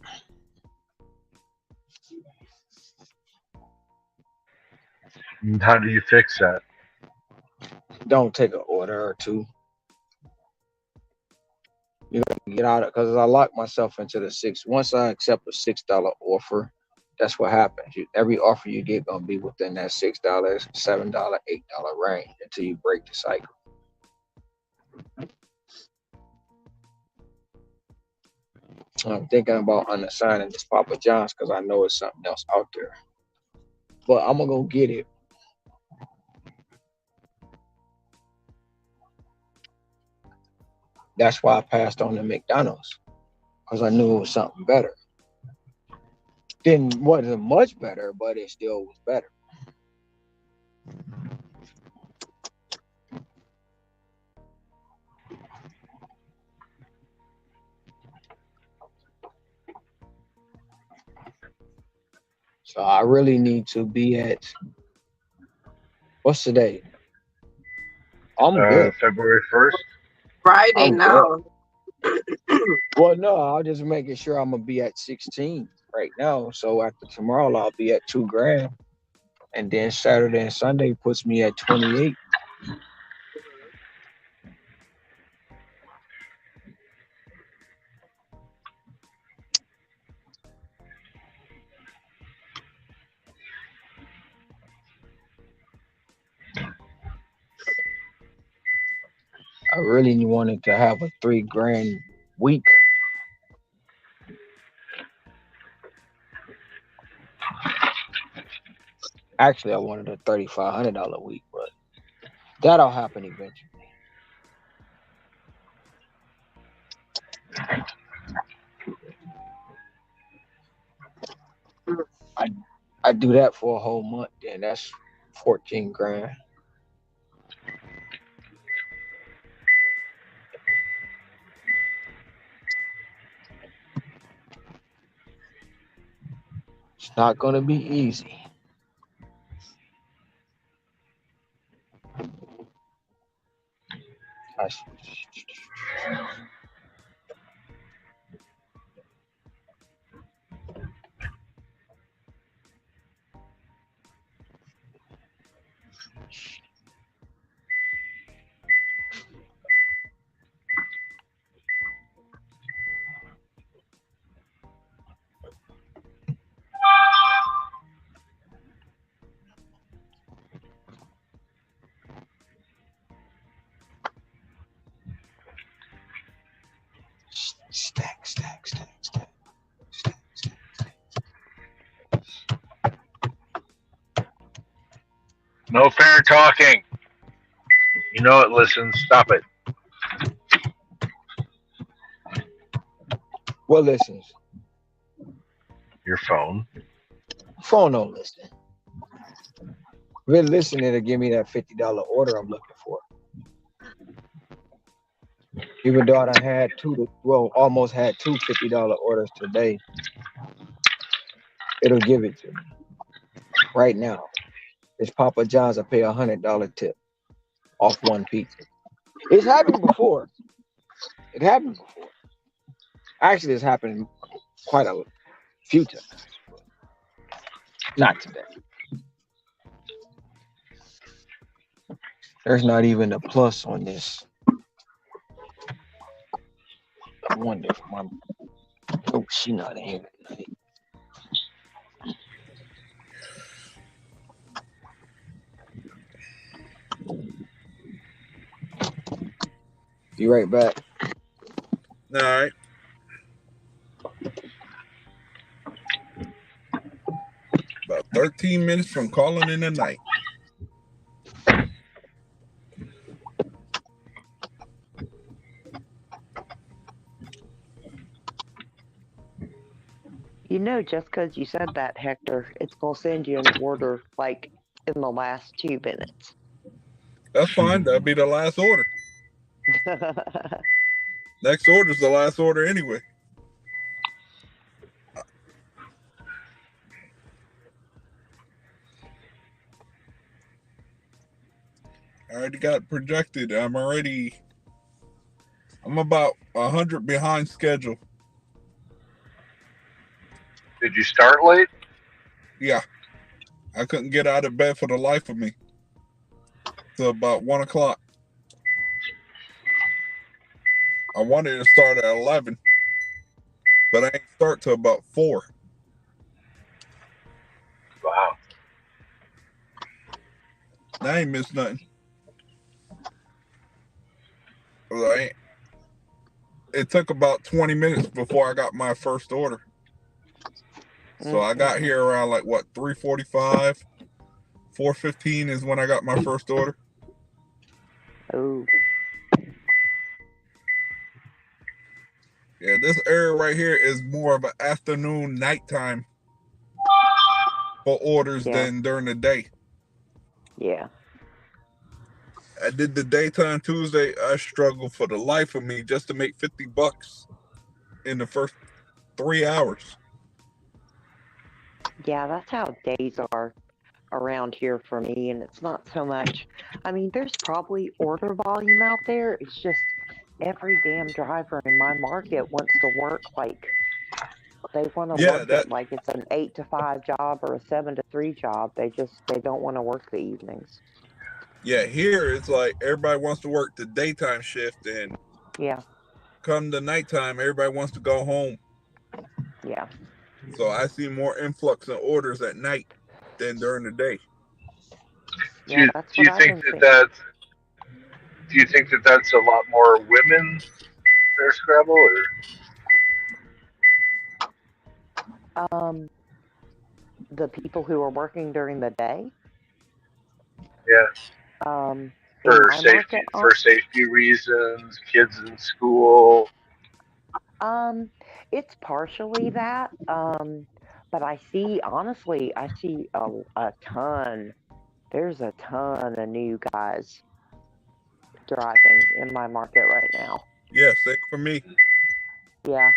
How do you fix that? Don't take an order or two. You gotta get out of because I locked myself into the six. Once I accept a $6 offer, That's what happens. Every offer you get gonna be within that $6, $7, $8 range until you break the cycle. I'm thinking about unassigning this Papa John's because I know it's something else out there. But I'm gonna go get it. That's why I passed on the McDonald's because I knew it was something better. Didn't wasn't much better, but it still was better. So I really need to be at what's today? I'm good. February 1st. Friday I'm good. now. Well, no, I'll just making sure I'm gonna be at 16 right now. So after tomorrow, I'll be at 2 grand, and then Saturday and Sunday puts me at 28. I really wanted to have a 3 grand week. Actually, I wanted a $3,500 week, but that'll happen eventually. I I do that for a whole month, then that's 14 grand. It's not gonna be easy. I, stack, stack, stack, stack. No fair talking. You know it listens. Stop it. What listens? Your phone. Phone don't listen. If it listen, it'll give me that $50 order I'm looking for. Even though I had almost had two $50 orders today, it'll give it to me right now. It's Papa John's. I pay $100 tip off one pizza. It's happened before. It happened before. Actually, it's happened quite a few times. Not today. There's not even a plus on this. I wonder if my she not in here tonight. Be right back. All right. About 13 minutes from calling in the night. You know, just because you said that, Hector, it's going to send you an order like in the last 2 minutes. That's fine. That'll be the last order. Next order's the last order anyway. I already got projected. I'm about 100 behind schedule. Did you start late? Yeah. I couldn't get out of bed for the life of me. Till about 1 o'clock. I wanted to start at 11, but I ain't start till about 4. I ain't missed nothing. Right. It took about 20 minutes before I got my first order. So I got here around like what 3:45, 4:15 is when I got my first order. Oh. Yeah, this area right here is more of an afternoon, nighttime for orders than during the day. Yeah. I did the daytime Tuesday. I struggled for the life of me just to make $50 in the first 3 hours. Yeah, that's how days are around here for me, and it's not so much. I mean, there's probably order volume out there. It's just every damn driver in my market wants to work like they want to work it like it's an 8 to 5 job or a 7 to 3 job. They don't want to work the evenings. Yeah, here it's like everybody wants to work the daytime shift, and come the nighttime, everybody wants to go home. Yeah. So I see more influx of orders at night than during the day. Do you think that's a lot more women there, Scrabble, or? The people who are working during the day. Yeah. In For my safety, market, reasons, kids in school. It's partially that. But I see, honestly, I see a ton. There's a ton of new guys driving in my market right now. Yeah, same for me. Yeah.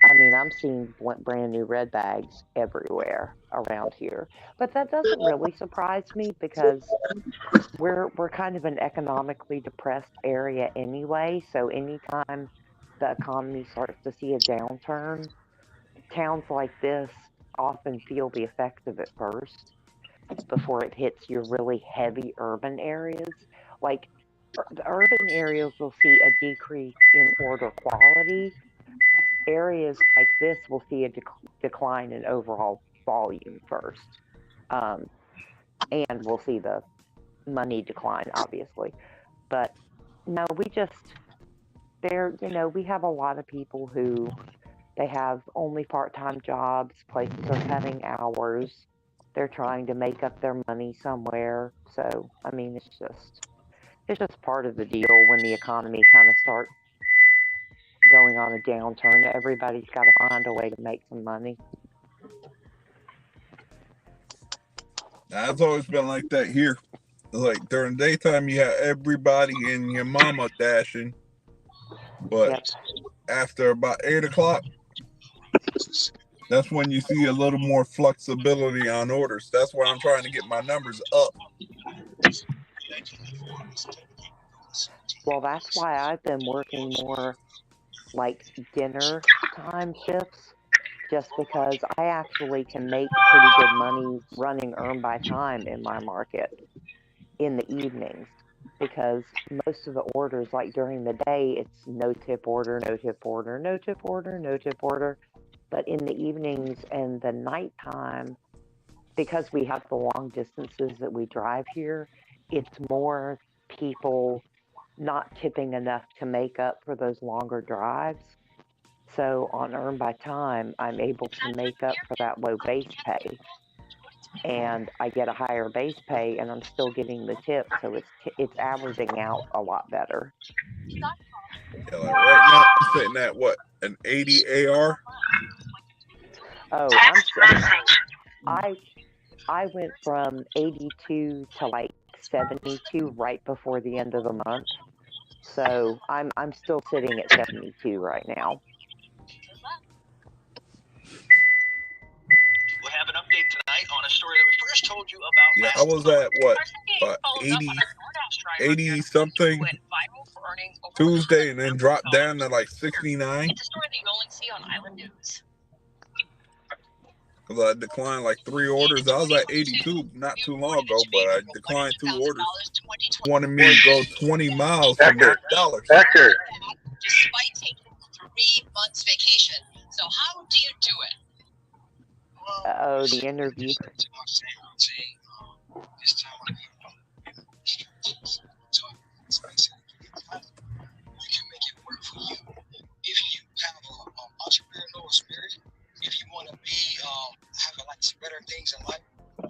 I mean, I'm seeing brand new red bags everywhere around here. But that doesn't really surprise me because we're kind of an economically depressed area anyway. So anytime the economy starts to see a downturn, towns like this often feel the effects of it first before it hits your really heavy urban areas. Like the urban areas will see a decrease in order quality. Areas like this will see a decline in overall volume first. Um, and we'll see the money decline, obviously. But no, we have a lot of people who they have only part-time jobs, places are cutting hours, they're trying to make up their money somewhere. So, I mean, it's just part of the deal when the economy kind of starts going on a downturn. Everybody's got to find a way to make some money. It's always been like that here. Like during the daytime, you have everybody and your mama dashing, but after about 8 o'clock, that's when you see a little more flexibility on orders. That's why I'm trying to get my numbers up. Well, that's why I've been working more like dinner time shifts, just because I actually can make pretty good money running earn by time in my market in the evenings, because most of the orders, like during the day, it's no tip order, no tip order, no tip order, no tip order. But in the evenings and the nighttime, because we have the long distances that we drive here, it's more people not tipping enough to make up for those longer drives. So on earn by time, I'm able to make up for that low base pay, and I get a higher base pay, and I'm still getting the tip, so it's averaging out a lot better. Yeah, like right now I'm sitting at what, an 80 AR. Oh, I went from 82 to like 72 right before the end of the month. So I'm still sitting at 72 right now. We'll have an update tonight on a story that we first told you about Yeah, last I was at what, about 80 something Tuesday, and then dropped down to like 69. It's a story that you only see on Island News. Because I declined like 3 orders. I was at 82 not too long ago, but I declined 2 orders. Wanted me to go 20 miles for $9. Despite taking 3 months vacation. So how do you do it? Oh, the interview.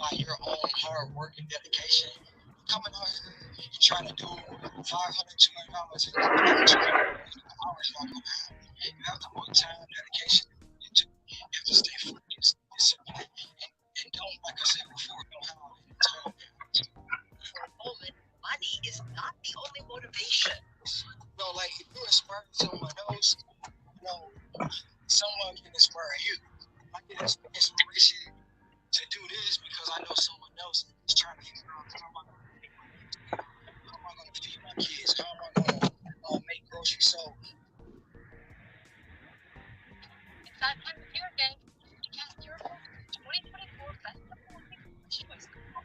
by your own hard work and dedication. Coming out here and trying to do 500, $200 hours not gonna happen. You have to put time, dedication into it. You have to stay focused, disciplined, and don't, like I said before, don't have any time. For a moment, money is not the only motivation. No, like if you inspire someone else, someone can inspire you. I get inspiration to do this because I know someone else is trying to figure out how am I going to make my next meal? How am I going to feed my kids? How am I going to make groceries? So It's that time of year again. To cast your vote for the 2024 Best Performing Choice Show.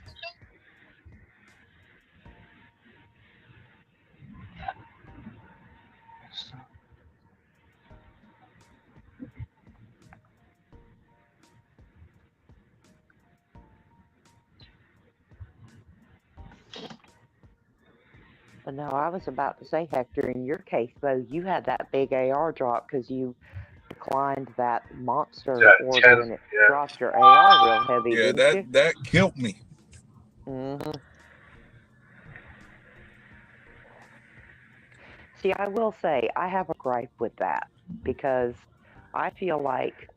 But no, I was about to say, Hector, in your case, though, you had that big AR drop because you declined that monster Yeah, order 10. and it Yeah. dropped your AR real heavy, Yeah, didn't you? that killed me. Mm-hmm. See, I will say I have a gripe with that because I feel like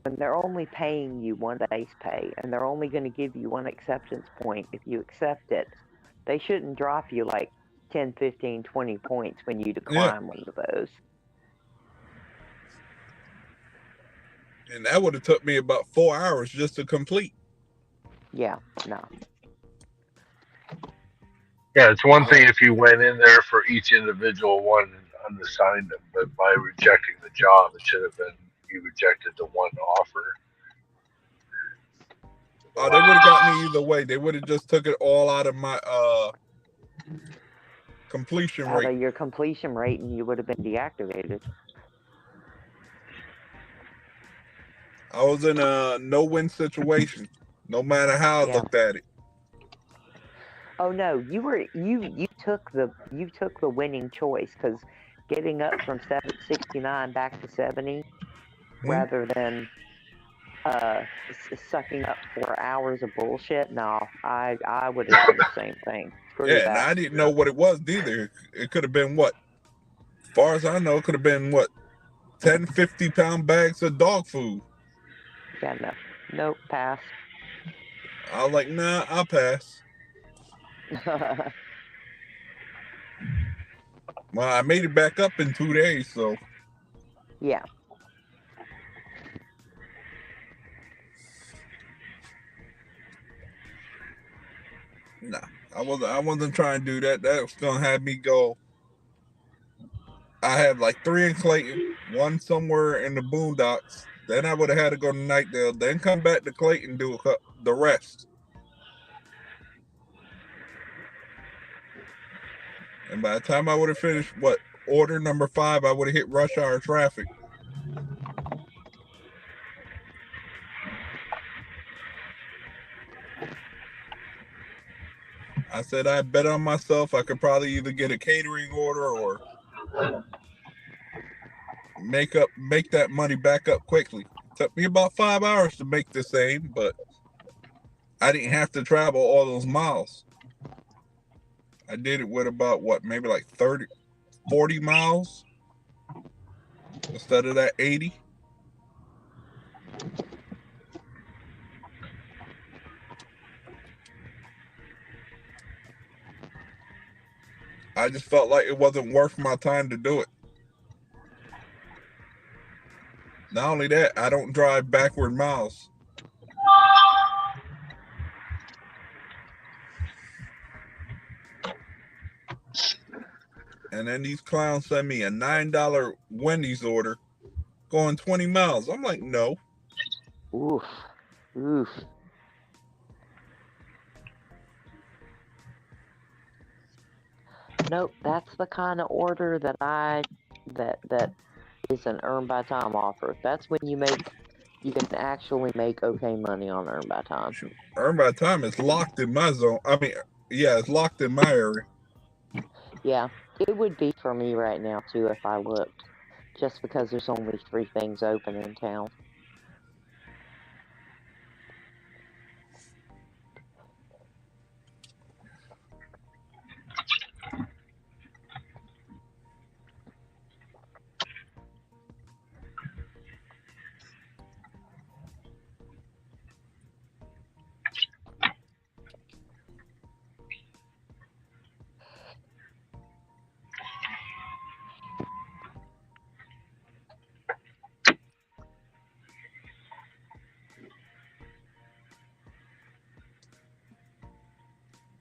when they're only paying you one base pay and they're only going to give you one acceptance point if you accept it, they shouldn't drop you like 10, 15, 20 points when you Yeah. decline one of those. And that would have took me about 4 hours just to complete. Yeah, no. Yeah, it's one thing if you went in there for each individual one and unassigned them, but by rejecting the job, it should have been you rejected the one offer. Oh, they would have got me either way. They would have just took it all out of my completion Out rate. of your completion rate, and you would have been deactivated. I was in a no-win situation, no matter how I Yeah. looked at it. Oh no, you took the winning choice because getting up from 69 back to 70 rather than sucking up 4 hours of bullshit. No, I would have done the same thing. Screw Yeah, and that. I didn't know what it was either. It could have been what? As far as I know, it could have been what? 10, 50-pound bags of dog food. Yeah, no. Nope, pass. I was like, nah, I'll pass. Well, I made it back up in 2 days, so. Yeah. Nah, I wasn't trying to do that. That was gonna have me go. I had like 3 in Clayton, 1 somewhere in the boondocks. Then I would have had to go to Nightdale, then come back to Clayton and do the rest. And by the time I would have finished order number 5, I would have hit rush hour traffic. I said I bet on myself. I could probably either get a catering order or make that money back up quickly. It took me about 5 hours to make the same, but I didn't have to travel all those miles. I did it with about maybe like 30, 40 miles instead of that 80. I just felt like it wasn't worth my time to do it. Not only that, I don't drive backward miles. And then these clowns send me a $9 Wendy's order going 20 miles. I'm like, no. Oof. Oof. Nope, that's the kind of order that is an earn by time offer. That's when you can actually make okay money on earn by time. Earn by time is locked in my zone. I mean, yeah, it's locked in my area. Yeah, it would be for me right now too if I looked, just because there's only 3 things open in town.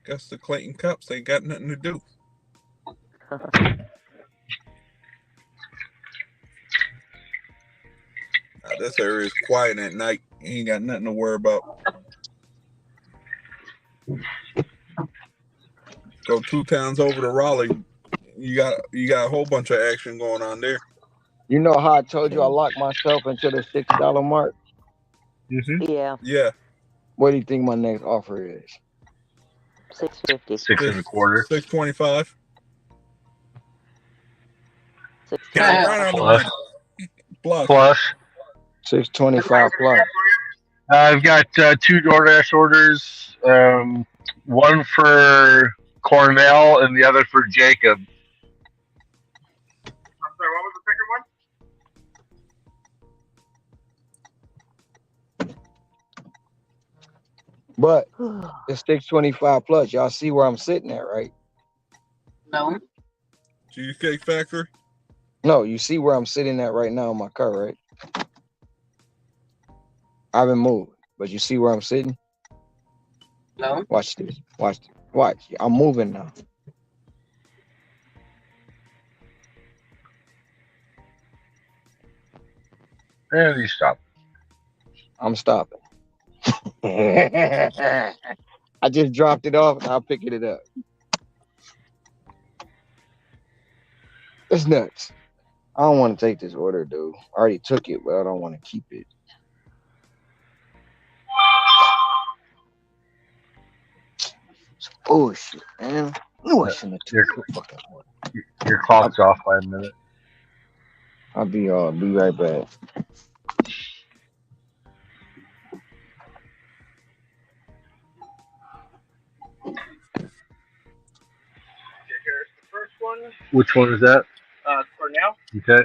Guess the Clayton Cups ain't got nothing to do. This area is quiet at night. You ain't got nothing to worry about. Go 2 towns over to Raleigh. You got a whole bunch of action going on there. You know how I told you I locked myself into the $6 mark? Yeah. Yeah. What do you think my next offer is? $6.50. 6 1/4. 6.25. Got it right on the Plus. money. Plus. Plus. 625 plus. I've got 2 DoorDash orders. One for Cornell and the other for Jacob. I'm sorry, what was the second one? But it's 625 plus. Y'all see where I'm sitting at, right? No. Cheesecake Factory? No, you see where I'm sitting at right now in my car, right? I haven't moved, but you see where I'm sitting? No. Watch this. Watch. I'm moving now. And he stopped. I'm stopping. I just dropped it off and I'll pick it up. It's nuts. I don't want to take this order, dude. I already took it, but I don't want to keep it. It's bullshit, man. No, I shouldn't have took the fucking order. Your clock's off by a minute. I'll be right back. Here's the first one. Which one is that? Cornell. Okay.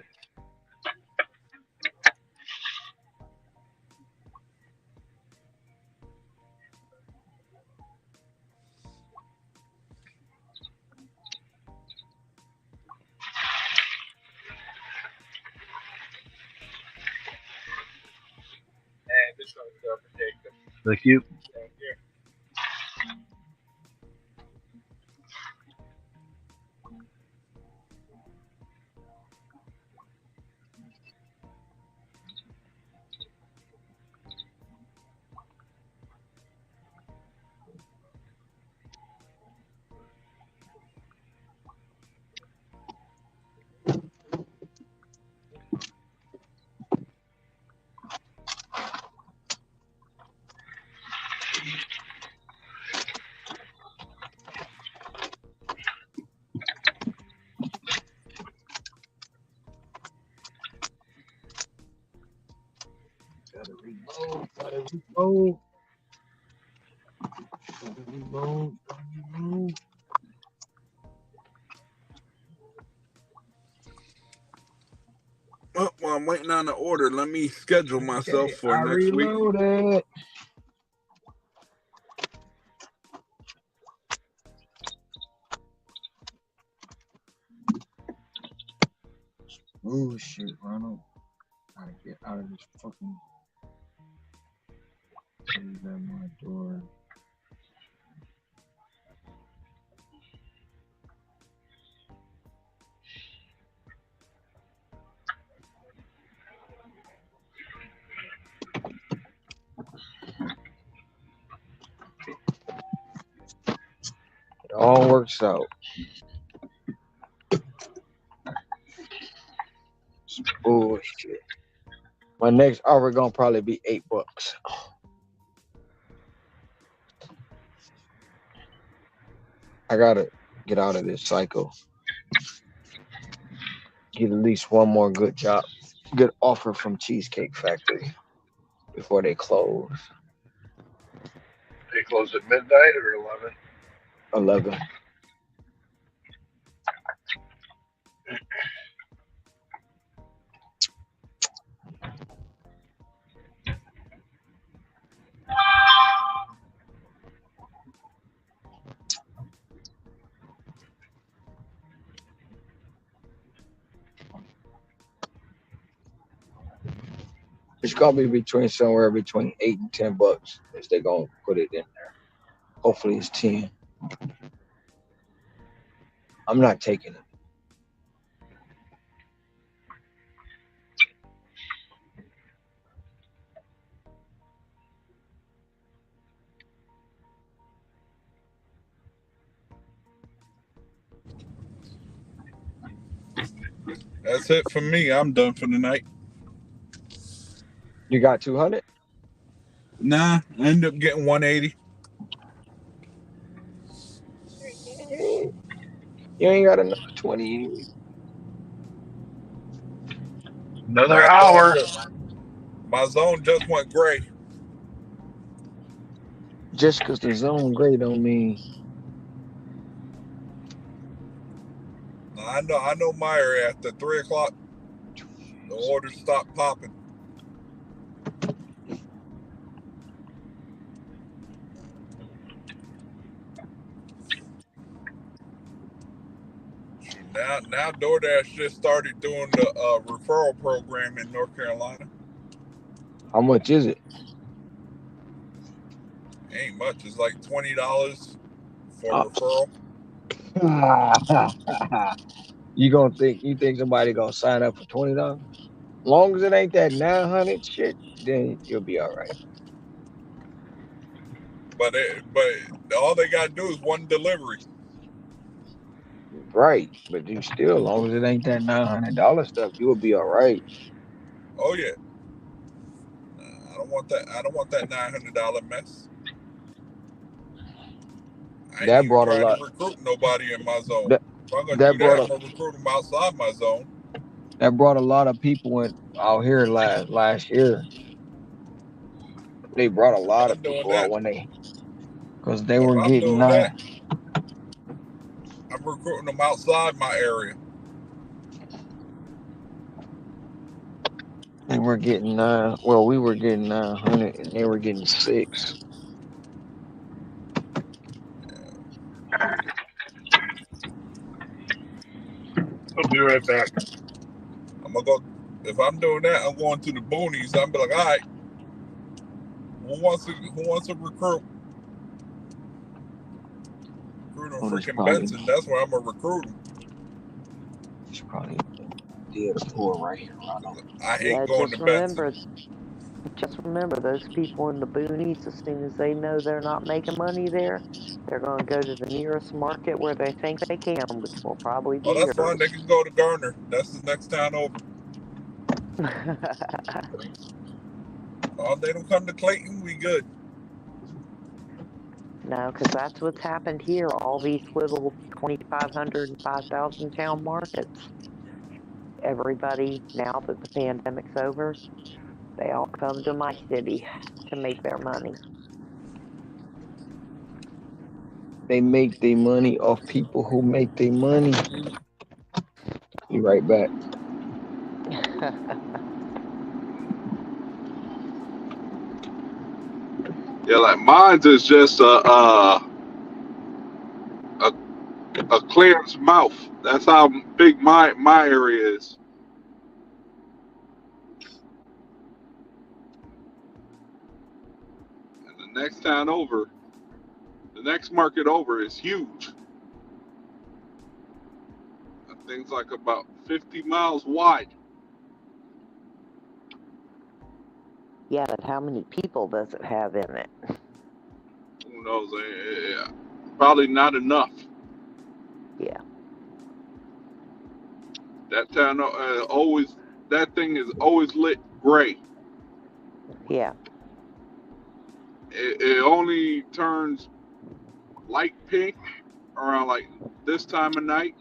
And this one's for Jacob. Thank you. Thank you. Gotta reload. Gotta reload. Oh, well, I'm waiting on the order. Let me schedule myself for I next week. reloaded. Oh shit, Ronald. Gotta get out of this fucking. Leave at my door. It all works out. It's bullshit. My next offer gonna probably be $8. I gotta get out of this cycle. Get at least one more good offer from Cheesecake Factory before they close. They close at midnight or 11? 11. It's gonna be somewhere between $8 and $10 if they're gonna put it in there. Hopefully it's 10. I'm not taking it. That's it for me. I'm done for the night. You got 200? Nah, I end up getting 180. You ain't got another 20 anyway. Another hour. My zone just went gray. Just because the zone gray don't mean I know my area after 3 o'clock, the orders stop popping. Now DoorDash just started doing the referral program in North Carolina. how much is it? Ain't much. It's like $20 for Oh. referral. You think somebody gonna sign up for $20? Long as it ain't that 900 shit, then you'll be all right. But all they gotta do is one delivery. Right, but you still, long as it ain't that $900 stuff, you'll be all right. Oh yeah. I don't want that. I don't want that $900 mess. I ain't That even brought a trying to lot. recruit nobody in my zone. That If I'm gonna that do brought that, a I'm gonna recruit them outside my zone. that brought a lot of people in out here last year. They brought a If lot I'm of doing people out that, when because they if were I'm getting doing that, I'm recruiting them outside my area. they were getting well, we were getting 900 and they were getting 6. I'll be right back. I'm gonna go. If I'm doing that, I'm going to the boonies. I'm be like, all right, who wants to recruit? Recruiting Oh, freaking Benson. That's where I'm gonna recruit them. There's probably a deal store right here around I Yeah, hate going to Benson. just remember those people in the boonies, as soon as they know they're not making money there, they're going to go to the nearest market where they think they can, which will probably be Oh, that's fine. They yours. can go to Garner. That's the next town over. Oh, they don't come to Clayton. We good. No, because that's what's happened here. All these little 2,500 and 5,000 town markets. Everybody, now that the pandemic's over, they all come to my city to make their money. They make their money off people who make their money. Be right back. Yeah, like mine's is just a clearance mouth. That's how big my area is. And the next town over, the next market over is huge. That thing's like about 50 miles wide. Yeah, but how many people does it have in it? Who knows? Probably not enough. Yeah. That town always, that thing is always lit gray. Yeah. It only turns light pink around like this time of night.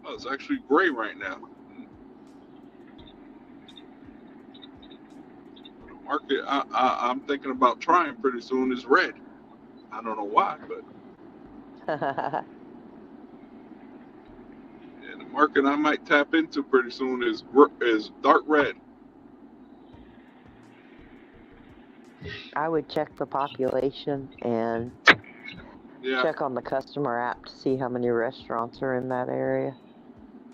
Oh, it's actually gray right now. The market I'm thinking about trying pretty soon is red. I don't know why, but yeah, the market I might tap into pretty soon is dark red. I would check the population and Yeah, check on the customer app to see how many restaurants are in that area.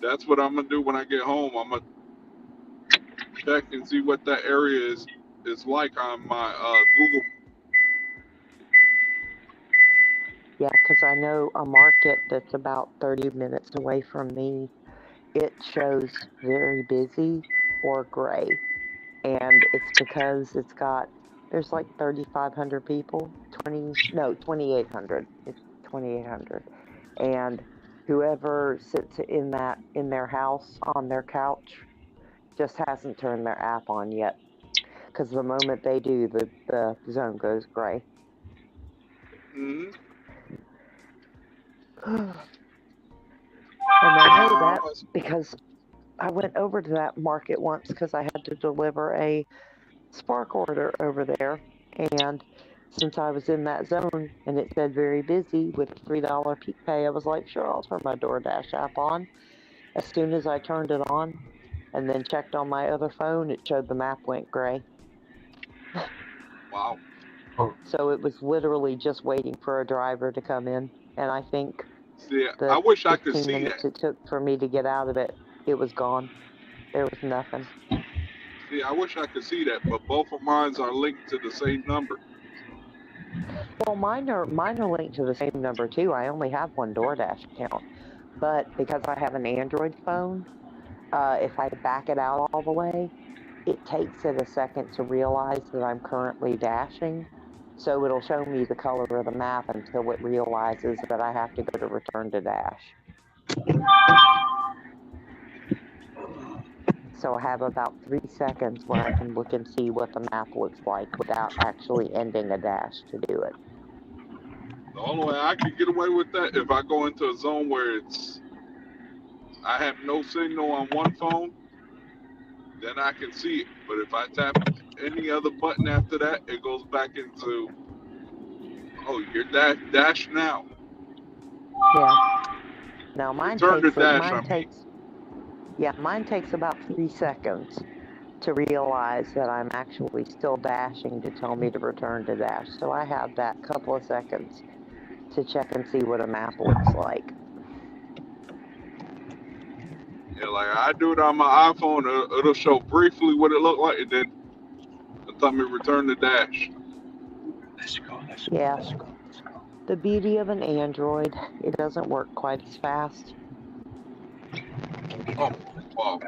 that's what I'm gonna do when I get home. check and see what that area is like on my Google. Yeah, because I know a market that's about 30 minutes away from me, it shows very busy or gray. And it's because there's like 3,500 people, 2,800. It's 2,800. And whoever sits in their house on their couch just hasn't turned their app on yet. Because the moment they do, the zone goes gray. Mm-hmm. And I know that because I went over to that market once because I had to deliver a Spark order over there. And since I was in that zone and it said very busy with $3 peak pay, I was like, sure, I'll turn my DoorDash app on. As soon as I turned it on and then checked on my other phone, it showed the map went gray. Wow. So it was literally just waiting for a driver to come in. And I think See, the I wish I could 15 see minutes that. it took for me to get out of it, it was gone. There was nothing. See, I wish I could see that, but both of mine are linked to the same number. Well, mine are linked to the same number too. I only have one DoorDash account, but because I have an Android phone, if I back it out all the way, it takes it a second to realize that I'm currently dashing. So it'll show me the color of the map until it realizes that I have to go to return to dash. So I have about 3 seconds where I can look and see what the map looks like without actually ending a dash to do it. The only way I could get away with that if I go into a zone where I have no signal on one phone, then I can see it. But if I tap any other button after that, it goes back into, oh, you're dash now. Yeah. Now mine Return to takes it. dash, I mean. Mine takes about 3 seconds to realize that I'm actually still dashing to tell me to return to dash. So I have that couple of seconds to check and see what a map looks like. Yeah, like I do it on my iPhone, it'll show briefly what it looked like, and then it'll tell me return to dash. Yeah. The beauty of an Android, it doesn't work quite as fast. Oh, wow.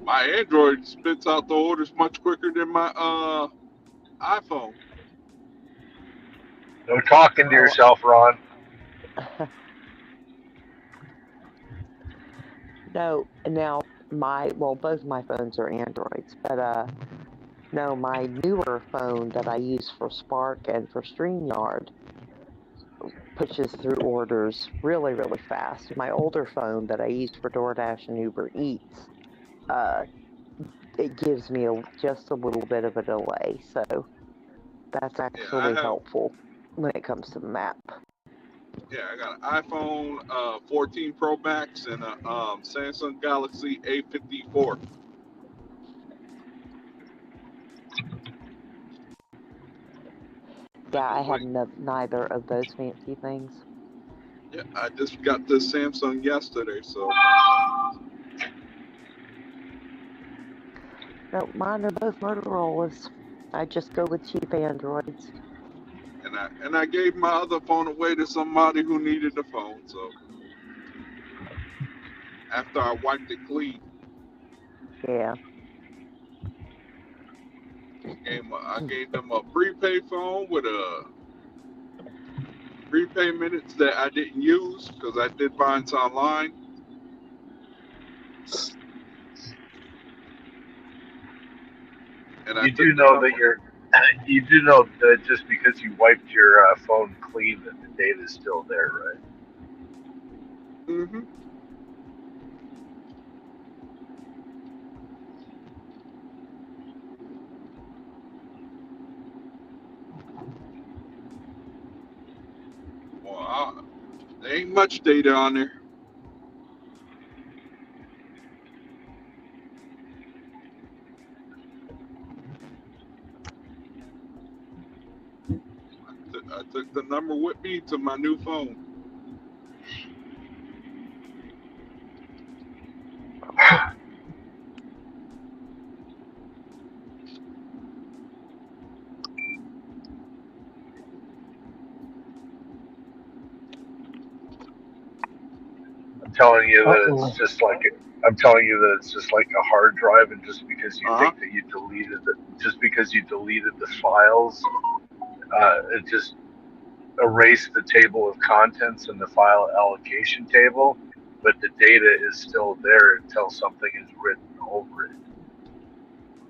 My Android spits out the orders much quicker than my iPhone. No talking to yourself, Ron. No, now both my phones are Androids, but no, my newer phone that I use for Spark and for StreamYard pushes through orders really, really fast. My older phone that I use for DoorDash and Uber Eats, it gives me just a little bit of a delay, so that's actually helpful when it comes to the map. Yeah, I got an iPhone 14 Pro Max and a Samsung Galaxy A54. Yeah, I have neither of those fancy things. Yeah, I just got this Samsung yesterday, so. No, mine are both Motorola's. I just go with cheap Androids. And I gave my other phone away to somebody who needed the phone, so. After I wiped it clean. Yeah. I gave them a prepaid phone with a prepaid minutes that I didn't use because I did mine online. And You do know that just because you wiped your phone clean, that the data is still there, right? Mm-hmm. Well, there ain't much data on there. I took the number with me to my new phone. telling you that Uh-oh. it's just like I'm telling you that it's just like a hard drive, and just because you Uh huh. think that you deleted it, just because you deleted the files, it just erased the table of contents and the file allocation table, but the data is still there until something is written over it.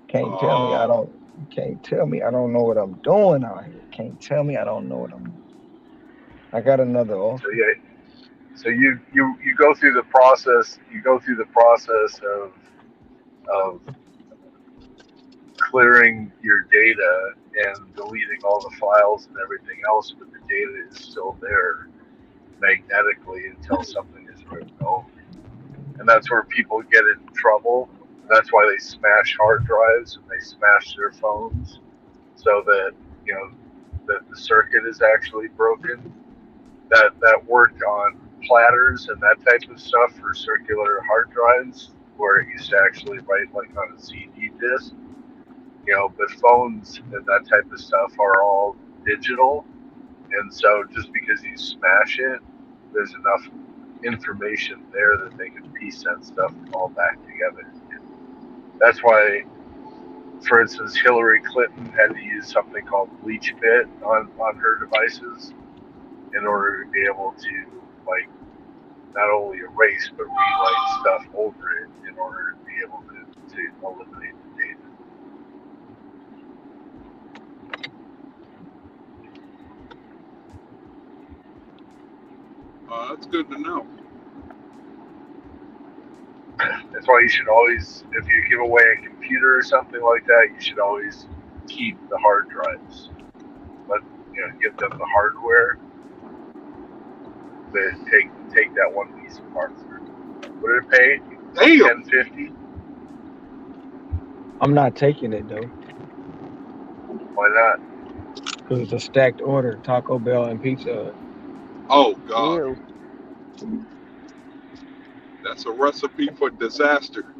Can't tell me I don't. Can't tell me I don't know what I'm doing out here. Can't tell me I don't know what I'm doing. I got another So offer. yeah, so you go through the process. You go through the process of clearing your data and deleting all the files and everything else, but the data is still there magnetically until something is written over. And that's where people get in trouble. That's why they smash hard drives and they smash their phones, so that you know that the circuit is actually broken. That worked on platters and that type of stuff for circular hard drives, where it used to actually write like on a CD disc. But phones and that type of stuff are all digital, and so just because you smash it, there's enough information there that they can piece that stuff all back together. That's why, for instance, Hillary Clinton had to use something called BleachBit on her devices in order to be able to like not only erase but rewrite stuff over it in order to be able to eliminate the data. That's good to know. That's why you should always, if you give away a computer or something like that, you should always keep the hard drives. Give them the hardware, but take that one piece of hardware. What did it pay? Damn. $10.50. I'm not taking it though, Why not? because it's a stacked order. Taco Bell and Pizza Hut. Oh God, Ew. that's a recipe for disaster.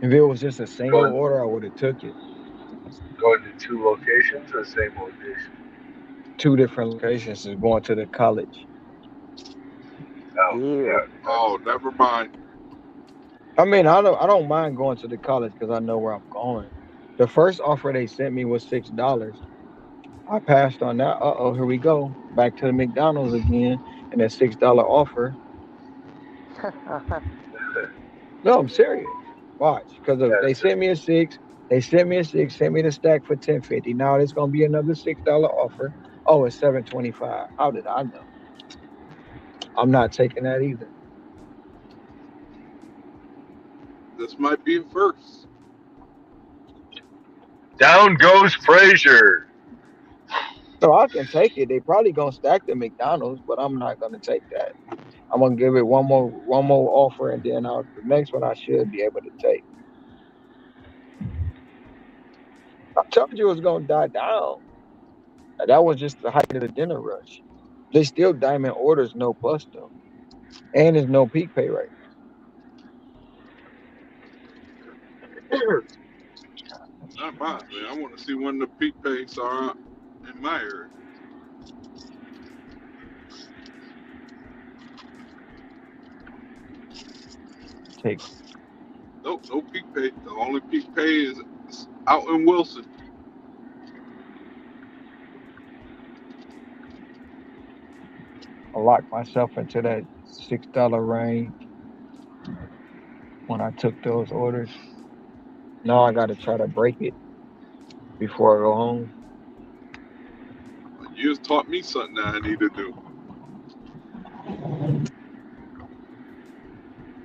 If it was just a single Going order, I would have took it. going to two locations or the same location? Two different locations is going to the college. Oh, Ew. yeah, Oh, never mind. I mean, I don't mind going to the college because I know where I'm going. The first offer they sent me was $6. I passed on that. Here we go. Back to the McDonald's again and that $6 offer. No, I'm serious. Watch, because yeah. they sent me a six. They sent me a six. Sent me the stack for 10.50. Now it's gonna be another $6 offer. Oh, it's 7.25. How did I know? I'm not taking that either. This might be a first. Down goes Frazier. So I can take it. They probably gonna stack the McDonald's, but I'm not gonna take that. I'm gonna give it one more offer, and then the next one I should be able to take. I told you it was gonna die down. That was just the height of the dinner rush. They still diamond orders, no bust though, and there's no peak pay right Not mine, man. I want to see when the peak pays are out in my area. now. Take Nope, no peak pay. The only peak pay is out in Wilson. I locked myself into that $6 range when I took those orders. Now I got to try to break it before I go home. You just taught me something that I need to do.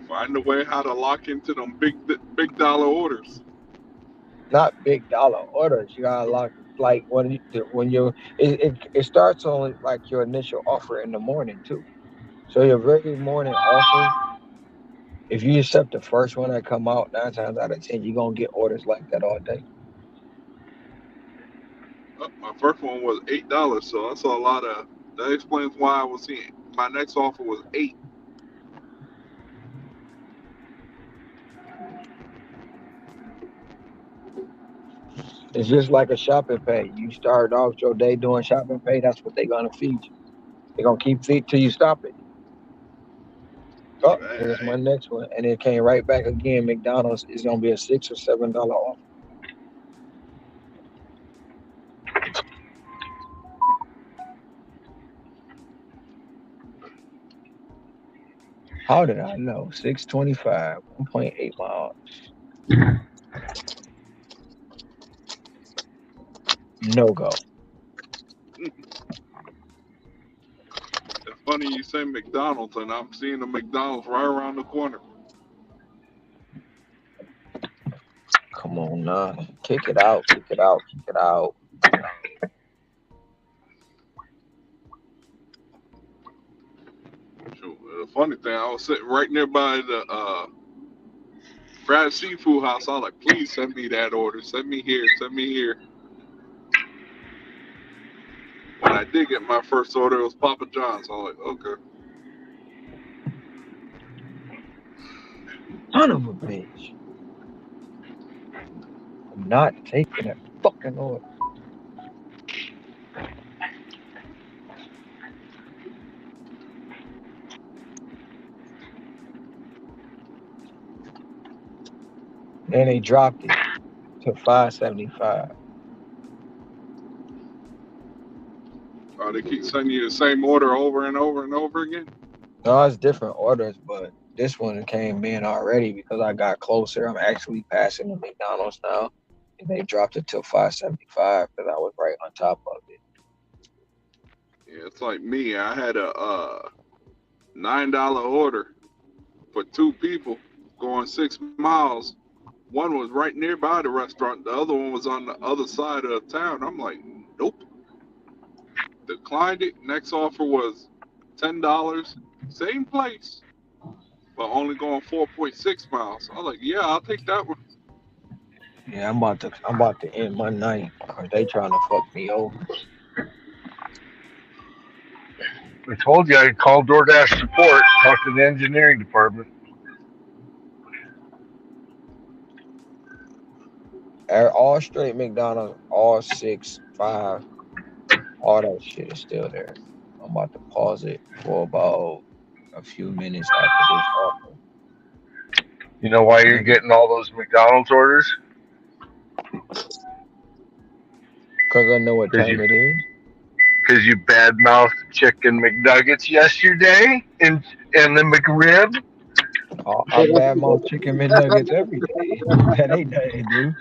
Find a way how to lock into them big dollar orders. Not big dollar orders. You gotta lock like when you starts on like your initial offer in the morning too. So your very morning offer, if you accept the first one that come out, 9 times out of 10, you're gonna get orders like that all day. My first one was $8, so I saw a lot of. That explains why I was seeing my next offer was 8. It's just like a shopping pay. You start off your day doing shopping pay, that's what they're gonna feed you. They're gonna keep feed till you stop it. Oh, here's my next one, and it came right back again. McDonald's is gonna be a $6 or $7 off. How did I know? 625, 1.8 miles. No go. It's funny you say McDonald's, and I'm seeing a McDonald's right around the corner. Come on now. Kick it out, kick it out, kick it out. Shoot, the funny thing, I was sitting right nearby the Crab Seafood House. I was like, please send me that order. Send me here. Send me here. When I did get my first order, it was Papa John's. I was like, okay. Son of a bitch. I'm not taking that fucking order. Then they dropped it to 575. They keep sending you the same order over and over and over again. No, it's different orders, but this one came in already because I got closer. I'm actually passing the McDonald's now. And they dropped it to 575 because I was right on top of it. Yeah, it's like me. I had a $9 order for 2 people going 6 miles. One was right nearby the restaurant. The other one was on the other side of town. I'm like, nope. Declined it. Next offer was $10. Same place, but only going 4.6 miles. I was like, yeah, I'll take that one. Yeah, I'm about to end my night because they trying to fuck me over. I told you I'd call DoorDash support, talk to the engineering department. All straight McDonald's, all 6, 5, all that shit is still there. I'm about to pause it for about a few minutes after this offer. You know why you're getting all those McDonald's orders? Because I know what Because time you it is. because you badmouthed chicken McNuggets yesterday and the McRib. I badmouth chicken McNuggets every day. That ain't nothing new.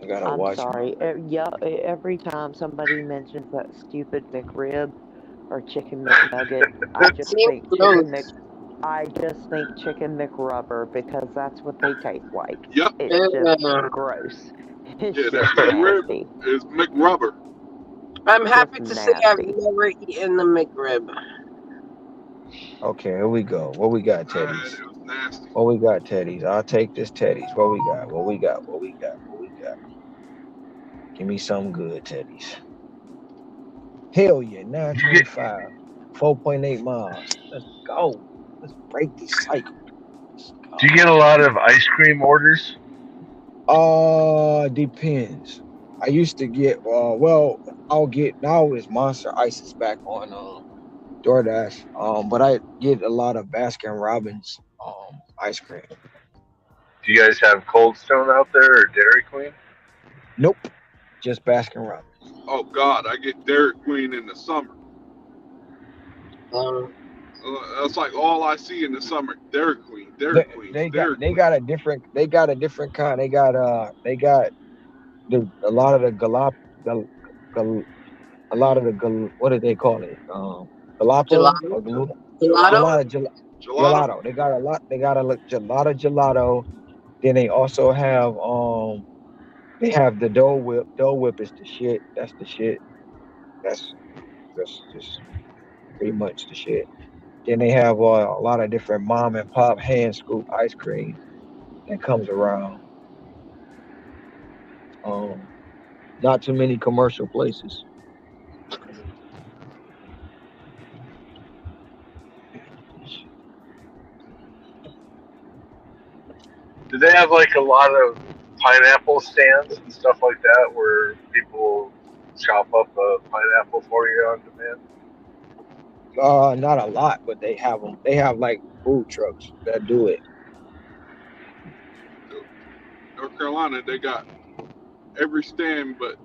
I gotta I'm watch my. sorry. Yeah, every time somebody mentions that stupid McRib or chicken McNugget, Same clothes. I just think chicken McRubber because that's what they taste like. Yep. It's just Yeah. gross. It's Yeah, that just McRib nasty. is McRubber. I'm Just happy to say I've nasty. never eaten the McRib. Okay, here we go. What we got, I had Teddy's? it. It was nasty. What we got, Teddy's? I'll take this Teddy's. What we got? What we got? What we got? What we got? Give me some good Teddy's. Hell yeah, Do you get 925, 4.8 miles. Let's go. Let's break this cycle. Let's do you go. get a lot of ice cream orders? Depends. I used to get well, I'll get now is Monster Ice is back on DoorDash. But I get a lot of Baskin Robbins ice cream. Do you guys have Cold Stone out there or Dairy Queen? Nope, just Baskin Robbins. Oh God, I get Dairy Queen in the summer. Um, That's like all I see in the summer. Dairy Queen, Dairy They, Queen, they got Dairy they Queen. got a different kind. They got a lot of the gal, a lot of the what do they call it? Galapa gelato. or Gelato, Gelato. gelato. gelato. They got a lot. They got a gelato. Then they also have they have the Dole Whip. Dole Whip is the shit. That's the shit. That's just pretty much the shit. Then they have a lot of different mom and pop hand scoop ice cream that comes around. Um, Not too many commercial places. Do they have like a lot of pineapple stands and stuff like that where people chop up a pineapple for you on demand? Not a lot, but they have them. They have like food trucks that do it. North Carolina, they got every stand, but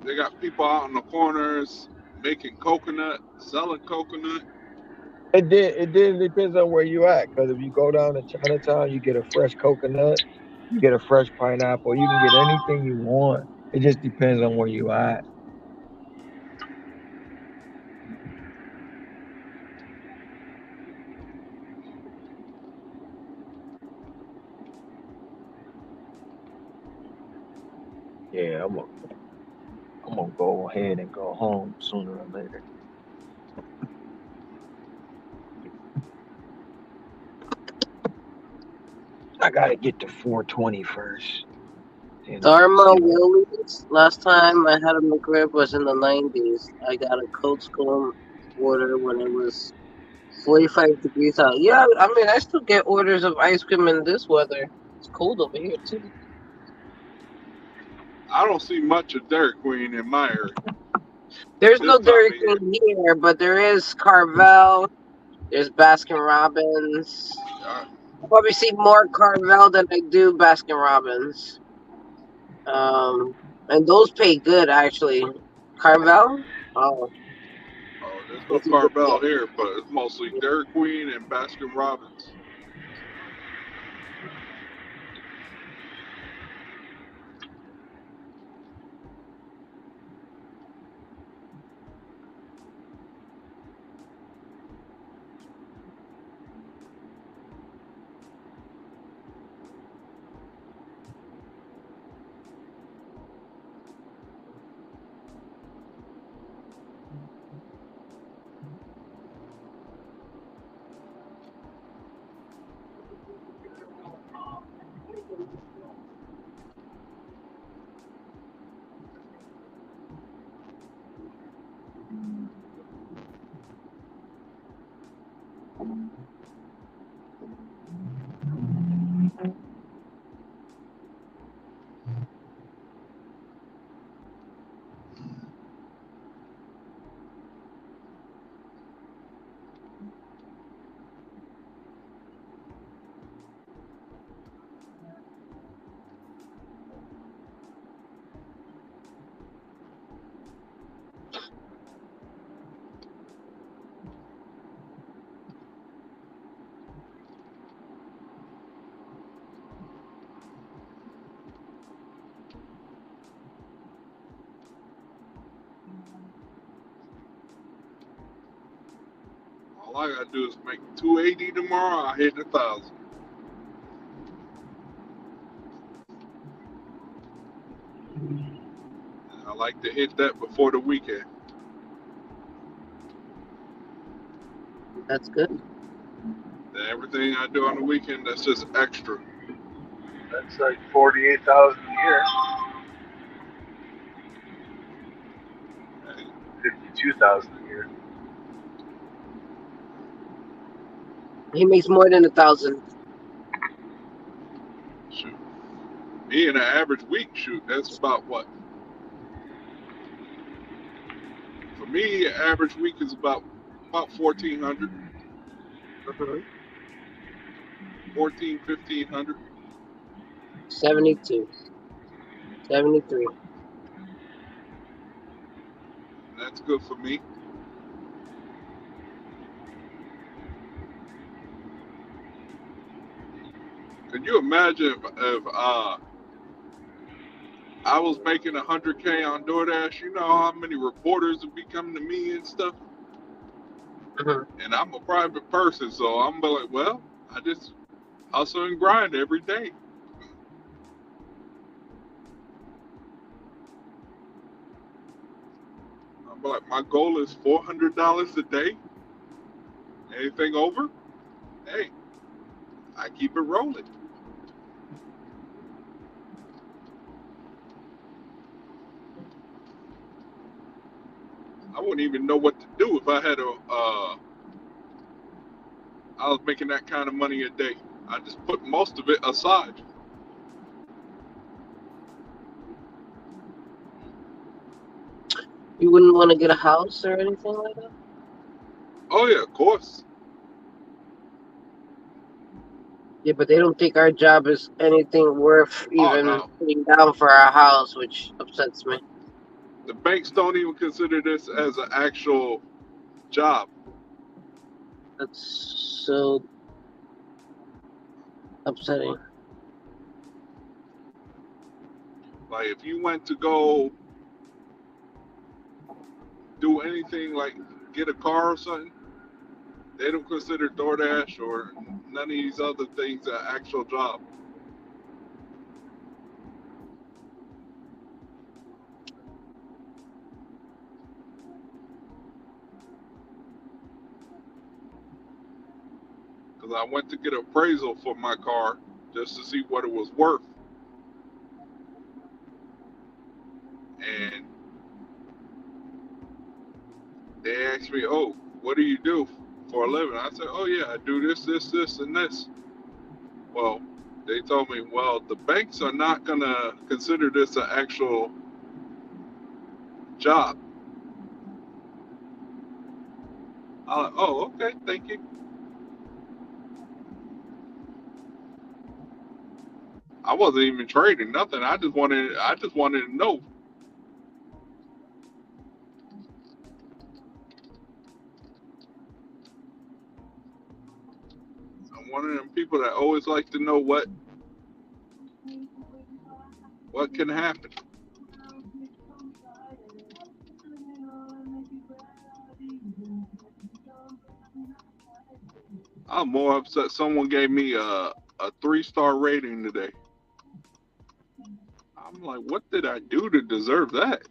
they got people out in the corners making coconut, selling coconut. It depends on where you at. Because if you go down to Chinatown, you get a fresh coconut, you get a fresh pineapple, you can get anything you want. It just depends on where you at. Yeah, I'm gonna go ahead and go home sooner or later. I gotta get to 420 first. And Dharma see what. Willie's. Last time I had a McRib was in the 90s. I got a Cold Stone order when it was 45 degrees out. Yeah, I mean, I still get orders of ice cream in this weather. It's cold over here, too. I don't see much of Dairy Queen in my area There's this no time Dairy of year. Queen here, but there is Carvel. There's Baskin Robbins. Uh, I probably see more Carvel than I do Baskin Robbins. And those pay good, actually. Carvel? Oh, there's no it's a good Carvel deal. here, but it's mostly Dairy Queen and Baskin Robbins. All I gotta do is make 280 tomorrow. I hit 1,000. I like to hit that before the weekend. That's good. Then everything I do on the weekend, that's just extra. That's like 48,000 a year. 52,000 a year. He makes more than 1,000. Shoot. Me in an average week, shoot, that's about what? For me, an average week is about 1,400, 1,500. 72. 73. That's good for me. Can you imagine if I was making 100K on DoorDash? You know how many reporters would be coming to me and stuff? And I'm a private person, so I'm like, well, I just hustle and grind every day. I'm like, my goal is $400 a day. Anything over, hey, I keep it rolling. I wouldn't even know what to do if I had I was making that kind of money a day. I just put most of it aside. You wouldn't want to get a house or anything like that? Oh yeah, of course. Yeah, but they don't think our job is anything worth Oh even no, putting down for our house, which upsets me. the banks don't even consider this as an actual job. That's so upsetting. Like if you went to go do anything like get a car or something, they don't consider DoorDash or none of these other things an actual job. Because I went to get an appraisal for my car just to see what it was worth, and they asked me, "Oh, what do you do for a living?" I said, "Oh yeah, I do this, this, this, and this." Well, they told me, "Well, the banks are not gonna consider this an actual job." I'm like, "Oh, okay, thank you." I wasn't even trading nothing. I just wanted to know. I'm one of them people that always like to know what can happen. I'm more upset someone gave me a 3-star rating today. I'm like, what did I do to deserve that?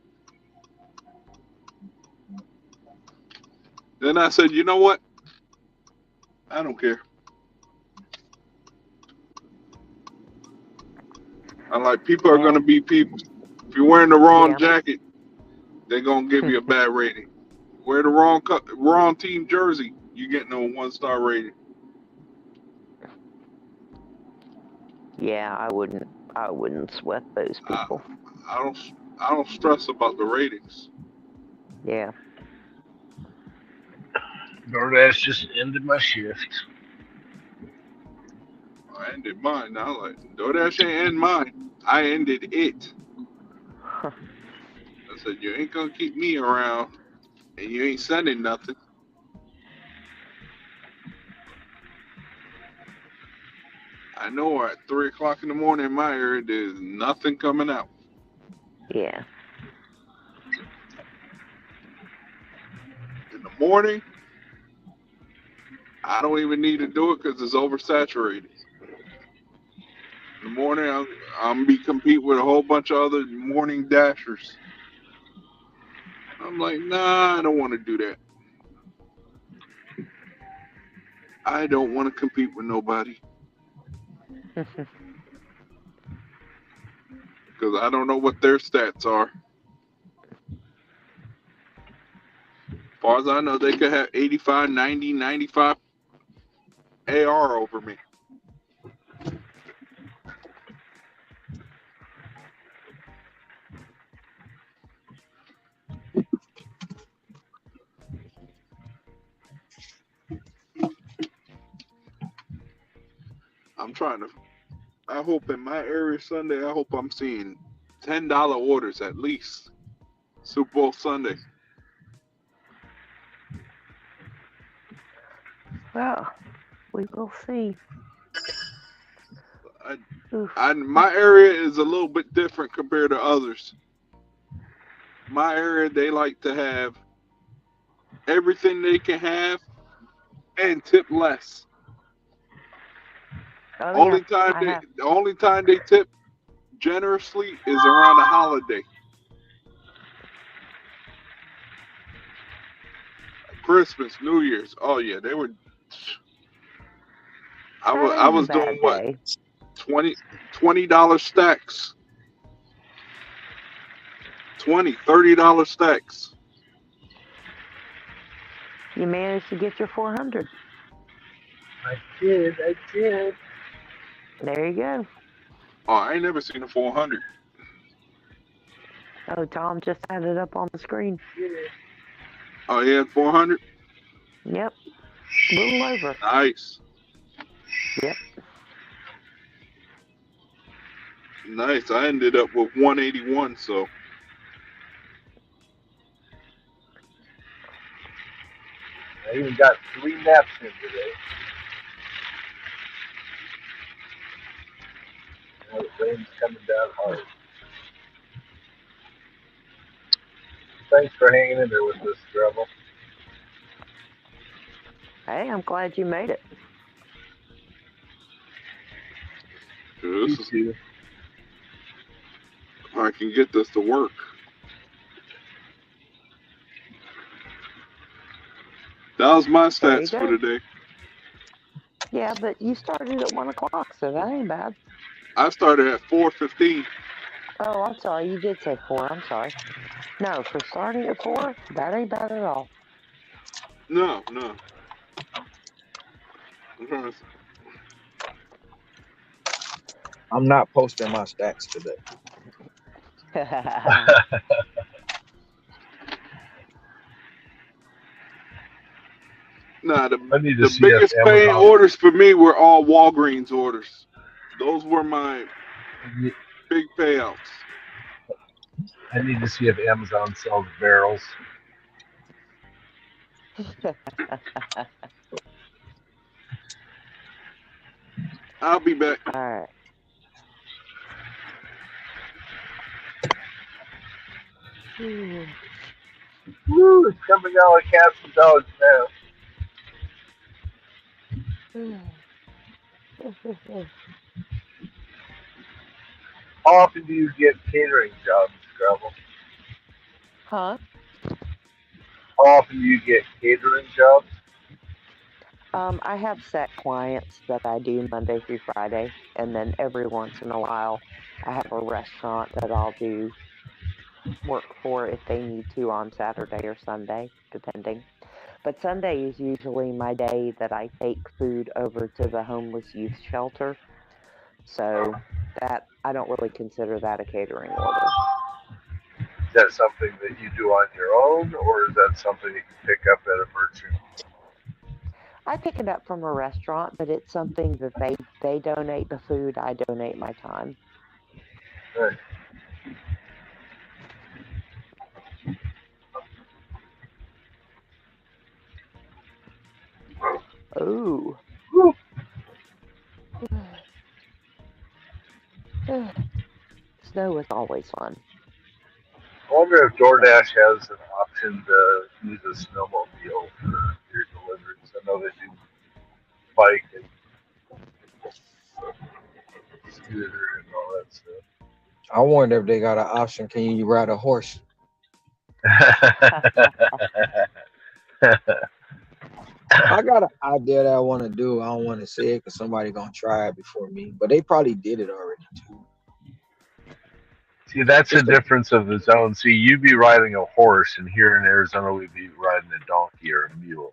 Then I said, you know what? I don't care. I'm like, people are gonna Now, be people. If you're wearing the wrong yeah. jacket, they're gonna give you a bad rating. Wear the wrong team jersey, you getting a 1-star rating. Yeah, I wouldn't sweat those I, people. I don't I don't stress about the ratings. Yeah. DoorDash just ended my shift. I ended mine. Now like DoorDash ain't end mine. I ended it. I said you ain't gonna keep me around, and you ain't sending nothing. I know at 3 o'clock in the morning in my area, there's nothing coming out. Yeah. In the morning, I don't even need to do it because it's oversaturated. In the morning, I'm be compete with a whole bunch of other morning dashers. I'm like, nah, I don't want to do that. I don't want to compete with nobody because I don't know what their stats are. As far as I know, they could have 85, 90, 95 AR over me. I'm trying to. I hope in my area Sunday, I hope I'm seeing $10 orders at least. Super Bowl Sunday. Well, we will see. My area is a little bit different compared to others. My area, they like to have everything they can have and tip less. Oh yeah, Only time I they have. the only time they tip generously is around the holiday, Christmas, New Year's. Oh yeah, they were. That I ain't a was doing bad what day. 20 $20 stacks, $20 $30 stacks. You managed to get your 400. I did. I did. There you go. Oh, I ain't never seen a 400. Oh, Tom just had it up on the screen. Oh, he had 400. Yep, a little over. Nice, Yep. nice. I ended up with 181. So I even got 3 naps in today. Now the rain's coming down hard. Thanks for hanging in there with us, Gravel. Hey, I'm glad you made it. this is if I can get this to work. That was my There you stats for go. today. Yeah, but you started at 1 o'clock, so that ain't bad. I started at 4:15. Oh, I'm sorry. You did say 4. I'm sorry. No, for starting at 4, that ain't bad at all. No, no. I'm trying to. I'm not posting my stats today. Nah, I need to the see if biggest paying Amazon. orders for me were all Walgreens orders. Those were my big payouts. I need to see if Amazon sells barrels. I'll be back. All right. Woo! It's coming out like cats and dogs now. How often do you get catering jobs, Gravel? Huh? How often do you get catering jobs? I have set clients that I do Monday through Friday, and then every once in a while, I have a restaurant that I'll do work for if they need to on Saturday or Sunday, depending. But Sunday is usually my day that I take food over to the homeless youth shelter. So that I don't really consider that a catering order. Is that something that you do on your own, or is that something you can pick up at a merchant? I pick it up from a restaurant, but it's something that they donate the food, I donate my time. Right. Ooh. Woo. Snow is always fun. I wonder if DoorDash has an option to use a snowmobile for your deliveries. I know they do bike and scooter and all that stuff. I wonder if they got an option. Can you ride a horse? I got an idea that I want to do. I don't want to say it because somebody gonna try it before me. But they probably did it already too. See, that's the Just a, difference of the zone. See, you'd be riding a horse, and here in Arizona, we'd be riding a donkey or a mule.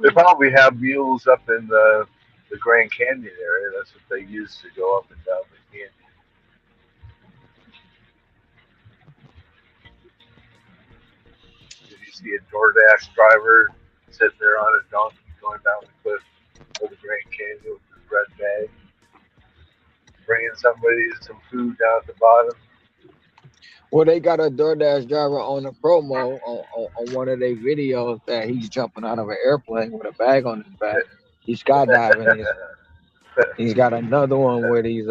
They probably have mules up in the Grand Canyon area. That's what they use to go up and down the canyon. Did you see a DoorDash driver sitting there on a donkey going down the cliff of the Grand Canyon with his red bag, bringing somebody some food down at the bottom? well, they got a DoorDash driver on the promo on one of their videos that he's jumping out of an airplane with a bag on his back. He's skydiving. He's got another one where he's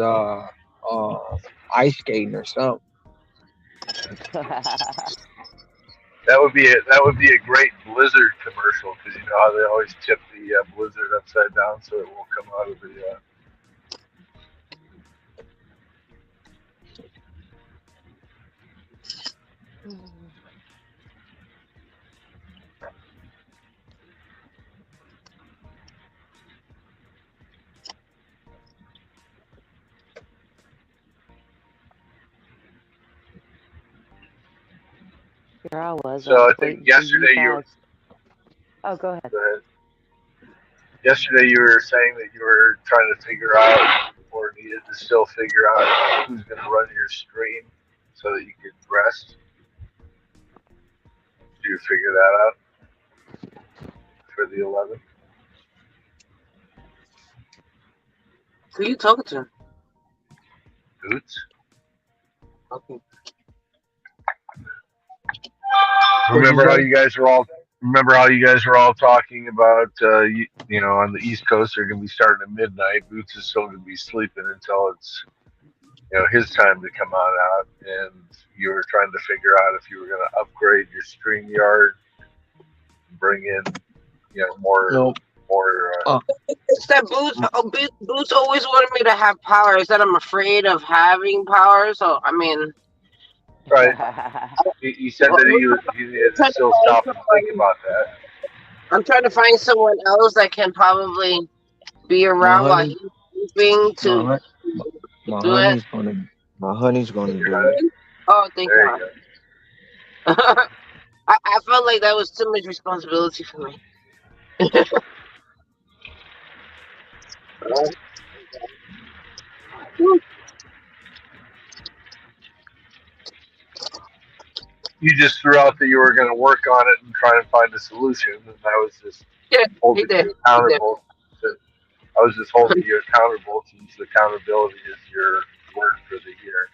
ice skating or something. That would be a great Blizzard commercial because you know how they always tip the Blizzard upside down so it won't come out of the. Here I was. I So I was think waiting for you yesterday you guys. Oh, go ahead. go ahead. Yesterday you were saying that you were trying to figure out or needed to still figure out who's going to run your stream so that you could rest. Did you figure that out for the 11th? Who you talking to? Boots. Okay. What'd you Remember how say? you guys were all talking about on the East Coast they're going to be starting at midnight. Boots is still going to be sleeping until it's his time to come on out, and you were trying to figure out if you were going to upgrade your stream yard, bring in more No. Uh, It's that Boots always wanted me to have power. Is that I'm afraid of having power? So I mean, right. He said that he needed to trying to still find stop and think someone. about that. I'm trying to find someone else that can probably be my around while honey, he's sleeping my, to hon- my, my do it. honey's gonna Your do it. honey. Oh, thank There you God. go. I felt like that was too much responsibility for me. You just threw out that you were going to work on it and try and find a solution, and I was just Yeah, he holding did. you accountable. I was just holding you accountable since accountability is your word for the year.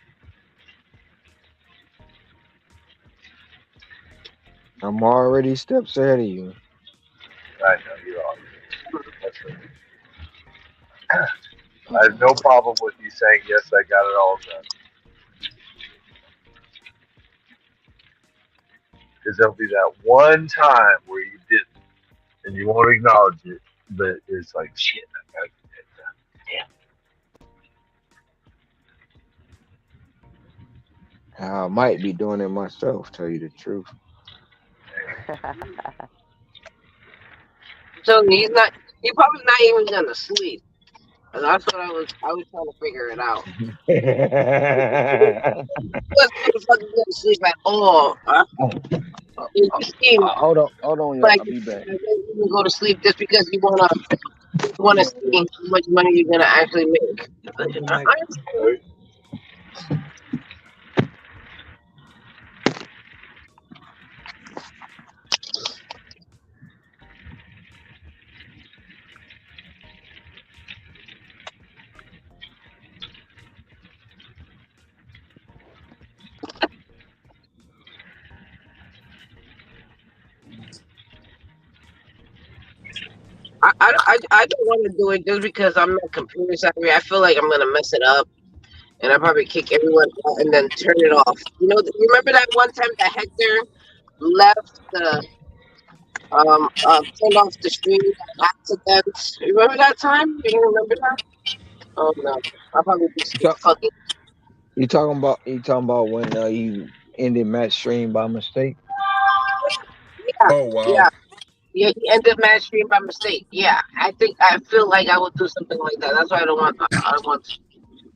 I'm already steps ahead of you. I know you are. That's right. I have no problem with you saying yes. I got it all done. Because there'll be that one time where you didn't, and you won't acknowledge it, but it's like shit. I got to get that done. I might be doing it myself, tell you the truth. So he's not. He's probably not even gonna sleep. That's what I was trying to figure it out. He wasn't fucking gonna sleep at all. It seemed Hold on, y'all. like I'll you be back. can go to sleep just because you wanna see how much money you're gonna actually make. I don't want to do it just because I'm not computer savvy. I feel like I'm gonna mess it up, and I probably kick everyone out and then turn it off. Remember that one time that Hector left turned off the stream by accident. Remember that time? You don't remember that? Oh no, I'll probably be You, talk, fucking. you talking about when you ended match stream by mistake? Yeah, Oh wow. yeah, yeah. He ended my stream by mistake. Yeah, I feel like I would do something like that. That's why I don't want. I don't want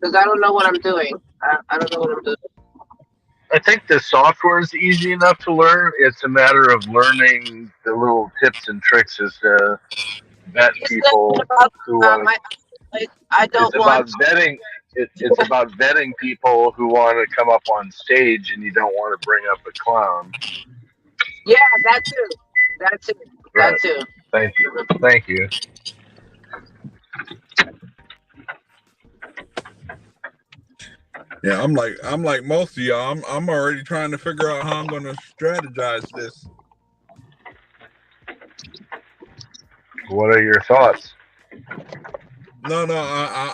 because I don't know what I'm doing. I don't know what I'm doing. I think the software is easy enough to learn. It's a matter of learning the little tips and tricks as to vet It's not people about. who want to. I It's don't want. about vetting. It's about vetting people who want to come up on stage, and you don't want to bring up a clown. Yeah, that too. That too. That Right. too. Thank you. Thank you. Yeah, I'm like most of y'all. I'm already trying to figure out how I'm going to strategize this. What are your thoughts? No,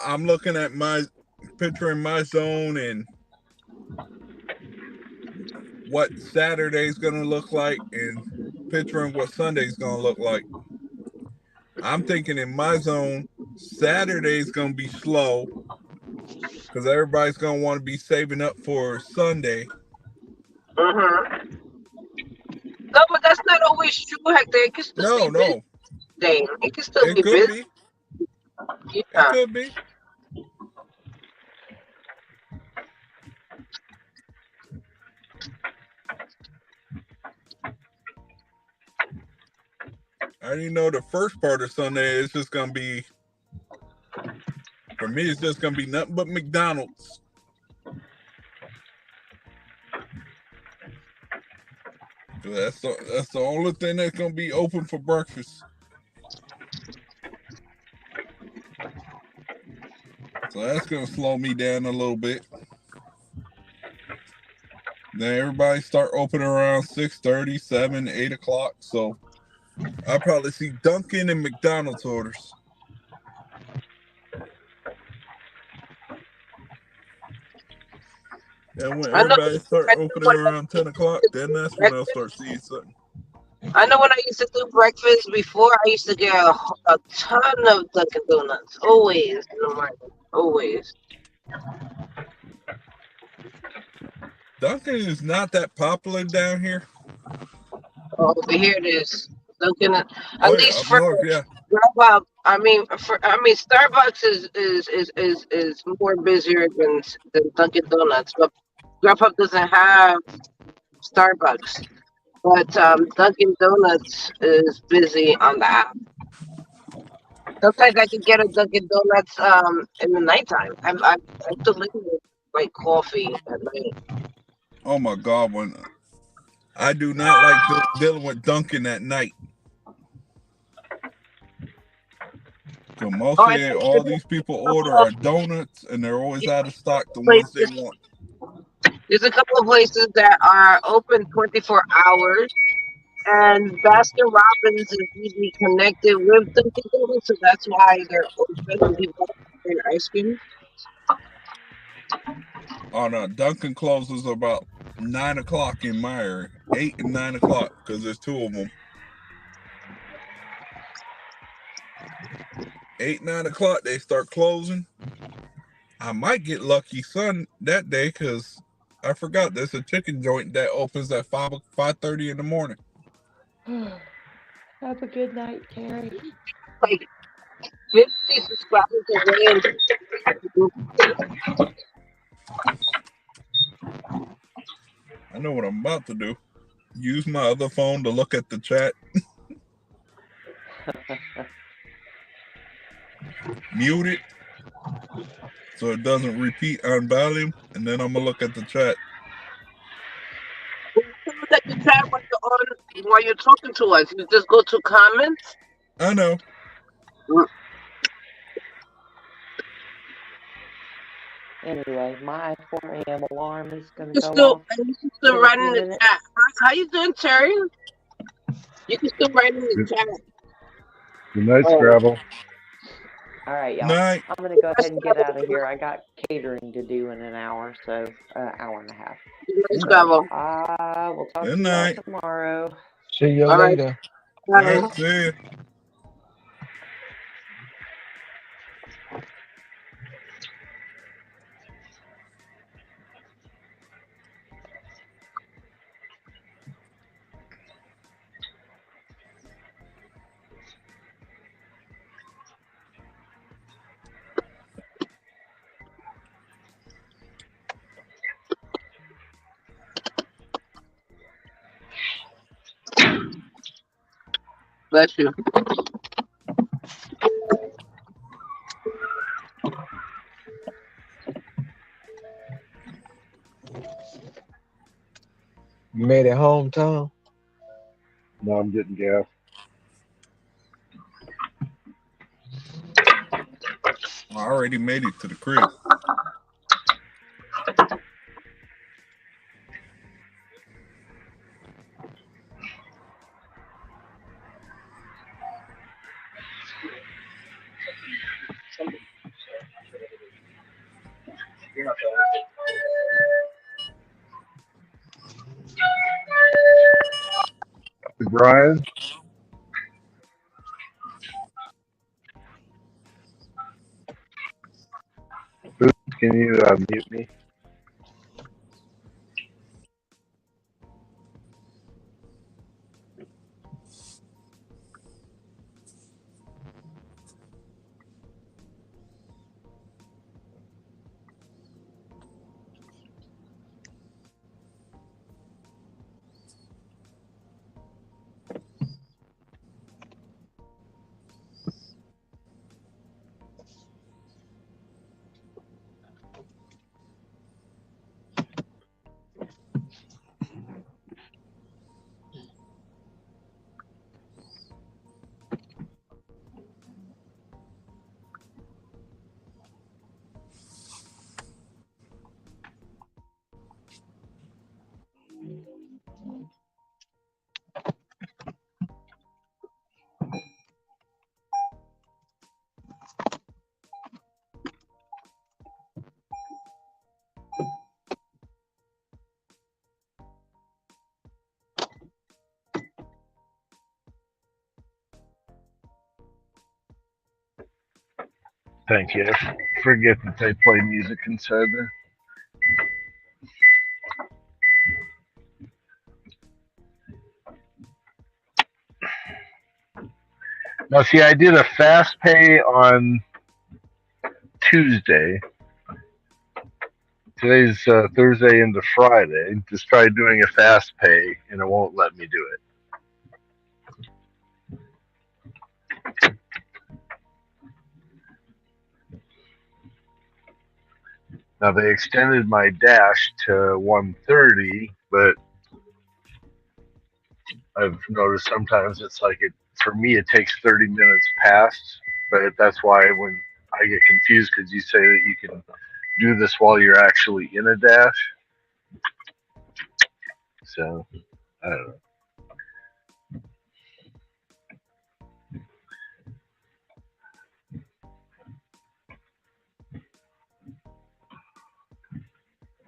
I'm looking at picturing my zone and what Saturday's going to look like and picturing what Sunday's going to look like. I'm thinking in my zone, Saturday's going to be slow because everybody's going to want to be saving up for Sunday. Mm-hmm. No, but that's not always true, Hector. It can still be busy. Day. It can still It be could busy. be. Yeah. It could be. I already know the first part of Sunday is just gonna be, for me, it's just gonna be nothing but McDonald's. That's the only thing that's gonna be open for breakfast. So that's gonna slow me down a little bit. Then everybody start opening around 6:30, 7, 8 o'clock. So I'll probably see Dunkin' and McDonald's orders. And when I know. everybody start I know opening when around 10 o'clock, then that's when I'll start seeing something. I know when I used to do breakfast before, I used to get a ton of Dunkin' Donuts. Always in the morning. Always. Dunkin' is not that popular down here. Oh, but here it is. Dunkin', at Oh yeah, least up for north, yeah. Grubhub. I mean, Starbucks is more busier than Dunkin' Donuts, but Grubhub doesn't have Starbucks. But Dunkin' Donuts is busy on the app. Sometimes I can get a Dunkin' Donuts in the nighttime. I've delivered like coffee at night. Oh my God, when I do not like dealing with Dunkin' at night. So Oh, I mostly think all there's these people a order couple of are donuts, and they're always out of stock the ones they places. want. There's a couple of places that are open 24 hours, and Baskin Robbins is usually connected with Dunkin' Donuts, so that's why they're open and people get ice cream. Oh no, Dunkin' closes about 9 o'clock in my area, 8 and 9 o'clock, because there's two of them. 8, 9 o'clock they start closing. I might get lucky son that day because I forgot there's a chicken joint that opens at 5:30 in the morning. Have a good night, Terry. Like 50 subscribers away, and I know what I'm about to do. Use my other phone to look at the chat. Mute it so it doesn't repeat on volume, and then I'm gonna look at the chat. look at the chat while you're talking to us. You just go to comments. I know. Anyway, my 4 a.m. alarm is going to You go still, off and you can still in a write few in the minutes. chat. How you doing, Terry? You can still write in the Good, chat. good night, Oh, Scrabble. All right, y'all. Night. I'm going to go ahead and get out of here. I got catering to do in an hour, so hour and a half. Scrabble. I will talk Good to y'all night. tomorrow. See you All right. later. All Bye. right, see ya. Bless you. You made it home, Tom? No, I'm getting gas. I already made it to the crib. Brian, can you mute me? Thank you. I forget that they play music inside there. Now, see, I did a fast pay on Tuesday. Today's Thursday into Friday. Just tried doing a fast pay, and it won't let me do it. Now they extended my dash to 1:30, but I've noticed sometimes it's like it for me it takes 30 minutes past. But that's why when I get confused because you say that you can do this while you're actually in a dash. So I don't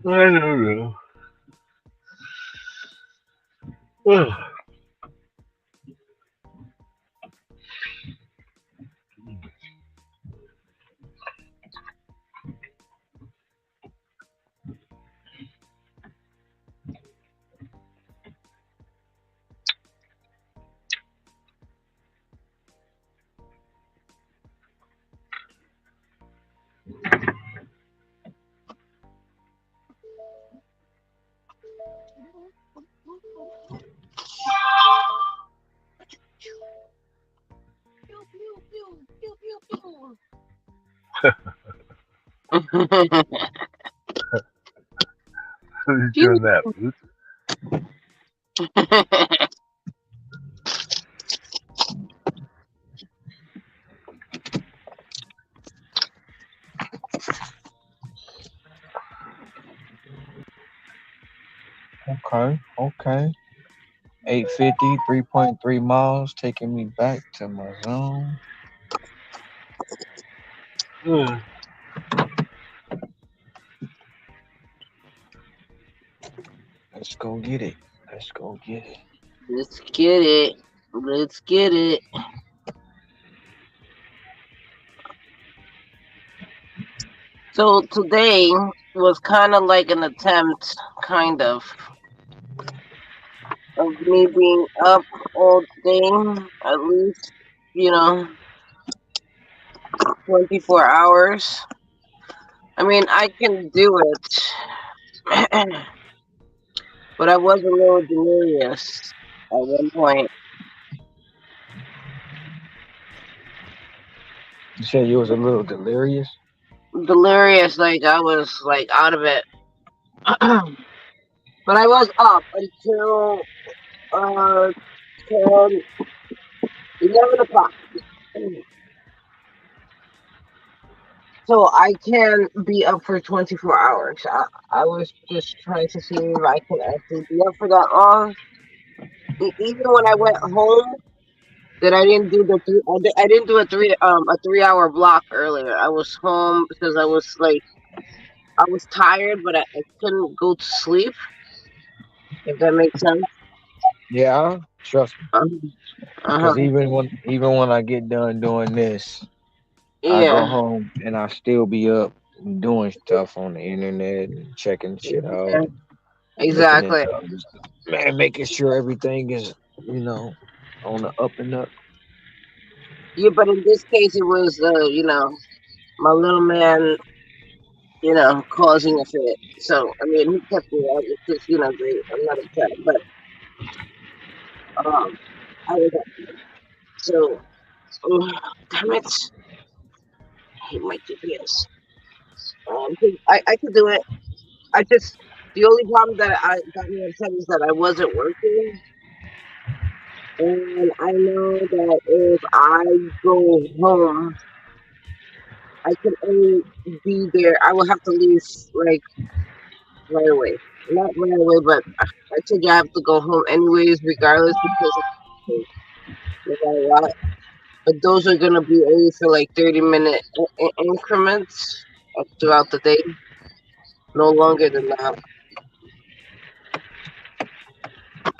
know. I don't know. Ugh. Who's doing that, Boots? Okay. 850, 3.3 miles, taking me back to my zone. Ugh. Let's go get it. Let's go get it. Let's get it. Let's get it. So today was kind of like an attempt, of me being up all day, at least, you know, 24 hours. I mean, I can do it, but I was a little delirious at one point. You said you was a little delirious? Delirious, like I was like out of it. But I was up until 10, 11 o'clock. So I can be up for 24 hours. I was just trying to see if I can actually be up for that long. Even when I went home, that I didn't do the three. I didn't do a 3 hour block earlier. I was home because I was tired, but I couldn't go to sleep. If that makes sense. Yeah, trust me. Uh-huh. Cause even when I get done doing this, I go Yeah. home and I still be up doing stuff on the internet and checking shit out Yeah. and looking Exactly. into other stuff. Man, making sure everything is, on the up and up. Yeah, but in this case, it was my little man, causing a fit. So I mean, he kept me up, which is great. I'm not upset, but um, I was up. So damn it, I hate my GPS. 'Cause I could do it. The only problem that I got me upset is that I wasn't working, and I know that if I go home, I can only be there. I will have to leave like right away. Not right away, but I told you I have to go home anyways, regardless, because no matter what. But those are gonna be only for like 30-minute increments throughout the day, no longer than that.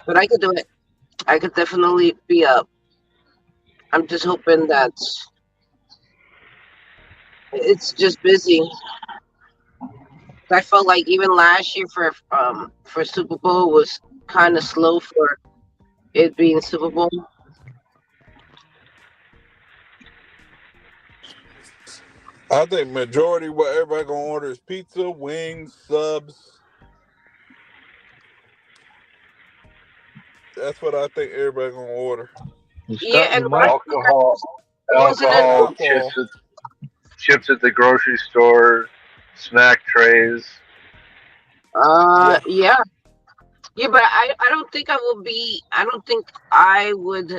But I could do it. I could definitely be up. I'm just hoping that It's just busy. I felt like even last year for Super Bowl was kind of slow for it being Super Bowl. I think majority what everybody gonna order is pizza, wings, subs. That's what I think everybody gonna order. Yeah, and You might. last year wasn't And it? Alcohol, alcohol. chips at the grocery store, snack trays. Yeah. Yeah, yeah, but I don't think I will be. I don't think I would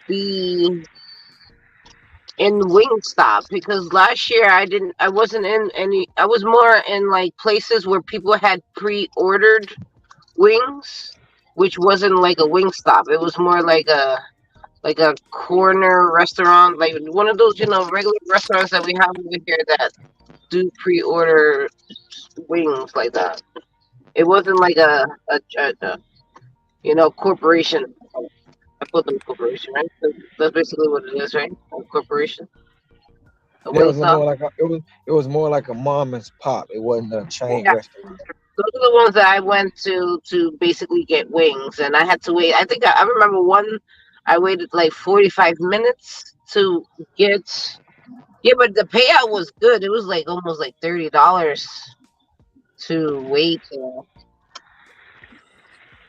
be in Wingstop because last year I didn't. I wasn't in any. I was more in like places where people had pre-ordered wings, which wasn't like a Wingstop. It was more like a corner restaurant, like one of those regular restaurants that we have over here that do pre-order wings like that. It wasn't like a corporation. I put them corporation, right? That's basically what it is, right? A corporation, a There was Wingstop. more like it was more like a mom and pop. It wasn't a chain Yeah, restaurant. those are the ones that I went to basically get wings, and I had to wait. I think I remember one. I waited like 45 minutes to get. Yeah, but the payout was good. It was like almost like $30 to wait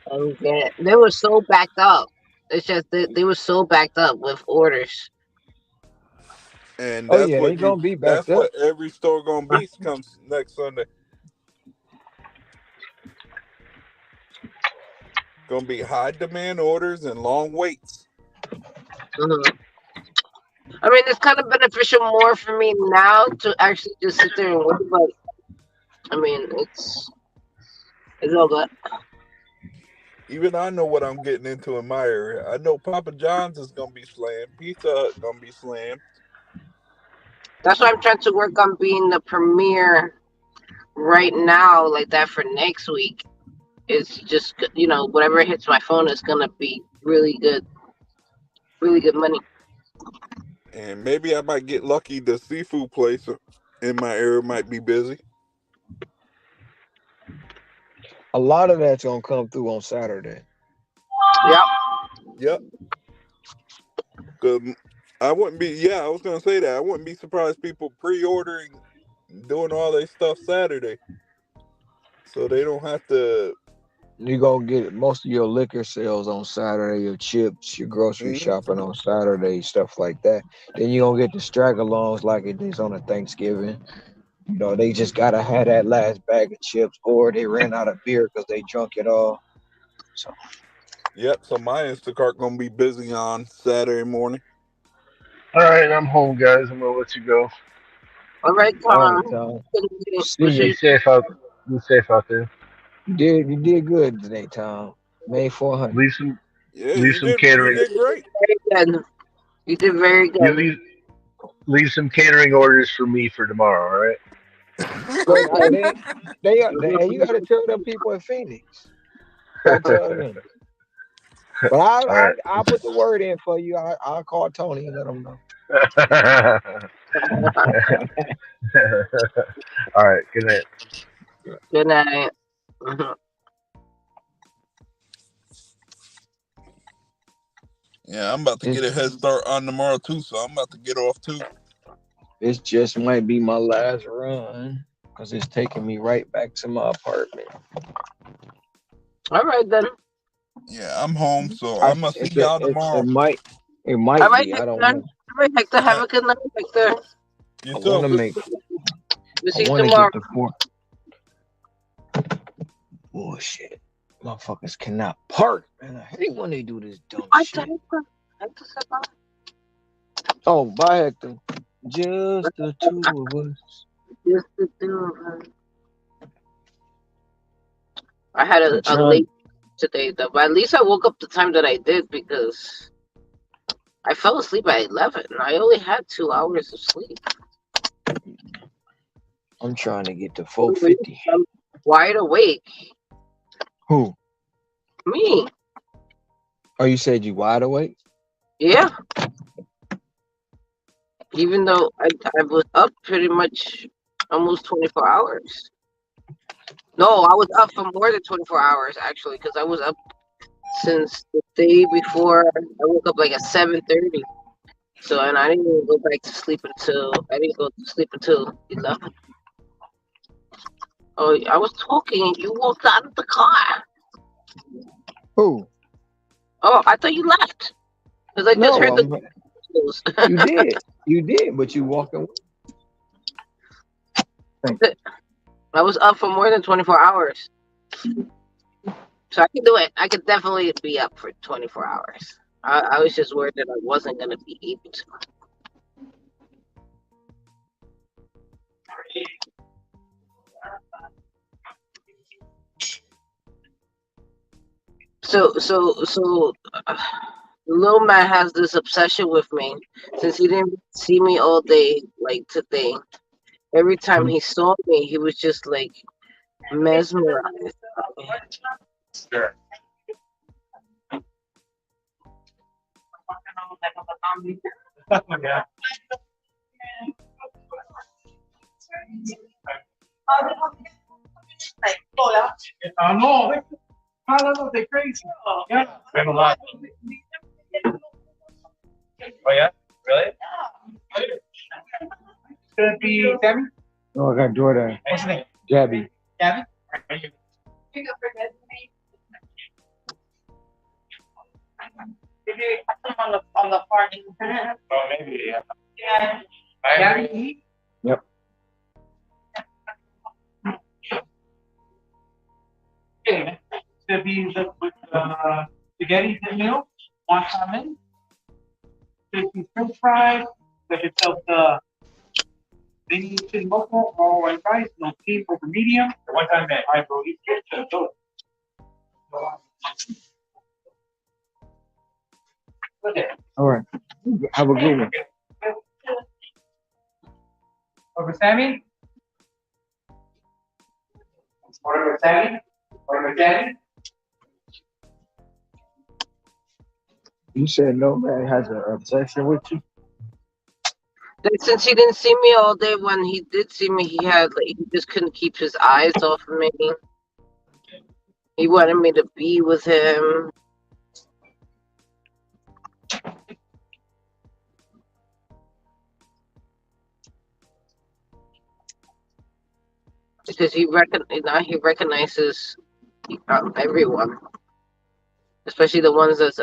and get. They were so backed up. It's just they were so backed up with orders. And Oh yeah, they gonna be that's backed up. what every store gonna be comes next Sunday. Gonna be high demand orders and long waits. Mhm. I mean, it's kind of beneficial more for me now to actually just sit there and wait. But I mean, it's all good. Even I know what I'm getting into in my area. I know Papa John's is gonna be slammed. Pizza Hut gonna be slammed. That's why I'm trying to work on being the premier right now, like that for next week. It's just whatever hits my phone is gonna be really good money. And maybe I might get lucky. The seafood place in my area might be busy. A lot of that's gonna come through on Saturday. Yep. Yep. Cause I wouldn't be. Yeah, I was gonna say that. I wouldn't be surprised people pre-ordering, doing all their stuff Saturday, so they don't have to. You gonna get most of your liquor sales on Saturday, your chips, your grocery Mhm. shopping on Saturday, stuff like that. Then you gonna get the straggle-alongs like it is on a Thanksgiving. They just gotta have that last bag of chips, or they ran out of beer because they drunk it all. So Yep. So my Instacart gonna be busy on Saturday morning. All right, I'm home, guys. I'm gonna let you go. All right, all right, Tom. Tom. See We'll see you. you. Be safe out there. You did good today, Tom. Made Leave 400. some Yeah, leave some you catering. did great. Very good. You did very You good. leave some catering orders for me for tomorrow. All right. Look, Okay. you gotta tell them people in Phoenix. Gotta tell them. But All right. I'll put the word in for you. I'll call Tony and let him know. All right. Good night. Good night. Mhm. Yeah, I'm about to get It's a head start on tomorrow too, so I'm about to get off too. it's just might be my last run because it's taking me right back to my apartment. All right then. Yeah, I'm home, so I I'm gonna see it's a, y'all it, tomorrow. it All might right, be. I don't Hector. know. All right, Hector. Have a good night, Hector. You I too. want to make. We'll I see you want to tomorrow. get the four. Bullshit. Motherfuckers cannot park, man. I hate when they do this dumb Bye, shit. Hector. Hector said bye. Oh, bye, Hector. Just the two of us. Just the two of us. I had I'm a trying. late today though, but at least I woke up the time that I did because I fell asleep at 11. I only had 2 hours of sleep. I'm trying to get to 450. I'm wide awake. Who? Me. Oh, you said you wide awake? Yeah. even though I was up pretty much almost 24 hours. No, I was up for more than 24 hours actually, because I was up since the day before. I woke up like at 7:30. So, and I didn't even go back to sleep until I didn't go to sleep until 11. Oh, I was talking and you walked out of the car. Who? Oh, I thought you left because I just No, heard the. you did. You did, but you walked away. I was up for more than 24 hours. So I can do it. I could definitely be up for 24 hours. I was just worried that I wasn't going to be able to. Little man has this obsession with me since he didn't see me all day, like today. Every time he saw me, he was just like mesmerized. Sure. Yeah. No, they're crazy. Yeah, been a lot. Oh yeah, really? Could it be Sammy? Oh, I got Jordan. What's his name? Gabby. Gabby? Maybe on the party. Oh, maybe, yeah. Yeah. Gabby? Yep. Okay, to be with spaghetti and meal, one comment. 50 French fries, like yourself the mini chicken local, all white rice, no team over medium. One time man, I bro, eat it. Okay. All right. Have a good one. Over Sammy? Order with Sammy? Order with Sammy? You said no man has an obsession with you. Since he didn't see me all day, when he did see me, he just couldn't keep his eyes off of me. He wanted me to be with him. Because he recognizes everyone, especially the ones that's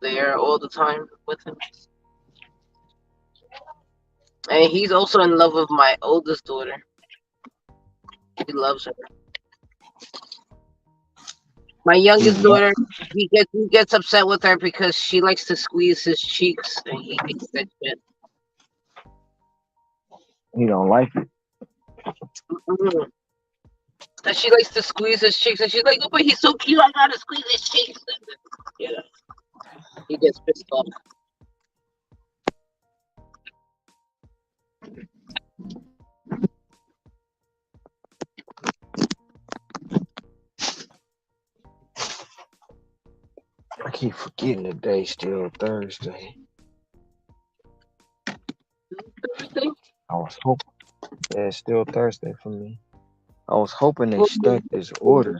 there all the time with him. And he's also in love with my oldest daughter. He loves her. My youngest daughter, he gets upset with her because she likes to squeeze his cheeks, and he hates that shit. He don't like it. Mm-hmm. And she likes to squeeze his cheeks, and she's like, "Oh, but he's so cute. I gotta squeeze his cheeks." Yeah, he gets pissed off. I keep forgetting the day still Thursday. Thursday? I was hoping. Yeah, it's still Thursday for me. I was hoping they stuck this order.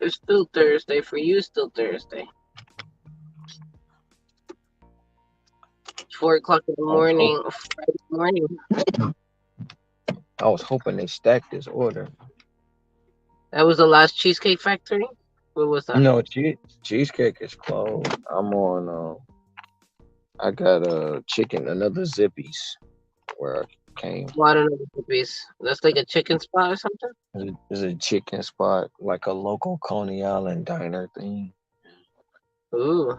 It's still Thursday for you. Still Thursday. 4:00 in the morning. Friday morning. I was hoping they stacked this order. That was the last Cheesecake Factory. What was that? No, cheesecake is closed. I'm on. I got another Zippy's where I came. Well, I don't know what it is. That's like a chicken spot or something. It's a chicken spot, like a local Coney Island diner thing. Ooh,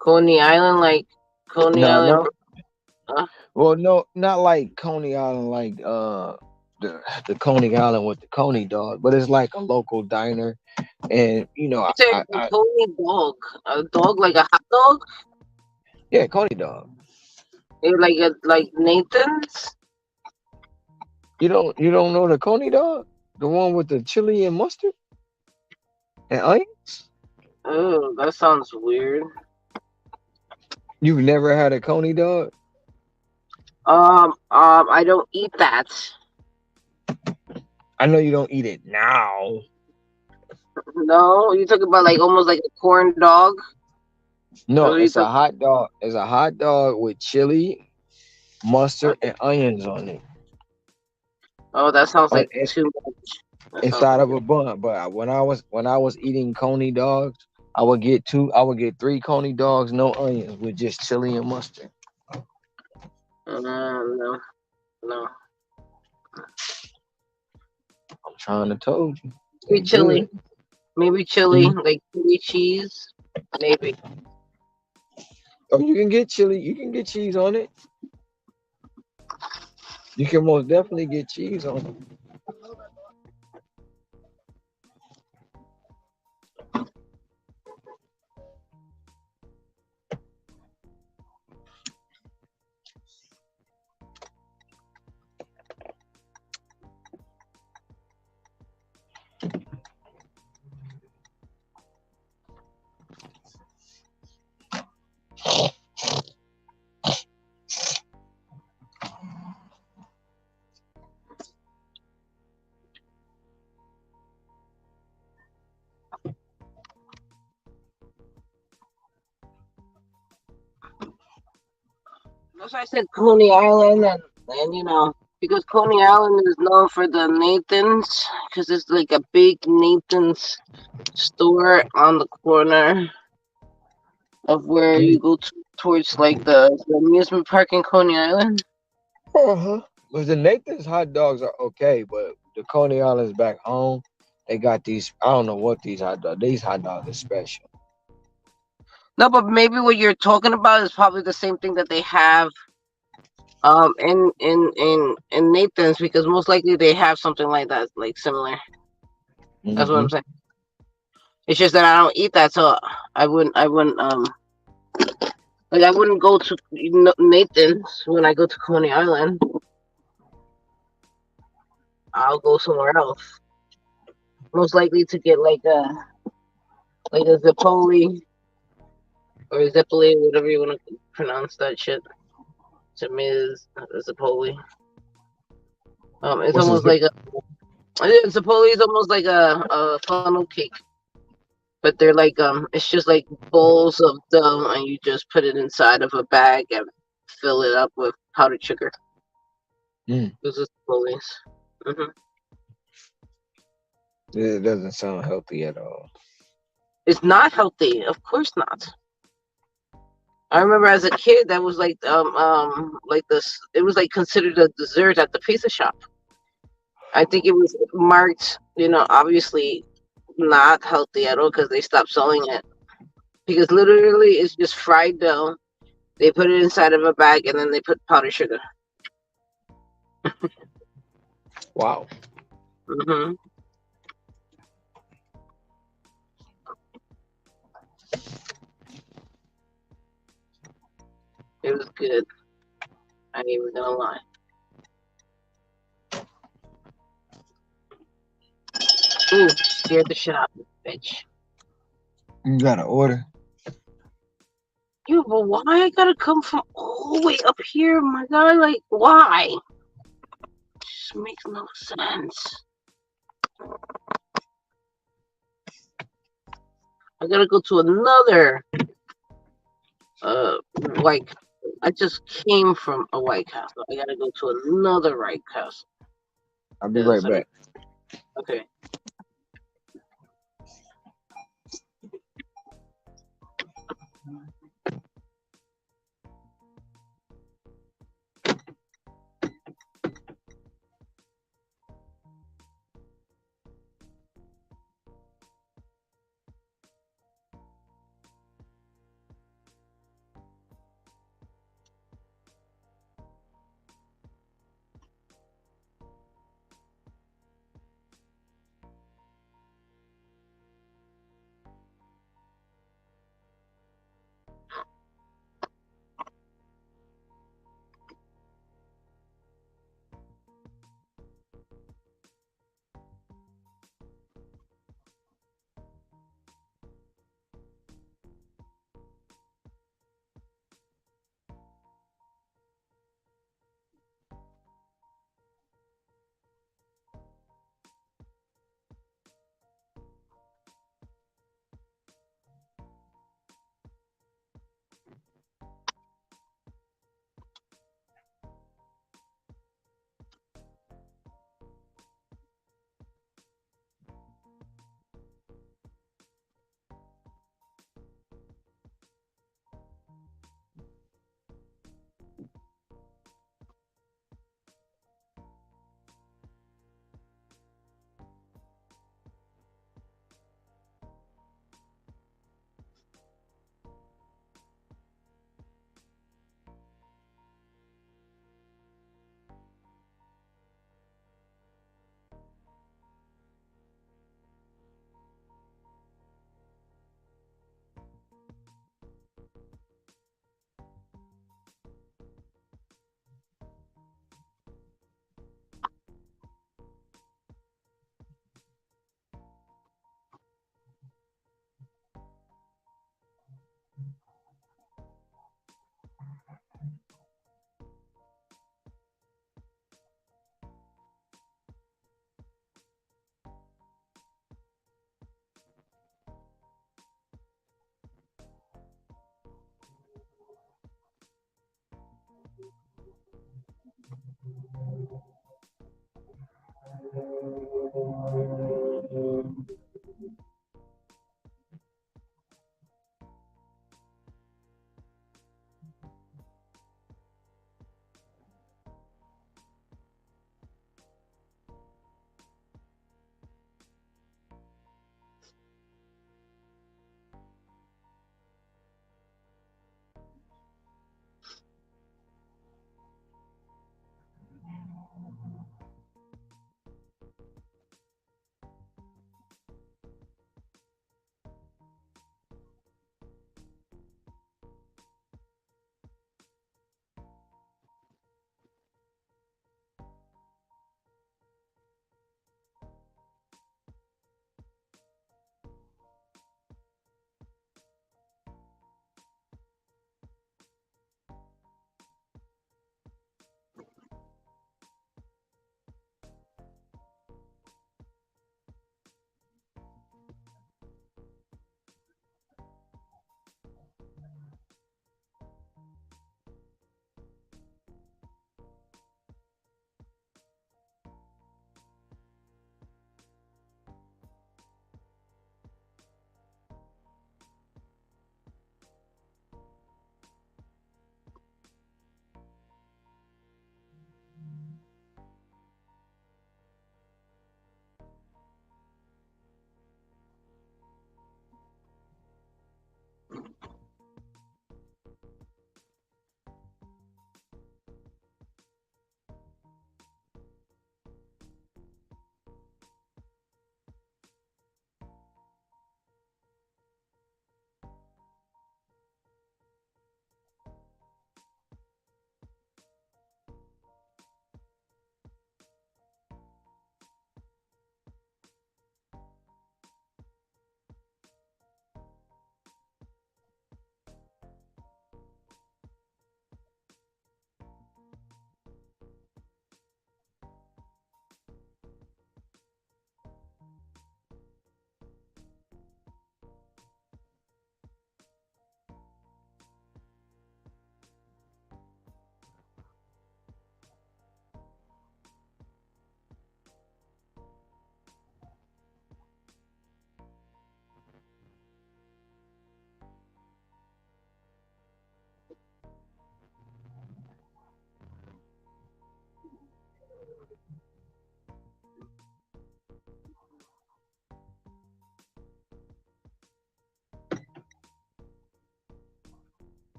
Coney Island, like Coney Island. No. Huh? Well, no, not like Coney Island, like the Coney Island with the Coney dog, but it's like a local diner, and a Coney dog, a dog like a hot dog. Yeah, Coney dog. Like Nathan's. You don't know the Coney dog, the one with the chili and mustard and onions. Oh, that sounds weird. You've never had a coney dog? I don't eat that. I know you don't eat it now. No, you talking about like almost like a corn dog? Or No, you it's a talk? hot dog. It's a hot dog with chili, mustard, and onions on it. Oh, that sounds On like too much. That sounds inside like of a bun. But when I was eating coney dogs, I would get three coney dogs, no onions, with just chili and mustard. no, no. I'm trying to told you. Maybe They chili. good. Maybe chili, Mhm. like chili cheese. Maybe. Oh, you can get chili. You can get cheese on it. You can most definitely get cheese on it. That's why I said Coney Island, and because Coney Island is known for the Nathan's, because it's like a big Nathan's store on the corner of where you go towards like the amusement park in Coney Island. Uh-huh. But the Nathan's hot dogs are okay, but the Coney Islands back home, they got these. I don't know what these hot dogs. These hot dogs are special. No, but maybe what you're talking about is probably the same thing that they have in Nathan's, because most likely they have something like that, like similar. That's what Mm-hmm. I'm saying. It's just that I don't eat that, so I wouldn't like I wouldn't go to Nathan's when I go to Coney Island. I'll go somewhere else. Most likely to get like a Zipoli or Zipoli, whatever you want to pronounce that shit. To me, is Zipoli. It's What's a almost zip? like Zipoli is almost like a funnel cake, but they're like it's just like bowls of dough, and you just put it inside of a bag and fill it up with powdered sugar. Mm. Those are Zipolis. hmm It doesn't sound healthy at all. It's not healthy, of course not. I remember as a kid that was like this. It was like considered a dessert at the pizza shop. I think it was marked, obviously not healthy at all because they stopped selling it. Because literally, it's just fried dough. They put it inside of a bag and then they put powdered sugar. Wow. hmm It was good. I ain't even gonna lie. Ooh, scared the shit out of me, bitch. You got an order. Yo, but why I gotta come from all the way up here, my guy? Like, why? Just makes no sense. I gotta go to another White. I just came from a White Castle. I gotta go to another White Castle. I'll be Yes, right back. okay.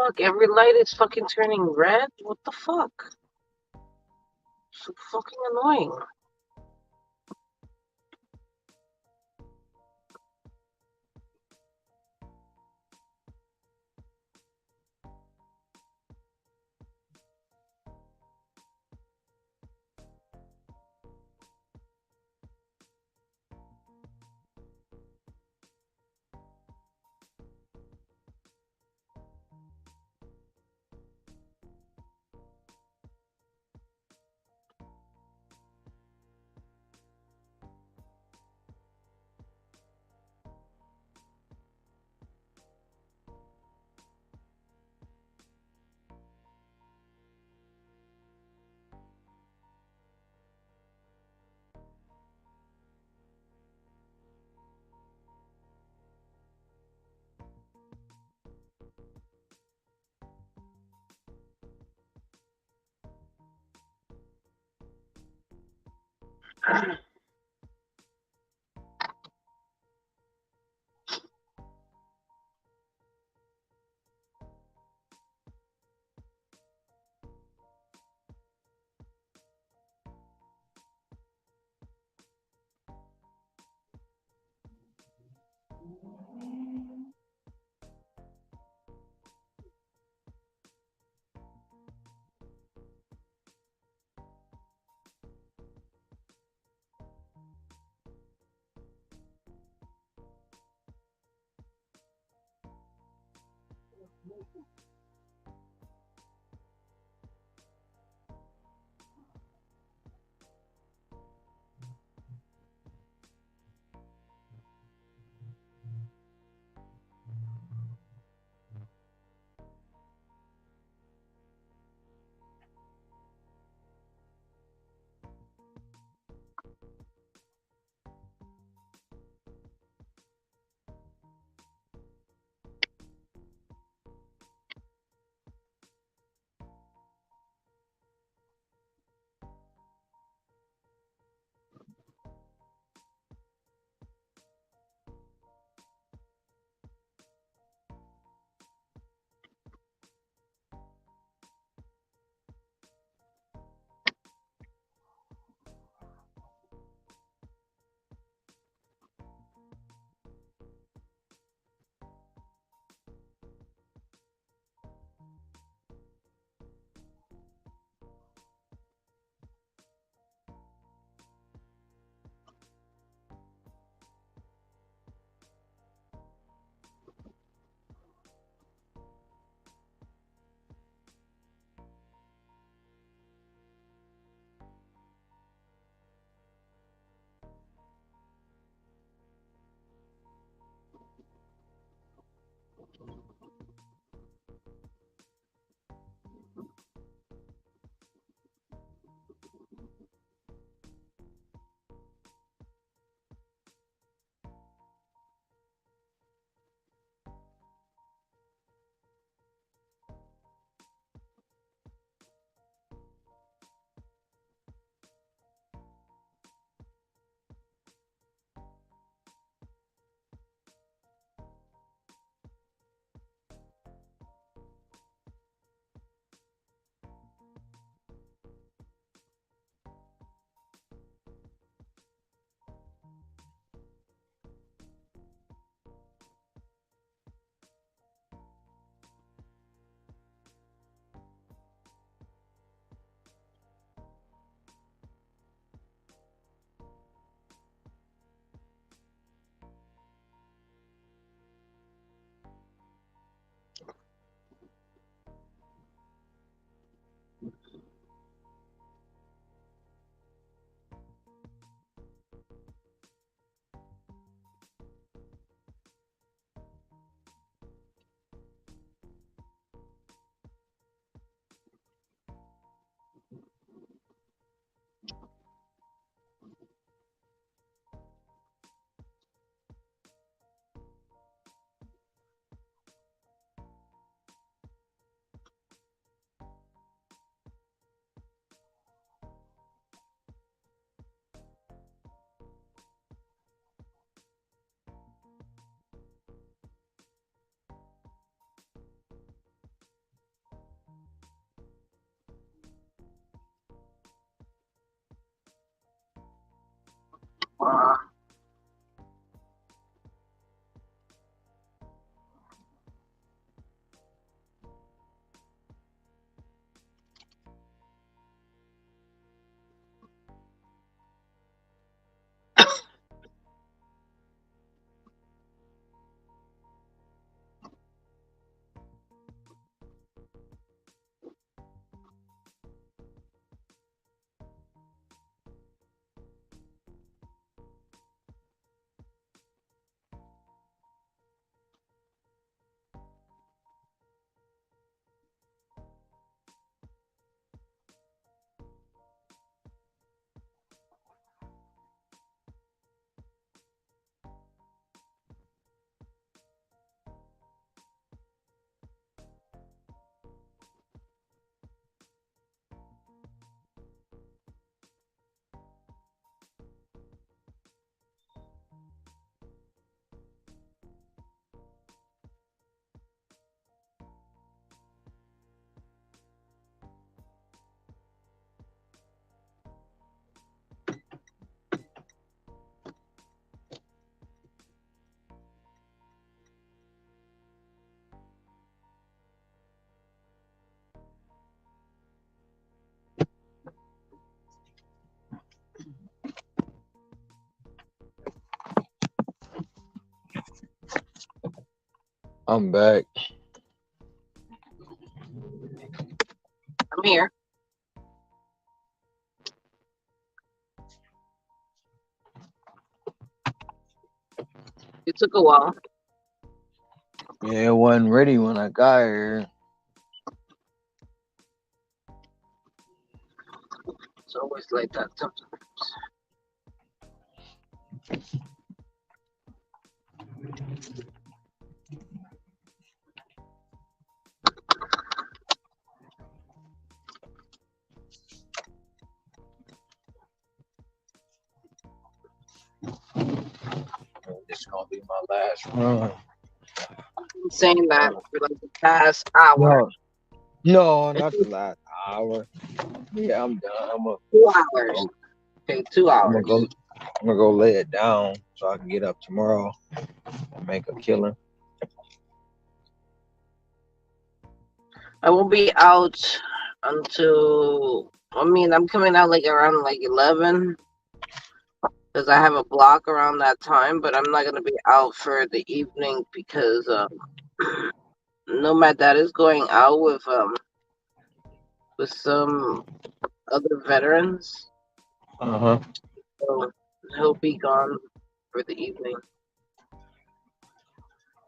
fuck? Every light is fucking turning red? What the fuck? So fucking annoying. I'm back. I'm here. It took a while. Yeah, it wasn't ready when I got here. It's always like that sometimes. It's gonna be my last run. I'm saying that for like the past hour. No, not the last hour. Yeah, I'm done. 2 hours. Okay, 2 I'm gonna hours. go. I'm gonna go lay it down so I can get up tomorrow and make a killing. I won't be out until. I mean, I'm coming out like around like 11 because I have a block around that time. But I'm not gonna be out for the evening because no, my dad is going out with some other veterans, Uh-huh. so he'll be gone for the evening.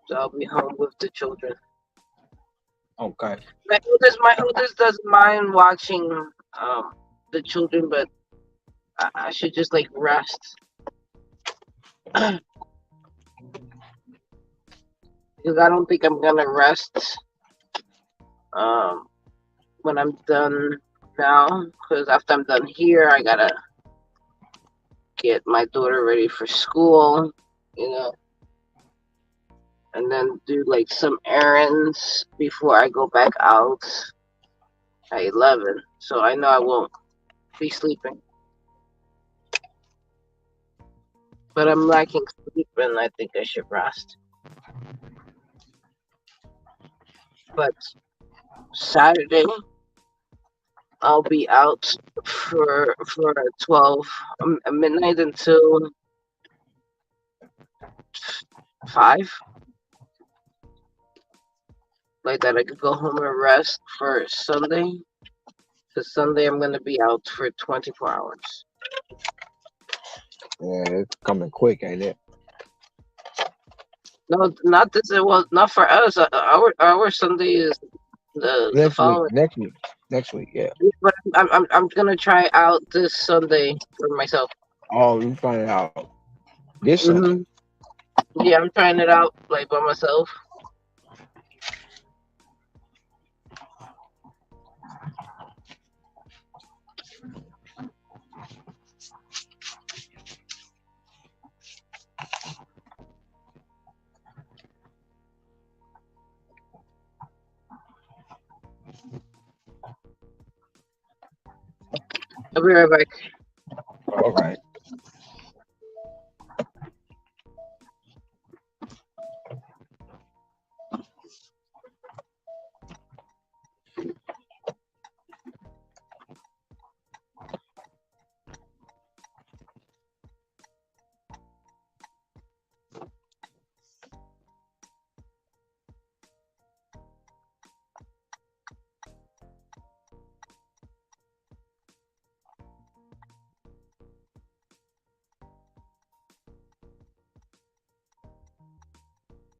So I'll be home with the children. Okay. My oldest doesn't mind watching the children, but I should just like rest because I don't think I'm gonna rest um when I'm done now. Because after I'm done here, I gotta get my daughter ready for school, you know, and then do like some errands before I go back out at 11. So I know I won't be sleeping, but I'm lacking sleep, and I think I should rest. But Saturday, I'll be out for 12 midnight until 5. Like that, I could go home and rest for Sunday. Because Sunday I'm gonna be out for 24 hours. Yeah, it's coming quick, ain't it? No, not this. It was not for us. Our Sunday is the Next week. following. Next week. Yeah. But I'm gonna try out this Sunday for myself. Oh, you find it out this Sunday. hmm Yeah, I'm trying it out like by myself. I'll be right back. All right.